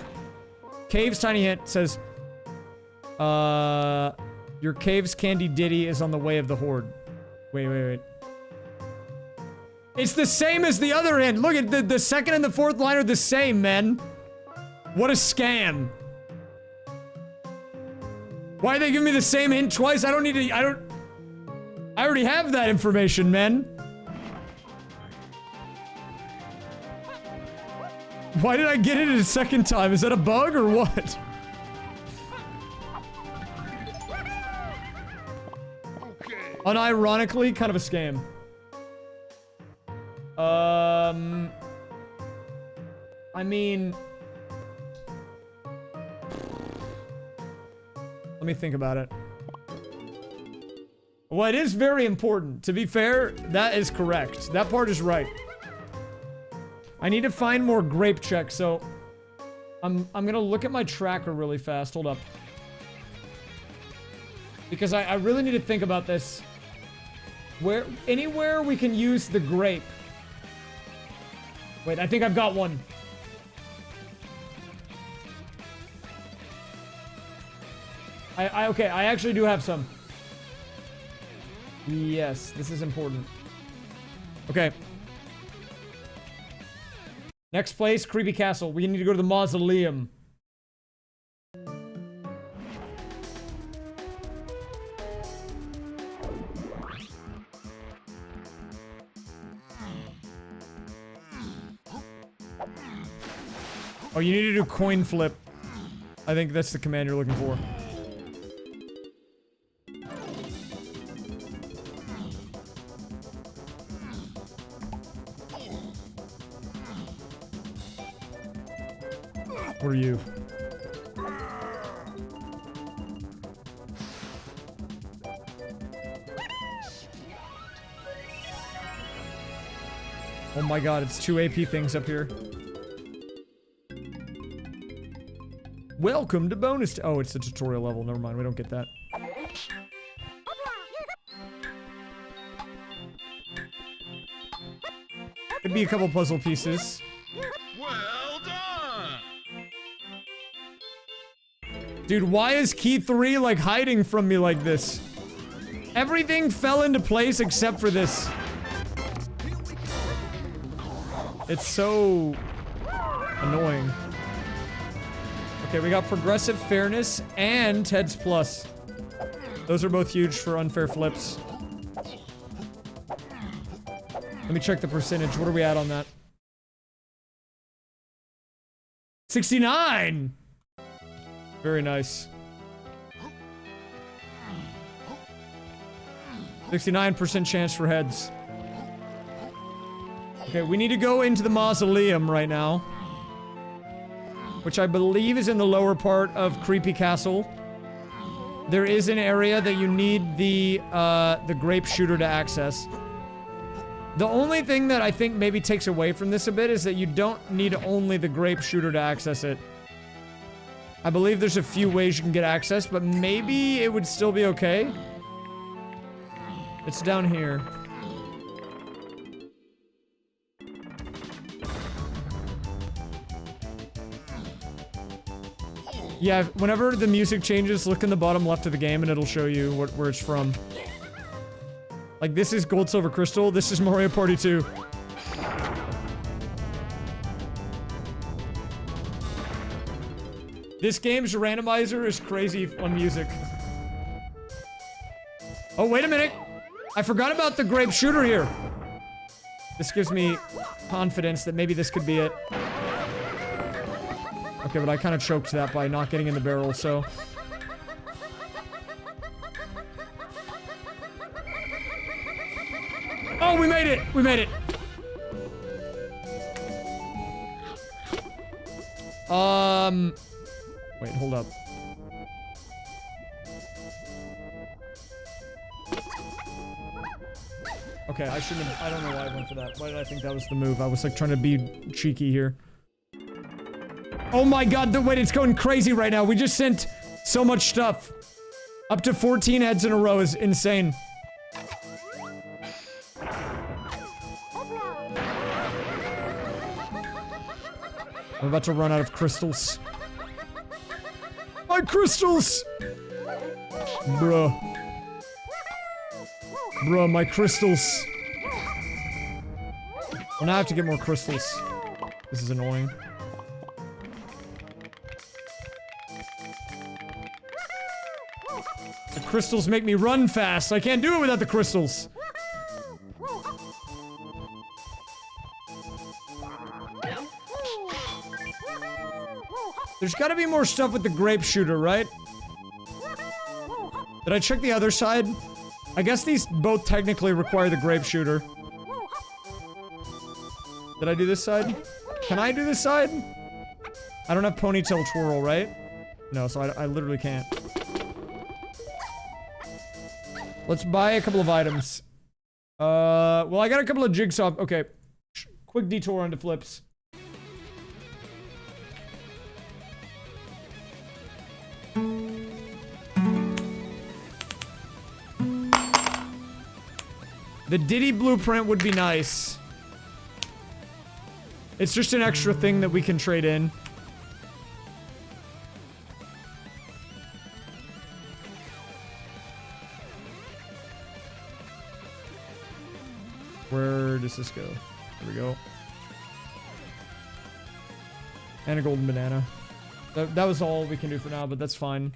Cave's tiny hint says... Your cave's candy ditty is on the way of the horde. Wait. It's the same as the other hint. Look at the second and the fourth line are the same, man. What a scam. Why are they giving me the same hint twice? I don't need to, I already have that information, man. Why did I get it a second time? Is that a bug or what? Unironically, kind of a scam. I mean... Let me think about it. Well, it is very important. To be fair, that is correct. That part is right. I need to find more grape checks, so... I'm gonna look at my tracker really fast. Hold up. Because I really need to think about this. Anywhere we can use the grape. Wait, I think I've got one. Okay, I actually do have some. Yes, this is important. Okay. Next place, Creepy Castle. We need to go to the mausoleum. Oh, you need to do coin flip. I think that's the command you're looking for. What are you? Oh my god, it's 2 AP things up here. Welcome to bonus. Oh, it's a tutorial level. Never mind. We don't get that. Could be a couple puzzle pieces. Well done! Dude, why is key 3 like hiding from me like this? Everything fell into place except for this. It's so annoying. Okay, we got progressive fairness and heads plus. Those are both huge for unfair flips. Let me check the percentage. What are we at on that? 69! Very nice. 69% chance for heads. Okay, we need to go into the mausoleum right now. Which I believe is in the lower part of Creepy Castle. There is an area that you need the grape shooter to access. The only thing that I think maybe takes away from this a bit is that you don't need only the grape shooter to access it. I believe there's a few ways you can get access, but maybe it would still be okay. It's down here. Yeah, whenever the music changes, look in the bottom left of the game and it'll show you where it's from. Like, this is Gold, Silver, Crystal. This is Mario Party 2. This game's randomizer is crazy on music. Oh, wait a minute. I forgot about the grape shooter here. This gives me confidence that maybe this could be it. Okay, but I kind of choked that by not getting in the barrel, so... Oh, we made it! We made it! Wait, hold up. Okay, I shouldn't have... I don't know why I went for that. Why did I think that was the move? I was, like, trying to be cheeky here. Oh my god, wait, it's going crazy right now. We just sent so much stuff. Up to 14 heads in a row is insane. I'm about to run out of crystals. My crystals! Bruh. Bruh, my crystals. Well, now I have to get more crystals. This is annoying. The crystals make me run fast. I can't do it without the crystals. There's gotta be more stuff with the grape shooter, right? Did I check the other side? I guess these both technically require the grape shooter. Did I do this side? Can I do this side? I don't have ponytail twirl, right? No, so I literally can't. Let's buy a couple of items. Well, I got a couple of jigsaw. Okay. Quick detour onto flips. The Diddy blueprint would be nice. It's just an extra thing that we can trade in. Where does this go? There we go. And a golden banana. That was all we can do for now, but that's fine.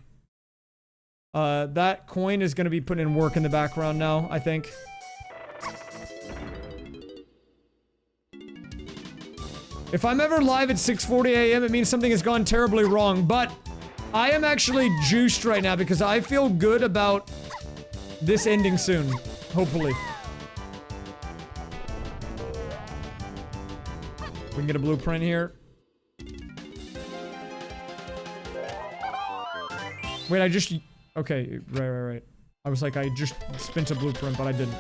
That coin is going to be putting in work in the background now, I think. If I'm ever live at 6:40 a.m., it means something has gone terribly wrong, but I am actually juiced right now because I feel good about this ending soon, hopefully. We can get a blueprint here. Wait, I just... Okay, right. I was like, I just spent a blueprint, but I didn't.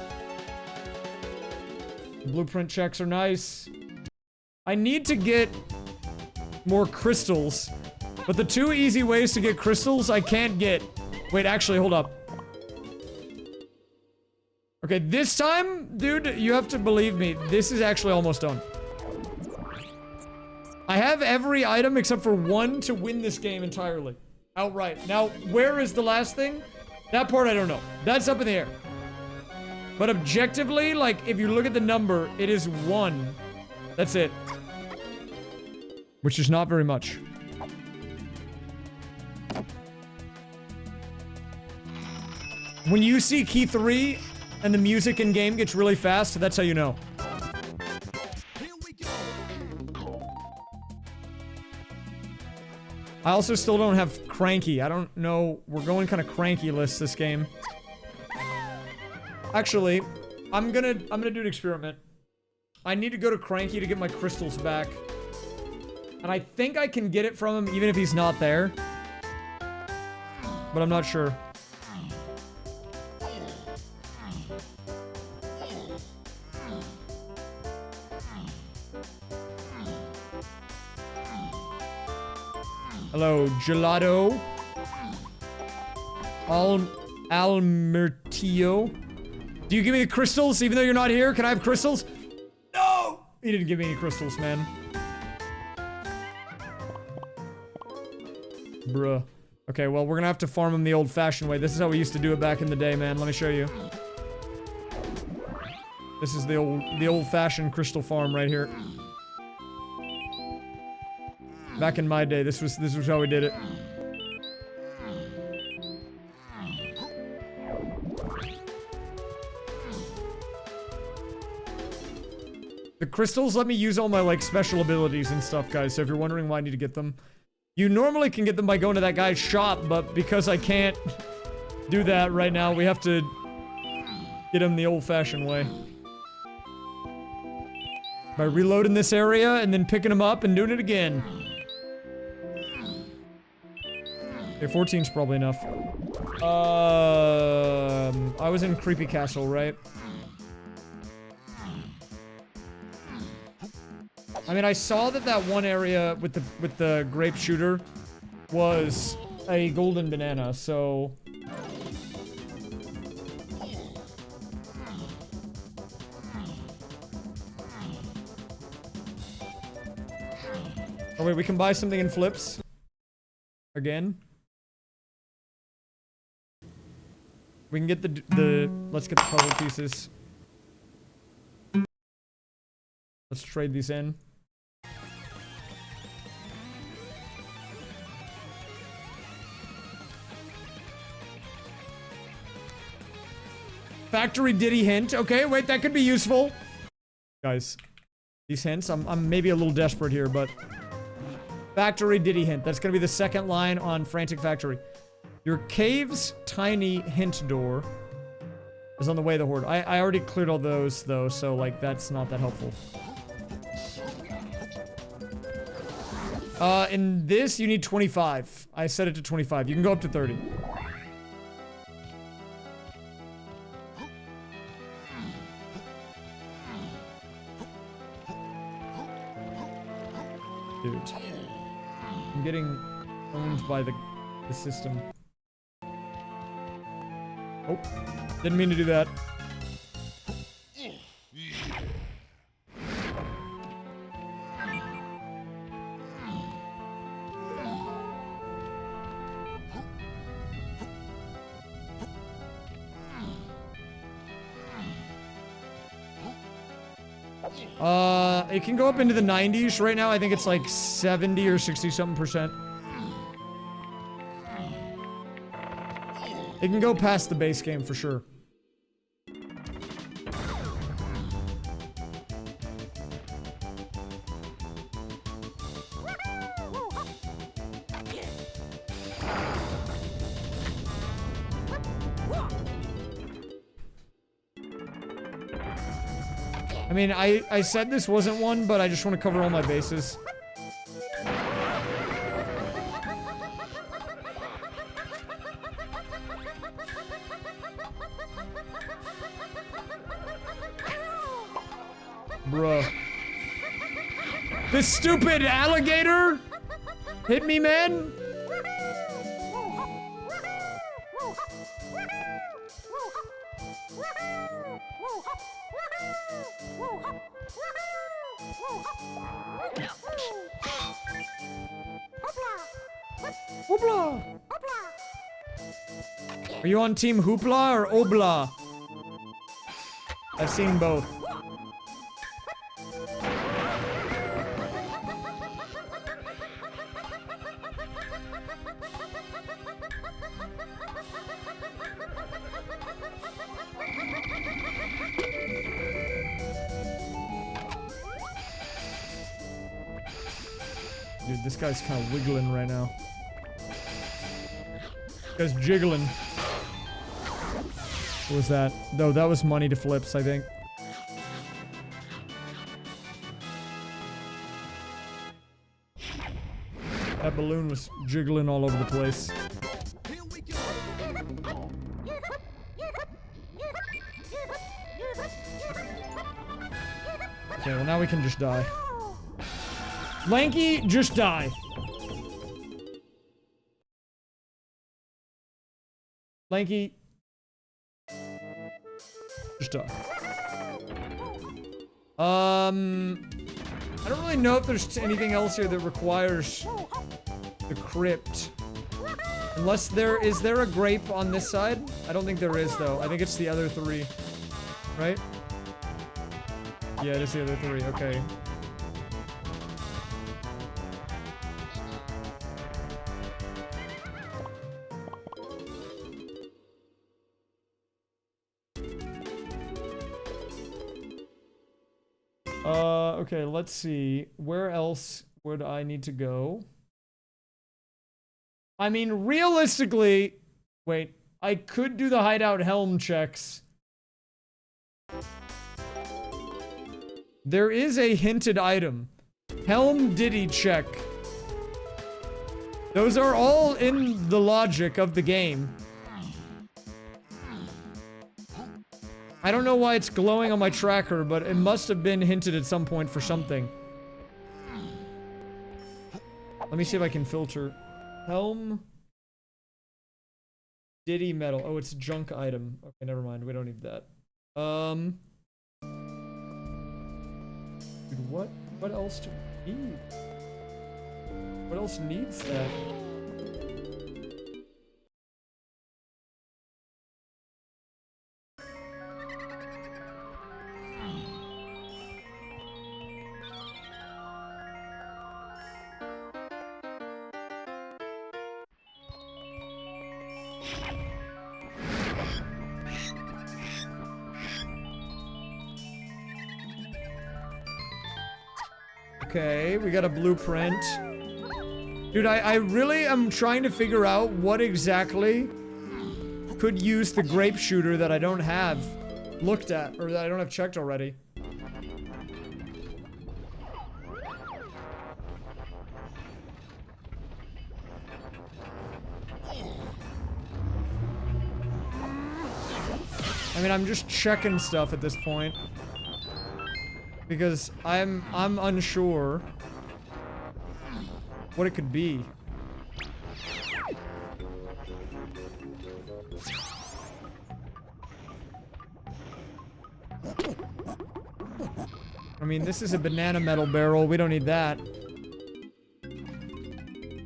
Blueprint checks are nice. I need to get more crystals, but the two easy ways to get crystals I can't get. Wait, actually, hold up. Okay, this time, dude, you have to believe me. This is actually almost done. I have every item except for one to win this game entirely. Outright. Now, where is the last thing? That part I don't know. That's up in the air. But objectively, like, if you look at the number, it is 1. That's it. Which is not very much. When you see key 3 and the music in game gets really fast, that's how you know. I also still don't have cranky. I don't know. We're going kind of cranky-less this game. Actually, I'm gonna do an experiment. I need to go to Cranky to get my crystals back. And I think I can get it from him even if he's not there. But I'm not sure. Hello, Gelato. Almertio. Do you give me the crystals even though you're not here? Can I have crystals? No! He didn't give me any crystals, man. Bruh. Okay, well, we're gonna have to farm them the old-fashioned way. This is how we used to do it back in the day, man. Let me show you. This is the old-fashioned crystal farm right here. Back in my day, this was how we did it. The crystals let me use all my, like, special abilities and stuff, guys. So if you're wondering why I need to get them, you normally can get them by going to that guy's shop, but because I can't do that right now, we have to get them the old-fashioned way. By reloading this area and then picking them up and doing it again. Okay, 14's probably enough. I was in Creepy Castle, right? I mean, I saw that one area with the grape shooter was a golden banana, so... Oh wait, we can buy something in flips. Again. We can get let's get the puzzle pieces. Let's trade these in. Factory Diddy hint. Okay, wait, that could be useful. Guys, these hints, I'm maybe a little desperate here, but... Factory Diddy hint. That's gonna be the second line on Frantic Factory. Your cave's tiny hint door is on the way to the horde. I already cleared all those, though, so, like, that's not that helpful. In this, you need 25. I set it to 25. You can go up to 30. Dude. I'm getting owned by the system. Oh, didn't mean to do that. It can go up into the 90s. Right now, I think it's like 70 or 60-something%. It can go past the base game for sure. I mean, I said this wasn't one, but I just want to cover all my bases. Bruh. This stupid alligator hit me, man. Hoopla! Are you on Team Hoopla or Obla? I've seen both. Dude, this guy's kind of wiggling right now. This guy's jiggling. What was that? No, that was money to flips, I think. That balloon was jiggling all over the place. Okay, well now we can just die. Lanky, just die. Lanky. Just die. I don't really know if there's anything else here that requires the crypt. Unless is there a grape on this side? I don't think there is though. I think it's the other three. Right? Yeah, it is the other three. Okay. Okay, let's see. Where else would I need to go? I mean, realistically... Wait, I could do the hideout helm checks. There is a hinted item. Helm Diddy check. Those are all in the logic of the game. I don't know why it's glowing on my tracker, but it must have been hinted at some point for something. Let me see if I can filter. Helm. Diddy metal. Oh, it's a junk item. Okay, never mind. We don't need that. Dude, what else do we need? What else needs that? Okay, we got a blueprint. Dude, I really am trying to figure out what exactly could use the grape shooter that I don't have looked at, or that I don't have checked already. I mean, I'm just checking stuff at this point. Because I'm unsure what it could be. I mean, this is a banana metal barrel. We don't need that.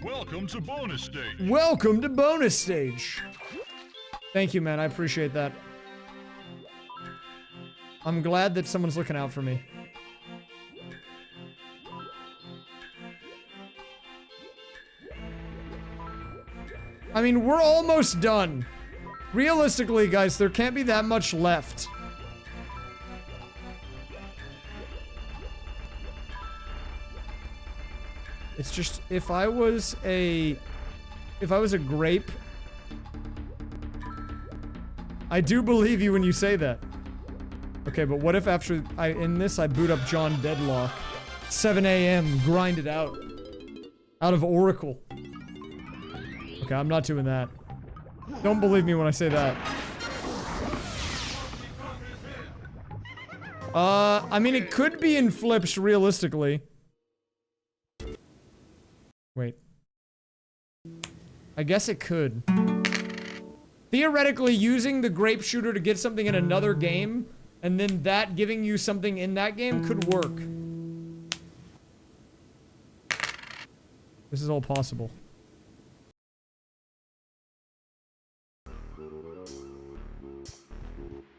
Welcome to bonus stage. Welcome to bonus stage. Thank you, man. I appreciate that. I'm glad that someone's looking out for me. I mean, we're almost done. Realistically, guys, there can't be that much left. It's just, if I was a grape, I do believe you when you say that. Okay, but what if after I boot up John Deadlock, 7 a.m., grind it out of Oracle. Okay, I'm not doing that. Don't believe me when I say that. I mean, it could be in flips realistically. Wait. I guess it could. Theoretically, using the grape shooter to get something in another game, and then that giving you something in that game could work. This is all possible.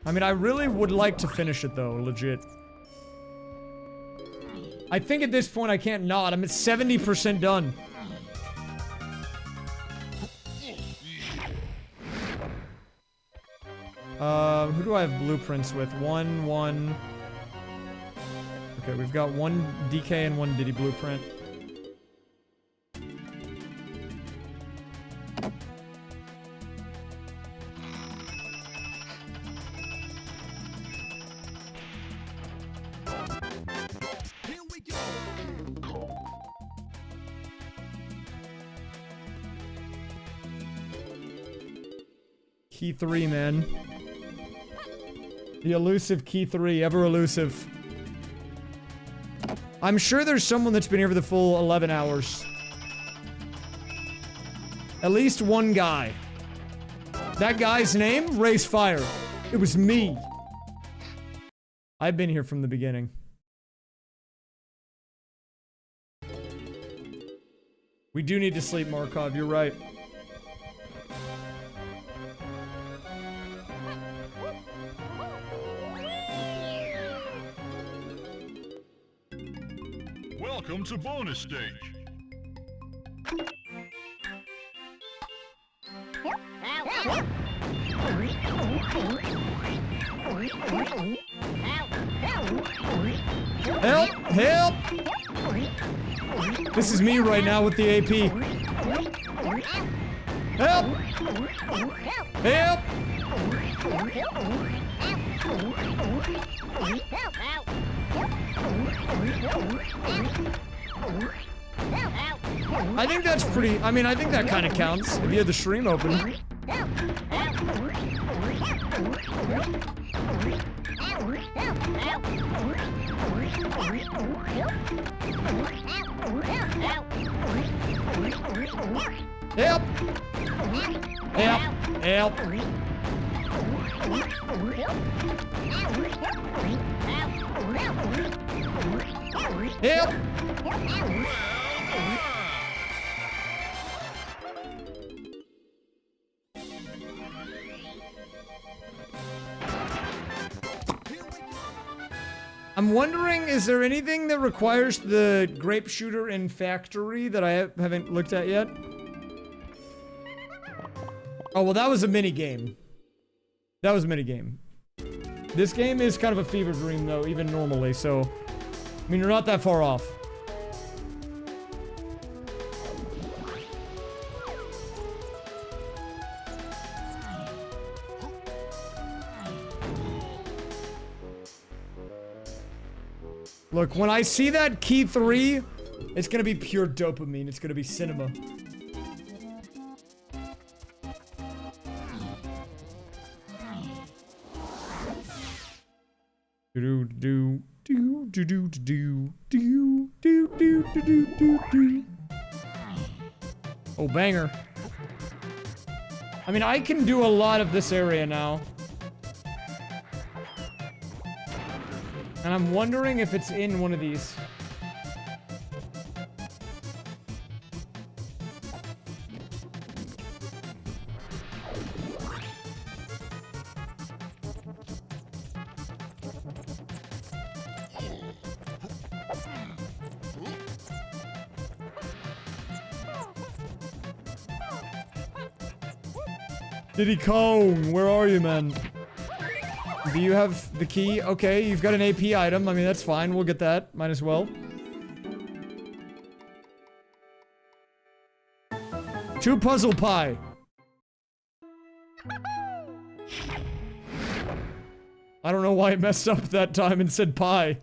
I mean, I really would like to finish it though, legit. I think at this point I can't not. I'm at 70% done. Who do I have blueprints with? One. Okay, we've got one DK and one Diddy blueprint. Key 3, man. The elusive key 3, ever elusive. I'm sure there's someone that's been here for the full 11 hours. At least one guy. That guy's name? Raysfire. It was me. I've been here from the beginning. We do need to sleep, Markov, you're right. Welcome to bonus stage. Help! Help! This is me right now with the AP. Help! Help! I think that's pretty, I mean, I think that kind of counts if you had the stream open. Help! Help! Help! Help! I'm wondering, is there anything that requires the grape shooter in factory that I haven't looked at yet? Oh, well, that was a mini game. That was a mini game. This game is kind of a fever dream, though, even normally, so... I mean, you're not that far off. Look, when I see that key 3, it's gonna be pure dopamine. It's gonna be cinema. Do do do do do do do do do do do do. Oh, banger. I mean, I can do a lot of this area now. And I'm wondering if it's in one of these. Diddy Kong, where are you, man? Do you have the key? Okay, you've got an AP item. I mean, that's fine. We'll get that. Might as well. 2 puzzle pie. I don't know why it messed up that time and said pie.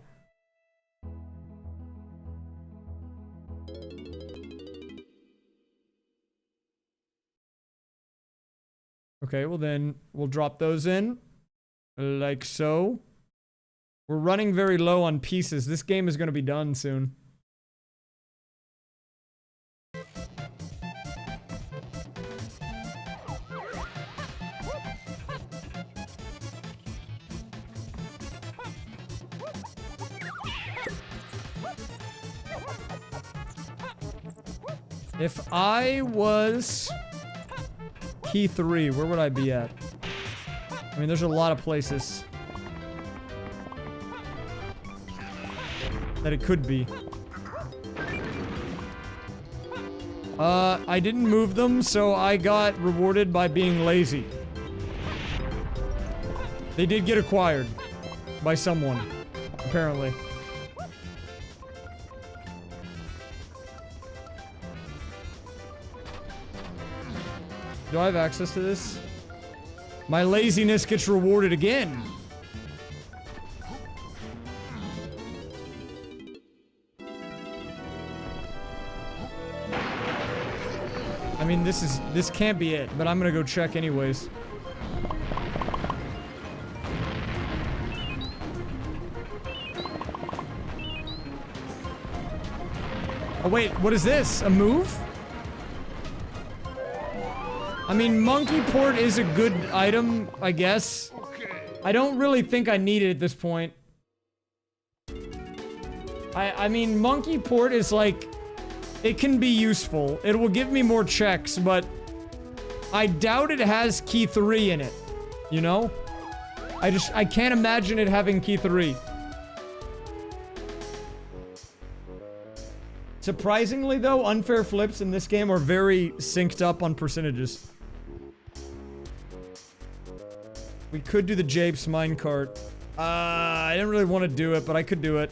Okay, well then, we'll drop those in. Like so. We're running very low on pieces. This game is going to be done soon. If I was key 3, where would I be at? I mean, there's a lot of places that it could be. I didn't move them, so I got rewarded by being lazy. They did get acquired by someone, apparently. Do I have access to this? My laziness gets rewarded again. I mean, this can't be it, but I'm gonna go check anyways. Oh wait, what is this? A move? I mean, monkey port is a good item, I guess. I don't really think I need it at this point. I mean, monkey port is like... It can be useful. It will give me more checks, but... I doubt it has key 3 in it. You know? I can't imagine it having key 3. Surprisingly, though, unfair flips in this game are very synced up on percentages. We could do the Japes minecart. I didn't really want to do it, but I could do it.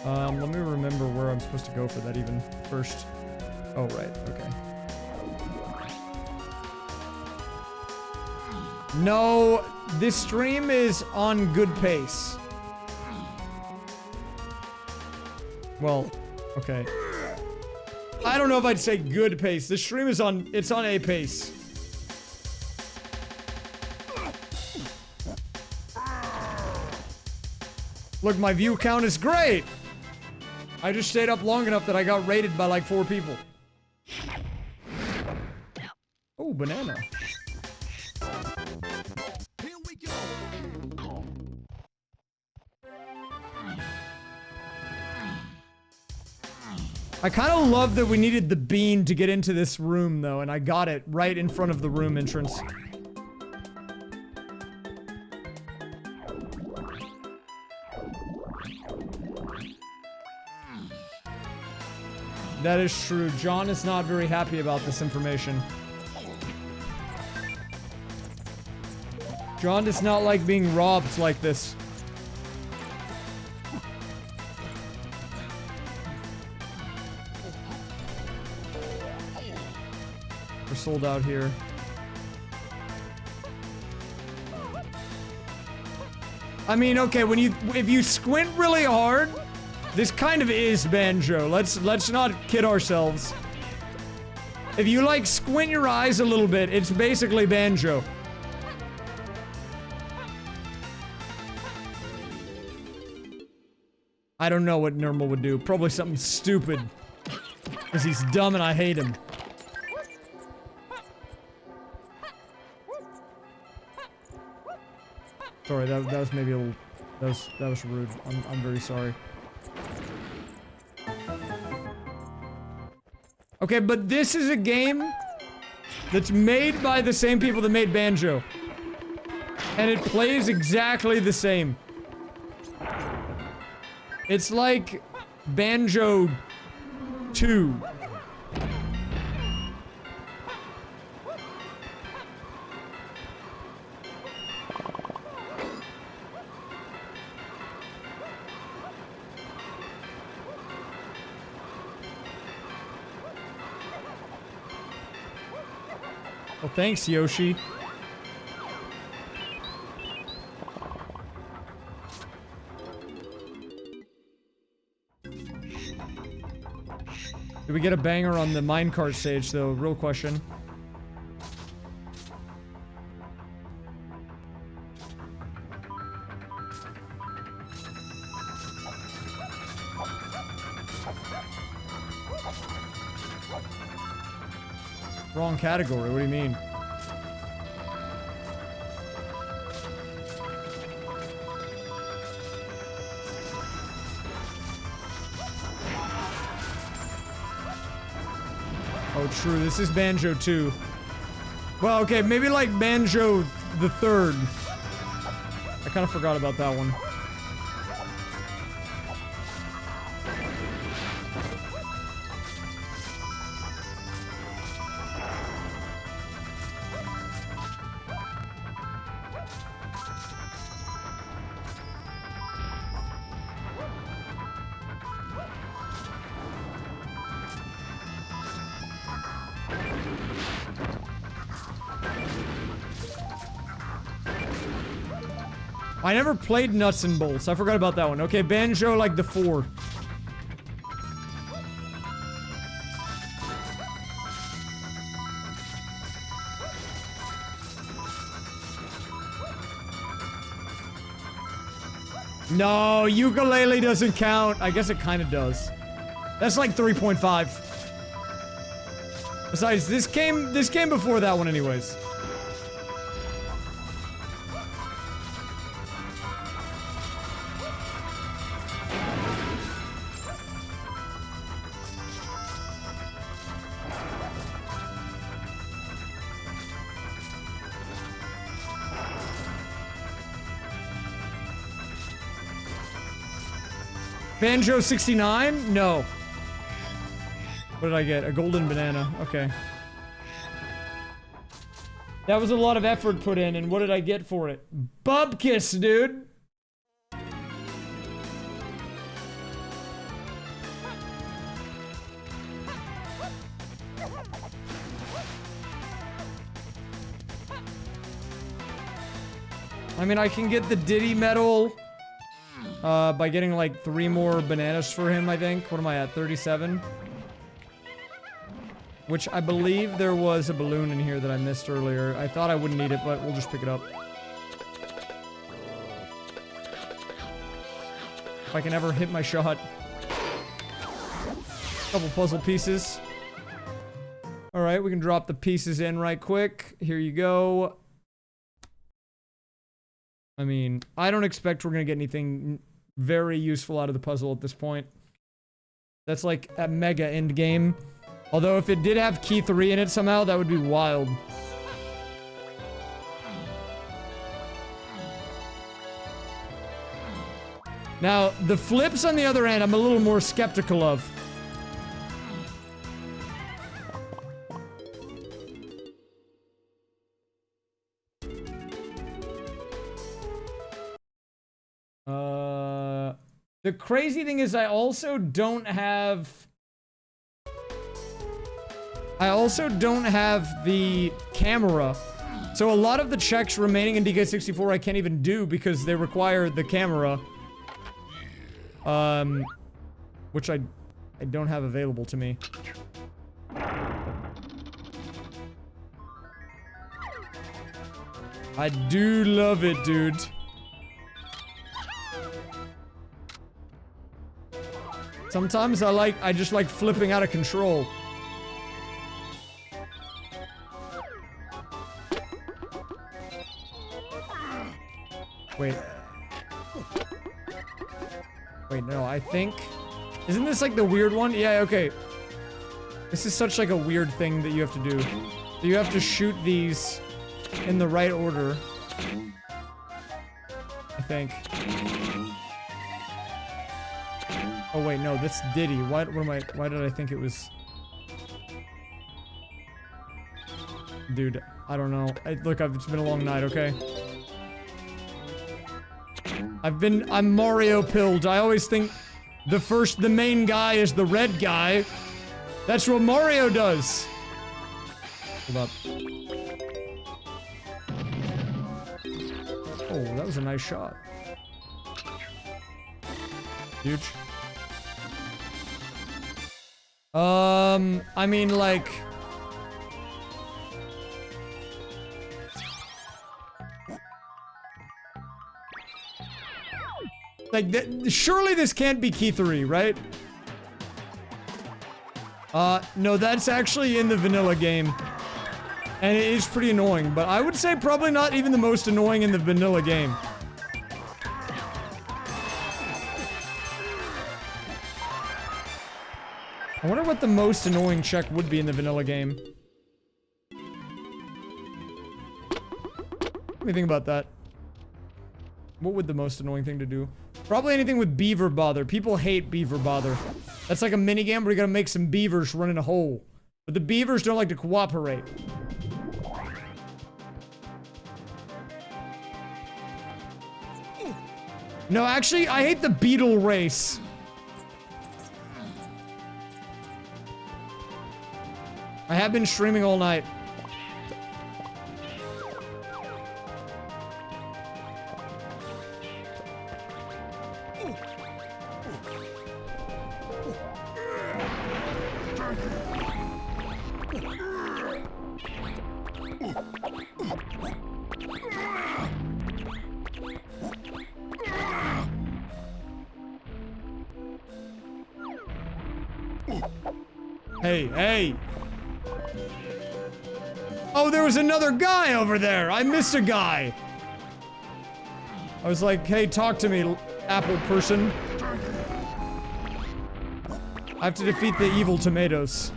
Let me remember where I'm supposed to go for that even first. Oh, right. Okay. No, this stream is on good pace. Well, okay. I don't know if I'd say good pace. This stream is on, it's on A pace. Look, my view count is great! I just stayed up long enough that I got raided by like 4 people. Oh, banana. Here we go. I kind of love that we needed the bean to get into this room, though, and I got it right in front of the room entrance. That is true. John is not very happy about this information. John does not like being robbed like this. We're sold out here. I mean, okay, if you squint really hard, this kind of is Banjo. Let's not kid ourselves. If you like squint your eyes a little bit, it's basically Banjo. I don't know what Normal would do. Probably something stupid. Because he's dumb and I hate him. Sorry, that was maybe a little... That was rude. I'm very sorry. Okay, but this is a game that's made by the same people that made Banjo. And it plays exactly the same. It's like Banjo 2. Well, thanks, Yoshi. Did we get a banger on the minecart stage, though? Real question. Wrong category, what do you mean? Oh, true, this is Banjo 2. Well, okay, maybe like Banjo the 3rd. I kind of forgot about that one. I never played Nuts and Bolts. I forgot about that one. Okay, Banjo like the 4. No, ukulele doesn't count. I guess it kind of does. That's like 3.5. Besides, this came before that one anyways. Banjo 69? No. What did I get? A golden banana. Okay. That was a lot of effort put in, and what did I get for it? Bubkiss, dude! I mean, I can get the Diddy medal by getting like 3 more bananas for him, I think. What am I at? 37? Which I believe there was a balloon in here that I missed earlier. I thought I wouldn't need it, but we'll just pick it up. If I can ever hit my shot. Couple puzzle pieces. Alright, we can drop the pieces in right quick. Here you go. I mean, I don't expect we're gonna get anything very useful out of the puzzle at this point. That's like a mega end game. Although if it did have key 3 in it somehow, that would be wild. Now, the flips on the other end, I'm a little more skeptical of. The crazy thing is I also don't have the camera. So a lot of the checks remaining in DK64 I can't even do because they require the camera. Which I don't have available to me. I do love it, dude. Sometimes I just like flipping out of control. Wait. Wait, no, I think... Isn't this like the weird one? Yeah, okay. This is such like a weird thing that you have to do. You have to shoot these in the right order. I think. Oh wait, no, that's Diddy. Why did I think it was... Dude, I don't know. Look, it's been a long night, okay? I'm Mario pilled. I always think the main guy is the red guy. That's what Mario does. Hold up. Oh, that was a nice shot. Huge. I mean, like... surely this can't be key 3, right? No, that's actually in the vanilla game. And it is pretty annoying, but I would say probably not even the most annoying in the vanilla game. I wonder what the most annoying check would be in the vanilla game. Let me think about that. What would the most annoying thing to do? Probably anything with beaver bother. People hate beaver bother. That's like a minigame where you gotta make some beavers run in a hole. But the beavers don't like to cooperate. No, actually, I hate the beetle race. I have been streaming all night. Hey, hey. Oh, there was another guy over there. I missed a guy. I was like, hey, talk to me, apple person. I have to defeat the evil tomatoes.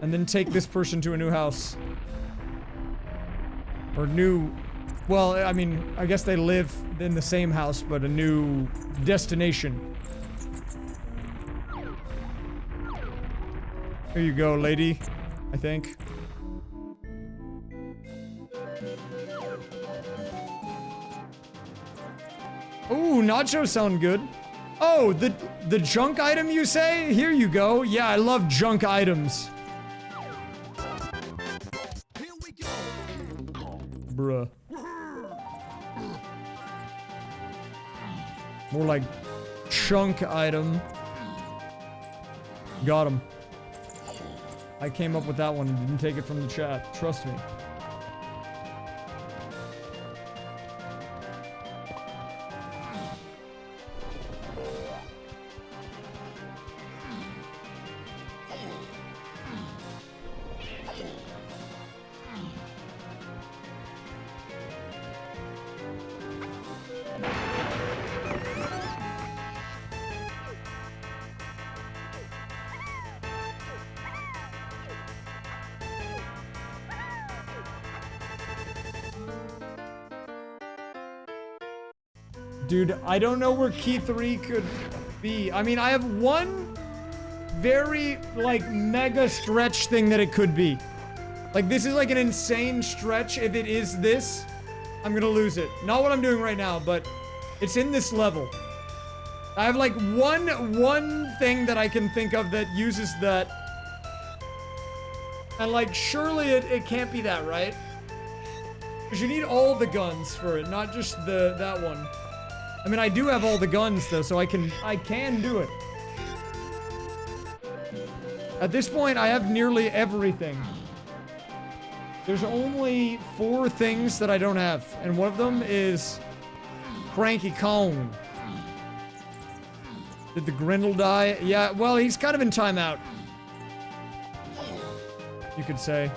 And then take this person to a new house. Or new... Well, I mean, I guess they live in the same house, but a new destination. Here you go, lady. I think. Ooh, nachos sound good. Oh, the junk item you say? Here you go. Yeah, I love junk items. Here we go. Bruh. More like chunk item. Got him. I came up with that one and didn't take it from the chat. Trust me. Dude, I don't know where key 3 could be. I mean, I have one very, like, mega stretch thing that it could be. Like, this is like an insane stretch. If it is this, I'm gonna lose it. Not what I'm doing right now, but it's in this level. I have, like, one thing that I can think of that uses that. And, like, surely it can't be that, right? Because you need all the guns for it, not just that one. I mean, I do have all the guns, though, so I can do it. At this point, I have nearly everything. There's only 4 things that I don't have, and one of them is Cranky Kong. Did the Grendel die? Yeah, well, he's kind of in timeout. You could say.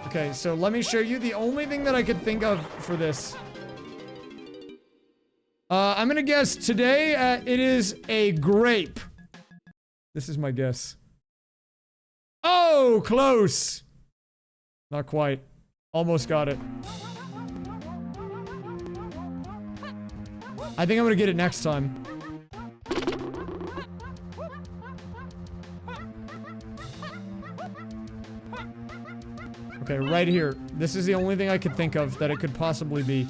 Okay, so let me show you the only thing that I could think of for this. I'm gonna guess today it is a grape. This is my guess. Oh, close. Not quite. Almost got it. I think I'm gonna get it next time. Okay, right here. This is the only thing I could think of that it could possibly be.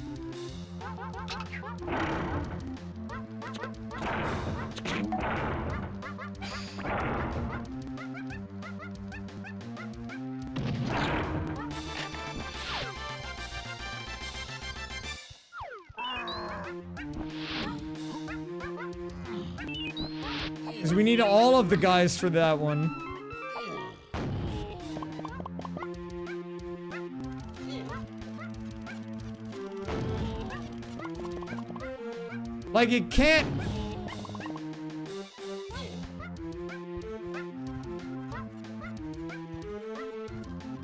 Because we need all of the guys for that one. Like, it can't...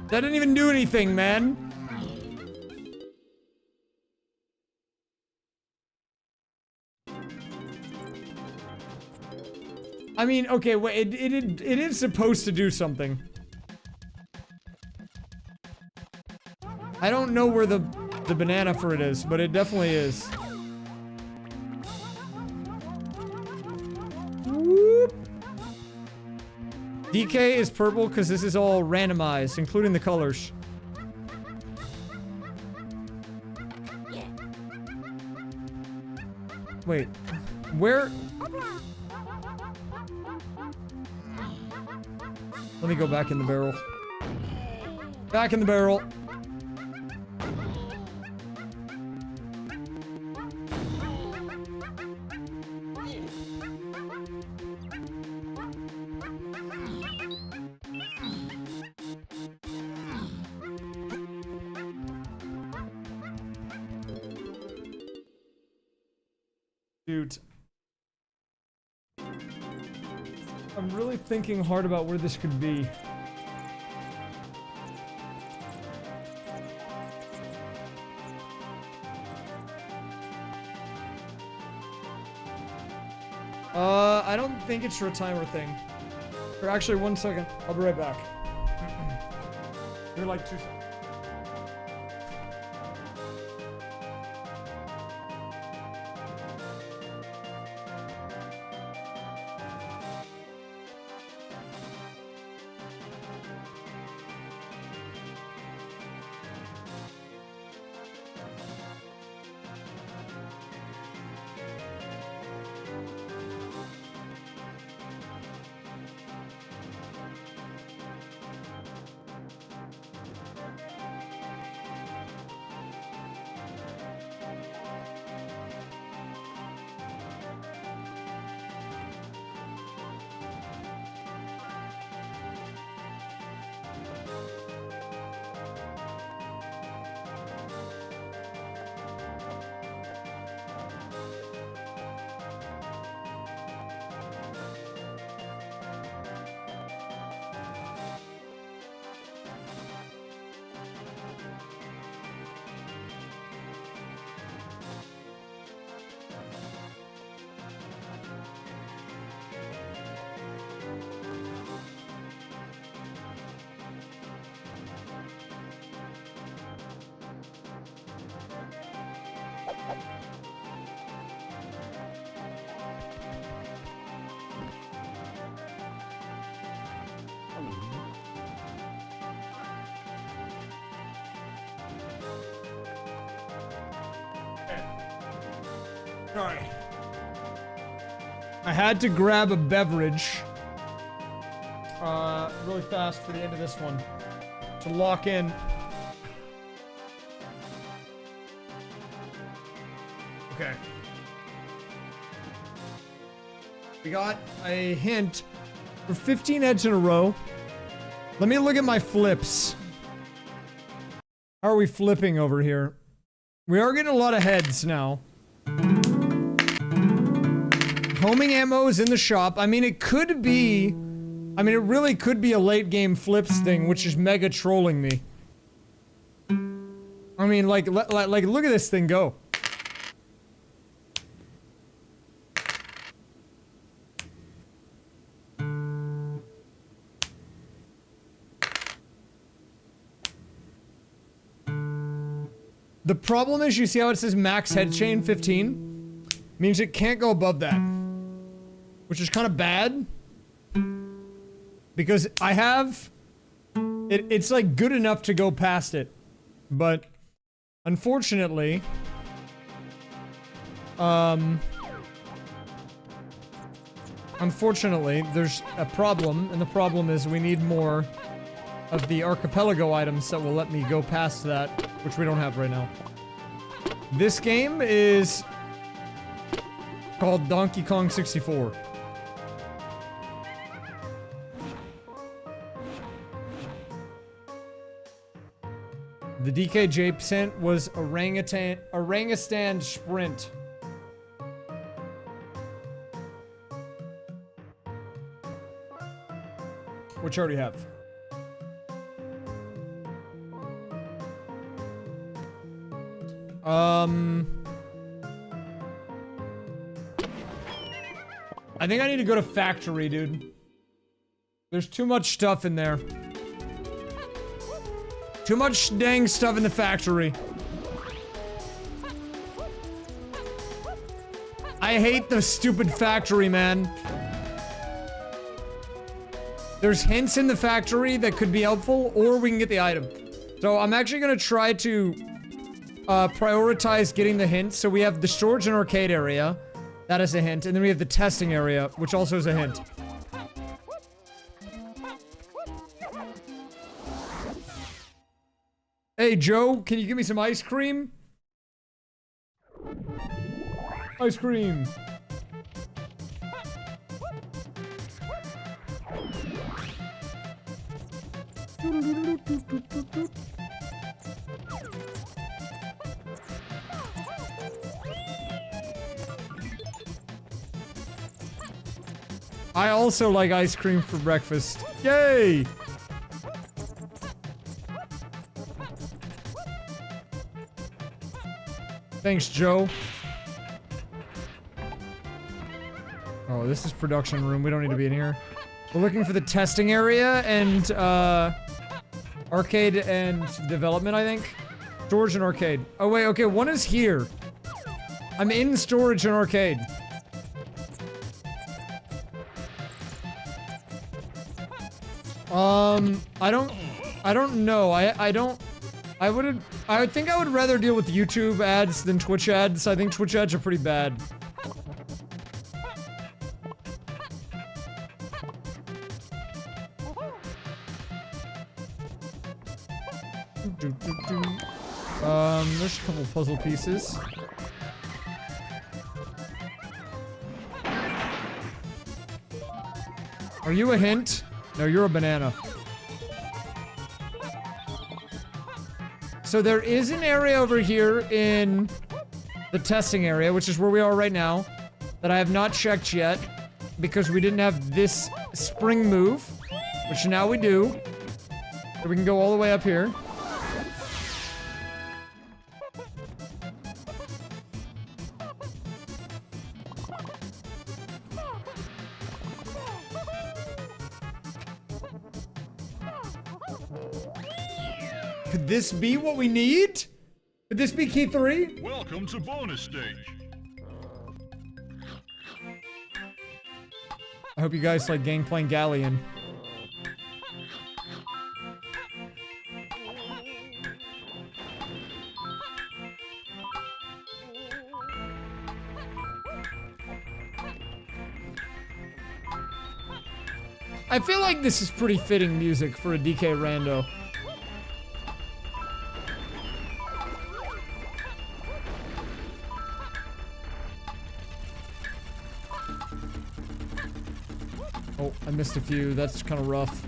That didn't even do anything, man. I mean, okay, wait, it is supposed to do something. I don't know where the banana for it is, but it definitely is. DK is purple because this is all randomized, including the colors. Wait, where? Let me go back in the barrel. Back in the barrel. Dude. I'm really thinking hard about where this could be. I don't think it's your timer thing. Or actually, 1 second. I'll be right back. You're like 2 seconds. Alright. I had to grab a beverage really fast for the end of this one to lock in. Okay. We got a hint for 15 heads in a row. Let me look at my flips. How are we flipping over here? We are getting a lot of heads now. Homing ammo is in the shop. I mean, it could be... I mean, it really could be a late game flips thing, which is mega trolling me. I mean, like, look at this thing go. The problem is, you see how it says max head chain 15? Means it can't go above that. Which is kind of bad. Because I have... It's like good enough to go past it. But... Unfortunately... Unfortunately, there's a problem. And the problem is we need more of the Archipelago items that will let me go past that. Which we don't have right now. This game is... called Donkey Kong 64. The DKJ percent was orangutan sprint. Which I already have. I think I need to go to factory, dude. There's too much stuff in there. Too much dang stuff in the factory. I hate the stupid factory, man. There's hints in the factory that could be helpful, or we can get the item. So I'm actually gonna try to prioritize getting the hints. So we have the storage and arcade area. That is a hint. And then we have the testing area, which also is a hint. Hey, Joe, can you give me some ice cream? Ice cream. I also like ice cream for breakfast. Yay! Thanks, Joe. Oh, this is production room. We don't need to be in here. We're looking for the testing area and, arcade and development, I think. Storage and arcade. Oh, wait, okay, one is here. I'm in storage and arcade. I don't know. I think I would rather deal with YouTube ads than Twitch ads. I think Twitch ads are pretty bad. There's a couple puzzle pieces. Are you a hint? No, you're a banana. So there is an area over here in the testing area, which is where we are right now, that I have not checked yet, because we didn't have this spring move, which now we do. So we can go all the way up here. Could this be what we need? Could this be key 3? Welcome to bonus stage. I hope you guys like Gangplank Galleon. I feel like this is pretty fitting music for a DK rando. Oh, I missed a few. That's kind of rough.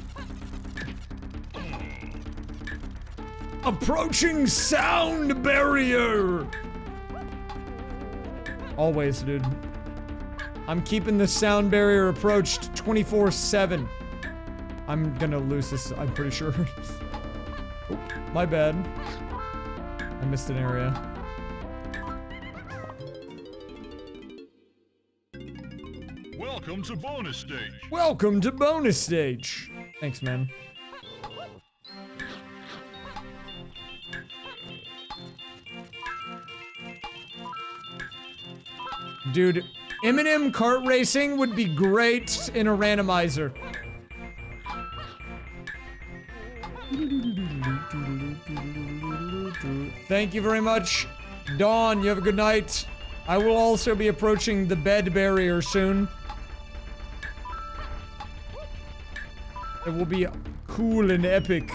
Approaching sound barrier! Always, dude. I'm keeping the sound barrier approached 24/7. I'm gonna lose this, I'm pretty sure. Oh, my bad. I missed an area. Welcome to bonus stage. Welcome to bonus stage. Thanks, man. Dude, Eminem kart racing would be great in a randomizer. Thank you very much, Dawn. You have a good night. I will also be approaching the bed barrier soon. It will be cool and epic.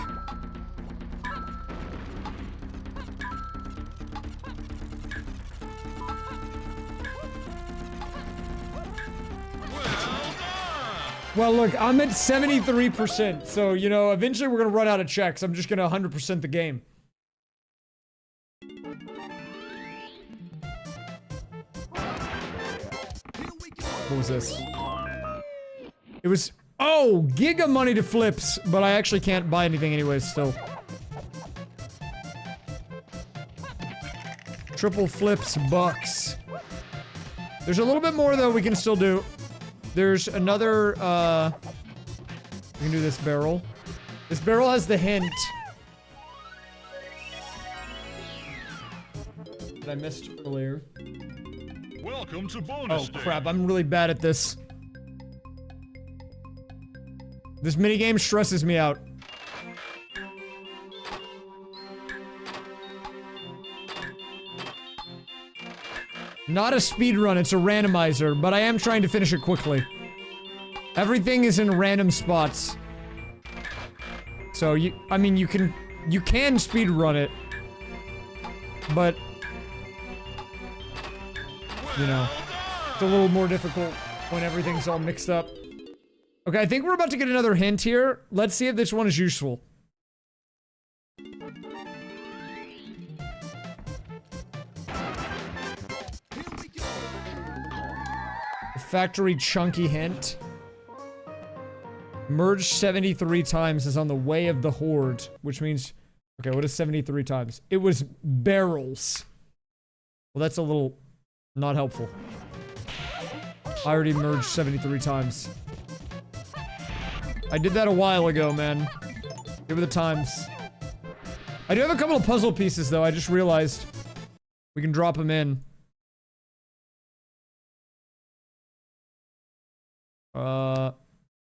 Well, look, I'm at 73%, so, you know, eventually we're gonna run out of checks. I'm just gonna 100% the game. What was this? It was... Oh! Giga money to flips, but I actually can't buy anything anyways, still. Triple flips bucks. There's a little bit more, though, we can still do. There's another, we can do this barrel. This barrel has the hint. That I missed earlier. Welcome to bonus Oh, stage. crap. I'm really bad at this. This minigame stresses me out. Not a speedrun, it's a randomizer, but I am trying to finish it quickly. Everything is in random spots. So I mean, you can speedrun it. But, you know, it's a little more difficult when everything's all mixed up. Okay, I think we're about to get another hint here. Let's see if this one is useful. Factory chunky hint. Merge 73 times is on the way of the horde, which means... Okay, what is 73 times? It was barrels. Well, that's a little not helpful. I already merged 73 times. I did that a while ago, man. Give it the times. I do have a couple of puzzle pieces, though. I just realized we can drop them in.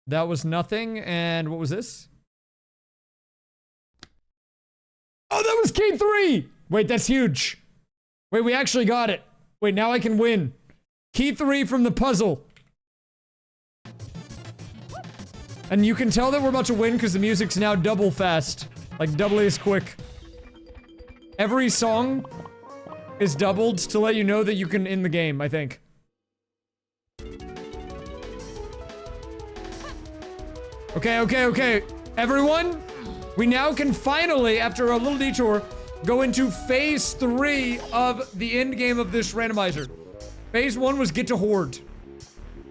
That was nothing, and what was this? Oh, that was key 3! Wait, that's huge. Wait, we actually got it. Wait, now I can win. Key 3 from the puzzle. And you can tell that we're about to win because the music's now double fast. Like, doubly as quick. Every song is doubled to let you know that you can end the game, I think. Okay. Everyone, we now can finally, after a little detour, go into phase 3 of the end game of this randomizer. Phase 1 was get to Horde.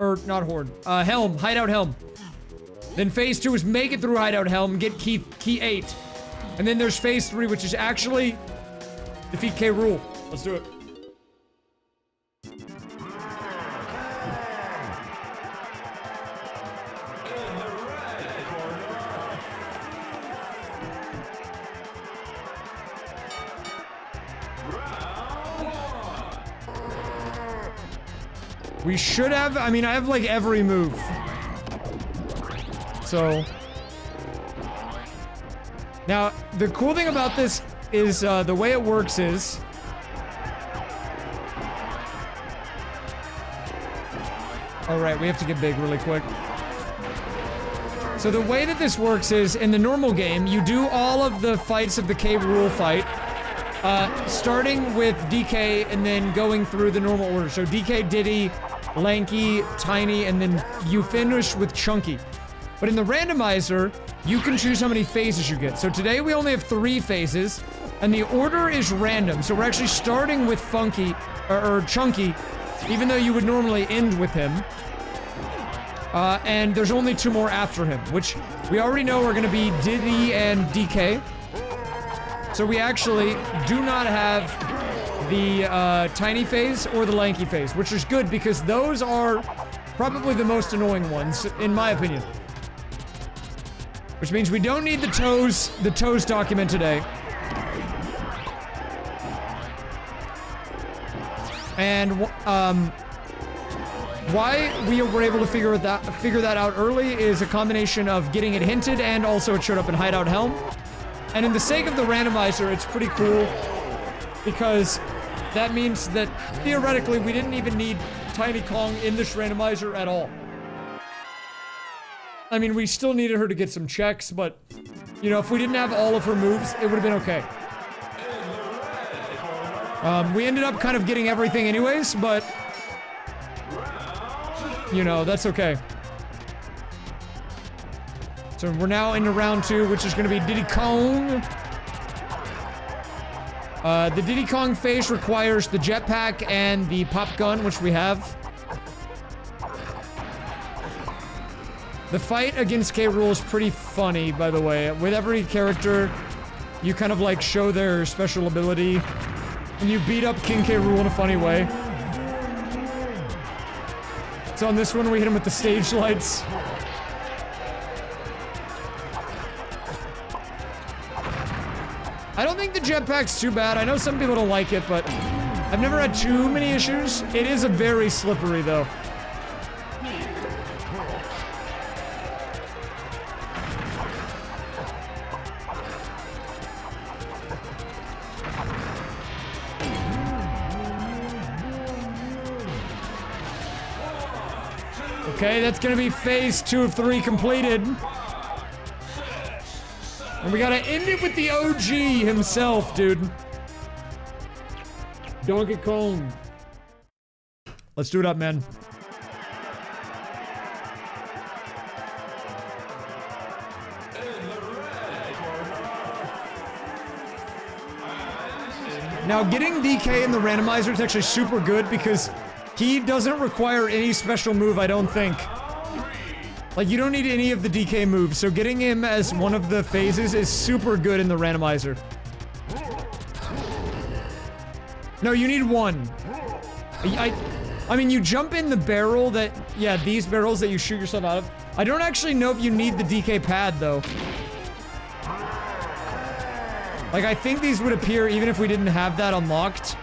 Or, not Horde. Helm. Hideout Helm. Then phase 2 is make it through Hideout Helm, get key 8. And then there's phase 3, which is actually defeat K. Rool. Let's do it. We should have, I mean, I have like every move. So. Now, the cool thing about this is the way it works is. Alright, we have to get big really quick. So the way that this works is, in the normal game, you do all of the fights of the K. Rool fight. Starting with DK and then going through the normal order. So DK, Diddy, Lanky, Tiny, and then you finish with Chunky. But in the randomizer, you can choose how many phases you get. So today we only have 3 phases, and the order is random. So we're actually starting with Funky, or Chunky, even though you would normally end with him. And there's only 2 more after him, which we already know are gonna be Diddy and DK. So we actually do not have the Tiny phase or the Lanky phase, which is good because those are probably the most annoying ones, in my opinion. Which means we don't need the toes document today. And why we were able to figure that out early is a combination of getting it hinted and also it showed up in Hideout Helm. And in the sake of the randomizer, it's pretty cool because that means that theoretically we didn't even need Tiny Kong in this randomizer at all. I mean, we still needed her to get some checks, but, you know, if we didn't have all of her moves, it would have been okay. We ended up kind of getting everything anyways, but, you know, that's okay. So we're now into round 2, which is going to be Diddy Kong. The Diddy Kong phase requires the jetpack and the pop gun, which we have. The fight against K. Rool is pretty funny, by the way. With every character, you kind of like show their special ability. And you beat up King K. Rool in a funny way. So on this one, we hit him with the stage lights. I don't think the jetpack's too bad. I know some people don't like it, but I've never had too many issues. It is a very slippery, though. Okay, that's gonna be phase 2 of 3 completed. And we gotta end it with the OG himself, dude. Donkey Kong. Let's do it up, man. Now, getting DK in the randomizer is actually super good because he doesn't require any special move, I don't think. Like, you don't need any of the DK moves, so getting him as one of the phases is super good in the randomizer. No, you need one. I mean, you jump in the barrel that... Yeah, these barrels that you shoot yourself out of. I don't actually know if you need the DK pad, though. Like, I think these would appear even if we didn't have that unlocked.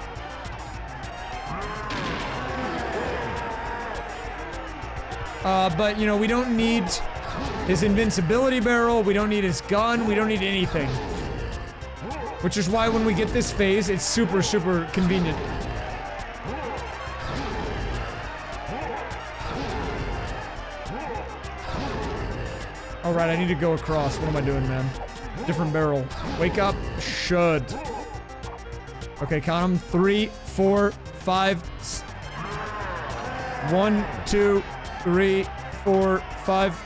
But, you know, we don't need his invincibility barrel, we don't need his gun, we don't need anything. Which is why when we get this phase, it's super, super convenient. Alright, I need to go across. What am I doing, man? Different barrel. Wake up. Should. Okay, count them. 3, 4, 5. 1, 2, 3, 4, 5.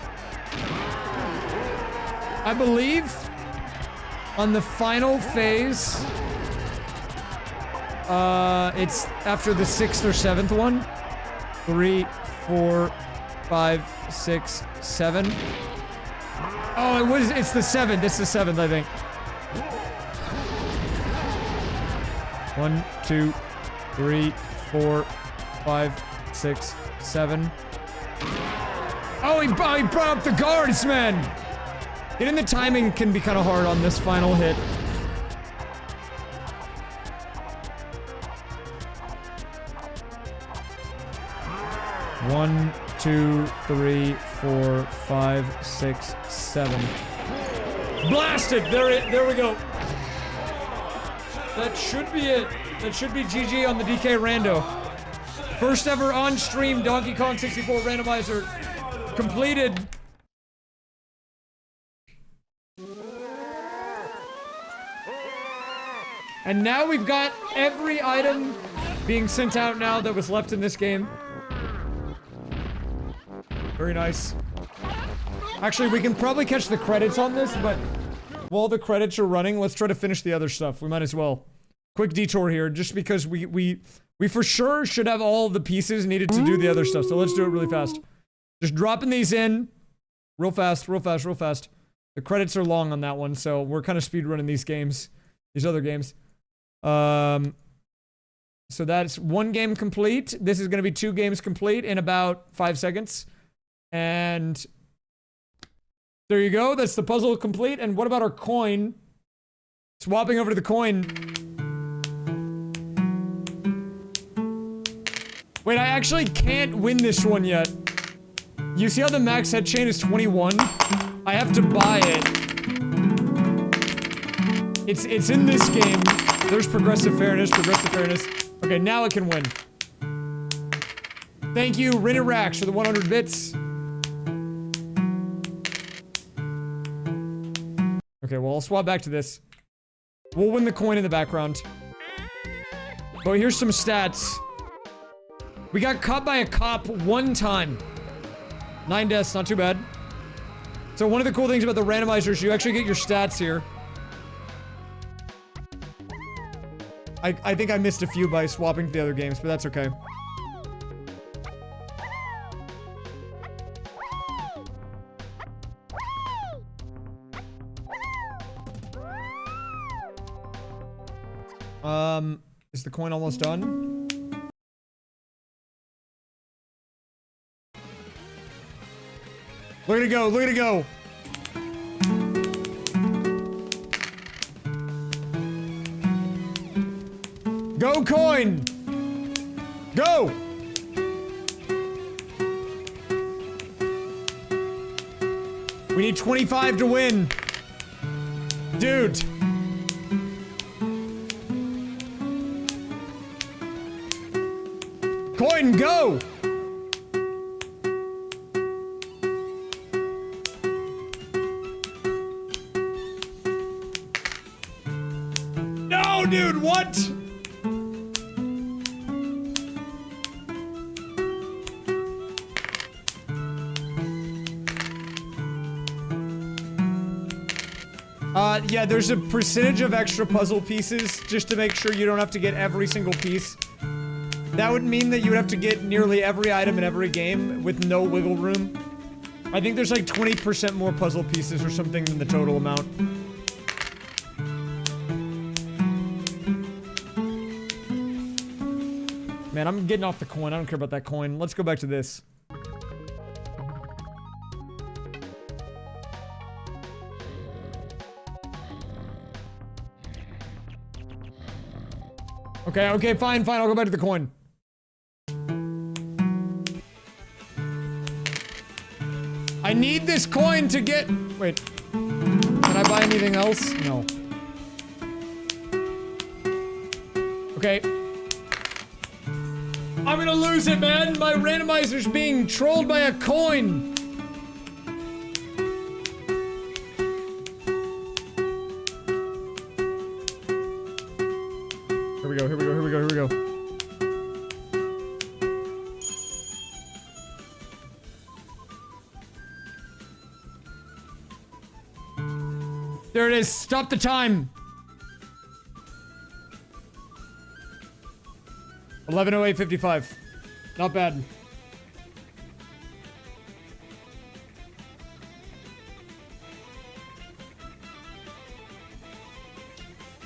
I believe on the final phase, it's after the 6th or 7th one. 3, 4, 5, 6, 7. Oh, it's the 7th. It's the 7th, I think. 1, 2, 3, 4, 5, 6, 7. Oh, he brought up the guards, man! Getting the timing can be kind of hard on this final hit. One, 2, 3, 4, 5, 6, 7. Blasted! There we go. That should be it. That should be GG on the DK Rando. First ever on-stream Donkey Kong 64 randomizer completed. And now we've got every item being sent out now that was left in this game. Very nice. Actually, we can probably catch the credits on this, but while the credits are running, let's try to finish the other stuff. We might as well. Quick detour here, just because we for sure should have all the pieces needed to do the other stuff, so let's do it really fast. Just dropping these in. Real fast, real fast, real fast. The credits are long on that one, so we're kind of speedrunning these games. These other games. So that's one game complete. This is going to be 2 games complete in about 5 seconds. And there you go. That's the puzzle complete. And what about our coin? Swapping over to the coin. Wait, I actually can't win this one yet. You see how the max head chain is 21? I have to buy it. It's in this game. There's progressive fairness, progressive fairness. Okay, now I can win. Thank you, Rinirax, for the 100 bits. Okay, well, I'll swap back to this. We'll win the coin in the background. But here's some stats. We got caught by a cop 1 time. 9 deaths, not too bad. So one of the cool things about the randomizers, you actually get your stats here. I think I missed a few by swapping to the other games, but that's okay. Is the coin almost done? Look at it go, look at it go! Go coin! Go! We need 25 to win. Dude. Coin, go! No, dude, what? Yeah, there's a percentage of extra puzzle pieces just to make sure you don't have to get every single piece. That would mean that you would have to get nearly every item in every game with no wiggle room. I think there's like 20% more puzzle pieces or something than the total amount. Man, I'm getting off the coin. I don't care about that coin. Let's go back to this. Okay, okay, fine, I'll go back to the coin. I need this coin to get... Wait. Can I buy anything else? No. Okay. I'm gonna lose it, man! My randomizer's being trolled by a coin! Here we go. There it is. Stop the time. 11:08:55. Not bad.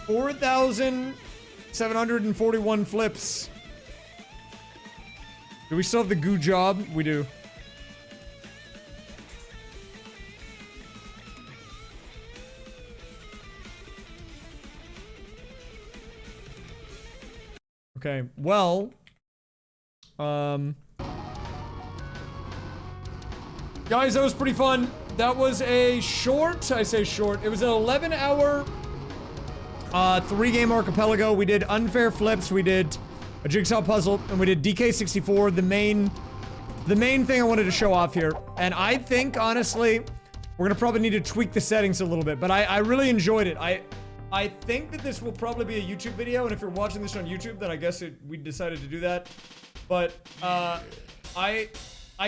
$4,741 flips. Do we still have the goo job? We do. Okay, well, guys, that was pretty fun. That was a short, I say short, it was an 11-hour, 3-game archipelago. We did unfair flips, we did a jigsaw puzzle, and we did DK64, the main thing I wanted to show off here. And I think, honestly, we're gonna probably need to tweak the settings a little bit, but I really enjoyed it. I think that this will probably be a YouTube video, and if you're watching this on YouTube, then I guess we decided to do that. But, I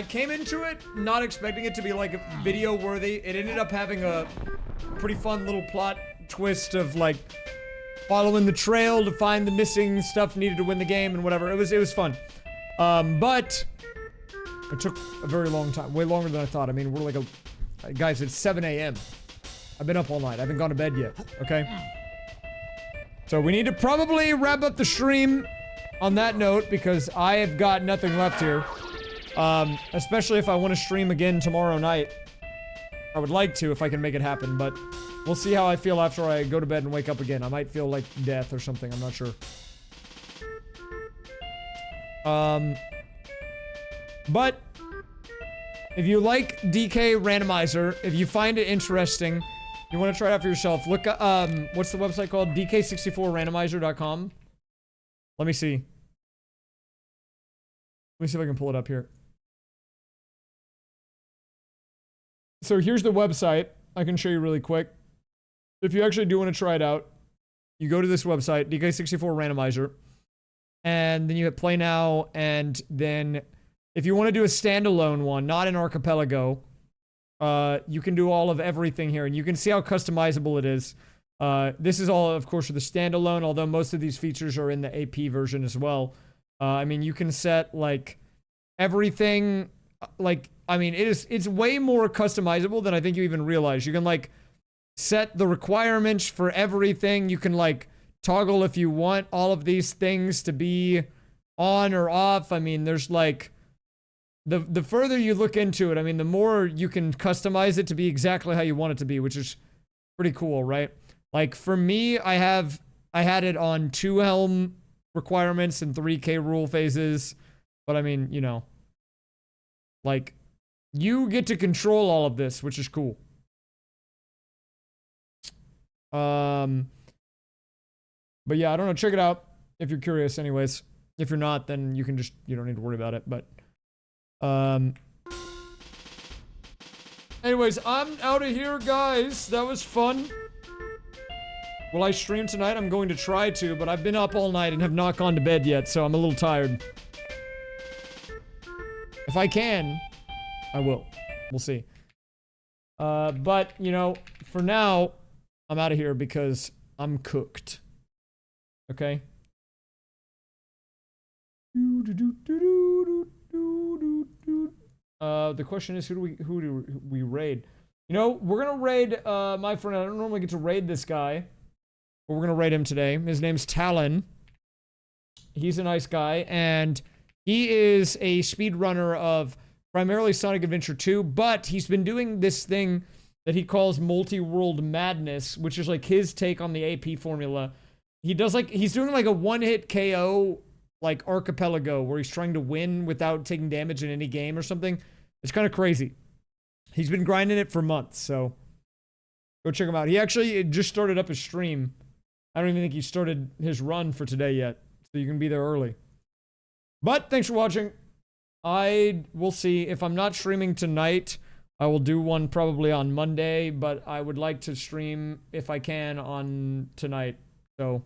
came into it not expecting it to be, like, video worthy. It ended up having a pretty fun little plot twist of, like, following the trail to find the missing stuff needed to win the game and whatever. It was fun. But it took a very long time, way longer than I thought. I mean, we're like guys, it's 7 a.m. I've been up all night. I haven't gone to bed yet, okay? So we need to probably wrap up the stream on that note because I have got nothing left here. Especially if I want to stream again tomorrow night. I would like to if I can make it happen, but we'll see how I feel after I go to bed and wake up again. I might feel like death or something, I'm not sure. But if you like DK Randomizer, if you find it interesting, you want to try it out for yourself, look at, what's the website called? DK64randomizer.com. Let me see. Let me see if I can pull it up here. So here's the website. I can show you really quick. If you actually do want to try it out, you go to this website, DK64 Randomizer, and then you hit play now, and then if you want to do a standalone one, not an archipelago, you can do all of everything here, and you can see how customizable it is. This is all, of course, for the standalone, although most of these features are in the AP version as well. I mean, you can set, like, everything, like, I mean, it's way more customizable than I think you even realize. You can, like, set the requirements for everything. You can, like, toggle if you want all of these things to be on or off. I mean, there's, like, the further you look into it, I mean, the more you can customize it to be exactly how you want it to be, which is pretty cool, right? Like, for me, I had it on 2 helm requirements and 3K rule phases, but I mean, you know, like, you get to control all of this, which is cool. But yeah, I don't know, check it out if you're curious anyways. If you're not, then you can just, you don't need to worry about it, but anyways, I'm out of here, guys. That was fun. Will I stream tonight? I'm going to try to, but I've been up all night and have not gone to bed yet, so I'm a little tired. If I can, I will. We'll see. But, you know, for now, I'm out of here because I'm cooked. Okay? The question is, who do we raid? You know, we're gonna raid my friend. I don't normally get to raid this guy, but we're gonna raid him today. His name's Talon. He's a nice guy, and he is a speedrunner of primarily Sonic Adventure 2, but he's been doing this thing that he calls multi-world madness, which is like his take on the AP formula. He does like, he's doing like a one-hit KO, like Archipelago, where he's trying to win without taking damage in any game or something. It's kind of crazy. He's been grinding it for months, so go check him out. He actually just started up his stream. I don't even think he started his run for today yet, so you can be there early. But thanks for watching. I will see. If I'm not streaming tonight, I will do one probably on Monday, but I would like to stream, if I can, on tonight. So,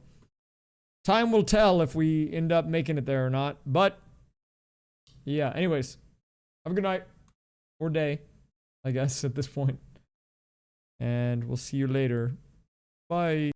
time will tell if we end up making it there or not. But, yeah, anyways, have a good night. Or day, I guess, at this point. And we'll see you later. Bye.